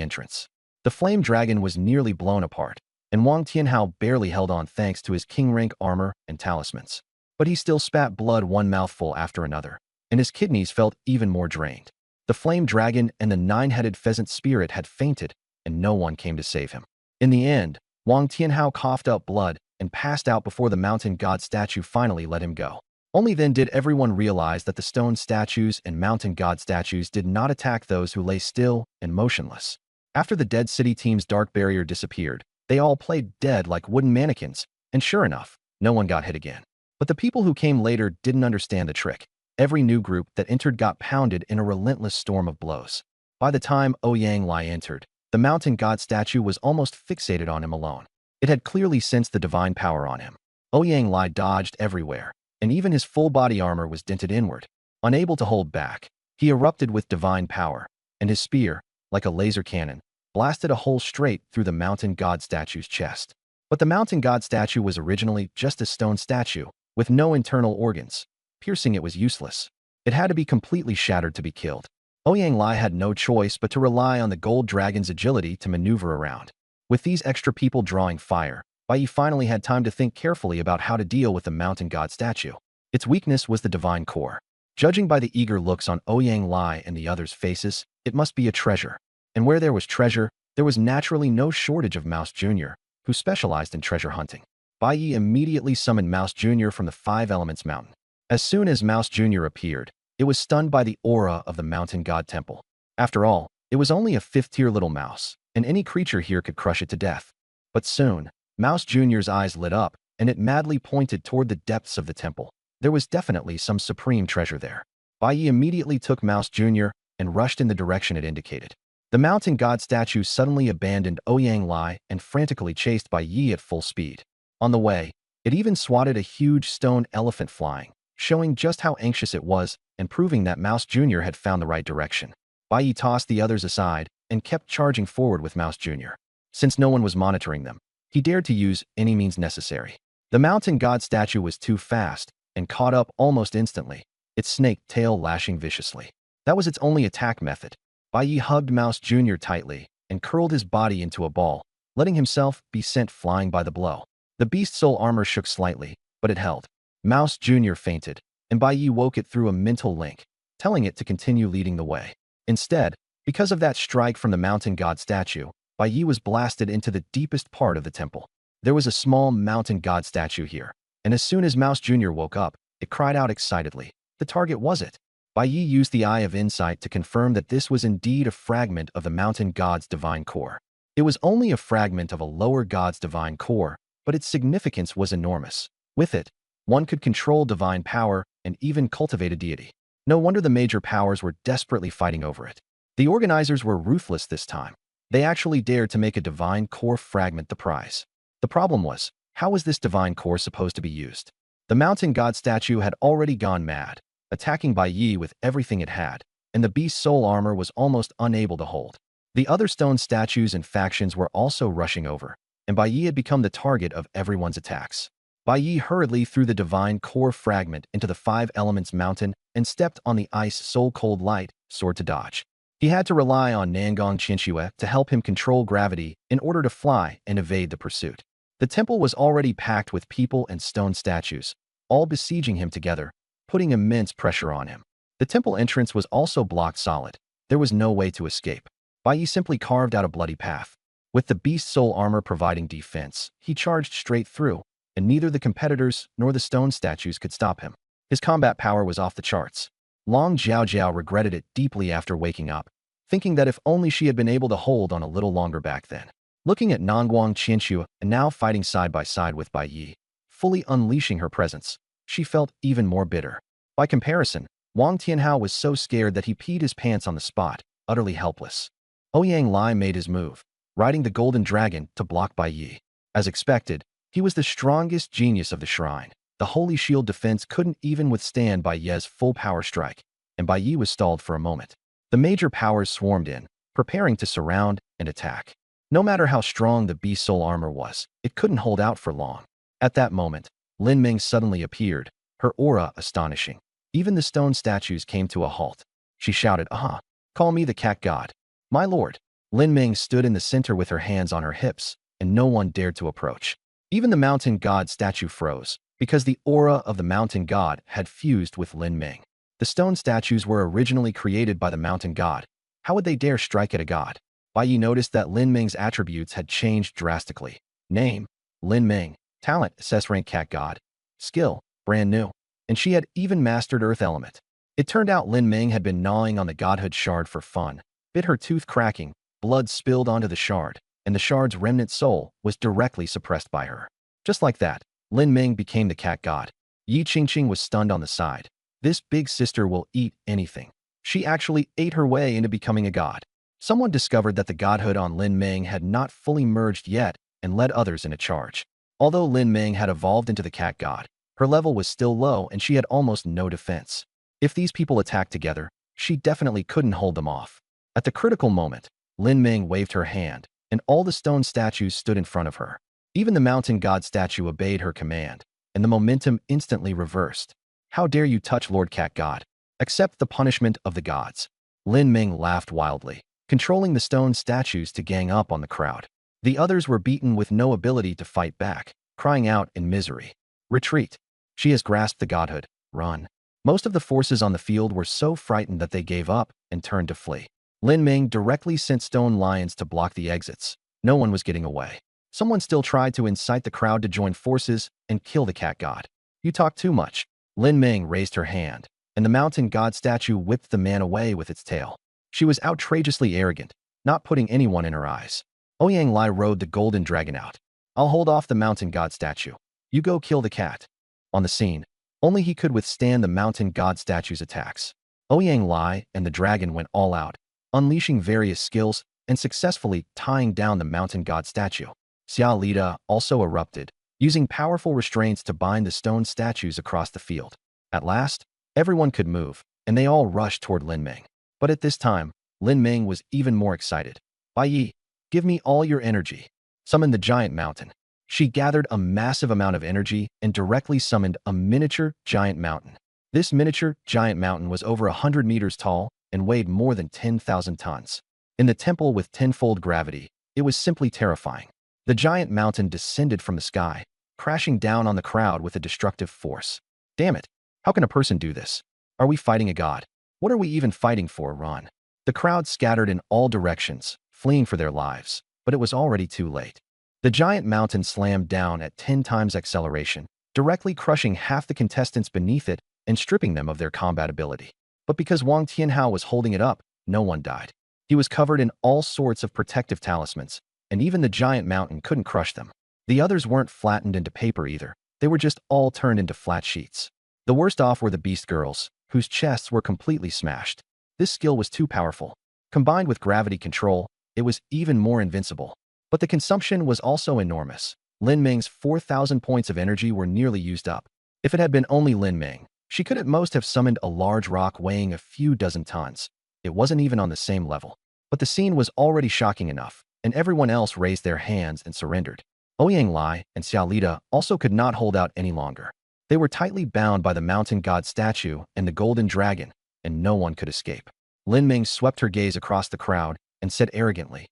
entrance. The flame dragon was nearly blown apart, and Wang Tianhao barely held on thanks to his king-rank armor and talismans. But he still spat blood one mouthful after another, and his kidneys felt even more drained. The flame dragon and the nine-headed pheasant spirit had fainted, and no one came to save him. In the end, Wang Tianhao coughed up blood and passed out before the mountain god statue finally let him go. Only then did everyone realize that the stone statues and mountain god statues did not attack those who lay still and motionless. After the Dead City team's dark barrier disappeared, they all played dead like wooden mannequins, and sure enough, no one got hit again. But the people who came later didn't understand the trick. Every new group that entered got pounded in a relentless storm of blows. By the time Ouyang Lai entered, the mountain god statue was almost fixated on him alone. It had clearly sensed the divine power on him. Ouyang Lai dodged everywhere, and even his full body armor was dented inward. Unable to hold back, he erupted with divine power, and his spear, like a laser cannon, blasted a hole straight through the mountain god statue's chest. But the mountain god statue was originally just a stone statue, with no internal organs. Piercing it was useless. It had to be completely shattered to be killed. Ouyang Lai had no choice but to rely on the gold dragon's agility to maneuver around. With these extra people drawing fire, Bai Yi finally had time to think carefully about how to deal with the mountain god statue. Its weakness was the divine core. Judging by the eager looks on Ouyang Lai and the others' faces, it must be a treasure. And where there was treasure, there was naturally no shortage of Mouse Jr., who specialized in treasure hunting. Bai Yi immediately summoned Mouse Jr. from the Five Elements Mountain. As soon as Mouse Jr. appeared, it was stunned by the aura of the mountain god temple. After all, it was only a fifth-tier little mouse, and any creature here could crush it to death. But soon, Mouse Jr.'s eyes lit up, and it madly pointed toward the depths of the temple. There was definitely some supreme treasure there. Bai Yi immediately took Mouse Jr. and rushed in the direction it indicated. The mountain god statue suddenly abandoned Ouyang Lai and frantically chased Bai Yi at full speed. On the way, it even swatted a huge stone elephant flying, showing just how anxious it was and proving that Mouse Jr. had found the right direction. Bai Yi tossed the others aside and kept charging forward with Mouse Jr. Since no one was monitoring them, he dared to use any means necessary. The mountain god statue was too fast and caught up almost instantly, its snake tail lashing viciously. That was its only attack method. Bai Yi hugged Mouse Jr. tightly and curled his body into a ball, letting himself be sent flying by the blow. The beast's soul armor shook slightly, but it held. Mouse Jr. fainted, and Bai Yi woke it through a mental link, telling it to continue leading the way. Instead, because of that strike from the mountain god statue, Bai Yi was blasted into the deepest part of the temple. There was a small mountain god statue here, and as soon as Mouse Jr. woke up, it cried out excitedly. The target was it. Bai Yi used the Eye of Insight to confirm that this was indeed a fragment of the mountain god's divine core. It was only a fragment of a lower god's divine core, but its significance was enormous. With it, one could control divine power and even cultivate a deity. No wonder the major powers were desperately fighting over it. The organizers were ruthless this time. They actually dared to make a divine core fragment the prize. The problem was, how was this divine core supposed to be used? The mountain god statue had already gone mad, attacking Bai Yi with everything it had, and the beast's soul armor was almost unable to hold. The other stone statues and factions were also rushing over, and Bai Yi had become the target of everyone's attacks. Bai Yi hurriedly threw the divine core fragment into the Five Elements mountain and stepped on the ice soul-cold light sword to dodge. He had to rely on Nangong Qianxue to help him control gravity in order to fly and evade the pursuit. The temple was already packed with people and stone statues, all besieging him together, putting immense pressure on him. The temple entrance was also blocked solid. There was no way to escape. Bai Yi simply carved out a bloody path. With the beast's soul armor providing defense, he charged straight through, and neither the competitors nor the stone statues could stop him. His combat power was off the charts. Long Jiao regretted it deeply after waking up, thinking that if only she had been able to hold on a little longer back then. Looking at Nangong Qianxue and now fighting side by side with Bai Yi, fully unleashing her presence, she felt even more bitter. By comparison, Wang Tianhao was so scared that he peed his pants on the spot, utterly helpless. Ouyang Lai made his move, riding the golden dragon to block Bai Yi. As expected, he was the strongest genius of the shrine. The holy shield defense couldn't even withstand Bai Yi's full power strike, and Bai Yi was stalled for a moment. The major powers swarmed in, preparing to surround and attack. No matter how strong the beast soul armor was, it couldn't hold out for long. At that moment, Lin Ming suddenly appeared, her aura astonishing. Even the stone statues came to a halt. She shouted, "Aha! Call me the cat god." "My lord." Lin Ming stood in the center with her hands on her hips, and no one dared to approach. Even the mountain god statue froze, because the aura of the mountain god had fused with Lin Ming. The stone statues were originally created by the mountain god. How would they dare strike at a god? Bai Yi noticed that Lin Ming's attributes had changed drastically. Name, Lin Ming. Talent, SS rank cat god. Skill, brand new. And she had even mastered earth element. It turned out Lin Ming had been gnawing on the godhood shard for fun, bit her tooth cracking, blood spilled onto the shard, and the shard's remnant soul was directly suppressed by her. Just like that, Lin Ming became the cat god. Yi Qingqing was stunned on the side. This big sister will eat anything. She actually ate her way into becoming a god. Someone discovered that the godhood on Lin Ming had not fully merged yet and led others in a charge. Although Lin Ming had evolved into the cat god, her level was still low and she had almost no defense. If these people attacked together, she definitely couldn't hold them off. At the critical moment, Lin Ming waved her hand, and all the stone statues stood in front of her. Even the mountain god statue obeyed her command, and the momentum instantly reversed. "How dare you touch Lord Cat God? Accept the punishment of the gods." Lin Ming laughed wildly, controlling the stone statues to gang up on the crowd. The others were beaten with no ability to fight back, crying out in misery. "Retreat. She has grasped the godhood. Run." Most of the forces on the field were so frightened that they gave up and turned to flee. Lin Ming directly sent stone lions to block the exits. No one was getting away. Someone still tried to incite the crowd to join forces and kill the cat god. "You talk too much." Lin Ming raised her hand, and the mountain god statue whipped the man away with its tail. She was outrageously arrogant, not putting anyone in her eyes. Ouyang Lai rode the golden dragon out. "I'll hold off the mountain god statue. You go kill the cat." On the scene, only he could withstand the mountain god statue's attacks. Ouyang Lai and the dragon went all out, unleashing various skills and successfully tying down the mountain god statue. Xia Lida also erupted, using powerful restraints to bind the stone statues across the field. At last, everyone could move, and they all rushed toward Lin Ming. But at this time, Lin Ming was even more excited. "Bai Yi, give me all your energy." Summon the giant mountain. She gathered a massive amount of energy and directly summoned a miniature giant mountain. This miniature giant mountain was over 100 meters tall and weighed more than 10,000 tons. In the temple with tenfold gravity, it was simply terrifying. The giant mountain descended from the sky, crashing down on the crowd with a destructive force. Damn it! How can a person do this? Are we fighting a god? What are we even fighting for, Ron? The crowd scattered in all directions, fleeing for their lives, but it was already too late. The giant mountain slammed down at 10 times acceleration, directly crushing half the contestants beneath it and stripping them of their combat ability. But because Wang Tianhao was holding it up, no one died. He was covered in all sorts of protective talismans, and even the giant mountain couldn't crush them. The others weren't flattened into paper either. They were just all turned into flat sheets. The worst off were the beast girls, whose chests were completely smashed. This skill was too powerful. Combined with gravity control, it was even more invincible. But the consumption was also enormous. Lin Ming's 4,000 points of energy were nearly used up. If it had been only Lin Ming, she could at most have summoned a large rock weighing a few dozen tons. It wasn't even on the same level. But the scene was already shocking enough, and everyone else raised their hands and surrendered. Ouyang Lai and Xiao Lida also could not hold out any longer. They were tightly bound by the mountain god statue and the golden dragon, and no one could escape. Lin Ming swept her gaze across the crowd and said arrogantly,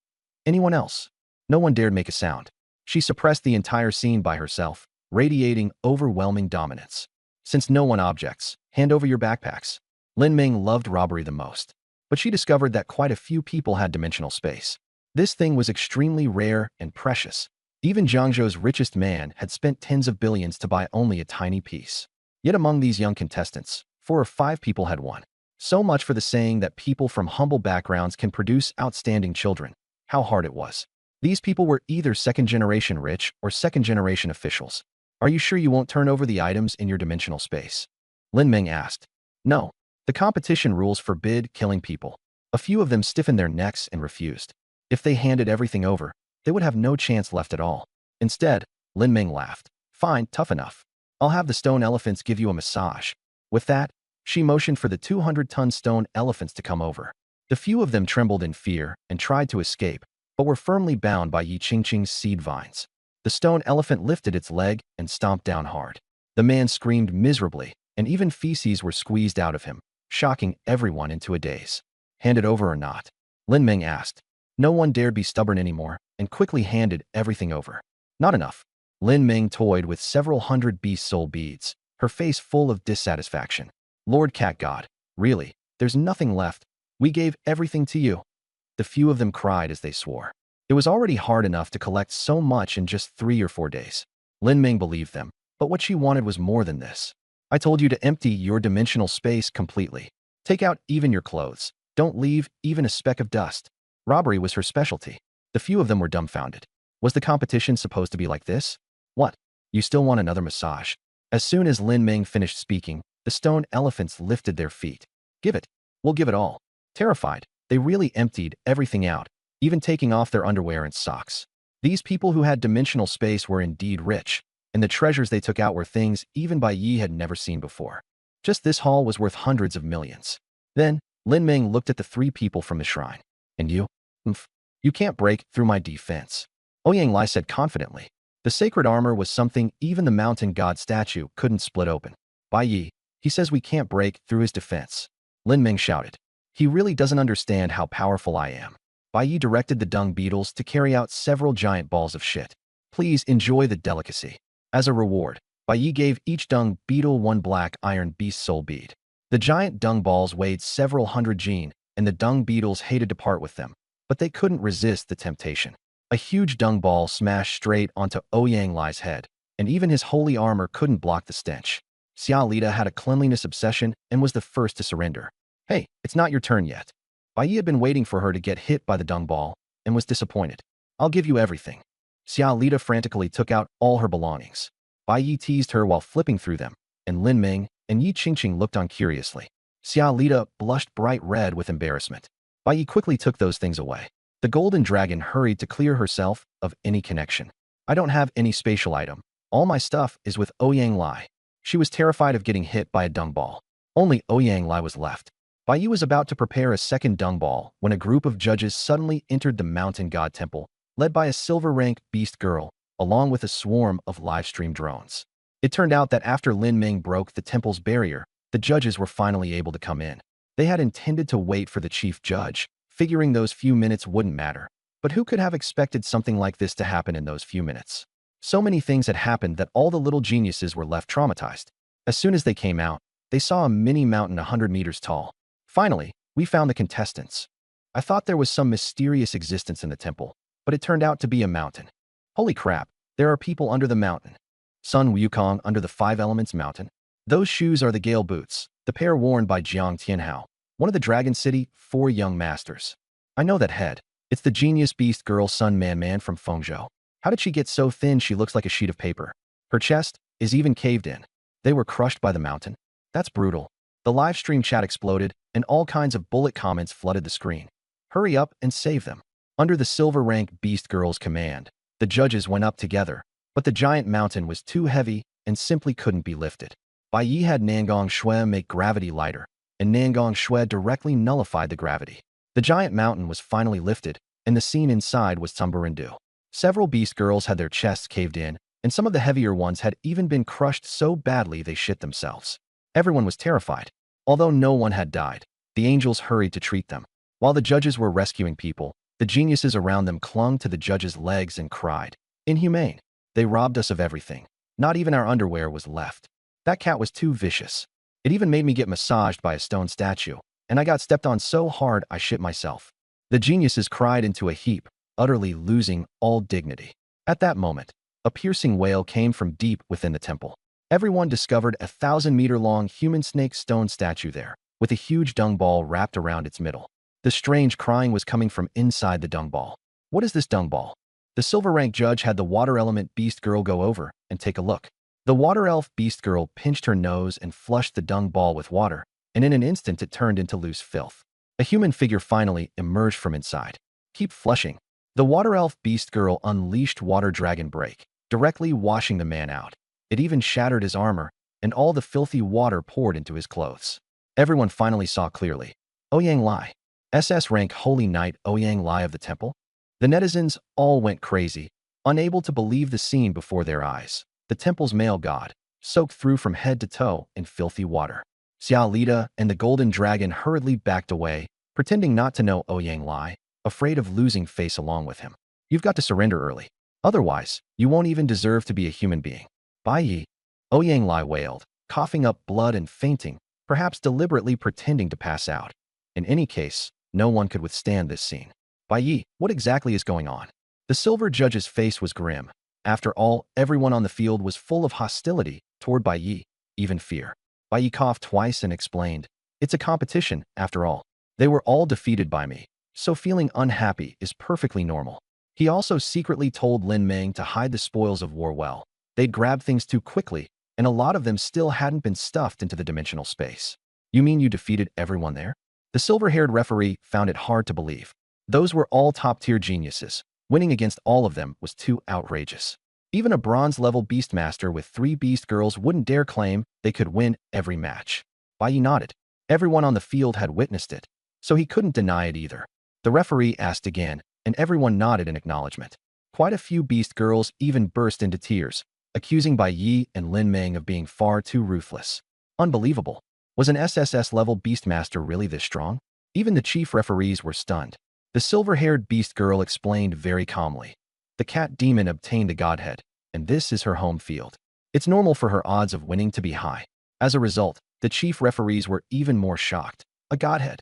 "Anyone else?" No one dared make a sound. She suppressed the entire scene by herself, radiating overwhelming dominance. Since no one objects, hand over your backpacks. Lin Ming loved robbery the most, but she discovered that quite a few people had dimensional space. This thing was extremely rare and precious. Even Jiangzhou's richest man had spent tens of billions to buy only a tiny piece. Yet among these young contestants, 4 or 5 people had won. So much for the saying that people from humble backgrounds can produce outstanding children. How hard it was. These people were either second-generation rich or second-generation officials. Are you sure you won't turn over the items in your dimensional space? Lin Ming asked. No. The competition rules forbid killing people. A few of them stiffened their necks and refused. If they handed everything over, they would have no chance left at all. Instead, Lin Ming laughed. Fine, tough enough. I'll have the stone elephants give you a massage. With that, she motioned for the 200-ton stone elephants to come over. The few of them trembled in fear and tried to escape, but were firmly bound by Yi Qingqing's seed vines. The stone elephant lifted its leg and stomped down hard. The man screamed miserably, and even feces were squeezed out of him, shocking everyone into a daze. Hand it over or not? Lin Ming asked. No one dared be stubborn anymore, and quickly handed everything over. Not enough. Lin Ming toyed with several hundred beast soul beads, her face full of dissatisfaction. Lord Cat God, really, there's nothing left. We gave everything to you. The few of them cried as they swore. It was already hard enough to collect so much in just 3 or 4 days. Lin Ming believed them, but what she wanted was more than this. I told you to empty your dimensional space completely. Take out even your clothes. Don't leave even a speck of dust. Robbery was her specialty. The few of them were dumbfounded. Was the competition supposed to be like this? What? You still want another massage? As soon as Lin Ming finished speaking, the stone elephants lifted their feet. Give it. We'll give it all. Terrified, they really emptied everything out, even taking off their underwear and socks. These people who had dimensional space were indeed rich, and the treasures they took out were things even Bai Yi had never seen before. Just this haul was worth hundreds of millions. Then, Lin Ming looked at the 3 people from the shrine. And you? You can't break through my defense. Ouyang Lai said confidently. The sacred armor was something even the mountain god statue couldn't split open. Bai Yi, he says we can't break through his defense. Lin Ming shouted. He really doesn't understand how powerful I am. Bai Yi directed the dung beetles to carry out several giant balls of shit. Please enjoy the delicacy. As a reward, Bai Yi gave each dung beetle 1 black iron beast soul bead. The giant dung balls weighed several hundred gene, and the dung beetles hated to part with them, but they couldn't resist the temptation. A huge dung ball smashed straight onto Ouyang Lai's head, and even his holy armor couldn't block the stench. Xiao Lida had a cleanliness obsession and was the first to surrender. Hey, it's not your turn yet. Bai Yi had been waiting for her to get hit by the dung ball and was disappointed. I'll give you everything. Xiao Lida frantically took out all her belongings. Bai Yi teased her while flipping through them, and Lin Ming and Yi Qingqing looked on curiously. Xiao Lida blushed bright red with embarrassment. Bai Yi quickly took those things away. The golden dragon hurried to clear herself of any connection. I don't have any spatial item. All my stuff is with Ouyang Lai. She was terrified of getting hit by a dung ball. Only Ouyang Lai was left. Bai Yi was about to prepare a second dung ball when a group of judges suddenly entered the mountain god temple, led by a silver-rank beast girl, along with a swarm of live-stream drones. It turned out that after Lin Ming broke the temple's barrier, the judges were finally able to come in. They had intended to wait for the chief judge, figuring those few minutes wouldn't matter. But who could have expected something like this to happen in those few minutes? So many things had happened that all the little geniuses were left traumatized. As soon as they came out, they saw a mini mountain 100 meters tall. Finally, we found the contestants. I thought there was some mysterious existence in the temple, but it turned out to be a mountain. Holy crap, there are people under the mountain. Sun Wukong under the Five Elements mountain. Those shoes are the Gale boots, the pair worn by Jiang Tianhao, one of the Dragon City 4 young masters. I know that head. It's the genius beast girl Sun Man from Fengzhou. How did she get so thin she looks like a sheet of paper? Her chest is even caved in. They were crushed by the mountain. That's brutal. The live stream chat exploded, and all kinds of bullet comments flooded the screen. Hurry up and save them. Under the silver rank beast girl's command, the judges went up together, but the giant mountain was too heavy and simply couldn't be lifted. Bai Yi had Nangong Shui make gravity lighter, and Nangong Shui directly nullified the gravity. The giant mountain was finally lifted, and the scene inside was tumbarindu. Several beast girls had their chests caved in, and some of the heavier ones had even been crushed so badly they shit themselves. Everyone was terrified. Although no one had died, the angels hurried to treat them. While the judges were rescuing people, the geniuses around them clung to the judges' legs and cried, "Inhumane! They robbed us of everything. Not even our underwear was left. That cat was too vicious. It even made me get massaged by a stone statue, and I got stepped on so hard I shit myself." The geniuses cried into a heap, utterly losing all dignity. At that moment, a piercing wail came from deep within the temple. Everyone discovered a 1,000-meter-long human snake stone statue there, with a huge dung ball wrapped around its middle. The strange crying was coming from inside the dung ball. What is this dung ball? The silver rank judge had the water element beast girl go over and take a look. The water elf beast girl pinched her nose and flushed the dung ball with water, and in an instant it turned into loose filth. A human figure finally emerged from inside. Keep flushing. The water elf beast girl unleashed water dragon break, directly washing the man out. It even shattered his armor, and all the filthy water poured into his clothes. Everyone finally saw clearly. Ouyang Lai. SS rank Holy Knight Ouyang Lai of the temple? The netizens all went crazy, unable to believe the scene before their eyes. The temple's male god, soaked through from head to toe in filthy water. Xiao Lida and the golden dragon hurriedly backed away, pretending not to know Ouyang Lai, afraid of losing face along with him. You've got to surrender early. Otherwise, you won't even deserve to be a human being. Bai Yi. Ouyang Lai wailed, coughing up blood and fainting, perhaps deliberately pretending to pass out. In any case, no one could withstand this scene. Bai Yi, what exactly is going on? The silver judge's face was grim. After all, everyone on the field was full of hostility toward Bai Yi, even fear. Bai Yi coughed twice and explained, "It's a competition, after all. They were all defeated by me, so feeling unhappy is perfectly normal." He also secretly told Lin Meng to hide the spoils of war well. They'd grabbed things too quickly, and a lot of them still hadn't been stuffed into the dimensional space. You mean you defeated everyone there? The silver-haired referee found it hard to believe. Those were all top-tier geniuses. Winning against all of them was too outrageous. Even a bronze-level beastmaster with 3 beast girls wouldn't dare claim they could win every match. Bai Yi nodded. Everyone on the field had witnessed it, so he couldn't deny it either. The referee asked again, and everyone nodded in acknowledgement. Quite a few beast girls even burst into tears, accusing Bai Yi and Lin Meng of being far too ruthless. Unbelievable. Was an SSS-level beastmaster really this strong? Even the chief referees were stunned. The silver-haired beast girl explained very calmly. The cat demon obtained the godhead, and this is her home field. It's normal for her odds of winning to be high. As a result, the chief referees were even more shocked. A godhead?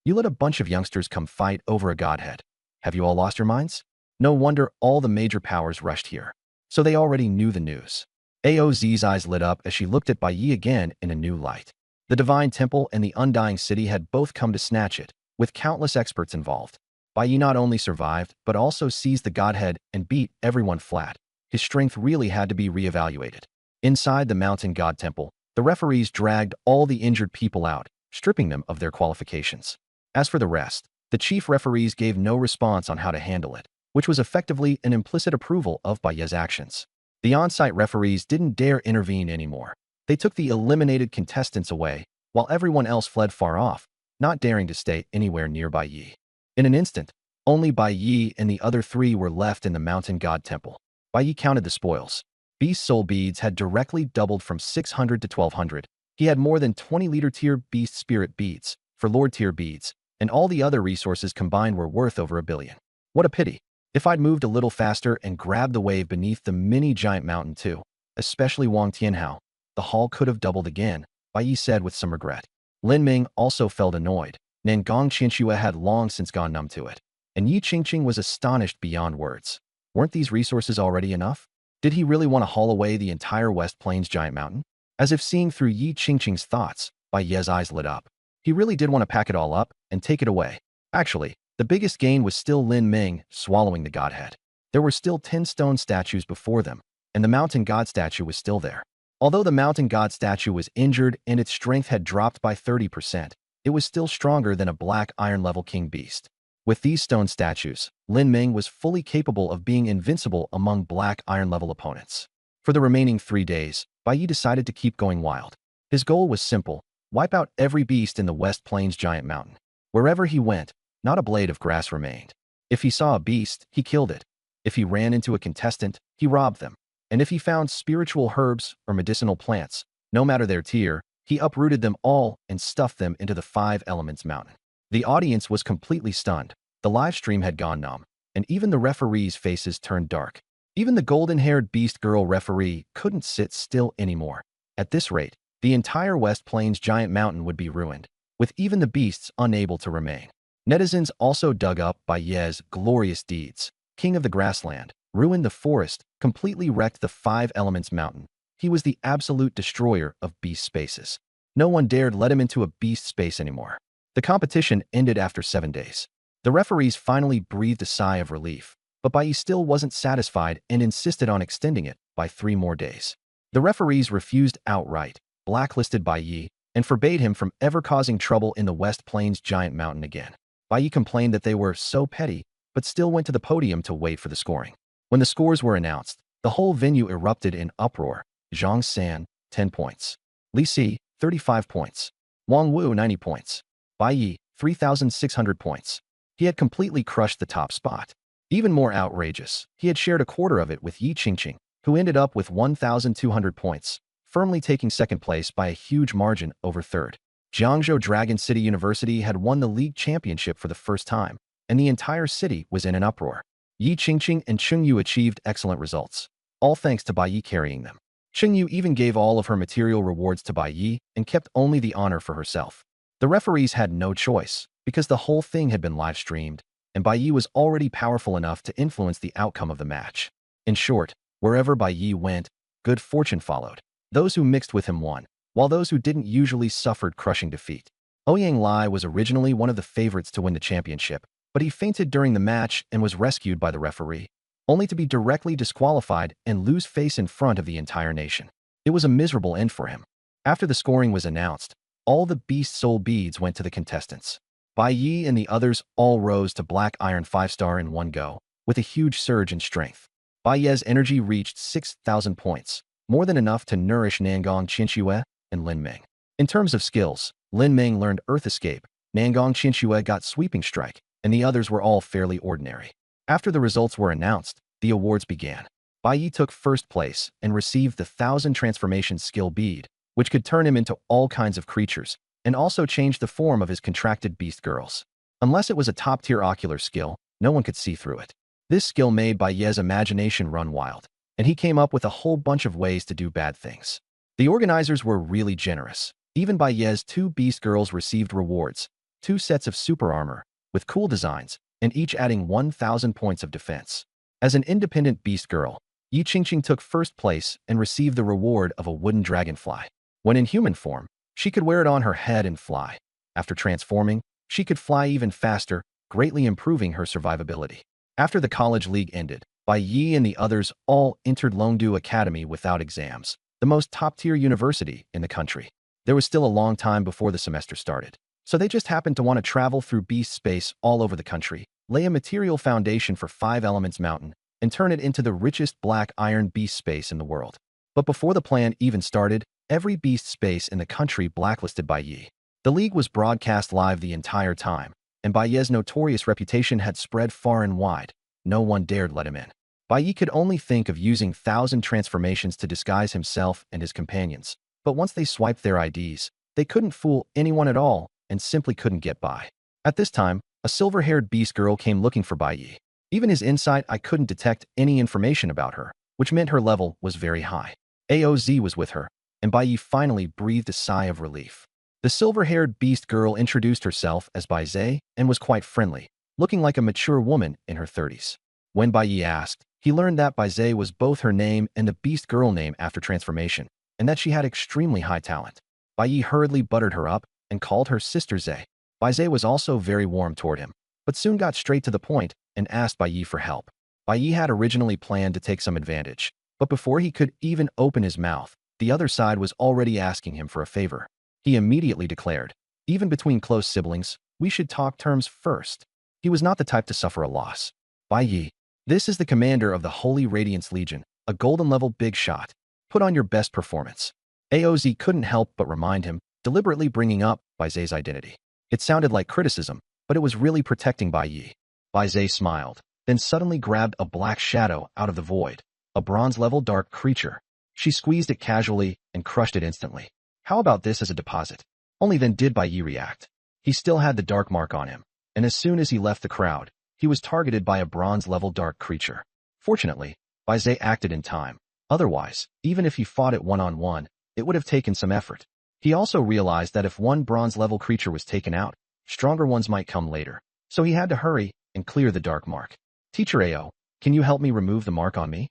You let a bunch of youngsters come fight over a godhead. Have you all lost your minds? No wonder all the major powers rushed here. So they already knew the news. AOZ's eyes lit up as she looked at Bai Yi again in a new light. The Divine Temple and the Undying City had both come to snatch it, with countless experts involved. Bai Yi not only survived, but also seized the godhead and beat everyone flat. His strength really had to be reevaluated. Inside the Mountain God Temple, the referees dragged all the injured people out, stripping them of their qualifications. As for the rest, the chief referees gave no response on how to handle it, which was effectively an implicit approval of Bai Yi's actions. The on-site referees didn't dare intervene anymore. They took the eliminated contestants away, while everyone else fled far off, not daring to stay anywhere near Bai Yi. In an instant, only Bai Yi and the other 3 were left in the Mountain God Temple. Bai Yi counted the spoils. Beast soul beads had directly doubled from 600 to 1,200. He had more than 20 leader tier beast spirit beads, for lord tier beads, and all the other resources combined were worth over 1 billion. What a pity. If I'd moved a little faster and grabbed the wave beneath the mini giant mountain too, especially Wang Tianhao, the haul could have doubled again, Bai Yi said with some regret. Lin Ming also felt annoyed. Nangong Qianxue had long since gone numb to it, and Yi Qingqing was astonished beyond words. Weren't these resources already enough? Did he really want to haul away the entire West Plains giant mountain? As if seeing through Yi Qingqing's thoughts, Bai Ye's eyes lit up. He really did want to pack it all up and take it away. Actually, the biggest gain was still Lin Ming swallowing the godhead. There were still 10 stone statues before them, and the mountain god statue was still there. Although the mountain god statue was injured and its strength had dropped by 30%, it was still stronger than a black iron-level king beast. With these stone statues, Lin Ming was fully capable of being invincible among black iron-level opponents. For the remaining 3 days, Bai Yi decided to keep going wild. His goal was simple: wipe out every beast in the West Plains giant mountain. Wherever he went, not a blade of grass remained. If he saw a beast, he killed it. If he ran into a contestant, he robbed them. And if he found spiritual herbs or medicinal plants, no matter their tier, he uprooted them all and stuffed them into the 5 Elements Mountain. The audience was completely stunned. The live stream had gone numb, and even the referees' faces turned dark. Even the golden-haired beast girl referee couldn't sit still anymore. At this rate, the entire West Plains giant mountain would be ruined, with even the beasts unable to remain. Netizens also dug up Bai Ye's glorious deeds. King of the grassland, ruined the forest, completely wrecked the 5 Elements Mountain. He was the absolute destroyer of beast spaces. No one dared let him into a beast space anymore. The competition ended after 7 days. The referees finally breathed a sigh of relief, but Bai Yi still wasn't satisfied and insisted on extending it by 3 more days. The referees refused outright, blacklisted Bai Yi, and forbade him from ever causing trouble in the West Plains giant mountain again. Bai Yi complained that they were so petty, but still went to the podium to wait for the scoring. When the scores were announced, the whole venue erupted in uproar. Zhang San, 10 points. Li Si, 35 points. Wang Wu, 90 points. Bai Yi, 3,600 points. He had completely crushed the top spot. Even more outrageous, he had shared a quarter of it with Yi Qingqing, who ended up with 1,200 points, firmly taking second place by a huge margin over third. Jiangzhou Dragon City University had won the league championship for the first time, and the entire city was in an uproar. Yi Qingqing and Cheng Yu achieved excellent results, all thanks to Bai Yi carrying them. Cheng Yu even gave all of her material rewards to Bai Yi and kept only the honor for herself. The referees had no choice, because the whole thing had been live-streamed, and Bai Yi was already powerful enough to influence the outcome of the match. In short, wherever Bai Yi went, good fortune followed. Those who mixed with him won, while those who didn't usually suffered crushing defeat. Ouyang Lai was originally one of the favorites to win the championship, but he fainted during the match and was rescued by the referee, only to be directly disqualified and lose face in front of the entire nation. It was a miserable end for him. After the scoring was announced, all the Beast Soul beads went to the contestants. Bai Yi and the others all rose to Black Iron 5-star in one go, with a huge surge in strength. Bai Ye's energy reached 6,000 points, more than enough to nourish Nangong Qianxue and Lin Ming. In terms of skills, Lin Ming learned Earth Escape, Nangong Qianxue got Sweeping Strike, and the others were all fairly ordinary. After the results were announced, the awards began. Bai Yi took first place and received the 1,000 Transformation Skill Bead, which could turn him into all kinds of creatures, and also change the form of his contracted beast girls. Unless it was a top-tier ocular skill, no one could see through it. This skill made Bai Ye's imagination run wild, and he came up with a whole bunch of ways to do bad things. The organizers were really generous. Even Bai Ye's 2 beast girls received rewards, 2 sets of super armor, with cool designs, and each adding 1,000 points of defense. As an independent beast girl, Yi Qingqing took first place and received the reward of a wooden dragonfly. When in human form, she could wear it on her head and fly. After transforming, she could fly even faster, greatly improving her survivability. After the college league ended, Bai Yi and the others all entered Longdu Academy without exams, the most top-tier university in the country. There was still a long time before the semester started, so they just happened to want to travel through beast space all over the country, lay a material foundation for 5 Elements Mountain, and turn it into the richest black iron beast space in the world. But before the plan even started, every beast space in the country blacklisted Bai Yi. The league was broadcast live the entire time, and Bai Yi's notorious reputation had spread far and wide. No one dared let him in. Bai Yi could only think of using 1,000 transformations to disguise himself and his companions, but once they swiped their IDs, they couldn't fool anyone at all and simply couldn't get by. At this time, a silver-haired beast girl came looking for Bai Yi. Even his insight, I couldn't detect any information about her, which meant her level was very high. AOZ was with her, and Bai Yi finally breathed a sigh of relief. The silver-haired beast girl introduced herself as Bai Zhe and was quite friendly, looking like a mature woman in her 30s. When Bai Yi asked, he learned that Bai Zhe was both her name and the beast girl name after transformation, and that she had extremely high talent. Bai Yi hurriedly buttered her up and called her Sister Zhe. Bai Zhe was also very warm toward him, but soon got straight to the point and asked Bai Yi for help. Bai Yi had originally planned to take some advantage, but before he could even open his mouth, the other side was already asking him for a favor. He immediately declared, even between close siblings, we should talk terms first. He was not the type to suffer a loss. Bai Yi, this is the commander of the Holy Radiance Legion, a golden-level big shot. Put on your best performance. AOZ couldn't help but remind him, deliberately bringing up Bai Zhe's identity. It sounded like criticism, but it was really protecting Bai Yi. Bai Zhe smiled, then suddenly grabbed a black shadow out of the void, a bronze-level dark creature. She squeezed it casually and crushed it instantly. How about this as a deposit? Only then did Bai Yi react. He still had the dark mark on him, and as soon as he left the crowd, he was targeted by a bronze-level dark creature. Fortunately, Bai Zhe acted in time. Otherwise, even if he fought it one-on-one, it would have taken some effort. He also realized that if one bronze-level creature was taken out, stronger ones might come later. So he had to hurry and clear the dark mark. Teacher AO, can you help me remove the mark on me?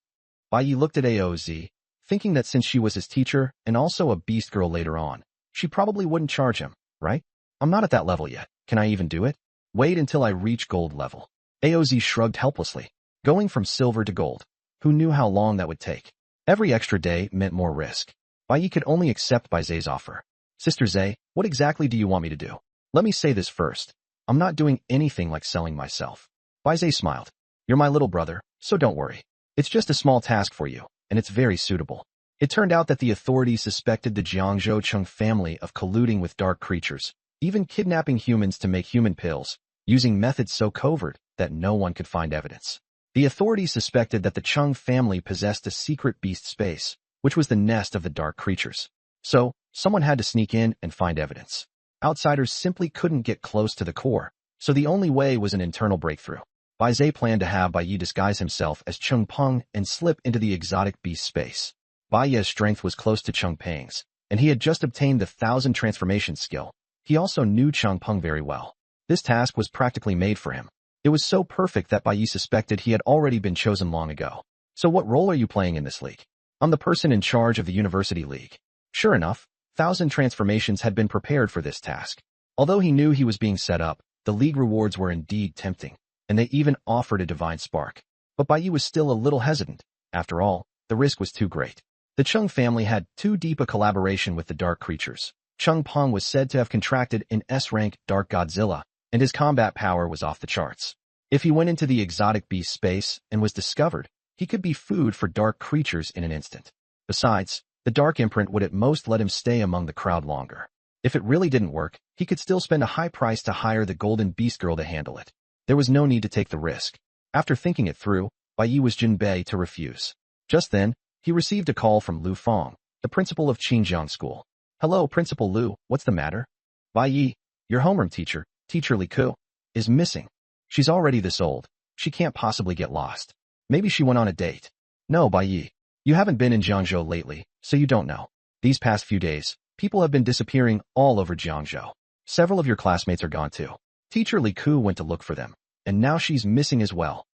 Bai Yi looked at AOZ, thinking that since she was his teacher and also a beast girl later on, she probably wouldn't charge him, right? I'm not at that level yet. Can I even do it? Wait until I reach gold level. AOZ shrugged helplessly. Going from silver to gold. Who knew how long that would take? Every extra day meant more risk. Bai Yi could only accept Bai Zhe's offer. Sister Zhe, what exactly do you want me to do? Let me say this first. I'm not doing anything like selling myself. Bai Zhe smiled. You're my little brother, so don't worry. It's just a small task for you, and it's very suitable. It turned out that the authorities suspected the Jiangzhou Cheng family of colluding with dark creatures, even kidnapping humans to make human pills, using methods so covert that no one could find evidence. The authorities suspected that the Cheng family possessed a secret beast space, which was the nest of the dark creatures. So, someone had to sneak in and find evidence. Outsiders simply couldn't get close to the core, so the only way was an internal breakthrough. Bai Zhe planned to have Bai Yi disguise himself as Cheng Peng and slip into the exotic beast space. Bai Yi's strength was close to Cheng Peng's, and he had just obtained the 1,000 transformation skill. He also knew Cheng Peng very well. This task was practically made for him. It was so perfect that Bai Yi suspected he had already been chosen long ago. So what role are you playing in this league? I'm the person in charge of the University League. Sure enough, 1,000 transformations had been prepared for this task. Although he knew he was being set up, the league rewards were indeed tempting, and they even offered a divine spark. But Bai Yi was still a little hesitant. After all, the risk was too great. The Cheng family had too deep a collaboration with the dark creatures. Cheng Peng was said to have contracted an S-rank Dark Godzilla, and his combat power was off the charts. If he went into the exotic beast space and was discovered, he could be food for dark creatures in an instant. Besides, the dark imprint would at most let him stay among the crowd longer. If it really didn't work, he could still spend a high price to hire the golden beast girl to handle it. There was no need to take the risk. After thinking it through, Bai Yi was Jinbei to refuse. Just then, he received a call from Lu Feng, the principal of Qingjiang School. Hello, Principal Lu, what's the matter? Bai Yi, your homeroom teacher, Teacher Li Ku, is missing. She's already this old. She can't possibly get lost. Maybe she went on a date. No, Bai Yi. You haven't been in Jiangzhou lately, so you don't know. These past few days, people have been disappearing all over Jiangzhou. Several of your classmates are gone too. Teacher Li Ku went to look for them, and now she's missing as well.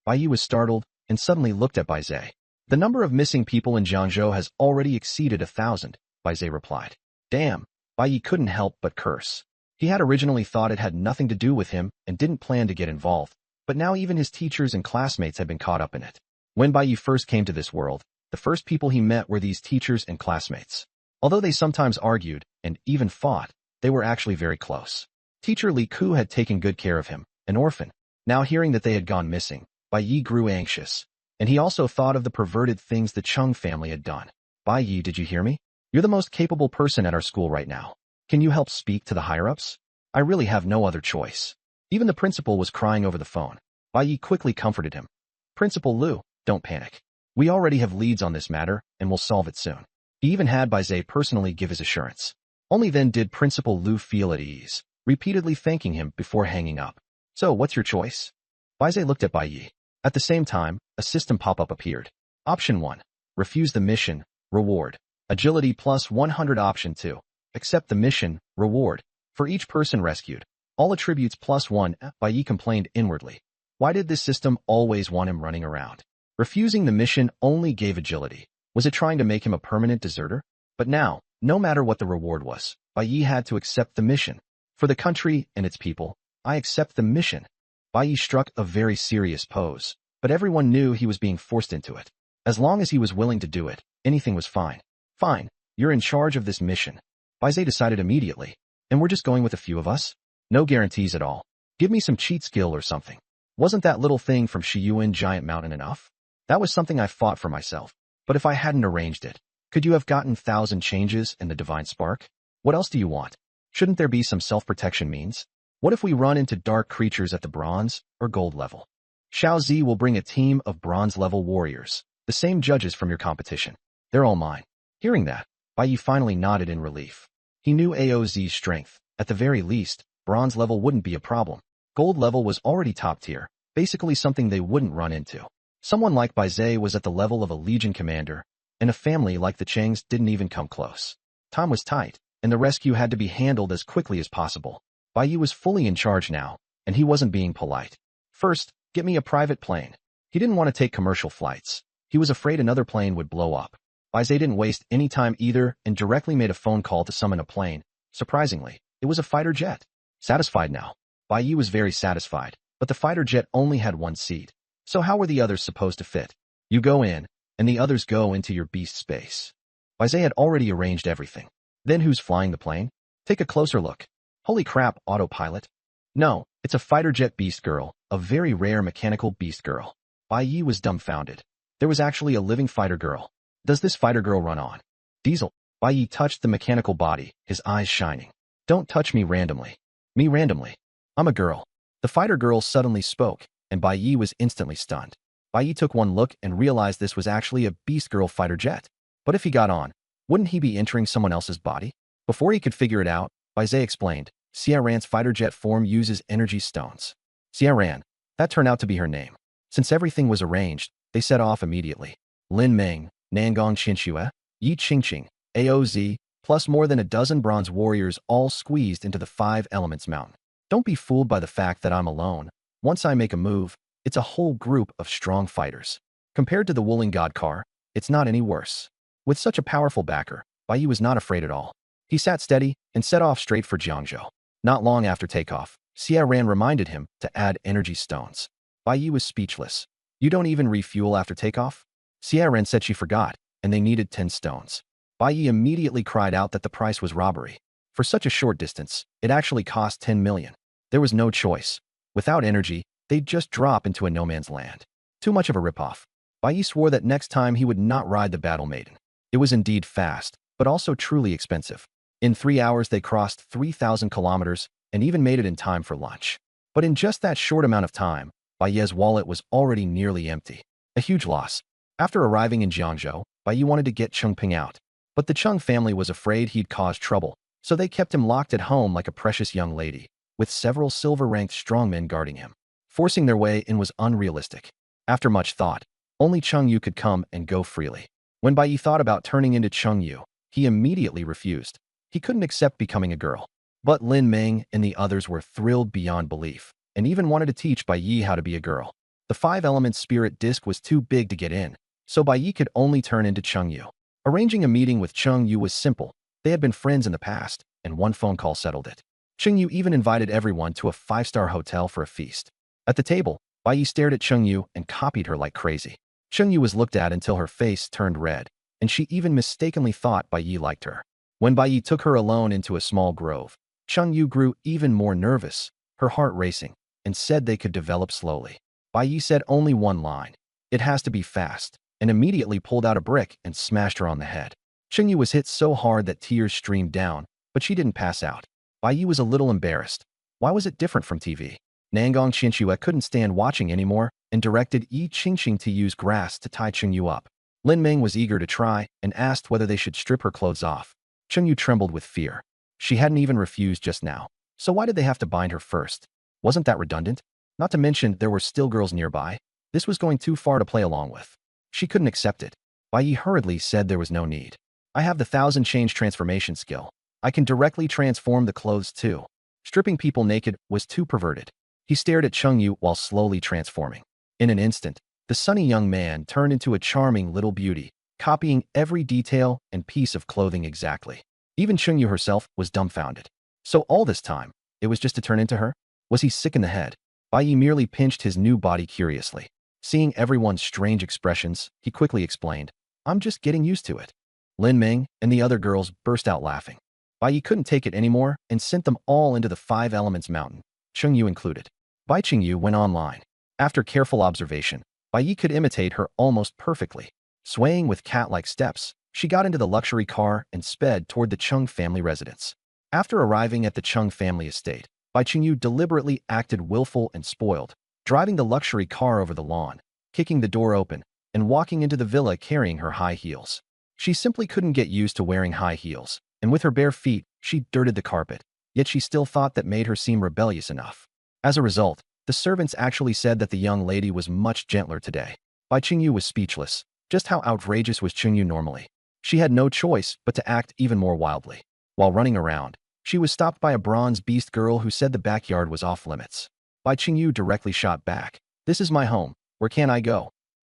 Bai Yi was startled and suddenly looked at Bai Zhe. The number of missing people in Jiangzhou has already exceeded 1,000, Bai Zhe replied. Damn, Bai Yi couldn't help but curse. He had originally thought it had nothing to do with him and didn't plan to get involved, but now even his teachers and classmates had been caught up in it. When Bai Yi first came to this world, the first people he met were these teachers and classmates. Although they sometimes argued and even fought, they were actually very close. Teacher Li Ku had taken good care of him, an orphan. Now hearing that they had gone missing, Bai Yi grew anxious, and he also thought of the perverted things the Cheng family had done. Bai Yi, did you hear me? You're the most capable person at our school right now. Can you help speak to the higher-ups? I really have no other choice. Even the principal was crying over the phone. Bai Yi quickly comforted him. Principal Lu, don't panic. We already have leads on this matter, and we'll solve it soon. He even had Bai Zhe personally give his assurance. Only then did Principal Lu feel at ease, repeatedly thanking him before hanging up. So, what's your choice? Bai Zhe looked at Bai Yi. At the same time, a system pop-up appeared. Option 1. Refuse the mission. Reward. Agility plus 100. Option 2. Accept the mission. Reward. For each person rescued. All attributes plus 1. Bai Yi complained inwardly. Why did this system always want him running around? Refusing the mission only gave agility. Was it trying to make him a permanent deserter? But now, no matter what the reward was, Bai Yi had to accept the mission. For the country and its people, I accept the mission. Bai Yi struck a very serious pose, but everyone knew he was being forced into it. As long as he was willing to do it, anything was fine. Fine, you're in charge of this mission. Bai Zhe decided immediately. And we're just going with a few of us? No guarantees at all. Give me some cheat skill or something. Wasn't that little thing from Shiyuan Giant Mountain enough? That was something I fought for myself. But if I hadn't arranged it, could you have gotten 1,000 changes and the divine spark? What else do you want? Shouldn't there be some self-protection means? What if we run into dark creatures at the bronze or gold level? Xiao Zi will bring a team of bronze-level warriors, the same judges from your competition. They're all mine. Hearing that, Bai Yi finally nodded in relief. He knew AOZ's strength. At the very least, bronze level wouldn't be a problem. Gold level was already top tier, basically something they wouldn't run into. Someone like Bai Zhe was at the level of a legion commander, and a family like the Chengs didn't even come close. Time was tight, and the rescue had to be handled as quickly as possible. Bai Yi was fully in charge now, and he wasn't being polite. First, get me a private plane. He didn't want to take commercial flights. He was afraid another plane would blow up. Bai Zhe didn't waste any time either and directly made a phone call to summon a plane. Surprisingly, it was a fighter jet. Satisfied now. Bai Yi was very satisfied, but the fighter jet only had one seat. So how were the others supposed to fit? You go in, and the others go into your beast space. Bai Zhe had already arranged everything. Then who's flying the plane? Take a closer look. Holy crap, autopilot. No, it's a fighter jet beast girl, a very rare mechanical beast girl. Bai Yi was dumbfounded. There was actually a living fighter girl. Does this fighter girl run on diesel? Bai Yi touched the mechanical body, his eyes shining. Don't touch me randomly. Me randomly. I'm a girl. The fighter girl suddenly spoke, and Bai Yi was instantly stunned. Bai Yi took one look and realized this was actually a beast girl fighter jet. But if he got on, wouldn't he be entering someone else's body? Before he could figure it out, Bai Zhe explained, Xia Ran's fighter jet form uses energy stones. Xia Ran, that turned out to be her name. Since everything was arranged, they set off immediately. Lin Meng, Nangong Qianxue, Yi Qingqing, AOZ, plus more than a dozen bronze warriors all squeezed into the 5 Elements Mountain. Don't be fooled by the fact that I'm alone. Once I make a move, it's a whole group of strong fighters. Compared to the Wuling God car, it's not any worse. With such a powerful backer, Bai Yi was not afraid at all. He sat steady and set off straight for Jiangzhou. Not long after takeoff, Xia Ran reminded him to add energy stones. Bai Yi was speechless. You don't even refuel after takeoff? Xia Ran said she forgot, and they needed 10 stones. Bai Yi immediately cried out that the price was robbery. For such a short distance, it actually cost 10 million. There was no choice. Without energy, they'd just drop into a no-man's land. Too much of a ripoff. Bai Yi swore that next time he would not ride the Battle Maiden. It was indeed fast, but also truly expensive. In 3 hours they crossed 3,000 kilometers and even made it in time for lunch. But in just that short amount of time, Bai Yi's wallet was already nearly empty. A huge loss. After arriving in Jiangzhou, Bai Yi wanted to get Chengping out. But the Cheng family was afraid he'd cause trouble, so they kept him locked at home like a precious young lady, with several silver-ranked strongmen guarding him. Forcing their way in was unrealistic. After much thought, only Cheng Yu could come and go freely. When Bai Yi thought about turning into Cheng Yu, he immediately refused. He couldn't accept becoming a girl. But Lin Meng and the others were thrilled beyond belief, and even wanted to teach Bai Yi how to be a girl. The 5 Elements Spirit Disc was too big to get in, so Bai Yi could only turn into Cheng Yu. Arranging a meeting with Cheng Yu was simple. They had been friends in the past, and one phone call settled it. Cheng Yu even invited everyone to a 5-star hotel for a feast. At the table, Bai Yi stared at Cheng Yu and copied her like crazy. Cheng Yu was looked at until her face turned red, and she even mistakenly thought Bai Yi liked her. When Bai Yi took her alone into a small grove, Cheng Yu grew even more nervous, her heart racing, and said they could develop slowly. Bai Yi said only one line, "It has to be fast," and immediately pulled out a brick and smashed her on the head. Cheng Yu was hit so hard that tears streamed down, but she didn't pass out. Bai Yi was a little embarrassed. Why was it different from TV? Nangong Qianxue couldn't stand watching anymore and directed Yi Qingqing to use grass to tie Cheng Yu up. Lin Meng was eager to try and asked whether they should strip her clothes off. Cheng Yu trembled with fear. She hadn't even refused just now. So why did they have to bind her first? Wasn't that redundant? Not to mention there were still girls nearby. This was going too far to play along with. She couldn't accept it. Bai Yi hurriedly said there was no need. I have the 1,000 change transformation skill. I can directly transform the clothes too. Stripping people naked was too perverted. He stared at Cheng Yu while slowly transforming. In an instant, the sunny young man turned into a charming little beauty, copying every detail and piece of clothing exactly. Even Cheng Yu herself was dumbfounded. So all this time, it was just to turn into her? Was he sick in the head? Bai Yi merely pinched his new body curiously. Seeing everyone's strange expressions, he quickly explained, I'm just getting used to it. Lin Ming and the other girls burst out laughing. Bai Yi couldn't take it anymore and sent them all into the 5 Elements Mountain, Cheng Yu included. Bai Cheng Yu went online. After careful observation, Bai Yi could imitate her almost perfectly. Swaying with cat-like steps, she got into the luxury car and sped toward the Chung family residence. After arriving at the Chung family estate, Bai Cheng Yu deliberately acted willful and spoiled, driving the luxury car over the lawn, kicking the door open, and walking into the villa carrying her high heels. She simply couldn't get used to wearing high heels, and with her bare feet, she dirted the carpet, yet she still thought that made her seem rebellious enough. As a result, the servants actually said that the young lady was much gentler today. Bai Cheng Yu was speechless. Just how outrageous was Cheng Yu normally? She had no choice but to act even more wildly. While running around, she was stopped by a bronze beast girl who said the backyard was off limits. Bai Cheng Yu directly shot back. This is my home. Where can I go?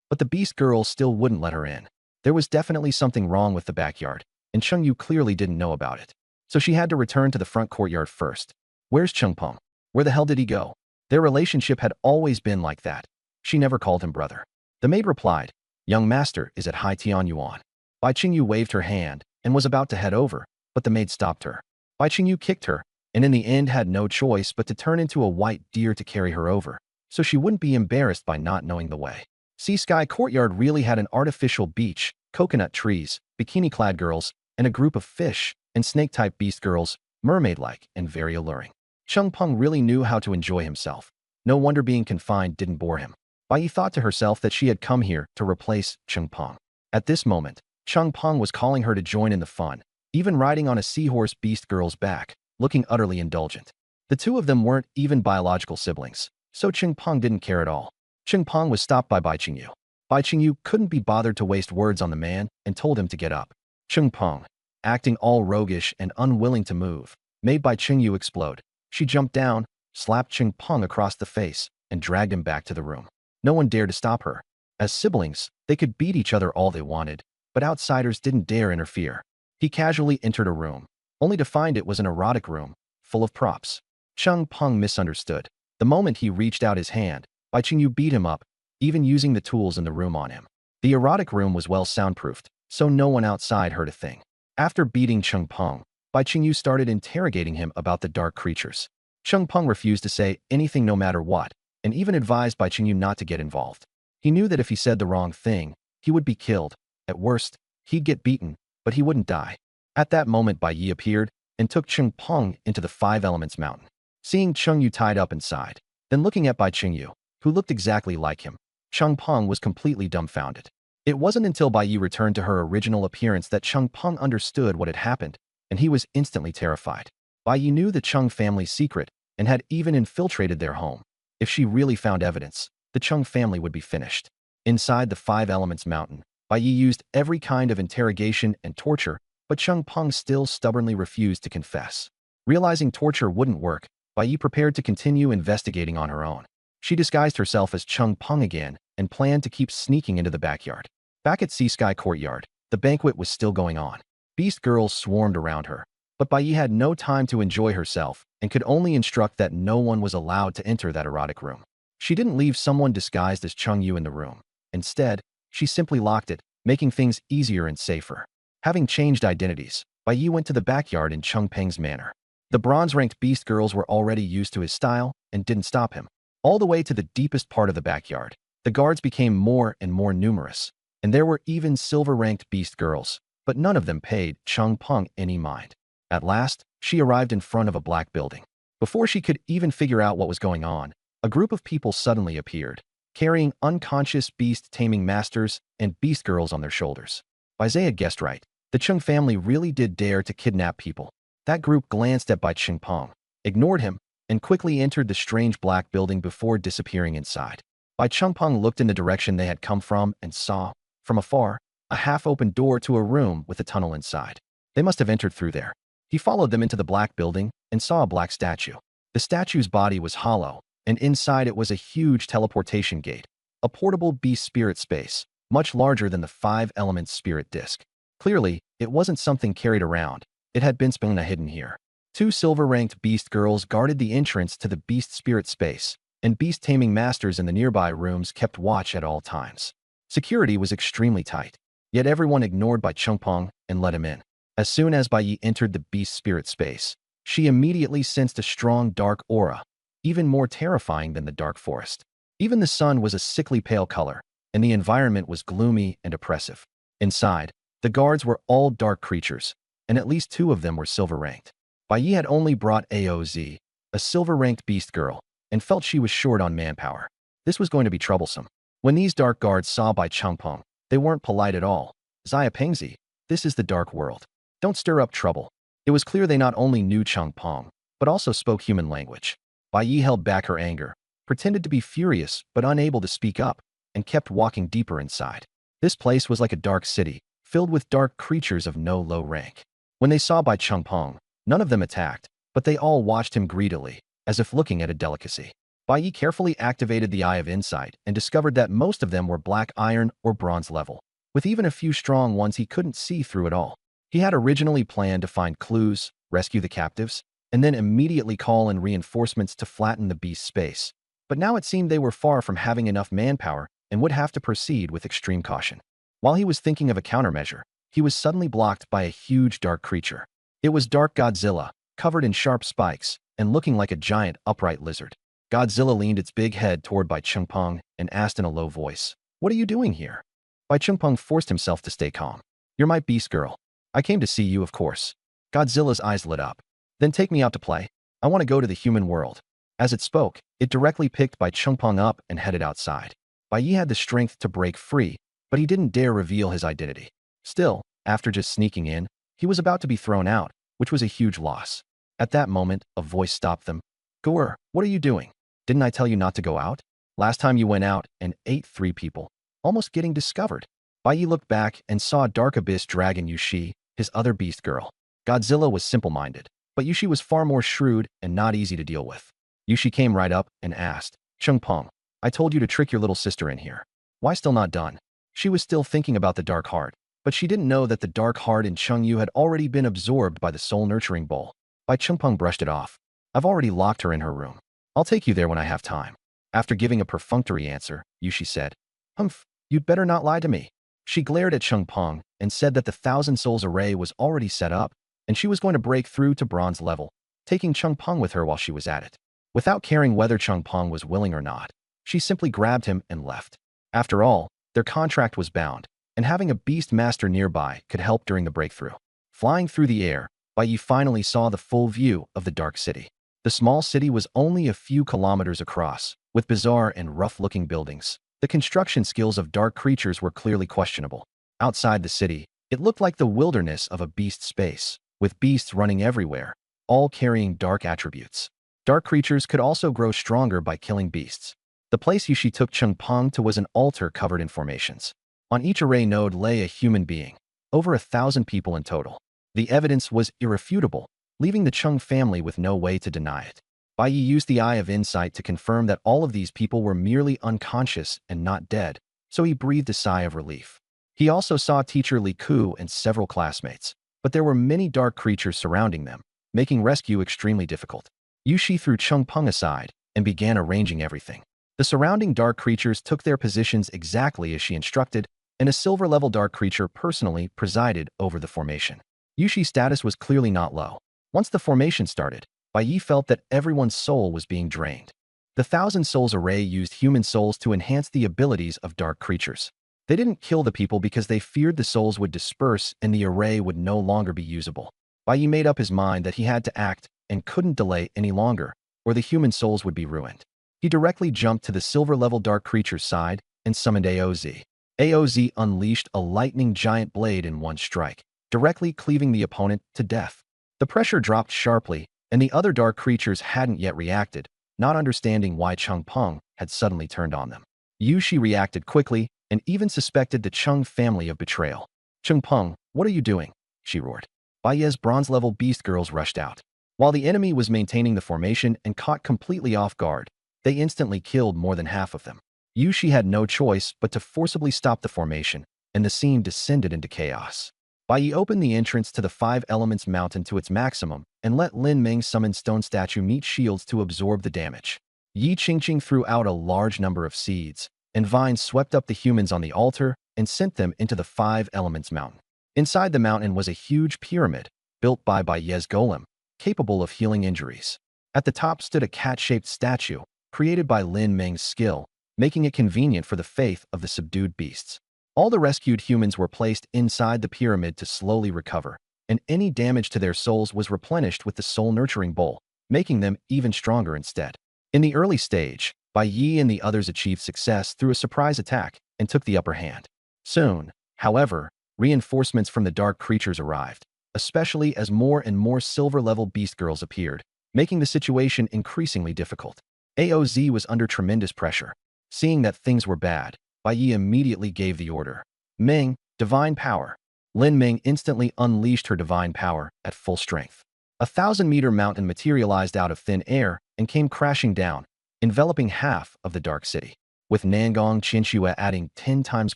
But the beast girl still wouldn't let her in. There was definitely something wrong with the backyard, and Cheng Yu clearly didn't know about it. So she had to return to the front courtyard first. Where's Cheng Peng? Where the hell did he go? Their relationship had always been like that. She never called him brother. The maid replied, Young master is at Hai Tian Yuan. Bai Cheng Yu waved her hand and was about to head over, but the maid stopped her. Bai Cheng Yu kicked her, and in the end had no choice but to turn into a white deer to carry her over, so she wouldn't be embarrassed by not knowing the way. Sea Sky Courtyard really had an artificial beach, coconut trees, bikini-clad girls, and a group of fish and snake-type beast girls, mermaid-like and very alluring. Cheng Peng really knew how to enjoy himself. No wonder being confined didn't bore him. Bai Yi thought to herself that she had come here to replace Cheng Peng. At this moment, Cheng Peng was calling her to join in the fun, even riding on a seahorse beast girl's back, looking utterly indulgent. The two of them weren't even biological siblings, so Cheng Peng didn't care at all. Cheng Peng was stopped by Bai Cheng Yu. Bai Cheng Yu couldn't be bothered to waste words on the man and told him to get up. Cheng Peng, acting all roguish and unwilling to move, made Bai Cheng Yu explode. She jumped down, slapped Cheng Peng across the face, and dragged him back to the room. No one dared to stop her. As siblings, they could beat each other all they wanted, but outsiders didn't dare interfere. He casually entered a room, only to find it was an erotic room, full of props. Cheng Peng misunderstood. The moment he reached out his hand, Bai Cheng Yu beat him up, even using the tools in the room on him. The erotic room was well soundproofed, so no one outside heard a thing. After beating Cheng Peng, Bai Cheng Yu started interrogating him about the dark creatures. Cheng Peng refused to say anything no matter what, and even advised Bai Cheng Yu not to get involved. He knew that if he said the wrong thing, he would be killed. At worst, he'd get beaten, but he wouldn't die. At that moment, Bai Yi appeared and took Cheng Peng into the 5 Elements Mountain. Seeing Cheng Yu tied up inside, then looking at Bai Cheng Yu, who looked exactly like him, Cheng Peng was completely dumbfounded. It wasn't until Bai Yi returned to her original appearance that Cheng Peng understood what had happened, and he was instantly terrified. Bai Yi knew the Chung family's secret and had even infiltrated their home. If she really found evidence, the Chung family would be finished. Inside the 5 Elements Mountain, Bai Yi used every kind of interrogation and torture, but Cheng Peng still stubbornly refused to confess. Realizing torture wouldn't work, Bai Yi prepared to continue investigating on her own. She disguised herself as Cheng Peng again and planned to keep sneaking into the backyard. Back at Sea Sky Courtyard, the banquet was still going on. Beast girls swarmed around her, but Bai Yi had no time to enjoy herself and could only instruct that no one was allowed to enter that erotic room. She didn't leave someone disguised as Cheng Yu in the room. Instead, she simply locked it, making things easier and safer. Having changed identities, Bai Yi went to the backyard in Cheng Peng's manor. The bronze-ranked beast girls were already used to his style and didn't stop him. All the way to the deepest part of the backyard, the guards became more and more numerous, and there were even silver-ranked beast girls, but none of them paid Cheng Peng any mind. At last, she arrived in front of a black building. Before she could even figure out what was going on, a group of people suddenly appeared, carrying unconscious beast-taming masters and beast girls on their shoulders. Bai Zhe had guessed right. The Chung family really did dare to kidnap people. That group glanced at Bai Cheng Peng, ignored him, and quickly entered the strange black building before disappearing inside. Bai Chengpeng looked in the direction they had come from and saw, from afar, a half-open door to a room with a tunnel inside. They must have entered through there. He followed them into the black building and saw a black statue. The statue's body was hollow, and inside it was a huge teleportation gate, a portable beast spirit space, much larger than the five-element spirit disc. Clearly, it wasn't something carried around. It had been hidden here. Two silver-ranked beast girls guarded the entrance to the beast spirit space, and beast taming masters in the nearby rooms kept watch at all times. Security was extremely tight, yet everyone ignored Bai Chengpeng and let him in. As soon as Bai Yi entered the beast spirit space, she immediately sensed a strong dark aura, even more terrifying than the dark forest. Even the sun was a sickly pale color, and the environment was gloomy and oppressive. Inside, the guards were all dark creatures, and at least two of them were silver-ranked. Bai Yi had only brought Aoz, a silver-ranked beast girl, and felt she was short on manpower. This was going to be troublesome. When these dark guards saw Bai Chengpeng, they weren't polite at all. Xia Pengzi, this is the dark world. Don't stir up trouble. It was clear they not only knew Chengpeng, but also spoke human language. Bai Yi held back her anger, pretended to be furious but unable to speak up, and kept walking deeper inside. This place was like a dark city, filled with dark creatures of no low rank. When they saw Bai Chengpeng, none of them attacked, but they all watched him greedily, as if looking at a delicacy. Bai Yi carefully activated the Eye of Insight and discovered that most of them were black iron or bronze level, with even a few strong ones he couldn't see through at all. He had originally planned to find clues, rescue the captives, and then immediately call in reinforcements to flatten the beast's space. But now it seemed they were far from having enough manpower and would have to proceed with extreme caution. While he was thinking of a countermeasure, he was suddenly blocked by a huge dark creature. It was Dark Godzilla, covered in sharp spikes and looking like a giant upright lizard. Godzilla leaned its big head toward Bai Chengpeng and asked in a low voice, "What are you doing here?" Bai Chengpeng forced himself to stay calm. "You're my beast girl. I came to see you, of course." Godzilla's eyes lit up. "Then take me out to play. I want to go to the human world." As it spoke, it directly picked Bai Chengpeng up and headed outside. Bai Yi had the strength to break free, but he didn't dare reveal his identity. Still, after just sneaking in, he was about to be thrown out, which was a huge loss. At that moment, a voice stopped them. "Goer, what are you doing? Didn't I tell you not to go out? Last time you went out and ate 3 people, almost getting discovered." Bai Yi looked back and saw Dark Abyss Dragon Yushi, his other beast girl. Godzilla was simple-minded, but Yushi was far more shrewd and not easy to deal with. Yushi came right up and asked, "Chengpeng, I told you to trick your little sister in here. Why still not done?" She was still thinking about the dark heart, but she didn't know that the dark heart in Chengyu had already been absorbed by the soul-nurturing bowl. Bai Chengpeng brushed it off. "I've already locked her in her room. I'll take you there when I have time." After giving a perfunctory answer, Yushi said, "Humph, you'd better not lie to me." She glared at Chengpeng and said that the Thousand Souls array was already set up, and she was going to break through to bronze level, taking Chengpeng with her while she was at it. Without caring whether Chengpeng was willing or not, she simply grabbed him and left. After all, their contract was bound, and having a beast master nearby could help during the breakthrough. Flying through the air, Bai Yi finally saw the full view of the dark city. The small city was only a few kilometers across, with bizarre and rough-looking buildings. The construction skills of dark creatures were clearly questionable. Outside the city, it looked like the wilderness of a beast space, with beasts running everywhere, all carrying dark attributes. Dark creatures could also grow stronger by killing beasts. The place Yushi took Chengpeng to was an altar covered in formations. On each array node lay a human being, over 1,000 people in total. The evidence was irrefutable, leaving the Cheng family with no way to deny it. Bai Yi used the Eye of Insight to confirm that all of these people were merely unconscious and not dead, so he breathed a sigh of relief. He also saw teacher Li Ku and several classmates, but there were many dark creatures surrounding them, making rescue extremely difficult. Yushi threw Chengpeng aside and began arranging everything. The surrounding dark creatures took their positions exactly as she instructed, and a silver-level dark creature personally presided over the formation. Yushi's status was clearly not low. Once the formation started, Bai Yi felt that everyone's soul was being drained. The Thousand Souls array used human souls to enhance the abilities of dark creatures. They didn't kill the people because they feared the souls would disperse and the array would no longer be usable. Bai Yi made up his mind that he had to act and couldn't delay any longer, or the human souls would be ruined. He directly jumped to the silver-level dark creature's side and summoned Aoz. Aoz unleashed a lightning giant blade in one strike, directly cleaving the opponent to death. The pressure dropped sharply, and the other dark creatures hadn't yet reacted, not understanding why Chengpeng had suddenly turned on them. Yushi reacted quickly and even suspected the Chung family of betrayal. "Chung Peng, what are you doing?" she roared. Bai Ye's bronze-level beast girls rushed out. While the enemy was maintaining the formation and caught completely off guard, they instantly killed more than half of them. Yushi had no choice but to forcibly stop the formation, and the scene descended into chaos. Bai Yi opened the entrance to the Five Elements Mountain to its maximum and let Lin Ming summon stone statue meat shields to absorb the damage. Yi Qingqing threw out a large number of seeds, and vines swept up the humans on the altar and sent them into the Five Elements Mountain. Inside the mountain was a huge pyramid, built by Bai Ye's golem, capable of healing injuries. At the top stood a cat-shaped statue, created by Lin Ming's skill, making it convenient for the faith of the subdued beasts. All the rescued humans were placed inside the pyramid to slowly recover, and any damage to their souls was replenished with the soul-nurturing bowl, making them even stronger instead. In the early stage, Bai Yi and the others achieved success through a surprise attack and took the upper hand. Soon, however, reinforcements from the dark creatures arrived, especially as more and more silver-level beast girls appeared, making the situation increasingly difficult. AOZ was under tremendous pressure. Seeing that things were bad, Bai Yi immediately gave the order. "Ming, divine power." Lin Ming instantly unleashed her divine power at full strength. A 1,000-meter mountain materialized out of thin air and came crashing down, enveloping half of the dark city. With Nangong Qinxue adding 10 times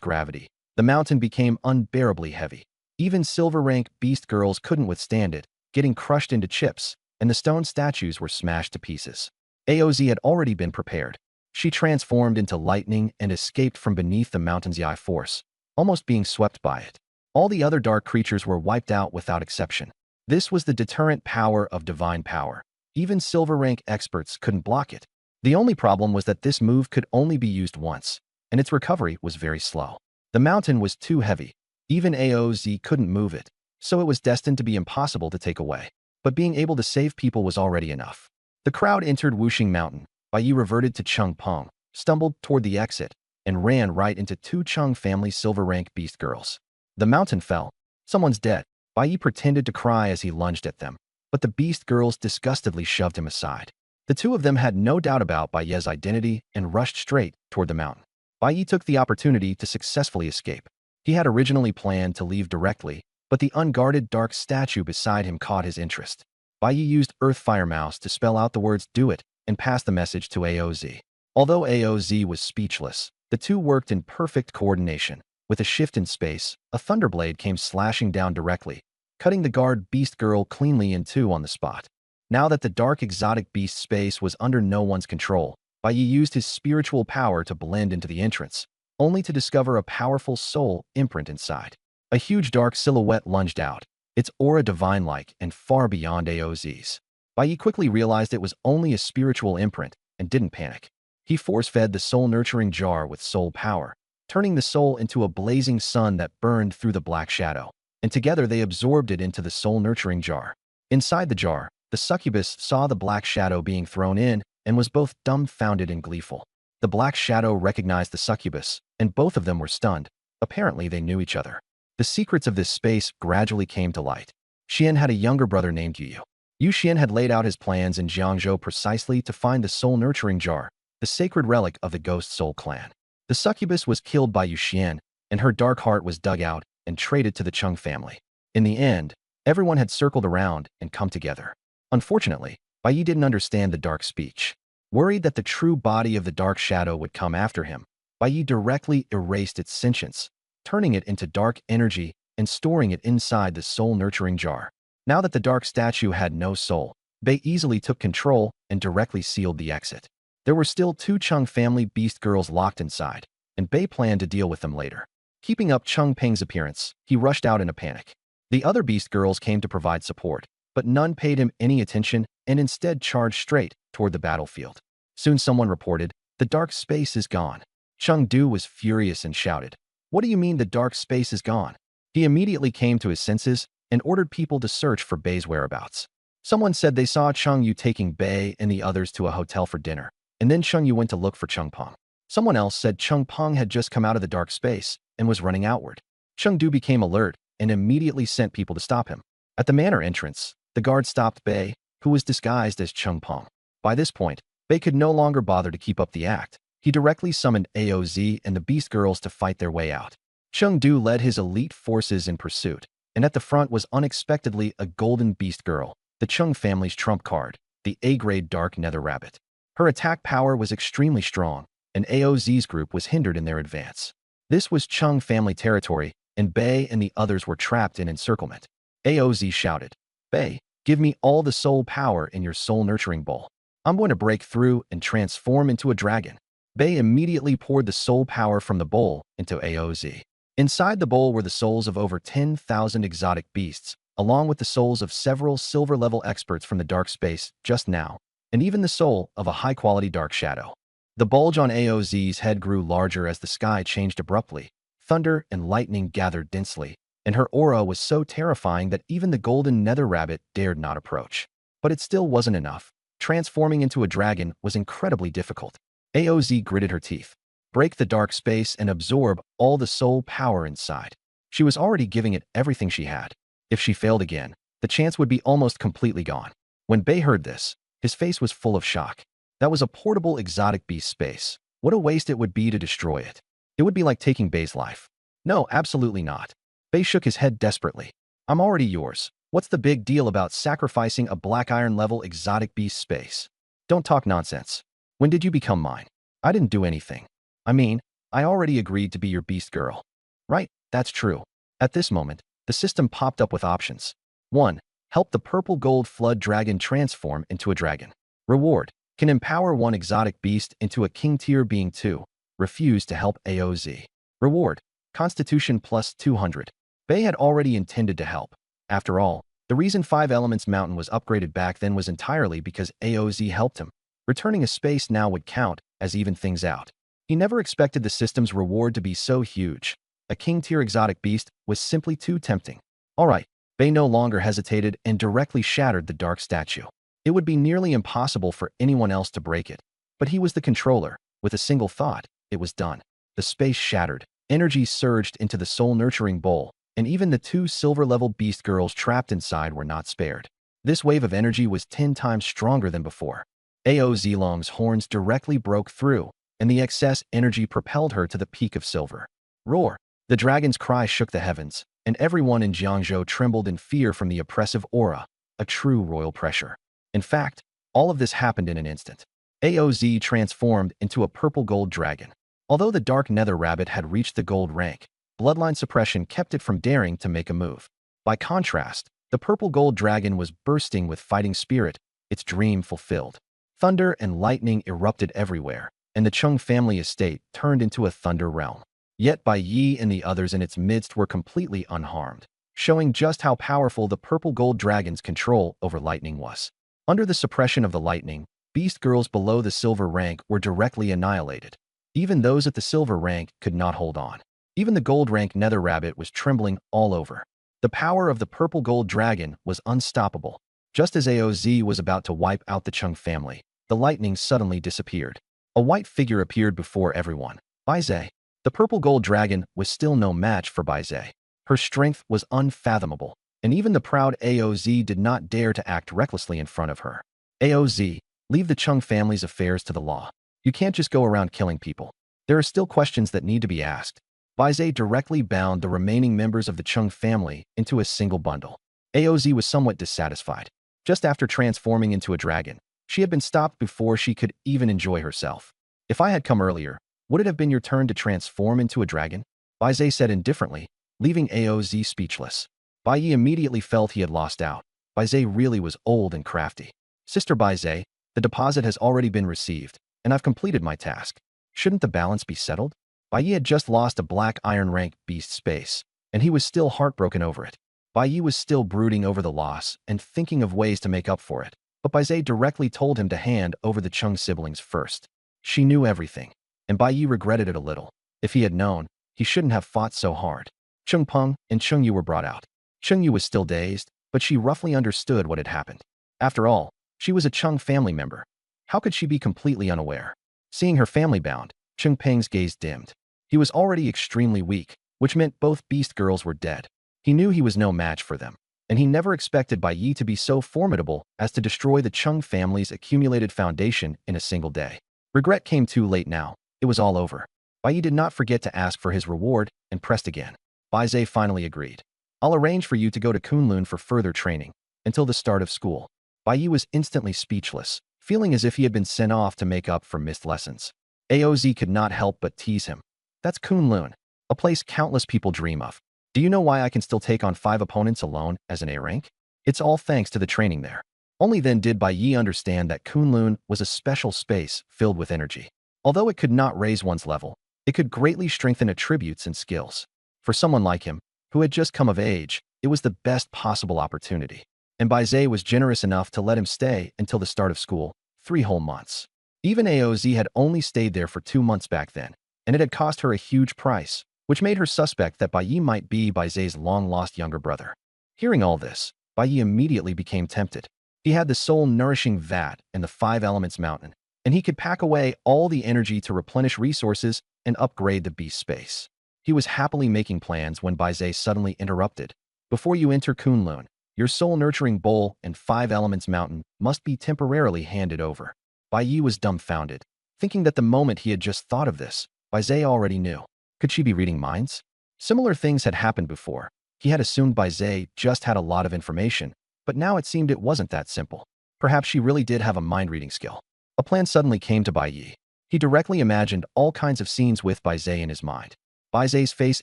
gravity, the mountain became unbearably heavy. Even silver-rank beast girls couldn't withstand it, getting crushed into chips, and the stone statues were smashed to pieces. AOZ had already been prepared. She transformed into lightning and escaped from beneath the mountain's Yi force, almost being swept by it. All the other dark creatures were wiped out without exception. This was the deterrent power of divine power. Even silver-rank experts couldn't block it. The only problem was that this move could only be used once, and its recovery was very slow. The mountain was too heavy. Even AOZ couldn't move it, so it was destined to be impossible to take away. But being able to save people was already enough. The crowd entered Wuxing Mountain. Bai Yi reverted to Chung Peng, stumbled toward the exit, and ran right into two Chung family silver-rank beast girls. The mountain fell. "Someone's dead." Bai Yi pretended to cry as he lunged at them, but the beast girls disgustedly shoved him aside. The two of them had no doubt about Bai Ye's identity and rushed straight toward the mountain. Bai Yi took the opportunity to successfully escape. He had originally planned to leave directly, but the unguarded dark statue beside him caught his interest. Bai Yi used Earth Fire Mouse to spell out the words "do it" and pass the message to AOZ. Although AOZ was speechless, the two worked in perfect coordination. With a shift in space, a thunderblade came slashing down directly, cutting the guard beast girl cleanly in two on the spot. Now that the dark exotic beast space was under no one's control, Bai Yi used his spiritual power to blend into the entrance, only to discover a powerful soul imprint inside. A huge dark silhouette lunged out, its aura divine-like and far beyond AOZ's. Bai Yi quickly realized it was only a spiritual imprint and didn't panic. He force-fed the soul-nurturing jar with soul power, turning the soul into a blazing sun that burned through the black shadow, and together they absorbed it into the soul-nurturing jar. Inside the jar, the succubus saw the black shadow being thrown in and was both dumbfounded and gleeful. The black shadow recognized the succubus, and both of them were stunned. Apparently, they knew each other. The secrets of this space gradually came to light. Xian had a younger brother named Yu. Yu Xian had laid out his plans in Jiangzhou precisely to find the soul-nurturing jar, the sacred relic of the Ghost Soul clan. The succubus was killed by Yu Xian, and her dark heart was dug out and traded to the Chung family. In the end, everyone had circled around and come together. Unfortunately, Bai Yi didn't understand the dark speech. Worried that the true body of the dark shadow would come after him, Bai Yi directly erased its sentience, turning it into dark energy and storing it inside the soul-nurturing jar. Now that the dark statue had no soul, Bai easily took control and directly sealed the exit. There were still two Chung family beast girls locked inside, and Bai planned to deal with them later. Keeping up Chung Peng's appearance, he rushed out in a panic. The other beast girls came to provide support, but none paid him any attention and instead charged straight toward the battlefield. Soon someone reported, "The dark space is gone." Chung Du was furious and shouted, "What do you mean the dark space is gone?" He immediately came to his senses and ordered people to search for Bai's whereabouts. Someone said they saw Chung Yu taking Bai and the others to a hotel for dinner, and then Chung Yu went to look for Chung Peng. Someone else said Chung Peng had just come out of the dark space and was running outward. Chung Du became alert and immediately sent people to stop him. At the manor entrance, the guard stopped Bai, who was disguised as Chung Peng. By this point, Bai could no longer bother to keep up the act. He directly summoned AOZ and the Beast Girls to fight their way out. Chengdu led his elite forces in pursuit, and at the front was unexpectedly a golden Beast Girl, the Cheng family's trump card, the A-grade Dark Nether Rabbit. Her attack power was extremely strong, and AOZ's group was hindered in their advance. This was Cheng family territory, and Bei and the others were trapped in encirclement. AOZ shouted, "Bei, give me all the soul power in your soul-nurturing bowl. I'm going to break through and transform into a dragon." Bei immediately poured the soul power from the bowl into AOZ. Inside the bowl were the souls of over 10,000 exotic beasts, along with the souls of several silver-level experts from the dark space just now, and even the soul of a high-quality dark shadow. The bulge on AOZ's head grew larger as the sky changed abruptly. Thunder and lightning gathered densely, and her aura was so terrifying that even the golden nether rabbit dared not approach. But it still wasn't enough. Transforming into a dragon was incredibly difficult. AOZ gritted her teeth. Break the dark space and absorb all the soul power inside. She was already giving it everything she had. If she failed again, the chance would be almost completely gone. When Bei heard this, his face was full of shock. That was a portable exotic beast space. What a waste it would be to destroy it. It would be like taking Bei's life. No, absolutely not. Bei shook his head desperately. I'm already yours. What's the big deal about sacrificing a black iron-level exotic beast space? Don't talk nonsense. When did you become mine? I didn't do anything. I mean, I already agreed to be your beast girl. Right, that's true. At this moment, the system popped up with options. 1. Help the purple gold flood dragon transform into a dragon. Reward. Can empower one exotic beast into a king tier being. 2. Refuse to help AOZ. Reward. Constitution plus 200. Bei had already intended to help. After all, the reason 5 Elements Mountain was upgraded back then was entirely because AOZ helped him. Returning a space now would count as even things out. He never expected the system's reward to be so huge. A king-tier exotic beast was simply too tempting. All right, Bei no longer hesitated and directly shattered the dark statue. It would be nearly impossible for anyone else to break it. But he was the controller. With a single thought, it was done. The space shattered. Energy surged into the soul-nurturing bowl, and even the 2 silver-level beast girls trapped inside were not spared. This wave of energy was 10 times stronger than before. AOZ Long's horns directly broke through, and the excess energy propelled her to the peak of silver. Roar! The dragon's cry shook the heavens, and everyone in Jiangzhou trembled in fear from the oppressive aura, a true royal pressure. In fact, all of this happened in an instant. AOZ transformed into a purple-gold dragon. Although the dark nether rabbit had reached the gold rank, bloodline suppression kept it from daring to make a move. By contrast, the purple-gold dragon was bursting with fighting spirit, its dream fulfilled. Thunder and lightning erupted everywhere, and the Cheng family estate turned into a thunder realm. Yet Bai Yi and the others in its midst were completely unharmed, showing just how powerful the purple-gold dragon's control over lightning was. Under the suppression of the lightning, beast girls below the silver rank were directly annihilated. Even those at the silver rank could not hold on. Even the gold rank nether rabbit was trembling all over. The power of the purple-gold dragon was unstoppable. Just as AOZ was about to wipe out the Cheng family, the lightning suddenly disappeared. A white figure appeared before everyone. Baizhe. The purple-gold dragon was still no match for Baizhe. Her strength was unfathomable, and even the proud AOZ did not dare to act recklessly in front of her. AOZ, leave the Cheng family's affairs to the law. You can't just go around killing people. There are still questions that need to be asked. Baizhe directly bound the remaining members of the Cheng family into a single bundle. AOZ was somewhat dissatisfied. Just after transforming into a dragon, she had been stopped before she could even enjoy herself. If I had come earlier, would it have been your turn to transform into a dragon? Baizhe said indifferently, leaving AOZ speechless. Bai Yi immediately felt he had lost out. Baizhe really was old and crafty. Sister Baizhe, the deposit has already been received, and I've completed my task. Shouldn't the balance be settled? Bai Yi had just lost a black iron rank beast space, and he was still heartbroken over it. Bai Yi was still brooding over the loss and thinking of ways to make up for it, but Baizhe directly told him to hand over the Cheng siblings first. She knew everything, and Bai Yi regretted it a little. If he had known, he shouldn't have fought so hard. Cheng Peng and Cheng Yu were brought out. Cheng Yu was still dazed, but she roughly understood what had happened. After all, she was a Cheng family member. How could she be completely unaware? Seeing her family bound, Cheng Peng's gaze dimmed. He was already extremely weak, which meant both beast girls were dead. He knew he was no match for them, and he never expected Bai Yi to be so formidable as to destroy the Cheng family's accumulated foundation in a single day. Regret came too late now. It was all over. Bai Yi did not forget to ask for his reward and pressed again. Bai Zhe finally agreed. I'll arrange for you to go to Kunlun for further training until the start of school. Bai Yi was instantly speechless, feeling as if he had been sent off to make up for missed lessons. Aoz could not help but tease him. That's Kunlun, a place countless people dream of. Do you know why I can still take on 5 opponents alone as an A rank? It's all thanks to the training there. Only then did Bai Yi understand that Kunlun was a special space filled with energy. Although it could not raise one's level, it could greatly strengthen attributes and skills. For someone like him, who had just come of age, it was the best possible opportunity. And Bai Zhe was generous enough to let him stay until the start of school, 3 whole months. Even Aoz had only stayed there for 2 months back then, and it had cost her a huge price, which made her suspect that Bai Yi might be Bai Zhe's long-lost younger brother. Hearing all this, Bai Yi immediately became tempted. He had the soul-nourishing vat and the 5 elements mountain, and he could pack away all the energy to replenish resources and upgrade the beast space. He was happily making plans when Bai Zhe suddenly interrupted. Before you enter Kunlun, your soul-nurturing bowl and 5 elements mountain must be temporarily handed over. Bai Yi was dumbfounded, thinking that the moment he had just thought of this, Bai Zhe already knew. Could she be reading minds? Similar things had happened before. He had assumed Bai Zhe just had a lot of information, but now it seemed it wasn't that simple. Perhaps she really did have a mind-reading skill. A plan suddenly came to Bai Yi. He directly imagined all kinds of scenes with Bai Zhe in his mind. Bai Zhe's face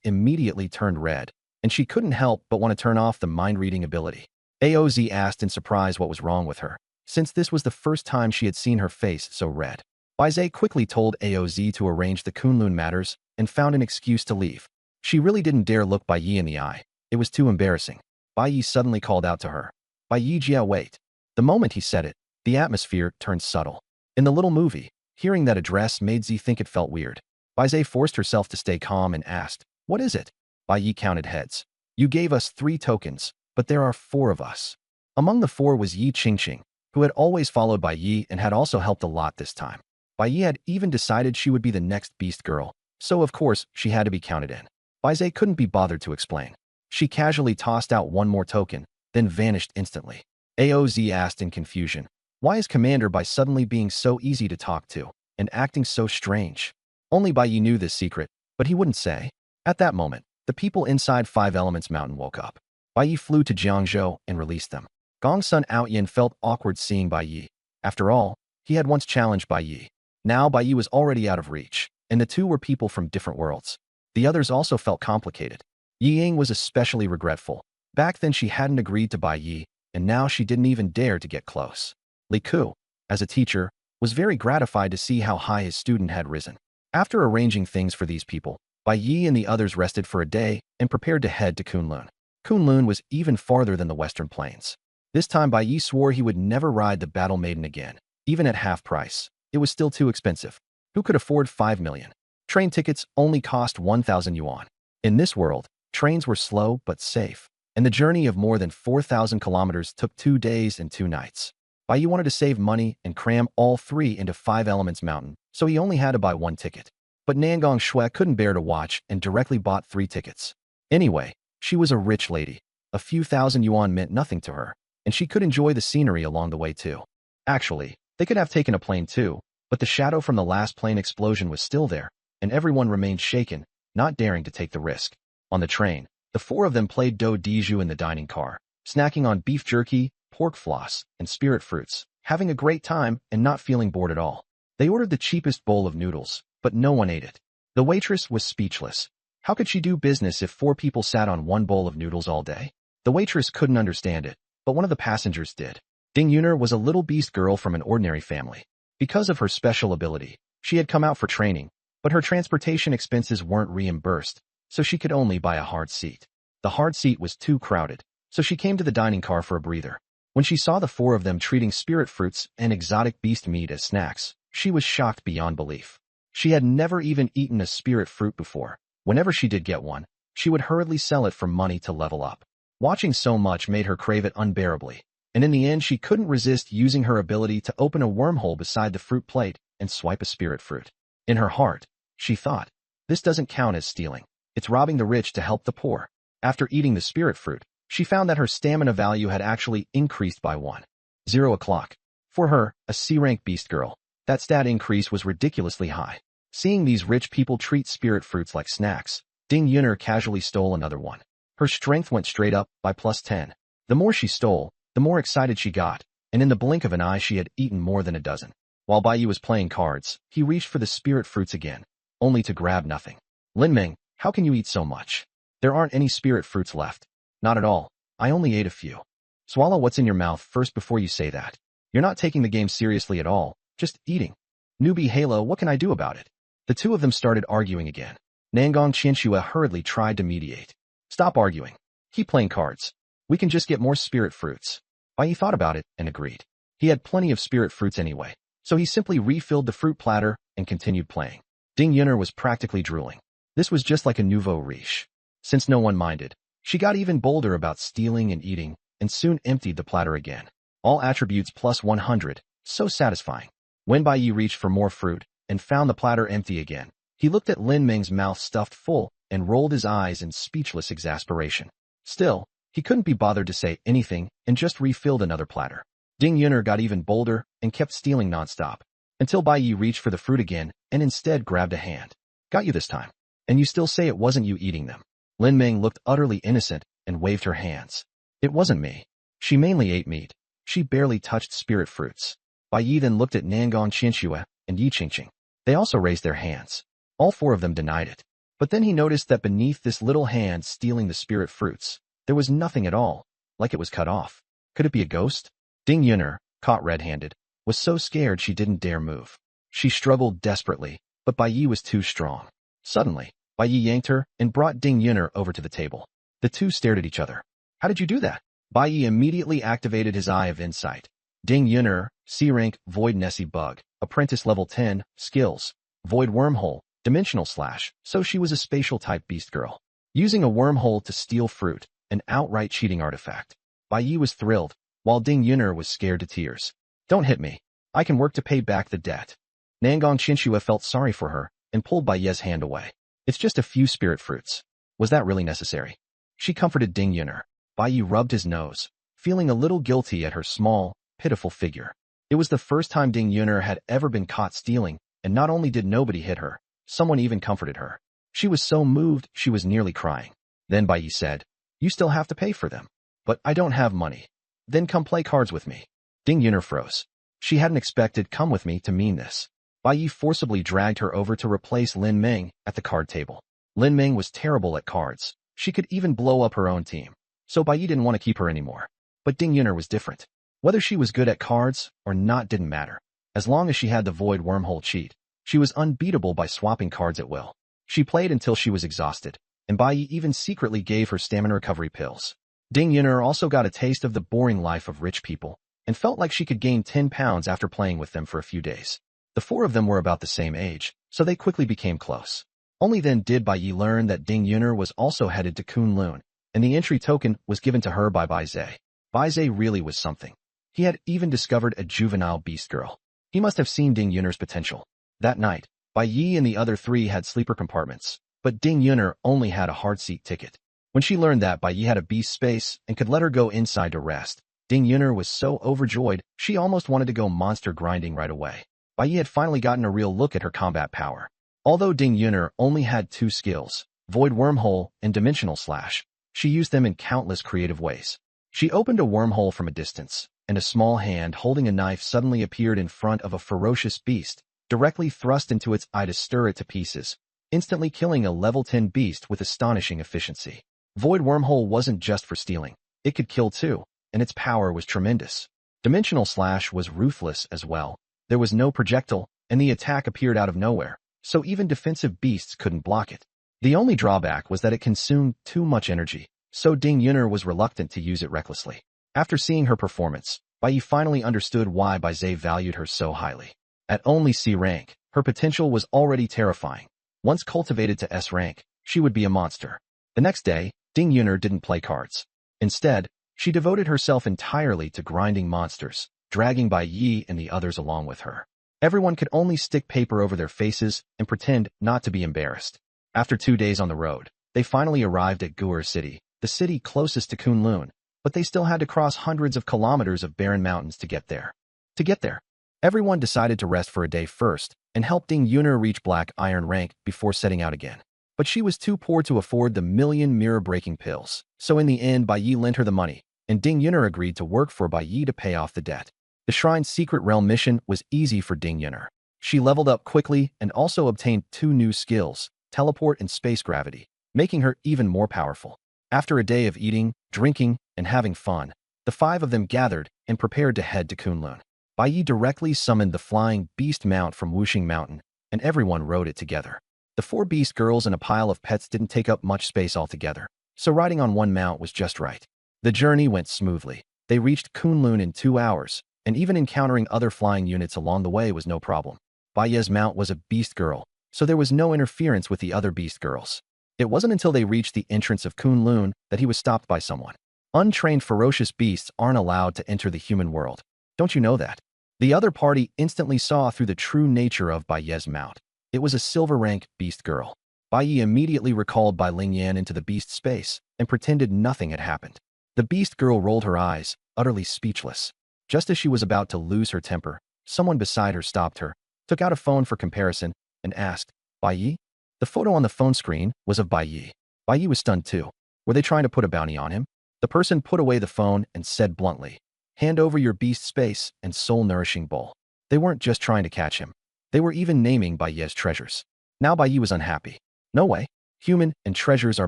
immediately turned red, and she couldn't help but want to turn off the mind-reading ability. Aoz asked in surprise what was wrong with her, since this was the first time she had seen her face so red. Bai Zhe quickly told Aoz to arrange the Kunlun matters and found an excuse to leave. She really didn't dare look Bai Yi in the eye. It was too embarrassing. Bai Yi suddenly called out to her. Bai Yi Jia, wait. The moment he said it, the atmosphere turned subtle. In the little movie, hearing that address made Z think it felt weird. Bai Zhe forced herself to stay calm and asked, what is it? Bai Yi counted heads. You gave us 3 tokens, but there are 4 of us. Among the 4 was Yi Qingqing, who had always followed Bai Yi and had also helped a lot this time. Bai Yi had even decided she would be the next beast girl, so of course she had to be counted in. Bai Zhe couldn't be bothered to explain. She casually tossed out 1 more token, then vanished instantly. Aoz asked in confusion, why is Commander Bai suddenly being so easy to talk to and acting so strange? Only Bai Yi knew this secret, but he wouldn't say. At that moment, the people inside 5 Elements Mountain woke up. Bai Yi flew to Jiangzhou and released them. Gongsun Outyin felt awkward seeing Bai Yi. After all, he had once challenged Bai Yi. Now Bai Yi was already out of reach, and the 2 were people from different worlds. The others also felt complicated. Yi Ying was especially regretful. Back then she hadn't agreed to Bai Yi, and now she didn't even dare to get close. Li Ku, as a teacher, was very gratified to see how high his student had risen. After arranging things for these people, Bai Yi and the others rested for a day and prepared to head to Kunlun. Kunlun was even farther than the Western Plains. This time Bai Yi swore he would never ride the Battle Maiden again, even at half price. It was still too expensive. Who could afford 5 million? Train tickets only cost 1,000 yuan. In this world, trains were slow but safe, and the journey of more than 4,000 kilometers took 2 days and 2 nights. Bai Yi wanted to save money and cram all 3 into 5 Elements Mountain, so he only had to buy 1 ticket. But Nangong Shui couldn't bear to watch and directly bought 3 tickets. Anyway, she was a rich lady. A few thousand yuan meant nothing to her, and she could enjoy the scenery along the way too. Actually, they could have taken a plane too, but the shadow from the last plane explosion was still there, and everyone remained shaken, not daring to take the risk. On the train, the 4 of them played do diju in the dining car, snacking on beef jerky, pork floss, and spirit fruits, having a great time and not feeling bored at all. They ordered the cheapest bowl of noodles, but no one ate it. The waitress was speechless. How could she do business if 4 people sat on 1 bowl of noodles all day? The waitress couldn't understand it, but one of the passengers did. Ding Yuner was a little beast girl from an ordinary family. Because of her special ability, she had come out for training, but her transportation expenses weren't reimbursed, so she could only buy a hard seat. The hard seat was too crowded, so she came to the dining car for a breather. When she saw the 4 of them treating spirit fruits and exotic beast meat as snacks, she was shocked beyond belief. She had never even eaten a spirit fruit before. Whenever she did get one, she would hurriedly sell it for money to level up. Watching so much made her crave it unbearably, and in the end she couldn't resist using her ability to open a wormhole beside the fruit plate and swipe a spirit fruit. In her heart, she thought, this doesn't count as stealing. It's robbing the rich to help the poor. After eating the spirit fruit, she found that her stamina value had actually increased by 1.0 o'clock. For her, a C-rank beast girl, that stat increase was ridiculously high. Seeing these rich people treat spirit fruits like snacks, Ding Yun'er casually stole another one. Her strength went straight up by +10. The more she stole, the more excited she got, and in the blink of an eye she had eaten more than a dozen. While Bai Yi was playing cards, he reached for the spirit fruits again, only to grab nothing. Lin Ming, how can you eat so much? There aren't any spirit fruits left. Not at all. I only ate a few. Swallow what's in your mouth first before you say that. You're not taking the game seriously at all, just eating. Newbie Halo, what can I do about it? The two of them started arguing again. Nangong Qianxue hurriedly tried to mediate. Stop arguing. Keep playing cards. We can just get more spirit fruits. Bai Yi thought about it and agreed. He had plenty of spirit fruits anyway, so he simply refilled the fruit platter and continued playing. Ding Yun'er was practically drooling. This was just like a nouveau riche. Since no one minded, she got even bolder about stealing and eating, and soon emptied the platter again. All attributes +100, so satisfying. When Bai Yi reached for more fruit and found the platter empty again, he looked at Lin Ming's mouth stuffed full and rolled his eyes in speechless exasperation. Still, he couldn't be bothered to say anything and just refilled another platter. Ding Yun'er got even bolder and kept stealing nonstop, until Bai Yi reached for the fruit again and instead grabbed a hand. Got you this time. And you still say it wasn't you eating them. Lin Ming looked utterly innocent and waved her hands. It wasn't me. She mainly ate meat. She barely touched spirit fruits. Bai Yi then looked at Nangong Qianxue and Yi Qingqing. They also raised their hands. All four of them denied it. But then he noticed that beneath this little hand stealing the spirit fruits, there was nothing at all, like it was cut off. Could it be a ghost? Ding Yun'er, caught red-handed, was so scared she didn't dare move. She struggled desperately, but Bai Yi was too strong. Suddenly, Bai Yi yanked her and brought Ding Yun'er over to the table. The two stared at each other. How did you do that? Bai Yi immediately activated his Eye of Insight. Ding Yun'er, C-rank, Void Nessie Bug, Apprentice level 10, Skills, Void Wormhole, Dimensional Slash, so she was a spatial type beast girl. Using a wormhole to steal fruit, an outright cheating artifact. Bai Yi was thrilled, while Ding Yun'er was scared to tears. Don't hit me. I can work to pay back the debt. Nangong Qianxue felt sorry for her and pulled Bai Yi's hand away. It's just a few spirit fruits. Was that really necessary? She comforted Ding Yun'er. Bai Yi rubbed his nose, feeling a little guilty at her small, pitiful figure. It was the first time Ding Yun'er had ever been caught stealing, and not only did nobody hit her, someone even comforted her. She was so moved she was nearly crying. Then Bai Yi said, you still have to pay for them. But I don't have money. Then come play cards with me. Ding Yun'er froze. She hadn't expected come with me to mean this. Bai Yi forcibly dragged her over to replace Lin Ming at the card table. Lin Ming was terrible at cards. She could even blow up her own team. So Bai Yi didn't want to keep her anymore. But Ding Yun'er was different. Whether she was good at cards or not didn't matter. As long as she had the void wormhole cheat, she was unbeatable by swapping cards at will. She played until she was exhausted, and Bai Yi even secretly gave her stamina recovery pills. Ding Yun'er also got a taste of the boring life of rich people, and felt like she could gain 10 pounds after playing with them for a few days. The four of them were about the same age, so they quickly became close. Only then did Bai Yi learn that Ding Yun'er was also headed to Kunlun, and the entry token was given to her by Bai Zhe. Bai Zhe really was something. He had even discovered a juvenile beast girl. He must have seen Ding Yun'er's potential. That night, Bai Yi and the other three had sleeper compartments, but Ding Yun'er only had a hard seat ticket. When she learned that Bai Yi had a beast space and could let her go inside to rest, Ding Yun'er was so overjoyed she almost wanted to go monster grinding right away. Bai Yi had finally gotten a real look at her combat power. Although Ding Yun'er only had 2 skills, Void Wormhole and Dimensional Slash, she used them in countless creative ways. She opened a wormhole from a distance, and a small hand holding a knife suddenly appeared in front of a ferocious beast, directly thrust into its eye to stir it to pieces, instantly killing a level 10 beast with astonishing efficiency. Void Wormhole wasn't just for stealing. It could kill too, and its power was tremendous. Dimensional Slash was ruthless as well. There was no projectile, and the attack appeared out of nowhere, so even defensive beasts couldn't block it. The only drawback was that it consumed too much energy, so Ding Yun'er was reluctant to use it recklessly. After seeing her performance, Bai Yi finally understood why Bai Zhe valued her so highly. At only C rank, her potential was already terrifying. Once cultivated to S rank, she would be a monster. The next day, Ding Yun'er didn't play cards. Instead, she devoted herself entirely to grinding monsters, dragging Bai Yi and the others along with her. Everyone could only stick paper over their faces and pretend not to be embarrassed. After 2 days on the road, they finally arrived at Gu'er City, the city closest to Kunlun, but they still had to cross hundreds of kilometers of barren mountains to get there. Everyone decided to rest for a day first, and helped Ding Yun'er reach black iron rank before setting out again. But she was too poor to afford the million mirror-breaking pills. So in the end, Bai Yi lent her the money, and Ding Yun'er agreed to work for Bai Yi to pay off the debt. The Shrine's secret realm mission was easy for Ding Yun'er. She leveled up quickly and also obtained 2 new skills, teleport and space gravity, making her even more powerful. After a day of eating, drinking, and having fun, the 5 of them gathered and prepared to head to Kunlun. Bai Yi directly summoned the flying beast mount from Wuxing Mountain, and everyone rode it together. The 4 beast girls and a pile of pets didn't take up much space altogether, so riding on one mount was just right. The journey went smoothly. They reached Kunlun in 2 hours, and even encountering other flying units along the way was no problem. Bai Yi's mount was a beast girl, so there was no interference with the other beast girls. It wasn't until they reached the entrance of Kunlun that he was stopped by someone. Untrained ferocious beasts aren't allowed to enter the human world. Don't you know that? The other party instantly saw through the true nature of Bai Yi's mount. It was a silver rank beast girl. Bai Yi immediately recalled Bai Lingyan into the beast space and pretended nothing had happened. The beast girl rolled her eyes, utterly speechless. Just as she was about to lose her temper, someone beside her stopped her, took out a phone for comparison, and asked, "Bai Yi?" The photo on the phone screen was of Bai Yi. Bai Yi was stunned too. Were they trying to put a bounty on him? The person put away the phone and said bluntly, "Hand over your beast space and soul-nourishing bowl." They weren't just trying to catch him. They were even naming Bai Yi's treasures. Now Bai Yi was unhappy. No way. Human and treasures are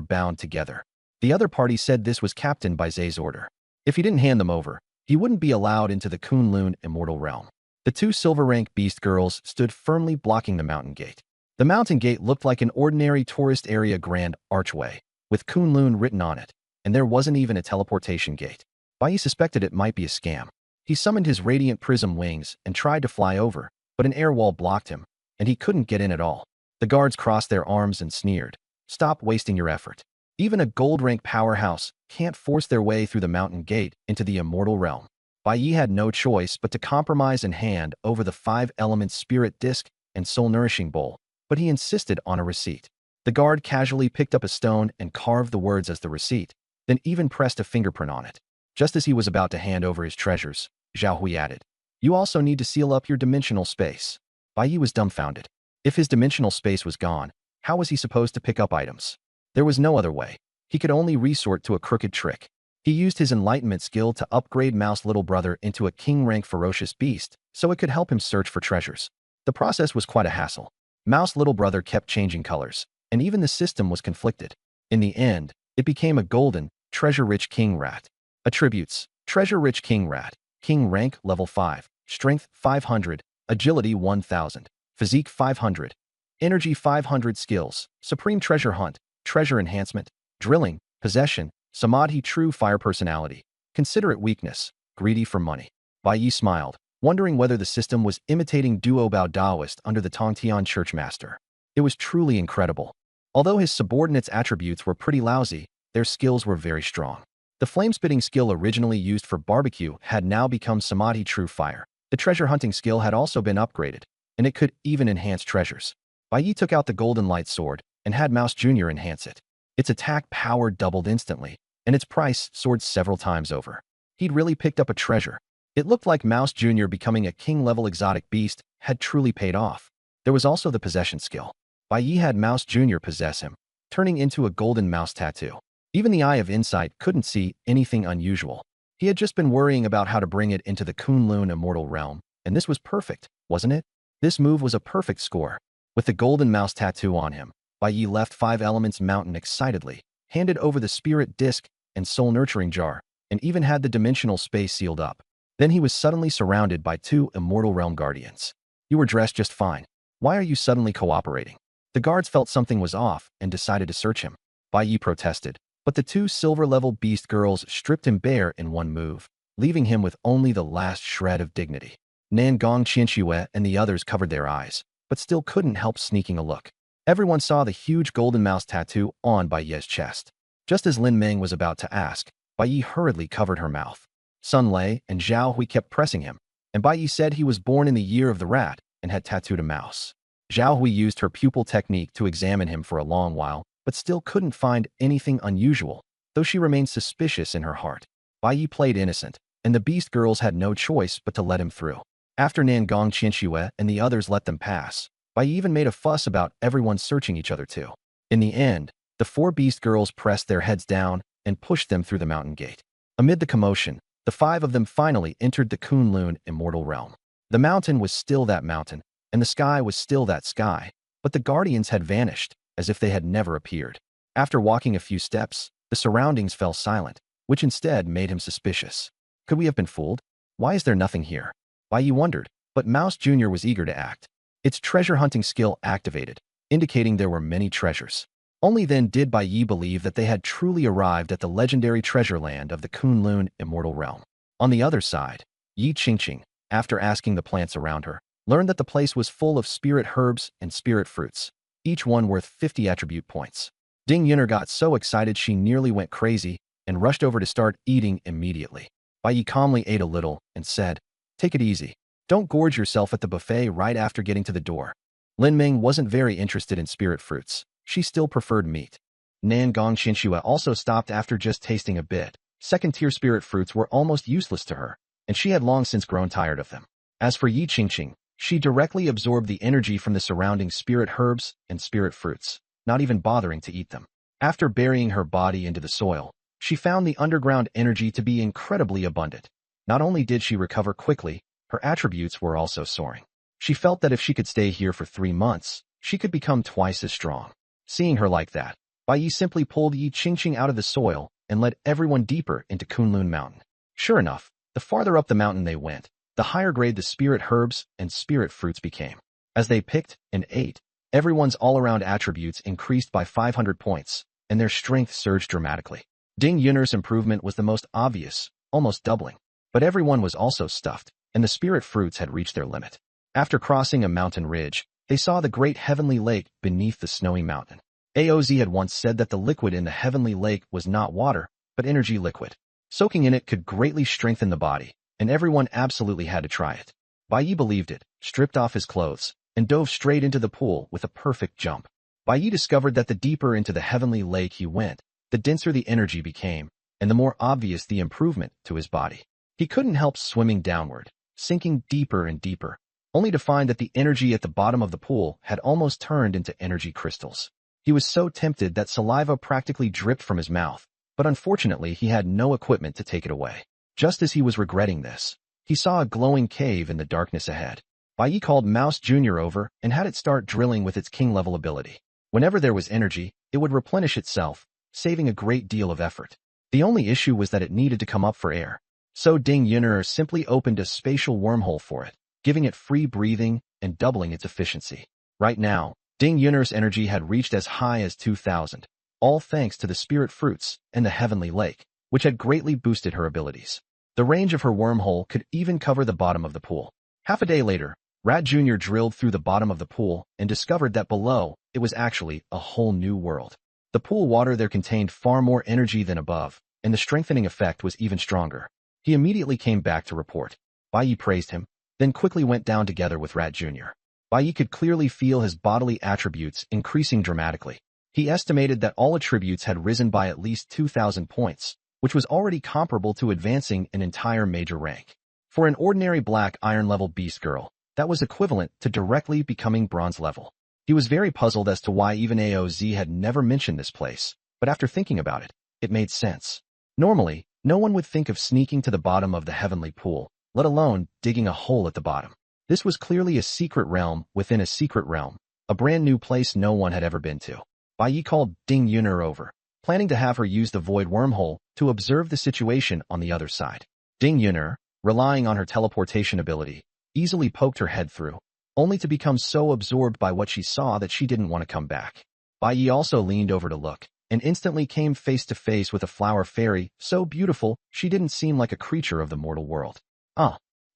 bound together. The other party said this was Captain Bai Zai's order. If he didn't hand them over, he wouldn't be allowed into the Kunlun immortal realm. The 2 silver-rank beast girls stood firmly blocking the mountain gate. The mountain gate looked like an ordinary tourist area grand archway, with Kunlun written on it, and there wasn't even a teleportation gate. Bai Yi suspected it might be a scam. He summoned his radiant prism wings and tried to fly over, but an air wall blocked him, and he couldn't get in at all. The guards crossed their arms and sneered, "Stop wasting your effort. Even a gold-rank powerhouse can't force their way through the mountain gate into the immortal realm." Bai Yi had no choice but to compromise and hand over the 5-element spirit disc and soul-nourishing bowl, but he insisted on a receipt. The guard casually picked up a stone and carved the words as the receipt, then even pressed a fingerprint on it. Just as he was about to hand over his treasures, Zhao Hui added, "You also need to seal up your dimensional space." Bai Yi was dumbfounded. If his dimensional space was gone, how was he supposed to pick up items? There was no other way. He could only resort to a crooked trick. He used his enlightenment skill to upgrade Mouse Little Brother into a king-rank ferocious beast so it could help him search for treasures. The process was quite a hassle. Mouse Little Brother kept changing colors, and even the system was conflicted. In the end, it became a golden, treasure-rich king rat. Attributes: treasure-rich king rat, king rank level 5, strength 500, agility 1000, physique 500, energy 500, skills, supreme treasure hunt, treasure enhancement, drilling, possession, samadhi, true fire personality, considerate weakness, greedy for money. Bai Yi smiled, wondering whether the system was imitating Duo Bao Daoist under the Tongtian church master. It was truly incredible. Although his subordinates' attributes were pretty lousy, their skills were very strong. The flame-spitting skill originally used for barbecue had now become Samadhi True Fire. The treasure hunting skill had also been upgraded, and it could even enhance treasures. Bai Yi took out the golden light sword and had Mouse Jr. enhance it. Its attack power doubled instantly, and its price soared several times over. He'd really picked up a treasure. It looked like Mouse Jr. becoming a king-level exotic beast had truly paid off. There was also the possession skill. Bai Yi had Mouse Jr. possess him, turning into a golden mouse tattoo. Even the Eye of Insight couldn't see anything unusual. He had just been worrying about how to bring it into the Kunlun immortal realm, and this was perfect, wasn't it? This move was a perfect score. With the golden mouse tattoo on him, Bai Yi left 5 Elements Mountain excitedly, handed over the spirit disc and soul nurturing jar, and even had the dimensional space sealed up. Then he was suddenly surrounded by 2 immortal realm guardians. "You were dressed just fine. Why are you suddenly cooperating?" The guards felt something was off and decided to search him. Bai Yi protested, but the 2 silver-level beast girls stripped him bare in one move, leaving him with only the last shred of dignity. Nan Gong Qianxue and the others covered their eyes, but still couldn't help sneaking a look. Everyone saw the huge golden mouse tattoo on Bai Yi's chest. Just as Lin Meng was about to ask, Bai Yi hurriedly covered her mouth. Sun Lei and Zhao Hui kept pressing him, and Bai Yi said he was born in the year of the rat and had tattooed a mouse. Zhao Hui used her pupil technique to examine him for a long while, but still couldn't find anything unusual, though she remained suspicious in her heart. Bai Yi played innocent, and the beast girls had no choice but to let him through. After Nan Gong Qianxue and the others let them pass, Bai even made a fuss about everyone searching each other too. In the end, the four beast girls pressed their heads down and pushed them through the mountain gate. Amid the commotion, the five of them finally entered the Kunlun immortal realm. The mountain was still that mountain, and the sky was still that sky, but the guardians had vanished, as if they had never appeared. After walking a few steps, the surroundings fell silent, which instead made him suspicious. Could we have been fooled? Why is there nothing here? Bai Yi wondered, but Mouse Jr. was eager to act. Its treasure-hunting skill activated, indicating there were many treasures. Only then did Bai Yi believe that they had truly arrived at the legendary treasure land of the Kunlun immortal realm. On the other side, Yi Qingqing, after asking the plants around her, learned that the place was full of spirit herbs and spirit fruits, each one worth 50 attribute points. Ding Yuner got so excited she nearly went crazy and rushed over to start eating immediately. Bai Yi calmly ate a little and said, "Take it easy. Don't gorge yourself at the buffet right after getting to the door." Lin Ming wasn't very interested in spirit fruits. She still preferred meat. Nan Gong Xinxua also stopped after just tasting a bit. Second-tier spirit fruits were almost useless to her, and she had long since grown tired of them. As for Yi Qingqing, she directly absorbed the energy from the surrounding spirit herbs and spirit fruits, not even bothering to eat them. After burying her body into the soil, she found the underground energy to be incredibly abundant. Not only did she recover quickly, her attributes were also soaring. She felt that if she could stay here for 3 months, she could become twice as strong. Seeing her like that, Bai Yi simply pulled Yi Qingqing out of the soil and led everyone deeper into Kunlun Mountain. Sure enough, the farther up the mountain they went, the higher grade the spirit herbs and spirit fruits became. As they picked and ate, everyone's all-around attributes increased by 500 points, and their strength surged dramatically. Ding Yuner's improvement was the most obvious, almost doubling. But everyone was also stuffed, and the spirit fruits had reached their limit. After crossing a mountain ridge, they saw the great heavenly lake beneath the snowy mountain. AOZ had once said that the liquid in the heavenly lake was not water, but energy liquid. Soaking in it could greatly strengthen the body, and everyone absolutely had to try it. Bai Yi believed it, stripped off his clothes, and dove straight into the pool with a perfect jump. Bai Yi discovered that the deeper into the heavenly lake he went, the denser the energy became, and the more obvious the improvement to his body. He couldn't help swimming downward, sinking deeper and deeper, only to find that the energy at the bottom of the pool had almost turned into energy crystals. He was so tempted that saliva practically dripped from his mouth, but unfortunately he had no equipment to take it away. Just as he was regretting this, he saw a glowing cave in the darkness ahead. Bai Yi called Mouse Jr. over and had it start drilling with its king-level ability. Whenever there was energy, it would replenish itself, saving a great deal of effort. The only issue was that it needed to come up for air. So Ding Yuner simply opened a spatial wormhole for it, giving it free breathing and doubling its efficiency. Right now, Ding Yuner's energy had reached as high as 2,000, all thanks to the spirit fruits and the heavenly lake, which had greatly boosted her abilities. The range of her wormhole could even cover the bottom of the pool. Half a day later, Rat Jr. drilled through the bottom of the pool and discovered that below, it was actually a whole new world. The pool water there contained far more energy than above, and the strengthening effect was even stronger. He immediately came back to report. Bai Yi praised him, then quickly went down together with Rat Jr. Bai Yi could clearly feel his bodily attributes increasing dramatically. He estimated that all attributes had risen by at least 2,000 points, which was already comparable to advancing an entire major rank. For an ordinary black iron-level beast girl, that was equivalent to directly becoming bronze level. He was very puzzled as to why even AOZ had never mentioned this place, but after thinking about it, it made sense. Normally, no one would think of sneaking to the bottom of the heavenly pool, let alone digging a hole at the bottom. This was clearly a secret realm within a secret realm, a brand new place no one had ever been to. Bai Yi called Ding Yuner over, planning to have her use the void wormhole to observe the situation on the other side. Ding Yuner, relying on her teleportation ability, easily poked her head through, only to become so absorbed by what she saw that she didn't want to come back. Bai Yi also leaned over to look, and instantly came face to face with a flower fairy, so beautiful she didn't seem like a creature of the mortal world.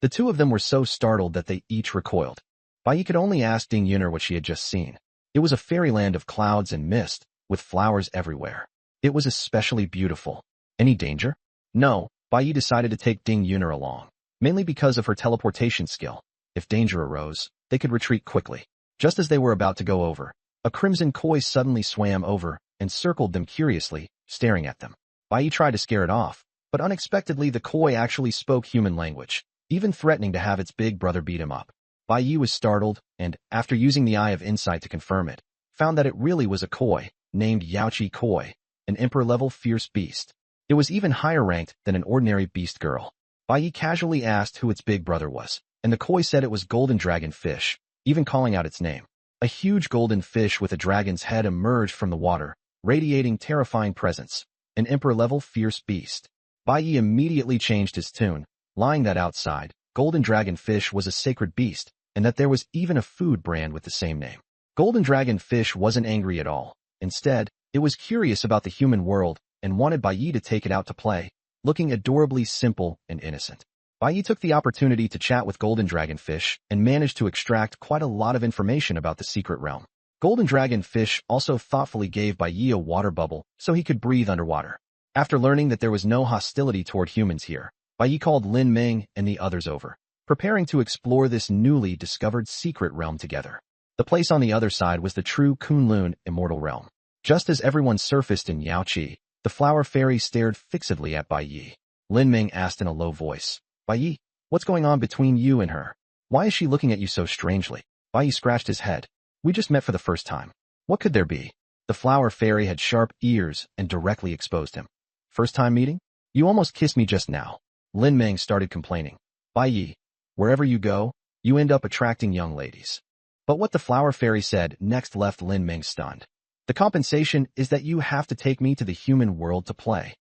The two of them were so startled that they each recoiled. Bai Yi could only ask Ding Yuner what she had just seen. It was a fairyland of clouds and mist, with flowers everywhere. It was especially beautiful. Any danger? No, Bai Yi decided to take Ding Yuner along, mainly because of her teleportation skill. If danger arose, they could retreat quickly. Just as they were about to go over, a crimson koi suddenly swam over and circled them curiously, staring at them. Bai Yi tried to scare it off, but unexpectedly the koi actually spoke human language, even threatening to have its big brother beat him up. Bai Yi was startled and, after using the Eye of Insight to confirm it, found that it really was a koi, named Yaoqi Koi, an emperor-level fierce beast. It was even higher ranked than an ordinary beast girl. Bai Yi casually asked who its big brother was, and the koi said it was golden dragon fish, even calling out its name. A huge golden fish with a dragon's head emerged from the water, radiating terrifying presence. An emperor-level fierce beast. Bai Yi immediately changed his tune, lying that outside, golden dragon fish was a sacred beast, and that there was even a food brand with the same name. Golden dragon fish wasn't angry at all. Instead, it was curious about the human world and wanted Bai Yi to take it out to play, looking adorably simple and innocent. Bai Yi took the opportunity to chat with golden dragonfish and managed to extract quite a lot of information about the secret realm. Golden dragonfish also thoughtfully gave Bai Yi a water bubble so he could breathe underwater. After learning that there was no hostility toward humans here, Bai Yi called Lin Ming and the others over, preparing to explore this newly discovered secret realm together. The place on the other side was the true Kunlun immortal realm. Just as everyone surfaced in Yaoqi, the flower fairy stared fixedly at Bai Yi. Lin Ming asked in a low voice, Bai Yi, what's going on between you and her? Why is she looking at you so strangely? Bai Yi scratched his head. We just met for the first time. What could there be? The flower fairy had sharp ears and directly exposed him. First time meeting? You almost kissed me just now. Lin Ming started complaining. Bai Yi, wherever you go, you end up attracting young ladies. But what the flower fairy said next left Lin Ming stunned. The compensation is that you have to take me to the human world to play.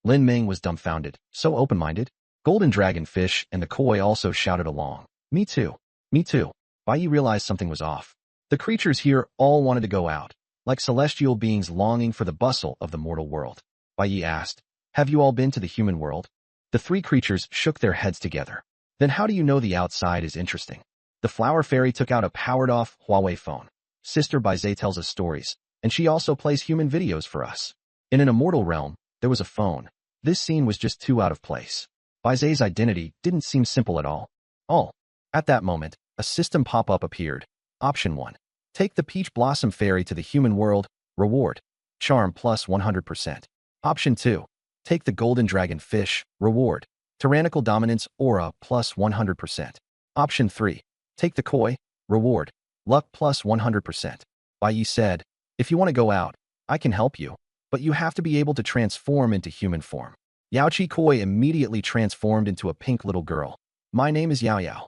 Lin Ming was dumbfounded, so open-minded. Golden dragonfish and the koi also shouted along. Me too. Me too. Bai Yi realized something was off. The creatures here all wanted to go out, like celestial beings longing for the bustle of the mortal world. Bai Yi asked, have you all been to the human world? The three creatures shook their heads together. Then how do you know the outside is interesting? The flower fairy took out a powered-off Huawei phone. Sister Baizé tells us stories, and she also plays human videos for us. In an immortal realm, there was a phone. This scene was just too out of place. Baizé's identity didn't seem simple at all. At that moment, a system pop-up appeared. Option 1. Take the Peach Blossom Fairy to the human world. Reward. Charm plus 100%. Option 2. Take the Golden Dragon Fish. Reward. Tyrannical Dominance Aura plus 100%. Option 3. Take the Koi. Reward. Luck plus 100%. Bai Yi said, if you want to go out, I can help you, but you have to be able to transform into human form. Yaoqi Koi immediately transformed into a pink little girl. My name is Yao Yao.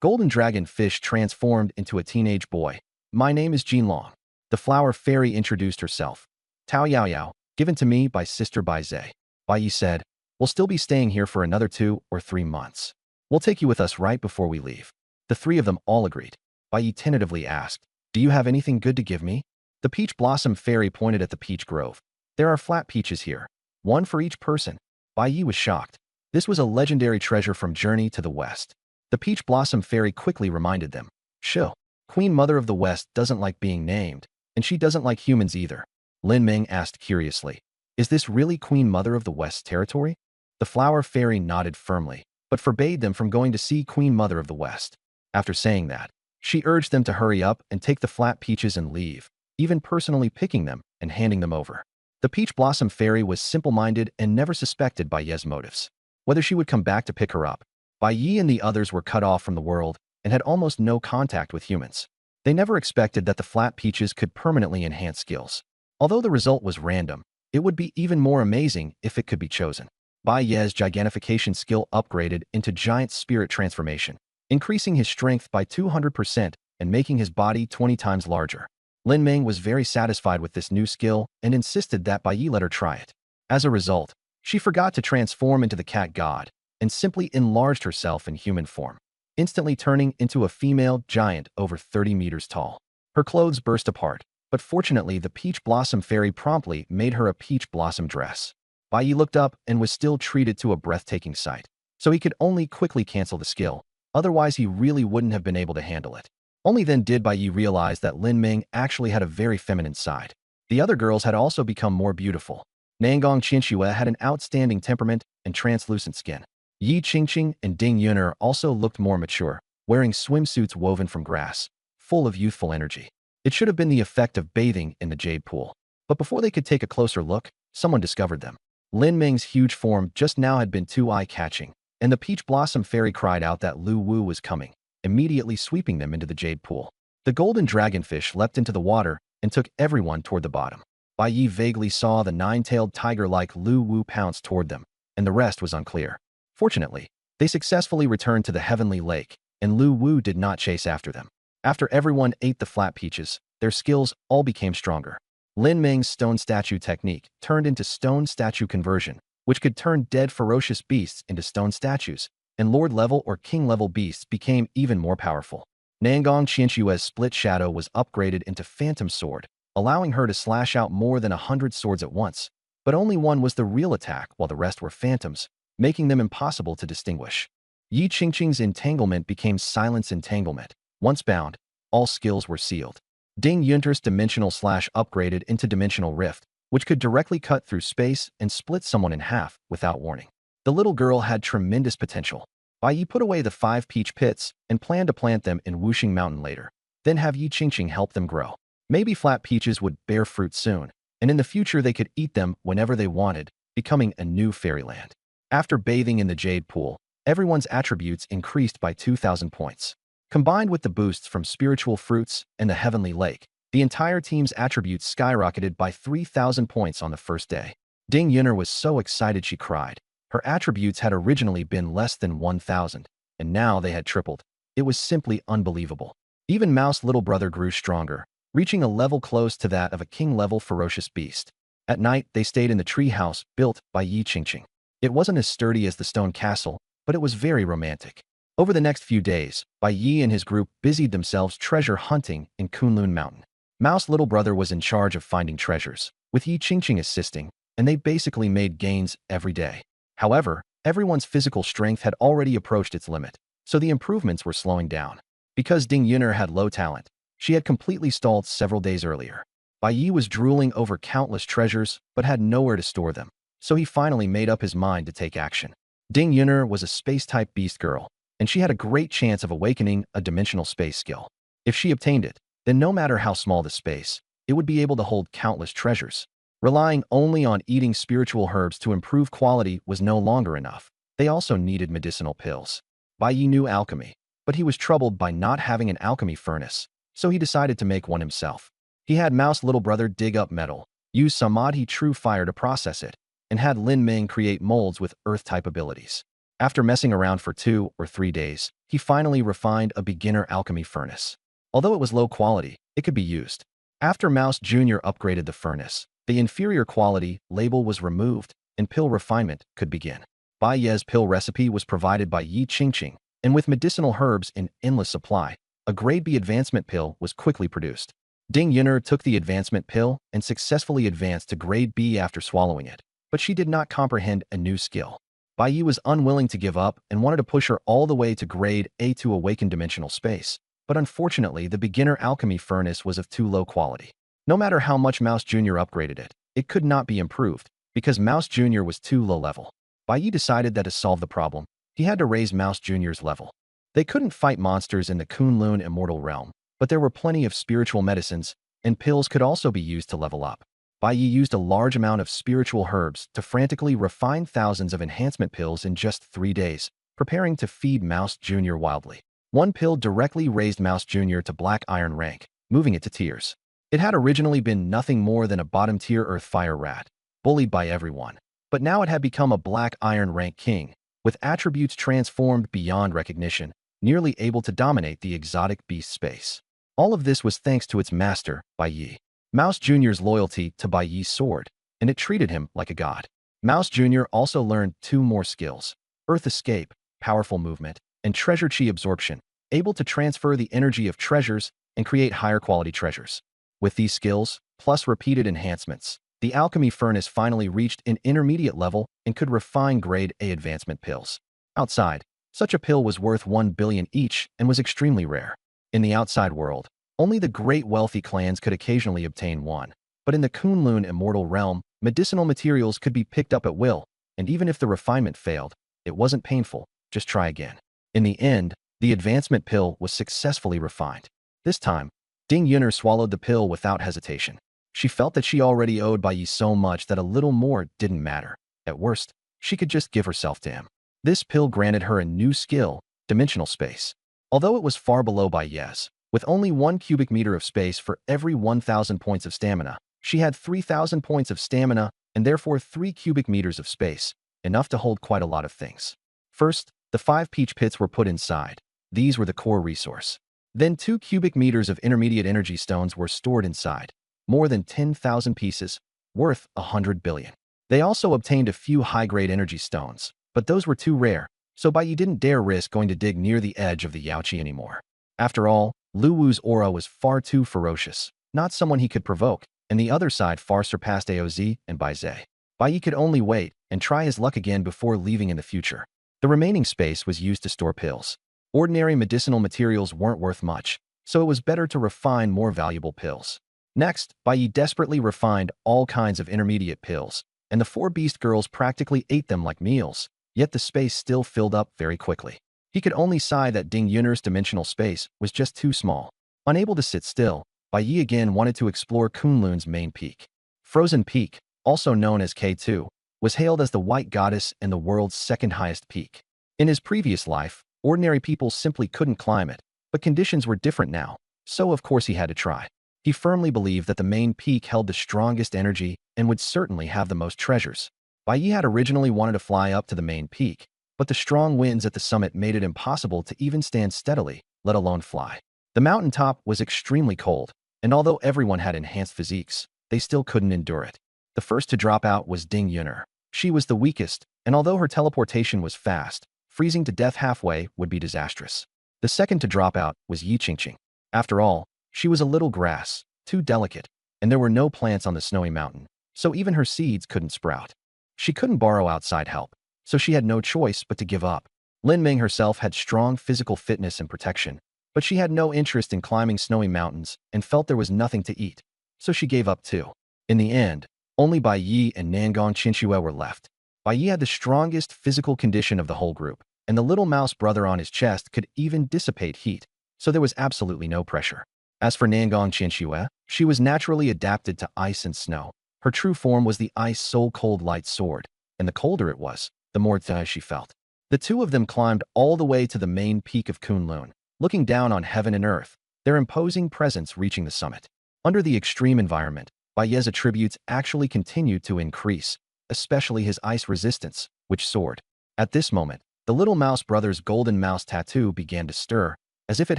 Golden Dragon Fish transformed into a teenage boy. My name is Jinlong. The flower fairy introduced herself. Tao Yao Yao, given to me by Sister Baizé. Bai Yi said, we'll still be staying here for another 2 or 3 months. We'll take you with us right before we leave. The three of them all agreed. Bai Yi tentatively asked, do you have anything good to give me? The Peach Blossom Fairy pointed at the peach grove. There are flat peaches here, one for each person. Bai Yi was shocked. This was a legendary treasure from Journey to the West. The Peach Blossom Fairy quickly reminded them. Shill. Queen Mother of the West doesn't like being named, and she doesn't like humans either. Lin Ming asked curiously, is this really Queen Mother of the West territory? The flower fairy nodded firmly, but forbade them from going to see Queen Mother of the West. After saying that, she urged them to hurry up and take the flat peaches and leave, even personally picking them and handing them over. The Peach Blossom Fairy was simple-minded and never suspected Bai Yi's motives. Whether she would come back to pick her up, Bai Yi and the others were cut off from the world and had almost no contact with humans. They never expected that the flat peaches could permanently enhance skills. Although the result was random, it would be even more amazing if it could be chosen. Bai Yi's gigantification skill upgraded into giant spirit transformation, increasing his strength by 200% and making his body 20 times larger. Lin Ming was very satisfied with this new skill and insisted that Bai Yi let her try it. As a result, she forgot to transform into the cat god and simply enlarged herself in human form, instantly turning into a female giant over 30 meters tall. Her clothes burst apart, but fortunately the Peach Blossom Fairy promptly made her a peach blossom dress. Bai Yi looked up and was still treated to a breathtaking sight, so he could only quickly cancel the skill, otherwise he really wouldn't have been able to handle it. Only then did Bai Yi realize that Lin Ming actually had a very feminine side. The other girls had also become more beautiful. Nangong Qinxue had an outstanding temperament and translucent skin. Yi Qingqing and Ding Yun'er also looked more mature, wearing swimsuits woven from grass, full of youthful energy. It should have been the effect of bathing in the jade pool. But before they could take a closer look, someone discovered them. Lin Ming's huge form just now had been too eye-catching, and the Peach Blossom Fairy cried out that Lu Wu was coming. immediately sweeping them into the jade pool. The golden dragonfish leapt into the water and took everyone toward the bottom. Bai Yi vaguely saw the nine-tailed tiger-like Lu Wu pounce toward them, and the rest was unclear. Fortunately, they successfully returned to the heavenly lake, and Lu Wu did not chase after them. After everyone ate the flat peaches, their skills all became stronger. Lin Ming's stone statue technique turned into stone statue conversion, which could turn dead ferocious beasts into stone statues, and lord-level or king-level beasts became even more powerful. Nangong Qianxue's split shadow was upgraded into phantom sword, allowing her to slash out more than 100 swords at once, but only one was the real attack while the rest were phantoms, making them impossible to distinguish. Yi Qingqing's entanglement became silence entanglement. Once bound, all skills were sealed. Ding Yunter's dimensional slash upgraded into dimensional rift, which could directly cut through space and split someone in half without warning. The little girl had tremendous potential. Bai Yi put away the 5 peach pits and planned to plant them in Wuxing Mountain later, then have Yi Qingqing help them grow. Maybe flat peaches would bear fruit soon, and in the future they could eat them whenever they wanted, becoming a new fairyland. After bathing in the jade pool, everyone's attributes increased by 2,000 points. Combined with the boosts from spiritual fruits and the heavenly lake, the entire team's attributes skyrocketed by 3,000 points on the first day. Ding Yunter was so excited she cried. Her attributes had originally been less than 1,000, and now they had tripled. It was simply unbelievable. Even Mouse's little brother grew stronger, reaching a level close to that of a king-level ferocious beast. At night, they stayed in the tree house built by Yi Qingqing. It wasn't as sturdy as the stone castle, but it was very romantic. Over the next few days, Bai Yi and his group busied themselves treasure hunting in Kunlun Mountain. Mouse's little brother was in charge of finding treasures, with Yi Qingqing assisting, and they basically made gains every day. However, everyone's physical strength had already approached its limit, so the improvements were slowing down. Because Ding Yunter had low talent, she had completely stalled several days earlier. Bai Yi was drooling over countless treasures, but had nowhere to store them, so he finally made up his mind to take action. Ding Yunter was a space-type beast girl, and she had a great chance of awakening a dimensional space skill. If she obtained it, then no matter how small the space, it would be able to hold countless treasures. Relying only on eating spiritual herbs to improve quality was no longer enough. They also needed medicinal pills. Bai Yi knew alchemy, but he was troubled by not having an alchemy furnace, so he decided to make one himself. He had Mouse's little brother dig up metal, use Samadhi true fire to process it, and had Lin Ming create molds with earth-type abilities. After messing around for 2 or 3 days, he finally refined a beginner alchemy furnace. Although it was low quality, it could be used. After Mouse Jr. upgraded the furnace, the inferior quality label was removed, and pill refinement could begin. Bai Ye's pill recipe was provided by Yi Qingqing, and with medicinal herbs in endless supply, a grade B advancement pill was quickly produced. Ding Yunter took the advancement pill and successfully advanced to grade B after swallowing it, but she did not comprehend a new skill. Bai Yi was unwilling to give up and wanted to push her all the way to grade A to awaken dimensional space, but unfortunately the beginner alchemy furnace was of too low quality. No matter how much Mouse Jr. upgraded it, it could not be improved, because Mouse Jr. was too low level. Bai Yi decided that to solve the problem, he had to raise Mouse Jr.'s level. They couldn't fight monsters in the Kunlun immortal realm, but there were plenty of spiritual medicines, and pills could also be used to level up. Bai Yi used a large amount of spiritual herbs to frantically refine thousands of enhancement pills in just 3 days, preparing to feed Mouse Jr. wildly. One pill directly raised Mouse Jr. to Black Iron rank, moving it to tiers. It had originally been nothing more than a bottom-tier earth fire rat, bullied by everyone, but now it had become a Black Iron rank king, with attributes transformed beyond recognition, nearly able to dominate the exotic beast space. All of this was thanks to its master, Bai Yi. Mouse Jr.'s loyalty to Bai Yi's sword, and it treated him like a god. Mouse Jr. also learned 2 more skills: Earth Escape, powerful movement, and Treasure Chi Absorption, able to transfer the energy of treasures and create higher quality treasures. With these skills, plus repeated enhancements, the alchemy furnace finally reached an intermediate level and could refine grade A advancement pills. Outside, such a pill was worth 1 billion each and was extremely rare. In the outside world, only the great wealthy clans could occasionally obtain one, but in the Kunlun immortal realm, medicinal materials could be picked up at will, and even if the refinement failed, it wasn't painful, just try again. In the end, the advancement pill was successfully refined. This time, Ding Yunter swallowed the pill without hesitation. She felt that she already owed Bai Yi so much that a little more didn't matter. At worst, she could just give herself to him. This pill granted her a new skill, dimensional space. Although it was far below Bai Ye's, with only 1 cubic meter of space for every 1,000 points of stamina, she had 3,000 points of stamina and therefore 3 cubic meters of space, enough to hold quite a lot of things. First, the 5 peach pits were put inside. These were the core resource. Then 2 cubic meters of intermediate energy stones were stored inside, more than 10,000 pieces, worth 100 billion. They also obtained a few high-grade energy stones, but those were too rare, so Bai Yi didn't dare risk going to dig near the edge of the Yaoqi anymore. After all, Lu Wu's aura was far too ferocious, not someone he could provoke, and the other side far surpassed Aoz and Bai Zhe. Bai Yi could only wait and try his luck again before leaving in the future. The remaining space was used to store pills. Ordinary medicinal materials weren't worth much, so it was better to refine more valuable pills. Next, Bai Yi desperately refined all kinds of intermediate pills, and the 4 beast girls practically ate them like meals, yet the space still filled up very quickly. He could only sigh that Ding Yun'er's dimensional space was just too small. Unable to sit still, Bai Yi again wanted to explore Kunlun's main peak. Frozen Peak, also known as K2, was hailed as the White Goddess and the world's second highest peak. In his previous life, ordinary people simply couldn't climb it, but conditions were different now, so of course he had to try. He firmly believed that the main peak held the strongest energy and would certainly have the most treasures. Bai Yi had originally wanted to fly up to the main peak, but the strong winds at the summit made it impossible to even stand steadily, let alone fly. The mountaintop was extremely cold, and although everyone had enhanced physiques, they still couldn't endure it. The first to drop out was Ding Yun'er. She was the weakest, and although her teleportation was fast, freezing to death halfway would be disastrous. The second to drop out was Yi Qingqing. After all, she was a little grass, too delicate, and there were no plants on the snowy mountain, so even her seeds couldn't sprout. She couldn't borrow outside help, so she had no choice but to give up. Lin Ming herself had strong physical fitness and protection, but she had no interest in climbing snowy mountains and felt there was nothing to eat, so she gave up too. In the end, only Bai Yi and Nangong Qinxue were left. Bai Yi had the strongest physical condition of the whole group, and the little mouse brother on his chest could even dissipate heat, so there was absolutely no pressure. As for Nangong Qinxue, she was naturally adapted to ice and snow. Her true form was the ice soul cold light sword, and the colder it was, the more she felt. The two of them climbed all the way to the main peak of Kunlun, looking down on heaven and earth, their imposing presence reaching the summit. Under the extreme environment, Bai Ye's attributes actually continued to increase, especially his ice resistance, which soared. At this moment, the little mouse brother's golden mouse tattoo began to stir, as if it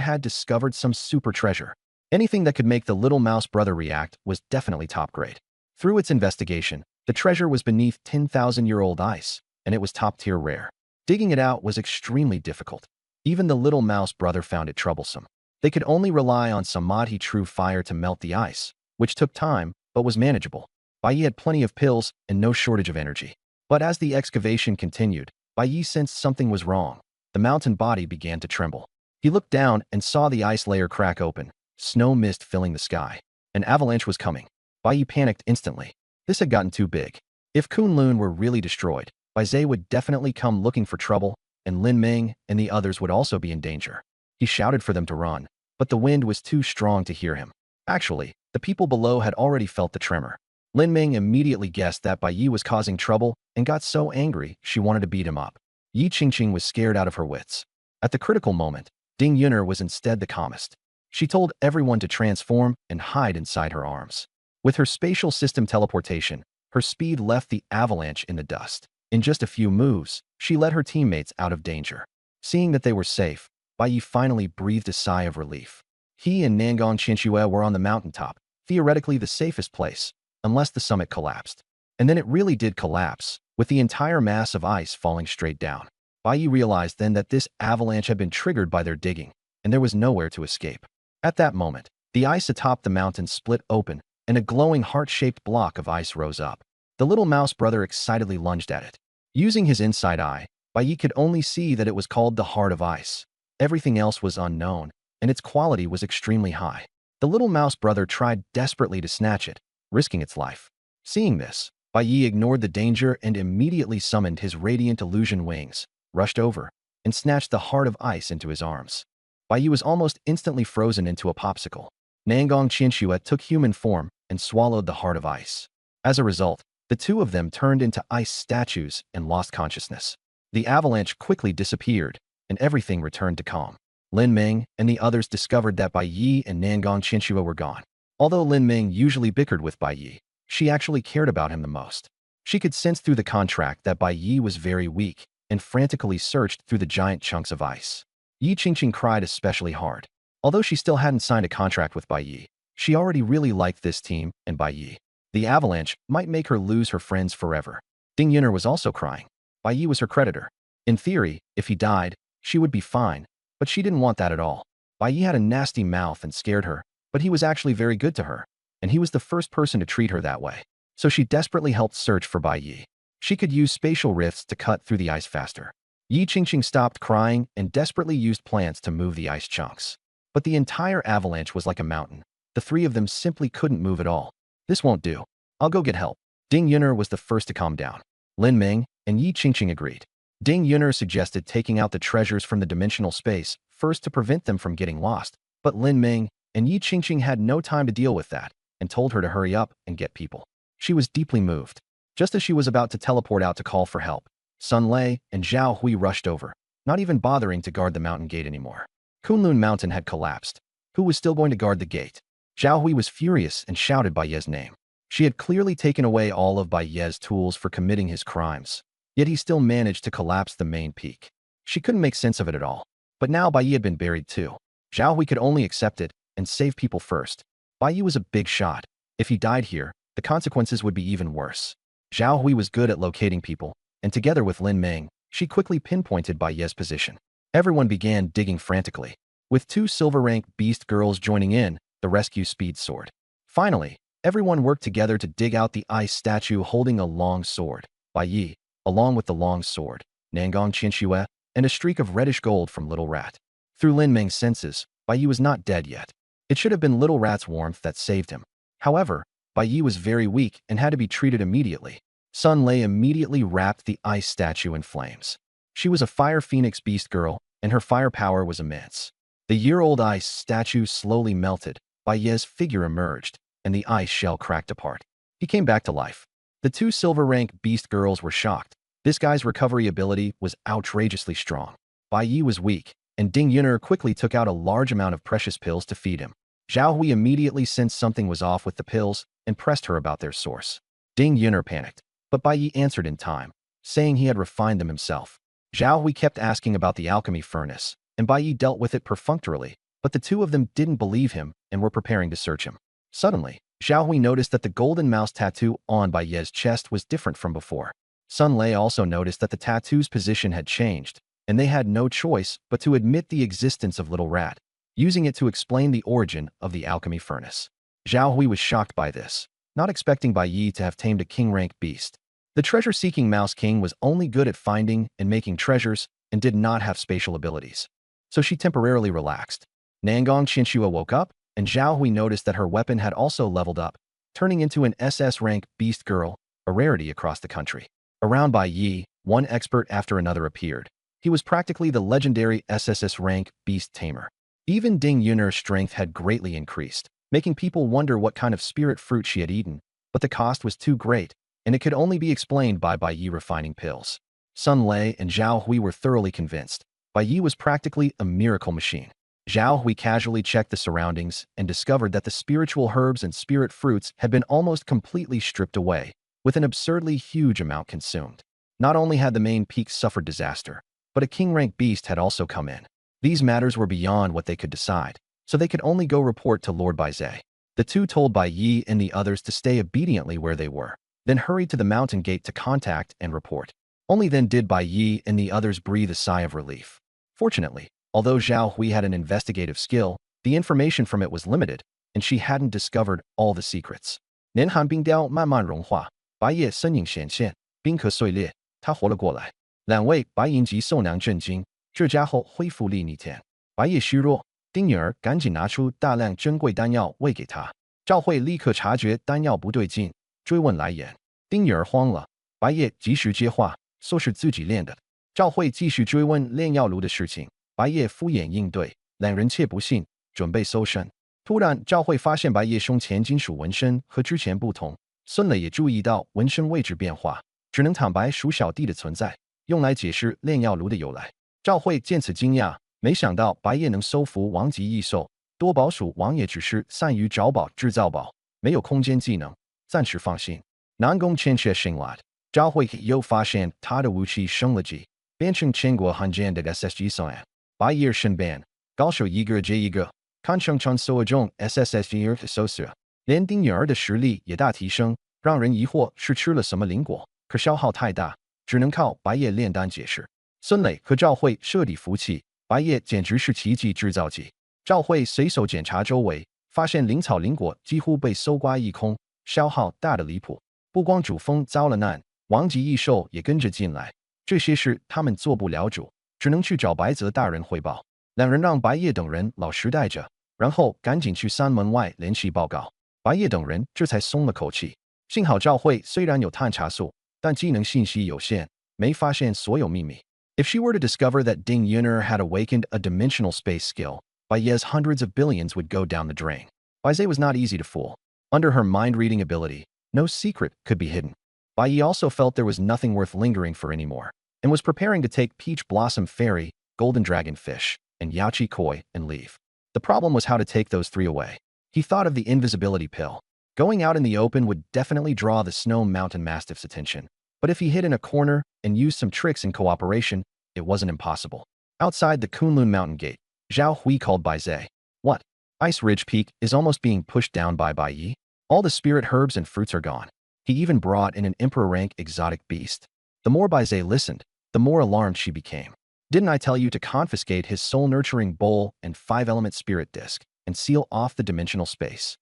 had discovered some super treasure. Anything that could make the little mouse brother react was definitely top grade. Through its investigation, the treasure was beneath 10,000-year-old ice, and it was top-tier rare. Digging it out was extremely difficult. Even the little mouse brother found it troublesome. They could only rely on Samadhi true fire to melt the ice, which took time, but was manageable. Bai Yi had plenty of pills and no shortage of energy. But as the excavation continued, Bai Yi sensed something was wrong. The mountain body began to tremble. He looked down and saw the ice layer crack open, snow mist filling the sky. An avalanche was coming. Bai Yi panicked instantly. This had gotten too big. If Kunlun were really destroyed, Bai Zhe would definitely come looking for trouble, and Lin Ming and the others would also be in danger. He shouted for them to run, but the wind was too strong to hear him. Actually, the people below had already felt the tremor. Lin Ming immediately guessed that Bai Yi was causing trouble and got so angry she wanted to beat him up. Yi Qingqing was scared out of her wits. At the critical moment, Ding Yun'er was instead the calmest. She told everyone to transform and hide inside her arms. With her spatial system teleportation, her speed left the avalanche in the dust. In just a few moves, she led her teammates out of danger. Seeing that they were safe, Bai Yi finally breathed a sigh of relief. He and Nangong Qinxue were on the mountaintop, theoretically the safest place, unless the summit collapsed. And then it really did collapse, with the entire mass of ice falling straight down. Bai Yi realized then that this avalanche had been triggered by their digging, and there was nowhere to escape. At that moment, the ice atop the mountain split open, and a glowing heart-shaped block of ice rose up. The little mouse brother excitedly lunged at it. Using his inside eye, Bai Yi could only see that it was called the Heart of Ice. Everything else was unknown, and its quality was extremely high. The little mouse brother tried desperately to snatch it, risking its life. Seeing this, Bai Yi ignored the danger and immediately summoned his radiant illusion wings, rushed over, and snatched the Heart of Ice into his arms. Bai Yi was almost instantly frozen into a popsicle. Nangong Qinxue took human form and swallowed the Heart of Ice. As a result, the two of them turned into ice statues and lost consciousness. The avalanche quickly disappeared, and everything returned to calm. Lin Ming and the others discovered that Bai Yi and Nangong Qianxue were gone. Although Lin Ming usually bickered with Bai Yi, she actually cared about him the most. She could sense through the contract that Bai Yi was very weak and frantically searched through the giant chunks of ice. Yi Qingqing cried especially hard. Although she still hadn't signed a contract with Bai Yi, she already really liked this team and Bai Yi. The avalanche might make her lose her friends forever. Ding Yun'er was also crying. Bai Yi was her creditor. In theory, if he died, she would be fine, but she didn't want that at all. Bai Yi had a nasty mouth and scared her, but he was actually very good to her, and he was the first person to treat her that way. So she desperately helped search for Bai Yi. She could use spatial rifts to cut through the ice faster. Yi Qingqing stopped crying and desperately used plants to move the ice chunks. But the entire avalanche was like a mountain. The three of them simply couldn't move at all. This won't do. I'll go get help. Ding Yun'er was the first to calm down. Lin Ming and Yi Qingqing agreed. Ding Yun'er suggested taking out the treasures from the dimensional space first to prevent them from getting lost, but Lin Ming and Yi Qingqing had no time to deal with that and told her to hurry up and get people. She was deeply moved. Just as she was about to teleport out to call for help, Sun Lei and Zhao Hui rushed over, not even bothering to guard the mountain gate anymore. Kunlun Mountain had collapsed. Who was still going to guard the gate? Zhao Hui was furious and shouted Bai Ye's name. She had clearly taken away all of Bai Ye's tools for committing his crimes, yet he still managed to collapse the main peak. She couldn't make sense of it at all. But now Bai Yi had been buried too. Zhao Hui could only accept it and save people first. Bai Yi was a big shot. If he died here, the consequences would be even worse. Zhao Hui was good at locating people, and together with Lin Ming, she quickly pinpointed Bai Ye's position. Everyone began digging frantically. With 2 silver-rank beast girls joining in, the rescue speed soared. Finally, everyone worked together to dig out the ice statue holding a long sword. Bai Yi, along with the long sword, Nangong Qianxue, and a streak of reddish gold from Little Rat. Through Lin Ming's senses, Bai Yi was not dead yet. It should have been Little Rat's warmth that saved him. However, Bai Yi was very weak and had to be treated immediately. Sun Lei immediately wrapped the ice statue in flames. She was a fire phoenix beast girl, and her firepower was immense. The year-old ice statue slowly melted. Bai Ye's figure emerged, and the ice shell cracked apart. He came back to life. The 2 silver-rank beast girls were shocked. This guy's recovery ability was outrageously strong. Bai Yi was weak, and Ding Yun'er quickly took out a large amount of precious pills to feed him. Zhao Hui immediately sensed something was off with the pills and pressed her about their source. Ding Yun'er panicked, but Bai Yi answered in time, saying he had refined them himself. Zhao Hui kept asking about the alchemy furnace, and Bai Yi dealt with it perfunctorily, but the 2 of them didn't believe him and were preparing to search him. Suddenly, Zhao Hui noticed that the golden mouse tattoo on Bai Ye's chest was different from before. Sun Lei also noticed that the tattoo's position had changed, and they had no choice but to admit the existence of Little Rat, using it to explain the origin of the alchemy furnace. Zhao Hui was shocked by this, not expecting Bai Yi to have tamed a king-rank beast. The treasure-seeking Mouse King was only good at finding and making treasures and did not have spatial abilities. So she temporarily relaxed. Nangong Qianxue woke up, and Zhao Hui noticed that her weapon had also leveled up, turning into an SS-rank beast girl, a rarity across the country. Around Bai Yi, one expert after another appeared. He was practically the legendary SSS-rank beast tamer. Even Ding Yun'er's strength had greatly increased, making people wonder what kind of spirit fruit she had eaten, but the cost was too great, and it could only be explained by Bai Yi refining pills. Sun Lei and Zhao Hui were thoroughly convinced. Bai Yi was practically a miracle machine. Zhao Hui casually checked the surroundings and discovered that the spiritual herbs and spirit fruits had been almost completely stripped away, with an absurdly huge amount consumed. Not only had the main peak suffered disaster, but a king-rank beast had also come in. These matters were beyond what they could decide, so they could only go report to Lord Baizhe. The 2 told Bai Yi and the others to stay obediently where they were, then hurried to the mountain gate to contact and report. Only then did Bai Yi and the others breathe a sigh of relief. Fortunately, although Zhao Hui had an investigative skill, the information from it was limited, and she hadn't discovered all the secrets. 年寒冰雕慢慢融化，白夜身影显现，冰壳碎裂，他活了过来。2位白银及宋娘震惊，这家伙恢复力逆天。白夜虚弱，丁女儿赶紧拿出大量珍贵丹药喂给他。赵慧立刻察觉丹药不对劲，追问来源。丁女儿慌了，白夜及时接话，说是自己练的。赵慧继续追问炼药炉的事情，白夜敷衍应对，两人却不信，准备搜身。突然，赵慧发现白夜胸前金属纹身和之前不同，孙磊也注意到纹身位置变化，只能坦白属小弟的存在，用来解释炼药炉的由来。赵慧见此惊讶，没想到白夜能收服王级异兽，多宝鼠王也只是善于找宝制造宝，没有空间技能，暂时放心。南宫千却醒来，赵慧又发现他的武器升了级，变成千国罕见的 SSG 上岸。白夜身边，高手一个接一个，看上传所有中 SSS-level 的搜索，连丁女儿的实力也大提升，让人疑惑是吃了什么灵果，可消耗太大，只能靠白夜炼丹解释。孙磊和赵慧彻底服气，白夜简直是奇迹制造机。赵慧随手检查周围，发现灵草灵果几乎被搜刮一空，消耗大的离谱。不光主峰遭了难，王级异兽也跟着进来，这些事他们做不了主，只能去找白泽大人汇报。两人让白夜等人老实待着，然后赶紧去山门外联系报告。白夜等人这才松了口气。幸好赵慧虽然有探查术，但技能信息有限，没发现所有秘密。If she were to discover that Ding Yuner had awakened a dimensional space skill, Baiye's hundreds of billions would go down the drain. Baize was not easy to fool. Under her mind-reading ability, no secret could be hidden. Baiye also felt there was nothing worth lingering for anymore, and was preparing to take Peach Blossom Fairy, Golden Dragon Fish, and Yaochi Koi and leave. The problem was how to take those three away. He thought of the invisibility pill. Going out in the open would definitely draw the Snow Mountain Mastiff's attention, but if he hid in a corner and used some tricks in cooperation, it wasn't impossible. Outside the Kunlun Mountain Gate, Zhao Hui called Baize. What? Ice Ridge Peak is almost being pushed down by Baiyi. All the spirit herbs and fruits are gone. He even brought in an emperor-rank exotic beast. The more Baize listened, the more alarmed she became. Didn't I tell you to confiscate his soul-nurturing bowl and 5-element spirit disc and seal off the dimensional space?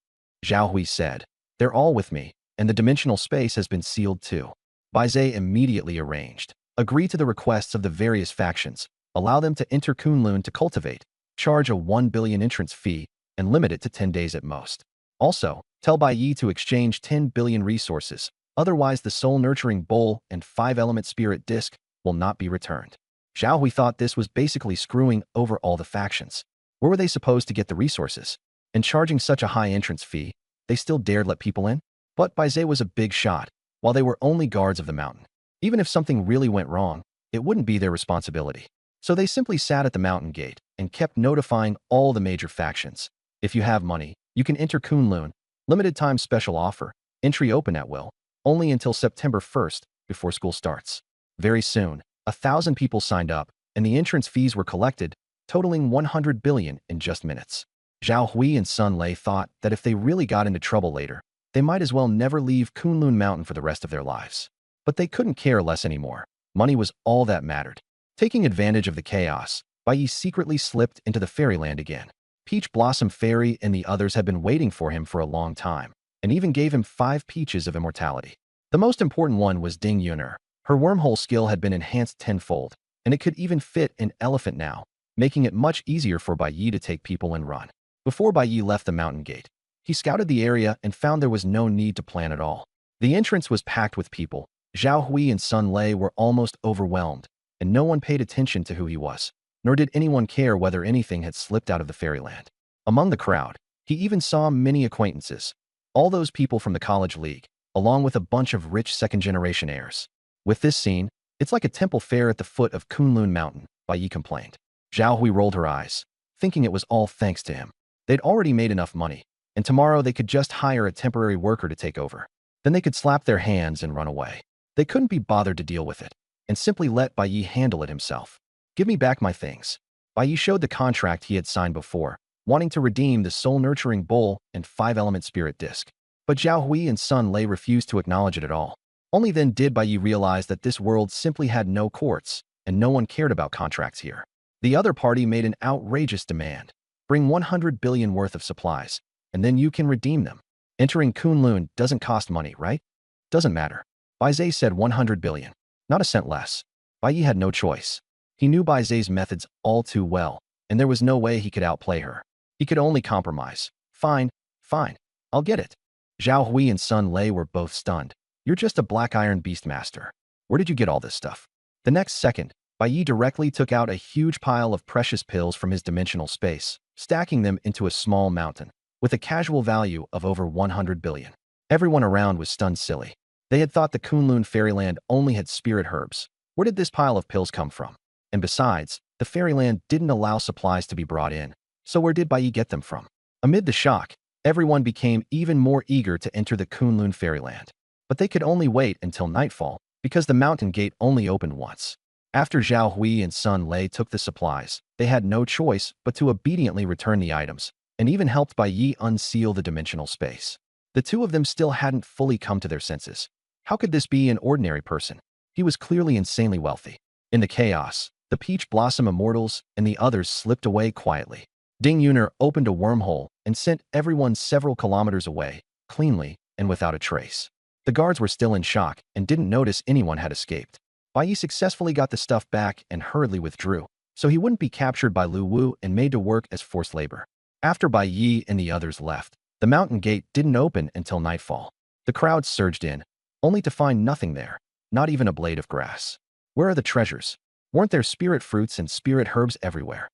Zhao Hui said. They're all with me, and the dimensional space has been sealed too. Baize immediately arranged. Agree to the requests of the various factions, allow them to enter Kunlun to cultivate, charge a 1 billion entrance fee, and limit it to 10 days at most. Also, tell Baiyi to exchange 10 billion resources, otherwise the soul-nurturing bowl and 5-element spirit disc will not be returned. Zhao Hui thought this was basically screwing over all the factions. Where were they supposed to get the resources? And charging such a high entrance fee, they still dared let people in? But Baize was a big shot, while they were only guards of the mountain. Even if something really went wrong, it wouldn't be their responsibility. So they simply sat at the mountain gate and kept notifying all the major factions. If you have money, you can enter Kunlun. Limited time special offer. Entry open at will. Only until September 1st, before school starts. Very soon, 1,000 people signed up, and the entrance fees were collected, totaling 100 billion in just minutes. Zhao Hui and Sun Lei thought that if they really got into trouble later, they might as well never leave Kunlun Mountain for the rest of their lives. But they couldn't care less anymore. Money was all that mattered. Taking advantage of the chaos, Baiyi secretly slipped into the fairyland again. Peach Blossom Fairy and the others had been waiting for him for a long time, and even gave him 5 peaches of immortality. The most important one was Ding Yuner. Her wormhole skill had been enhanced tenfold, and it could even fit an elephant now, making it much easier for Baiyi to take people and run. Before Baiyi left the mountain gate, he scouted the area and found there was no need to plan at all. The entrance was packed with people. Zhao Hui and Sun Lei were almost overwhelmed, and no one paid attention to who he was, nor did anyone care whether anything had slipped out of the fairyland. Among the crowd, he even saw many acquaintances, all those people from the college league, along with a bunch of rich second-generation heirs. With this scene, it's like a temple fair at the foot of Kunlun Mountain, Baiyi complained. Zhao Hui rolled her eyes, thinking it was all thanks to him. They'd already made enough money, and tomorrow they could just hire a temporary worker to take over. Then they could slap their hands and run away. They couldn't be bothered to deal with it, and simply let Baiyi handle it himself. Give me back my things. Baiyi showed the contract he had signed before, wanting to redeem the soul-nurturing bowl and 5-element spirit disc. But Zhao Hui and Sun Lei refused to acknowledge it at all. Only then did Baiyi realize that this world simply had no courts, and no one cared about contracts here. The other party made an outrageous demand. Bring 100 billion worth of supplies, and then you can redeem them. Entering Kunlun doesn't cost money, right? Doesn't matter. Baize said 100 billion. Not a cent less. Baiyi had no choice. He knew Baize's methods all too well, and there was no way he could outplay her. He could only compromise. Fine, fine. I'll get it. Zhao Hui and Sun Lei were both stunned. You're just a black iron beastmaster. Where did you get all this stuff? The next second, Baiyi directly took out a huge pile of precious pills from his dimensional space, stacking them into a small mountain, with a casual value of over 100 billion. Everyone around was stunned silly. They had thought the Kunlun fairyland only had spirit herbs. Where did this pile of pills come from? And besides, The fairyland didn't allow supplies to be brought in, so where did Bai Yi get them from? Amid the shock, everyone became even more eager to enter the Kunlun fairyland. But they could only wait until nightfall, because the mountain gate only opened once. After Zhao Hui and Sun Lei took the supplies, they had no choice but to obediently return the items, and even helped Bai Yi unseal the dimensional space. The two of them still hadn't fully come to their senses. How could this be an ordinary person? He was clearly insanely wealthy. In the chaos, the Peach Blossom Immortals and the others slipped away quietly. Ding Yuner opened a wormhole and sent everyone several kilometers away, cleanly and without a trace. The guards were still in shock and didn't notice anyone had escaped. Bai Yi successfully got the stuff back and hurriedly withdrew, so he wouldn't be captured by Lu Wu and made to work as forced labor. After Bai Yi and the others left, the mountain gate didn't open until nightfall. The crowd surged in, only to find nothing there, not even a blade of grass. Where are the treasures? Weren't there spirit fruits and spirit herbs everywhere?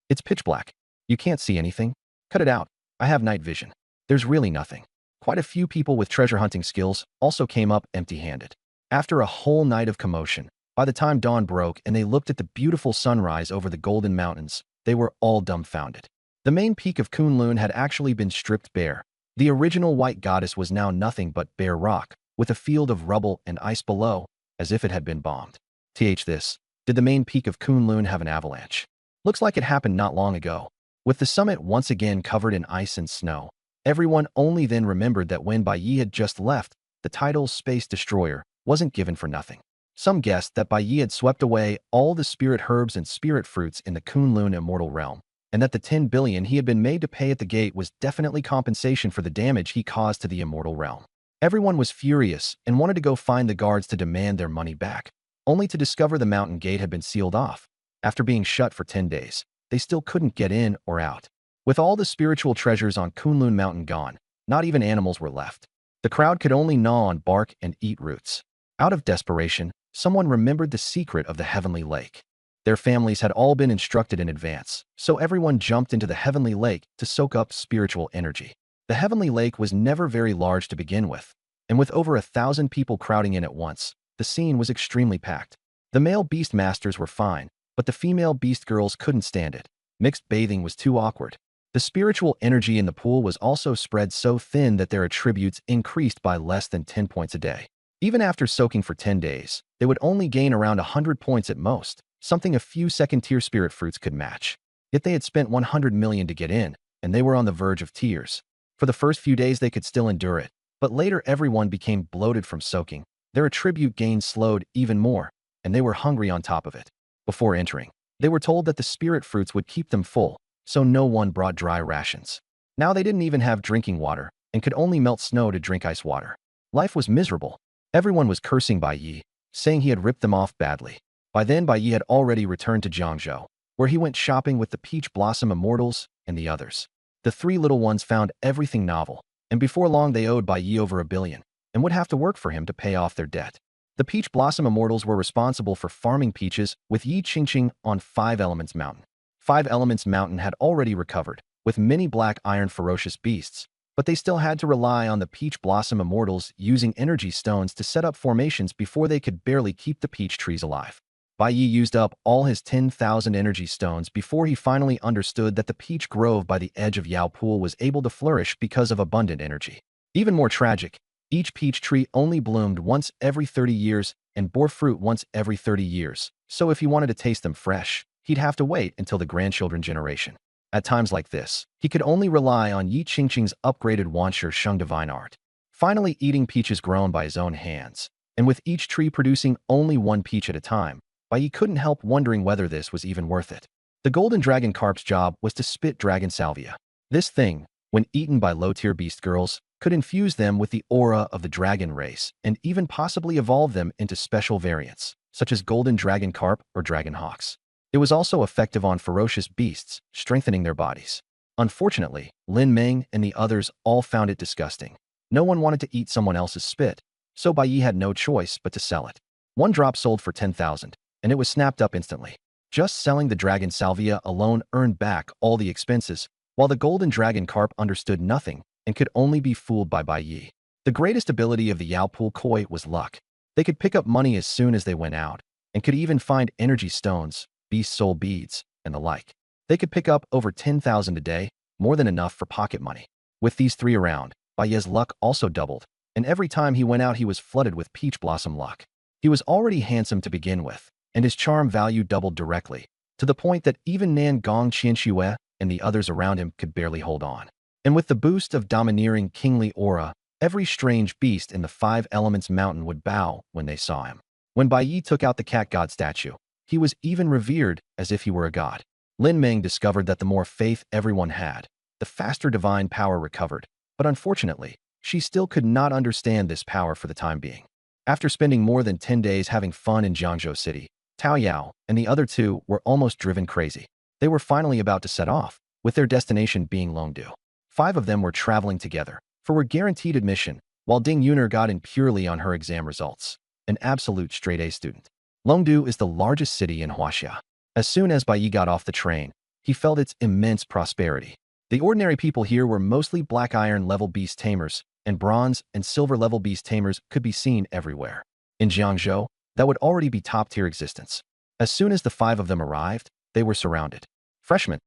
It's pitch black. You can't see anything? Cut it out. I have night vision. There's really nothing. Quite a few people with treasure hunting skills also came up empty-handed. After a whole night of commotion, by the time dawn broke and they looked at the beautiful sunrise over the Golden Mountains, they were all dumbfounded. The main peak of Kunlun had actually been stripped bare. The original white goddess was now nothing but bare rock, with a field of rubble and ice below, as if it had been bombed. Did the main peak of Kunlun have an avalanche? Looks like it happened not long ago. With the summit once again covered in ice and snow, everyone only then remembered that when Bai Yi had just left, the title Space Destroyer wasn't given for nothing. Some guessed that Bai Yi had swept away all the spirit herbs and spirit fruits in the Kunlun immortal realm, and that the 10 billion he had been made to pay at the gate was definitely compensation for the damage he caused to the immortal realm. Everyone was furious and wanted to go find the guards to demand their money back, only to discover the mountain gate had been sealed off. After being shut for 10 days, they still couldn't get in or out. With all the spiritual treasures on Kunlun Mountain gone, not even animals were left. The crowd could only gnaw on bark and eat roots. Out of desperation, someone remembered the secret of the Heavenly Lake. Their families had all been instructed in advance, so everyone jumped into the Heavenly Lake to soak up spiritual energy. The Heavenly Lake was never very large to begin with, and with over 1,000 people crowding in at once, the scene was extremely packed. The male beast masters were fine, but the female beast girls couldn't stand it. Mixed bathing was too awkward. The spiritual energy in the pool was also spread so thin that their attributes increased by less than 10 points a day. Even after soaking for 10 days, they would only gain around 100 points at most, something a few second-tier spirit fruits could match. Yet they had spent 100 million to get in, and they were on the verge of tears. For the first few days they could still endure it, but later everyone became bloated from soaking. Their attribute gain slowed even more, and they were hungry on top of it. Before entering, they were told that the spirit fruits would keep them full, so no one brought dry rations. Now they didn't even have drinking water, and could only melt snow to drink ice water. Life was miserable. Everyone was cursing Bai Yi, saying he had ripped them off badly. By then Bai Yi had already returned to Jiangzhou, where he went shopping with the Peach Blossom Immortals and the others. The three little ones found everything novel, and before long they owed Bai Yi over 1 billion, and would have to work for him to pay off their debt. The Peach Blossom Immortals were responsible for farming peaches with Yi Qingqing on 5 Elements Mountain. 5 Elements Mountain had already recovered, with many black iron ferocious beasts, but they still had to rely on the Peach Blossom Immortals using energy stones to set up formations before they could barely keep the peach trees alive. Bai Yi used up all his 10,000 energy stones before he finally understood that the peach grove by the edge of Yao Pool was able to flourish because of abundant energy. Even more tragic, each peach tree only bloomed once every 30 years and bore fruit once every 30 years, so if he wanted to taste them fresh, he'd have to wait until the grandchildren generation. At times like this, he could only rely on Yi Qingqing's upgraded Wanshi Sheng divine art. Finally eating peaches grown by his own hands, and with each tree producing only 1 peach at a time, Bai Yi couldn't help wondering whether this was even worth it. The golden dragon carp's job was to spit dragon salvia. This thing, when eaten by low-tier beast girls, could infuse them with the aura of the dragon race and even possibly evolve them into special variants, such as golden dragon carp or dragon hawks. It was also effective on ferocious beasts, strengthening their bodies. Unfortunately, Lin Meng and the others all found it disgusting. No one wanted to eat someone else's spit, so Bai Yi had no choice but to sell it. 1 drop sold for 10,000, and it was snapped up instantly. Just selling the dragon salvia alone earned back all the expenses, while the golden dragon carp understood nothing and could only be fooled by Bai Yi. The greatest ability of the Yao Pool koi was luck. They could pick up money as soon as they went out, and could even find energy stones beast soul beads, and the like. They could pick up over 10,000 a day, more than enough for pocket money. With these three around, Baye's luck also doubled, and every time he went out he was flooded with peach blossom luck. He was already handsome to begin with, and his charm value doubled directly, to the point that even Nan Gong Qianxue and the others around him could barely hold on. And with the boost of domineering kingly aura, every strange beast in the Five Elements Mountain would bow when they saw him. When Bai Yi took out the cat god statue, he was even revered as if he were a god. Lin Meng discovered that the more faith everyone had, the faster divine power recovered, but unfortunately, she still could not understand this power for the time being. After spending more than 10 days having fun in Jiangzhou City, Tao Yao and the other two were almost driven crazy. They were finally about to set off, with their destination being Longdu. 5 of them were traveling together, for were guaranteed admission, while Ding Yuner got in purely on her exam results. An absolute straight-A student. Longdu is the largest city in Huaxia. As soon as Bai Yi got off the train, he felt its immense prosperity. The ordinary people here were mostly black iron level beast tamers, and bronze and silver level beast tamers could be seen everywhere. In Jiangzhou, that would already be top-tier existence. As soon as the 5 of them arrived, they were surrounded. Freshman,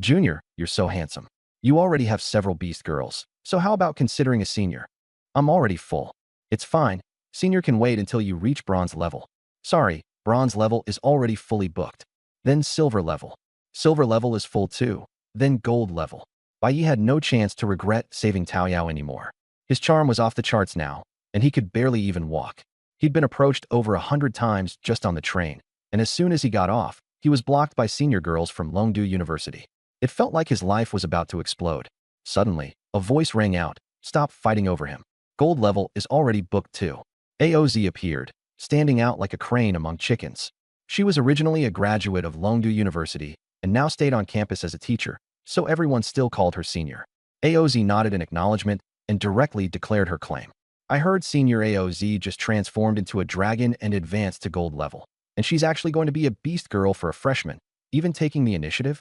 Junior, you're so handsome. You already have several beast girls, so how about considering a senior? I'm already full. It's fine. Senior can wait until you reach bronze level. Sorry, bronze level is already fully booked. Then silver level. Silver level is full too. Then gold level. Bai Yi had no chance to regret saving Tao Yao anymore. His charm was off the charts now, and he could barely even walk. He'd been approached over 100 times just on the train, and as soon as he got off, he was blocked by senior girls from Longdu University. It felt like his life was about to explode. Suddenly, a voice rang out, "Stop fighting over him. Gold level is already booked too." AOZ appeared, standing out like a crane among chickens. She was originally a graduate of Longdu University and now stayed on campus as a teacher, so everyone still called her senior. AOZ nodded in acknowledgement and directly declared her claim. I heard senior AOZ just transformed into a dragon and advanced to gold level, and she's actually going to be a beast girl for a freshman, even taking the initiative?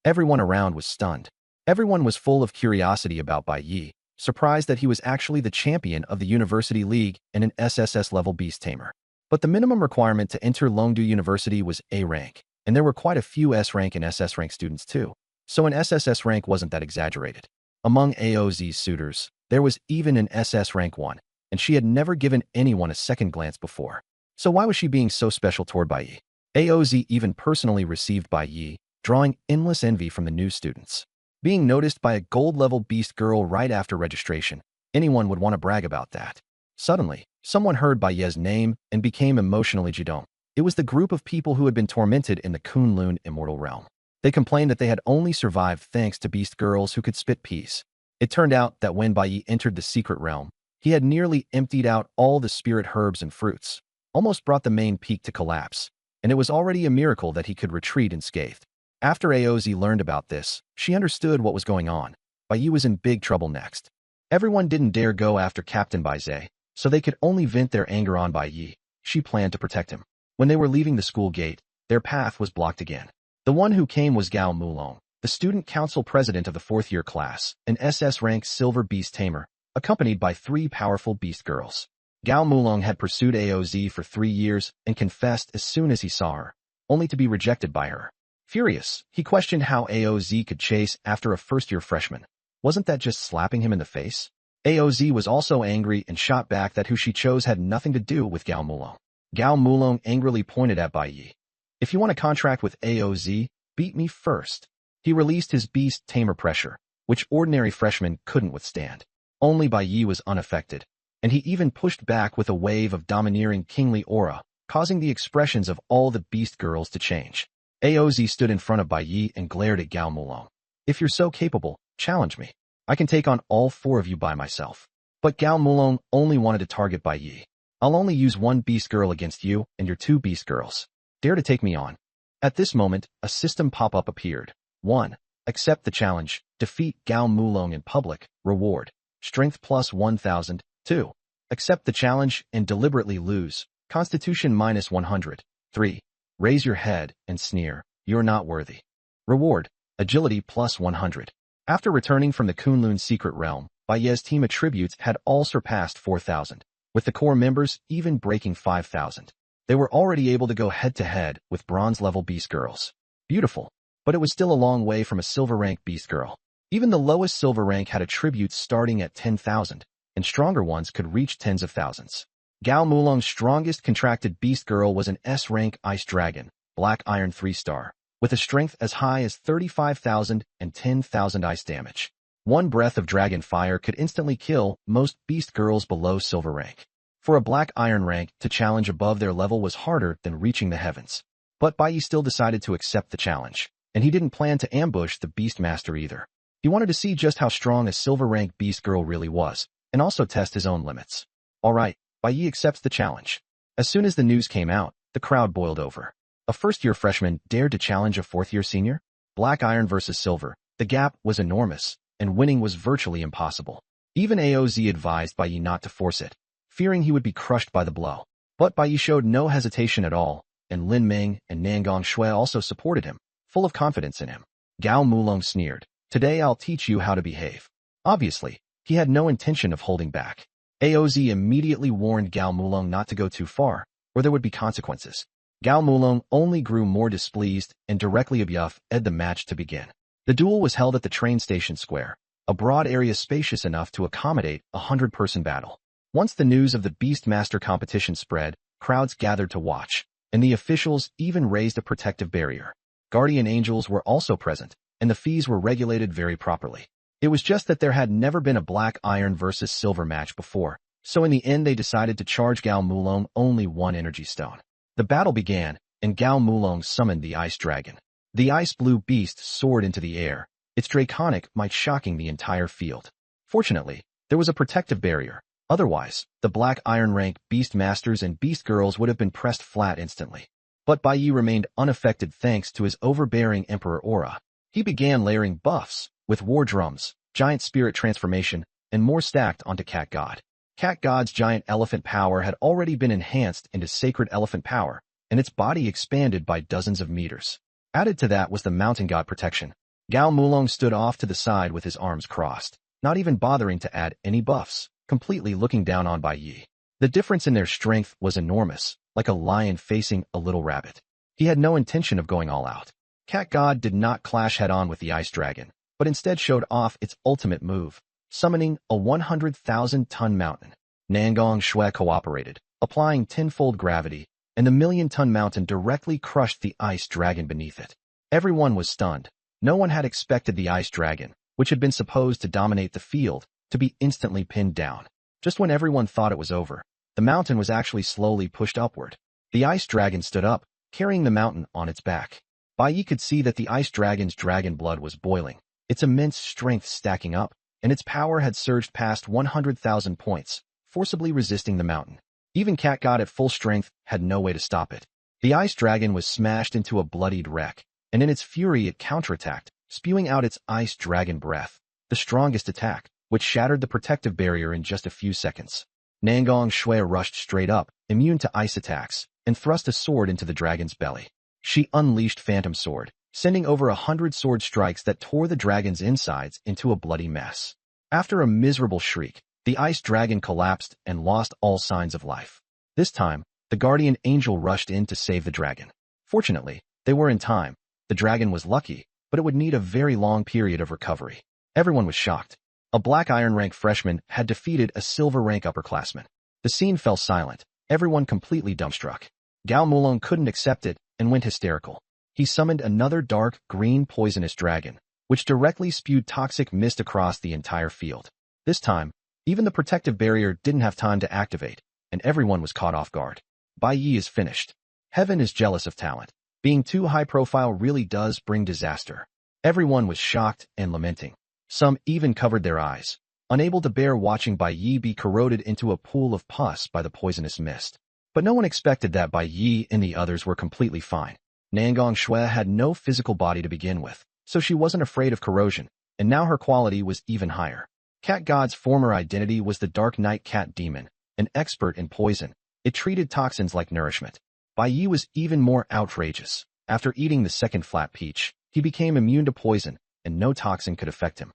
Everyone around was stunned. Everyone was full of curiosity about Bai Yi, surprised that he was actually the champion of the University League and an SSS-level beast tamer. But the minimum requirement to enter Longdu University was A rank, and there were quite a few S rank and SS rank students too, so an SSS rank wasn't that exaggerated. Among AOZ's suitors, there was even an SS rank 1, and she had never given anyone a second glance before. So why was she being so special toward Bai Yi? AOZ even personally received Bai Yi, drawing endless envy from the new students. Being noticed by a gold-level beast girl right after registration, anyone would want to brag about that. Suddenly, someone heard Bai Yi's name and became emotionally jidong. It was the group of people who had been tormented in the Kunlun immortal realm. They complained that they had only survived thanks to beast girls who could spit peace. It turned out that when Bai Yi entered the secret realm, he had nearly emptied out all the spirit herbs and fruits, almost brought the main peak to collapse, and it was already a miracle that he could retreat unscathed. After AOZ learned about this, she understood what was going on. Bai Yi was in big trouble next. Everyone didn't dare go after Captain Baizhe, so they could only vent their anger on Bai Yi. She planned to protect him. When they were leaving the school gate, their path was blocked again. The one who came was Gao Mulong, the student council president of the 4th-year class, an SS-rank silver beast tamer, accompanied by 3 powerful beast girls. Gao Mulong had pursued AOZ for 3 years and confessed as soon as he saw her, only to be rejected by her. Furious, he questioned how AOZ could chase after a first-year freshman. Wasn't that just slapping him in the face? AOZ was also angry and shot back that who she chose had nothing to do with Gao Mulong. Gao Mulong angrily pointed at Bai Yi. If you want a contract with AOZ, beat me first. He released his beast tamer pressure, which ordinary freshmen couldn't withstand. Only Bai Yi was unaffected, and he even pushed back with a wave of domineering kingly aura, causing the expressions of all the beast girls to change. AOZ stood in front of Bai Yi and glared at Gao Mulong. If you're so capable, challenge me. I can take on all 4 of you by myself. But Gao Mulong only wanted to target Bai Yi. I'll only use 1 beast girl against you and your 2 beast girls. Dare to take me on. At this moment, a system pop-up appeared. 1. Accept the challenge. Defeat Gao Mulong in public. Reward. Strength plus 1000. 2. Accept the challenge and deliberately lose. Constitution minus 100. 3. Raise your head and sneer. You're not worthy. Reward. Agility plus 100. After returning from the Kunlun secret realm, Bai Yi's team attributes had all surpassed 4,000, with the core members even breaking 5,000. They were already able to go head-to-head with bronze-level beast girls. Beautiful, but it was still a long way from a silver-rank beast girl. Even the lowest silver rank had attributes starting at 10,000, and stronger ones could reach tens of thousands. Gao Mulong's strongest contracted beast girl was an S-rank ice dragon, black iron 3-star, with a strength as high as 35,000 and 10,000 ice damage. One breath of dragon fire could instantly kill most beast girls below silver rank. For a black iron rank to challenge above their level was harder than reaching the heavens. But Bai Yi still decided to accept the challenge, and he didn't plan to ambush the Beastmaster either. He wanted to see just how strong a silver rank beast girl really was, and also test his own limits. Alright, Bai Yi accepts the challenge. As soon as the news came out, the crowd boiled over. A first-year freshman dared to challenge a fourth-year senior? Black iron versus silver. The gap was enormous, and winning was virtually impossible. Even AOZ advised Bai Yi not to force it, fearing he would be crushed by the blow. But Bai Yi showed no hesitation at all, and Lin Ming and Nangong Shui also supported him, full of confidence in him. Gao Mulong sneered, "Today I'll teach you how to behave." Obviously, he had no intention of holding back. AOZ immediately warned Gao Mulong not to go too far, or there would be consequences. Gao Mulong only grew more displeased and directly abused the match to begin. The duel was held at the train station square, a broad area spacious enough to accommodate a 100-person battle. Once the news of the Beastmaster competition spread, crowds gathered to watch, and the officials even raised a protective barrier. Guardian angels were also present, and the fees were regulated very properly. It was just that there had never been a black iron versus silver match before, so in the end they decided to charge Gao Mulong only one energy stone. The battle began, and Gao Mulong summoned the ice dragon. The ice-blue beast soared into the air, its draconic might shocking the entire field. Fortunately, there was a protective barrier. Otherwise, the black iron rank beast masters and beast girls would have been pressed flat instantly. But Bai Yi remained unaffected thanks to his overbearing emperor aura. He began layering buffs, with war drums, giant spirit transformation, and more stacked onto Cat God. Cat God's giant elephant power had already been enhanced into sacred elephant power, and its body expanded by dozens of meters. Added to that was the mountain god protection. Gao Mulong stood off to the side with his arms crossed, not even bothering to add any buffs, completely looking down on Bai Yi. The difference in their strength was enormous, like a lion facing a little rabbit. He had no intention of going all out. Cat God did not clash head-on with the ice dragon, but instead showed off its ultimate move, summoning a 100,000-ton mountain. Nangong Shui cooperated, applying tenfold gravity, and the million-ton mountain directly crushed the ice dragon beneath it. Everyone was stunned. No one had expected the ice dragon, which had been supposed to dominate the field, to be instantly pinned down. Just when everyone thought it was over, the mountain was actually slowly pushed upward. The ice dragon stood up, carrying the mountain on its back. Bai Yi could see that the ice dragon's dragon blood was boiling, its immense strength stacking up, and its power had surged past 100,000 points, forcibly resisting the mountain. Even Cat God at full strength had no way to stop it. The ice dragon was smashed into a bloodied wreck, and in its fury it counterattacked, spewing out its ice dragon breath, the strongest attack, which shattered the protective barrier in just a few seconds. Nangong Shui rushed straight up, immune to ice attacks, and thrust a sword into the dragon's belly. She unleashed Phantom Sword, sending over 100 sword strikes that tore the dragon's insides into a bloody mess. After a miserable shriek, the ice dragon collapsed and lost all signs of life. This time, the guardian angel rushed in to save the dragon. Fortunately, they were in time. The dragon was lucky, but it would need a very long period of recovery. Everyone was shocked. A black iron rank freshman had defeated a silver rank upperclassman. The scene fell silent, everyone completely dumbstruck. Gao Mulong couldn't accept it and went hysterical. He summoned another dark, green poisonous dragon, which directly spewed toxic mist across the entire field. This time, even the protective barrier didn't have time to activate, and everyone was caught off guard. Bai Yi is finished. Heaven is jealous of talent. Being too high profile really does bring disaster. Everyone was shocked and lamenting. Some even covered their eyes, unable to bear watching Bai Yi be corroded into a pool of pus by the poisonous mist. But no one expected that Bai Yi and the others were completely fine. Nangong Shui had no physical body to begin with, so she wasn't afraid of corrosion, and now her quality was even higher. Cat God's former identity was the Dark Night Cat Demon, an expert in poison. It treated toxins like nourishment. Bai Yi was even more outrageous. After eating the second flat peach, he became immune to poison, and no toxin could affect him.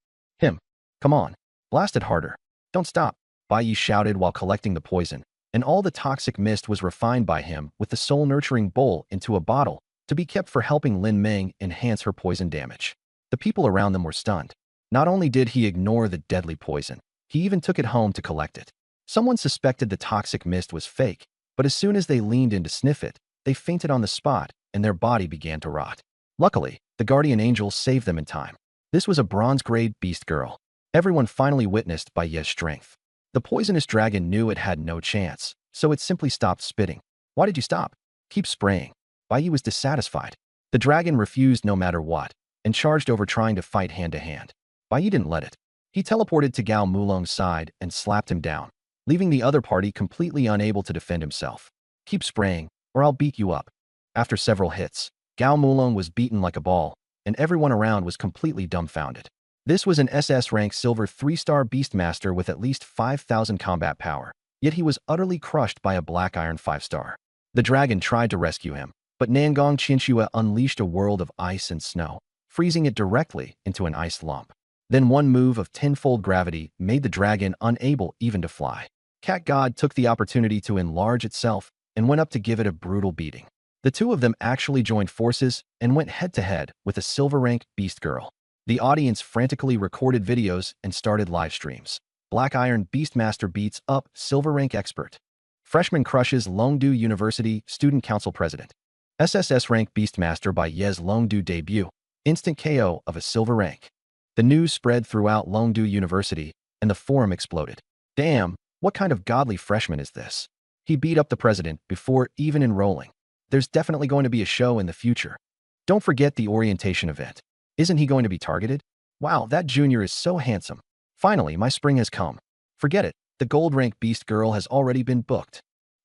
Come on, blast it harder. Don't stop, Bai Yi shouted while collecting the poison, and all the toxic mist was refined by him with the soul-nurturing bowl into a bottle to be kept for helping Lin Meng enhance her poison damage. The people around them were stunned. Not only did he ignore the deadly poison, he even took it home to collect it. Someone suspected the toxic mist was fake, but as soon as they leaned in to sniff it, they fainted on the spot and their body began to rot. Luckily, the guardian angel saved them in time. This was a bronze-grade beast girl. Everyone finally witnessed Bai Ye's strength. The poisonous dragon knew it had no chance, so it simply stopped spitting. Why did you stop? Keep spraying. Bai Ye was dissatisfied. The dragon refused no matter what, and charged over trying to fight hand-to-hand. Bai Ye didn't let it. He teleported to Gao Mulong's side and slapped him down, leaving the other party completely unable to defend himself. Keep spraying, or I'll beat you up. After several hits, Gao Mulong was beaten like a ball, and everyone around was completely dumbfounded. This was an SS rank silver 3-star beastmaster with at least 5,000 combat power, yet he was utterly crushed by a black iron 5-star. The dragon tried to rescue him, but Nangong Qinxue unleashed a world of ice and snow, freezing it directly into an ice lump. Then one move of tenfold gravity made the dragon unable even to fly. Cat God took the opportunity to enlarge itself and went up to give it a brutal beating. The two of them actually joined forces and went head-to-head with a silver-rank beast girl. The audience frantically recorded videos and started live streams. Black Iron Beastmaster beats up silver-rank expert. Freshman crushes Longdu University Student Council President. SSS rank Beastmaster by Ye's Longdu debut. Instant KO of a silver rank. The news spread throughout Longdu University, and the forum exploded. Damn, what kind of godly freshman is this? He beat up the president before even enrolling. There's definitely going to be a show in the future. Don't forget the orientation event. Isn't he going to be targeted? Wow, that junior is so handsome. Finally, my spring has come. Forget it, the gold rank beast girl has already been booked.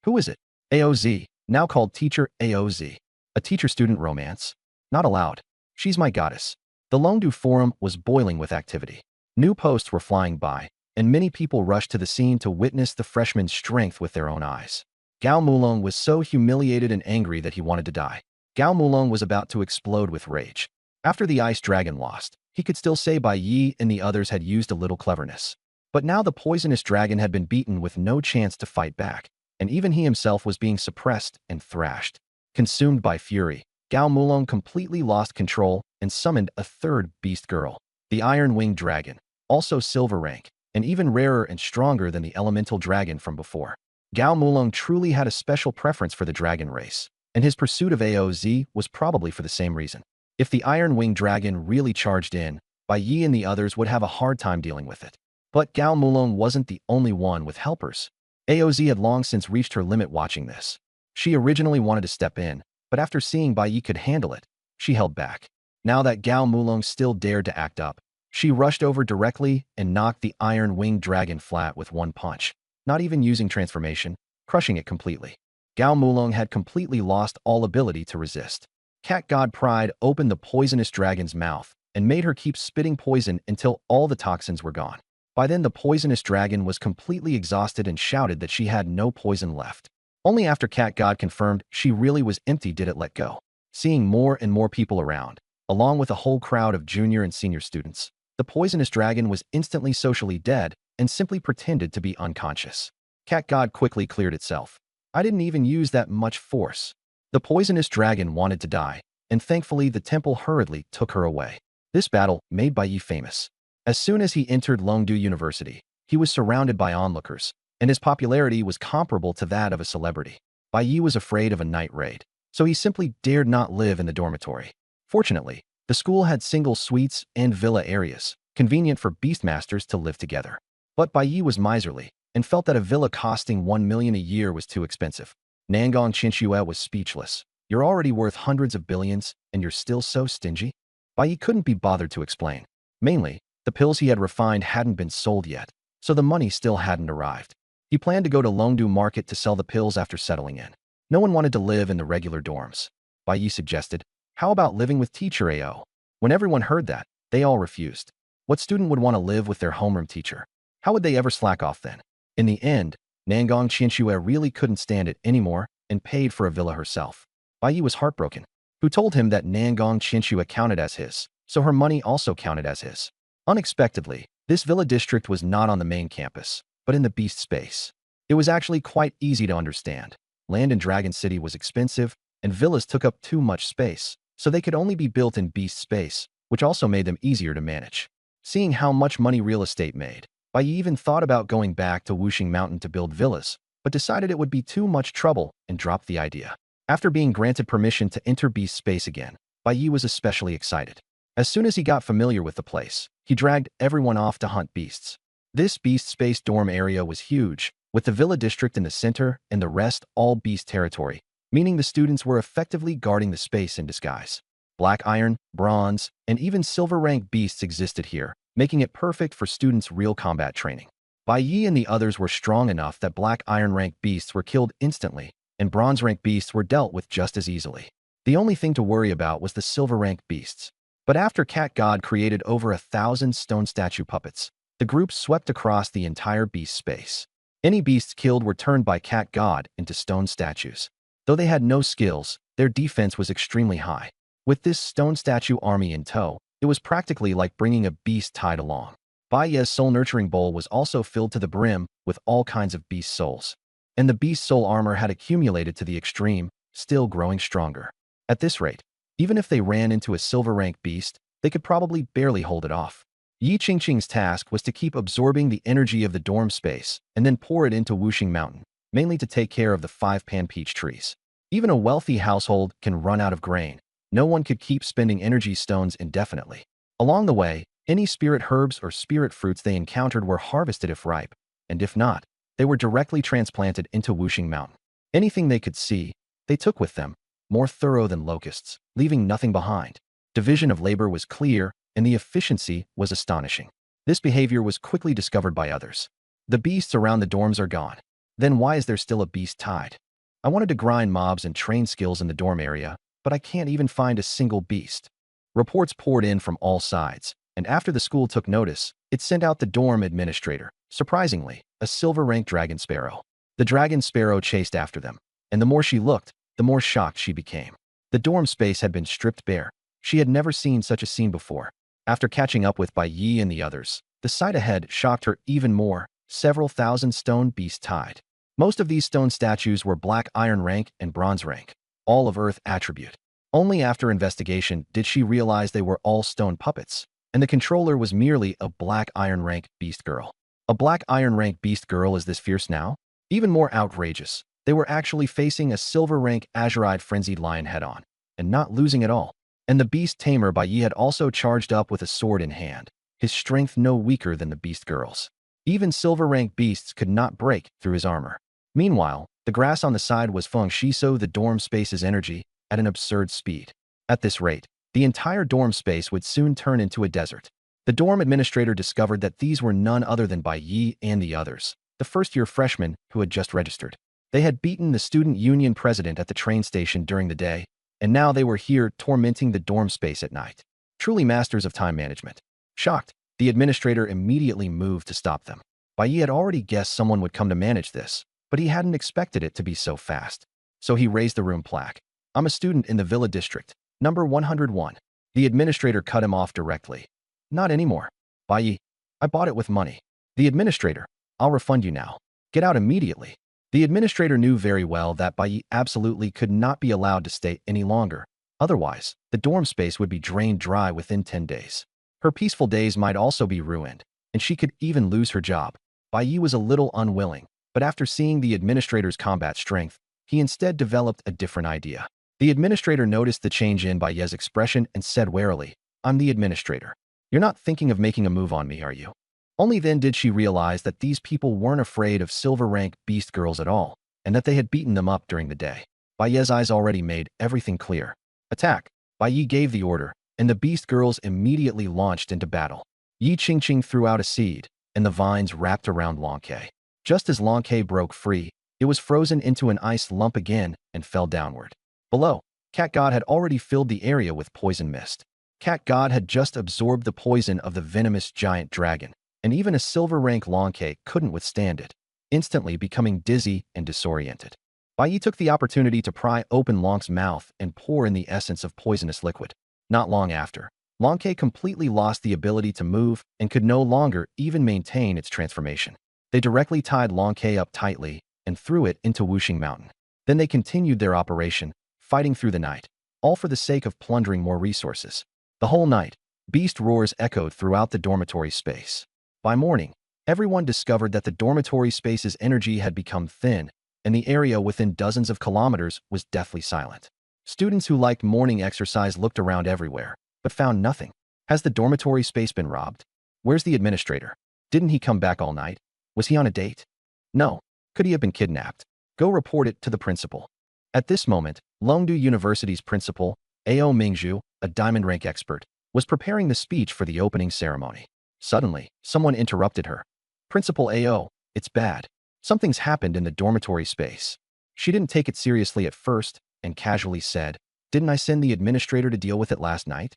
Who is it? AOZ, now called Teacher AOZ. A teacher-student romance? Not allowed. She's my goddess. The Longdu forum was boiling with activity. New posts were flying by, and many people rushed to the scene to witness the freshman's strength with their own eyes. Gao Mulong was so humiliated and angry that he wanted to die. Gao Mulong was about to explode with rage. After the ice dragon lost, he could still say Bai Ye and the others had used a little cleverness. But now the poisonous dragon had been beaten with no chance to fight back, and even he himself was being suppressed and thrashed. Consumed by fury, Gao Mulong completely lost control and summoned a third beast girl, the Iron-Winged Dragon, also silver rank, and even rarer and stronger than the elemental dragon from before. Gao Mulong truly had a special preference for the dragon race, and his pursuit of AOZ was probably for the same reason. If the Iron-Winged Dragon really charged in, Bai Ye and the others would have a hard time dealing with it. But Gao Mulong wasn't the only one with helpers. AOZ had long since reached her limit watching this. She originally wanted to step in, but after seeing Bai Ye could handle it, she held back. Now that Gao Mulong still dared to act up, she rushed over directly and knocked the Iron-Winged Dragon flat with one punch, not even using transformation, crushing it completely. Gao Mulong had completely lost all ability to resist. Cat God Pride opened the poisonous dragon's mouth and made her keep spitting poison until all the toxins were gone. By then, the poisonous dragon was completely exhausted and shouted that she had no poison left. Only after Cat God confirmed she really was empty did it let go. Seeing more and more people around, along with a whole crowd of junior and senior students, the poisonous dragon was instantly socially dead and simply pretended to be unconscious. Cat God quickly cleared itself. I didn't even use that much force. The poisonous dragon wanted to die, and thankfully the temple hurriedly took her away. This battle made Bai Ye famous. As soon as he entered Longdu University, he was surrounded by onlookers, and his popularity was comparable to that of a celebrity. Bai Ye was afraid of a night raid, so he simply dared not live in the dormitory. Fortunately, the school had single suites and villa areas, convenient for beastmasters to live together. But Bai Ye was miserly, and felt that a villa costing 1 million a year was too expensive. Nangong Qinxue was speechless. You're already worth hundreds of billions, and you're still so stingy? Bai Ye couldn't be bothered to explain. Mainly, the pills he had refined hadn't been sold yet, so the money still hadn't arrived. He planned to go to Longdu Market to sell the pills after settling in. No one wanted to live in the regular dorms. Bai Ye suggested, how about living with Teacher AO? When everyone heard that, they all refused. What student would want to live with their homeroom teacher? How would they ever slack off then? In the end, Nangong Qinxue really couldn't stand it anymore and paid for a villa herself. Bai Ye was heartbroken. Who told him that Nangong Qinxue counted as his, so her money also counted as his. Unexpectedly, this villa district was not on the main campus, but in the beast space. It was actually quite easy to understand. Land in Dragon City was expensive, and villas took up too much space, so they could only be built in beast space, which also made them easier to manage. Seeing how much money real estate made, Bai even thought about going back to Wuxing Mountain to build villas, but decided it would be too much trouble and dropped the idea. After being granted permission to enter beast space again, Bai was especially excited. As soon as he got familiar with the place, he dragged everyone off to hunt beasts. This beast space dorm area was huge, with the villa district in the center and the rest all beast territory, meaning the students were effectively guarding the space in disguise. Black iron, bronze, and even silver rank beasts existed here, making it perfect for students' real combat training. Bai and the others were strong enough that black iron rank beasts were killed instantly, and bronze rank beasts were dealt with just as easily. The only thing to worry about was the silver rank beasts. But after Cat God created over 1,000 stone statue puppets, the group swept across the entire beast space. Any beasts killed were turned by Cat God into stone statues. Though they had no skills, their defense was extremely high. With this stone statue army in tow, it was practically like bringing a beast tied along. Bai's soul-nurturing bowl was also filled to the brim with all kinds of beast souls. And the beast soul armor had accumulated to the extreme, still growing stronger. At this rate, even if they ran into a silver-rank beast, they could probably barely hold it off. Yi Qingqing's task was to keep absorbing the energy of the dorm space and then pour it into Wuxing Mountain, mainly to take care of the 5 pan peach trees. Even a wealthy household can run out of grain. No one could keep spending energy stones indefinitely. Along the way, any spirit herbs or spirit fruits they encountered were harvested if ripe, and if not, they were directly transplanted into Wuxing Mountain. Anything they could see, they took with them, more thorough than locusts, leaving nothing behind. Division of labor was clear, and the efficiency was astonishing. This behavior was quickly discovered by others. The beasts around the dorms are gone. Then why is there still a beast tied? I wanted to grind mobs and train skills in the dorm area, but I can't even find a single beast. Reports poured in from all sides, and after the school took notice, it sent out the dorm administrator, surprisingly, a silver-ranked dragon sparrow. The dragon sparrow chased after them, and the more she looked, the more shocked she became. The dorm space had been stripped bare. She had never seen such a scene before. After catching up with Bai and the others, the sight ahead shocked her even more. Several thousand stone beasts tied. Most of these stone statues were black iron rank and bronze rank, all of earth attribute. Only after investigation did she realize they were all stone puppets, and the controller was merely a black iron rank beast girl. A black iron rank beast girl is this fierce now? Even more outrageous, they were actually facing a silver rank azure-eyed frenzied lion head-on, and not losing at all. And the beast tamer Bai had also charged up with a sword in hand, his strength no weaker than the beast girl's. Even silver rank beasts could not break through his armor. Meanwhile, the grass on the side was feng shiso the dorm space's energy at an absurd speed. At this rate, the entire dorm space would soon turn into a desert. The dorm administrator discovered that these were none other than Bai and the others, the first-year freshmen who had just registered. They had beaten the student union president at the train station during the day, and now they were here tormenting the dorm space at night. Truly masters of time management. Shocked, the administrator immediately moved to stop them. Bai had already guessed someone would come to manage this, but he hadn't expected it to be so fast. So he raised the room plaque. I'm a student in the Villa District, number 101. The administrator cut him off directly. Not anymore. Bai, I bought it with money. The administrator, I'll refund you now. Get out immediately. The administrator knew very well that Bai absolutely could not be allowed to stay any longer. Otherwise, the dorm space would be drained dry within 10 days. Her peaceful days might also be ruined, and she could even lose her job. Bai was a little unwilling, but after seeing the administrator's combat strength, he instead developed a different idea. The administrator noticed the change in Bai's expression and said warily, I'm the administrator. You're not thinking of making a move on me, are you? Only then did she realize that these people weren't afraid of silver-rank beast girls at all, and that they had beaten them up during the day. Bai's eyes already made everything clear. Attack! Bai gave the order, and the beast girls immediately launched into battle. Yi Qingqing threw out a seed, and the vines wrapped around Lonke. Just as Lonke broke free, it was frozen into an ice lump again and fell downward. Below, Cat God had already filled the area with poison mist. Cat God had just absorbed the poison of the venomous giant dragon, and even a silver-rank Lonke couldn't withstand it, instantly becoming dizzy and disoriented. Bai took the opportunity to pry open Lonke's mouth and pour in the essence of poisonous liquid. Not long after, Lonke completely lost the ability to move and could no longer even maintain its transformation. They directly tied Long K up tightly and threw it into Wuxing Mountain. Then they continued their operation, fighting through the night, all for the sake of plundering more resources. The whole night, beast roars echoed throughout the dormitory space. By morning, everyone discovered that the dormitory space's energy had become thin, and the area within dozens of kilometers was deathly silent. Students who liked morning exercise looked around everywhere, but found nothing. Has the dormitory space been robbed? Where's the administrator? Didn't he come back all night? Was he on a date? No. Could he have been kidnapped? Go report it to the principal. At this moment, Longdu University's principal, Ao Mingzhu, a diamond rank expert, was preparing the speech for the opening ceremony. Suddenly, someone interrupted her. Principal Ao, it's bad. Something's happened in the dormitory space. She didn't take it seriously at first and casually said, "Didn't I send the administrator to deal with it last night?"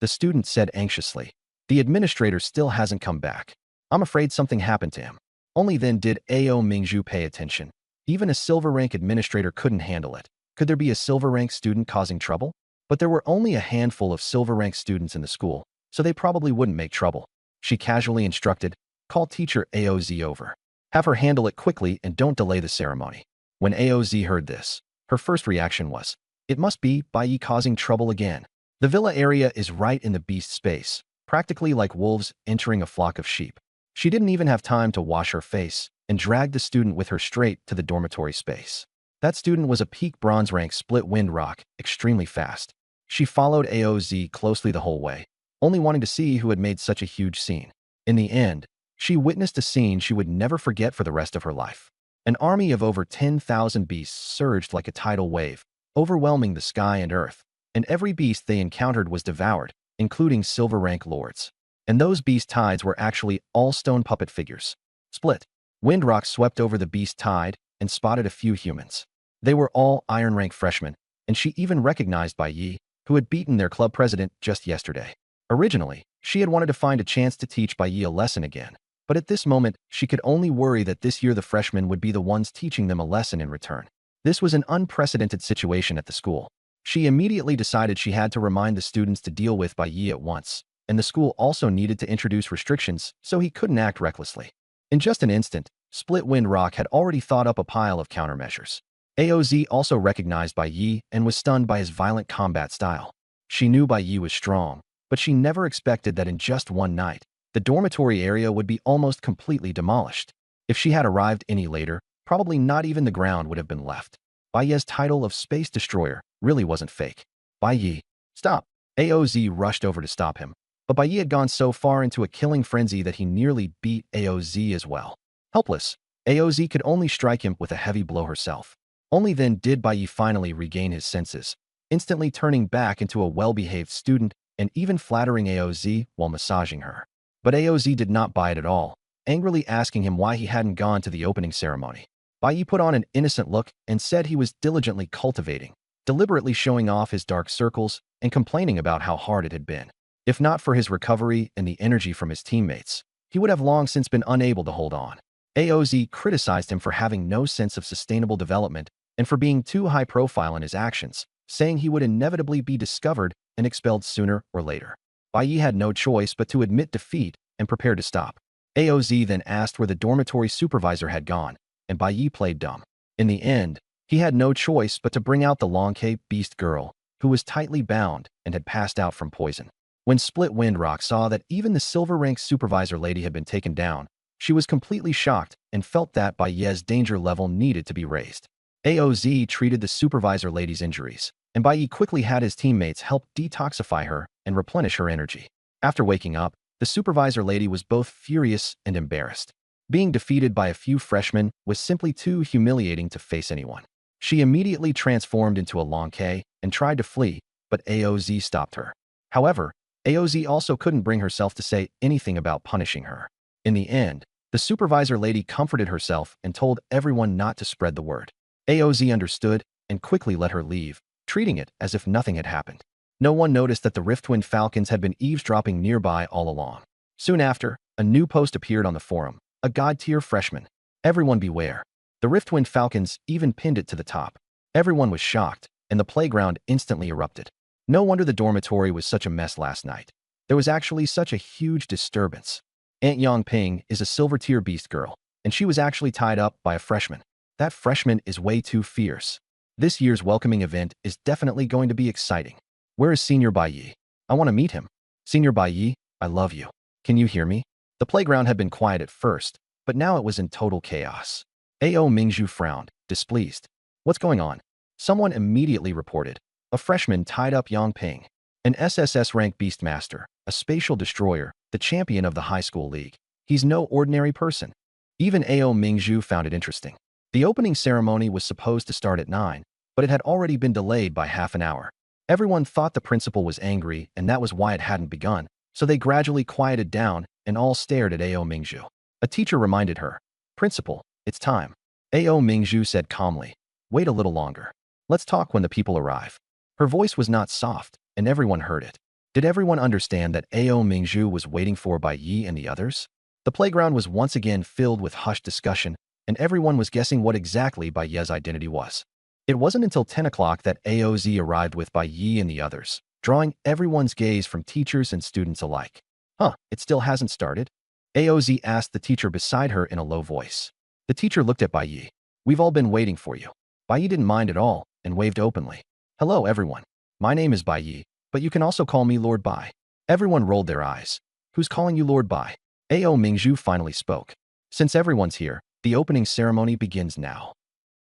The student said anxiously, "The administrator still hasn't come back. I'm afraid something happened to him." Only then did Ao Mingzhu pay attention. Even a silver rank administrator couldn't handle it. Could there be a silver rank student causing trouble? But there were only a handful of silver rank students in the school, so they probably wouldn't make trouble. She casually instructed, "Call teacher AOZ over. Have her handle it quickly and don't delay the ceremony." When AOZ heard this, her first reaction was, "It must be Bai causing trouble again." The villa area is right in the beast space, practically like wolves entering a flock of sheep. She didn't even have time to wash her face and dragged the student with her straight to the dormitory space. That student was a peak bronze rank split wind rock, extremely fast. She followed AOZ closely the whole way, only wanting to see who had made such a huge scene. In the end, she witnessed a scene she would never forget for the rest of her life. An army of over 10,000 beasts surged like a tidal wave, overwhelming the sky and earth, and every beast they encountered was devoured, including silver rank lords. And those beast tides were actually all stone puppet figures. Split. Windrock swept over the beast tide and spotted a few humans. They were all iron rank freshmen, and she even recognized Bai Yi, who had beaten their club president just yesterday. Originally, she had wanted to find a chance to teach Bai Yi a lesson again, but at this moment, she could only worry that this year the freshmen would be the ones teaching them a lesson in return. This was an unprecedented situation at the school. She immediately decided she had to remind the students to deal with Bai Yi at once, and the school also needed to introduce restrictions so he couldn't act recklessly. In just an instant, Split Wind Rock had already thought up a pile of countermeasures. AOZ also recognized Bai Yi and was stunned by his violent combat style. She knew Bai Yi was strong, but she never expected that in just one night, the dormitory area would be almost completely demolished. If she had arrived any later, probably not even the ground would have been left. Bai Yi's title of Space Destroyer really wasn't fake. Bai Yi, stop! AOZ rushed over to stop him, but Bai Yi had gone so far into a killing frenzy that he nearly beat AOZ as well. Helpless, AOZ could only strike him with a heavy blow herself. Only then did Bai Yi finally regain his senses, instantly turning back into a well-behaved student and even flattering AOZ while massaging her. But AOZ did not buy it at all, angrily asking him why he hadn't gone to the opening ceremony. Bai Yi put on an innocent look and said he was diligently cultivating, deliberately showing off his dark circles and complaining about how hard it had been. If not for his recovery and the energy from his teammates, he would have long since been unable to hold on. AOZ criticized him for having no sense of sustainable development and for being too high profile in his actions, saying he would inevitably be discovered and expelled sooner or later. Bai Yi had no choice but to admit defeat and prepare to stop. AOZ then asked where the dormitory supervisor had gone, and Bai Yi played dumb. In the end, he had no choice but to bring out the Long Cape beast girl, who was tightly bound and had passed out from poison. When Split Wind Rock saw that even the silver rank supervisor lady had been taken down, she was completely shocked and felt that Bai Yi's danger level needed to be raised. AOZ treated the supervisor lady's injuries, and Bai Yi quickly had his teammates help detoxify her and replenish her energy. After waking up, the supervisor lady was both furious and embarrassed. Being defeated by a few freshmen was simply too humiliating to face anyone. She immediately transformed into a Long K and tried to flee, but AOZ stopped her. However, AOZ also couldn't bring herself to say anything about punishing her. In the end, the supervisor lady comforted herself and told everyone not to spread the word. AOZ understood and quickly let her leave, treating it as if nothing had happened. No one noticed that the Riftwind Falcons had been eavesdropping nearby all along. Soon after, a new post appeared on the forum, a God-tier freshman. Everyone beware. The Riftwind Falcons even pinned it to the top. Everyone was shocked, and the playground instantly erupted. No wonder the dormitory was such a mess last night. There was actually such a huge disturbance. Aunt Yang Ping is a silver-tier beast girl. and she was actually tied up by a freshman. That freshman is way too fierce. This year's welcoming event is definitely going to be exciting. Where is Senior Bai Yi? I want to meet him. Senior Bai Yi, I love you. Can you hear me? The playground had been quiet at first, but now it was in total chaos. Ao Mingzhu frowned, displeased. What's going on? Someone immediately reported. A freshman tied up Yang Ping, an SSS-rank beastmaster, a spatial destroyer, the champion of the high school league. He's no ordinary person. Even Ao Mingzhu found it interesting. The opening ceremony was supposed to start at 9, but it had already been delayed by half an hour. Everyone thought the principal was angry, and that was why it hadn't begun, so they gradually quieted down and all stared at Ao Mingzhu. A teacher reminded her, "Principal, it's time." Ao Mingzhu said calmly, "Wait a little longer. Let's talk when the people arrive." Her voice was not soft, and everyone heard it. Did everyone understand that Ao Mingzhu was waiting for Bai Yi and the others? The playground was once again filled with hushed discussion, and everyone was guessing what exactly Bai Yi's identity was. It wasn't until 10 o'clock that AOZ arrived with Bai Yi and the others, drawing everyone's gaze from teachers and students alike. It still hasn't started? AOZ asked the teacher beside her in a low voice. The teacher looked at Bai Yi. "We've all been waiting for you." Bai Yi didn't mind at all and waved openly. "Hello, everyone. My name is Bai Yi, but you can also call me Lord Bai." Everyone rolled their eyes. "Who's calling you Lord Bai?" Ao Mingzhu finally spoke. "Since everyone's here, the opening ceremony begins now.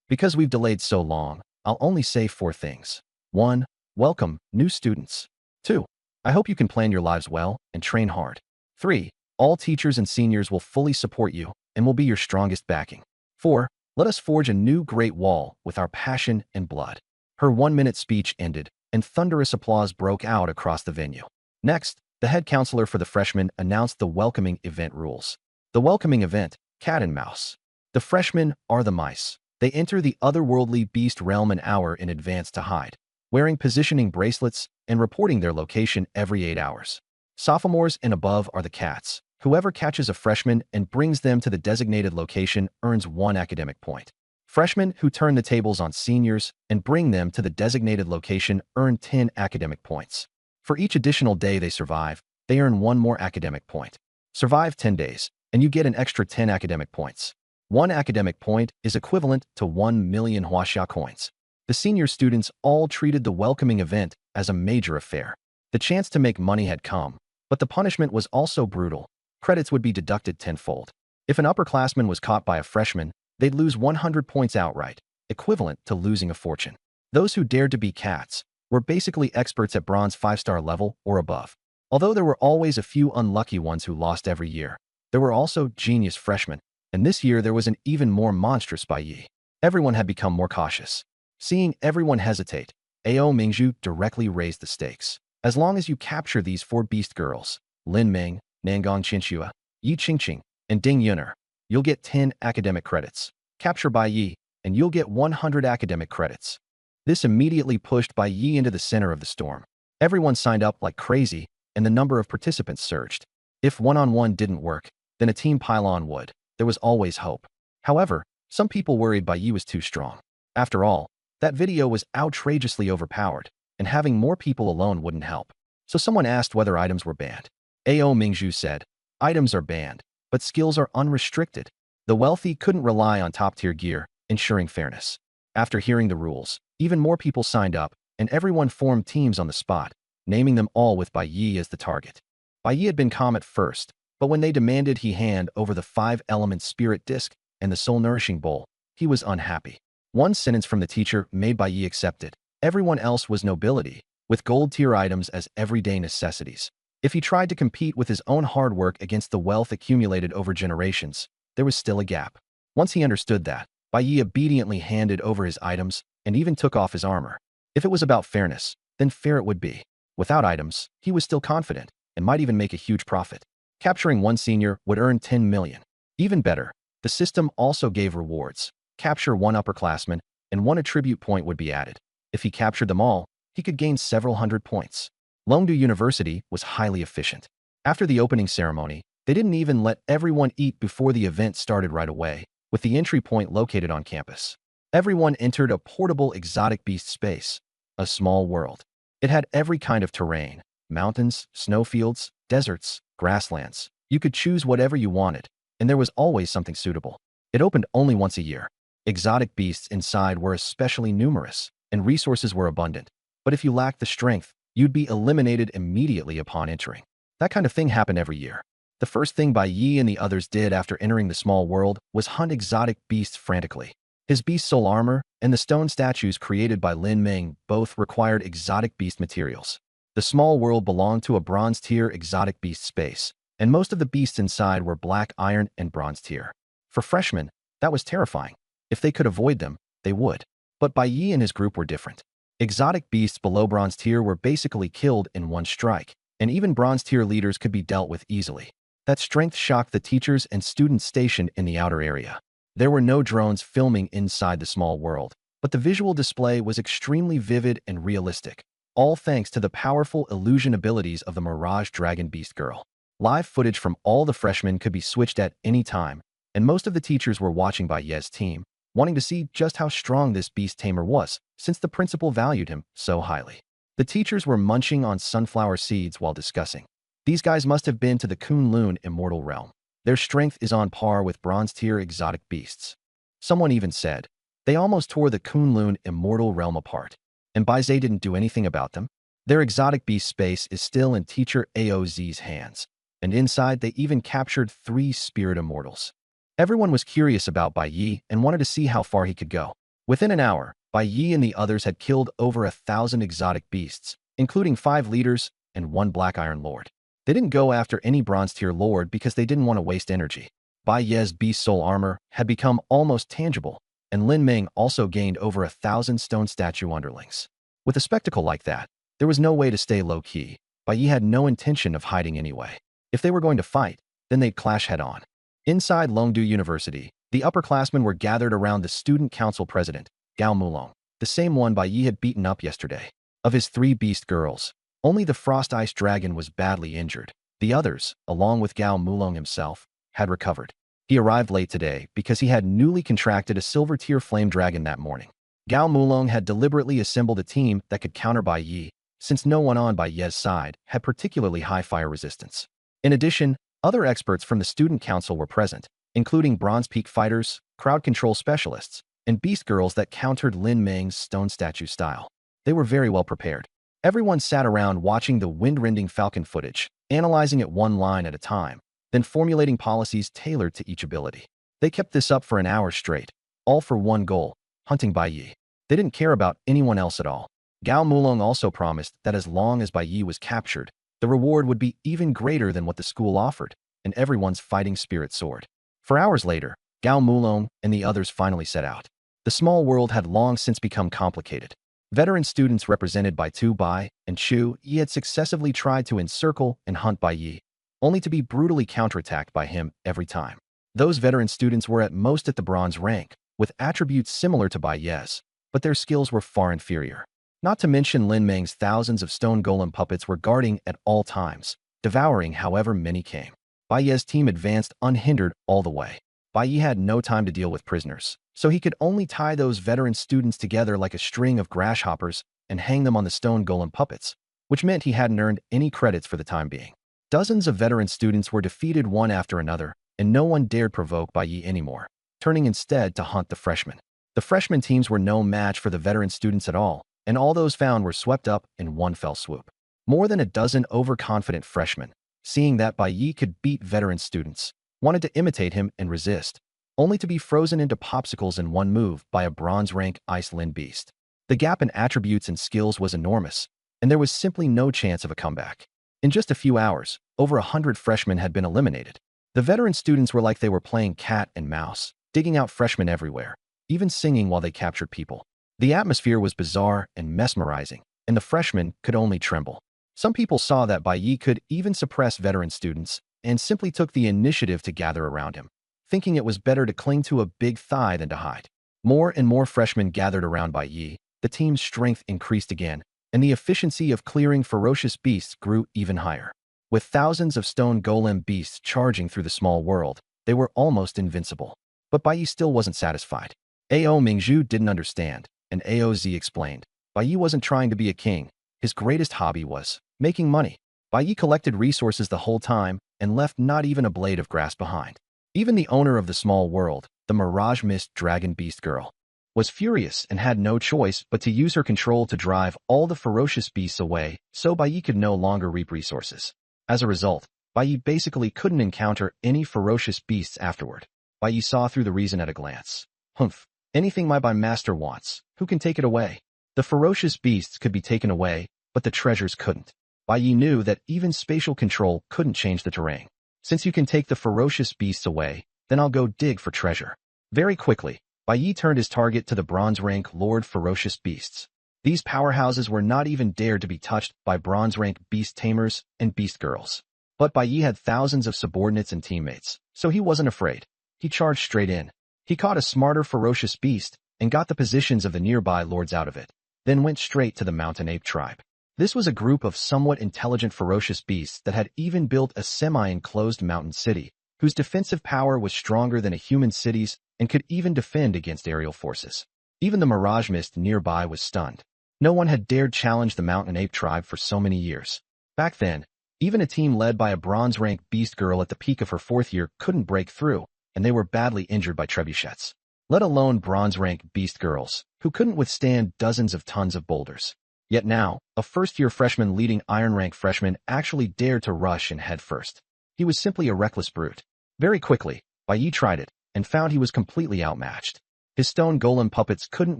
Because we've delayed so long, I'll only say 4 things. 1. Welcome, new students. 2. I hope you can plan your lives well and train hard. 3. All teachers and seniors will fully support you and will be your strongest backing. 4. Let us forge a new great wall with our passion and blood." Her 1-minute speech ended, and thunderous applause broke out across the venue. Next, the head counselor for the freshmen announced the welcoming event rules. The welcoming event, cat and mouse. The freshmen are the mice. They enter the otherworldly beast realm an hour in advance to hide, wearing positioning bracelets and reporting their location every 8 hours. Sophomores and above are the cats. Whoever catches a freshman and brings them to the designated location earns 1 academic point. Freshmen who turn the tables on seniors and bring them to the designated location earn 10 academic points. For each additional day they survive, they earn 1 more academic point. Survive 10 days, and you get an extra 10 academic points. 1 academic point is equivalent to 1 million huaxia coins. The senior students all treated the welcoming event as a major affair. The chance to make money had come, but the punishment was also brutal. Credits would be deducted tenfold. If an upperclassman was caught by a freshman, they'd lose 100 points outright, equivalent to losing a fortune. Those who dared to be cats were basically experts at bronze 5-star level or above. Although there were always a few unlucky ones who lost every year, there were also genius freshmen, and this year there was an even more monstrous Bai Yi. Everyone had become more cautious. Seeing everyone hesitate, Ao Mingzhu directly raised the stakes. As long as you capture these 4 beast girls, Lin Ming, Nangong Qinxua, Yi Qingqing, and Ding Yuner, you'll get 10 academic credits. Capture Bai Yi, and you'll get 100 academic credits. This immediately pushed Bai Yi into the center of the storm. Everyone signed up like crazy, and the number of participants surged. If one-on-one didn't work, then a team pile-on would. There was always hope. However, some people worried Bai Yi was too strong. After all, that video was outrageously overpowered, and having more people alone wouldn't help. So someone asked whether items were banned. Ao Mingzhu said, "Items are banned, but skills are unrestricted." The wealthy couldn't rely on top-tier gear, ensuring fairness. After hearing the rules, even more people signed up, and everyone formed teams on the spot, naming them all with Bai Yi as the target. Bai Yi had been calm at first, but when they demanded he hand over the 5-element spirit disc and the soul-nourishing bowl, he was unhappy. 1 sentence from the teacher made Bai Yi accept it. Everyone else was nobility, with gold-tier items as everyday necessities. If he tried to compete with his own hard work against the wealth accumulated over generations, there was still a gap. Once he understood that, Bai Yi obediently handed over his items and even took off his armor. If it was about fairness, then fair it would be. Without items, he was still confident and might even make a huge profit. Capturing 1 senior would earn 10 million. Even better, the system also gave rewards. Capture 1 upperclassman, and 1 attribute point would be added. If he captured them all, he could gain several hundred points. Longdu University was highly efficient. After the opening ceremony, they didn't even let everyone eat before the event started right away, with the entry point located on campus. Everyone entered a portable exotic beast space, a small world. It had every kind of terrain: mountains, snowfields, deserts, grasslands. You could choose whatever you wanted, and there was always something suitable. It opened only once a year. Exotic beasts inside were especially numerous, and resources were abundant. But if you lacked the strength, you'd be eliminated immediately upon entering. That kind of thing happened every year. The first thing Bai Yi and the others did after entering the small world was hunt exotic beasts frantically. His beast soul armor and the stone statues created by Lin Ming both required exotic beast materials. The small world belonged to a bronze tier exotic beast space, and most of the beasts inside were black iron and bronze tier. For freshmen, that was terrifying. If they could avoid them, they would. But Bai Yi and his group were different. Exotic beasts below bronze tier were basically killed in one strike, and even bronze tier leaders could be dealt with easily. That strength shocked the teachers and students stationed in the outer area. There were no drones filming inside the small world, but the visual display was extremely vivid and realistic, all thanks to the powerful illusion abilities of the Mirage Dragon Beast Girl. Live footage from all the freshmen could be switched at any time, and most of the teachers were watching Bai Ye's team, wanting to see just how strong this beast tamer was, since the principal valued him so highly. The teachers were munching on sunflower seeds while discussing. These guys must have been to the Kunlun immortal realm. Their strength is on par with bronze-tier exotic beasts. Someone even said, they almost tore the Kunlun immortal realm apart. And Baize didn't do anything about them. Their exotic beast space is still in teacher AOZ's hands. And inside, they even captured 3 spirit immortals. Everyone was curious about Bai Yi and wanted to see how far he could go. Within an hour, Bai Yi and the others had killed over 1,000 exotic beasts, including 5 leaders and 1 Black Iron Lord. They didn't go after any bronze-tier lord because they didn't want to waste energy. Bai Ye's beast soul armor had become almost tangible, and Lin Ming also gained over 1,000 stone statue underlings. With a spectacle like that, there was no way to stay low-key. Bai Yi had no intention of hiding anyway. If they were going to fight, then they'd clash head-on. Inside Longdu University, the upperclassmen were gathered around the student council president, Gao Mulong, the same one Bai Yi had beaten up yesterday. Of his 3 beast girls, only the Frost Ice Dragon was badly injured. The others, along with Gao Mulong himself, had recovered. He arrived late today because he had newly contracted a silver-tier flame dragon that morning. Gao Mulong had deliberately assembled a team that could counter Bai Yi, since no one on Bai Ye's side had particularly high fire resistance. In addition, other experts from the student council were present, including Bronze Peak fighters, crowd control specialists, and beast girls that countered Lin Ming's stone statue style. They were very well prepared. Everyone sat around watching the wind-rending falcon footage, analyzing it one line at a time, then formulating policies tailored to each ability. They kept this up for an hour straight, all for one goal, hunting Bai Yi. They didn't care about anyone else at all. Gao Mulong also promised that as long as Bai Yi was captured, the reward would be even greater than what the school offered, and everyone's fighting spirit soared. For hours later, Gao Mulong and the others finally set out. The small world had long since become complicated. Veteran students represented by Tu Bai and Chu Yi had successively tried to encircle and hunt Bai Yi, only to be brutally counterattacked by him every time. Those veteran students were at most at the bronze rank, with attributes similar to Bai Ye's, but their skills were far inferior. Not to mention Lin Ming's thousands of stone golem puppets were guarding at all times, devouring however many came. Bai Ye's team advanced unhindered all the way. Bai Yi had no time to deal with prisoners, so he could only tie those veteran students together like a string of grasshoppers and hang them on the stone golem puppets, which meant he hadn't earned any credits for the time being. Dozens of veteran students were defeated one after another, and no one dared provoke Bai Yi anymore, turning instead to hunt the freshmen. The freshman teams were no match for the veteran students at all, and all those found were swept up in one fell swoop. More than a dozen overconfident freshmen, seeing that Bai Yi could beat veteran students, wanted to imitate him and resist, only to be frozen into popsicles in one move by a bronze-rank Iceland beast. The gap in attributes and skills was enormous, and there was simply no chance of a comeback. In just a few hours, over 100 freshmen had been eliminated. The veteran students were like they were playing cat and mouse, digging out freshmen everywhere, even singing while they captured people. The atmosphere was bizarre and mesmerizing, and the freshmen could only tremble. Some people saw that Bai Yi could even suppress veteran students, and simply took the initiative to gather around him, thinking it was better to cling to a big thigh than to hide. More and more freshmen gathered around Bai Yi, the team's strength increased again, and the efficiency of clearing ferocious beasts grew even higher. With thousands of stone golem beasts charging through the small world, they were almost invincible. But Bai Yi still wasn't satisfied. A.O. Mingzhu didn't understand, and A.O.Z. explained. Bai Yi wasn't trying to be a king. His greatest hobby was making money. Bai Yi collected resources the whole time and left not even a blade of grass behind. Even the owner of the small world, the Mirage Mist Dragon Beast Girl, was furious and had no choice but to use her control to drive all the ferocious beasts away so Bai Yi could no longer reap resources. As a result, Bai Yi basically couldn't encounter any ferocious beasts afterward. Bai Yi saw through the reason at a glance. Humph, anything my Bai master wants, who can take it away? The ferocious beasts could be taken away, but the treasures couldn't. Bai Yi knew that even spatial control couldn't change the terrain. Since you can take the ferocious beasts away, then I'll go dig for treasure. Very quickly, Bai Yi turned his target to the bronze rank Lord Ferocious Beasts. These powerhouses were not even dared to be touched by bronze rank beast tamers and beast girls. But Bai Yi had thousands of subordinates and teammates, so he wasn't afraid. He charged straight in. He caught a smarter ferocious beast and got the positions of the nearby lords out of it, then went straight to the mountain ape tribe. This was a group of somewhat intelligent ferocious beasts that had even built a semi-enclosed mountain city, whose defensive power was stronger than a human city's and could even defend against aerial forces. Even the Mirage Mist nearby was stunned. No one had dared challenge the mountain ape tribe for so many years. Back then, even a team led by a bronze-rank beast girl at the peak of her 4th year couldn't break through, and they were badly injured by trebuchets. Let alone bronze-rank beast girls, who couldn't withstand dozens of tons of boulders. Yet now, a first-year freshman leading iron-rank freshman actually dared to rush and head first. He was simply a reckless brute. Very quickly, Bai Yi tried it, and found he was completely outmatched. His stone golem puppets couldn't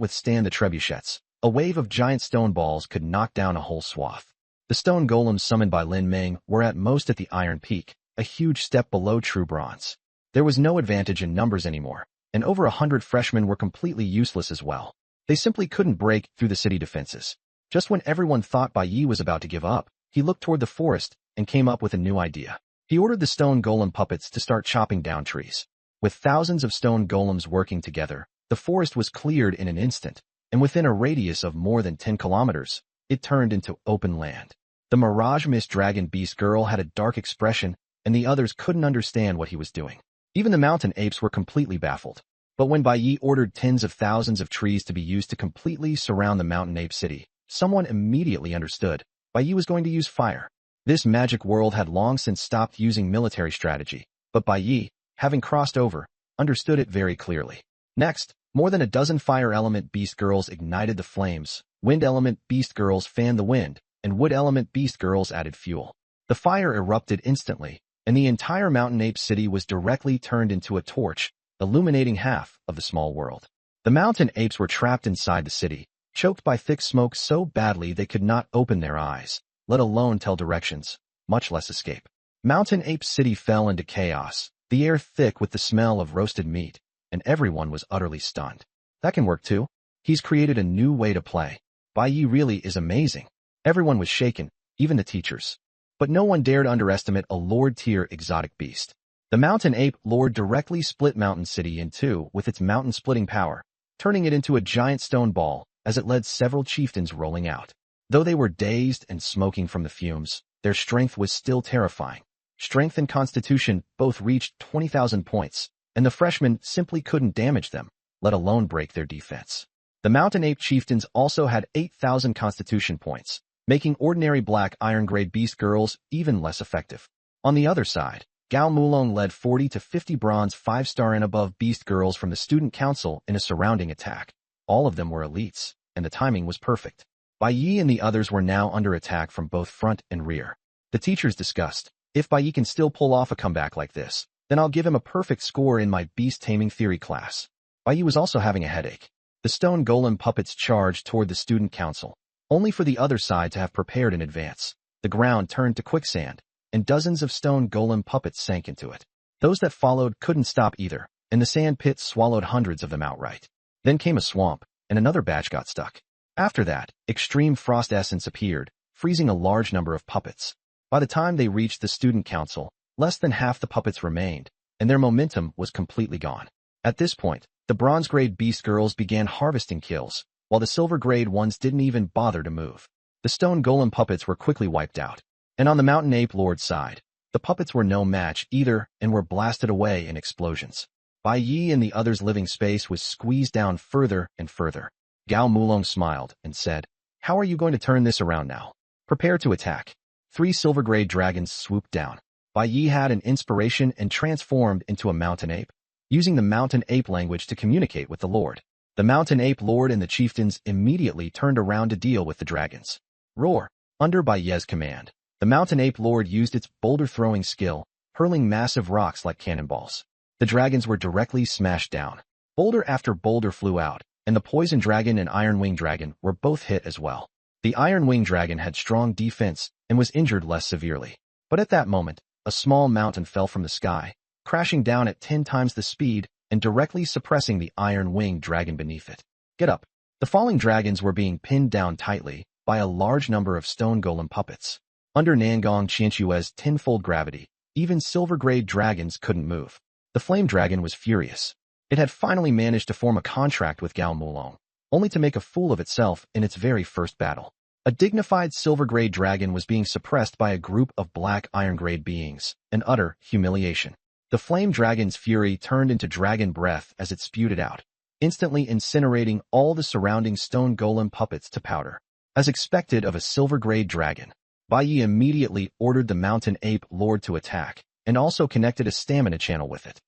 withstand the trebuchets. A wave of giant stone balls could knock down a whole swath. The stone golems summoned by Lin Meng were at most at the iron peak, a huge step below true bronze. There was no advantage in numbers anymore, and over 100 freshmen were completely useless as well. They simply couldn't break through the city defenses. Just when everyone thought Bai Yi was about to give up, he looked toward the forest and came up with a new idea. He ordered the stone golem puppets to start chopping down trees. With thousands of stone golems working together, the forest was cleared in an instant, and within a radius of more than 10 kilometers, it turned into open land. The Mirage Mist Dragon Beast Girl had a dark expression, and the others couldn't understand what he was doing. Even the mountain apes were completely baffled. But when Bai Yi ordered tens of thousands of trees to be used to completely surround the mountain ape city, someone immediately understood. Bai Yi was going to use fire. This magic world had long since stopped using military strategy, but Bai Yi, having crossed over, understood it very clearly. Next, more than a dozen fire element beast girls ignited the flames, wind element beast girls fanned the wind, and wood element beast girls added fuel. The fire erupted instantly, and the entire mountain ape city was directly turned into a torch, illuminating half of the small world. The mountain apes were trapped inside the city, choked by thick smoke so badly they could not open their eyes, let alone tell directions, much less escape. Mountain Ape City fell into chaos, the air thick with the smell of roasted meat, and everyone was utterly stunned. That can work too. He's created a new way to play. Bai Yi really is amazing. Everyone was shaken, even the teachers. But no one dared underestimate a Lord-tier exotic beast. The Mountain Ape Lord directly split Mountain City in two with its mountain-splitting power, turning it into a giant stone ball as it led several chieftains rolling out. Though they were dazed and smoking from the fumes, their strength was still terrifying. Strength and constitution both reached 20,000 points, and the freshmen simply couldn't damage them, let alone break their defense. The Mountain Ape chieftains also had 8,000 constitution points, making ordinary black iron-grade beast girls even less effective. On the other side, Gao Mulong led 40 to 50 bronze 5-star and above beast girls from the student council in a surrounding attack. All of them were elites, and the timing was perfect. Bai Yi and the others were now under attack from both front and rear. The teachers discussed, if Bai Yi can still pull off a comeback like this, then I'll give him a perfect score in my beast taming theory class. Bai Yi was also having a headache. The stone golem puppets charged toward the student council, only for the other side to have prepared in advance. The ground turned to quicksand, and dozens of stone golem puppets sank into it. Those that followed couldn't stop either, and the sand pit swallowed hundreds of them outright. Then came a swamp, and another batch got stuck. After that, extreme frost essence appeared, freezing a large number of puppets. By the time they reached the student council, less than half the puppets remained, and their momentum was completely gone. At this point, the bronze-grade beast girls began harvesting kills, while the silver-grade ones didn't even bother to move. The stone golem puppets were quickly wiped out. And on the Mountain Ape Lord's side, the puppets were no match either and were blasted away in explosions. Bai Yi and the others' living space was squeezed down further and further. Gao Mulong smiled and said, "How are you going to turn this around now? Prepare to attack." 3 silver-grade dragons swooped down. Bai Yi had an inspiration and transformed into a mountain ape. using the mountain ape language to communicate with the Lord. The mountain ape lord and the chieftains immediately turned around to deal with the dragons. Roar! Under Baye's command, the mountain ape lord used its boulder-throwing skill, hurling massive rocks like cannonballs. The dragons were directly smashed down. Boulder after boulder flew out, and the poison dragon and iron wing dragon were both hit as well. The iron wing dragon had strong defense and was injured less severely. But at that moment, a small mountain fell from the sky, crashing down at 10 times the speed and directly suppressing the iron-winged dragon beneath it. Get up! The falling dragons were being pinned down tightly by a large number of stone golem puppets. Under Nangong Qianxue's tenfold gravity, even silver-grade dragons couldn't move. The flame dragon was furious. It had finally managed to form a contract with Gao Mulong, only to make a fool of itself in its very first battle. A dignified silver-grade dragon was being suppressed by a group of black iron-grade beings, an utter humiliation. The flame dragon's fury turned into dragon breath as it spewed it out, instantly incinerating all the surrounding stone golem puppets to powder. As expected of a silver-grade dragon, Bai immediately ordered the mountain ape lord to attack, and also connected a stamina channel with it.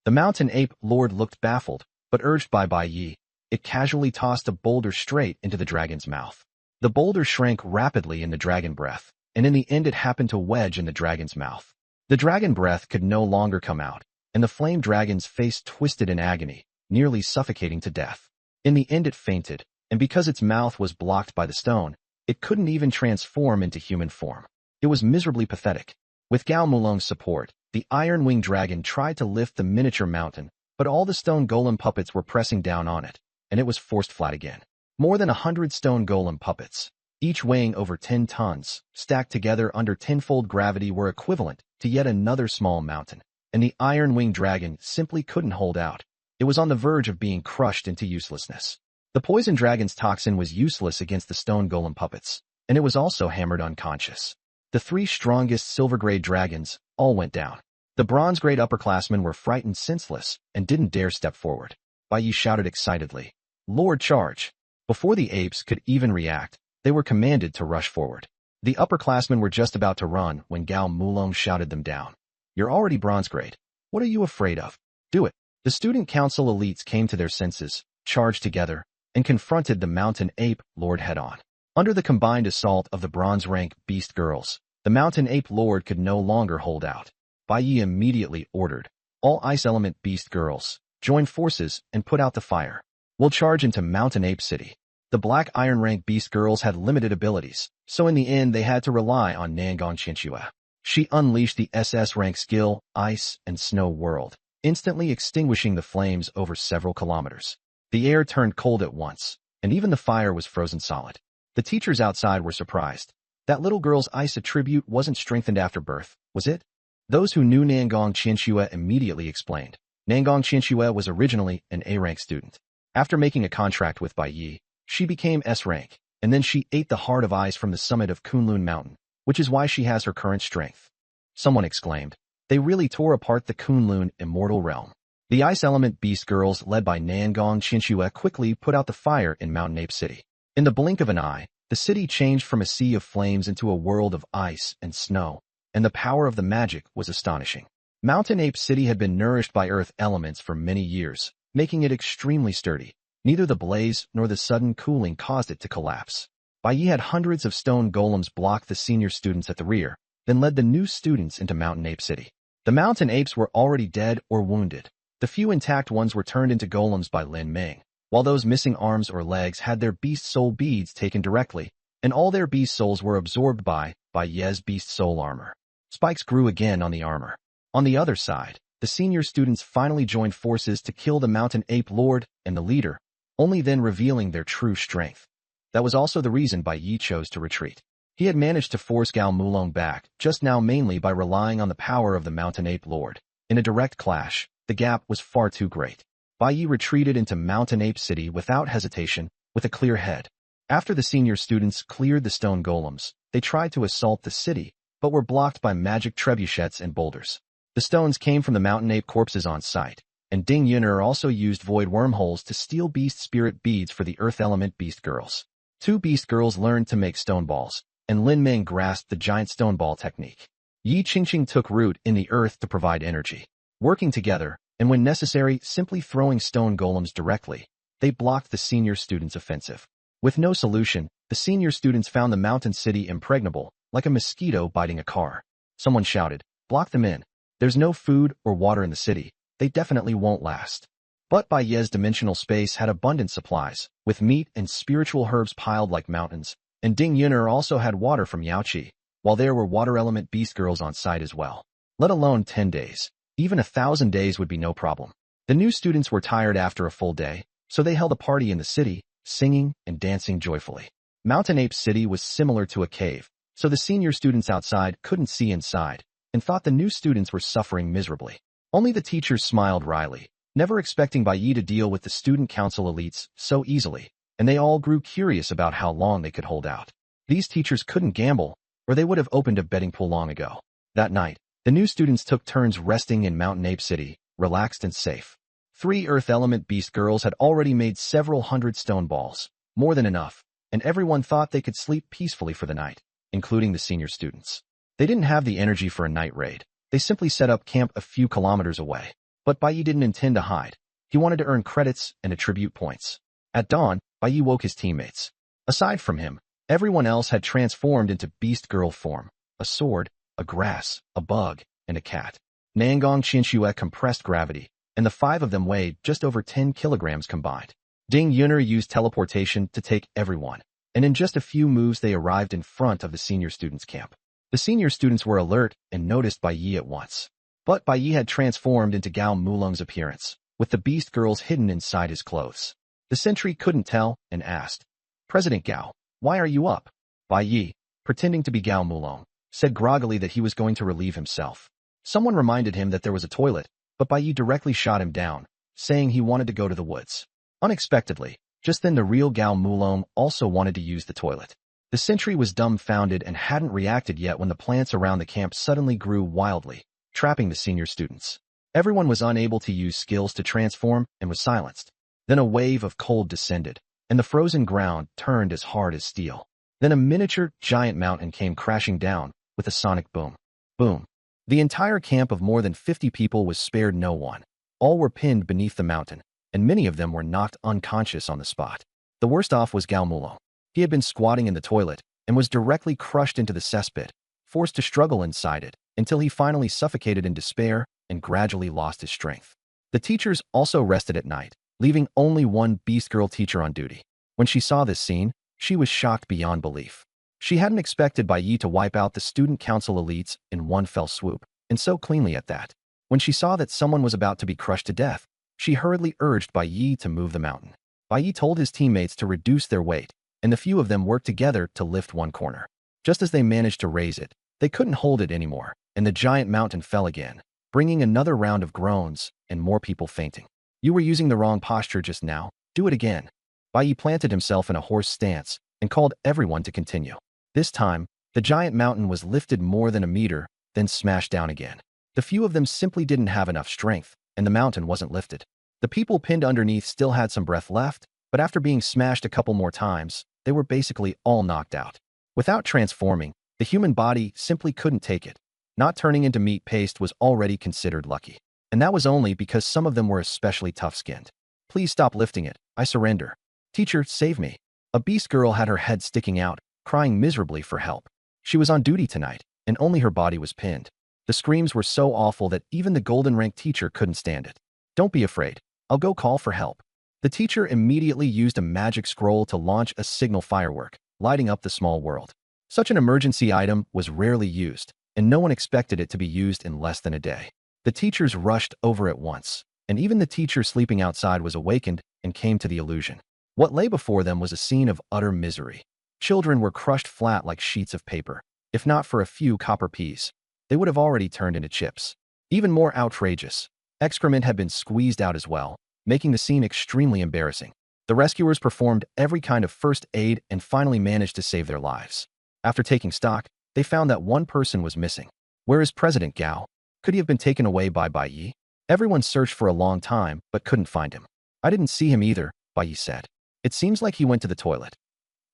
The mountain ape lord looked baffled, but urged by Bai, it casually tossed a boulder straight into the dragon's mouth. The boulder shrank rapidly in the dragon breath, and in the end it happened to wedge in the dragon's mouth. The dragon breath could no longer come out, and the flame dragon's face twisted in agony, nearly suffocating to death. In the end it fainted, and because its mouth was blocked by the stone, it couldn't even transform into human form. It was miserably pathetic. With Gao Mulong's support, the iron-winged dragon tried to lift the miniature mountain, but all the stone golem puppets were pressing down on it, and it was forced flat again. More than 100 stone golem puppets, each weighing over 10 tons, stacked together under tenfold gravity were equivalent to yet another small mountain, and the iron-winged dragon simply couldn't hold out. It was on the verge of being crushed into uselessness. The poison dragon's toxin was useless against the stone golem puppets, and it was also hammered unconscious. The 3 strongest silver-grade dragons all went down. The bronze-grade upperclassmen were frightened senseless and didn't dare step forward. Bai shouted excitedly, "Lord, charge!" Before the apes could even react, they were commanded to rush forward. The upperclassmen were just about to run when Gao Mulong shouted them down. "You're already bronze grade. What are you afraid of? Do it." The student council elites came to their senses, charged together, and confronted the mountain ape lord head-on. Under the combined assault of the bronze-rank beast girls, the mountain ape lord could no longer hold out. Bai immediately ordered, "All ice element beast girls, join forces and put out the fire. We'll charge into Mountain Ape City." The black iron rank beast girls had limited abilities, so in the end they had to rely on Nangong Qianxue. She unleashed the SS rank skill, Ice and Snow World, instantly extinguishing the flames over several kilometers. The air turned cold at once, and even the fire was frozen solid. The teachers outside were surprised. That little girl's ice attribute wasn't strengthened after birth, was it? Those who knew Nangong Qianxue immediately explained. Nangong Qianxue was originally an A-rank student. After making a contract with Bai, she became S-rank, and then she ate the heart of ice from the summit of Kunlun Mountain, which is why she has her current strength. Someone exclaimed. They really tore apart the Kunlun immortal realm. The ice element beast girls led by Nangong Qianxue quickly put out the fire in Mountain Ape City. In the blink of an eye, the city changed from a sea of flames into a world of ice and snow, and the power of the magic was astonishing. Mountain Ape City had been nourished by earth elements for many years, making it extremely sturdy. Neither the blaze nor the sudden cooling caused it to collapse. Bai had hundreds of stone golems block the senior students at the rear, then led the new students into Mountain Ape City. The mountain apes were already dead or wounded. The few intact ones were turned into golems by Lin Ming, while those missing arms or legs had their beast soul beads taken directly, and all their beast souls were absorbed by Yez beast soul armor. Spikes grew again on the armor. On the other side, the senior students finally joined forces to kill the mountain ape lord and the leader, only then revealing their true strength. That was also the reason Bai chose to retreat. He had managed to force Gao Mulong back, just now mainly by relying on the power of the mountain ape lord. In a direct clash, the gap was far too great. Bai retreated into Mountain Ape City without hesitation, with a clear head. After the senior students cleared the stone golems, they tried to assault the city, but were blocked by magic trebuchets and boulders. The stones came from the mountain ape corpses on site, and Ding Yun'er also used void wormholes to steal beast spirit beads for the earth element beast girls. 2 beast girls learned to make stone balls, and Lin Ming grasped the giant stone ball technique. Yi Qingqing took root in the earth to provide energy. Working together, and when necessary, simply throwing stone golems directly. They blocked the senior students' offensive. With no solution, the senior students found the mountain city impregnable, like a mosquito biting a car. Someone shouted, "Block them in. There's no food or water in the city. They definitely won't last." But Baiye's dimensional space had abundant supplies, with meat and spiritual herbs piled like mountains, and Ding Yun'er also had water from Yaoqi, while there were water element beast girls on site as well. Let alone 10 days. Even 1,000 days would be no problem. The new students were tired after a full day, so they held a party in the city, singing and dancing joyfully. Mountain Ape City was similar to a cave, so the senior students outside couldn't see inside, and thought the new students were suffering miserably. Only the teachers smiled wryly, never expecting Baiyi to deal with the student council elites so easily, and they all grew curious about how long they could hold out. These teachers couldn't gamble, or they would have opened a betting pool long ago. That night, the new students took turns resting in Mountain Ape City, relaxed and safe. 3 Earth Element Beast Girls had already made several hundred stone balls, more than enough, and everyone thought they could sleep peacefully for the night, including the senior students. They didn't have the energy for a night raid. They simply set up camp a few kilometers away. But Baiyi didn't intend to hide. He wanted to earn credits and attribute points. At dawn, Baiyi woke his teammates. Aside from him, everyone else had transformed into beast girl form: a sword, a grass, a bug, and a cat. Nangong Qinxue compressed gravity, and the 5 of them weighed just over 10 kilograms combined. Ding Yun'er used teleportation to take everyone, and in just a few moves they arrived in front of the senior students' camp. The senior students were alert and noticed Baiyi at once. But Baiyi had transformed into Gao Mulong's appearance, with the beast girls hidden inside his clothes. The sentry couldn't tell and asked, "President Gao, why are you up?" Baiyi, pretending to be Gao Mulong, said groggily that he was going to relieve himself. Someone reminded him that there was a toilet, but Baiyi directly shot him down, saying he wanted to go to the woods. Unexpectedly, just then the real Gao Mulong also wanted to use the toilet. The sentry was dumbfounded and hadn't reacted yet when the plants around the camp suddenly grew wildly, trapping the senior students. Everyone was unable to use skills to transform and was silenced. Then a wave of cold descended, and the frozen ground turned as hard as steel. Then a miniature, giant mountain came crashing down, with a sonic boom. Boom. The entire camp of more than 50 people was spared no one. All were pinned beneath the mountain, and many of them were knocked unconscious on the spot. The worst off was Gao Mulong. He had been squatting in the toilet, and was directly crushed into the cesspit, forced to struggle inside it, until he finally suffocated in despair and gradually lost his strength. The teachers also rested at night, leaving only one beast girl teacher on duty. When she saw this scene, she was shocked beyond belief. She hadn't expected Baiyi to wipe out the student council elites in one fell swoop, and so cleanly at that. When she saw that someone was about to be crushed to death, she hurriedly urged Baiyi to move the mountain. Baiyi told his teammates to reduce their weight, and the few of them worked together to lift one corner. Just as they managed to raise it, they couldn't hold it anymore, and the giant mountain fell again, bringing another round of groans and more people fainting. "You were using the wrong posture just now. Do it again." Baiyi planted himself in a horse stance and called everyone to continue. This time, the giant mountain was lifted more than a meter, then smashed down again. The few of them simply didn't have enough strength, and the mountain wasn't lifted. The people pinned underneath still had some breath left, but after being smashed a couple more times, they were basically all knocked out. Without transforming, the human body simply couldn't take it. Not turning into meat paste was already considered lucky. And that was only because some of them were especially tough-skinned. "Please stop lifting it. I surrender. Teacher, save me." A beast girl had her head sticking out, crying miserably for help. She was on duty tonight, and only her body was pinned. The screams were so awful that even the golden rank teacher couldn't stand it. "Don't be afraid. I'll go call for help." The teacher immediately used a magic scroll to launch a signal firework, lighting up the small world. Such an emergency item was rarely used, and no one expected it to be used in less than a day. The teachers rushed over at once, and even the teacher sleeping outside was awakened and came to the illusion. What lay before them was a scene of utter misery. Children were crushed flat like sheets of paper. If not for a few copper peas, they would have already turned into chips. Even more outrageous, excrement had been squeezed out as well, making the scene extremely embarrassing. The rescuers performed every kind of first aid and finally managed to save their lives. After taking stock, they found that one person was missing. Where is President Gao? Could he have been taken away by Baiyi? Everyone searched for a long time, but couldn't find him. "I didn't see him either," Baiyi said. "It seems like he went to the toilet."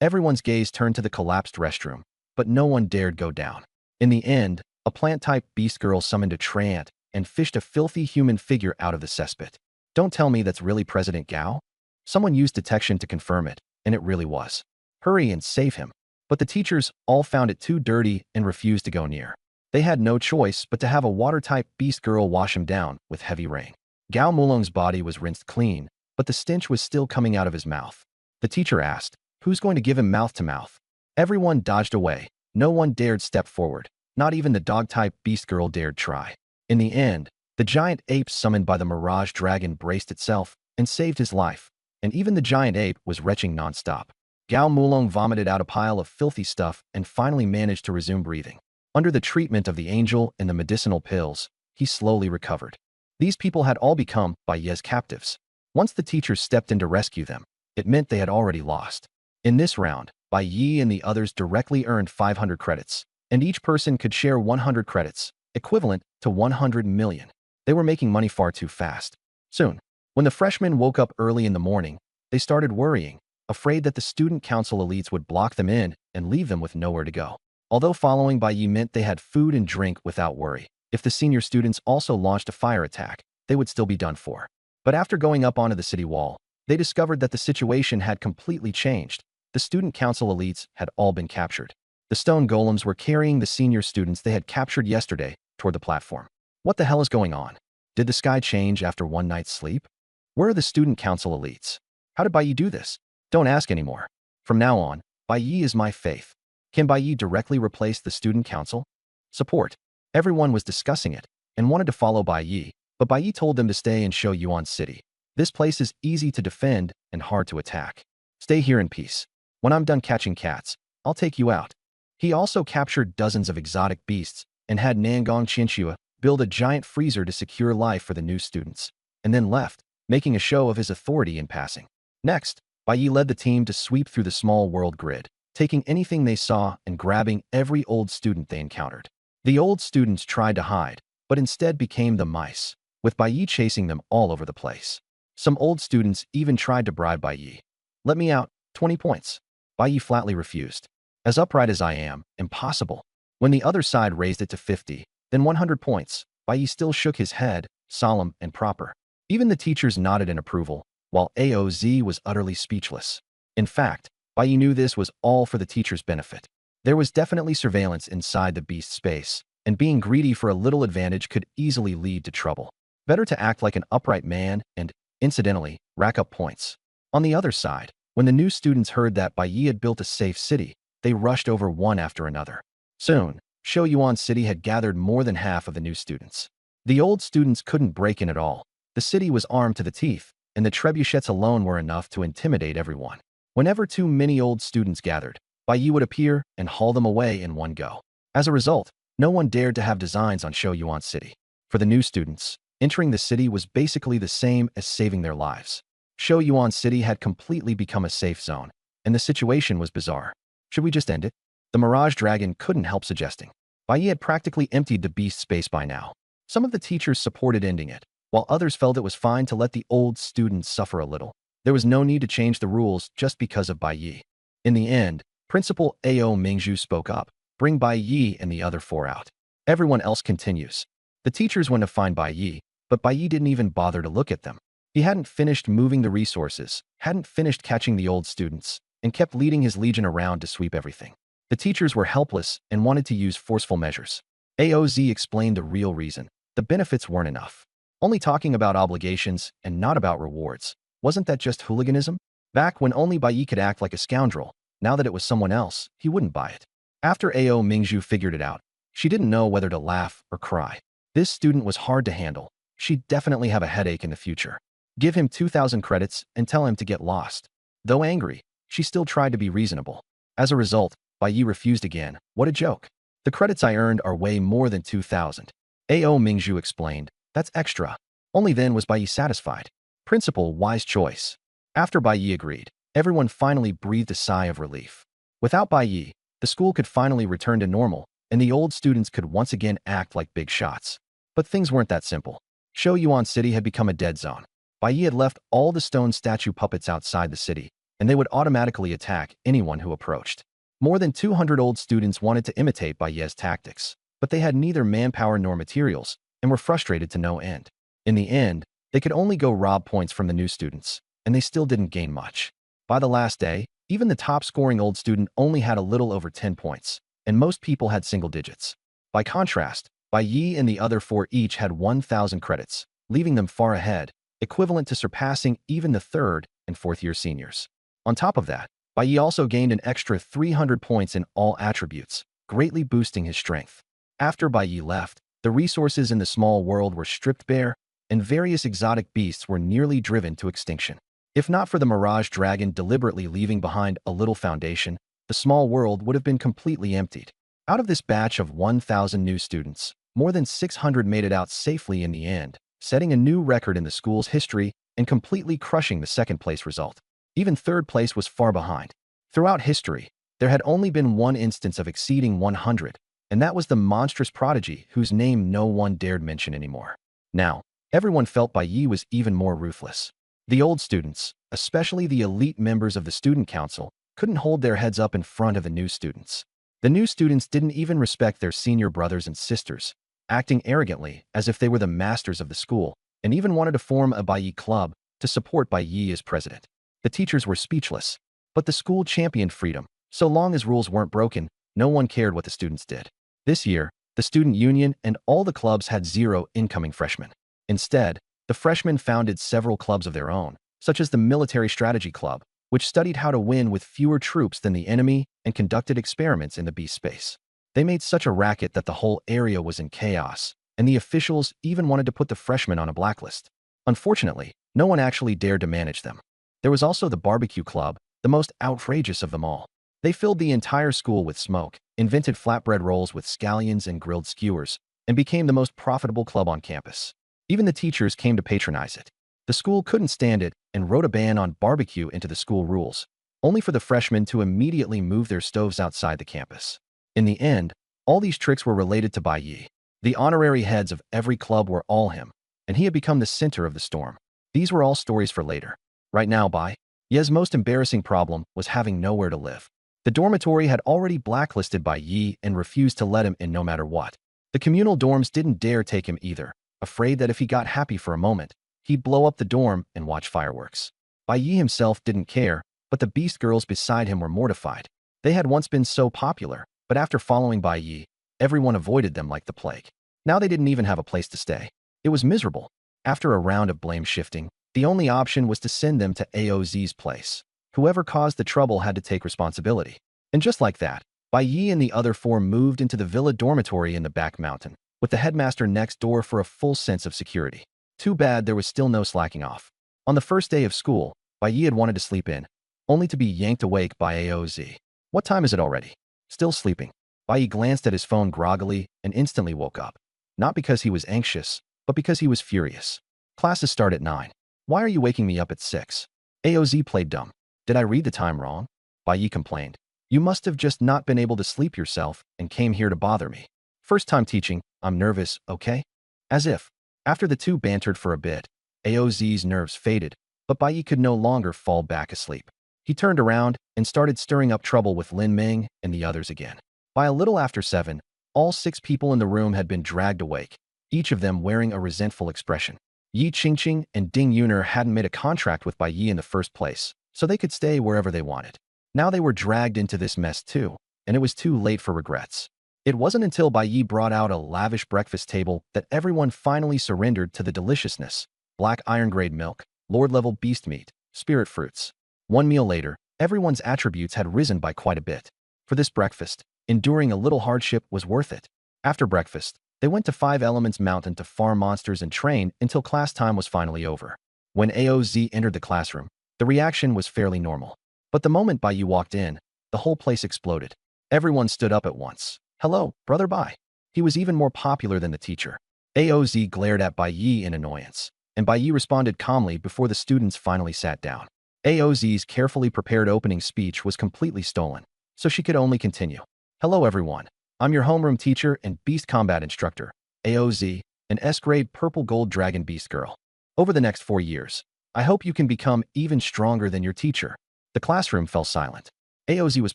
Everyone's gaze turned to the collapsed restroom, but no one dared go down. In the end, a plant-type beast girl summoned a treant and fished a filthy human figure out of the cesspit. Don't tell me that's really President Gao? Someone used detection to confirm it, and it really was. Hurry and save him. But the teachers all found it too dirty and refused to go near. They had no choice but to have a watertight beast girl wash him down with heavy rain. Gao Mulong's body was rinsed clean, but the stench was still coming out of his mouth. The teacher asked, "Who's going to give him mouth to mouth?" Everyone dodged away. No one dared step forward. Not even the dog-type beast girl dared try. In the end, the giant ape summoned by the Mirage Dragon braced itself and saved his life, and even the giant ape was retching nonstop. Gao Mulong vomited out a pile of filthy stuff and finally managed to resume breathing. Under the treatment of the angel and the medicinal pills, he slowly recovered. These people had all become Bai Ye's captives. Once the teachers stepped in to rescue them, it meant they had already lost. In this round, Bai Yi and the others directly earned 500 credits, and each person could share 100 credits, equivalent to 100 million. They were making money far too fast. Soon, when the freshmen woke up early in the morning, they started worrying, afraid that the student council elites would block them in and leave them with nowhere to go. Although following Bai Yi meant they had food and drink without worry, if the senior students also launched a fire attack, they would still be done for. But after going up onto the city wall, they discovered that the situation had completely changed. The student council elites had all been captured. The stone golems were carrying the senior students they had captured yesterday toward the platform. What the hell is going on? Did the sky change after one night's sleep? Where are the student council elites? How did Bai Yi do this? Don't ask anymore. From now on, Bai Yi is my faith. Can Bai Yi directly replace the student council? Support. Everyone was discussing it and wanted to follow Bai Yi, but Bai Yi told them to stay in Shouyuan City. This place is easy to defend and hard to attack. Stay here in peace. When I'm done catching cats, I'll take you out. He also captured dozens of exotic beasts and had Nangong Qianxue build a giant freezer to secure life for the new students, and then left, making a show of his authority in passing. Next, Bai Yi led the team to sweep through the small world grid, taking anything they saw and grabbing every old student they encountered. The old students tried to hide, but instead became the mice, with Bai Yi chasing them all over the place. Some old students even tried to bribe Bai Yi. "Let me out, 20 points. Bai Yi flatly refused. "As upright as I am, impossible." When the other side raised it to 50, then 100 points, Bai Yi still shook his head, solemn and proper. Even the teachers nodded in approval, while AOZ was utterly speechless. In fact, Bai Yi knew this was all for the teachers' benefit. There was definitely surveillance inside the beast space, and being greedy for a little advantage could easily lead to trouble. Better to act like an upright man and, incidentally, rack up points. On the other side, when the new students heard that Bai Yi had built a safe city, they rushed over one after another. Soon, Shouyuan City had gathered more than half of the new students. The old students couldn't break in at all. The city was armed to the teeth, and the trebuchets alone were enough to intimidate everyone. Whenever too many old students gathered, Bai Yi would appear and haul them away in one go. As a result, no one dared to have designs on Shouyuan City. For the new students, entering the city was basically the same as saving their lives. Shouyuan City had completely become a safe zone, and the situation was bizarre. Should we just end it? The Mirage Dragon couldn't help suggesting. Bai Yi had practically emptied the beast space by now. Some of the teachers supported ending it, while others felt it was fine to let the old students suffer a little. There was no need to change the rules just because of Bai Yi. In the end, Principal Ao Mingzhu spoke up. "Bring Bai Yi and the other 4 out." Everyone else continues. The teachers went to find Bai Yi, but Bai Yi didn't even bother to look at them. He hadn't finished moving the resources, hadn't finished catching the old students, and kept leading his legion around to sweep everything. The teachers were helpless and wanted to use forceful measures. AOZ explained the real reason. The benefits weren't enough. Only talking about obligations and not about rewards. Wasn't that just hooliganism? Back when only Bai Yi could act like a scoundrel, now that it was someone else, he wouldn't buy it. After Ao Mingzhu figured it out, she didn't know whether to laugh or cry. This student was hard to handle. She'd definitely have a headache in the future. Give him 2,000 credits and tell him to get lost. Though angry, she still tried to be reasonable. As a result, Bai Yi refused again. "What a joke. The credits I earned are way more than 2,000. Ao Mingzhu explained. "That's extra." Only then was Bai Yi satisfied. Principal, wise choice. After Bai Yi agreed, everyone finally breathed a sigh of relief. Without Bai Yi, the school could finally return to normal, and the old students could once again act like big shots. But things weren't that simple. Shouyuan City had become a dead zone. Bai Yi had left all the stone statue puppets outside the city, and they would automatically attack anyone who approached. More than 200 old students wanted to imitate Bai Yi's tactics, but they had neither manpower nor materials, and were frustrated to no end. In the end, they could only go rob points from the new students, and they still didn't gain much. By the last day, even the top-scoring old student only had a little over 10 points, and most people had single digits. By contrast, Bai Yi and the other four each had 1,000 credits, leaving them far ahead, equivalent to surpassing even the third and fourth-year seniors. On top of that, Bai Yi also gained an extra 300 points in all attributes, greatly boosting his strength. After Bai Yi left, the resources in the small world were stripped bare, and various exotic beasts were nearly driven to extinction. If not for the Mirage Dragon deliberately leaving behind a little foundation, the small world would have been completely emptied. Out of this batch of 1,000 new students, more than 600 made it out safely in the end, setting a new record in the school's history and completely crushing the second-place result. Even third place was far behind. Throughout history, there had only been one instance of exceeding 100, and that was the monstrous prodigy whose name no one dared mention anymore. Now, everyone felt Bai Yi was even more ruthless. The old students, especially the elite members of the student council, couldn't hold their heads up in front of the new students. The new students didn't even respect their senior brothers and sisters, acting arrogantly as if they were the masters of the school, and even wanted to form a Bai Yi club to support Bai Yi as president. The teachers were speechless, but the school championed freedom. So long as rules weren't broken, no one cared what the students did. This year, the student union and all the clubs had 0 incoming freshmen. Instead, the freshmen founded several clubs of their own, such as the Military Strategy Club, which studied how to win with fewer troops than the enemy and conducted experiments in the beast space. They made such a racket that the whole area was in chaos, and the officials even wanted to put the freshmen on a blacklist. Unfortunately, no one actually dared to manage them. There was also the Barbecue Club, the most outrageous of them all. They filled the entire school with smoke, invented flatbread rolls with scallions and grilled skewers, and became the most profitable club on campus. Even the teachers came to patronize it. The school couldn't stand it and wrote a ban on barbecue into the school rules, only for the freshmen to immediately move their stoves outside the campus. In the end, all these tricks were related to Bai Yi. The honorary heads of every club were all him, and he had become the center of the storm. These were all stories for later. Right now, Bai Yi's most embarrassing problem was having nowhere to live. The dormitory had already blacklisted Bai Yi and refused to let him in no matter what. The communal dorms didn't dare take him either, afraid that if he got happy for a moment, he'd blow up the dorm and watch fireworks. Bai Yi himself didn't care, but the beast girls beside him were mortified. They had once been so popular, but after following Bai Yi, everyone avoided them like the plague. Now they didn't even have a place to stay. It was miserable. After a round of blame shifting, the only option was to send them to AOZ's place. Whoever caused the trouble had to take responsibility. And just like that, Bai Yi and the other four moved into the villa dormitory in the back mountain, with the headmaster next door for a full sense of security. Too bad there was still no slacking off. On the first day of school, Bai Yi had wanted to sleep in, only to be yanked awake by AOZ. What time is it already? Still sleeping. Bai Yi glanced at his phone groggily and instantly woke up. Not because he was anxious, but because he was furious. Classes start at 9. Why are you waking me up at 6? AOZ played dumb. Did I read the time wrong? Bai Yi complained. You must have just not been able to sleep yourself and came here to bother me. First time teaching, I'm nervous, okay? As if. After the two bantered for a bit, AOZ's nerves faded, but Bai Yi could no longer fall back asleep. He turned around and started stirring up trouble with Lin Ming and the others again. By a little after 7, all 6 people in the room had been dragged awake, each of them wearing a resentful expression. Yi Qingqing and Ding Yuner hadn't made a contract with Bai Yi in the first place, so they could stay wherever they wanted. Now they were dragged into this mess too, and it was too late for regrets. It wasn't until Bai Yi brought out a lavish breakfast table that everyone finally surrendered to the deliciousness: black iron-grade milk, lord-level beast meat, spirit fruits. One meal later, everyone's attributes had risen by quite a bit. For this breakfast, enduring a little hardship was worth it. After breakfast, they went to 5 Elements Mountain to farm monsters and train until class time was finally over. When AOZ entered the classroom, the reaction was fairly normal. But the moment Bai Yi walked in, the whole place exploded. Everyone stood up at once. Hello, Brother Bai. He was even more popular than the teacher. AOZ glared at Bai Yi in annoyance, and Bai Yi responded calmly before the students finally sat down. AOZ's carefully prepared opening speech was completely stolen, so she could only continue. Hello everyone. I'm your homeroom teacher and beast combat instructor, AOZ, an S-grade purple gold dragon beast girl. Over the next 4 years, I hope you can become even stronger than your teacher. The classroom fell silent. AOZ was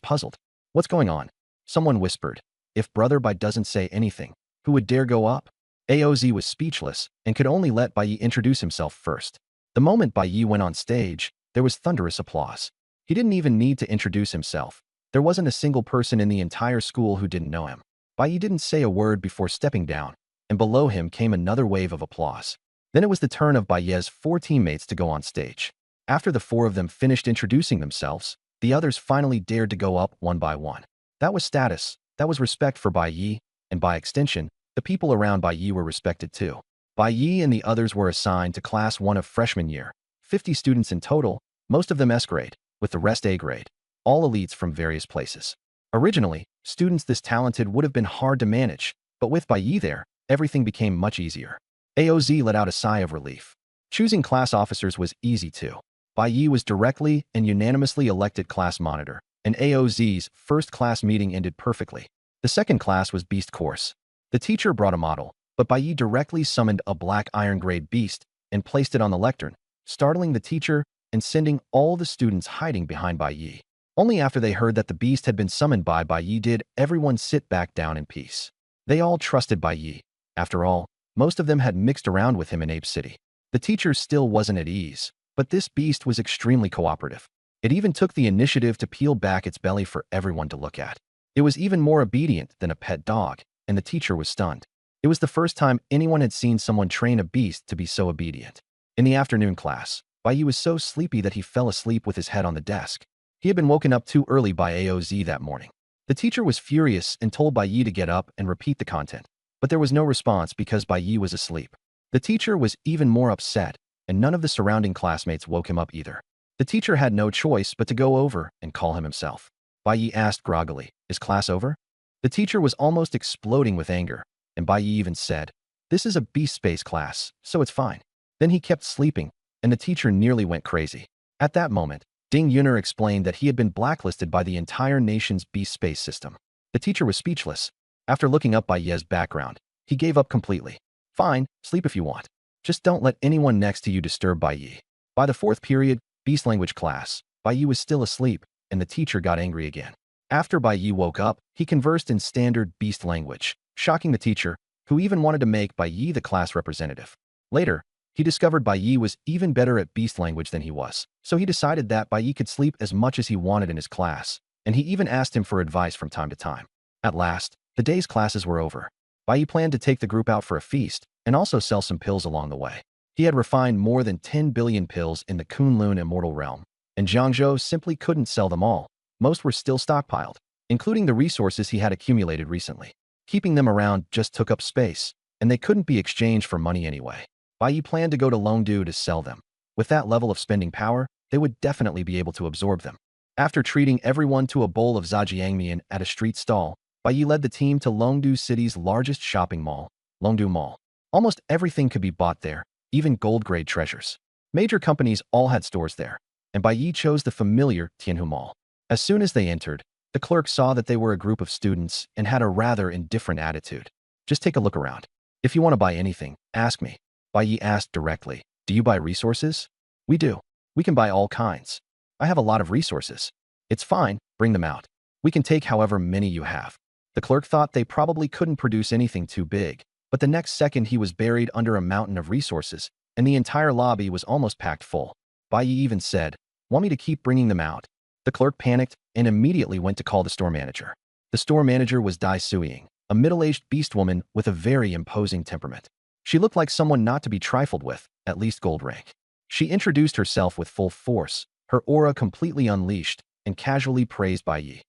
puzzled. What's going on? Someone whispered. If Brother Bai doesn't say anything, who would dare go up? Aoz was speechless and could only let Bai Yi introduce himself first. The moment Bai Yi went on stage, there was thunderous applause. He didn't even need to introduce himself. There wasn't a single person in the entire school who didn't know him. Bai Yi didn't say a word before stepping down, and below him came another wave of applause. Then it was the turn of Bai Yi's 4 teammates to go on stage. After the 4 of them finished introducing themselves, the others finally dared to go up one by one. That was status, that was respect for Bai Yi, and by extension, the people around Bai Yi were respected too. Bai Yi and the others were assigned to Class 1 of freshman year, 50 students in total, most of them S grade, with the rest A grade, all elites from various places. Originally, students this talented would have been hard to manage, but with Bai Yi there, everything became much easier. Aoz let out a sigh of relief. Choosing class officers was easy too. Bai Yi was directly and unanimously elected class monitor, and Aoz's first class meeting ended perfectly. The second class was Beast Course. The teacher brought a model, but Bai Yi directly summoned a black iron-grade beast and placed it on the lectern, startling the teacher and sending all the students hiding behind Bai Yi. Only after they heard that the beast had been summoned by Bai Yi did everyone sit back down in peace. They all trusted Bai Yi. After all, most of them had mixed around with him in Ape City. The teacher still wasn't at ease, but this beast was extremely cooperative. It even took the initiative to peel back its belly for everyone to look at. It was even more obedient than a pet dog, and the teacher was stunned. It was the first time anyone had seen someone train a beast to be so obedient. In the afternoon class, Bai Yi was so sleepy that he fell asleep with his head on the desk. He had been woken up too early by Aoz that morning. The teacher was furious and told Bai Yi to get up and repeat the content, but there was no response because Bai Yi was asleep. The teacher was even more upset, and none of the surrounding classmates woke him up either. The teacher had no choice but to go over and call him himself. Bai Yi asked groggily, "Is class over?" The teacher was almost exploding with anger, and Bai Yi even said, "This is a beast space class, so it's fine." Then he kept sleeping, and the teacher nearly went crazy. At that moment, Ding Yuner explained that he had been blacklisted by the entire nation's beast space system. The teacher was speechless. After looking up Bai Yi's background, he gave up completely. "Fine, sleep if you want. Just don't let anyone next to you disturb Bai Yi." By the 4th period, beast language class, Bai Yi was still asleep, and the teacher got angry again. After Bai Yi woke up, he conversed in standard beast language, shocking the teacher, who even wanted to make Bai Yi the class representative. Later, he discovered Bai Yi was even better at beast language than he was, so he decided that Bai Yi could sleep as much as he wanted in his class, and he even asked him for advice from time to time. At last, the day's classes were over. Bai Yi planned to take the group out for a feast and also sell some pills along the way. He had refined more than 10 billion pills in the Kunlun immortal realm, and Zhangzhou simply couldn't sell them all. Most were still stockpiled, including the resources he had accumulated recently. Keeping them around just took up space, and they couldn't be exchanged for money anyway. Bai Yi planned to go to Longdu to sell them. With that level of spending power, they would definitely be able to absorb them. After treating everyone to a bowl of zhajiangmian at a street stall, Bai Yi led the team to Longdu City's largest shopping mall, Longdu Mall. Almost everything could be bought there, even gold-grade treasures. Major companies all had stores there, and Bai Yi chose the familiar Tianhu Mall. As soon as they entered, the clerk saw that they were a group of students and had a rather indifferent attitude. "Just take a look around. If you want to buy anything, ask me." Bai Yi asked directly, "Do you buy resources?" "We do. We can buy all kinds. I have a lot of resources." "It's fine, bring them out. We can take however many you have." The clerk thought they probably couldn't produce anything too big, but the next second he was buried under a mountain of resources, and the entire lobby was almost packed full. Bai Yi even said, "Want me to keep bringing them out?" The clerk panicked and immediately went to call the store manager. The store manager was Dai Suying, a middle-aged beast woman with a very imposing temperament. She looked like someone not to be trifled with, at least gold rank. She introduced herself with full force, her aura completely unleashed, and casually praised Bai Yi.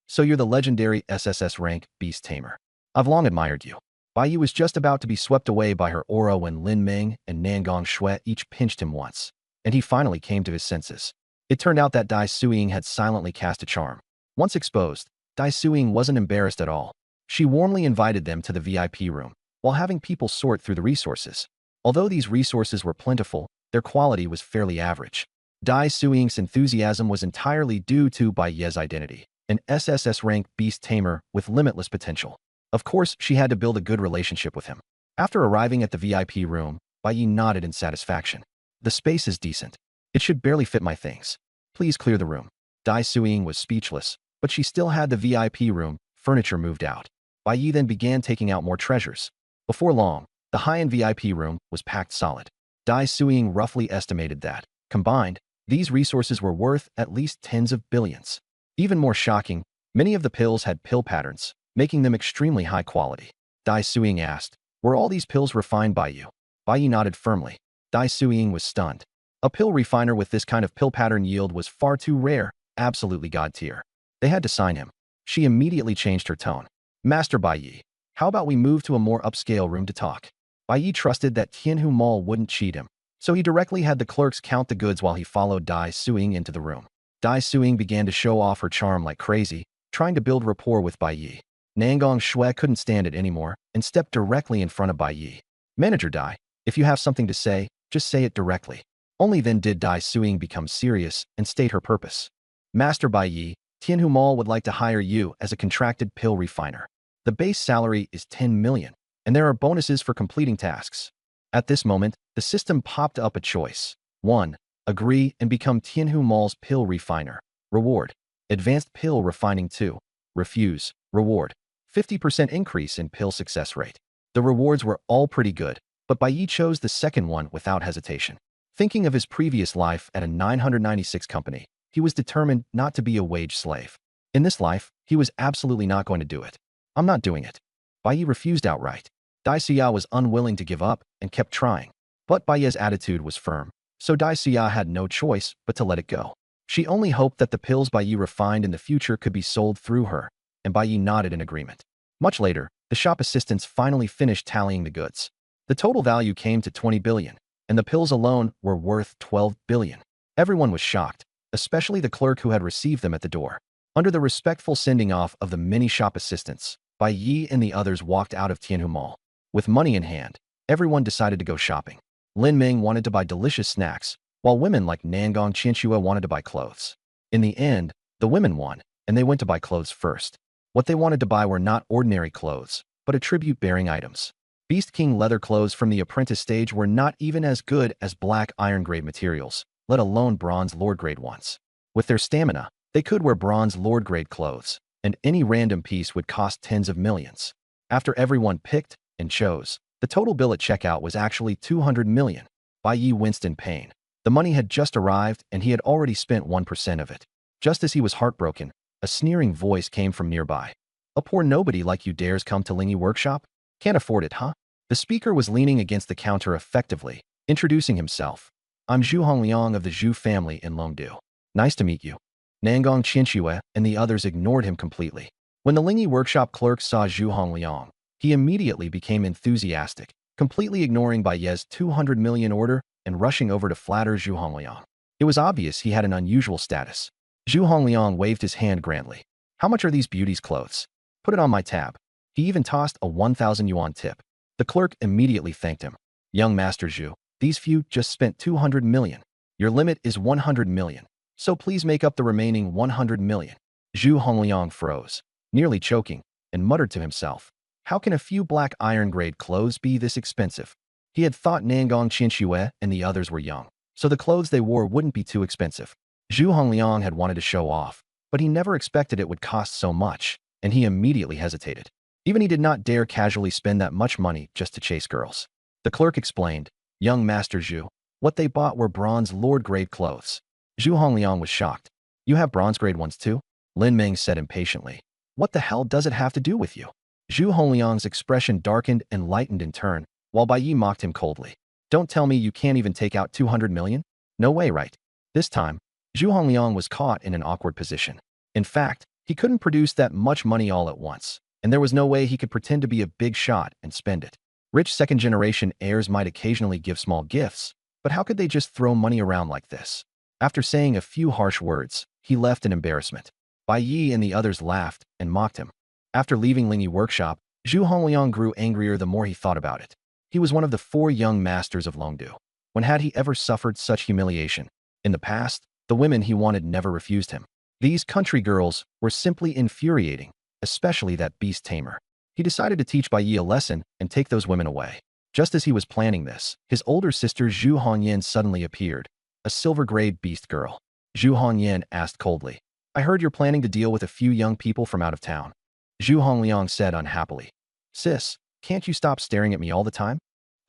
"So you're the legendary SSS rank beast tamer. I've long admired you." Bai Yi was just about to be swept away by her aura when Lin Meng and Nangong Shui each pinched him once, and he finally came to his senses. It turned out that Dai Suying had silently cast a charm. Once exposed, Dai Suying wasn't embarrassed at all. She warmly invited them to the VIP room, while having people sort through the resources. Although these resources were plentiful, their quality was fairly average. Dai Suying's enthusiasm was entirely due to Bai Yi's identity, an SSS rank beast tamer with limitless potential. Of course, she had to build a good relationship with him. After arriving at the VIP room, Bai Yi nodded in satisfaction. "The space is decent. It should barely fit my things. Please clear the room." Dai Suying was speechless, but she still had the VIP room furniture moved out. Bai Yi then began taking out more treasures. Before long, The high-end VIP room was packed solid. Dai Suying roughly estimated that, combined, these resources were worth at least tens of billions. Even more shocking, many of the pills had pill patterns, making them extremely high quality. Dai Suying asked, "Were all these pills refined by you?" Bai Yi nodded firmly. Dai Suying was stunned. A pill refiner with this kind of pill pattern yield was far too rare, absolutely god tier. They had to sign him. She immediately changed her tone. "Master Bai Yi, how about we move to a more upscale room to talk?" Bai Yi trusted that Tianhu Mall wouldn't cheat him, so he directly had the clerks count the goods while he followed Dai Suying into the room. Dai Suying began to show off her charm like crazy, trying to build rapport with Bai Yi. Nangong Shui couldn't stand it anymore and stepped directly in front of Bai Yi. "Manager Dai, if you have something to say, just say it directly." Only then did Dai Suying become serious and state her purpose. "Master Bai Yi, Tianhu Mall would like to hire you as a contracted pill refiner. The base salary is 10 million, and there are bonuses for completing tasks." At this moment, the system popped up a choice. 1. Agree and become Tianhu Mall's pill refiner. Reward. Advanced pill refining 2. Refuse. Reward. 50% increase in pill success rate. The rewards were all pretty good, but Bai Yi chose the second one without hesitation. Thinking of his previous life at a 996 company, he was determined not to be a wage slave. In this life, he was absolutely not going to do it. "I'm not doing it." Bai Yi refused outright. Dai Xia was unwilling to give up and kept trying. But Bai Yi's attitude was firm, so Dai Xia had no choice but to let it go. She only hoped that the pills Bai Yi refined in the future could be sold through her, and Bai Yi nodded in agreement. Much later, the shop assistants finally finished tallying the goods. The total value came to 20 billion, and the pills alone were worth 12 billion. Everyone was shocked, especially the clerk who had received them at the door. Under the respectful sending off of the many shop assistants, Bai Yi and the others walked out of Tianhu Mall. With money in hand, everyone decided to go shopping. Lin Ming wanted to buy delicious snacks, while women like Nangong Qianxue wanted to buy clothes. In the end, the women won, and they went to buy clothes first. What they wanted to buy were not ordinary clothes, but attribute-bearing items. Beast King leather clothes from the apprentice stage were not even as good as black iron-grade materials, let alone bronze lord-grade ones. With their stamina, they could wear bronze lord-grade clothes, and any random piece would cost tens of millions. After everyone picked and chose, the total bill at checkout was actually 200 million. Bai Yi winced in pain. The money had just arrived and he had already spent 1% of it. Just as he was heartbroken, a sneering voice came from nearby. "A poor nobody like you dares come to Lingy Workshop? Can't afford it, huh?" The speaker was leaning against the counter effectively, introducing himself. "I'm Zhu Hongliang of the Zhu family in Longdu. Nice to meet you." Nangong Qianxue and the others ignored him completely. When the Lingy Workshop clerk saw Zhu Hongliang, he immediately became enthusiastic, completely ignoring Bai Yi's 200 million order and rushing over to flatter Zhu Hongliang. It was obvious he had an unusual status. Zhu Hongliang waved his hand grandly. "How much are these beauties' clothes? Put it on my tab." He even tossed a 1,000 yuan tip. The clerk immediately thanked him. "Young Master Zhu, these few just spent 200 million. Your limit is 100 million, so please make up the remaining 100 million. Zhu Hongliang froze, nearly choking, and muttered to himself, "How can a few black iron-grade clothes be this expensive?" He had thought Nangong Qianxue and the others were young, so the clothes they wore wouldn't be too expensive. Zhu Hongliang had wanted to show off, but he never expected it would cost so much, and he immediately hesitated. Even he did not dare casually spend that much money just to chase girls. The clerk explained, "Young Master Zhu, what they bought were bronze lord-grade clothes." Zhu Hongliang was shocked. "You have bronze-grade ones too?" Lin Ming said impatiently. "What the hell does it have to do with you?" Zhu Hongliang's expression darkened and lightened in turn, while Bai Yi mocked him coldly. "Don't tell me you can't even take out 200 million? No way, right?" This time, Zhu Hongliang was caught in an awkward position. In fact, he couldn't produce that much money all at once, and there was no way he could pretend to be a big shot and spend it. Rich second-generation heirs might occasionally give small gifts, but how could they just throw money around like this? After saying a few harsh words, he left in embarrassment. Bai Yi and the others laughed and mocked him. After leaving Lingy Workshop, Zhu Hongliang grew angrier the more he thought about it. He was one of the 4 young masters of Longdu. When had he ever suffered such humiliation? In the past, the women he wanted never refused him. These country girls were simply infuriating, especially that beast tamer. He decided to teach Bai Yi a lesson and take those women away. Just as he was planning this, his older sister Zhu Hongyan suddenly appeared, a silver-grade beast girl. Zhu Hongyan asked coldly, "I heard you're planning to deal with a few young people from out of town." Zhu Hongliang said unhappily, "Sis, can't you stop staring at me all the time?"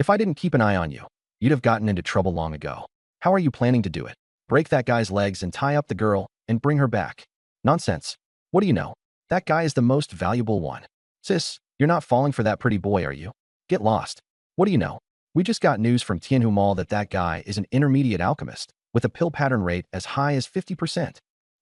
If I didn't keep an eye on you, you'd have gotten into trouble long ago. How are you planning to do it? Break that guy's legs and tie up the girl and bring her back. Nonsense. What do you know? That guy is the most valuable one. Sis, you're not falling for that pretty boy, are you? Get lost. What do you know? We just got news from Tianhu Mall that guy is an intermediate alchemist with a pill pattern rate as high as 50%.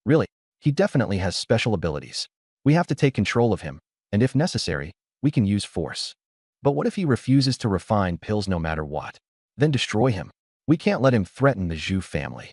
Really, he definitely has special abilities. We have to take control of him, and if necessary, we can use force. But what if he refuses to refine pills no matter what? Then destroy him. We can't let him threaten the Zhu family.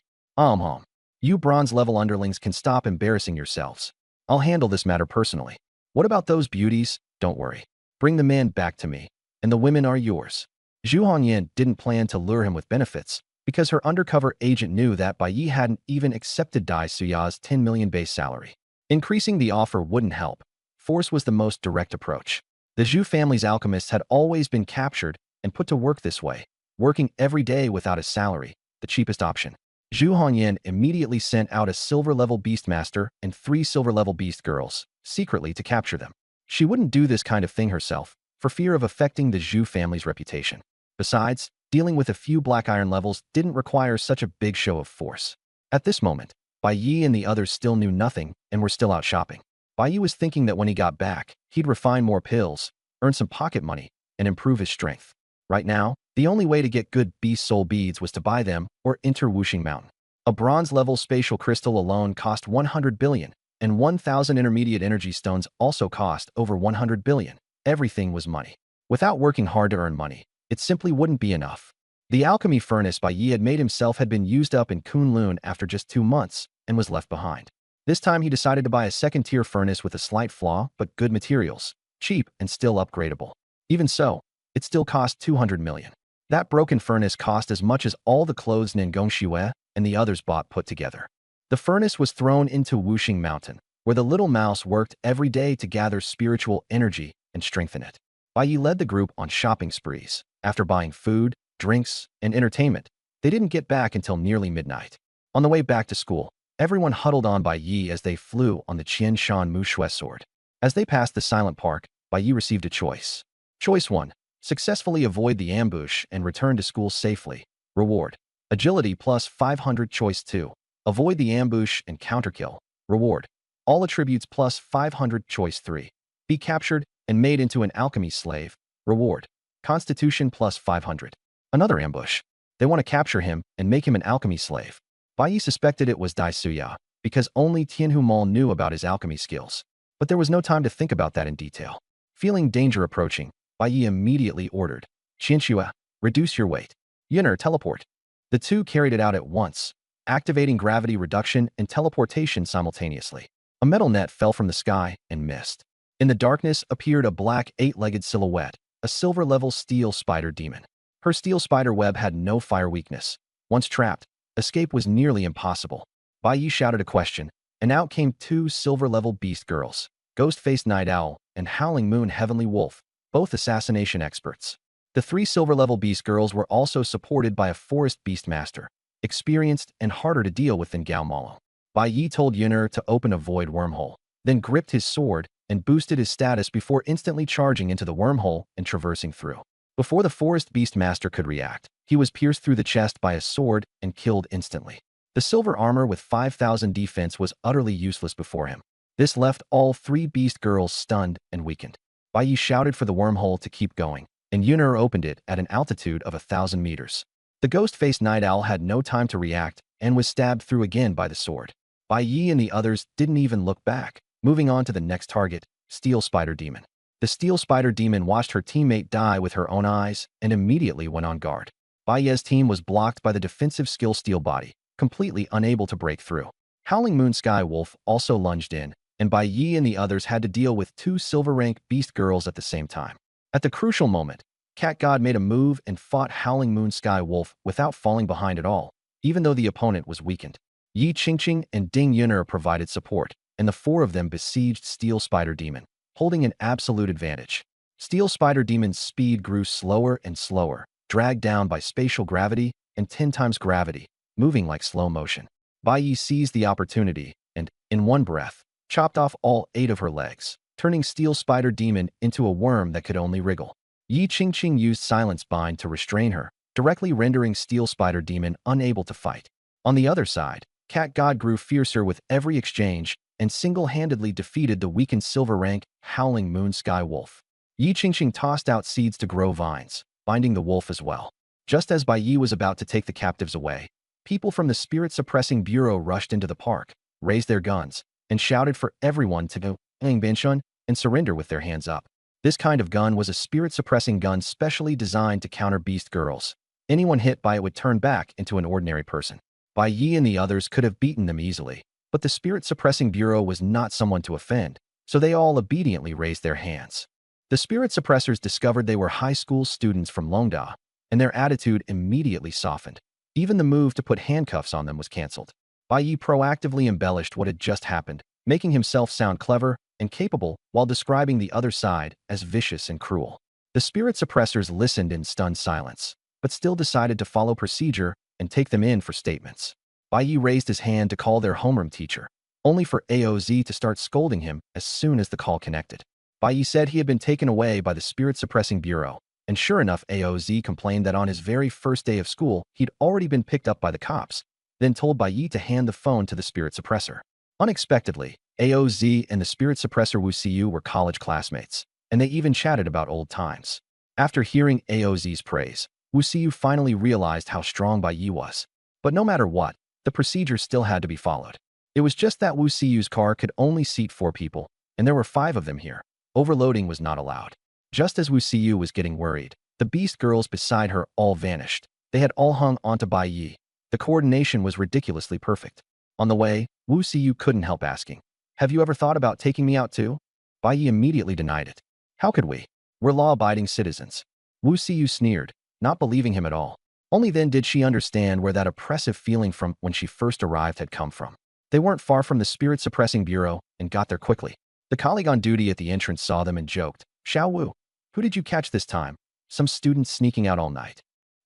You bronze-level underlings can stop embarrassing yourselves. I'll handle this matter personally. What about those beauties? Don't worry. Bring the man back to me, and the women are yours. Zhu Hongyan didn't plan to lure him with benefits because her undercover agent knew that Bai Yi hadn't even accepted Dai Suya's 10 million base salary. Increasing the offer wouldn't help. Force was the most direct approach. The Zhu family's alchemists had always been captured and put to work this way, working every day without a salary, the cheapest option. Zhu Hongyan immediately sent out a silver-level beastmaster and 3 silver-level beast girls, secretly to capture them. She wouldn't do this kind of thing herself, for fear of affecting the Zhu family's reputation. Besides, dealing with a few black iron levels didn't require such a big show of force. At this moment, Bai Yi and the others still knew nothing and were still out shopping. Bai Yi was thinking that when he got back, he'd refine more pills, earn some pocket money, and improve his strength. Right now, the only way to get good beast soul beads was to buy them or enter Wuxing Mountain. A bronze-level spatial crystal alone cost 100 billion, and 1,000 intermediate energy stones also cost over 100 billion. Everything was money. Without working hard to earn money, it simply wouldn't be enough. The alchemy furnace Bai Yi had made himself had been used up in Kunlun after just 2 months and was left behind. This time he decided to buy a second-tier furnace with a slight flaw but good materials, cheap and still upgradable. Even so, it still cost 200 million. That broken furnace cost as much as all the clothes Nen Gongxue and the others bought put together. The furnace was thrown into Wuxing Mountain, where the little mouse worked every day to gather spiritual energy and strengthen it. Bai Yi led the group on shopping sprees. After buying food, drinks, and entertainment, they didn't get back until nearly midnight. On the way back to school, everyone huddled on Bai Yi as they flew on the Qian Shan Mu Shui sword. As they passed the silent park, Bai Yi received a choice. Choice 1. Successfully avoid the ambush and return to school safely. Reward. Agility plus 500. Choice 2. Avoid the ambush and counterkill. Reward. All attributes plus 500. Choice 3. Be captured and made into an alchemy slave. Reward. Constitution plus 500. Another ambush. They want to capture him and make him an alchemy slave. Bai Yi suspected it was Dai Suya, because only Tianhu Mall knew about his alchemy skills. But there was no time to think about that in detail. Feeling danger approaching, Bai Yi immediately ordered, Qianxue, reduce your weight. Yuner, teleport. The two carried it out at once, activating gravity reduction and teleportation simultaneously. A metal net fell from the sky and missed. In the darkness appeared a black 8-legged silhouette, a silver-level steel spider demon. Her steel spider web had no fire weakness. Once trapped, escape was nearly impossible. Bai Yi shouted a question, and out came 2 silver-level beast girls, Ghost-Faced Night Owl and Howling Moon Heavenly Wolf, both assassination experts. The 3 silver-level beast girls were also supported by a forest beast master, experienced and harder to deal with than Gao Malo. Bai Yi told Yuner to open a void wormhole, then gripped his sword and boosted his status before instantly charging into the wormhole and traversing through. Before the forest beast master could react, he was pierced through the chest by a sword and killed instantly. The silver armor with 5,000 defense was utterly useless before him. This left all 3 beast girls stunned and weakened. Bai Yi shouted for the wormhole to keep going, and Yuner opened it at an altitude of 1,000 meters. The ghost-faced night owl had no time to react and was stabbed through again by the sword. Bai Yi and the others didn't even look back, moving on to the next target, Steel Spider Demon. The Steel Spider Demon watched her teammate die with her own eyes and immediately went on guard. Bai Yi's team was blocked by the defensive skill Steel Body, completely unable to break through. Howling Moon Sky Wolf also lunged in, and Bai Yi and the others had to deal with 2 silver-rank beast girls at the same time. At the crucial moment, Cat God made a move and fought Howling Moon Sky Wolf without falling behind at all, even though the opponent was weakened. Yi Qingqing and Ding Yuner provided support, and the 4 of them besieged Steel Spider Demon, holding an absolute advantage. Steel Spider Demon's speed grew slower and slower, dragged down by spatial gravity and 10 times gravity, moving like slow motion. Bai Yi seized the opportunity and, in one breath, chopped off all 8 of her legs, turning Steel Spider Demon into a worm that could only wriggle. Yi Qingqing used Silence Bind to restrain her, directly rendering Steel Spider Demon unable to fight. On the other side, Cat God grew fiercer with every exchange and single-handedly defeated the weakened silver rank Howling Moon Sky Wolf. Yi Qingqing tossed out seeds to grow vines, binding the wolf as well. Just as Bai Yi was about to take the captives away, people from the Spirit-Suppressing Bureau rushed into the park, raised their guns, and shouted for everyone to go Benshun and surrender with their hands up. This kind of gun was a spirit-suppressing gun specially designed to counter beast girls. Anyone hit by it would turn back into an ordinary person. Bai Yi and the others could have beaten them easily, but the Spirit-Suppressing Bureau was not someone to offend, so they all obediently raised their hands. The Spirit Suppressors discovered they were high school students from Longda, and their attitude immediately softened. Even the move to put handcuffs on them was cancelled. Bai Yi proactively embellished what had just happened, making himself sound clever and capable while describing the other side as vicious and cruel. The Spirit Suppressors listened in stunned silence, but still decided to follow procedure and take them in for statements. Bai Yi raised his hand to call their homeroom teacher, only for AOZ to start scolding him as soon as the call connected. Bai Yi said he had been taken away by the Spirit Suppressing Bureau, and sure enough AOZ complained that on his very first day of school he'd already been picked up by the cops, then told Bai Yi to hand the phone to the Spirit Suppressor. Unexpectedly, AOZ and the Spirit Suppressor Wu Siyu were college classmates, and they even chatted about old times. After hearing AOZ's praise, Wu Siyu finally realized how strong Bai Yi was. But no matter what, the procedure still had to be followed. It was just that Wu Siyu's car could only seat 4 people, and there were 5 of them here. Overloading was not allowed. Just as Wu Siyu was getting worried, the beast girls beside her all vanished. They had all hung onto Bai Yi. The coordination was ridiculously perfect. On the way, Wu Siyu couldn't help asking, "Have you ever thought about taking me out too?" Bai Yi immediately denied it. "How could we? We're law-abiding citizens." Wu Siyu sneered, not believing him at all. Only then did she understand where that oppressive feeling from when she first arrived had come from. They weren't far from the Spirit Suppressing Bureau and got there quickly. The colleague on duty at the entrance saw them and joked, "Xiao Wu, who did you catch this time? Some students sneaking out all night."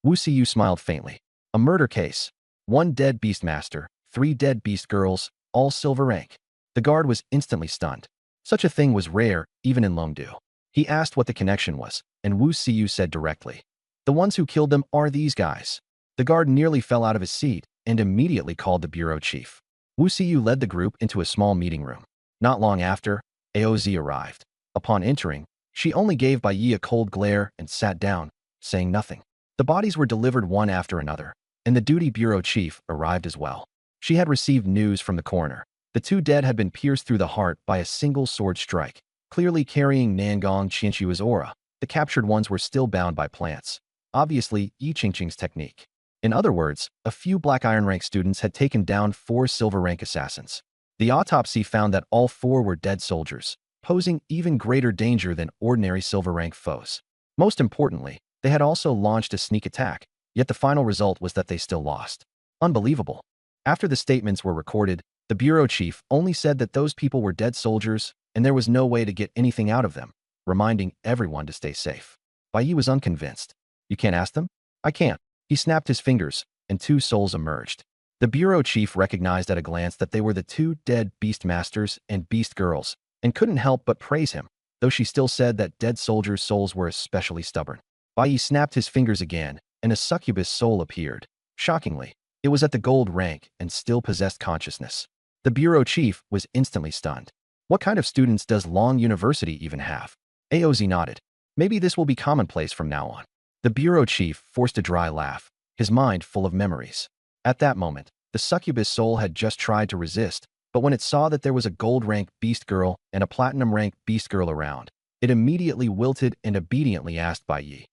Wu Siyu smiled faintly. "A murder case. 1 dead beastmaster, 3 dead beast girls, all silver rank." The guard was instantly stunned. Such a thing was rare, even in Longdu. He asked what the connection was, and Wu Siyu said directly, "The ones who killed them are these guys." The guard nearly fell out of his seat and immediately called the bureau chief. Wu Siyu led the group into a small meeting room. Not long after, AOZ arrived. Upon entering, she only gave Bai Yi a cold glare and sat down, saying nothing. The bodies were delivered one after another, and the duty bureau chief arrived as well. She had received news from the coroner. The 2 dead had been pierced through the heart by a single sword strike, clearly carrying Nangong Qianxu's aura. The captured ones were still bound by plants. Obviously, Yi Qingqing's technique. In other words, a few Black Iron rank students had taken down 4 silver rank assassins. The autopsy found that all 4 were dead soldiers, posing even greater danger than ordinary silver rank foes. Most importantly, they had also launched a sneak attack, yet the final result was that they still lost. Unbelievable. After the statements were recorded, the bureau chief only said that those people were dead soldiers and there was no way to get anything out of them, reminding everyone to stay safe. Bai Yi was unconvinced. "You can't ask them?" "I can't." He snapped his fingers, and 2 souls emerged. The bureau chief recognized at a glance that they were the 2 dead beastmasters and beast girls, and couldn't help but praise him, though she still said that dead soldiers' souls were especially stubborn. Bai Yi snapped his fingers again, and a succubus soul appeared. Shockingly, it was at the gold rank and still possessed consciousness. The bureau chief was instantly stunned. What kind of students does Long University even have? AOZ nodded. Maybe this will be commonplace from now on. The bureau chief forced a dry laugh, his mind full of memories. At that moment, the succubus soul had just tried to resist, but when it saw that there was a gold rank beast girl and a platinum rank beast girl around, it immediately wilted and obediently asked Bai Yi,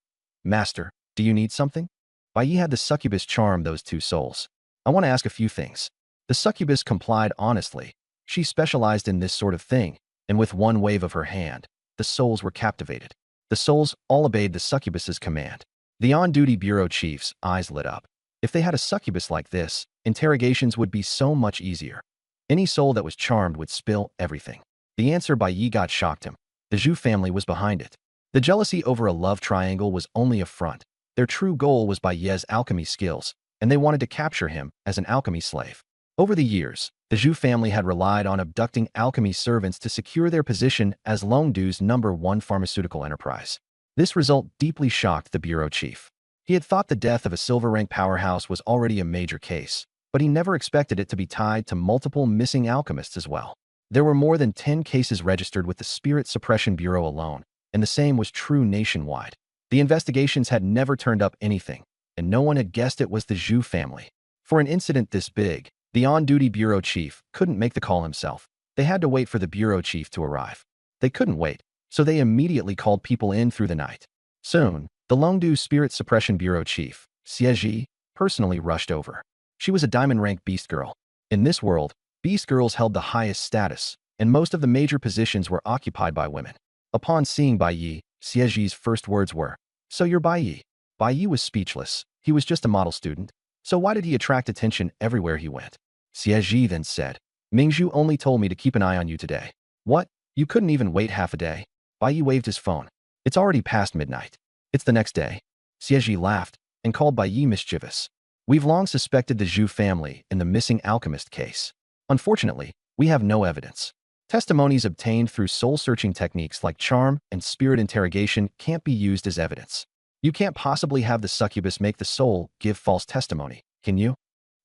"Master, do you need something?" Bai Yi had the succubus charm those 2 souls. "I want to ask a few things." The succubus complied honestly. She specialized in this sort of thing, and with one wave of her hand, the souls were captivated. The souls all obeyed the succubus's command. The on-duty bureau chief's eyes lit up. If they had a succubus like this, interrogations would be so much easier. Any soul that was charmed would spill everything. The answer Bai Yi got shocked him. The Zhu family was behind it. The jealousy over a love triangle was only a front. Their true goal was Bai Ye's alchemy skills, and they wanted to capture him as an alchemy slave. Over the years, the Zhu family had relied on abducting alchemy servants to secure their position as Longdu's #1 pharmaceutical enterprise. This result deeply shocked the bureau chief. He had thought the death of a silver-rank powerhouse was already a major case, but he never expected it to be tied to multiple missing alchemists as well. There were more than 10 cases registered with the Spirit Suppression Bureau alone, and the same was true nationwide. The investigations had never turned up anything, and no one had guessed it was the Zhu family. For an incident this big, the on-duty bureau chief couldn't make the call himself. They had to wait for the bureau chief to arrive. They couldn't wait, so they immediately called people in through the night. Soon, the Longdu Spirit Suppression Bureau chief, Xie, personally rushed over. She was a diamond-rank beast girl. In this world, beast girls held the highest status, and most of the major positions were occupied by women. Upon seeing Bai Yi, Xie's first words were, "So you're Bai Yi." Bai Yi was speechless. He was just a model student. So why did he attract attention everywhere he went? Xie then said, "Mingzhu only told me to keep an eye on you today." "What? You couldn't even wait half a day?" Bai Yi waved his phone. "It's already past midnight. It's the next day." Xie laughed and called Bai Yi mischievous. "We've long suspected the Zhu family in the missing alchemist case. Unfortunately, we have no evidence. Testimonies obtained through soul-searching techniques like charm and spirit interrogation can't be used as evidence. You can't possibly have the succubus make the soul give false testimony, can you?"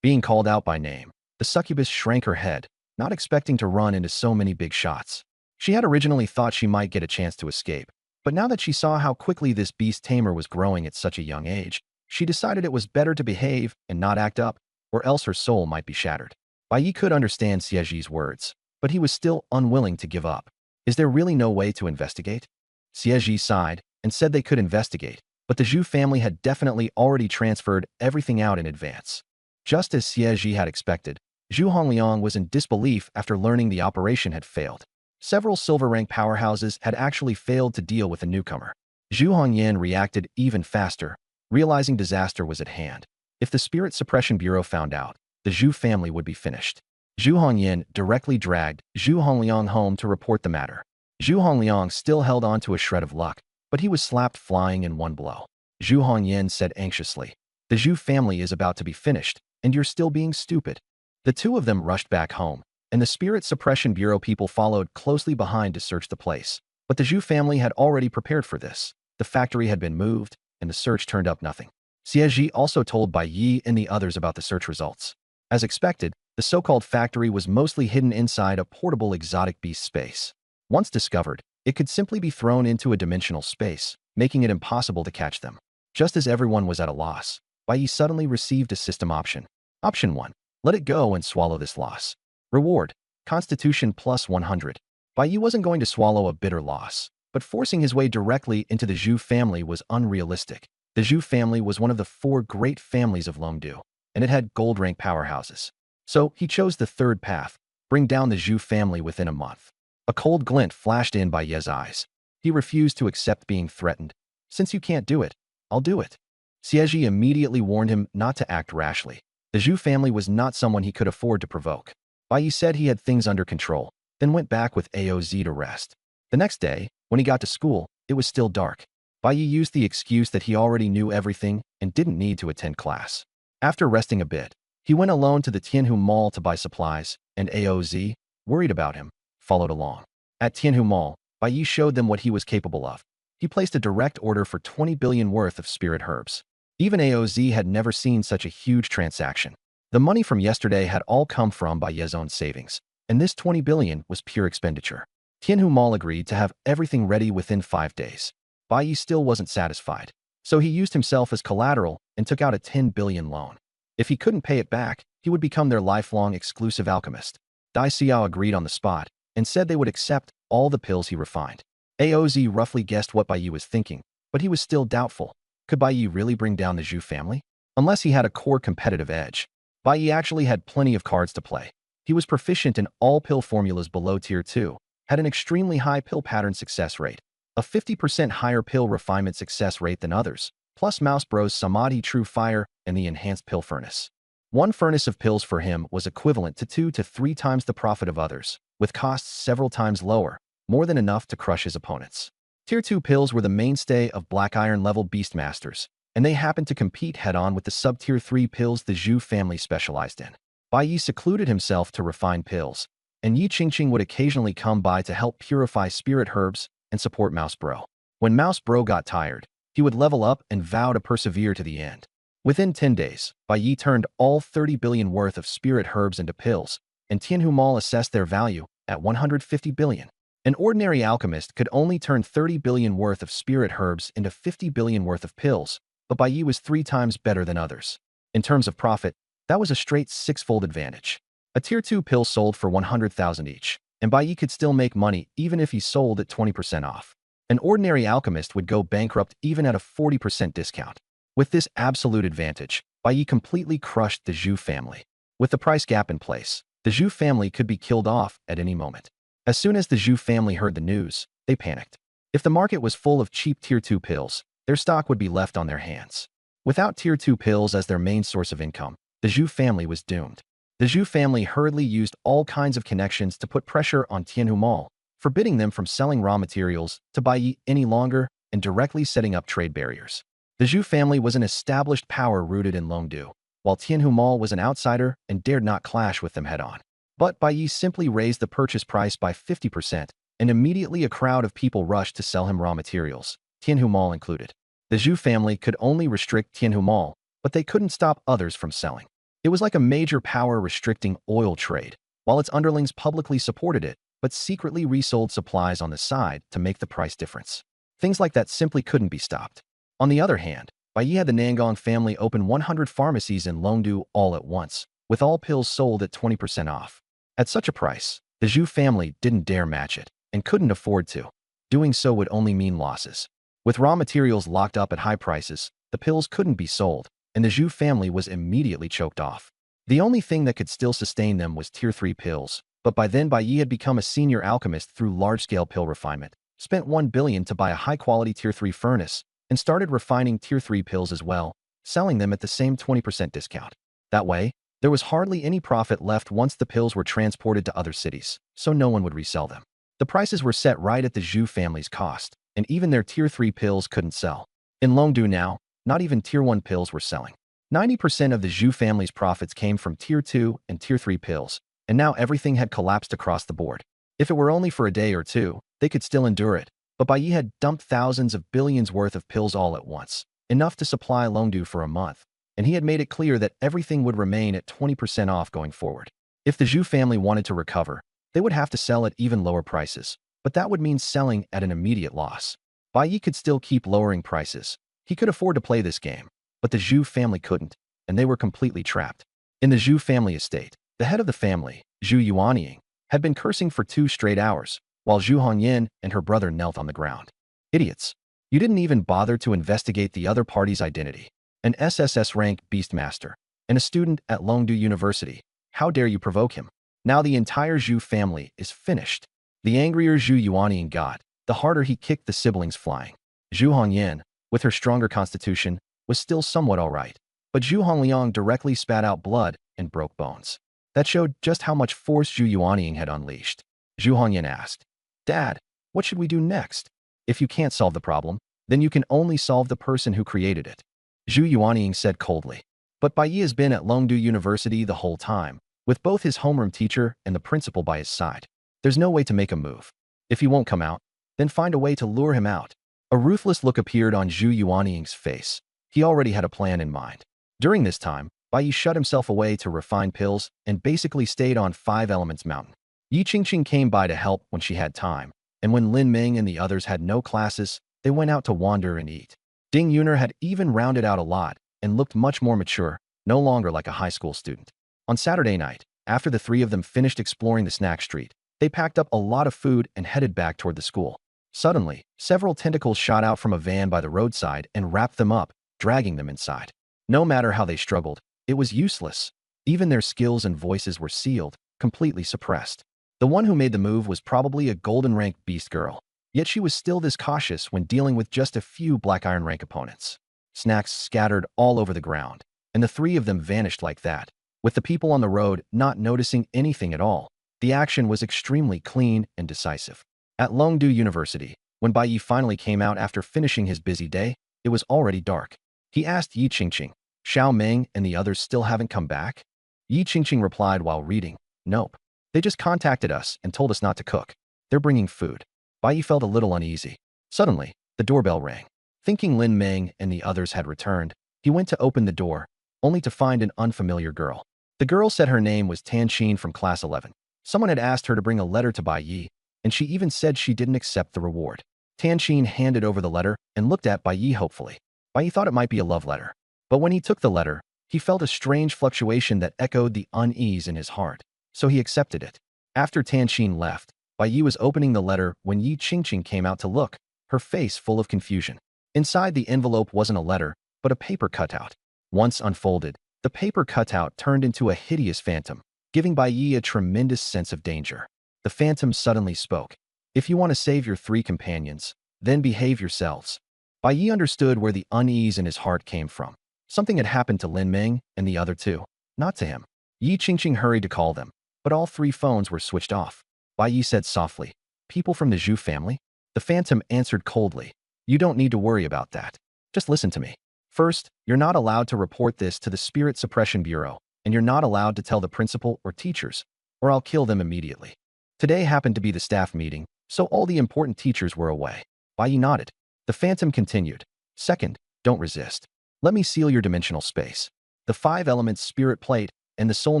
Being called out by name, the succubus shrank her head, not expecting to run into so many big shots. She had originally thought she might get a chance to escape, but now that she saw how quickly this beast tamer was growing at such a young age, she decided it was better to behave and not act up, or else her soul might be shattered. Bai Yi could understand Xie's words, but he was still unwilling to give up. Is there really no way to investigate? Xie sighed and said they could investigate, but the Zhu family had definitely already transferred everything out in advance. Just as Xie had expected, Zhu Hongliang was in disbelief after learning the operation had failed. Several silver-rank powerhouses had actually failed to deal with the newcomer. Zhu Hongyan reacted even faster, realizing disaster was at hand. If the Spirit Suppression Bureau found out, the Zhu family would be finished. Zhu Hongyan directly dragged Zhu Hongliang home to report the matter. Zhu Hongliang still held on to a shred of luck, but he was slapped flying in one blow. Zhu Hongyan said anxiously, "The Zhu family is about to be finished, and you're still being stupid." The two of them rushed back home, and the Spirit Suppression Bureau people followed closely behind to search the place. But the Zhu family had already prepared for this. The factory had been moved, and the search turned up nothing. Xie also told Bai Yi and the others about the search results. As expected, the so-called factory was mostly hidden inside a portable exotic beast space. Once discovered, it could simply be thrown into a dimensional space, making it impossible to catch them. Just as everyone was at a loss, Bai Yi suddenly received a system option. Option 1. Let it go and swallow this loss. Reward: Constitution plus 100. Bai Yi wasn't going to swallow a bitter loss, but forcing his way directly into the Zhu family was unrealistic. The Zhu family was one of the 4 great families of Longdu, and it had gold-rank powerhouses. So he chose the third path: bring down the Zhu family within a month. A cold glint flashed in Bai Yi's eyes. He refused to accept being threatened. "Since you can't do it, I'll do it." Xie immediately warned him not to act rashly. The Zhu family was not someone he could afford to provoke. Bai Yi said he had things under control, then went back with AOZ to rest. The next day, when he got to school, it was still dark. Bai Yi used the excuse that he already knew everything and didn't need to attend class. After resting a bit, he went alone to the Tianhu Mall to buy supplies, and AOZ, worried about him, followed along. At Tianhu Mall, Bai Yi showed them what he was capable of. He placed a direct order for 20 billion worth of spirit herbs. Even AOZ had never seen such a huge transaction. The money from yesterday had all come from Bai Yi's own savings, and this 20 billion was pure expenditure. Tianhu Mall agreed to have everything ready within 5 days. Bai Yi still wasn't satisfied, so he used himself as collateral and took out a 10 billion loan. If he couldn't pay it back, he would become their lifelong exclusive alchemist. Dai Xiao agreed on the spot and said they would accept all the pills he refined. AOZ roughly guessed what Bai Yi was thinking, but he was still doubtful. Could Bai Yi really bring down the Zhu family? Unless he had a core competitive edge. Bai Yi actually had plenty of cards to play. He was proficient in all pill formulas below Tier 2, had an extremely high pill pattern success rate, a 50% higher pill refinement success rate than others, plus Mouse Bro's Samadhi True Fire and the enhanced pill furnace. One furnace of pills for him was equivalent to 2 to 3 times the profit of others, with costs several times lower, more than enough to crush his opponents. Tier 2 pills were the mainstay of Black Iron level Beastmasters, and they happened to compete head-on with the sub-Tier 3 pills the Zhu family specialized in. Bai Yi secluded himself to refine pills, and Yi Qingqing would occasionally come by to help purify spirit herbs and support Mouse Bro. When Mouse Bro got tired, he would level up and vow to persevere to the end. Within 10 days, Bai Yi turned all 30 billion worth of spirit herbs into pills, and Tianhu Mall assessed their value at 150 billion. An ordinary alchemist could only turn 30 billion worth of spirit herbs into 50 billion worth of pills, but Bai Yi was 3 times better than others. In terms of profit, that was a straight 6-fold advantage. A tier 2 pill sold for 100,000 each, and Bai Yi could still make money even if he sold at 20% off. An ordinary alchemist would go bankrupt even at a 40% discount. With this absolute advantage, Bai Yi completely crushed the Zhu family. With the price gap in place, the Zhu family could be killed off at any moment. As soon as the Zhu family heard the news, they panicked. If the market was full of cheap tier 2 pills, their stock would be left on their hands. Without tier 2 pills as their main source of income, the Zhu family was doomed. The Zhu family hurriedly used all kinds of connections to put pressure on Tianhu Mall, forbidding them from selling raw materials to Bai Yi any longer and directly setting up trade barriers. The Zhu family was an established power rooted in Longdu, while Tianhu Mall was an outsider and dared not clash with them head-on. But Bai Yi simply raised the purchase price by 50%, and immediately a crowd of people rushed to sell him raw materials, Tianhu Mall included. The Zhu family could only restrict Tianhu Mall, but they couldn't stop others from selling. It was like a major power restricting oil trade, while its underlings publicly supported it, but secretly resold supplies on the side to make the price difference. Things like that simply couldn't be stopped. On the other hand, Bai Yi had the Nangong family open 100 pharmacies in Longdu all at once, with all pills sold at 20% off. At such a price, the Zhu family didn't dare match it, and couldn't afford to. Doing so would only mean losses. With raw materials locked up at high prices, the pills couldn't be sold, and the Zhu family was immediately choked off. The only thing that could still sustain them was tier 3 pills, but by then Bai Yi had become a senior alchemist through large-scale pill refinement, spent 1 billion to buy a high-quality tier 3 furnace, and started refining tier 3 pills as well, selling them at the same 20% discount. That way, there was hardly any profit left once the pills were transported to other cities, so no one would resell them. The prices were set right at the Zhu family's cost, and even their tier 3 pills couldn't sell. In Longdu now, not even tier 1 pills were selling. 90% of the Zhu family's profits came from tier 2 and tier 3 pills, and now everything had collapsed across the board. If it were only for a day or two, they could still endure it, but Bai Yi had dumped thousands of billions worth of pills all at once, enough to supply Longdu for a month, and he had made it clear that everything would remain at 20% off going forward. If the Zhu family wanted to recover, they would have to sell at even lower prices, but that would mean selling at an immediate loss. Bai Yi could still keep lowering prices. He could afford to play this game, but the Zhu family couldn't, and they were completely trapped. In the Zhu family estate, the head of the family, Zhu Yuanying, had been cursing for 2 straight hours, while Zhu Hongyan and her brother knelt on the ground. Idiots. You didn't even bother to investigate the other party's identity. An SSS rank beastmaster, and a student at Longdu University. How dare you provoke him? Now the entire Zhu family is finished. The angrier Zhu Yuanying got, the harder he kicked the siblings flying. Zhu Hongyan, with her stronger constitution, was still somewhat alright, but Zhu Hongliang directly spat out blood and broke bones. That showed just how much force Zhu Yuanying had unleashed. Zhu Hongyan asked, "Dad, what should we do next? If you can't solve the problem, then you can only solve the person who created it." Zhu Yuanying said coldly. But Bai Yi has been at Longdu University the whole time, with both his homeroom teacher and the principal by his side. There's no way to make a move. If he won't come out, then find a way to lure him out. A ruthless look appeared on Zhu Yuanying's face. He already had a plan in mind. During this time, Bai Yi shut himself away to refine pills and basically stayed on 5 Elements Mountain. Yi Qingqing came by to help when she had time, and when Lin Ming and the others had no classes, they went out to wander and eat. Ding Yuner had even rounded out a lot and looked much more mature, no longer like a high school student. On Saturday night, after the 3 of them finished exploring the snack street, they packed up a lot of food and headed back toward the school. Suddenly, several tentacles shot out from a van by the roadside and wrapped them up, dragging them inside. No matter how they struggled, it was useless. Even their skills and voices were sealed, completely suppressed. The one who made the move was probably a golden rank beast girl. Yet she was still this cautious when dealing with just a few black iron rank opponents. Snacks scattered all over the ground, and the 3 of them vanished like that, with the people on the road not noticing anything at all. The action was extremely clean and decisive. At Longdu University, when Bai Yi finally came out after finishing his busy day, it was already dark. He asked Yi Qingqing, "Xiao Ming and the others still haven't come back?" Yi Qingqing replied while reading, "Nope. They just contacted us and told us not to cook. They're bringing food." Bai Yi felt a little uneasy. Suddenly, The doorbell rang. Thinking Lin Meng and the others had returned, he went to open the door, only to find an unfamiliar girl. The girl said her name was Tan Xin from class 11. Someone had asked her to bring a letter to Bai Yi, and she even said she didn't accept the reward. Tan Xin handed over the letter and looked at Bai Yi hopefully. Bai Yi thought it might be a love letter. But when he took the letter, he felt a strange fluctuation that echoed the unease in his heart, so he accepted it. After Tan Xin left, Bai Yi was opening the letter when Yi Qingqing came out to look, her face full of confusion. Inside the envelope wasn't a letter, but a paper cutout. Once unfolded, the paper cutout turned into a hideous phantom, giving Bai Yi a tremendous sense of danger. The phantom suddenly spoke. If you want to save your 3 companions, then behave yourselves. Bai Yi understood where the unease in his heart came from. Something had happened to Lin Meng and the other 2, not to him. Yi Qingqing hurried to call them, but all 3 phones were switched off. Bai Yi said softly, "People from the Zhu family?" The phantom answered coldly, "You don't need to worry about that. Just listen to me. First, you're not allowed to report this to the Spirit Suppression Bureau, and you're not allowed to tell the principal or teachers, or I'll kill them immediately." Today happened to be the staff meeting, so all the important teachers were away. Bai Yi nodded. The phantom continued. Second, don't resist. Let me seal your dimensional space. The 5 elements spirit plate and the soul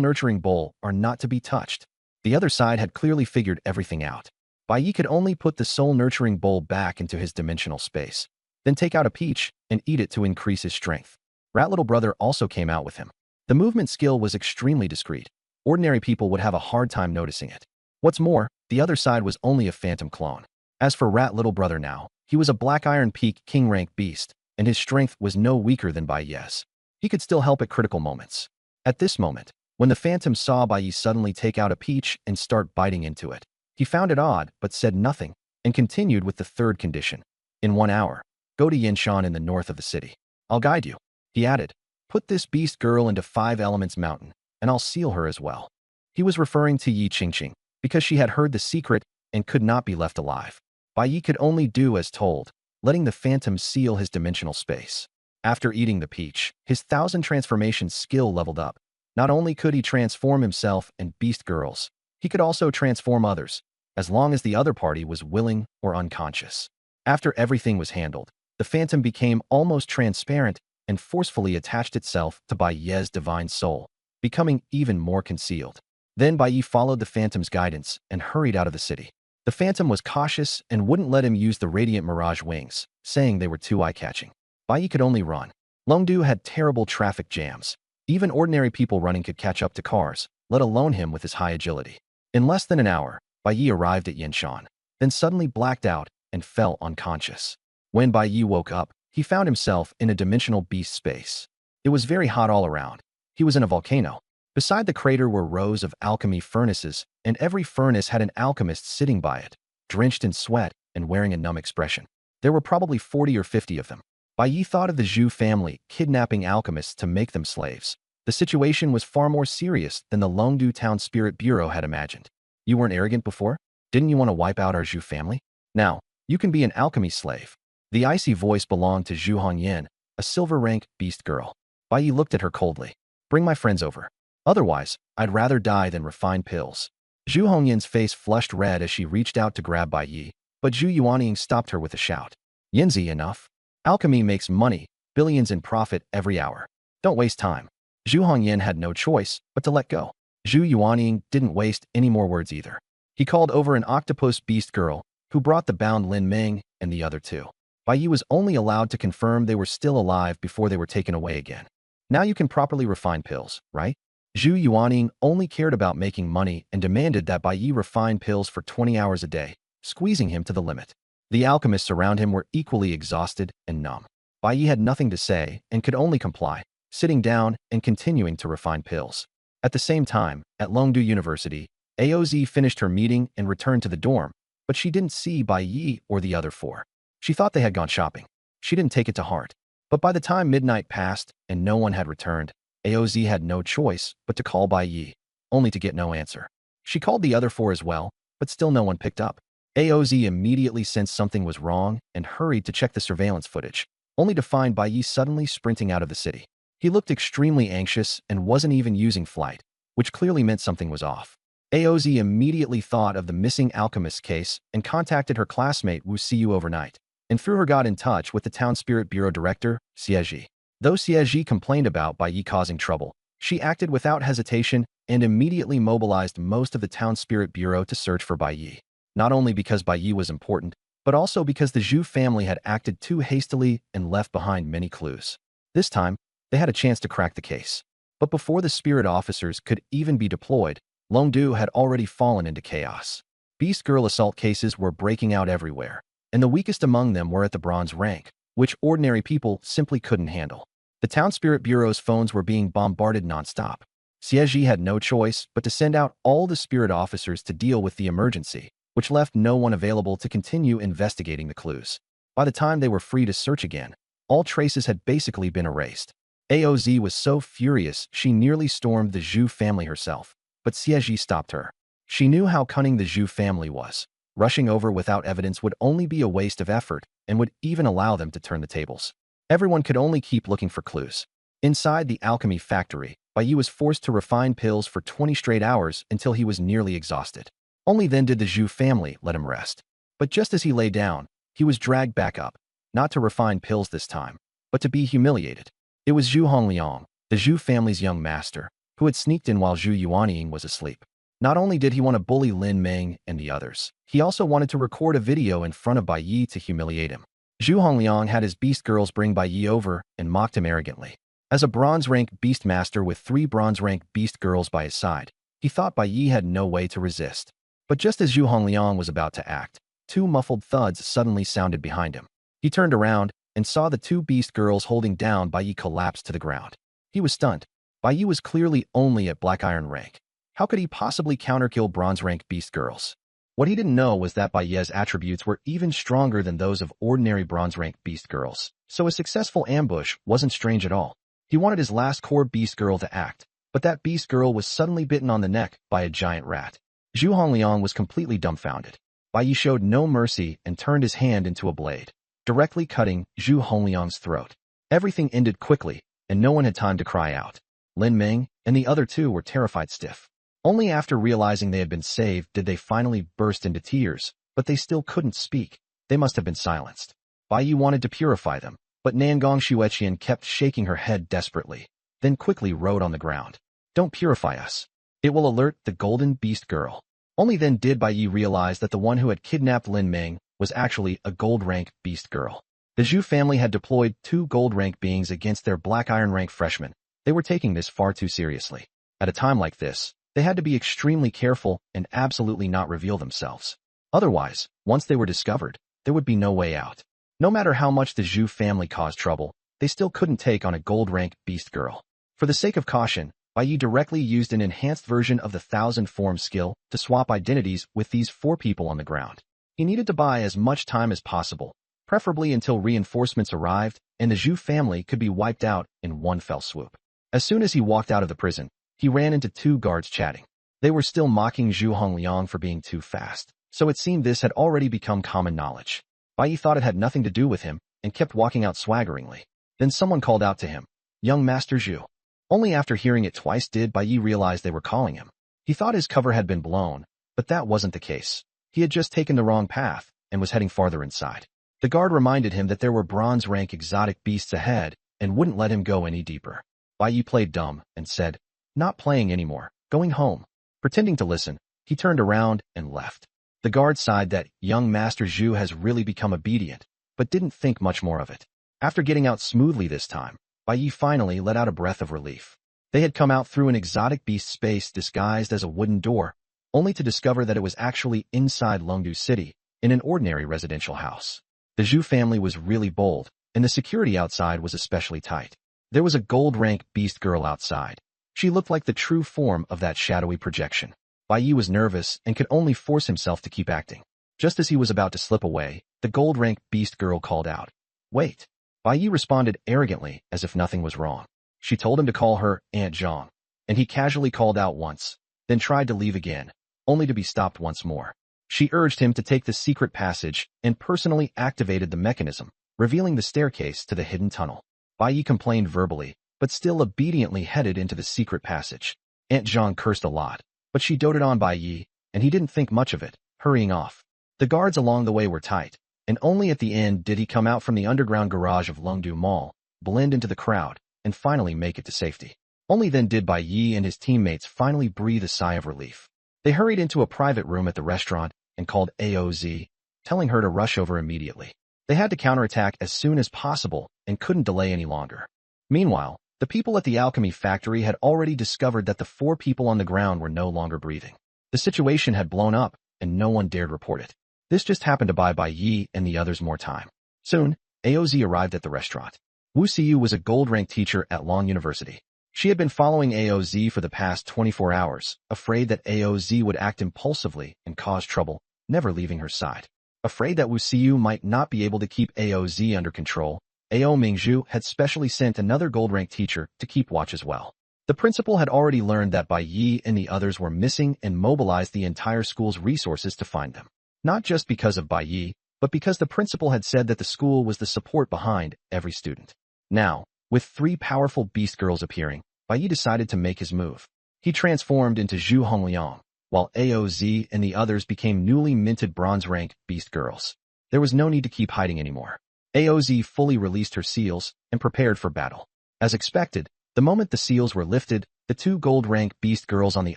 nurturing bowl are not to be touched. The other side had clearly figured everything out. Bai Yi could only put the soul nurturing bowl back into his dimensional space, then take out a peach and eat it to increase his strength. Rat Little Brother also came out with him. The movement skill was extremely discreet. Ordinary people would have a hard time noticing it. What's more, the other side was only a phantom clone. As for Rat Little Brother now, he was a Black Iron Peak King rank beast, and his strength was no weaker than Bai Yi's. He could still help at critical moments. At this moment, when the phantom saw Bai Yi suddenly take out a peach and start biting into it, he found it odd but said nothing, and continued with the 3rd condition. In 1 hour, go to Yinshan in the north of the city. I'll guide you. He added, put this beast girl into 5 Elements Mountain, and I'll seal her as well. He was referring to Yi Qingqing, because she had heard the secret and could not be left alive. Bai Yi could only do as told, letting the phantom seal his dimensional space. After eating the peach, his 1000 transformation skill leveled up. Not only could he transform himself and beast girls, he could also transform others, as long as the other party was willing or unconscious. After everything was handled, the phantom became almost transparent and forcefully attached itself to Bai Yi's divine soul, becoming even more concealed. Then Bai Yi followed the phantom's guidance and hurried out of the city. The phantom was cautious and wouldn't let him use the radiant mirage wings, saying they were too eye-catching. Bai Yi could only run. Longdu had terrible traffic jams. Even ordinary people running could catch up to cars, let alone him with his high agility. In less than an hour, Bai Yi arrived at Yinshan, then suddenly blacked out and fell unconscious. When Bai Yi woke up, he found himself in a dimensional beast space. It was very hot all around. He was in a volcano. Beside the crater were rows of alchemy furnaces, and every furnace had an alchemist sitting by it, drenched in sweat and wearing a numb expression. There were probably 40 or 50 of them. Bai Yi thought of the Zhu family kidnapping alchemists to make them slaves. The situation was far more serious than the Longdu Town Spirit Bureau had imagined. You weren't arrogant before? Didn't you want to wipe out our Zhu family? Now, you can be an alchemy slave. The icy voice belonged to Zhu Hongyan, a silver rank beast girl. Bai Yi looked at her coldly. Bring my friends over. Otherwise, I'd rather die than refine pills. Zhu Hongyan's face flushed red as she reached out to grab Bai Yi, but Zhu Yuanying stopped her with a shout. Yinzi, enough. Alchemy makes money, billions in profit every hour. Don't waste time. Zhu Hongyan had no choice but to let go. Zhu Yuanying didn't waste any more words either. He called over an octopus beast girl, who brought the bound Lin Meng and the other 2. Bai Yi was only allowed to confirm they were still alive before they were taken away again. Now you can properly refine pills, right? Zhu Yuanying only cared about making money and demanded that Bai Yi refine pills for 20 hours a day, squeezing him to the limit. The alchemists around him were equally exhausted and numb. Bai Yi had nothing to say and could only comply, sitting down and continuing to refine pills. At the same time, at Longdu University, AOZ finished her meeting and returned to the dorm, but she didn't see Bai Yi or the other 4. She thought they had gone shopping. She didn't take it to heart. But by the time midnight passed and no one had returned, AOZ had no choice but to call Bai Yi, only to get no answer. She called the other 4 as well, but still no one picked up. AOZ immediately sensed something was wrong and hurried to check the surveillance footage, only to find Bai Yi suddenly sprinting out of the city. He looked extremely anxious and wasn't even using flight, which clearly meant something was off. AOZ immediately thought of the missing alchemist case and contacted her classmate Wu Siyu overnight. and through her got in touch with the town spirit bureau director, Xie. Though Xie complained about Bai Yi causing trouble, she acted without hesitation and immediately mobilized most of the town spirit bureau to search for Bai Yi. Not only because Bai Yi was important, but also because the Zhu family had acted too hastily and left behind many clues. This time, they had a chance to crack the case. But before the spirit officers could even be deployed, Longdu had already fallen into chaos. Beast girl assault cases were breaking out everywhere, and the weakest among them were at the bronze rank, which ordinary people simply couldn't handle. The town spirit bureau's phones were being bombarded nonstop. Xie had no choice but to send out all the spirit officers to deal with the emergency, which left no one available to continue investigating the clues. By the time they were free to search again, all traces had basically been erased. AOZ was so furious she nearly stormed the Zhu family herself, but Xie stopped her. She knew how cunning the Zhu family was. Rushing over without evidence would only be a waste of effort and would even allow them to turn the tables. Everyone could only keep looking for clues. Inside the alchemy factory, Bai Yi was forced to refine pills for 20 straight hours until he was nearly exhausted. Only then did the Zhu family let him rest. But just as he lay down, he was dragged back up, not to refine pills this time, but to be humiliated. It was Zhu Hongliang, the Zhu family's young master, who had sneaked in while Zhu Yuanying was asleep. Not only did he want to bully Lin Meng and the others, he also wanted to record a video in front of Bai Yi to humiliate him. Zhu Hongliang had his beast girls bring Bai Yi over and mocked him arrogantly. As a bronze rank beast master with 3 bronze rank beast girls by his side, he thought Bai Yi had no way to resist. But just as Zhu Hongliang was about to act, 2 muffled thuds suddenly sounded behind him. He turned around and saw the 2 beast girls holding down Bai Yi collapse to the ground. He was stunned. Bai Yi was clearly only at black iron rank. How could he possibly counterkill bronze rank beast girls? What he didn't know was that Bai Yi's attributes were even stronger than those of ordinary bronze rank beast girls, so a successful ambush wasn't strange at all. He wanted his last core beast girl to act, but that beast girl was suddenly bitten on the neck by a giant rat. Zhu Hongliang was completely dumbfounded. Bai Yi showed no mercy and turned his hand into a blade, directly cutting Zhu Hongliang's throat. Everything ended quickly, and no one had time to cry out. Lin Meng and the other 2 were terrified stiff. Only after realizing they had been saved did they finally burst into tears, but they still couldn't speak. They must have been silenced. Bai Yi wanted to purify them, but Nangong Xueqian kept shaking her head desperately, then quickly wrote on the ground, "Don't purify us. It will alert the golden beast girl." Only then did Bai Yi realize that the one who had kidnapped Lin Meng was actually a gold rank beast girl. The Zhu family had deployed 2 gold rank beings against their black iron rank freshmen. They were taking this far too seriously. At a time like this, they had to be extremely careful and absolutely not reveal themselves. Otherwise, once they were discovered, there would be no way out. No matter how much the Zhu family caused trouble, they still couldn't take on a gold rank beast girl. For the sake of caution, Bai Yi directly used an enhanced version of the 1000 form skill to swap identities with these 4 people on the ground. He needed to buy as much time as possible, preferably until reinforcements arrived and the Zhu family could be wiped out in one fell swoop. As soon as he walked out of the prison, he ran into 2 guards chatting. They were still mocking Zhu Hongliang for being too fast, so it seemed this had already become common knowledge. Bai Yi thought it had nothing to do with him and kept walking out swaggeringly. Then someone called out to him, "Young Master Zhu." Only after hearing it twice did Bai Yi realize they were calling him. He thought his cover had been blown, but that wasn't the case. He had just taken the wrong path and was heading farther inside. The guard reminded him that there were bronze rank exotic beasts ahead and wouldn't let him go any deeper. Bai Yi played dumb and said, "Not playing anymore, going home." Pretending to listen, he turned around and left. The guard sighed that young Master Zhu has really become obedient, but didn't think much more of it. After getting out smoothly this time, Bai Yi finally let out a breath of relief. They had come out through an exotic beast space disguised as a wooden door, only to discover that it was actually inside Longdu City, in an ordinary residential house. The Zhu family was really bold, and the security outside was especially tight. There was a gold rank beast girl outside. She looked like the true form of that shadowy projection. Bai Yi was nervous and could only force himself to keep acting. Just as he was about to slip away, the gold rank beast girl called out, "Wait." Bai Yi responded arrogantly as if nothing was wrong. She told him to call her Aunt Zhang, and he casually called out once, then tried to leave again, only to be stopped once more. She urged him to take the secret passage and personally activated the mechanism, revealing the staircase to the hidden tunnel. Bai Yi complained verbally, but still obediently headed into the secret passage. Aunt Zhang cursed a lot, but she doted on Bai Yi, and he didn't think much of it, hurrying off. The guards along the way were tight, and only at the end did he come out from the underground garage of Lungdu Mall, blend into the crowd, and finally make it to safety. Only then did Bai Yi and his teammates finally breathe a sigh of relief. They hurried into a private room at the restaurant and called AOZ, telling her to rush over immediately. They had to counterattack as soon as possible and couldn't delay any longer. Meanwhile, the people at the alchemy factory had already discovered that the 4 people on the ground were no longer breathing. The situation had blown up, and no one dared report it. This just happened to buy Bai Yi and the others more time. Soon, AOZ arrived at the restaurant. Wu Xiyu was a gold-ranked teacher at Long University. She had been following AOZ for the past 24 hours, afraid that AOZ would act impulsively and cause trouble, never leaving her side. Afraid that Wu Xiyu might not be able to keep AOZ under control, AO Mingzhu had specially sent another gold-ranked teacher to keep watch as well. The principal had already learned that Bai Yi and the others were missing and mobilized the entire school's resources to find them. Not just because of Bai Yi, but because the principal had said that the school was the support behind every student. Now, with 3 powerful beast girls appearing, Bai Yi decided to make his move. He transformed into Zhu Hongliang, while AOZ and the others became newly minted bronze-rank beast girls. There was no need to keep hiding anymore. AOZ fully released her seals and prepared for battle. As expected, the moment the seals were lifted, the 2 gold-rank beast girls on the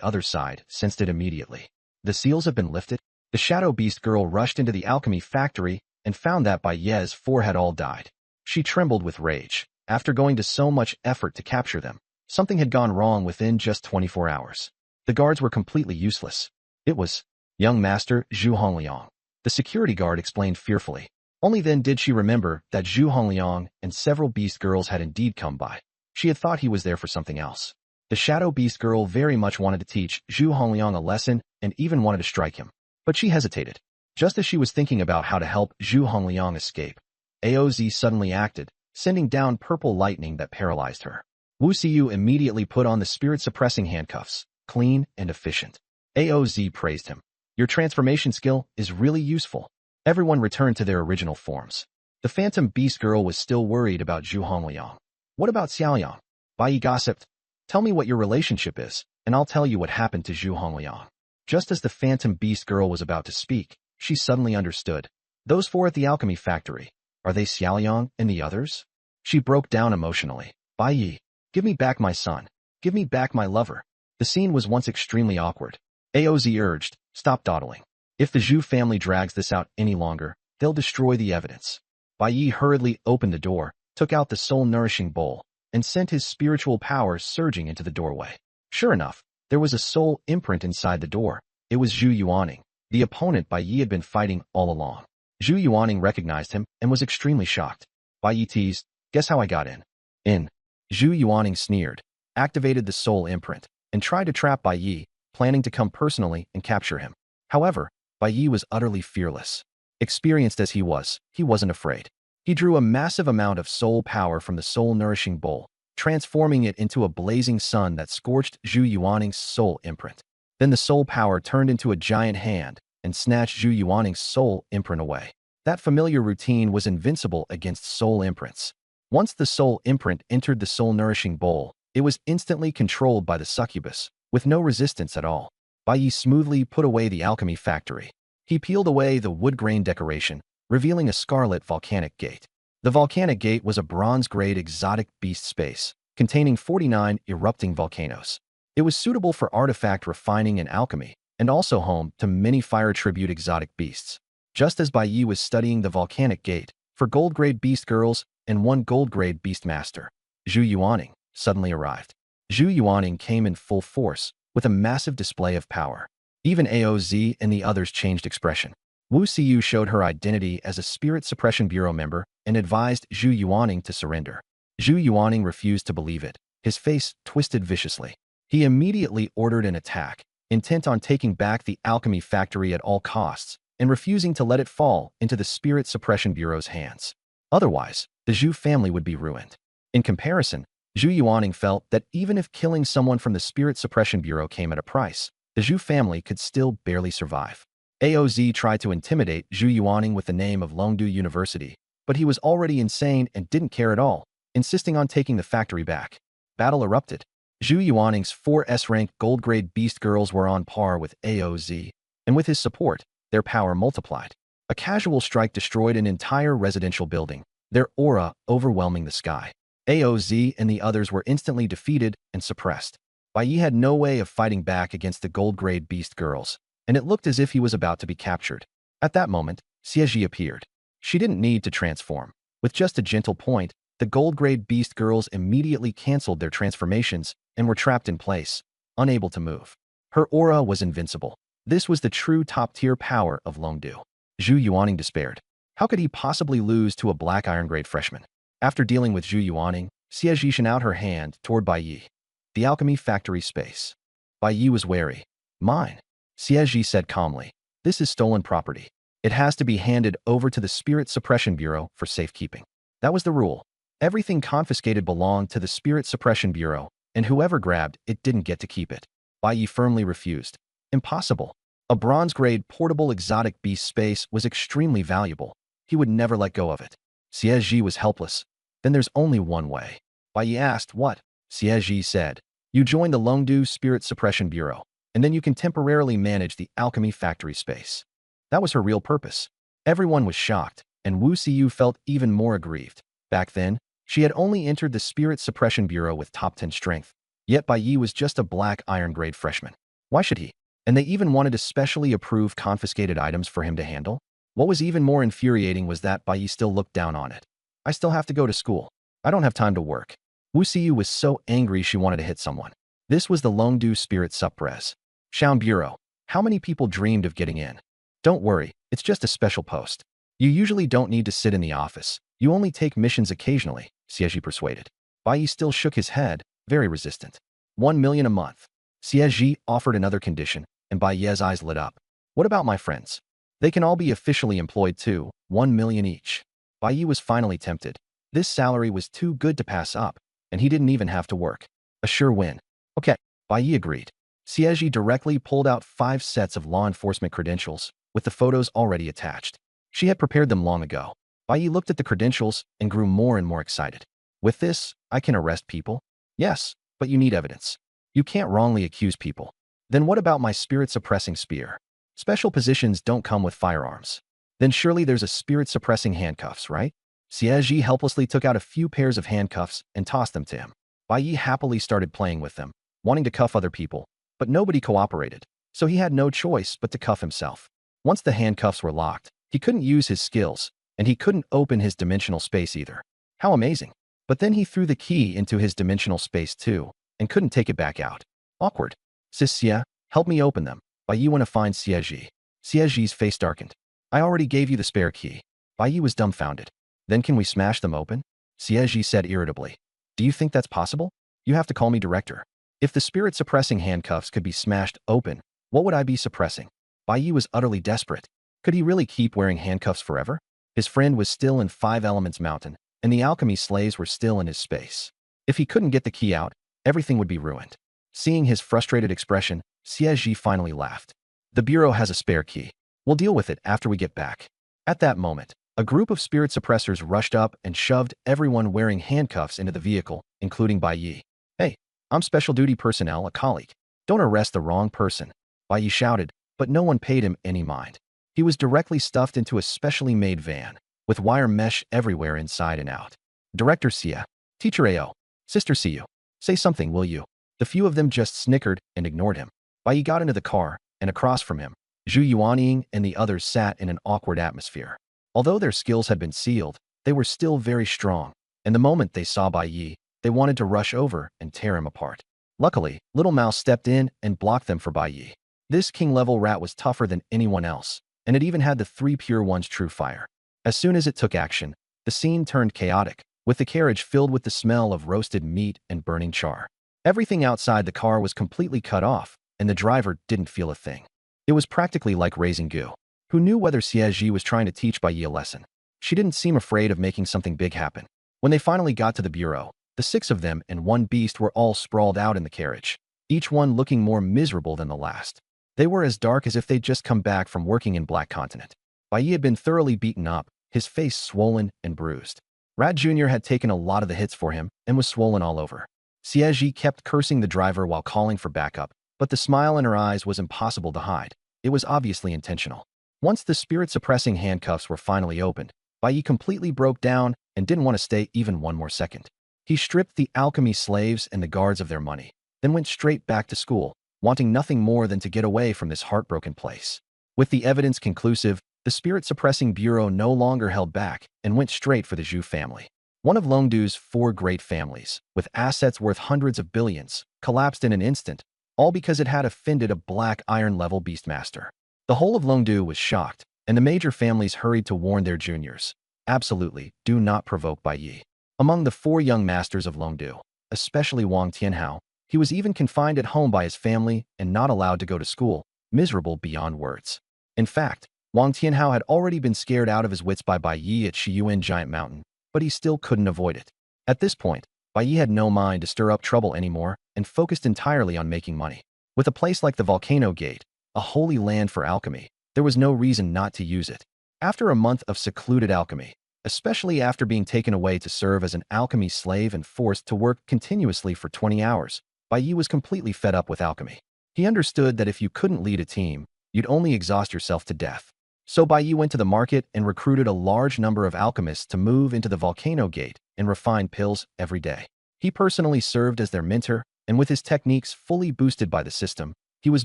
other side sensed it immediately. The seals have been lifted? The shadow beast girl rushed into the alchemy factory and found that Bai Ye's 4 had all died. She trembled with rage. After going to so much effort to capture them, something had gone wrong within just 24 hours. The guards were completely useless. It was young master Zhu Hongliang. The security guard explained fearfully. Only then did she remember that Zhu Hongliang and several beast girls had indeed come by. She had thought he was there for something else. The shadow beast girl very much wanted to teach Zhu Hongliang a lesson and even wanted to strike him. But she hesitated. Just as she was thinking about how to help Zhu Hongliang escape, AOZ suddenly acted, sending down purple lightning that paralyzed her. Wu Xiyu immediately put on the spirit-suppressing handcuffs, clean and efficient. AOZ praised him. Your transformation skill is really useful. Everyone returned to their original forms. The phantom beast girl was still worried about Zhu Hongliang. What about Xiaoyang? Bai Yi gossiped. Tell me what your relationship is, and I'll tell you what happened to Zhu Hongliang. Just as the phantom beast girl was about to speak, she suddenly understood. Those 4 at the alchemy factory. Are they Xiaoyang and the others? She broke down emotionally. Bai Yi, give me back my son. Give me back my lover. The scene was once extremely awkward. AOZ urged, stop dawdling. If the Zhu family drags this out any longer, they'll destroy the evidence. Bai Yi hurriedly opened the door, took out the soul-nourishing bowl, and sent his spiritual power surging into the doorway. Sure enough, there was a soul imprint inside the door. It was Zhu Yuaning, the opponent Bai Yi had been fighting all along. Zhu Yuaning recognized him and was extremely shocked. Bai Yi teased, guess how I got in? In. Zhu Yuaning sneered, activated the soul imprint, and tried to trap Bai Yi, planning to come personally and capture him. However, Bai Yi was utterly fearless. Experienced as he wasn't afraid. He drew a massive amount of soul power from the soul-nourishing bowl, transforming it into a blazing sun that scorched Zhu Yuaning's soul imprint. Then the soul power turned into a giant hand and snatched Zhu Yuaning's soul imprint away. That familiar routine was invincible against soul imprints. Once the soul imprint entered the soul-nourishing bowl, it was instantly controlled by the succubus, with no resistance at all. Bai Yi smoothly put away the alchemy factory. He peeled away the wood grain decoration, revealing a scarlet volcanic gate. The volcanic gate was a bronze-grade exotic beast space, containing 49 erupting volcanoes. It was suitable for artifact refining and alchemy, and also home to many fire tribute exotic beasts. Just as Bai Yi was studying the volcanic gate, for gold-grade beast girls and 1 gold-grade beast master, Zhu Yuaning suddenly arrived. Zhu Yuaning came in full force, with a massive display of power. Even AOZ and the others changed expression. Wu Xiyu showed her identity as a Spirit Suppression Bureau member and advised Zhu Yuaning to surrender. Zhu Yuaning refused to believe it, his face twisted viciously. He immediately ordered an attack, intent on taking back the alchemy factory at all costs and refusing to let it fall into the Spirit Suppression Bureau's hands. Otherwise, the Zhu family would be ruined. In comparison, Zhu Yuaning felt that even if killing someone from the Spirit Suppression Bureau came at a price, the Zhu family could still barely survive. AOZ tried to intimidate Zhu Yuaning with the name of Longdu University, but he was already insane and didn't care at all, insisting on taking the factory back. Battle erupted. Zhu Yuaning's 4 S-rank gold-grade beast girls were on par with AOZ, and with his support, their power multiplied. A casual strike destroyed an entire residential building, their aura overwhelming the sky. AOZ and the others were instantly defeated and suppressed. Bai Yi had no way of fighting back against the gold-grade beast girls, and it looked as if he was about to be captured. At that moment, Xie appeared. She didn't need to transform. With just a gentle point, the gold-grade beast girls immediately canceled their transformations and were trapped in place, unable to move. Her aura was invincible. This was the true top-tier power of Longdu. Zhu Yuaning despaired. How could he possibly lose to a black iron-grade freshman? After dealing with Zhu Yuaning, Xie sent out her hand toward Bai Yi. The alchemy factory space. Bai Yi was wary. Mine, Xie said calmly. This is stolen property. It has to be handed over to the Spirit Suppression Bureau for safekeeping. That was the rule. Everything confiscated belonged to the Spirit Suppression Bureau, and whoever grabbed it didn't get to keep it. Bai Yi firmly refused. Impossible. A bronze-grade portable exotic beast space was extremely valuable. He would never let go of it. Xie was helpless. Then there's only one way. Bai Yi asked what? Xie said. You join the Longdu Spirit Suppression Bureau, and then you can temporarily manage the alchemy factory space. That was her real purpose. Everyone was shocked, and Wu Xiyu felt even more aggrieved. Back then, she had only entered the Spirit Suppression Bureau with top 10 strength. Yet Bai Yi was just a black iron-grade freshman. Why should he? And they even wanted to specially approve confiscated items for him to handle? What was even more infuriating was that Bai Yi still looked down on it. I still have to go to school. I don't have time to work. Wu Xiyu was so angry she wanted to hit someone. This was the Longdu Spirit Suppress. Shaun Bureau. How many people dreamed of getting in? Don't worry, it's just a special post. You usually don't need to sit in the office. You only take missions occasionally, Xie persuaded. Bai Yi still shook his head, very resistant. 1 million a month. Xie offered another condition, and Bai Yi's eyes lit up. What about my friends? They can all be officially employed too, 1 million each. Bai Yi was finally tempted. This salary was too good to pass up, and he didn't even have to work. A sure win. Okay, Bai Yi agreed. Xie directly pulled out 5 sets of law enforcement credentials, with the photos already attached. She had prepared them long ago. Bai Yi looked at the credentials and grew more and more excited. With this, I can arrest people? Yes, but you need evidence. You can't wrongly accuse people. Then what about my spirit-suppressing spear? Special positions don't come with firearms. Then surely there's a spirit-suppressing handcuffs, right? Xie helplessly took out a few pairs of handcuffs and tossed them to him. Bai Yi happily started playing with them, wanting to cuff other people, but nobody cooperated, so he had no choice but to cuff himself. Once the handcuffs were locked, he couldn't use his skills, and he couldn't open his dimensional space either. How amazing. But then he threw the key into his dimensional space too, and couldn't take it back out. Awkward. Sis Xie, help me open them. Bai Yi want to find Xie. Xie's face darkened. I already gave you the spare key. Bai Yi was dumbfounded. Then can we smash them open? Xie said irritably. Do you think that's possible? You have to call me director. If the spirit-suppressing handcuffs could be smashed open, what would I be suppressing? Bai Yi was utterly desperate. Could he really keep wearing handcuffs forever? His friend was still in 5 Elements Mountain, and the alchemy slaves were still in his space. If he couldn't get the key out, everything would be ruined. Seeing his frustrated expression, Xie finally laughed. The Bureau has a spare key. We'll deal with it after we get back. At that moment, a group of spirit suppressors rushed up and shoved everyone wearing handcuffs into the vehicle, including Bai Yi. Hey, I'm special duty personnel, a colleague. Don't arrest the wrong person. Bai Yi shouted, but no one paid him any mind. He was directly stuffed into a specially made van, with wire mesh everywhere inside and out. Director Xie, Teacher Ao, Sister Xiu, say something, will you? The few of them just snickered and ignored him. Bai Yi got into the car, and across from him, Zhu Yuaning and the others sat in an awkward atmosphere. Although their skills had been sealed, they were still very strong, and the moment they saw Bai Yi, they wanted to rush over and tear him apart. Luckily, Little Mouse stepped in and blocked them for Bai Yi. This king-level rat was tougher than anyone else, and it even had the 3 Pure One's true fire. As soon as it took action, the scene turned chaotic, with the carriage filled with the smell of roasted meat and burning char. Everything outside the car was completely cut off, and the driver didn't feel a thing. It was practically like raising goo. Who knew whether Xie was trying to teach Bai Yi a lesson? She didn't seem afraid of making something big happen. When they finally got to the bureau, the 6 of them and 1 beast were all sprawled out in the carriage, each one looking more miserable than the last. They were as dark as if they'd just come back from working in Black Continent. Bai Yi had been thoroughly beaten up, his face swollen and bruised. Rat Jr. had taken a lot of the hits for him and was swollen all over. Xie kept cursing the driver while calling for backup, but the smile in her eyes was impossible to hide. It was obviously intentional. Once the spirit-suppressing handcuffs were finally opened, Bai Yi completely broke down and didn't want to stay even one more second. He stripped the alchemy slaves and the guards of their money, then went straight back to school, wanting nothing more than to get away from this heartbroken place. With the evidence conclusive, the spirit-suppressing bureau no longer held back and went straight for the Zhu family. One of Longdu's four great families, with assets worth hundreds of billions, collapsed in an instant, all because it had offended a black iron-level beastmaster. The whole of Longdu was shocked, and the major families hurried to warn their juniors. Absolutely, do not provoke Bai Yi. Among the four young masters of Longdu, especially Wang Tianhao, he was even confined at home by his family and not allowed to go to school, miserable beyond words. In fact, Wang Tianhao had already been scared out of his wits by Bai Yi at Shiyuan Giant Mountain, but he still couldn't avoid it. At this point, Bai Yi had no mind to stir up trouble anymore and focused entirely on making money. With a place like the Volcano Gate, a holy land for alchemy, there was no reason not to use it. After a month of secluded alchemy, especially after being taken away to serve as an alchemy slave and forced to work continuously for 20 hours, Bai Yi was completely fed up with alchemy. He understood that if you couldn't lead a team, you'd only exhaust yourself to death. So Bai Yi went to the market and recruited a large number of alchemists to move into the Volcano Gate and refine pills every day. He personally served as their mentor, and with his techniques fully boosted by the system, he was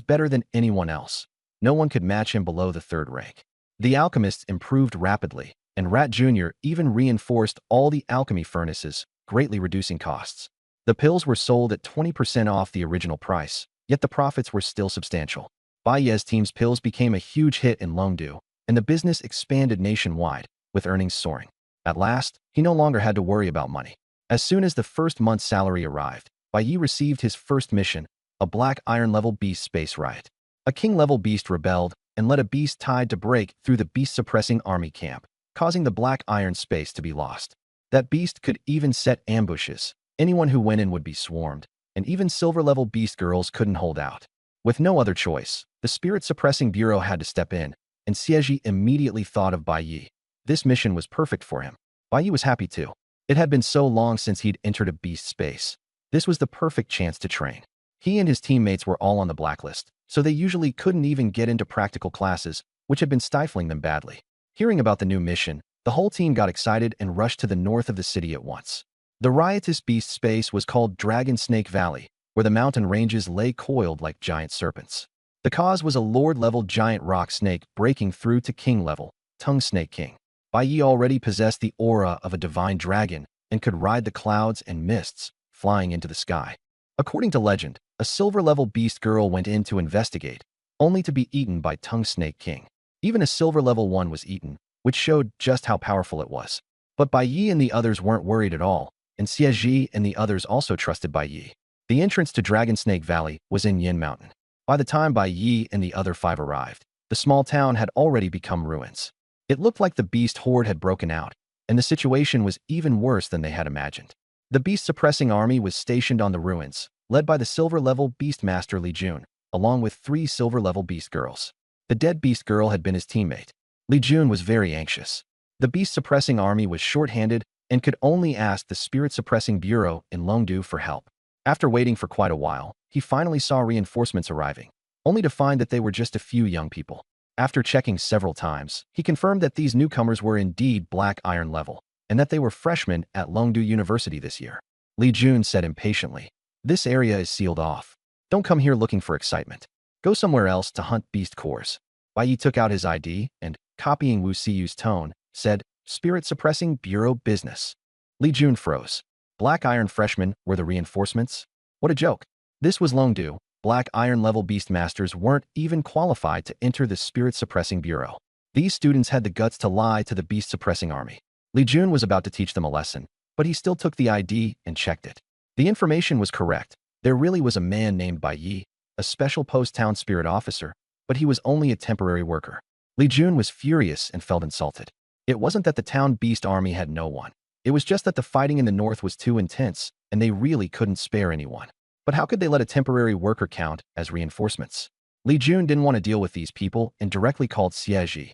better than anyone else. No one could match him below the third rank. The alchemists improved rapidly, and Rat Jr. even reinforced all the alchemy furnaces, greatly reducing costs. The pills were sold at 20% off the original price, yet the profits were still substantial. Bai Yi's team's pills became a huge hit in Longdu, and the business expanded nationwide, with earnings soaring. At last, he no longer had to worry about money. As soon as the first month's salary arrived, Bai Yi received his first mission, a black iron-level beast space riot. A king-level beast rebelled and let a beast tied to break through the beast-suppressing army camp, causing the black iron space to be lost. That beast could even set ambushes. Anyone who went in would be swarmed, and even silver-level beast girls couldn't hold out. With no other choice, the spirit-suppressing bureau had to step in, and Xieji immediately thought of Bai Yi. This mission was perfect for him. Bai Yi was happy too. It had been so long since he'd entered a beast space. This was the perfect chance to train. He and his teammates were all on the blacklist, so they usually couldn't even get into practical classes, which had been stifling them badly. Hearing about the new mission, the whole team got excited and rushed to the north of the city at once. The riotous beast space was called Dragon Snake Valley, where the mountain ranges lay coiled like giant serpents. The cause was a lord-level giant rock snake breaking through to king-level, Tongue Snake King. Bai Yi already possessed the aura of a divine dragon and could ride the clouds and mists, flying into the sky. According to legend, a silver-level beast girl went in to investigate, only to be eaten by Tongue Snake King. Even a silver-level one was eaten, which showed just how powerful it was. But Bai Yi and the others weren't worried at all, and Xieji and the others also trusted Bai Yi. The entrance to Dragon Snake Valley was in Yin Mountain. By the time Bai Yi and the other five arrived, the small town had already become ruins. It looked like the beast horde had broken out, and the situation was even worse than they had imagined. The beast-suppressing army was stationed on the ruins, led by the silver-level beastmaster Li Jun, along with 3 silver-level beast girls. The dead beast girl had been his teammate. Li Jun was very anxious. The beast-suppressing army was short-handed and could only ask the spirit-suppressing bureau in Longdu for help. After waiting for quite a while, he finally saw reinforcements arriving, only to find that they were just a few young people. After checking several times, he confirmed that these newcomers were indeed black iron level, and that they were freshmen at Longdu University this year. Li Jun said impatiently, "This area is sealed off. Don't come here looking for excitement. Go somewhere else to hunt beast cores." Bai Yi took out his ID and, copying Wu Siyu's tone, said, "Spirit-suppressing bureau business." Li Jun froze. Black iron freshmen were the reinforcements? What a joke. This was Longdu. Black iron-level beastmasters weren't even qualified to enter the spirit-suppressing bureau. These students had the guts to lie to the beast-suppressing army. Li Jun was about to teach them a lesson, but he still took the ID and checked it. The information was correct. There really was a man named Bai Yi, a special post-town spirit officer, but he was only a temporary worker. Li Jun was furious and felt insulted. It wasn't that the town beast army had no one. It was just that the fighting in the north was too intense, and they really couldn't spare anyone. But how could they let a temporary worker count as reinforcements? Li Jun didn't want to deal with these people and directly called Xieji.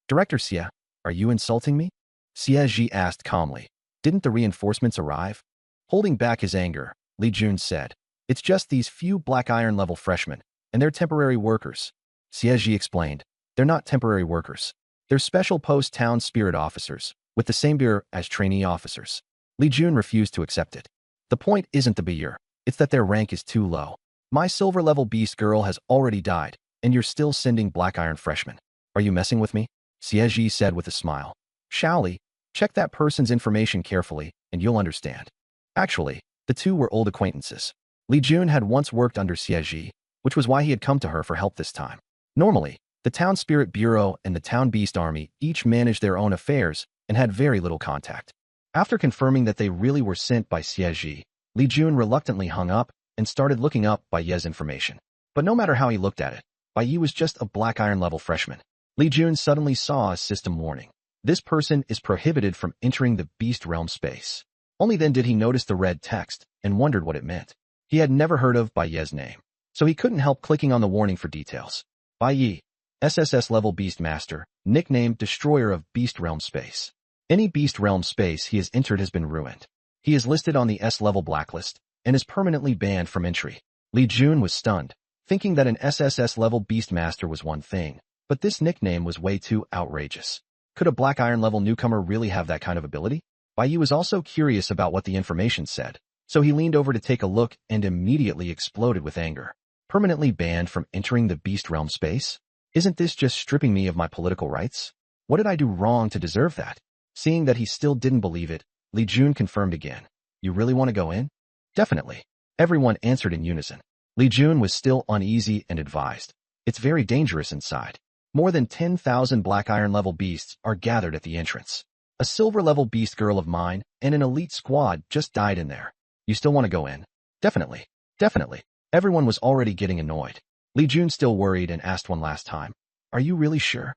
"Director Xie, are you insulting me?" Xieji asked calmly. "Didn't the reinforcements arrive?" Holding back his anger, Li Jun said, "It's just these few black iron level freshmen, and they're temporary workers." Xieji explained, They're not temporary workers. They're special post town spirit officers, with the same beer as trainee officers. Li Jun refused to accept it. The point isn't the beer, it's that their rank is too low. My silver-level beast girl has already died, and you're still sending black iron freshmen. Are you messing with me? Xie said with a smile. Shaoli, check that person's information carefully, and you'll understand. Actually, the two were old acquaintances. Li Jun had once worked under Xie, which was why he had come to her for help this time. Normally, the Town Spirit Bureau and the Town Beast Army each managed their own affairs and had very little contact. After confirming that they really were sent by Xie, Li Jun reluctantly hung up and started looking up Bai Ye's information. But no matter how he looked at it, Bai Ye was just a black iron level freshman. Li Jun suddenly saw a system warning. This person is prohibited from entering the beast realm space. Only then did he notice the red text and wondered what it meant. He had never heard of Bai Ye's name, so he couldn't help clicking on the warning for details. Bai Ye, SSS-level Beast Master, nicknamed Destroyer of Beast Realm Space. Any Beast Realm space he has entered has been ruined. He is listed on the S-level blacklist and is permanently banned from entry. Li Jun was stunned, thinking that an SSS-level Beast Master was one thing, but this nickname was way too outrageous. Could a black iron level newcomer really have that kind of ability? Bai Ye was also curious about what the information said, so he leaned over to take a look and immediately exploded with anger. Permanently banned from entering the Beast Realm space? Isn't this just stripping me of my political rights? What did I do wrong to deserve that? Seeing that he still didn't believe it, Li Jun confirmed again. You really want to go in? Definitely. Everyone answered in unison. Li Jun was still uneasy and advised. It's very dangerous inside. More than 10,000 black iron level beasts are gathered at the entrance. A silver level beast girl of mine and an elite squad just died in there. You still want to go in? Definitely. Definitely. Everyone was already getting annoyed. Li Jun still worried and asked one last time. Are you really sure?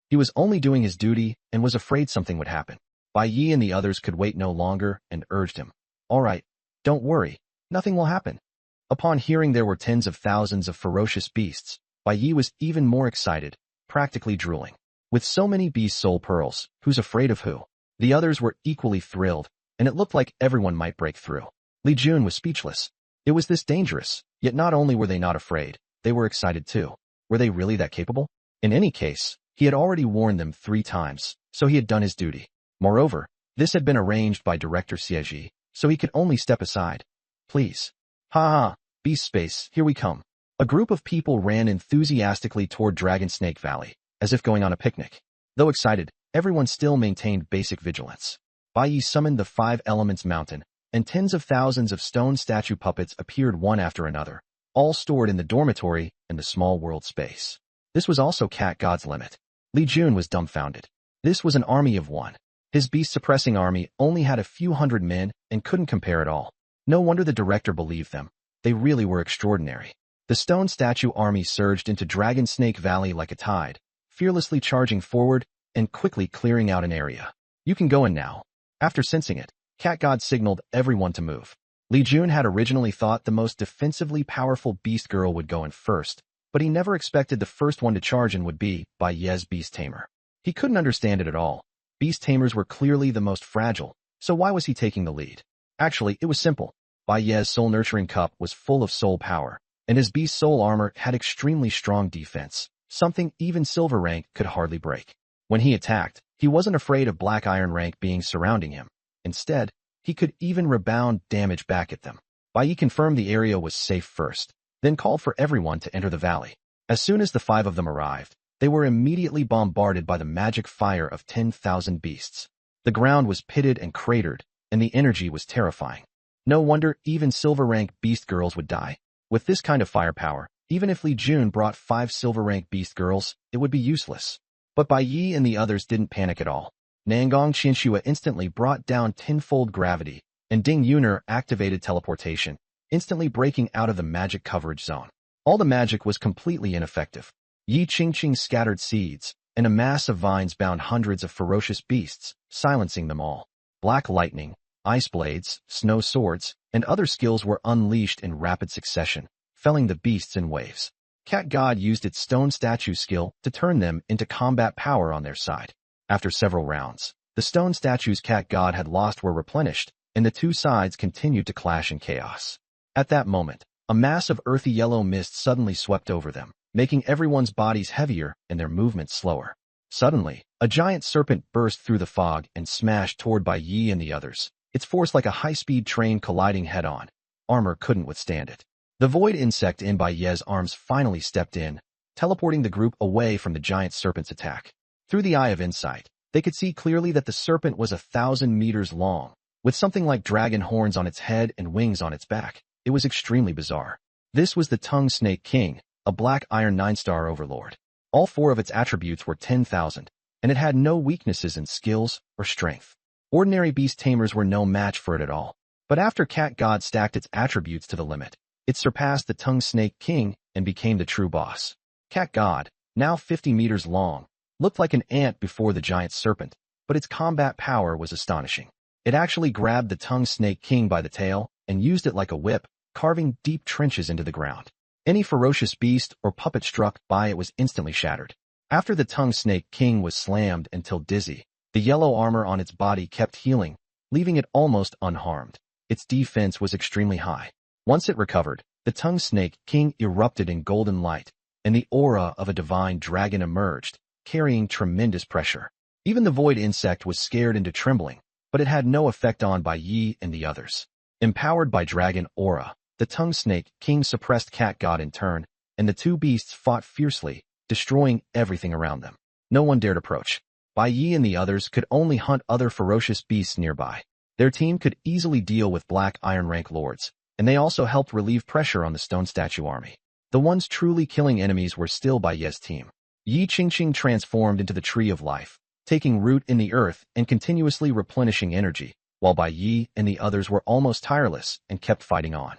He was only doing his duty and was afraid something would happen. Bai Ye and the others could wait no longer and urged him. All right, don't worry. Nothing will happen. Upon hearing there were tens of thousands of ferocious beasts, Bai Ye was even more excited, practically drooling. With so many beast soul pearls, who's afraid of who? The others were equally thrilled, and it looked like everyone might break through. Li Jun was speechless. It was this dangerous, yet not only were they not afraid, they were excited too. Were they really that capable? In any case, he had already warned them 3 times, so he had done his duty. Moreover, this had been arranged by Director Xie, so he could only step aside. Please. Ha ha, Beast Space, here we come. A group of people ran enthusiastically toward Dragon Snake Valley, as if going on a picnic. Though excited, everyone still maintained basic vigilance. Bai Ye summoned the 5 Elements Mountain, and tens of thousands of stone statue puppets appeared one after another, all stored in the dormitory and the small world space. This was also Cat God's limit. Li Jun was dumbfounded. This was an army of one. His beast-suppressing army only had a few hundred men and couldn't compare at all. No wonder the director believed them. They really were extraordinary. The stone statue army surged into Dragon Snake Valley like a tide, fearlessly charging forward and quickly clearing out an area. You can go in now. After sensing it, Cat God signaled everyone to move. Li Jun had originally thought the most defensively powerful beast girl would go in first, but he never expected the first one to charge in would be Bai Ye's beast tamer. He couldn't understand it at all. Beast tamers were clearly the most fragile, so why was he taking the lead? Actually, it was simple. Bai Ye's soul nurturing cup was full of soul power, and his beast soul armor had extremely strong defense, something even silver rank could hardly break. When he attacked, he wasn't afraid of black iron rank beings surrounding him. Instead, he could even rebound damage back at them. Bai Ye confirmed the area was safe first, then called for everyone to enter the valley. As soon as the 5 of them arrived, they were immediately bombarded by the magic fire of 10,000 beasts. The ground was pitted and cratered, and the energy was terrifying. No wonder even silver rank beast girls would die. With this kind of firepower, even if Li Jun brought 5 silver rank beast girls, it would be useless. But Bai Ye and the others didn't panic at all. Nangong Qianxua instantly brought down tenfold gravity, and Ding Yuner activated teleportation, instantly breaking out of the magic coverage zone. All the magic was completely ineffective. Yi Qingqing scattered seeds, and a mass of vines bound hundreds of ferocious beasts, silencing them all. Black lightning, ice blades, snow swords, and other skills were unleashed in rapid succession, felling the beasts in waves. Cat God used its stone statue skill to turn them into combat power on their side. After several rounds, the stone statues Cat God had lost were replenished, and the 2 sides continued to clash in chaos. At that moment, a mass of earthy yellow mist suddenly swept over them, making everyone's bodies heavier and their movements slower. Suddenly, a giant serpent burst through the fog and smashed toward Bai Yi and the others, its force like a high-speed train colliding head-on. Armor couldn't withstand it. The void insect in Bai Yi's arms finally stepped in, teleporting the group away from the giant serpent's attack. Through the eye of insight, they could see clearly that the serpent was 1,000 meters long, with something like dragon horns on its head and wings on its back. It was extremely bizarre. This was the Tongue Snake King, a black iron 9-star overlord. All 4 of its attributes were 10,000, and it had no weaknesses in skills or strength. Ordinary beast tamers were no match for it at all. But after Cat God stacked its attributes to the limit, it surpassed the Tongue Snake King and became the true boss. Cat God, now 50 meters long, looked like an ant before the giant serpent, but its combat power was astonishing. It actually grabbed the Tongue Snake King by the tail and used it like a whip, carving deep trenches into the ground. Any ferocious beast or puppet struck by it was instantly shattered. After the Tongue Snake King was slammed until dizzy, the yellow armor on its body kept healing, leaving it almost unharmed. Its defense was extremely high. Once it recovered, the Tongue Snake King erupted in golden light, and the aura of a divine dragon emerged, carrying tremendous pressure. Even the void insect was scared into trembling, but it had no effect on Bai Yi and the others. Empowered by dragon aura, the Tongue Snake King suppressed Cat God in turn, and the 2 beasts fought fiercely, destroying everything around them. No one dared approach. Bai Yi and the others could only hunt other ferocious beasts nearby. Their team could easily deal with black iron rank lords, and they also helped relieve pressure on the stone statue army. The ones truly killing enemies were still Bai Yi's team. Yi Qingqing transformed into the Tree of Life, taking root in the earth and continuously replenishing energy, while Bai Yi and the others were almost tireless and kept fighting on.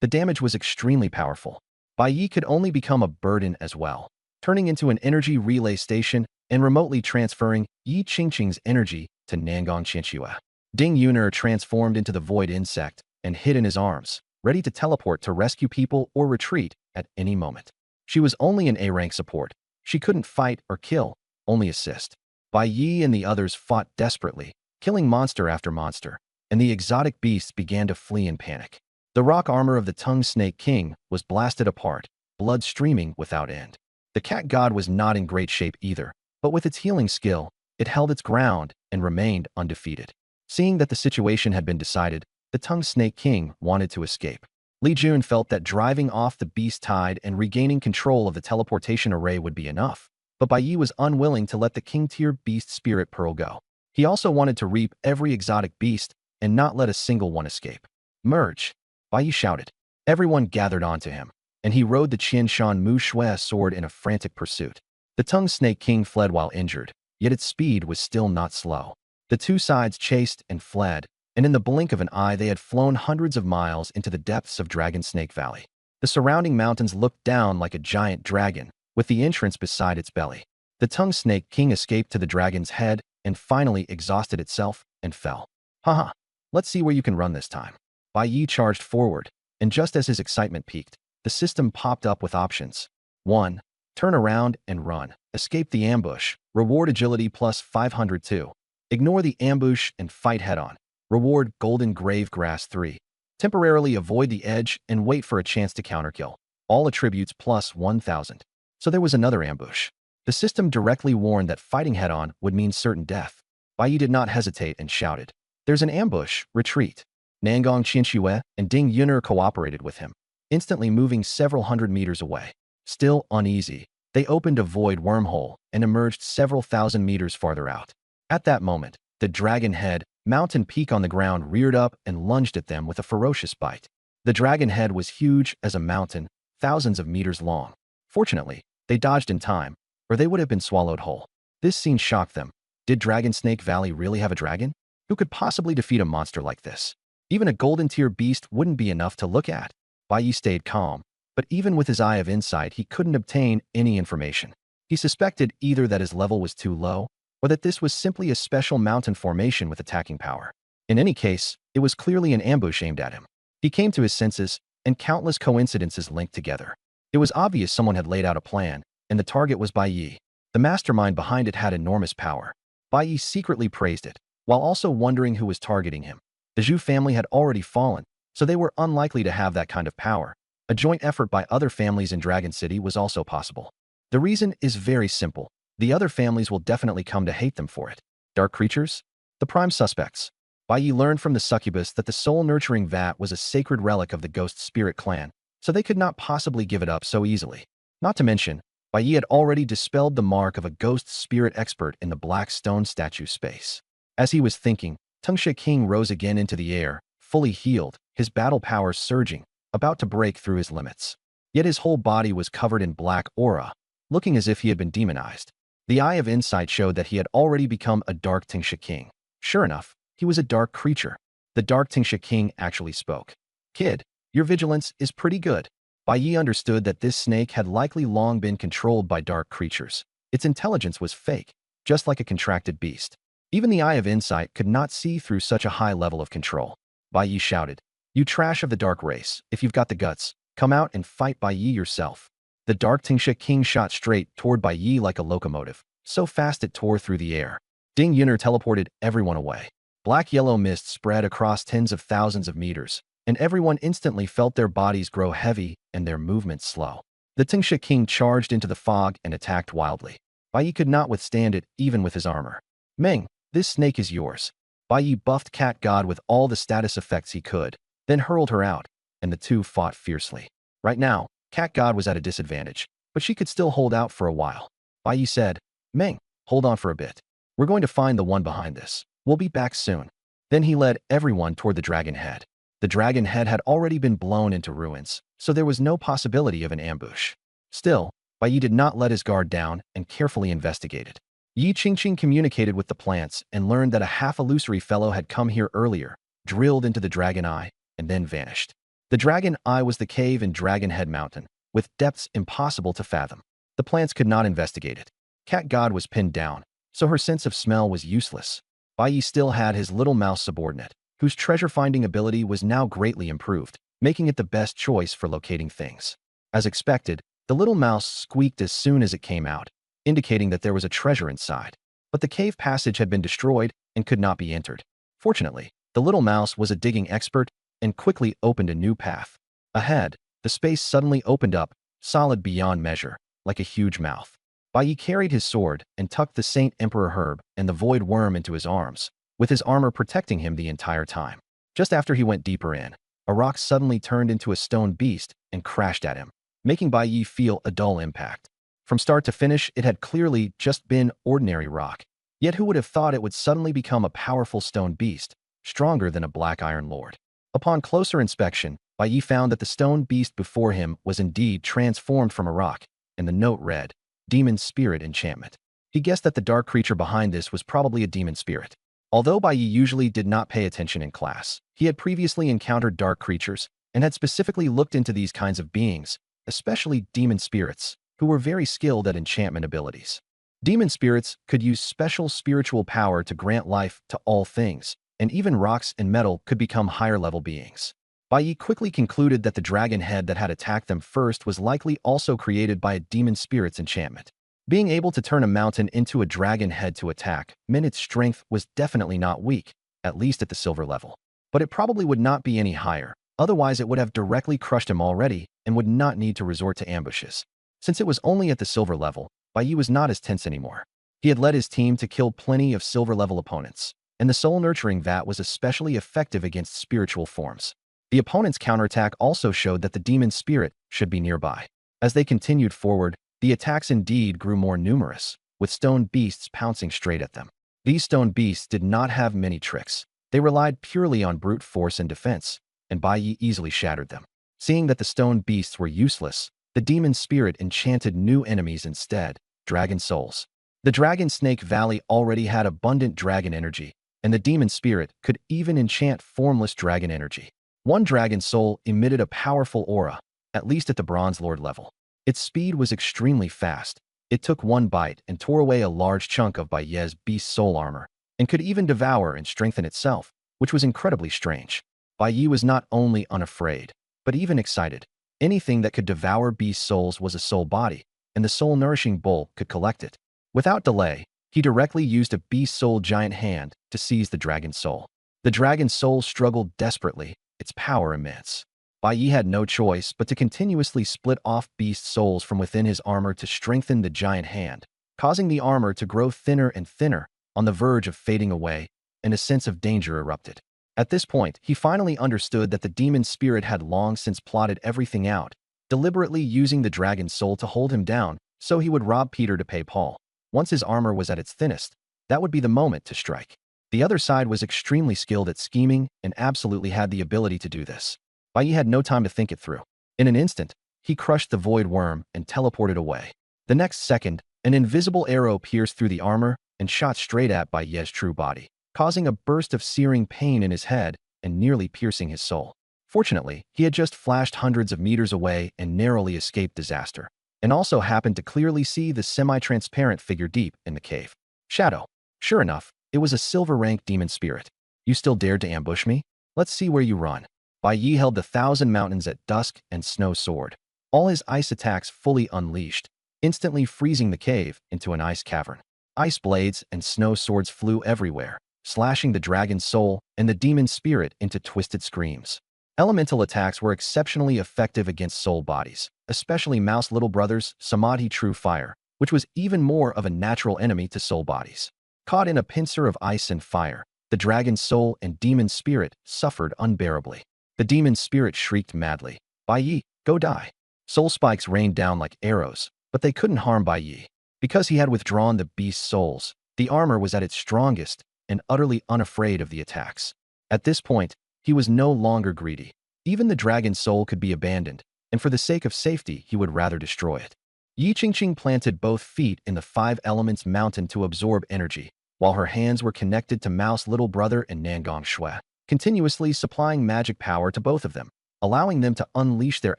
The damage was extremely powerful. Bai Yi could only become a burden as well, turning into an energy relay station and remotely transferring Yi Qingqing's energy to Nangong Qianxue. Ding Yuner transformed into the void insect and hid in his arms, ready to teleport to rescue people or retreat at any moment. She was only an A-rank support. She couldn't fight or kill, only assist. Bai Yi and the others fought desperately, killing monster after monster, and the exotic beasts began to flee in panic. The rock armor of the Tongue Snake King was blasted apart, blood streaming without end. The Cat God was not in great shape either, but with its healing skill, it held its ground and remained undefeated. Seeing that the situation had been decided, the Tongue Snake King wanted to escape. Li Jun felt that driving off the beast tide and regaining control of the teleportation array would be enough, but Bai Yi was unwilling to let the King-tier beast spirit pearl go. He also wanted to reap every exotic beast and not let a single one escape. Merge! Bai Yi shouted. Everyone gathered onto him, and he rode the Qian Shan Mu Shui sword in a frantic pursuit. The Tongue Snake King fled while injured, yet its speed was still not slow. The 2 sides chased and fled, and in the blink of an eye they had flown hundreds of miles into the depths of Dragon Snake Valley. The surrounding mountains looked down like a giant dragon, with the entrance beside its belly. The Tongue Snake King escaped to the dragon's head and finally exhausted itself and fell. Haha, let's see where you can run this time. Bai Yi charged forward, and just as his excitement peaked, the system popped up with options. 1. Turn around and run. Escape the ambush. Reward agility plus 502. Ignore the ambush and fight head-on. Reward golden grave grass 3. Temporarily avoid the edge and wait for a chance to counterkill. All attributes plus 1000. So there was another ambush. The system directly warned that fighting head-on would mean certain death. Bai Yi did not hesitate and shouted, "There's an ambush, retreat." Nangong Qianxue and Ding Yuner cooperated with him, instantly moving several hundred meters away. Still uneasy, they opened a void wormhole and emerged several thousand meters farther out. At that moment, the dragon head, mountain peak on the ground reared up and lunged at them with a ferocious bite. The dragon head was huge as a mountain, thousands of meters long. Fortunately, they dodged in time, or they would have been swallowed whole. This scene shocked them. Did Dragon Snake Valley really have a dragon? Who could possibly defeat a monster like this? Even a golden tier beast wouldn't be enough to look at. Bai Yi stayed calm, but even with his eye of insight, he couldn't obtain any information. He suspected either that his level was too low, or that this was simply a special mountain formation with attacking power. In any case, it was clearly an ambush aimed at him. He came to his senses, and countless coincidences linked together. It was obvious someone had laid out a plan, and the target was Bai Yi. The mastermind behind it had enormous power. Bai Yi secretly praised it, while also wondering who was targeting him. The Zhu family had already fallen, so they were unlikely to have that kind of power, A joint effort by other families in Dragon City was also possible. The reason is very simple. The other families will definitely come to hate them for it. Dark creatures? The prime suspects. Bai Yi learned from the succubus that the soul-nurturing vat was a sacred relic of the ghost spirit clan, so they could not possibly give it up so easily. Not to mention, Bai Yi had already dispelled the mark of a ghost spirit expert in the black stone statue space. As he was thinking, Tungsha King rose again into the air, fully healed, his battle powers surging, about to break through his limits. Yet his whole body was covered in black aura, looking as if he had been demonized. The Eye of Insight showed that he had already become a Dark Tungsha King. Sure enough, he was a dark creature. The Dark Tungsha King actually spoke. "Kid, your vigilance is pretty good." Bai Yi understood that this snake had likely long been controlled by dark creatures. Its intelligence was fake, just like a contracted beast. Even the Eye of Insight could not see through such a high level of control. Bai Yi shouted, "You trash of the dark race, if you've got the guts, come out and fight Bai Yi yourself." The Dark Tungsha King shot straight toward Bai Yi like a locomotive, so fast it tore through the air. Ding Yuner teleported everyone away. Black-yellow mist spread across tens of thousands of meters, and everyone instantly felt their bodies grow heavy and their movements slow. The Tungsha King charged into the fog and attacked wildly. Bai Yi could not withstand it even with his armor. "Meng, this snake is yours." Bai Yi buffed Cat God with all the status effects he could, then hurled her out, and the two fought fiercely. Right now, Cat God was at a disadvantage, but she could still hold out for a while. Bai Yi said, "Meng, hold on for a bit. We're going to find the one behind this. We'll be back soon." Then he led everyone toward the dragon head. The dragon head had already been blown into ruins, so there was no possibility of an ambush. Still, Bai Yi did not let his guard down and carefully investigated. Yi Qingqing communicated with the plants and learned that a half-illusory fellow had come here earlier, drilled into the dragon eye, and then vanished. The dragon eye was the cave in Dragon Head Mountain, with depths impossible to fathom. The plants could not investigate it. Cat God was pinned down, so her sense of smell was useless. Bai Yi still had his little mouse subordinate, whose treasure-finding ability was now greatly improved, making it the best choice for locating things. As expected, the little mouse squeaked as soon as it came out, indicating that there was a treasure inside. But the cave passage had been destroyed and could not be entered. Fortunately, the little mouse was a digging expert and quickly opened a new path. Ahead, the space suddenly opened up, solid beyond measure, like a huge mouth. Bai Yi carried his sword and tucked the Saint Emperor Herb and the Void Worm into his arms, with his armor protecting him the entire time. Just after he went deeper in, a rock suddenly turned into a stone beast and crashed at him, making Bai Yi feel a dull impact. From start to finish, it had clearly just been ordinary rock. Yet who would have thought it would suddenly become a powerful stone beast, stronger than a black iron lord? Upon closer inspection, Bai Yi found that the stone beast before him was indeed transformed from a rock, and the note read, "Demon Spirit Enchantment." He guessed that the dark creature behind this was probably a demon spirit. Although Bai Yi usually did not pay attention in class, he had previously encountered dark creatures and had specifically looked into these kinds of beings, especially demon spirits, who were very skilled at enchantment abilities. Demon spirits could use special spiritual power to grant life to all things, and even rocks and metal could become higher-level beings. Bai Yi quickly concluded that the dragon head that had attacked them first was likely also created by a demon spirit's enchantment. Being able to turn a mountain into a dragon head to attack meant its strength was definitely not weak, at least at the silver level. But it probably would not be any higher, otherwise it would have directly crushed him already and would not need to resort to ambushes. Since it was only at the silver level, Bai Yi was not as tense anymore. He had led his team to kill plenty of silver-level opponents, and the soul-nurturing vat was especially effective against spiritual forms. The opponent's counterattack also showed that the demon spirit should be nearby. As they continued forward, the attacks indeed grew more numerous, with stone beasts pouncing straight at them. These stone beasts did not have many tricks. They relied purely on brute force and defense, and Bai Yi easily shattered them. Seeing that the stone beasts were useless, the demon spirit enchanted new enemies instead, dragon souls. The Dragon Snake Valley already had abundant dragon energy, and the demon spirit could even enchant formless dragon energy. One dragon soul emitted a powerful aura, at least at the Bronze Lord level. Its speed was extremely fast. It took one bite and tore away a large chunk of Bai Yi's beast soul armor, and could even devour and strengthen itself, which was incredibly strange. Bai Yi was not only unafraid, but even excited. Anything that could devour beast souls was a soul body, and the soul-nourishing bowl could collect it. Without delay, he directly used a beast soul giant hand to seize the dragon soul. The dragon soul struggled desperately, its power immense. Bai Yi had no choice but to continuously split off beast souls from within his armor to strengthen the giant hand, causing the armor to grow thinner and thinner, on the verge of fading away, and a sense of danger erupted. At this point, he finally understood that the demon spirit had long since plotted everything out, deliberately using the dragon's soul to hold him down so he would rob Peter to pay Paul. Once his armor was at its thinnest, that would be the moment to strike. The other side was extremely skilled at scheming and absolutely had the ability to do this. Bai Yi had no time to think it through. In an instant, he crushed the void worm and teleported away. The next second, an invisible arrow pierced through the armor and shot straight at Bai Yi's true body, causing a burst of searing pain in his head and nearly piercing his soul. Fortunately, he had just flashed hundreds of meters away and narrowly escaped disaster, and also happened to clearly see the semi-transparent figure deep in the cave. Shadow. Sure enough, it was a silver-rank demon spirit. You still dared to ambush me? Let's see where you run. Bai Yi held the 1,000 Mountains at dusk and snow sword, all his ice attacks fully unleashed, instantly freezing the cave into an ice cavern. Ice blades and snow swords flew everywhere, slashing the dragon's soul and the demon spirit into twisted screams. Elemental attacks were exceptionally effective against soul bodies, especially Mouse Little Brother's Samadhi True Fire, which was even more of a natural enemy to soul bodies. Caught in a pincer of ice and fire, the dragon's soul and demon spirit suffered unbearably. The demon spirit shrieked madly, "Bai Yi, go die!" Soul spikes rained down like arrows, but they couldn't harm Bai Yi. Because he had withdrawn the beast's souls, the armor was at its strongest and utterly unafraid of the attacks. At this point, he was no longer greedy. Even the dragon's soul could be abandoned, and for the sake of safety, he would rather destroy it. Yi Qingqing planted both feet in the 5 Elements mountain to absorb energy, while her hands were connected to Mouse Little Brother and Nangong Shui, continuously supplying magic power to both of them, allowing them to unleash their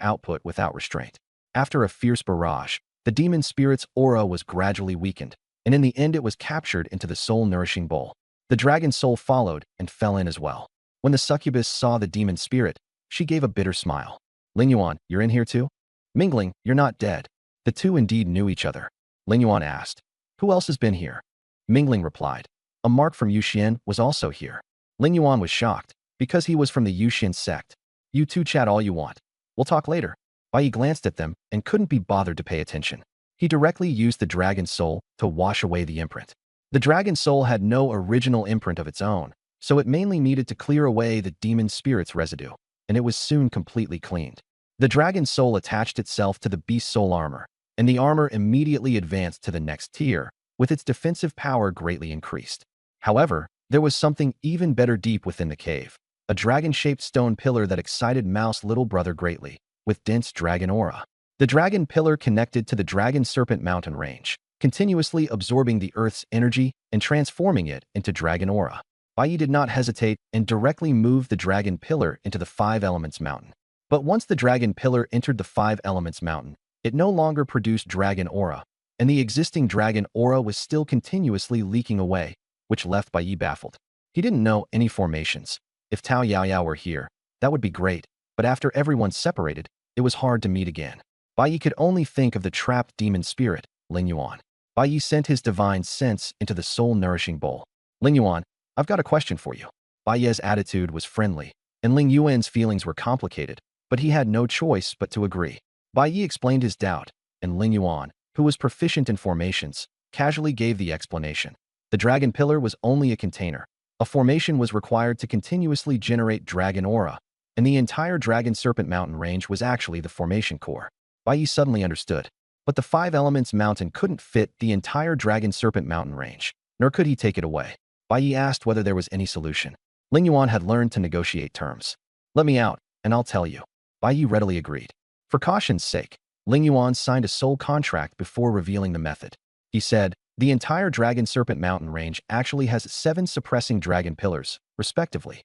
output without restraint. After a fierce barrage, the demon spirit's aura was gradually weakened, and in the end it was captured into the soul-nourishing bowl. The dragon's soul followed and fell in as well. When the succubus saw the demon spirit, she gave a bitter smile. "Ling Yuan, you're in here too?" "Mingling, you're not dead." The two indeed knew each other. Ling Yuan asked, "Who else has been here?" Mingling replied, "A mark from Yuxian was also here." Ling Yuan was shocked, because he was from the Yuxian sect. "You two chat all you want. We'll talk later." Bai Yi glanced at them and couldn't be bothered to pay attention. He directly used the dragon's soul to wash away the imprint. The dragon's soul had no original imprint of its own, so it mainly needed to clear away the demon spirit's residue, and it was soon completely cleaned. The dragon's soul attached itself to the beast's soul armor, and the armor immediately advanced to the next tier, with its defensive power greatly increased. However, there was something even better deep within the cave, a dragon-shaped stone pillar that excited Mouse Little Brother greatly, with dense dragon aura. The dragon pillar connected to the Dragon Serpent Mountain range, continuously absorbing the Earth's energy and transforming it into dragon aura. Bai Yi did not hesitate and directly moved the dragon pillar into the 5 Elements mountain. But once the dragon pillar entered the 5 Elements mountain, it no longer produced dragon aura, and the existing dragon aura was still continuously leaking away, which left Bai Yi baffled. He didn't know any formations. If Tao Yaoyao were here, that would be great, but after everyone separated, it was hard to meet again. Bai Yi could only think of the trapped demon spirit, Ling Yuan. Bai Yi sent his divine sense into the soul-nourishing bowl. "Ling Yuan, I've got a question for you." Bai Yi's attitude was friendly, and Ling Yuan's feelings were complicated, but he had no choice but to agree. Bai Yi explained his doubt, and Ling Yuan, who was proficient in formations, casually gave the explanation. The dragon pillar was only a container. A formation was required to continuously generate dragon aura, and the entire Dragon Serpent Mountain range was actually the formation core. Bai Yi suddenly understood. But the 5 Elements mountain couldn't fit the entire Dragon Serpent Mountain range, nor could he take it away. Bai Yi asked whether there was any solution. Ling Yuan had learned to negotiate terms. "Let me out, and I'll tell you." Bai Yi readily agreed. For caution's sake, Ling Yuan signed a soul contract before revealing the method. He said, "The entire Dragon Serpent Mountain range actually has 7 suppressing dragon pillars, respectively.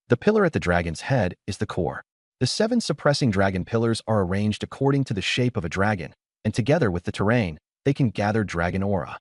The pillar at the dragon's head is the core. The 7 suppressing dragon pillars are arranged according to the shape of a dragon, and together with the terrain, they can gather dragon aura."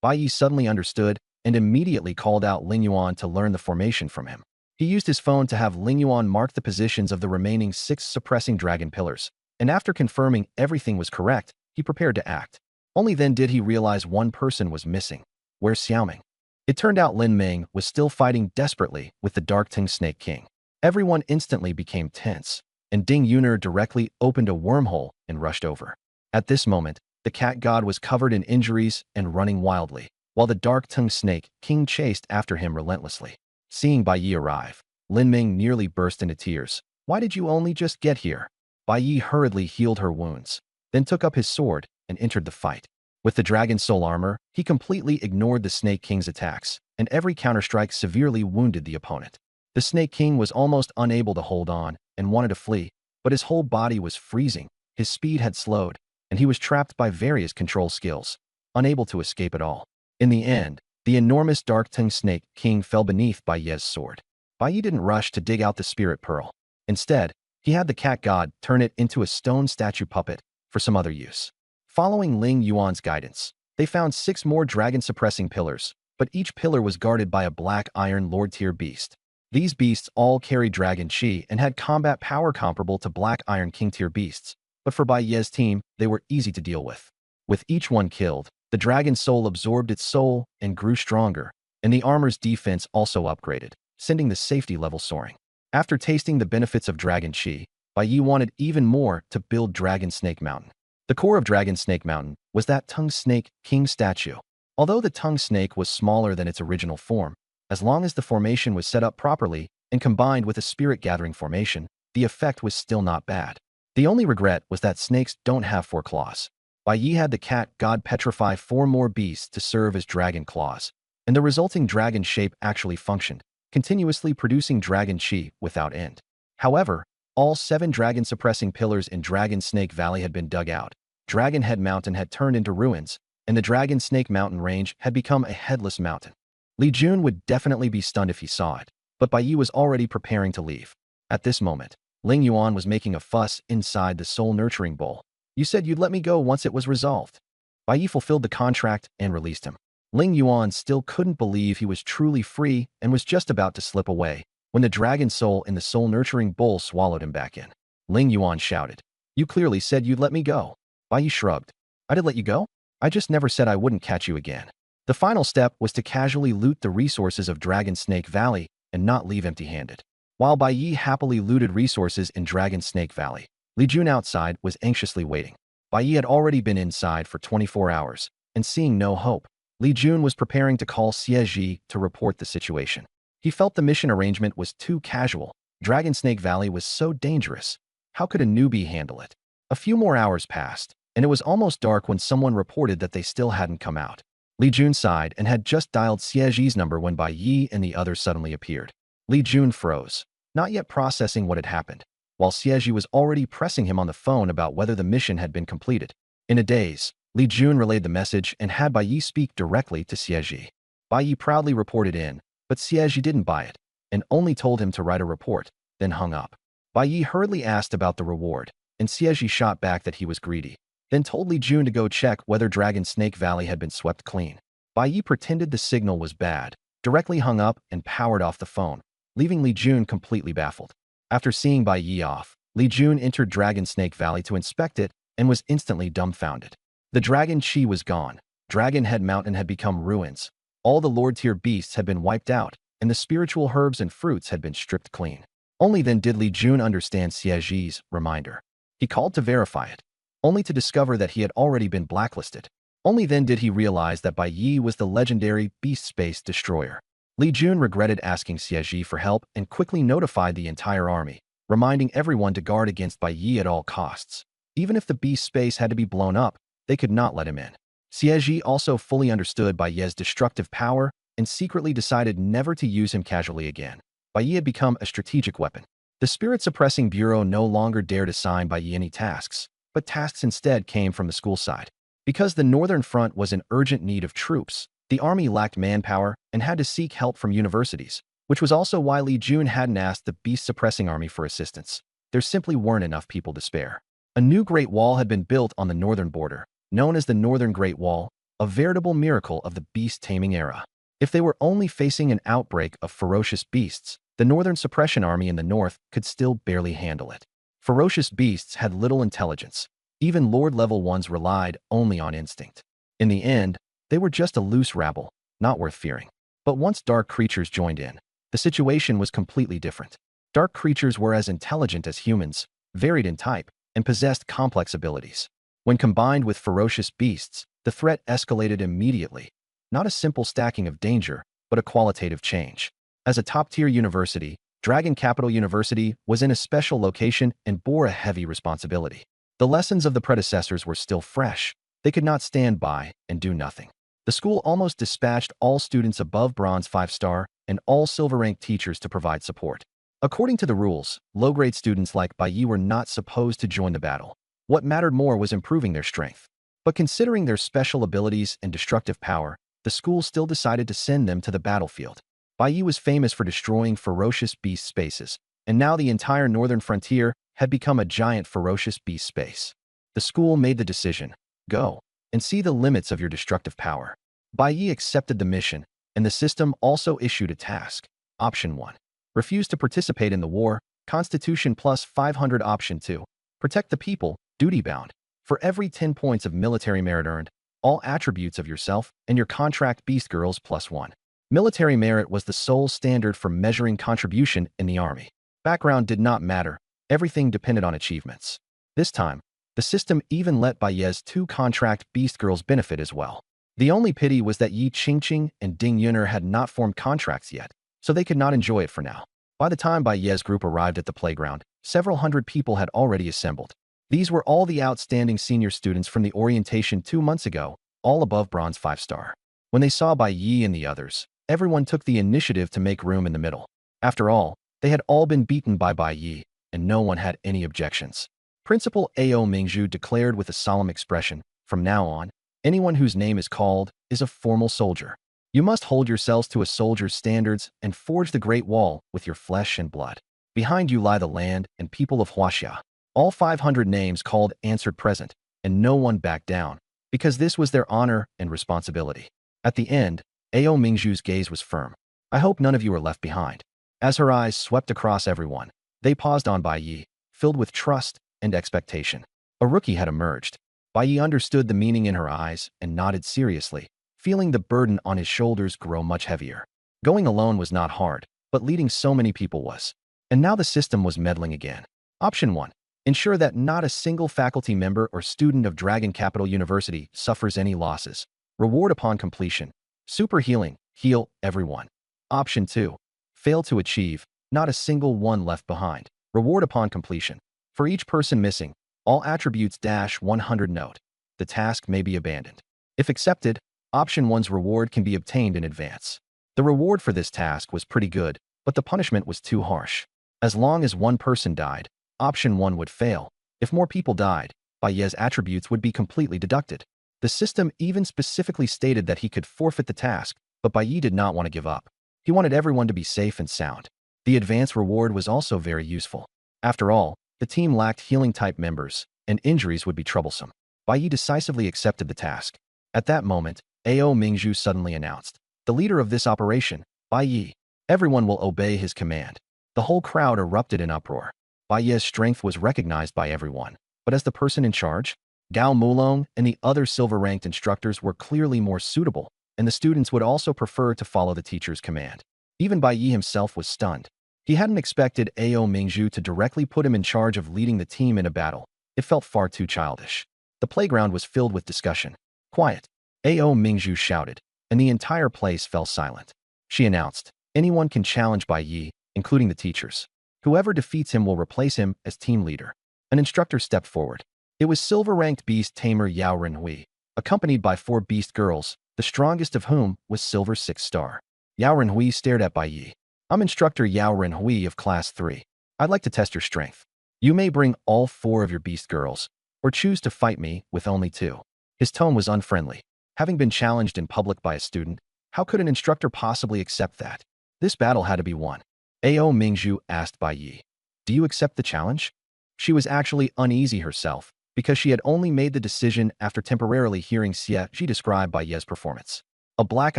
Bai Yi suddenly understood and immediately called out Ling Yuan to learn the formation from him. He used his phone to have Ling Yuan mark the positions of the remaining 6 suppressing dragon pillars, and after confirming everything was correct, he prepared to act. Only then did he realize one person was missing. Where's Xiaoming? It turned out Lin Ming was still fighting desperately with the Dark Tongue Snake King. Everyone instantly became tense, and Ding Yuner directly opened a wormhole and rushed over. At this moment, the cat god was covered in injuries and running wildly, while the dark-tongued snake king chased after him relentlessly. Seeing Bai Yi arrive, Lin Ming nearly burst into tears. "Why did you only just get here?" Bai Yi hurriedly healed her wounds, then took up his sword and entered the fight. With the dragon soul armor, he completely ignored the Snake King's attacks, and every counterstrike severely wounded the opponent. The Snake King was almost unable to hold on and wanted to flee, but his whole body was freezing, his speed had slowed, and he was trapped by various control skills, unable to escape at all. In the end, the enormous dark-tongued Snake King fell beneath Bai Yi's sword. Bai Yi didn't rush to dig out the spirit pearl. Instead, he had the cat god turn it into a stone statue puppet for some other use. Following Ling Yuan's guidance, they found 6 more dragon-suppressing pillars, but each pillar was guarded by a black iron lord-tier beast. These beasts all carried dragon chi and had combat power comparable to black iron king-tier beasts, but for Bai Yi's team, they were easy to deal with. With each one killed, the dragon soul absorbed its soul and grew stronger, and the armor's defense also upgraded, sending the safety level soaring. After tasting the benefits of dragon chi, Bai Yi wanted even more to build Dragon Snake Mountain. The core of Dragon Snake Mountain was that tongue snake king statue. Although the tongue snake was smaller than its original form, as long as the formation was set up properly and combined with a spirit-gathering formation, the effect was still not bad. The only regret was that snakes don't have 4 claws. Bai Yi had the cat god petrify 4 more beasts to serve as dragon claws, and the resulting dragon shape actually functioned, continuously producing dragon chi without end. However, all 7 dragon-suppressing pillars in Dragon Snake Valley had been dug out. Dragon Head Mountain had turned into ruins, and the Dragon Snake Mountain range had become a headless mountain. Li Jun would definitely be stunned if he saw it, but Bai Yi was already preparing to leave. At this moment, Ling Yuan was making a fuss inside the soul-nurturing bowl. "You said you'd let me go once it was resolved." Bai Yi fulfilled the contract and released him. Ling Yuan still couldn't believe he was truly free and was just about to slip away when the dragon soul in the soul-nurturing bowl swallowed him back in. Ling Yuan shouted, "You clearly said you'd let me go." Bai Yi shrugged. "I did let you go? I just never said I wouldn't catch you again." The final step was to casually loot the resources of Dragon Snake Valley and not leave empty-handed. While Bai Yi happily looted resources in Dragon Snake Valley, Li Jun outside was anxiously waiting. Bai Yi had already been inside for 24 hours, and seeing no hope, Li Jun was preparing to call Xie Ji to report the situation. He felt the mission arrangement was too casual. Dragon Snake Valley was so dangerous. How could a newbie handle it? A few more hours passed, and it was almost dark when someone reported that they still hadn't come out. Li Jun sighed and had just dialed Xie Ji's number when Bai Yi and the others suddenly appeared. Li Jun froze, not yet processing what had happened, while Xie Ji was already pressing him on the phone about whether the mission had been completed. In a daze, Li Jun relayed the message and had Bai Yi speak directly to Xie Ji. Bai Yi proudly reported in, but Xie Ji didn't buy it, and only told him to write a report, then hung up. Bai Yi hurriedly asked about the reward, and Xie Ji shot back that he was greedy, then told Li Jun to go check whether Dragon Snake Valley had been swept clean. Bai Yi pretended the signal was bad, directly hung up and powered off the phone, leaving Li Jun completely baffled. After seeing Bai Yi off, Li Jun entered Dragon Snake Valley to inspect it and was instantly dumbfounded. The dragon chi was gone, Dragon Head Mountain had become ruins, all the lord-tier beasts had been wiped out, and the spiritual herbs and fruits had been stripped clean. Only then did Li Jun understand Xie Ji's reminder. He called to verify it, only to discover that he had already been blacklisted. Only then did he realize that Bai Yi was the legendary Beast Space Destroyer. Li Jun regretted asking Xie Ji for help and quickly notified the entire army, reminding everyone to guard against Bai Yi at all costs. Even if the beast space had to be blown up, they could not let him in. Xie Ji also fully understood Bai Yi's destructive power and secretly decided never to use him casually again. Bai Yi had become a strategic weapon. The Spirit-Suppressing Bureau no longer dared assign Bai Yi any tasks, but tasks instead came from the school side. Because the Northern Front was in urgent need of troops, the army lacked manpower and had to seek help from universities, which was also why Li Jun hadn't asked the beast-suppressing army for assistance. There simply weren't enough people to spare. A new Great Wall had been built on the northern border, known as the Northern Great Wall, a veritable miracle of the beast-taming era. If they were only facing an outbreak of ferocious beasts, the Northern Suppression Army in the north could still barely handle it. Ferocious beasts had little intelligence. Even Lord-level ones relied only on instinct. In the end, they were just a loose rabble, not worth fearing. But once dark creatures joined in, the situation was completely different. Dark creatures were as intelligent as humans, varied in type, and possessed complex abilities. When combined with ferocious beasts, the threat escalated immediately. Not a simple stacking of danger, but a qualitative change. As a top-tier university, Dragon Capital University was in a special location and bore a heavy responsibility. The lessons of the predecessors were still fresh. They could not stand by and do nothing. The school almost dispatched all students above Bronze 5-star and all silver-ranked teachers to provide support. According to the rules, low-grade students like Bai Yi were not supposed to join the battle. What mattered more was improving their strength. But considering their special abilities and destructive power, the school still decided to send them to the battlefield. Bai Yi was famous for destroying ferocious beast spaces, and now the entire northern frontier had become a giant ferocious beast space. The school made the decision: go and see the limits of your destructive power. Bai Yi accepted the mission, and the system also issued a task. Option 1. Refuse to participate in the war, Constitution plus 500. Option 2. Protect the people, duty-bound. For every 10 points of military merit earned, all attributes of yourself and your contract beastgirls plus 1. Military merit was the sole standard for measuring contribution in the army. Background did not matter. Everything depended on achievements. This time, the system even let Bai Ye's 2 contract beastgirls benefit as well. The only pity was that Yi Qingqing and Ding Yuner had not formed contracts yet, so they could not enjoy it for now. By the time Bai Ye's group arrived at the playground, several hundred people had already assembled. These were all the outstanding senior students from the orientation 2 months ago, all above Bronze 5-star. When they saw Bai Yi and the others, everyone took the initiative to make room in the middle. After all, they had all been beaten by Bai Yi, and no one had any objections. Principal Ao Mingzhu declared with a solemn expression, "From now on, anyone whose name is called is a formal soldier. You must hold yourselves to a soldier's standards and forge the Great Wall with your flesh and blood. Behind you lie the land and people of Huaxia." All 500 names called answered present, and no one backed down, because this was their honor and responsibility. At the end, Ao Mingzhu's gaze was firm. "I hope none of you are left behind." As her eyes swept across everyone, they paused on Bai Yi, filled with trust and expectation. A rookie had emerged. Bai Yi understood the meaning in her eyes and nodded seriously, feeling the burden on his shoulders grow much heavier. Going alone was not hard, but leading so many people was. And now the system was meddling again. Option 1. Ensure that not a single faculty member or student of Dragon Capital University suffers any losses. Reward upon completion. Super healing. Heal everyone. Option 2. Fail to achieve. Not a single one left behind. Reward upon completion. For each person missing, all attributes -100. Note: the task may be abandoned. If accepted, Option 1's reward can be obtained in advance. The reward for this task was pretty good, but the punishment was too harsh. As long as one person died, Option 1 would fail. If more people died, Bai Ye's attributes would be completely deducted. The system even specifically stated that he could forfeit the task, but Bai Yi did not want to give up. He wanted everyone to be safe and sound. The advance reward was also very useful. After all, the team lacked healing-type members, and injuries would be troublesome. Bai Yi decisively accepted the task. At that moment, Ao Mingzhu suddenly announced, "The leader of this operation, Bai Yi. Everyone will obey his command." The whole crowd erupted in uproar. Bai Yi's strength was recognized by everyone, but as the person in charge, Gao Mulong and the other silver-ranked instructors were clearly more suitable, and the students would also prefer to follow the teacher's command. Even Bai Yi himself was stunned. He hadn't expected Ao Mingzhu to directly put him in charge of leading the team in a battle. It felt far too childish. The playground was filled with discussion. "Quiet," Ao Mingzhu shouted, and the entire place fell silent. She announced, "Anyone can challenge Bai Yi, including the teachers. Whoever defeats him will replace him as team leader." An instructor stepped forward. It was silver-ranked beast tamer Yao Renhui, accompanied by 4 beast girls, the strongest of whom was silver 6-star. Yao Renhui stared at Bai Yi. "I'm instructor Yao Renhui of class 3. I'd like to test your strength. You may bring all 4 of your beast girls, or choose to fight me with only 2. His tone was unfriendly. Having been challenged in public by a student, how could an instructor possibly accept that? This battle had to be won. Ao Mingzhu asked Bai Yi, "Do you accept the challenge?" She was actually uneasy herself, because she had only made the decision after temporarily hearing Xie Ji describe Bai Yi's performance. A black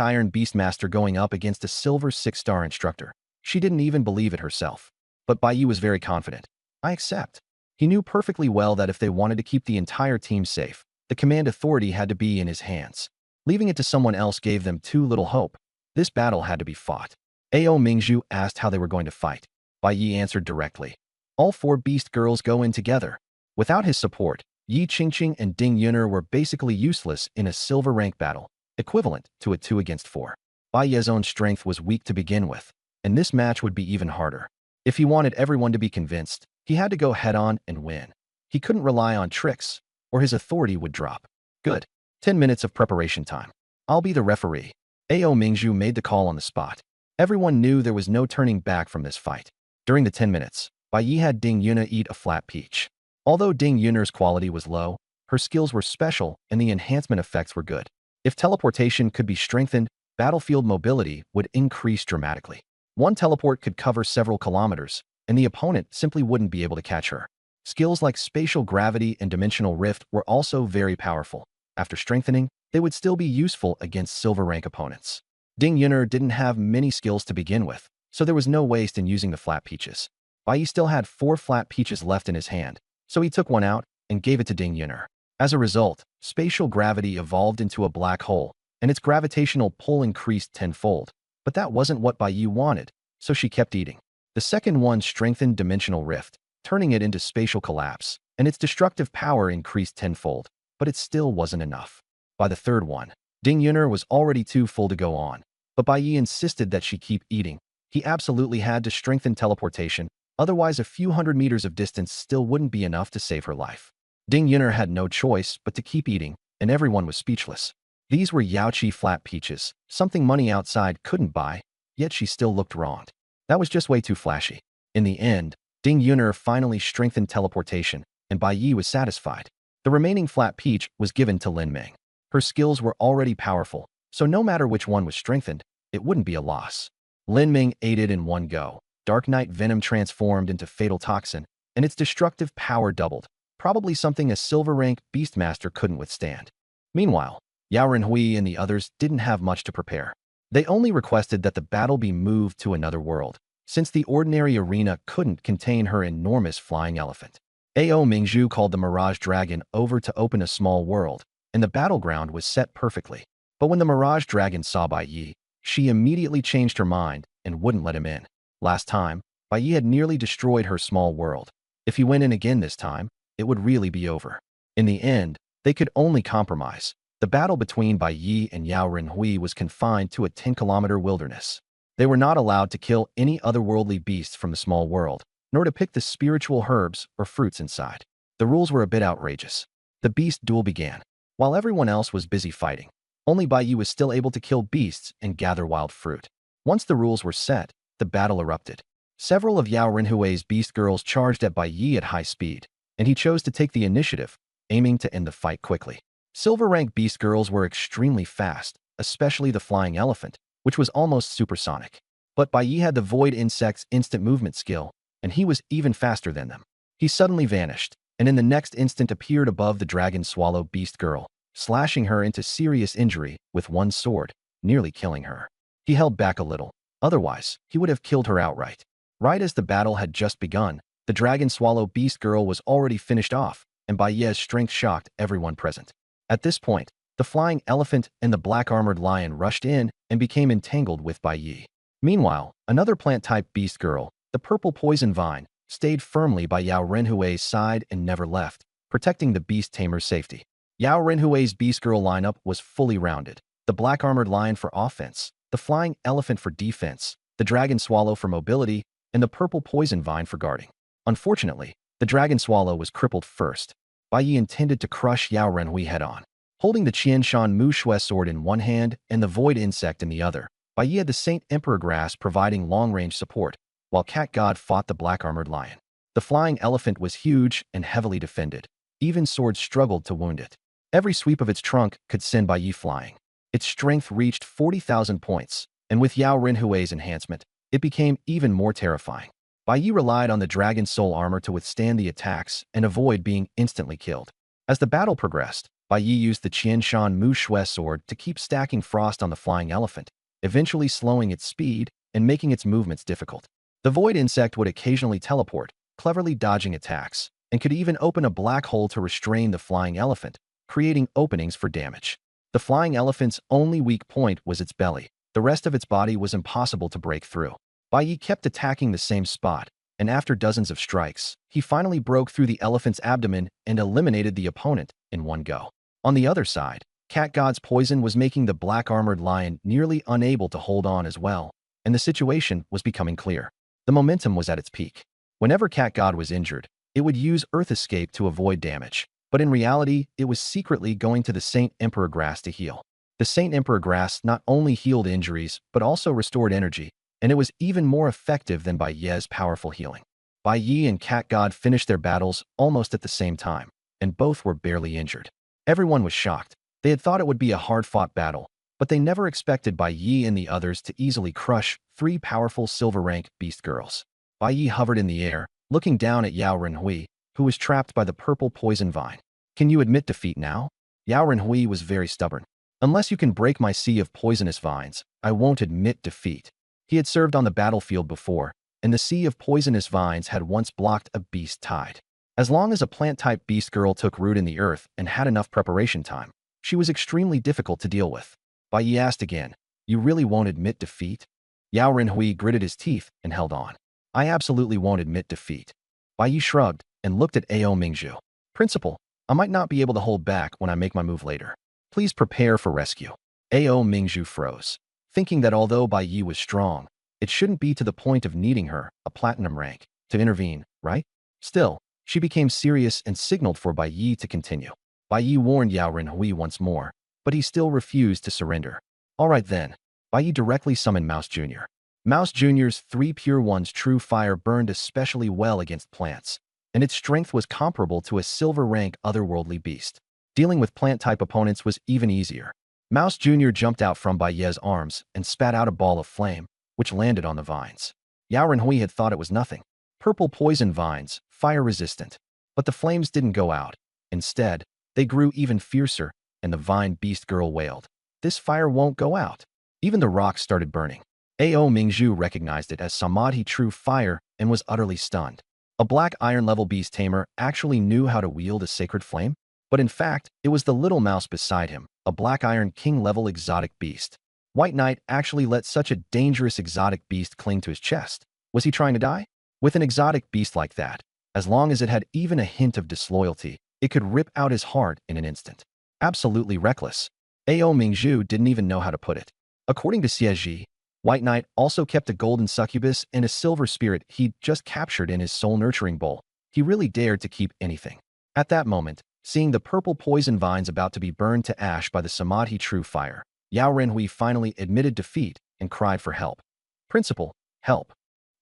iron beastmaster going up against a silver 6-star instructor. She didn't even believe it herself. But Bai Yi was very confident. "I accept." He knew perfectly well that if they wanted to keep the entire team safe, the command authority had to be in his hands. Leaving it to someone else gave them too little hope. This battle had to be fought. Ao Mingzhu asked how they were going to fight. Bai Yi answered directly, All four beast girls go in together. Without his support, Yi Qingqing and Ding Yuner were basically useless in a silver rank battle, equivalent to a 2 against 4. Bai Ye's own strength was weak to begin with, and this match would be even harder. If he wanted everyone to be convinced, he had to go head-on and win. He couldn't rely on tricks, or his authority would drop. Good. 10 minutes of preparation time. I'll be the referee. Ao Mingzhu made the call on the spot. Everyone knew there was no turning back from this fight. During the 10 minutes, Bai Yi had Ding Yuna eat a flat peach. Although Ding Yuner's quality was low, her skills were special and the enhancement effects were good. If teleportation could be strengthened, battlefield mobility would increase dramatically. One teleport could cover several kilometers, and the opponent simply wouldn't be able to catch her. Skills like spatial gravity and dimensional rift were also very powerful. After strengthening, they would still be useful against silver rank opponents. Ding Yuner didn't have many skills to begin with, so there was no waste in using the flat peaches. Bai Yi still had 4 flat peaches left in his hand, so he took one out and gave it to Ding Yuner. As a result, spatial gravity evolved into a black hole, and its gravitational pull increased tenfold. But that wasn't what Bai Yi wanted, so she kept eating. The second one strengthened dimensional rift, turning it into spatial collapse, and its destructive power increased tenfold, but it still wasn't enough. By the third one, Ding Yuner was already too full to go on, but Bai Yi insisted that she keep eating. He absolutely had to strengthen teleportation, otherwise a few hundred meters of distance still wouldn't be enough to save her life. Ding Yuner had no choice but to keep eating, and everyone was speechless. These were Yaoqi flat peaches, something money outside couldn't buy, yet she still looked wronged. That was just way too flashy. In the end, Ding Yuner finally strengthened teleportation, and Bai Yi was satisfied. The remaining flat peach was given to Lin Ming. Her skills were already powerful, so no matter which one was strengthened, it wouldn't be a loss. Lin Ming ate it in one go. Dark Knight Venom transformed into Fatal Toxin, and its destructive power doubled, probably something a silver-rank Beastmaster couldn't withstand. Meanwhile, Yao Renhui and the others didn't have much to prepare. They only requested that the battle be moved to another world, since the ordinary arena couldn't contain her enormous flying elephant. Ao Mingzhu called the Mirage Dragon over to open a small world, and the battleground was set perfectly. But when the Mirage Dragon saw Bai Yi, she immediately changed her mind and wouldn't let him in. Last time, Bai Yi had nearly destroyed her small world. If he went in again this time, it would really be over. In the end, they could only compromise. The battle between Bai Yi and Yao Renhui was confined to a 10-kilometer wilderness. They were not allowed to kill any otherworldly beasts from the small world, nor to pick the spiritual herbs or fruits inside. The rules were a bit outrageous. The beast duel began. While everyone else was busy fighting, only Bai Yi was still able to kill beasts and gather wild fruit. Once the rules were set, the battle erupted. Several of Yao Renhui's beast girls charged at Bai Yi at high speed, and he chose to take the initiative, aiming to end the fight quickly. Silver-rank beast girls were extremely fast, especially the flying elephant, which was almost supersonic. But Bai Yi had the void insect's instant movement skill, and he was even faster than them. He suddenly vanished, and in the next instant appeared above the dragon swallow beast girl, slashing her into serious injury with one sword, nearly killing her. He held back a little. Otherwise, he would have killed her outright. Right as the battle had just begun, the dragon swallow beast girl was already finished off, and Bai Yi's strength shocked everyone present. At this point, the flying elephant and the black-armored lion rushed in and became entangled with Bai Yi. Meanwhile, another plant-type beast girl, the purple poison vine, stayed firmly by Yao Renhui's side and never left, protecting the beast tamer's safety. Yao Renhui's beast girl lineup was fully rounded. The black-armored lion for offense, the flying elephant for defense, the dragon swallow for mobility, and the purple poison vine for guarding. Unfortunately, the dragon swallow was crippled first. Bai Yi intended to crush Yao Renhui head-on. Holding the Qianshan Mu Shui sword in one hand and the void insect in the other, Bai Yi had the Saint Emperor grass providing long-range support, while Cat God fought the black-armored lion. The flying elephant was huge and heavily defended. Even swords struggled to wound it. Every sweep of its trunk could send Bai Yi flying. Its strength reached 40,000 points, and with Yao Renhui's enhancement, it became even more terrifying. Bai Yi relied on the dragon soul armor to withstand the attacks and avoid being instantly killed. As the battle progressed, Bai Yi used the Qianshan Mu Shui sword to keep stacking frost on the flying elephant, eventually slowing its speed and making its movements difficult. The void insect would occasionally teleport, cleverly dodging attacks, and could even open a black hole to restrain the flying elephant, creating openings for damage. The flying elephant's only weak point was its belly. The rest of its body was impossible to break through. Bai Yi kept attacking the same spot, and after dozens of strikes, he finally broke through the elephant's abdomen and eliminated the opponent in one go. On the other side, Cat God's poison was making the black-armored lion nearly unable to hold on as well, and the situation was becoming clear. The momentum was at its peak. Whenever Cat God was injured, it would use Earth Escape to avoid damage, but in reality, it was secretly going to the Saint Emperor Grass to heal. The Saint Emperor Grass not only healed injuries, but also restored energy, and it was even more effective than Bai Ye's powerful healing. Bai Yi and Cat God finished their battles almost at the same time, and both were barely injured. Everyone was shocked. They had thought it would be a hard-fought battle, but they never expected Bai Yi and the others to easily crush 3 powerful silver-rank beast girls. Bai Yi hovered in the air, looking down at Yao Renhui, who was trapped by the purple poison vine. "Can you admit defeat now?" Yao Renhui was very stubborn. "Unless you can break my sea of poisonous vines, I won't admit defeat." He had served on the battlefield before, and the sea of poisonous vines had once blocked a beast tide. As long as a plant-type beast girl took root in the earth and had enough preparation time, she was extremely difficult to deal with. Bai Yi asked again, "You really won't admit defeat?" Yao Renhui gritted his teeth and held on. "I absolutely won't admit defeat." Bai Yi shrugged and looked at Ao Mingzhu. "Principal, I might not be able to hold back when I make my move later. Please prepare for rescue." Ao Mingzhu froze, thinking that although Bai Yi was strong, it shouldn't be to the point of needing her, a platinum rank, to intervene, right? Still, she became serious and signaled for Bai Yi to continue. Bai Yi warned Yao Renhui once more, but he still refused to surrender. All right then, Bai Yi directly summoned Mouse Jr. Mouse Jr.'s 3 Pure One's true fire burned especially well against plants, and its strength was comparable to a silver-rank otherworldly beast. Dealing with plant-type opponents was even easier. Mouse Jr. jumped out from Bai Ye's arms and spat out a ball of flame, which landed on the vines. Yao Renhui had thought it was nothing. Purple poison vines, fire-resistant. But the flames didn't go out. Instead, they grew even fiercer, and the vine beast girl wailed, "This fire won't go out." Even the rocks started burning. Ao Mingzhu recognized it as Samadhi true fire and was utterly stunned. A black iron-level beast tamer actually knew how to wield a sacred flame? But in fact, it was the little mouse beside him, a black iron king-level exotic beast. White Knight actually let such a dangerous exotic beast cling to his chest. Was he trying to die? With an exotic beast like that, as long as it had even a hint of disloyalty, it could rip out his heart in an instant. Absolutely reckless. Ao Mingzhu didn't even know how to put it. According to Xie, White Knight also kept a golden succubus and a silver spirit he'd just captured in his soul-nurturing bowl. He really dared to keep anything. At that moment, seeing the purple poison vines about to be burned to ash by the Samadhi true fire, Yao Renhui finally admitted defeat and cried for help. "Principal, help."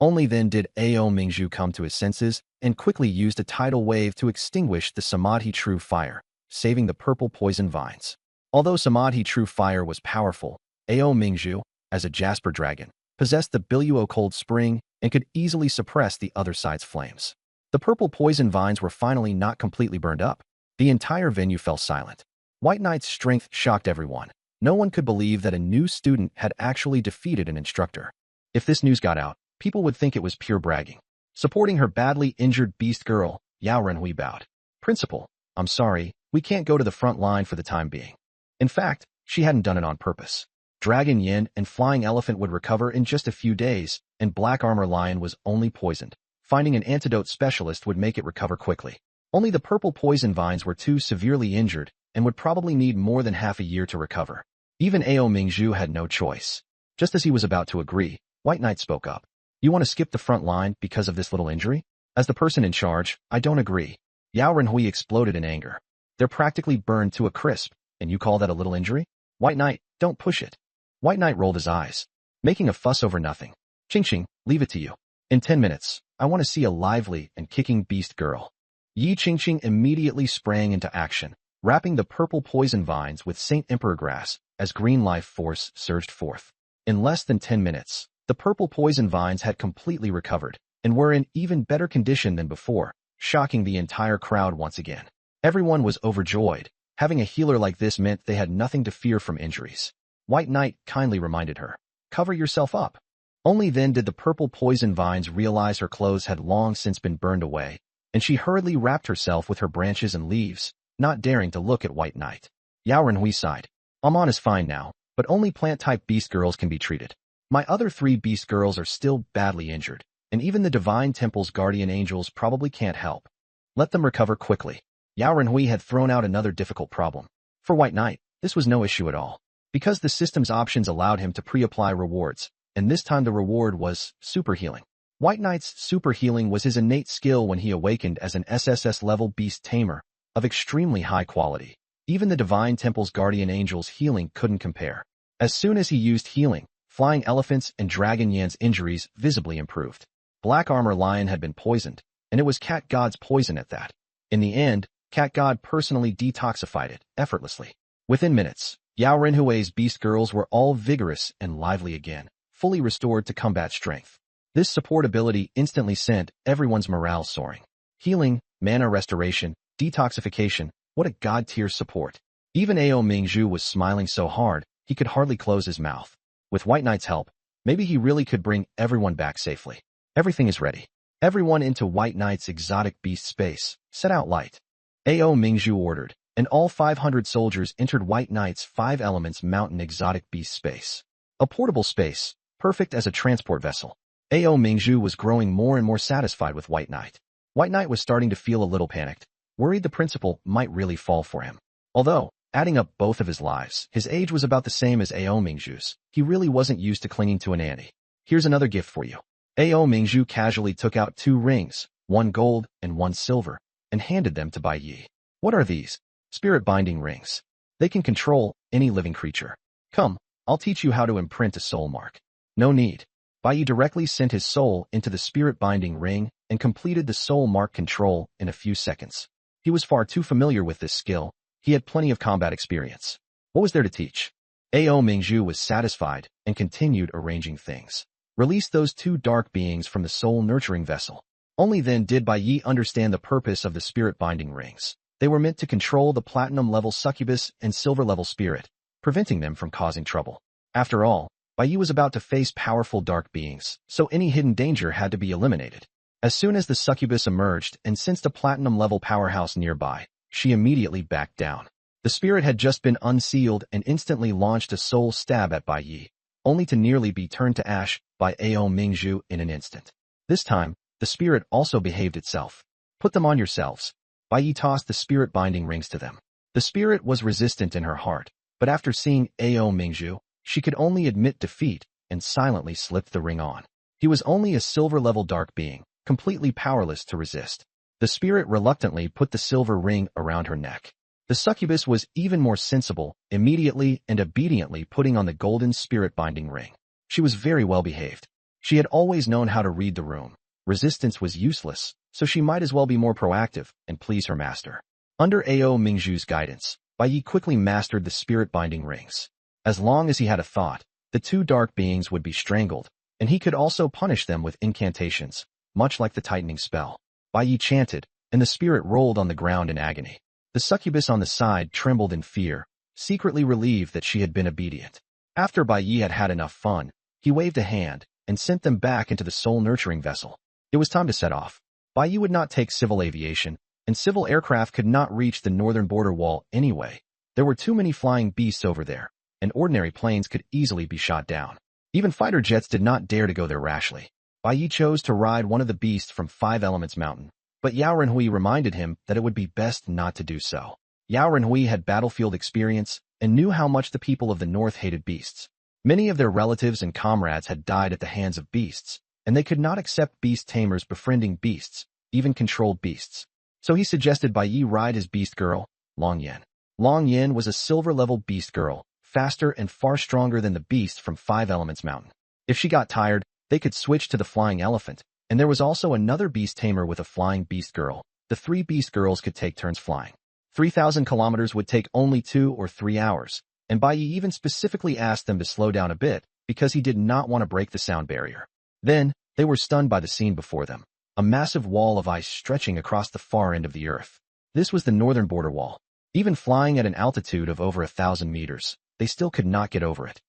Only then did Ao Mingzhu come to his senses and quickly used a tidal wave to extinguish the Samadhi true fire, saving the purple poison vines. Although Samadhi true fire was powerful, Ao Mingzhu, as a Jasper dragon, possessed the Biluo cold spring and could easily suppress the other side's flames. The purple poison vines were finally not completely burned up. The entire venue fell silent. White Knight's strength shocked everyone. No one could believe that a new student had actually defeated an instructor. If this news got out, people would think it was pure bragging. Supporting her badly injured beast girl, Yao Renhui bowed. "Principal, I'm sorry, we can't go to the front line for the time being." In fact, she hadn't done it on purpose. Dragon Yin and Flying Elephant would recover in just a few days, and Black Armor Lion was only poisoned. Finding an antidote specialist would make it recover quickly. Only the purple poison vines were too severely injured and would probably need more than half a year to recover. Even Ao Mingzhu had no choice. Just as he was about to agree, White Knight spoke up. "You want to skip the front line because of this little injury? As the person in charge, I don't agree." Yao Renhui exploded in anger. "They're practically burned to a crisp, and you call that a little injury? White Knight, don't push it." White Knight rolled his eyes, making a fuss over nothing. "Qingqing, leave it to you. In 10 minutes, I want to see a lively and kicking beast girl." Yi Qingqing immediately sprang into action, wrapping the purple poison vines with Saint Emperor grass as green life force surged forth. In less than 10 minutes, the purple poison vines had completely recovered and were in even better condition than before, shocking the entire crowd once again. Everyone was overjoyed. Having a healer like this meant they had nothing to fear from injuries. White Knight kindly reminded her, "Cover yourself up." Only then did the purple poison vines realize her clothes had long since been burned away, and she hurriedly wrapped herself with her branches and leaves, not daring to look at White Knight. Yao Renhui sighed. "Amon is fine now, but only plant-type beast girls can be treated. My other 3 beast girls are still badly injured, and even the Divine Temple's guardian angels probably can't help. Let them recover quickly. Yao Renhui had thrown out another difficult problem. For White Knight, this was no issue at all, because the system's options allowed him to pre-apply rewards, and this time the reward was super healing. White Knight's super healing was his innate skill when he awakened as an SSS-level beast tamer of extremely high quality. Even the Divine Temple's guardian angels' healing couldn't compare. As soon as he used healing, Flying Elephant's and Dragon Yan's injuries visibly improved. Black Armor Lion had been poisoned, and it was Cat God's poison at that. In the end, Cat God personally detoxified it effortlessly. Within minutes, Yao Renhui's beast girls were all vigorous and lively again, fully restored to combat strength. This support ability instantly sent everyone's morale soaring. Healing, mana restoration, detoxification, what a god-tier support. Even Ao Mingzhu was smiling so hard, he could hardly close his mouth. With White Knight's help, maybe he really could bring everyone back safely. Everything is ready. Everyone into White Knight's exotic beast space. Set out light. Ao Mingzhu ordered, and all 500 soldiers entered White Knight's 5 Elements Mountain exotic beast space. A portable space, perfect as a transport vessel. Ao Mingzhu was growing more and more satisfied with White Knight. White Knight was starting to feel a little panicked, worried the principal might really fall for him. Although, adding up both of his lives, his age was about the same as Ao Mingzhu's. He really wasn't used to clinging to an auntie. Here's another gift for you. Ao Mingzhu casually took out 2 rings, 1 gold and 1 silver, and handed them to Bai Yi. What are these? Spirit binding rings. They can control any living creature. Come, I'll teach you how to imprint a soul mark. No need. Bai Yi directly sent his soul into the spirit binding ring and completed the soul mark control in a few seconds. He was far too familiar with this skill. He had plenty of combat experience. What was there to teach? Ao Mingzhu was satisfied and continued arranging things. Release those 2 dark beings from the soul nurturing vessel. Only then did Bai Yi understand the purpose of the spirit binding rings. They were meant to control the platinum level succubus and silver level spirit, preventing them from causing trouble. After all, Bai Yi was about to face powerful dark beings, so any hidden danger had to be eliminated. As soon as the succubus emerged and sensed a platinum level powerhouse nearby, she immediately backed down. The spirit had just been unsealed and instantly launched a soul stab at Bai Yi, only to nearly be turned to ash by Ao Mingzhu in an instant. This time, the spirit also behaved itself. Put them on yourselves. Bai Yi tossed the spirit binding rings to them. The spirit was resistant in her heart, but after seeing Ao Mingzhu, she could only admit defeat and silently slipped the ring on. He was only a silver level dark being, completely powerless to resist. The spirit reluctantly put the silver ring around her neck. The succubus was even more sensible, immediately and obediently putting on the golden spirit binding ring. She was very well behaved. She had always known how to read the room. Resistance was useless, so she might as well be more proactive and please her master. Under Ao Mingzhu's guidance, Bai Yi quickly mastered the spirit binding rings. As long as he had a thought, the 2 dark beings would be strangled, and he could also punish them with incantations, much like the tightening spell. Bai Yi chanted, and the spirit rolled on the ground in agony. The succubus on the side trembled in fear, secretly relieved that she had been obedient. After Bai Yi had had enough fun, he waved a hand and sent them back into the soul-nurturing vessel. It was time to set off. Bai Yi would not take civil aviation, and civil aircraft could not reach the northern border wall anyway. There were too many flying beasts over there, and ordinary planes could easily be shot down. Even fighter jets did not dare to go there rashly. Bai Yi chose to ride one of the beasts from 5 Elements Mountain, but Yao Renhui reminded him that it would be best not to do so. Yao Renhui had battlefield experience and knew how much the people of the north hated beasts. Many of their relatives and comrades had died at the hands of beasts, and they could not accept beast tamers befriending beasts, even controlled beasts. So he suggested Bai Yi ride his beast girl, Long Yan. Long Yan was a silver-level beast girl, faster and far stronger than the beast from 5 Elements Mountain. If she got tired, they could switch to the flying elephant, and there was also another beast tamer with a flying beast girl. The 3 beast girls could take turns flying. 3,000 kilometers would take only 2 or 3 hours, and Bai Yi even specifically asked them to slow down a bit because he did not want to break the sound barrier. Then, they were stunned by the scene before them, a massive wall of ice stretching across the far end of the earth. This was the northern border wall. Even flying at an altitude of over 1,000 meters, they still could not get over it.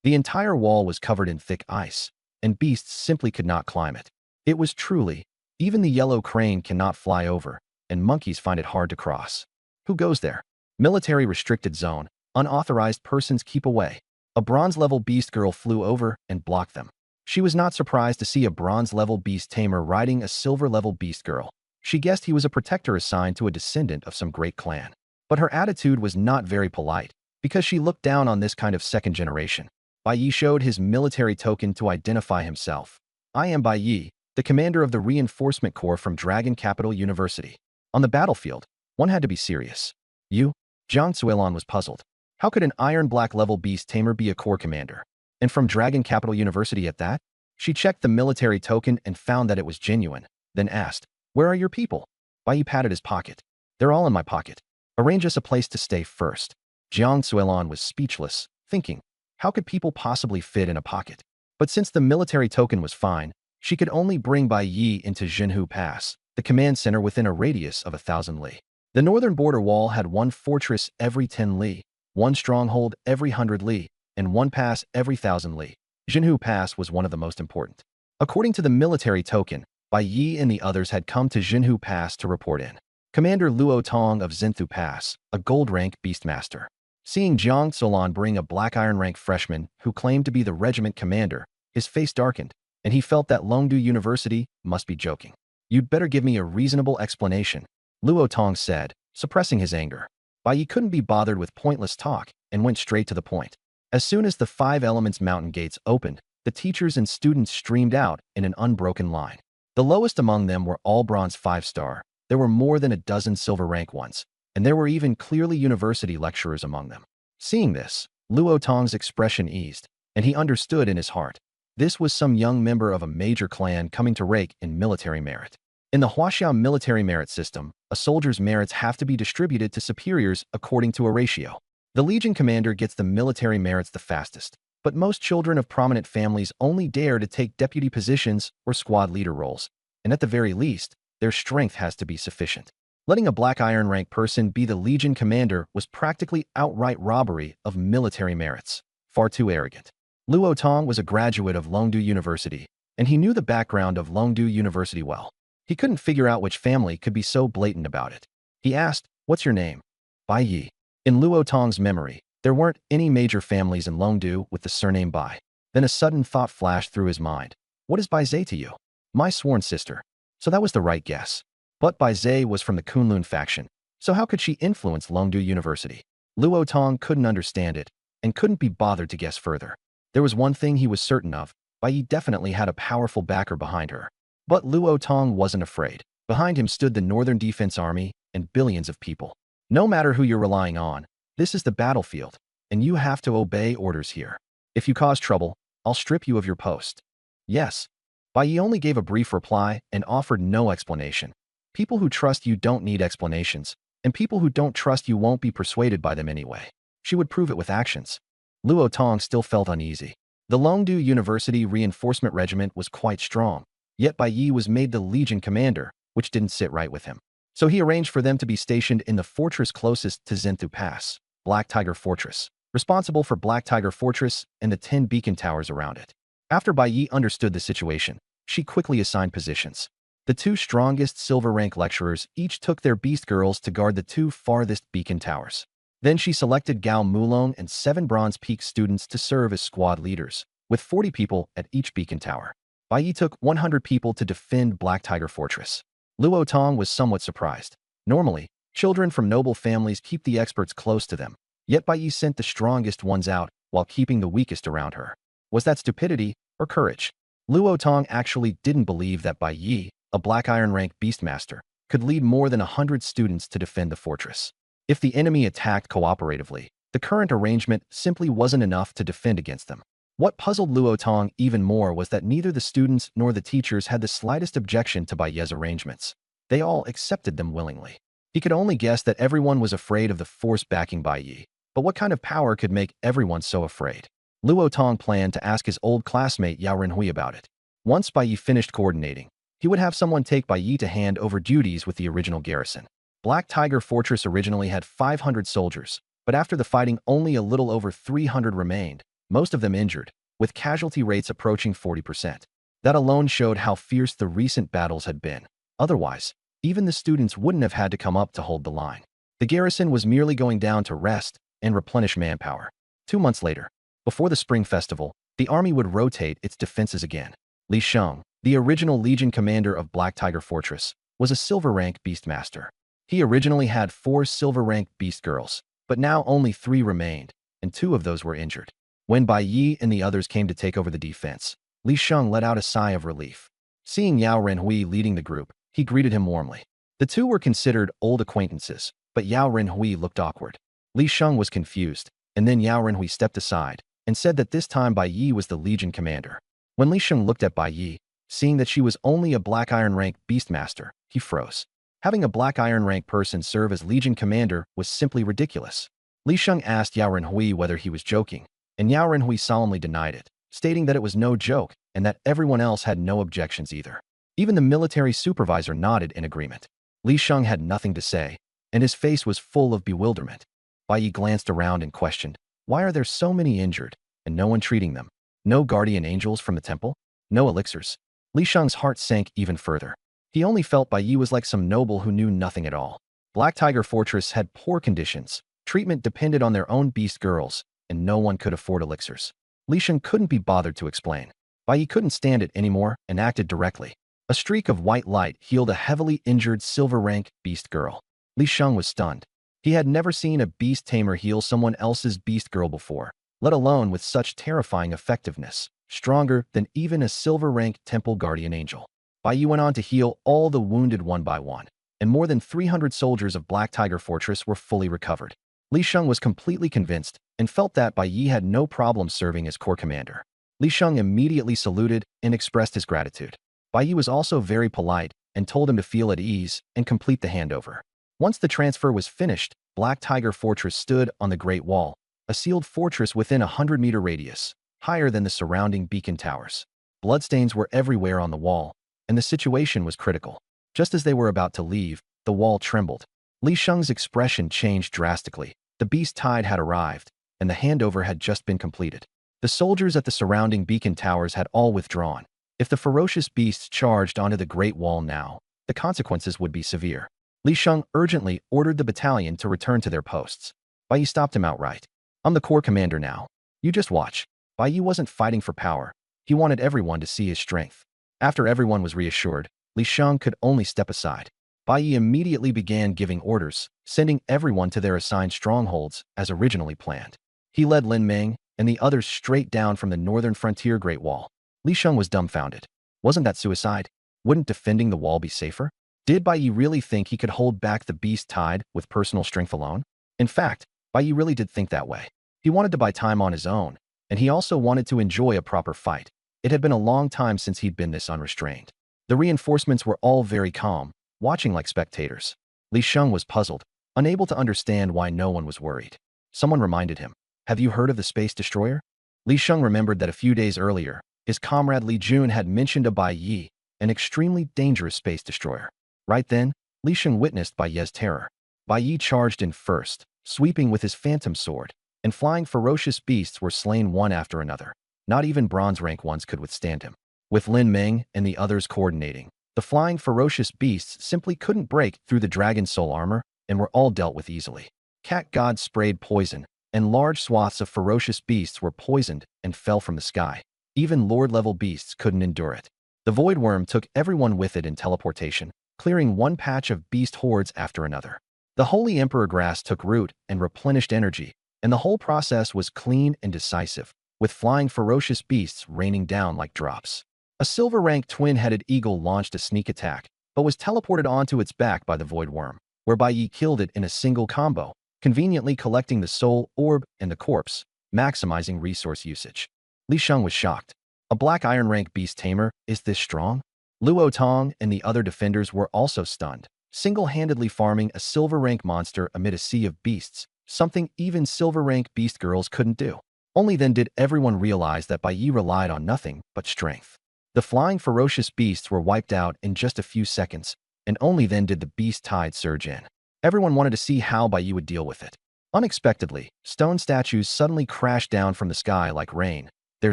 The entire wall was covered in thick ice, and beasts simply could not climb it. It was truly, even the yellow crane cannot fly over, and monkeys find it hard to cross. Who goes there? Military restricted zone. Unauthorized persons keep away. A bronze-level beast girl flew over and blocked them. She was not surprised to see a bronze-level beast tamer riding a silver-level beast girl. She guessed he was a protector assigned to a descendant of some great clan. But her attitude was not very polite, because she looked down on this kind of second generation. Bai Yi showed his military token to identify himself. I am Bai Yi, the commander of the Reinforcement Corps from Dragon Capital University. On the battlefield, one had to be serious. You? Jiang Zuelon was puzzled. How could an Iron Black level beast tamer be a corps commander? And from Dragon Capital University at that? She checked the military token and found that it was genuine, then asked, "Where are your people?" Bai Yi patted his pocket. "They're all in my pocket. Arrange us a place to stay first." Jiang Zuelon was speechless, thinking, how could people possibly fit in a pocket? But since the military token was fine, she could only bring Bai Yi into Jinhu Pass, the command center within a radius of 1,000 li. The northern border wall had one fortress every 10 li, one stronghold every 100 li, and one pass every 1,000 li. Jinhu Pass was one of the most important. According to the military token, Bai Yi and the others had come to Jinhu Pass to report in. Commander Luo Tong of Zinthu Pass, a gold-rank beastmaster. Seeing Jiang Zuelon bring a black iron rank freshman who claimed to be the regiment commander, his face darkened, and he felt that Longdu University must be joking. "You'd better give me a reasonable explanation," Luo Tong said, suppressing his anger. Bai Yi couldn't be bothered with pointless talk and went straight to the point. As soon as the 5 Elements mountain gates opened, the teachers and students streamed out in an unbroken line. The lowest among them were all bronze 5-star. There were more than a dozen silver rank ones, and there were even clearly university lecturers among them. Seeing this, Luo Tong's expression eased, and he understood in his heart. This was some young member of a major clan coming to rake in military merit. In the Huaxiao military merit system, a soldier's merits have to be distributed to superiors according to a ratio. The Legion commander gets the military merits the fastest, but most children of prominent families only dare to take deputy positions or squad leader roles, and at the very least, their strength has to be sufficient. Letting a black iron rank person be the Legion commander was practically outright robbery of military merits. Far too arrogant. Luo Tong was a graduate of Longdu University, and he knew the background of Longdu University well. He couldn't figure out which family could be so blatant about it. He asked, "What's your name?" "Bai Yi." In Luo Tong's memory, there weren't any major families in Longdu with the surname Bai. Then a sudden thought flashed through his mind. "What is Bai Zhe to you?" "My sworn sister." So that was the right guess. But Bai Zhe was from the Kunlun faction, so how could she influence Longdu University? Luo Tong couldn't understand it, and couldn't be bothered to guess further. There was one thing he was certain of, Bai Yi definitely had a powerful backer behind her. But Luo Tong wasn't afraid. Behind him stood the Northern Defense Army and billions of people. No matter who you're relying on, this is the battlefield, and you have to obey orders here. If you cause trouble, I'll strip you of your post. Yes. Bai Yi only gave a brief reply and offered no explanation. People who trust you don't need explanations, and people who don't trust you won't be persuaded by them anyway. She would prove it with actions. Luo Tong still felt uneasy. The Longdu University Reinforcement Regiment was quite strong, yet Bai Yi was made the Legion commander, which didn't sit right with him. So he arranged for them to be stationed in the fortress closest to Zinthu Pass, Black Tiger Fortress, responsible for Black Tiger Fortress and the 10 beacon towers around it. After Bai Yi understood the situation, she quickly assigned positions. The 2 strongest silver rank lecturers each took their beast girls to guard the 2 farthest beacon towers. Then she selected Gao Mulong and 7 bronze peak students to serve as squad leaders, with 40 people at each beacon tower. Bai Yi took 100 people to defend Black Tiger Fortress. Luo Tong was somewhat surprised. Normally, children from noble families keep the experts close to them, yet Bai Yi sent the strongest ones out while keeping the weakest around her. Was that stupidity or courage? Luo Tong actually didn't believe that Bai Yi, a black iron rank beastmaster, could lead more than 100 students to defend the fortress. If the enemy attacked cooperatively, the current arrangement simply wasn't enough to defend against them. What puzzled Luo Tong even more was that neither the students nor the teachers had the slightest objection to Bai Yi's arrangements. They all accepted them willingly. He could only guess that everyone was afraid of the force backing Bai Yi, but what kind of power could make everyone so afraid? Luo Tong planned to ask his old classmate Yao Renhui about it. Once Bai Yi finished coordinating, he would have someone take Bai Yi to hand over duties with the original garrison. Black Tiger Fortress originally had 500 soldiers, but after the fighting only a little over 300 remained, most of them injured, with casualty rates approaching 40%. That alone showed how fierce the recent battles had been. Otherwise, even the students wouldn't have had to come up to hold the line. The garrison was merely going down to rest and replenish manpower. 2 months later, before the Spring Festival, the army would rotate its defenses again. Li Sheng, the original Legion commander of Black Tiger Fortress, was a silver-rank beastmaster. He originally had 4 silver-rank beastgirls, but now only 3 remained, and 2 of those were injured. When Bai Yi and the others came to take over the defense, Li Sheng let out a sigh of relief. Seeing Yao Renhui leading the group, he greeted him warmly. The two were considered old acquaintances, but Yao Renhui looked awkward. Li Sheng was confused, and then Yao Renhui stepped aside and said that this time Bai Yi was the Legion commander. When Li Sheng looked at Bai Yi, seeing that she was only a Black Iron rank beastmaster, he froze. Having a Black Iron rank person serve as Legion commander was simply ridiculous. Li Sheng asked Yao Renhui whether he was joking, and Yao Renhui solemnly denied it, stating that it was no joke and that everyone else had no objections either. Even the military supervisor nodded in agreement. Li Sheng had nothing to say, and his face was full of bewilderment. Bai Yi glanced around and questioned, why are there so many injured, and no one treating them? No guardian angels from the temple? No elixirs? Li Sheng's heart sank even further. He only felt Bai Yi was like some noble who knew nothing at all. Black Tiger Fortress had poor conditions, treatment depended on their own beast girls, and no one could afford elixirs. Li Sheng couldn't be bothered to explain. Bai Yi couldn't stand it anymore and acted directly. A streak of white light healed a heavily injured silver-rank beast girl. Li Sheng was stunned. He had never seen a beast tamer heal someone else's beast girl before, let alone with such terrifying effectiveness, stronger than even a silver-rank temple guardian angel. Bai Yi went on to heal all the wounded one by one, and more than 300 soldiers of Black Tiger Fortress were fully recovered. Li Sheng was completely convinced and felt that Bai Yi had no problem serving as corps commander. Li Sheng immediately saluted and expressed his gratitude. Bai Yi was also very polite and told him to feel at ease and complete the handover. Once the transfer was finished, Black Tiger Fortress stood on the Great Wall, a sealed fortress within a 100-meter radius, higher than the surrounding beacon towers. Bloodstains were everywhere on the wall, and the situation was critical. Just as they were about to leave, the wall trembled. Li Sheng's expression changed drastically. The beast tide had arrived, and the handover had just been completed. The soldiers at the surrounding beacon towers had all withdrawn. If the ferocious beasts charged onto the Great Wall now, the consequences would be severe. Li Sheng urgently ordered the battalion to return to their posts. Bai Yi stopped him outright. I'm the corps commander now. You just watch. Bai Yi wasn't fighting for power. He wanted everyone to see his strength. After everyone was reassured, Li Sheng could only step aside. Bai Yi immediately began giving orders, sending everyone to their assigned strongholds as originally planned. He led Lin Ming and the others straight down from the northern frontier Great Wall. Li Sheng was dumbfounded. Wasn't that suicide? Wouldn't defending the wall be safer? Did Bai Yi really think he could hold back the beast tide with personal strength alone? In fact, Bai Yi really did think that way. He wanted to buy time on his own, and he also wanted to enjoy a proper fight. It had been a long time since he'd been this unrestrained. The reinforcements were all very calm, watching like spectators. Li Sheng was puzzled, unable to understand why no one was worried. Someone reminded him, have you heard of the space destroyer? Li Sheng remembered that a few days earlier, his comrade Li Jun had mentioned to Bai Yi, an extremely dangerous space destroyer. Right then, Li Sheng witnessed Bai Yi's terror. Bai Yi charged in first, sweeping with his phantom sword, and flying ferocious beasts were slain one after another. Not even bronze rank ones could withstand him. With Lin Ming and the others coordinating, the flying ferocious beasts simply couldn't break through the dragon soul armor and were all dealt with easily. Cat gods sprayed poison, and large swaths of ferocious beasts were poisoned and fell from the sky. Even Lord-level beasts couldn't endure it. The Void Worm took everyone with it in teleportation, clearing one patch of beast hordes after another. The Holy Emperor grass took root and replenished energy, and the whole process was clean and decisive, with flying ferocious beasts raining down like drops. A silver-rank twin-headed eagle launched a sneak attack, but was teleported onto its back by the Void Worm, where Bai Yi killed it in a single combo, conveniently collecting the soul orb and the corpse, maximizing resource usage. Li Sheng was shocked. A Black Iron rank beast tamer is this strong? Luo Tong and the other defenders were also stunned, single-handedly farming a silver-rank monster amid a sea of beasts, something even silver-rank beast girls couldn't do. Only then did everyone realize that Bai Yi relied on nothing but strength. The flying ferocious beasts were wiped out in just a few seconds, and only then did the beast tide surge in. Everyone wanted to see how Bai Yi would deal with it. Unexpectedly, stone statues suddenly crashed down from the sky like rain, their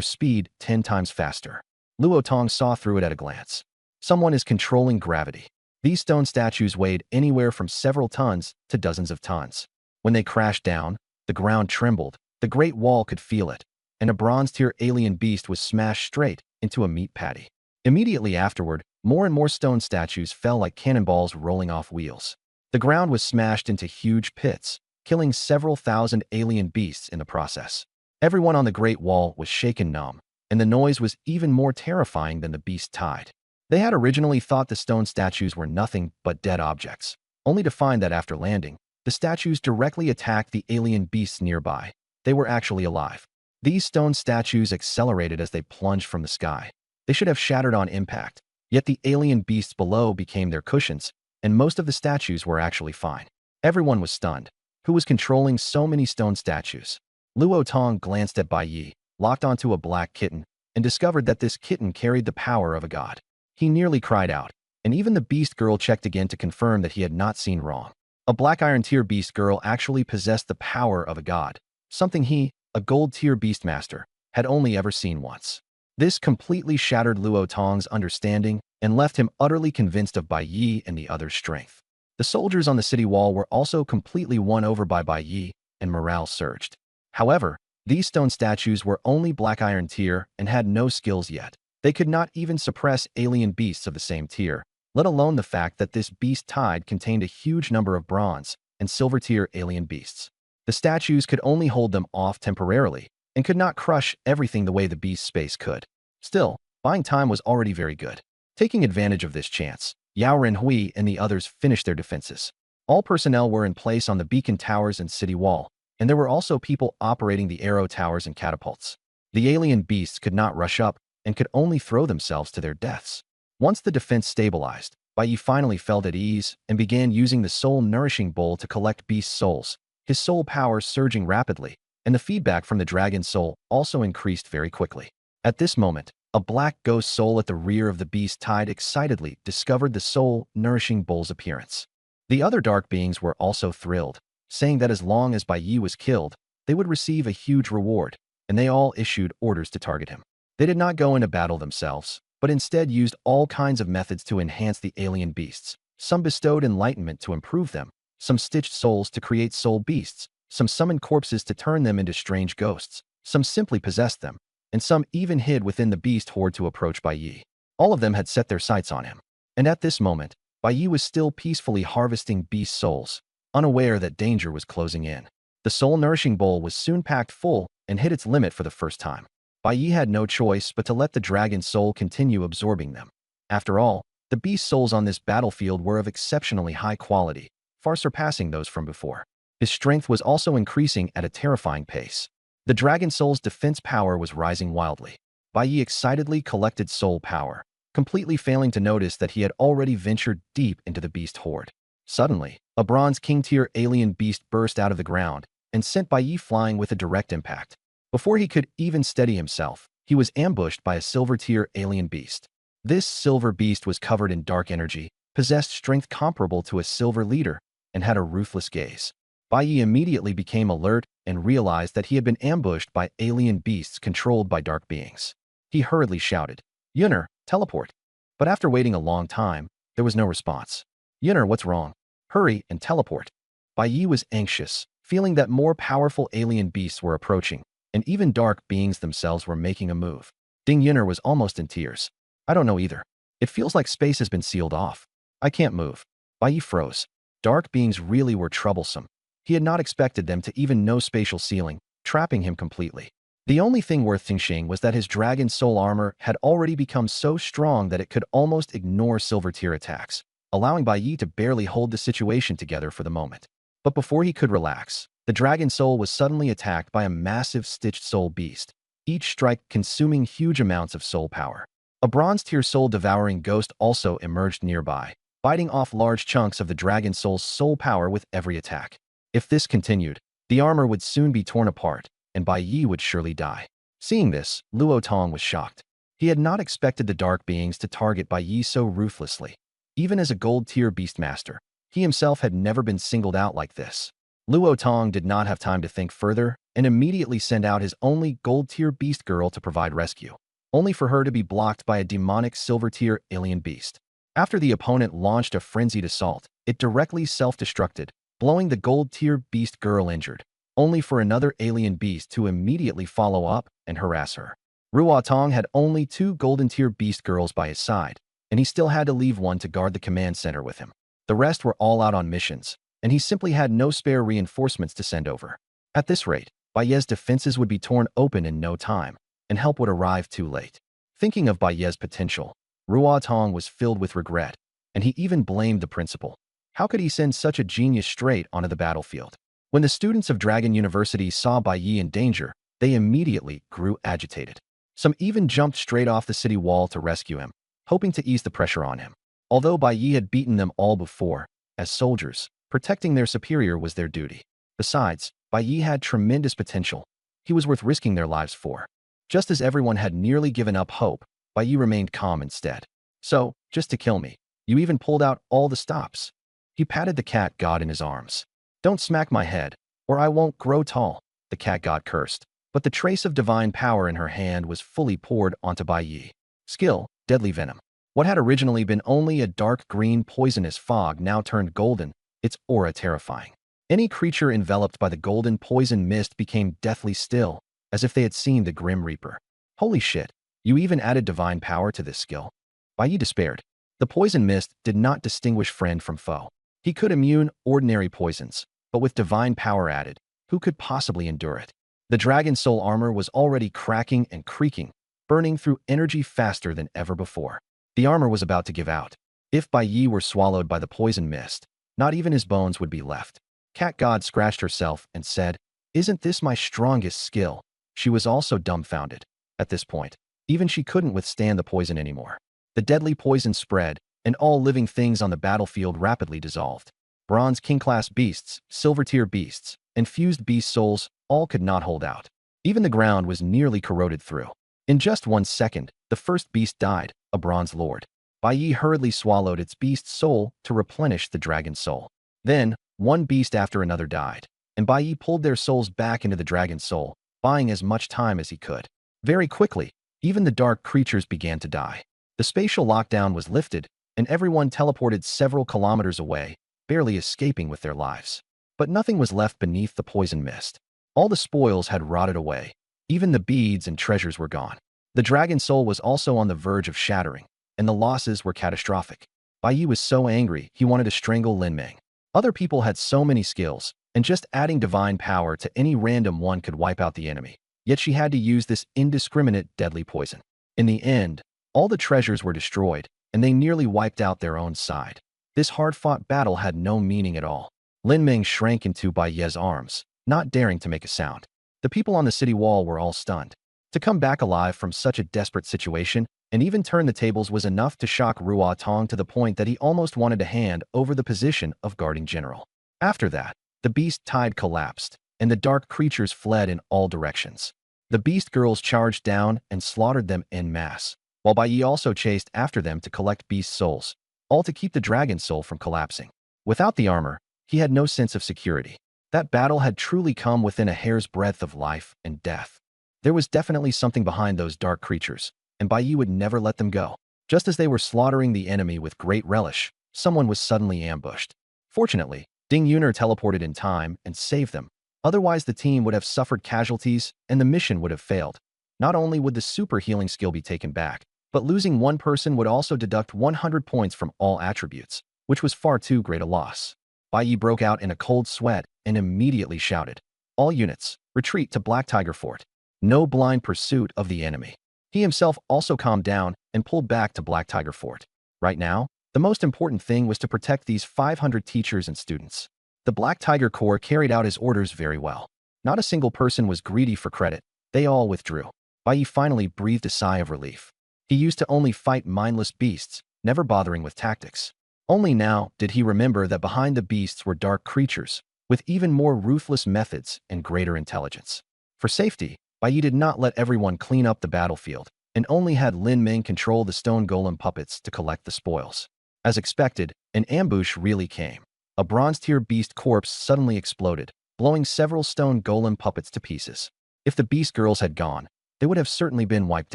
speed 10 times faster. Luo Tong saw through it at a glance. Someone is controlling gravity. These stone statues weighed anywhere from several tons to dozens of tons. When they crashed down, the ground trembled. The Great Wall could feel it. and a bronze-tier alien beast was smashed straight into a meat patty. Immediately afterward, more and more stone statues fell like cannonballs rolling off wheels. The ground was smashed into huge pits, killing several thousand alien beasts in the process. Everyone on the Great Wall was shaken numb, and the noise was even more terrifying than the beast tide. They had originally thought the stone statues were nothing but dead objects, only to find that after landing, the statues directly attacked the alien beasts nearby. They were actually alive. These stone statues accelerated as they plunged from the sky. They should have shattered on impact, yet the alien beasts below became their cushions, and most of the statues were actually fine. Everyone was stunned. Who was controlling so many stone statues? Luo Tong glanced at Bai Yi, locked onto a black kitten, and discovered that this kitten carried the power of a god. He nearly cried out, and even the beast girl checked again to confirm that he had not seen wrong. A black iron tier beast girl actually possessed the power of a god, something he, a gold tier beastmaster, had only ever seen once. This completely shattered Luo Tong's understanding and left him utterly convinced of Bai Yi and the other's strength. The soldiers on the city wall were also completely won over by Bai Yi, and morale surged. However, these stone statues were only black iron tier and had no skills yet. They could not even suppress alien beasts of the same tier, let alone the fact that this beast tide contained a huge number of bronze and silver tier alien beasts. The statues could only hold them off temporarily and could not crush everything the way the beast space could. Still, buying time was already very good. Taking advantage of this chance, Yao Renhui and the others finished their defenses. All personnel were in place on the beacon towers and city wall, and there were also people operating the arrow towers and catapults. The alien beasts could not rush up and could only throw themselves to their deaths. Once the defense stabilized, Bai Yi finally felt at ease and began using the soul-nourishing bowl to collect beast souls, his soul power surging rapidly, and the feedback from the dragon soul also increased very quickly. At this moment, a black ghost soul at the rear of the beast tide excitedly discovered the soul-nourishing bowl's appearance. The other dark beings were also thrilled, saying that as long as Bai Yi was killed, they would receive a huge reward, and they all issued orders to target him. They did not go into battle themselves, but instead used all kinds of methods to enhance the alien beasts. Some bestowed enlightenment to improve them, some stitched souls to create soul beasts, some summoned corpses to turn them into strange ghosts, some simply possessed them, and some even hid within the beast horde to approach Bai Yi. All of them had set their sights on him. And at this moment, Bai Yi was still peacefully harvesting beast souls, unaware that danger was closing in. The soul-nourishing bowl was soon packed full and hit its limit for the first time. Bai Yi had no choice but to let the dragon soul continue absorbing them. After all, the beast souls on this battlefield were of exceptionally high quality, far surpassing those from before. His strength was also increasing at a terrifying pace. The dragon soul's defense power was rising wildly. Bai Yi excitedly collected soul power, completely failing to notice that he had already ventured deep into the beast horde. Suddenly, a bronze king-tier alien beast burst out of the ground and sent Bai Yi flying with a direct impact. Before he could even steady himself, he was ambushed by a silver-tier alien beast. This silver beast was covered in dark energy, possessed strength comparable to a silver leader, and had a ruthless gaze. Bai Yi immediately became alert and realized that he had been ambushed by alien beasts controlled by dark beings. He hurriedly shouted, "Yunner, teleport." But after waiting a long time, there was no response. "Yunner, what's wrong? Hurry and teleport." Bai Yi was anxious, feeling that more powerful alien beasts were approaching, and even dark beings themselves were making a move. Ding Yunner was almost in tears. "I don't know either. It feels like space has been sealed off. I can't move." Bai Yi froze. Dark beings really were troublesome. He had not expected them to even know spatial sealing, trapping him completely. The only thing worth thinking was that his dragon soul armor had already become so strong that it could almost ignore silver tier attacks, allowing Bai Yi to barely hold the situation together for the moment. But before he could relax, the dragon soul was suddenly attacked by a massive stitched soul beast, each strike consuming huge amounts of soul power. A bronze-tier soul-devouring ghost also emerged nearby, biting off large chunks of the dragon soul's soul power with every attack. If this continued, the armor would soon be torn apart, and Bai Yi would surely die. Seeing this, Luo Tong was shocked. He had not expected the dark beings to target Bai Yi so ruthlessly. Even as a gold-tier beastmaster, he himself had never been singled out like this. Luo Tong did not have time to think further and immediately sent out his only gold-tier beast girl to provide rescue, only for her to be blocked by a demonic silver-tier alien beast. After the opponent launched a frenzied assault, it directly self-destructed, blowing the gold-tier beast girl injured. only for another alien beast to immediately follow up and harass her. Ruotong had only 2 golden-tier beast girls by his side, and he still had to leave one to guard the command center with him. The rest were all out on missions, and he simply had no spare reinforcements to send over. At this rate, Baiye's defenses would be torn open in no time, and help would arrive too late. Thinking of Baiye's potential, Ruotong was filled with regret, and he even blamed the principal. How could he send such a genius straight onto the battlefield? When the students of Dragon University saw Baiye in danger, they immediately grew agitated. Some even jumped straight off the city wall to rescue him, hoping to ease the pressure on him. Although Baiye had beaten them all before, as soldiers, protecting their superior was their duty. Besides, Baiye had tremendous potential. He was worth risking their lives for. Just as everyone had nearly given up hope, Baiye remained calm instead. So, just to kill me, you even pulled out all the stops. He patted the cat god in his arms. Don't smack my head, or I won't grow tall, the cat god cursed. But the trace of divine power in her hand was fully poured onto Baiye. Skill, deadly venom. What had originally been only a dark green poisonous fog now turned golden, its aura terrifying. Any creature enveloped by the golden poison mist became deathly still, as if they had seen the Grim Reaper. Holy shit, you even added divine power to this skill? Baiye despaired. The poison mist did not distinguish friend from foe. He could immune ordinary poisons, but with divine power added, who could possibly endure it? The dragon soul armor was already cracking and creaking, burning through energy faster than ever before. The armor was about to give out. If Baiye were swallowed by the poison mist, not even his bones would be left. Cat God scratched herself and said, "Isn't this my strongest skill?" She was also dumbfounded. At this point, even she couldn't withstand the poison anymore. The deadly poison spread, and all living things on the battlefield rapidly dissolved. Bronze king-class beasts, silver-tier beasts, and fused beast souls all could not hold out. Even the ground was nearly corroded through. In just 1 second, the first beast died, a bronze lord. Baiye hurriedly swallowed its beast soul to replenish the dragon soul. Then, one beast after another died, and Baiye pulled their souls back into the dragon soul, buying as much time as he could. Very quickly, even the dark creatures began to die. The spatial lockdown was lifted, and everyone teleported several kilometers away, barely escaping with their lives. But nothing was left beneath the poison mist. All the spoils had rotted away. Even the beads and treasures were gone. The dragon soul was also on the verge of shattering, and the losses were catastrophic. Baiye was so angry he wanted to strangle Lin Meng. Other people had so many skills, and just adding divine power to any random one could wipe out the enemy. Yet she had to use this indiscriminate deadly poison. In the end, all the treasures were destroyed, and they nearly wiped out their own side. This hard-fought battle had no meaning at all. Lin Meng shrank into Baiye's arms, not daring to make a sound. The people on the city wall were all stunned. To come back alive from such a desperate situation and even turn the tables was enough to shock Ruotong to the point that he almost wanted to hand over the position of guarding general. After that, the beast tide collapsed, and the dark creatures fled in all directions. The beast girls charged down and slaughtered them en masse, while Baiye also chased after them to collect beast souls, all to keep the dragon soul from collapsing. Without the armor, he had no sense of security. That battle had truly come within a hair's breadth of life and death. There was definitely something behind those dark creatures, and Baiye would never let them go. Just as they were slaughtering the enemy with great relish, someone was suddenly ambushed. Fortunately, Ding Yuner teleported in time and saved them. Otherwise, the team would have suffered casualties and the mission would have failed. Not only would the super healing skill be taken back, but losing one person would also deduct 100 points from all attributes, which was far too great a loss. Baiye broke out in a cold sweat and immediately shouted, "All units, retreat to Black Tiger Fort. No blind pursuit of the enemy." He himself also calmed down and pulled back to Black Tiger Fort. Right now, the most important thing was to protect these 500 teachers and students. The Black Tiger Corps carried out his orders very well. Not a single person was greedy for credit. They all withdrew. Baiye finally breathed a sigh of relief. He used to only fight mindless beasts, never bothering with tactics. Only now did he remember that behind the beasts were dark creatures, with even more ruthless methods and greater intelligence. For safety, Baiye did not let everyone clean up the battlefield, and only had Lin Meng control the stone golem puppets to collect the spoils. As expected, an ambush really came. A bronze-tier beast corpse suddenly exploded, blowing several stone golem puppets to pieces. If the beast girls had gone, they would have certainly been wiped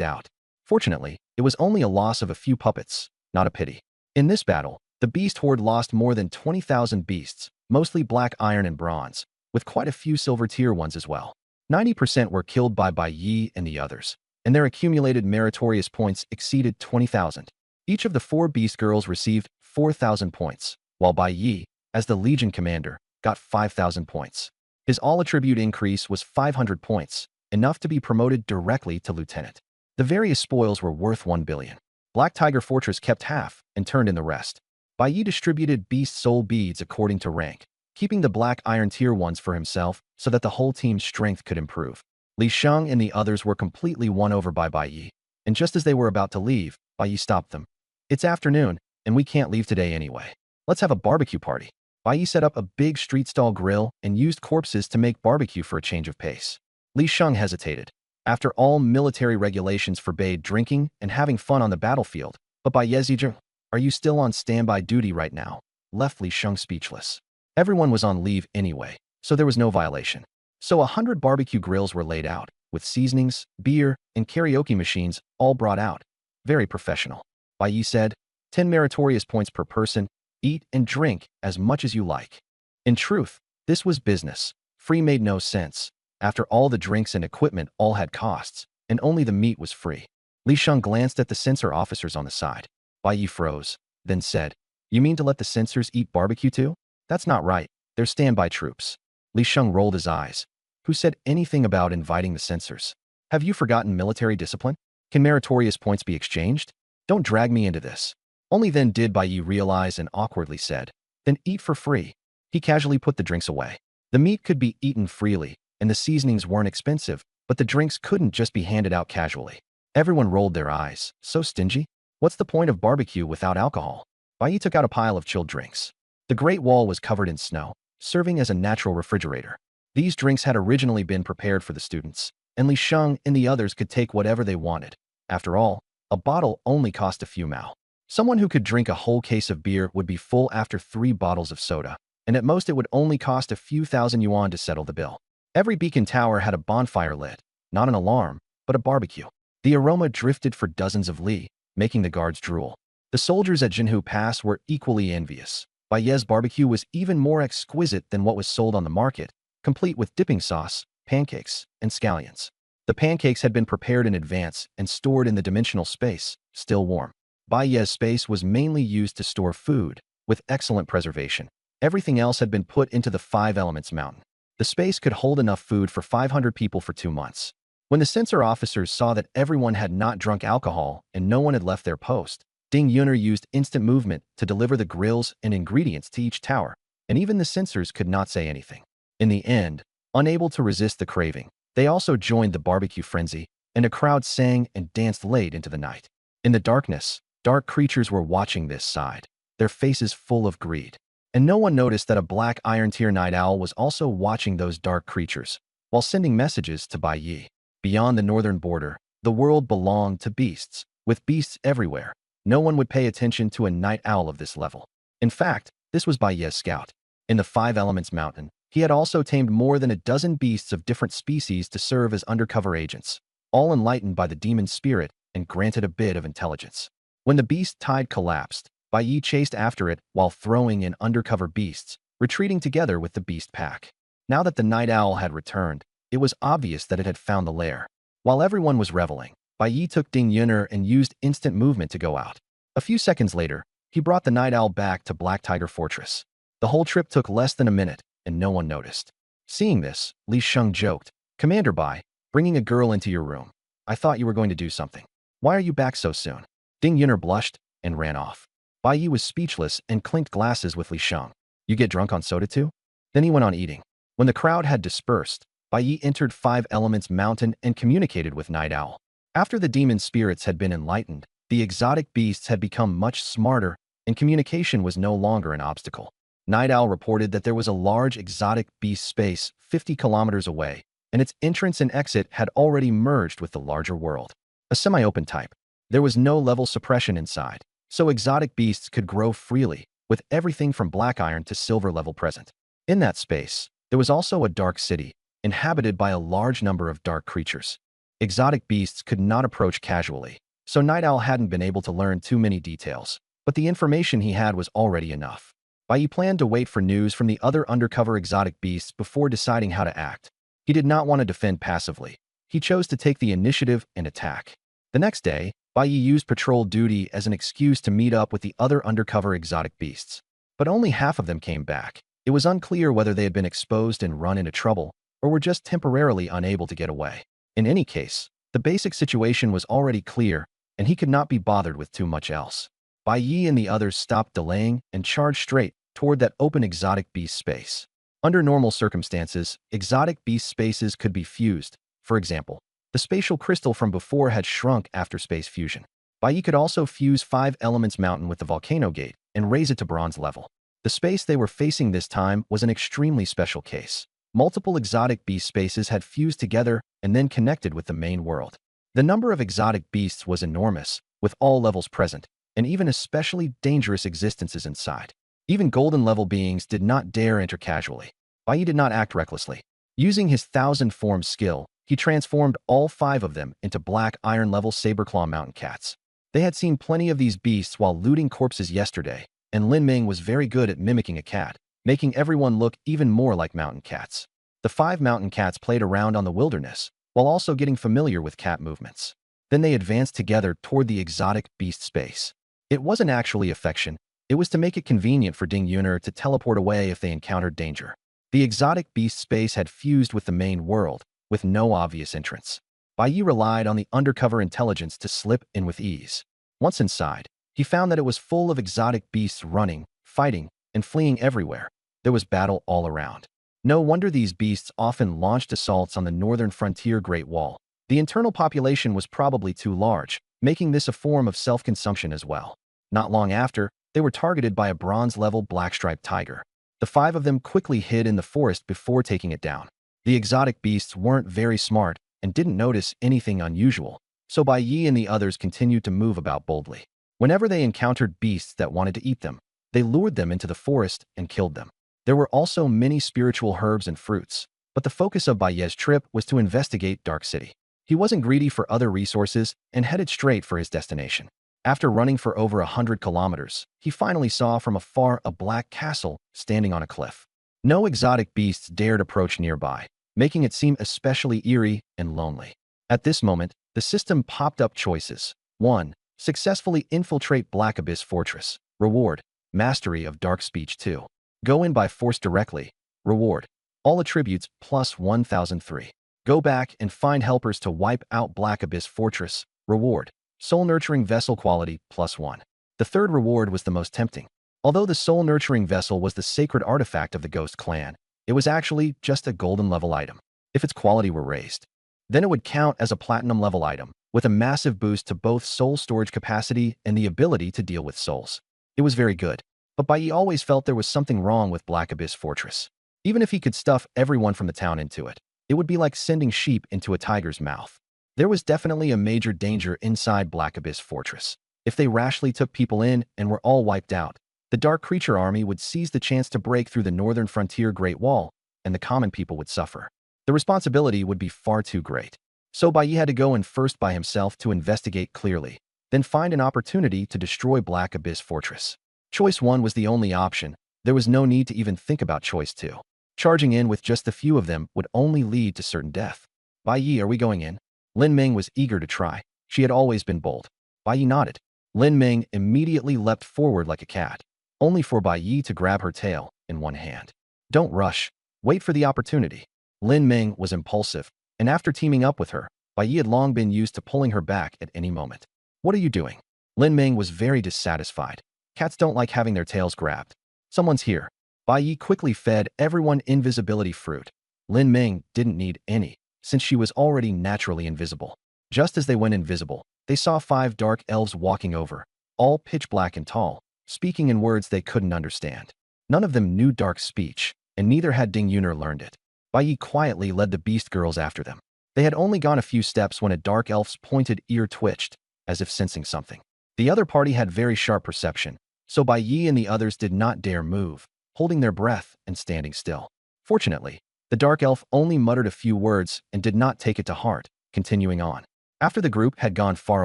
out. Fortunately, it was only a loss of a few puppets, not a pity. In this battle, the beast horde lost more than 20,000 beasts, mostly black iron and bronze, with quite a few silver tier ones as well. 90% were killed by Bai Yi and the others, and their accumulated meritorious points exceeded 20,000. Each of the 4 beast girls received 4,000 points, while Bai Yi, as the Legion commander, got 5,000 points. His all-attribute increase was 500 points, enough to be promoted directly to lieutenant. The various spoils were worth 1 billion. Black Tiger Fortress kept half and turned in the rest. Bai Yi distributed beast soul beads according to rank, keeping the black iron tier ones for himself so that the whole team's strength could improve. Li Sheng and the others were completely won over by Bai Yi, and just as they were about to leave, Bai Yi stopped them. "It's afternoon, and we can't leave today anyway. Let's have a barbecue party." Bai Yi set up a big street stall grill and used corpses to make barbecue for a change of pace. Li Sheng hesitated. After all, military regulations forbade drinking and having fun on the battlefield, but Bai Yezija, "Are you still on standby duty right now?" left Li Sheng speechless. Everyone was on leave anyway, so there was no violation. So 100 barbecue grills were laid out, with seasonings, beer, and karaoke machines all brought out. Very professional. Bai Yi said, 10 meritorious points per person, eat and drink as much as you like. In truth, this was business. Free made no sense. After all, the drinks and equipment all had costs, and only the meat was free. Li Sheng glanced at the censor officers on the side. Bai Yi froze, then said, "You mean to let the censors eat barbecue too? That's not right. They're standby troops." Li Sheng rolled his eyes. Who said anything about inviting the censors? Have you forgotten military discipline? Can meritorious points be exchanged? Don't drag me into this. Only then did Bai Yi realize and awkwardly said, "Then eat for free." He casually put the drinks away. The meat could be eaten freely, and the seasonings weren't expensive, but the drinks couldn't just be handed out casually. Everyone rolled their eyes. So stingy? What's the point of barbecue without alcohol? Bai Yi took out a pile of chilled drinks. The Great Wall was covered in snow, serving as a natural refrigerator. These drinks had originally been prepared for the students, and Li Sheng and the others could take whatever they wanted. After all, a bottle only cost a few mao. Someone who could drink a whole case of beer would be full after 3 bottles of soda, and at most it would only cost a few thousand yuan to settle the bill. Every beacon tower had a bonfire lit, not an alarm, but a barbecue. The aroma drifted for dozens of li, making the guards drool. The soldiers at Jinhu Pass were equally envious. Bai Ye's barbecue was even more exquisite than what was sold on the market, complete with dipping sauce, pancakes, and scallions. The pancakes had been prepared in advance and stored in the dimensional space, still warm. Bai Ye's space was mainly used to store food, with excellent preservation. Everything else had been put into the 5 Elements Mountain. The space could hold enough food for 500 people for 2 months. When the censor officers saw that everyone had not drunk alcohol and no one had left their post, Ding Yuner used instant movement to deliver the grills and ingredients to each tower, and even the censors could not say anything. In the end, unable to resist the craving, they also joined the barbecue frenzy, and a crowd sang and danced late into the night. In the darkness, dark creatures were watching this side, their faces full of greed. And no one noticed that a black iron tier night owl was also watching those dark creatures, while sending messages to Bai Yi. Beyond the northern border, the world belonged to beasts, with beasts everywhere. No one would pay attention to a night owl of this level. In fact, this was Bai Ye's scout. In the 5 Elements Mountain, he had also tamed more than a dozen beasts of different species to serve as undercover agents, all enlightened by the demon spirit and granted a bit of intelligence. When the beast tide collapsed, Bai Yi chased after it while throwing in undercover beasts, retreating together with the beast pack. Now that the night owl had returned, it was obvious that it had found the lair. While everyone was reveling, Bai Yi took Ding Yuner and used instant movement to go out. A few seconds later, he brought the night owl back to Black Tiger Fortress. The whole trip took less than a minute, and no one noticed. Seeing this, Li Sheng joked, "Commander Bai, bringing a girl into your room. I thought you were going to do something. Why are you back so soon?" Ding Yuner blushed and ran off. Bai Yi was speechless and clinked glasses with Li Sheng. "You get drunk on soda too?" Then he went on eating. When the crowd had dispersed, Bai Yi entered 5 Elements Mountain and communicated with Night Owl. After the demon spirits had been enlightened, the exotic beasts had become much smarter, and communication was no longer an obstacle. Night Owl reported that there was a large exotic beast space 50 kilometers away, and its entrance and exit had already merged with the larger world. A semi-open type. There was no level suppression inside, so exotic beasts could grow freely, with everything from black iron to silver level present. In that space, there was also a dark city, inhabited by a large number of dark creatures. Exotic beasts could not approach casually, so Night Owl hadn't been able to learn too many details, but the information he had was already enough. Bai Yi planned to wait for news from the other undercover exotic beasts before deciding how to act. He did not want to defend passively. He chose to take the initiative and attack. The next day, Bai Yi used patrol duty as an excuse to meet up with the other undercover exotic beasts. But only half of them came back. It was unclear whether they had been exposed and run into trouble, or were just temporarily unable to get away. In any case, the basic situation was already clear, and he could not be bothered with too much else. Bai Yi and the others stopped delaying and charged straight toward that open exotic beast space. Under normal circumstances, exotic beast spaces could be fused. For example, the spatial crystal from before had shrunk after space fusion. Bai Yi could also fuse 5 Elements Mountain with the volcano gate and raise it to bronze level. The space they were facing this time was an extremely special case. Multiple exotic beast spaces had fused together and then connected with the main world. The number of exotic beasts was enormous, with all levels present, and even especially dangerous existences inside. Even golden-level beings did not dare enter casually. Bai Yi did not act recklessly. Using his 1000-form skill, he transformed all 5 of them into black iron-level saber-claw mountain cats. They had seen plenty of these beasts while looting corpses yesterday, and Lin Ming was very good at mimicking a cat, making everyone look even more like mountain cats. The 5 mountain cats played around on the wilderness, while also getting familiar with cat movements. Then they advanced together toward the exotic beast space. It wasn't actually affection. It was to make it convenient for Ding Yuner to teleport away if they encountered danger. The exotic beast space had fused with the main world, with no obvious entrance. Bai Yi relied on the undercover intelligence to slip in with ease. Once inside, he found that it was full of exotic beasts running, fighting, and fleeing everywhere. There was battle all around. No wonder these beasts often launched assaults on the northern frontier Great Wall. The internal population was probably too large, making this a form of self-consumption as well. Not long after, they were targeted by a bronze-level black-striped tiger. The 5 of them quickly hid in the forest before taking it down. The exotic beasts weren't very smart and didn't notice anything unusual, so Bai Yi and the others continued to move about boldly. Whenever they encountered beasts that wanted to eat them, they lured them into the forest and killed them. There were also many spiritual herbs and fruits, but the focus of Bai Yi's trip was to investigate Dark City. He wasn't greedy for other resources and headed straight for his destination. After running for over 100 kilometers, he finally saw from afar a black castle standing on a cliff. No exotic beasts dared approach nearby, making it seem especially eerie and lonely. At this moment, the system popped up choices. 1. Successfully infiltrate Black Abyss Fortress. Reward: Mastery of Dark Speech 2. Go in by force directly. Reward: all attributes plus 1003. Go back and find helpers to wipe out Black Abyss Fortress. Reward: Soul-nurturing vessel quality plus 1. The third reward was the most tempting. Although the soul-nurturing vessel was the sacred artifact of the Ghost Clan, it was actually just a golden-level item. If its quality were raised, then it would count as a platinum-level item, with a massive boost to both soul storage capacity and the ability to deal with souls. It was very good, but Bai Yi always felt there was something wrong with Black Abyss Fortress. Even if he could stuff everyone from the town into it, it would be like sending sheep into a tiger's mouth. There was definitely a major danger inside Black Abyss Fortress. If they rashly took people in and were all wiped out, the Dark Creature Army would seize the chance to break through the northern frontier Great Wall, and the common people would suffer. The responsibility would be far too great. So Bai Yi had to go in first by himself to investigate clearly, then find an opportunity to destroy Black Abyss Fortress. Choice 1 was the only option. There was no need to even think about Choice 2. Charging in with just a few of them would only lead to certain death. Bai Yi, are we going in? Lin Ming was eager to try. She had always been bold. Bai Yi nodded. Lin Ming immediately leapt forward like a cat, only for Bai Yi to grab her tail in one hand. Don't rush. Wait for the opportunity. Lin Ming was impulsive, and after teaming up with her, Bai Yi had long been used to pulling her back at any moment. What are you doing? Lin Ming was very dissatisfied. Cats don't like having their tails grabbed. Someone's here. Bai Yi quickly fed everyone invisibility fruit. Lin Ming didn't need any, since she was already naturally invisible. Just as they went invisible, they saw 5 dark elves walking over, all pitch black and tall, speaking in words they couldn't understand. None of them knew dark speech, and neither had Ding Yuner learned it. Bai Yi quietly led the beast girls after them. They had only gone a few steps when a dark elf's pointed ear twitched, as if sensing something. The other party had very sharp perception, so Bai Yi and the others did not dare move, holding their breath and standing still. Fortunately, the dark elf only muttered a few words and did not take it to heart, continuing on. After the group had gone far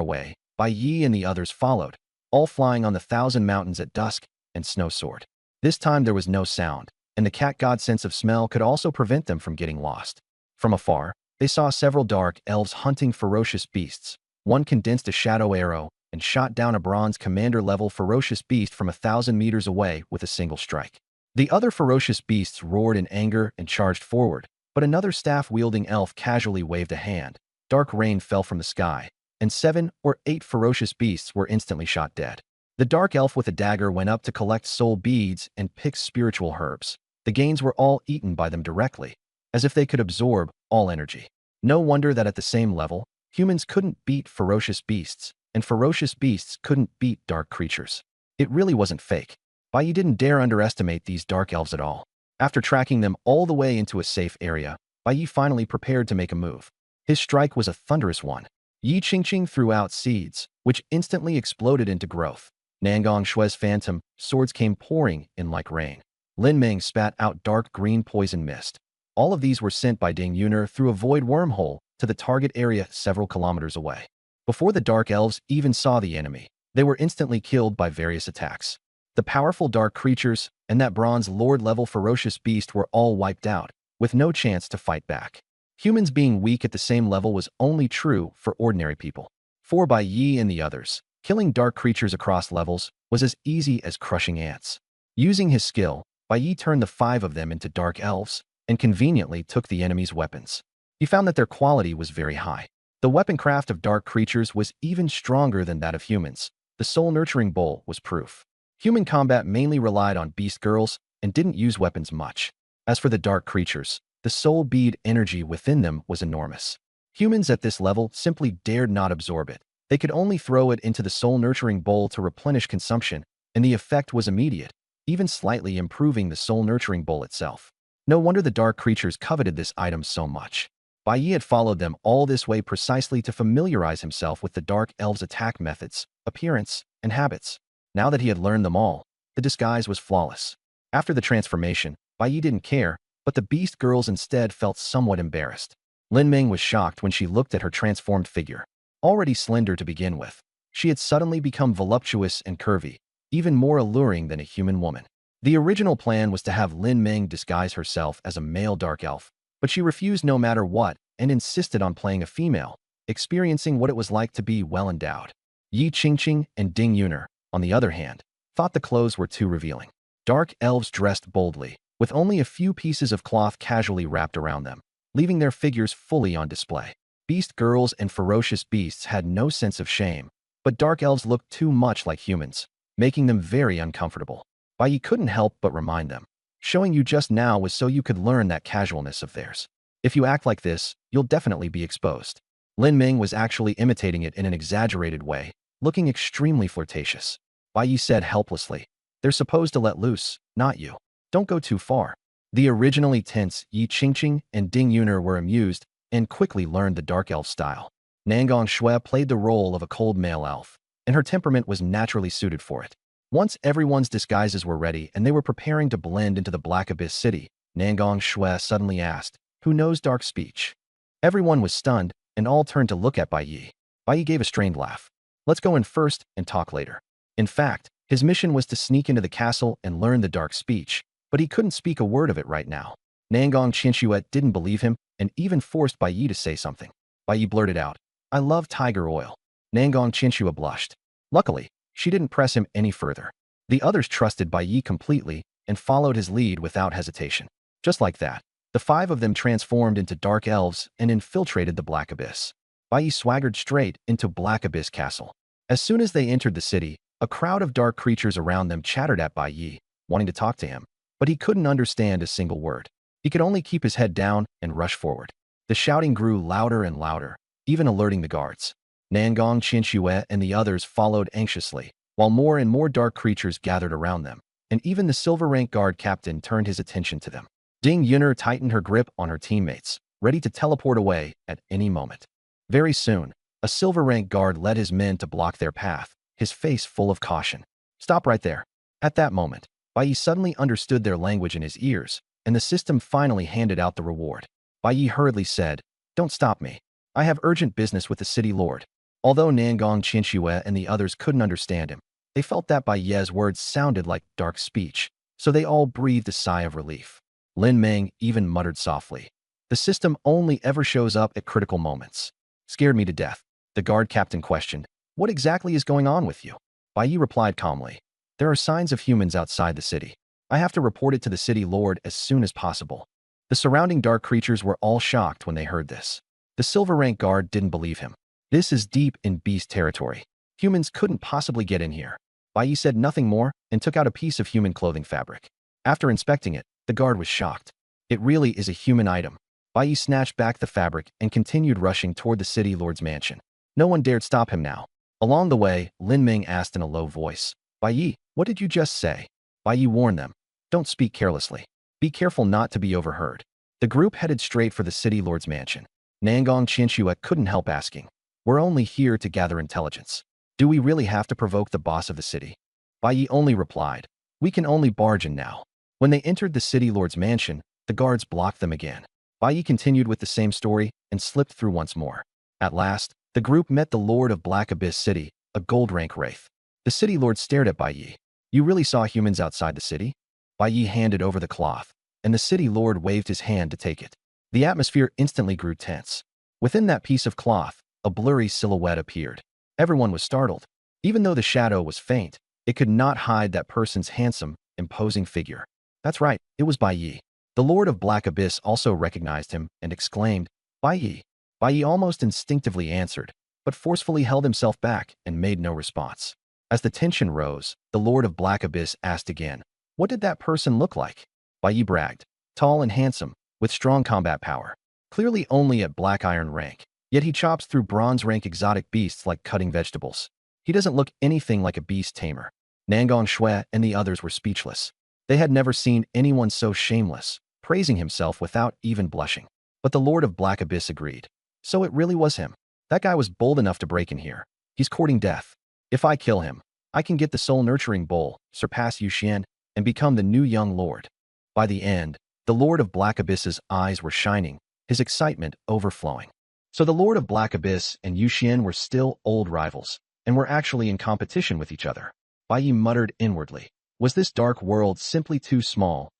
away, Bai Yi and the others followed, all flying on the 1,000 mountains at dusk and snow soared. This time there was no sound, and the cat god's sense of smell could also prevent them from getting lost. From afar, they saw several dark elves hunting ferocious beasts. One condensed a shadow arrow and shot down a bronze commander-level ferocious beast from 1,000 meters away with a single strike. The other ferocious beasts roared in anger and charged forward, but another staff-wielding elf casually waved a hand. Dark rain fell from the sky, and 7 or 8 ferocious beasts were instantly shot dead. The dark elf with a dagger went up to collect soul beads and pick spiritual herbs. The gains were all eaten by them directly, as if they could absorb all energy. No wonder that at the same level, humans couldn't beat ferocious beasts, and ferocious beasts couldn't beat dark creatures. It really wasn't fake. Bai Yi didn't dare underestimate these dark elves at all. After tracking them all the way into a safe area, Bai Yi finally prepared to make a move. His strike was a thunderous one. Yi Qingqing threw out seeds, which instantly exploded into growth. Nangong Shue's phantom swords came pouring in like rain. Lin Meng spat out dark green poison mist. All of these were sent by Ding Yuner through a void wormhole to the target area several kilometers away. Before the dark elves even saw the enemy, they were instantly killed by various attacks. The powerful dark creatures and that bronze lord-level ferocious beast were all wiped out, with no chance to fight back. Humans being weak at the same level was only true for ordinary people. For Bai Yi and the others, killing dark creatures across levels was as easy as crushing ants. Using his skill, Bai Yi turned the 5 of them into dark elves and conveniently took the enemy's weapons. He found that their quality was very high. The weaponcraft of dark creatures was even stronger than that of humans. The soul-nurturing bowl was proof. Human combat mainly relied on beast girls and didn't use weapons much. As for the dark creatures, the soul bead energy within them was enormous. Humans at this level simply dared not absorb it. They could only throw it into the soul-nurturing bowl to replenish consumption, and the effect was immediate, even slightly improving the soul-nurturing bowl itself. No wonder the dark creatures coveted this item so much. Bai Yi had followed them all this way precisely to familiarize himself with the dark elves' attack methods, appearance, and habits. Now that he had learned them all, the disguise was flawless. After the transformation, Bai Yi didn't care, but the beast girls instead felt somewhat embarrassed. Lin Ming was shocked when she looked at her transformed figure. Already slender to begin with, she had suddenly become voluptuous and curvy, even more alluring than a human woman. The original plan was to have Lin Ming disguise herself as a male dark elf, but she refused no matter what and insisted on playing a female, experiencing what it was like to be well-endowed. Yi Qingqing and Ding Yuner, on the other hand, thought the clothes were too revealing. Dark elves dressed boldly, with only a few pieces of cloth casually wrapped around them, leaving their figures fully on display. Beast girls and ferocious beasts had no sense of shame, but dark elves looked too much like humans, making them very uncomfortable. Bai Yi couldn't help but remind them. Showing you just now was so you could learn that casualness of theirs. If you act like this, you'll definitely be exposed. Lin Ming was actually imitating it in an exaggerated way, looking extremely flirtatious. Bai Yi said helplessly, "They're supposed to let loose, not you. Don't go too far." The originally tense Yi Qingqing and Ding Yuner were amused and quickly learned the dark elf style. Nangong Shui played the role of a cold male elf, and her temperament was naturally suited for it. Once everyone's disguises were ready and they were preparing to blend into the Black Abyss city, Nangong Shui suddenly asked, "Who knows dark speech?" Everyone was stunned, and all turned to look at Bai Yi. Bai Yi gave a strained laugh. "Let's go in first and talk later." In fact, his mission was to sneak into the castle and learn the dark speech, but he couldn't speak a word of it right now. Nangong Qinshuet didn't believe him and even forced Bai Yi to say something. Bai Yi blurted out, "I love tiger oil." Nangong Qinshuet blushed. Luckily, she didn't press him any further. The others trusted Bai Yi completely and followed his lead without hesitation. Just like that, the 5 of them transformed into dark elves and infiltrated the Black Abyss. Bai Yi swaggered straight into Black Abyss Castle. As soon as they entered the city, a crowd of dark creatures around them chattered at Bai Yi, wanting to talk to him, but he couldn't understand a single word. He could only keep his head down and rush forward. The shouting grew louder and louder, even alerting the guards. Nangong Qinshuet and the others followed anxiously, while more and more dark creatures gathered around them, and even the silver-rank guard captain turned his attention to them. Ding Yuner tightened her grip on her teammates, ready to teleport away at any moment. Very soon, a silver-rank guard led his men to block their path, his face full of caution. "Stop right there." At that moment, Bai Yi suddenly understood their language in his ears, and the system finally handed out the reward. Bai Yi hurriedly said, "Don't stop me. I have urgent business with the city lord." Although Nangong Qinshuet and the others couldn't understand him, they felt that Bai Yi's words sounded like dark speech, So they all breathed a sigh of relief. Lin Meng even muttered softly. The system only ever shows up at critical moments. Scared me to death. The guard captain questioned, what exactly is going on with you? Bai Yi replied calmly. There are signs of humans outside the city. I have to report it to the city lord as soon as possible. The surrounding dark creatures were all shocked when they heard this. The silver rank guard didn't believe him. This is deep in beast territory. Humans couldn't possibly get in here. Bai Yi said nothing more and took out a piece of human clothing fabric. After inspecting it, the guard was shocked. It really is a human item. Bai Yi snatched back the fabric and continued rushing toward the city lord's mansion. No one dared stop him now. Along the way, Lin Ming asked in a low voice, Bai Yi, what did you just say? Bai Yi warned them, don't speak carelessly. Be careful not to be overheard. The group headed straight for the city lord's mansion. Nangong Qianxue couldn't help asking, we're only here to gather intelligence. Do we really have to provoke the boss of the city? Bai Yi only replied, we can only barge in now. When they entered the city lord's mansion, the guards blocked them again. Bai Yi continued with the same story and slipped through once more. At last, the group met the Lord of Black Abyss City, a gold rank wraith. The city lord stared at Bai Yi. You really saw humans outside the city? Bai Yi handed over the cloth, and the city lord waved his hand to take it. The atmosphere instantly grew tense. Within that piece of cloth, a blurry silhouette appeared. Everyone was startled. Even though the shadow was faint, it could not hide that person's handsome, imposing figure. That's right, it was Bai Yi. The Lord of Black Abyss also recognized him and exclaimed, Bai Yi. Bai Yi almost instinctively answered, but forcefully held himself back and made no response. As the tension rose, the Lord of Black Abyss asked again, what did that person look like? Bai Yi bragged, tall and handsome, with strong combat power. Clearly only at Black Iron rank, yet he chops through bronze rank exotic beasts like cutting vegetables. He doesn't look anything like a beast tamer. Nangong Shui and the others were speechless. They had never seen anyone so shameless, praising himself without even blushing. But the Lord of Black Abyss agreed. So it really was him. That guy was bold enough to break in here. He's courting death. If I kill him, I can get the soul-nurturing bowl, surpass Yuxian, and become the new young lord. By the end, the Lord of Black Abyss's eyes were shining, his excitement overflowing. So the Lord of Black Abyss and Yuxian were still old rivals, and were actually in competition with each other. Bai Yi muttered inwardly. Was this dark world simply too small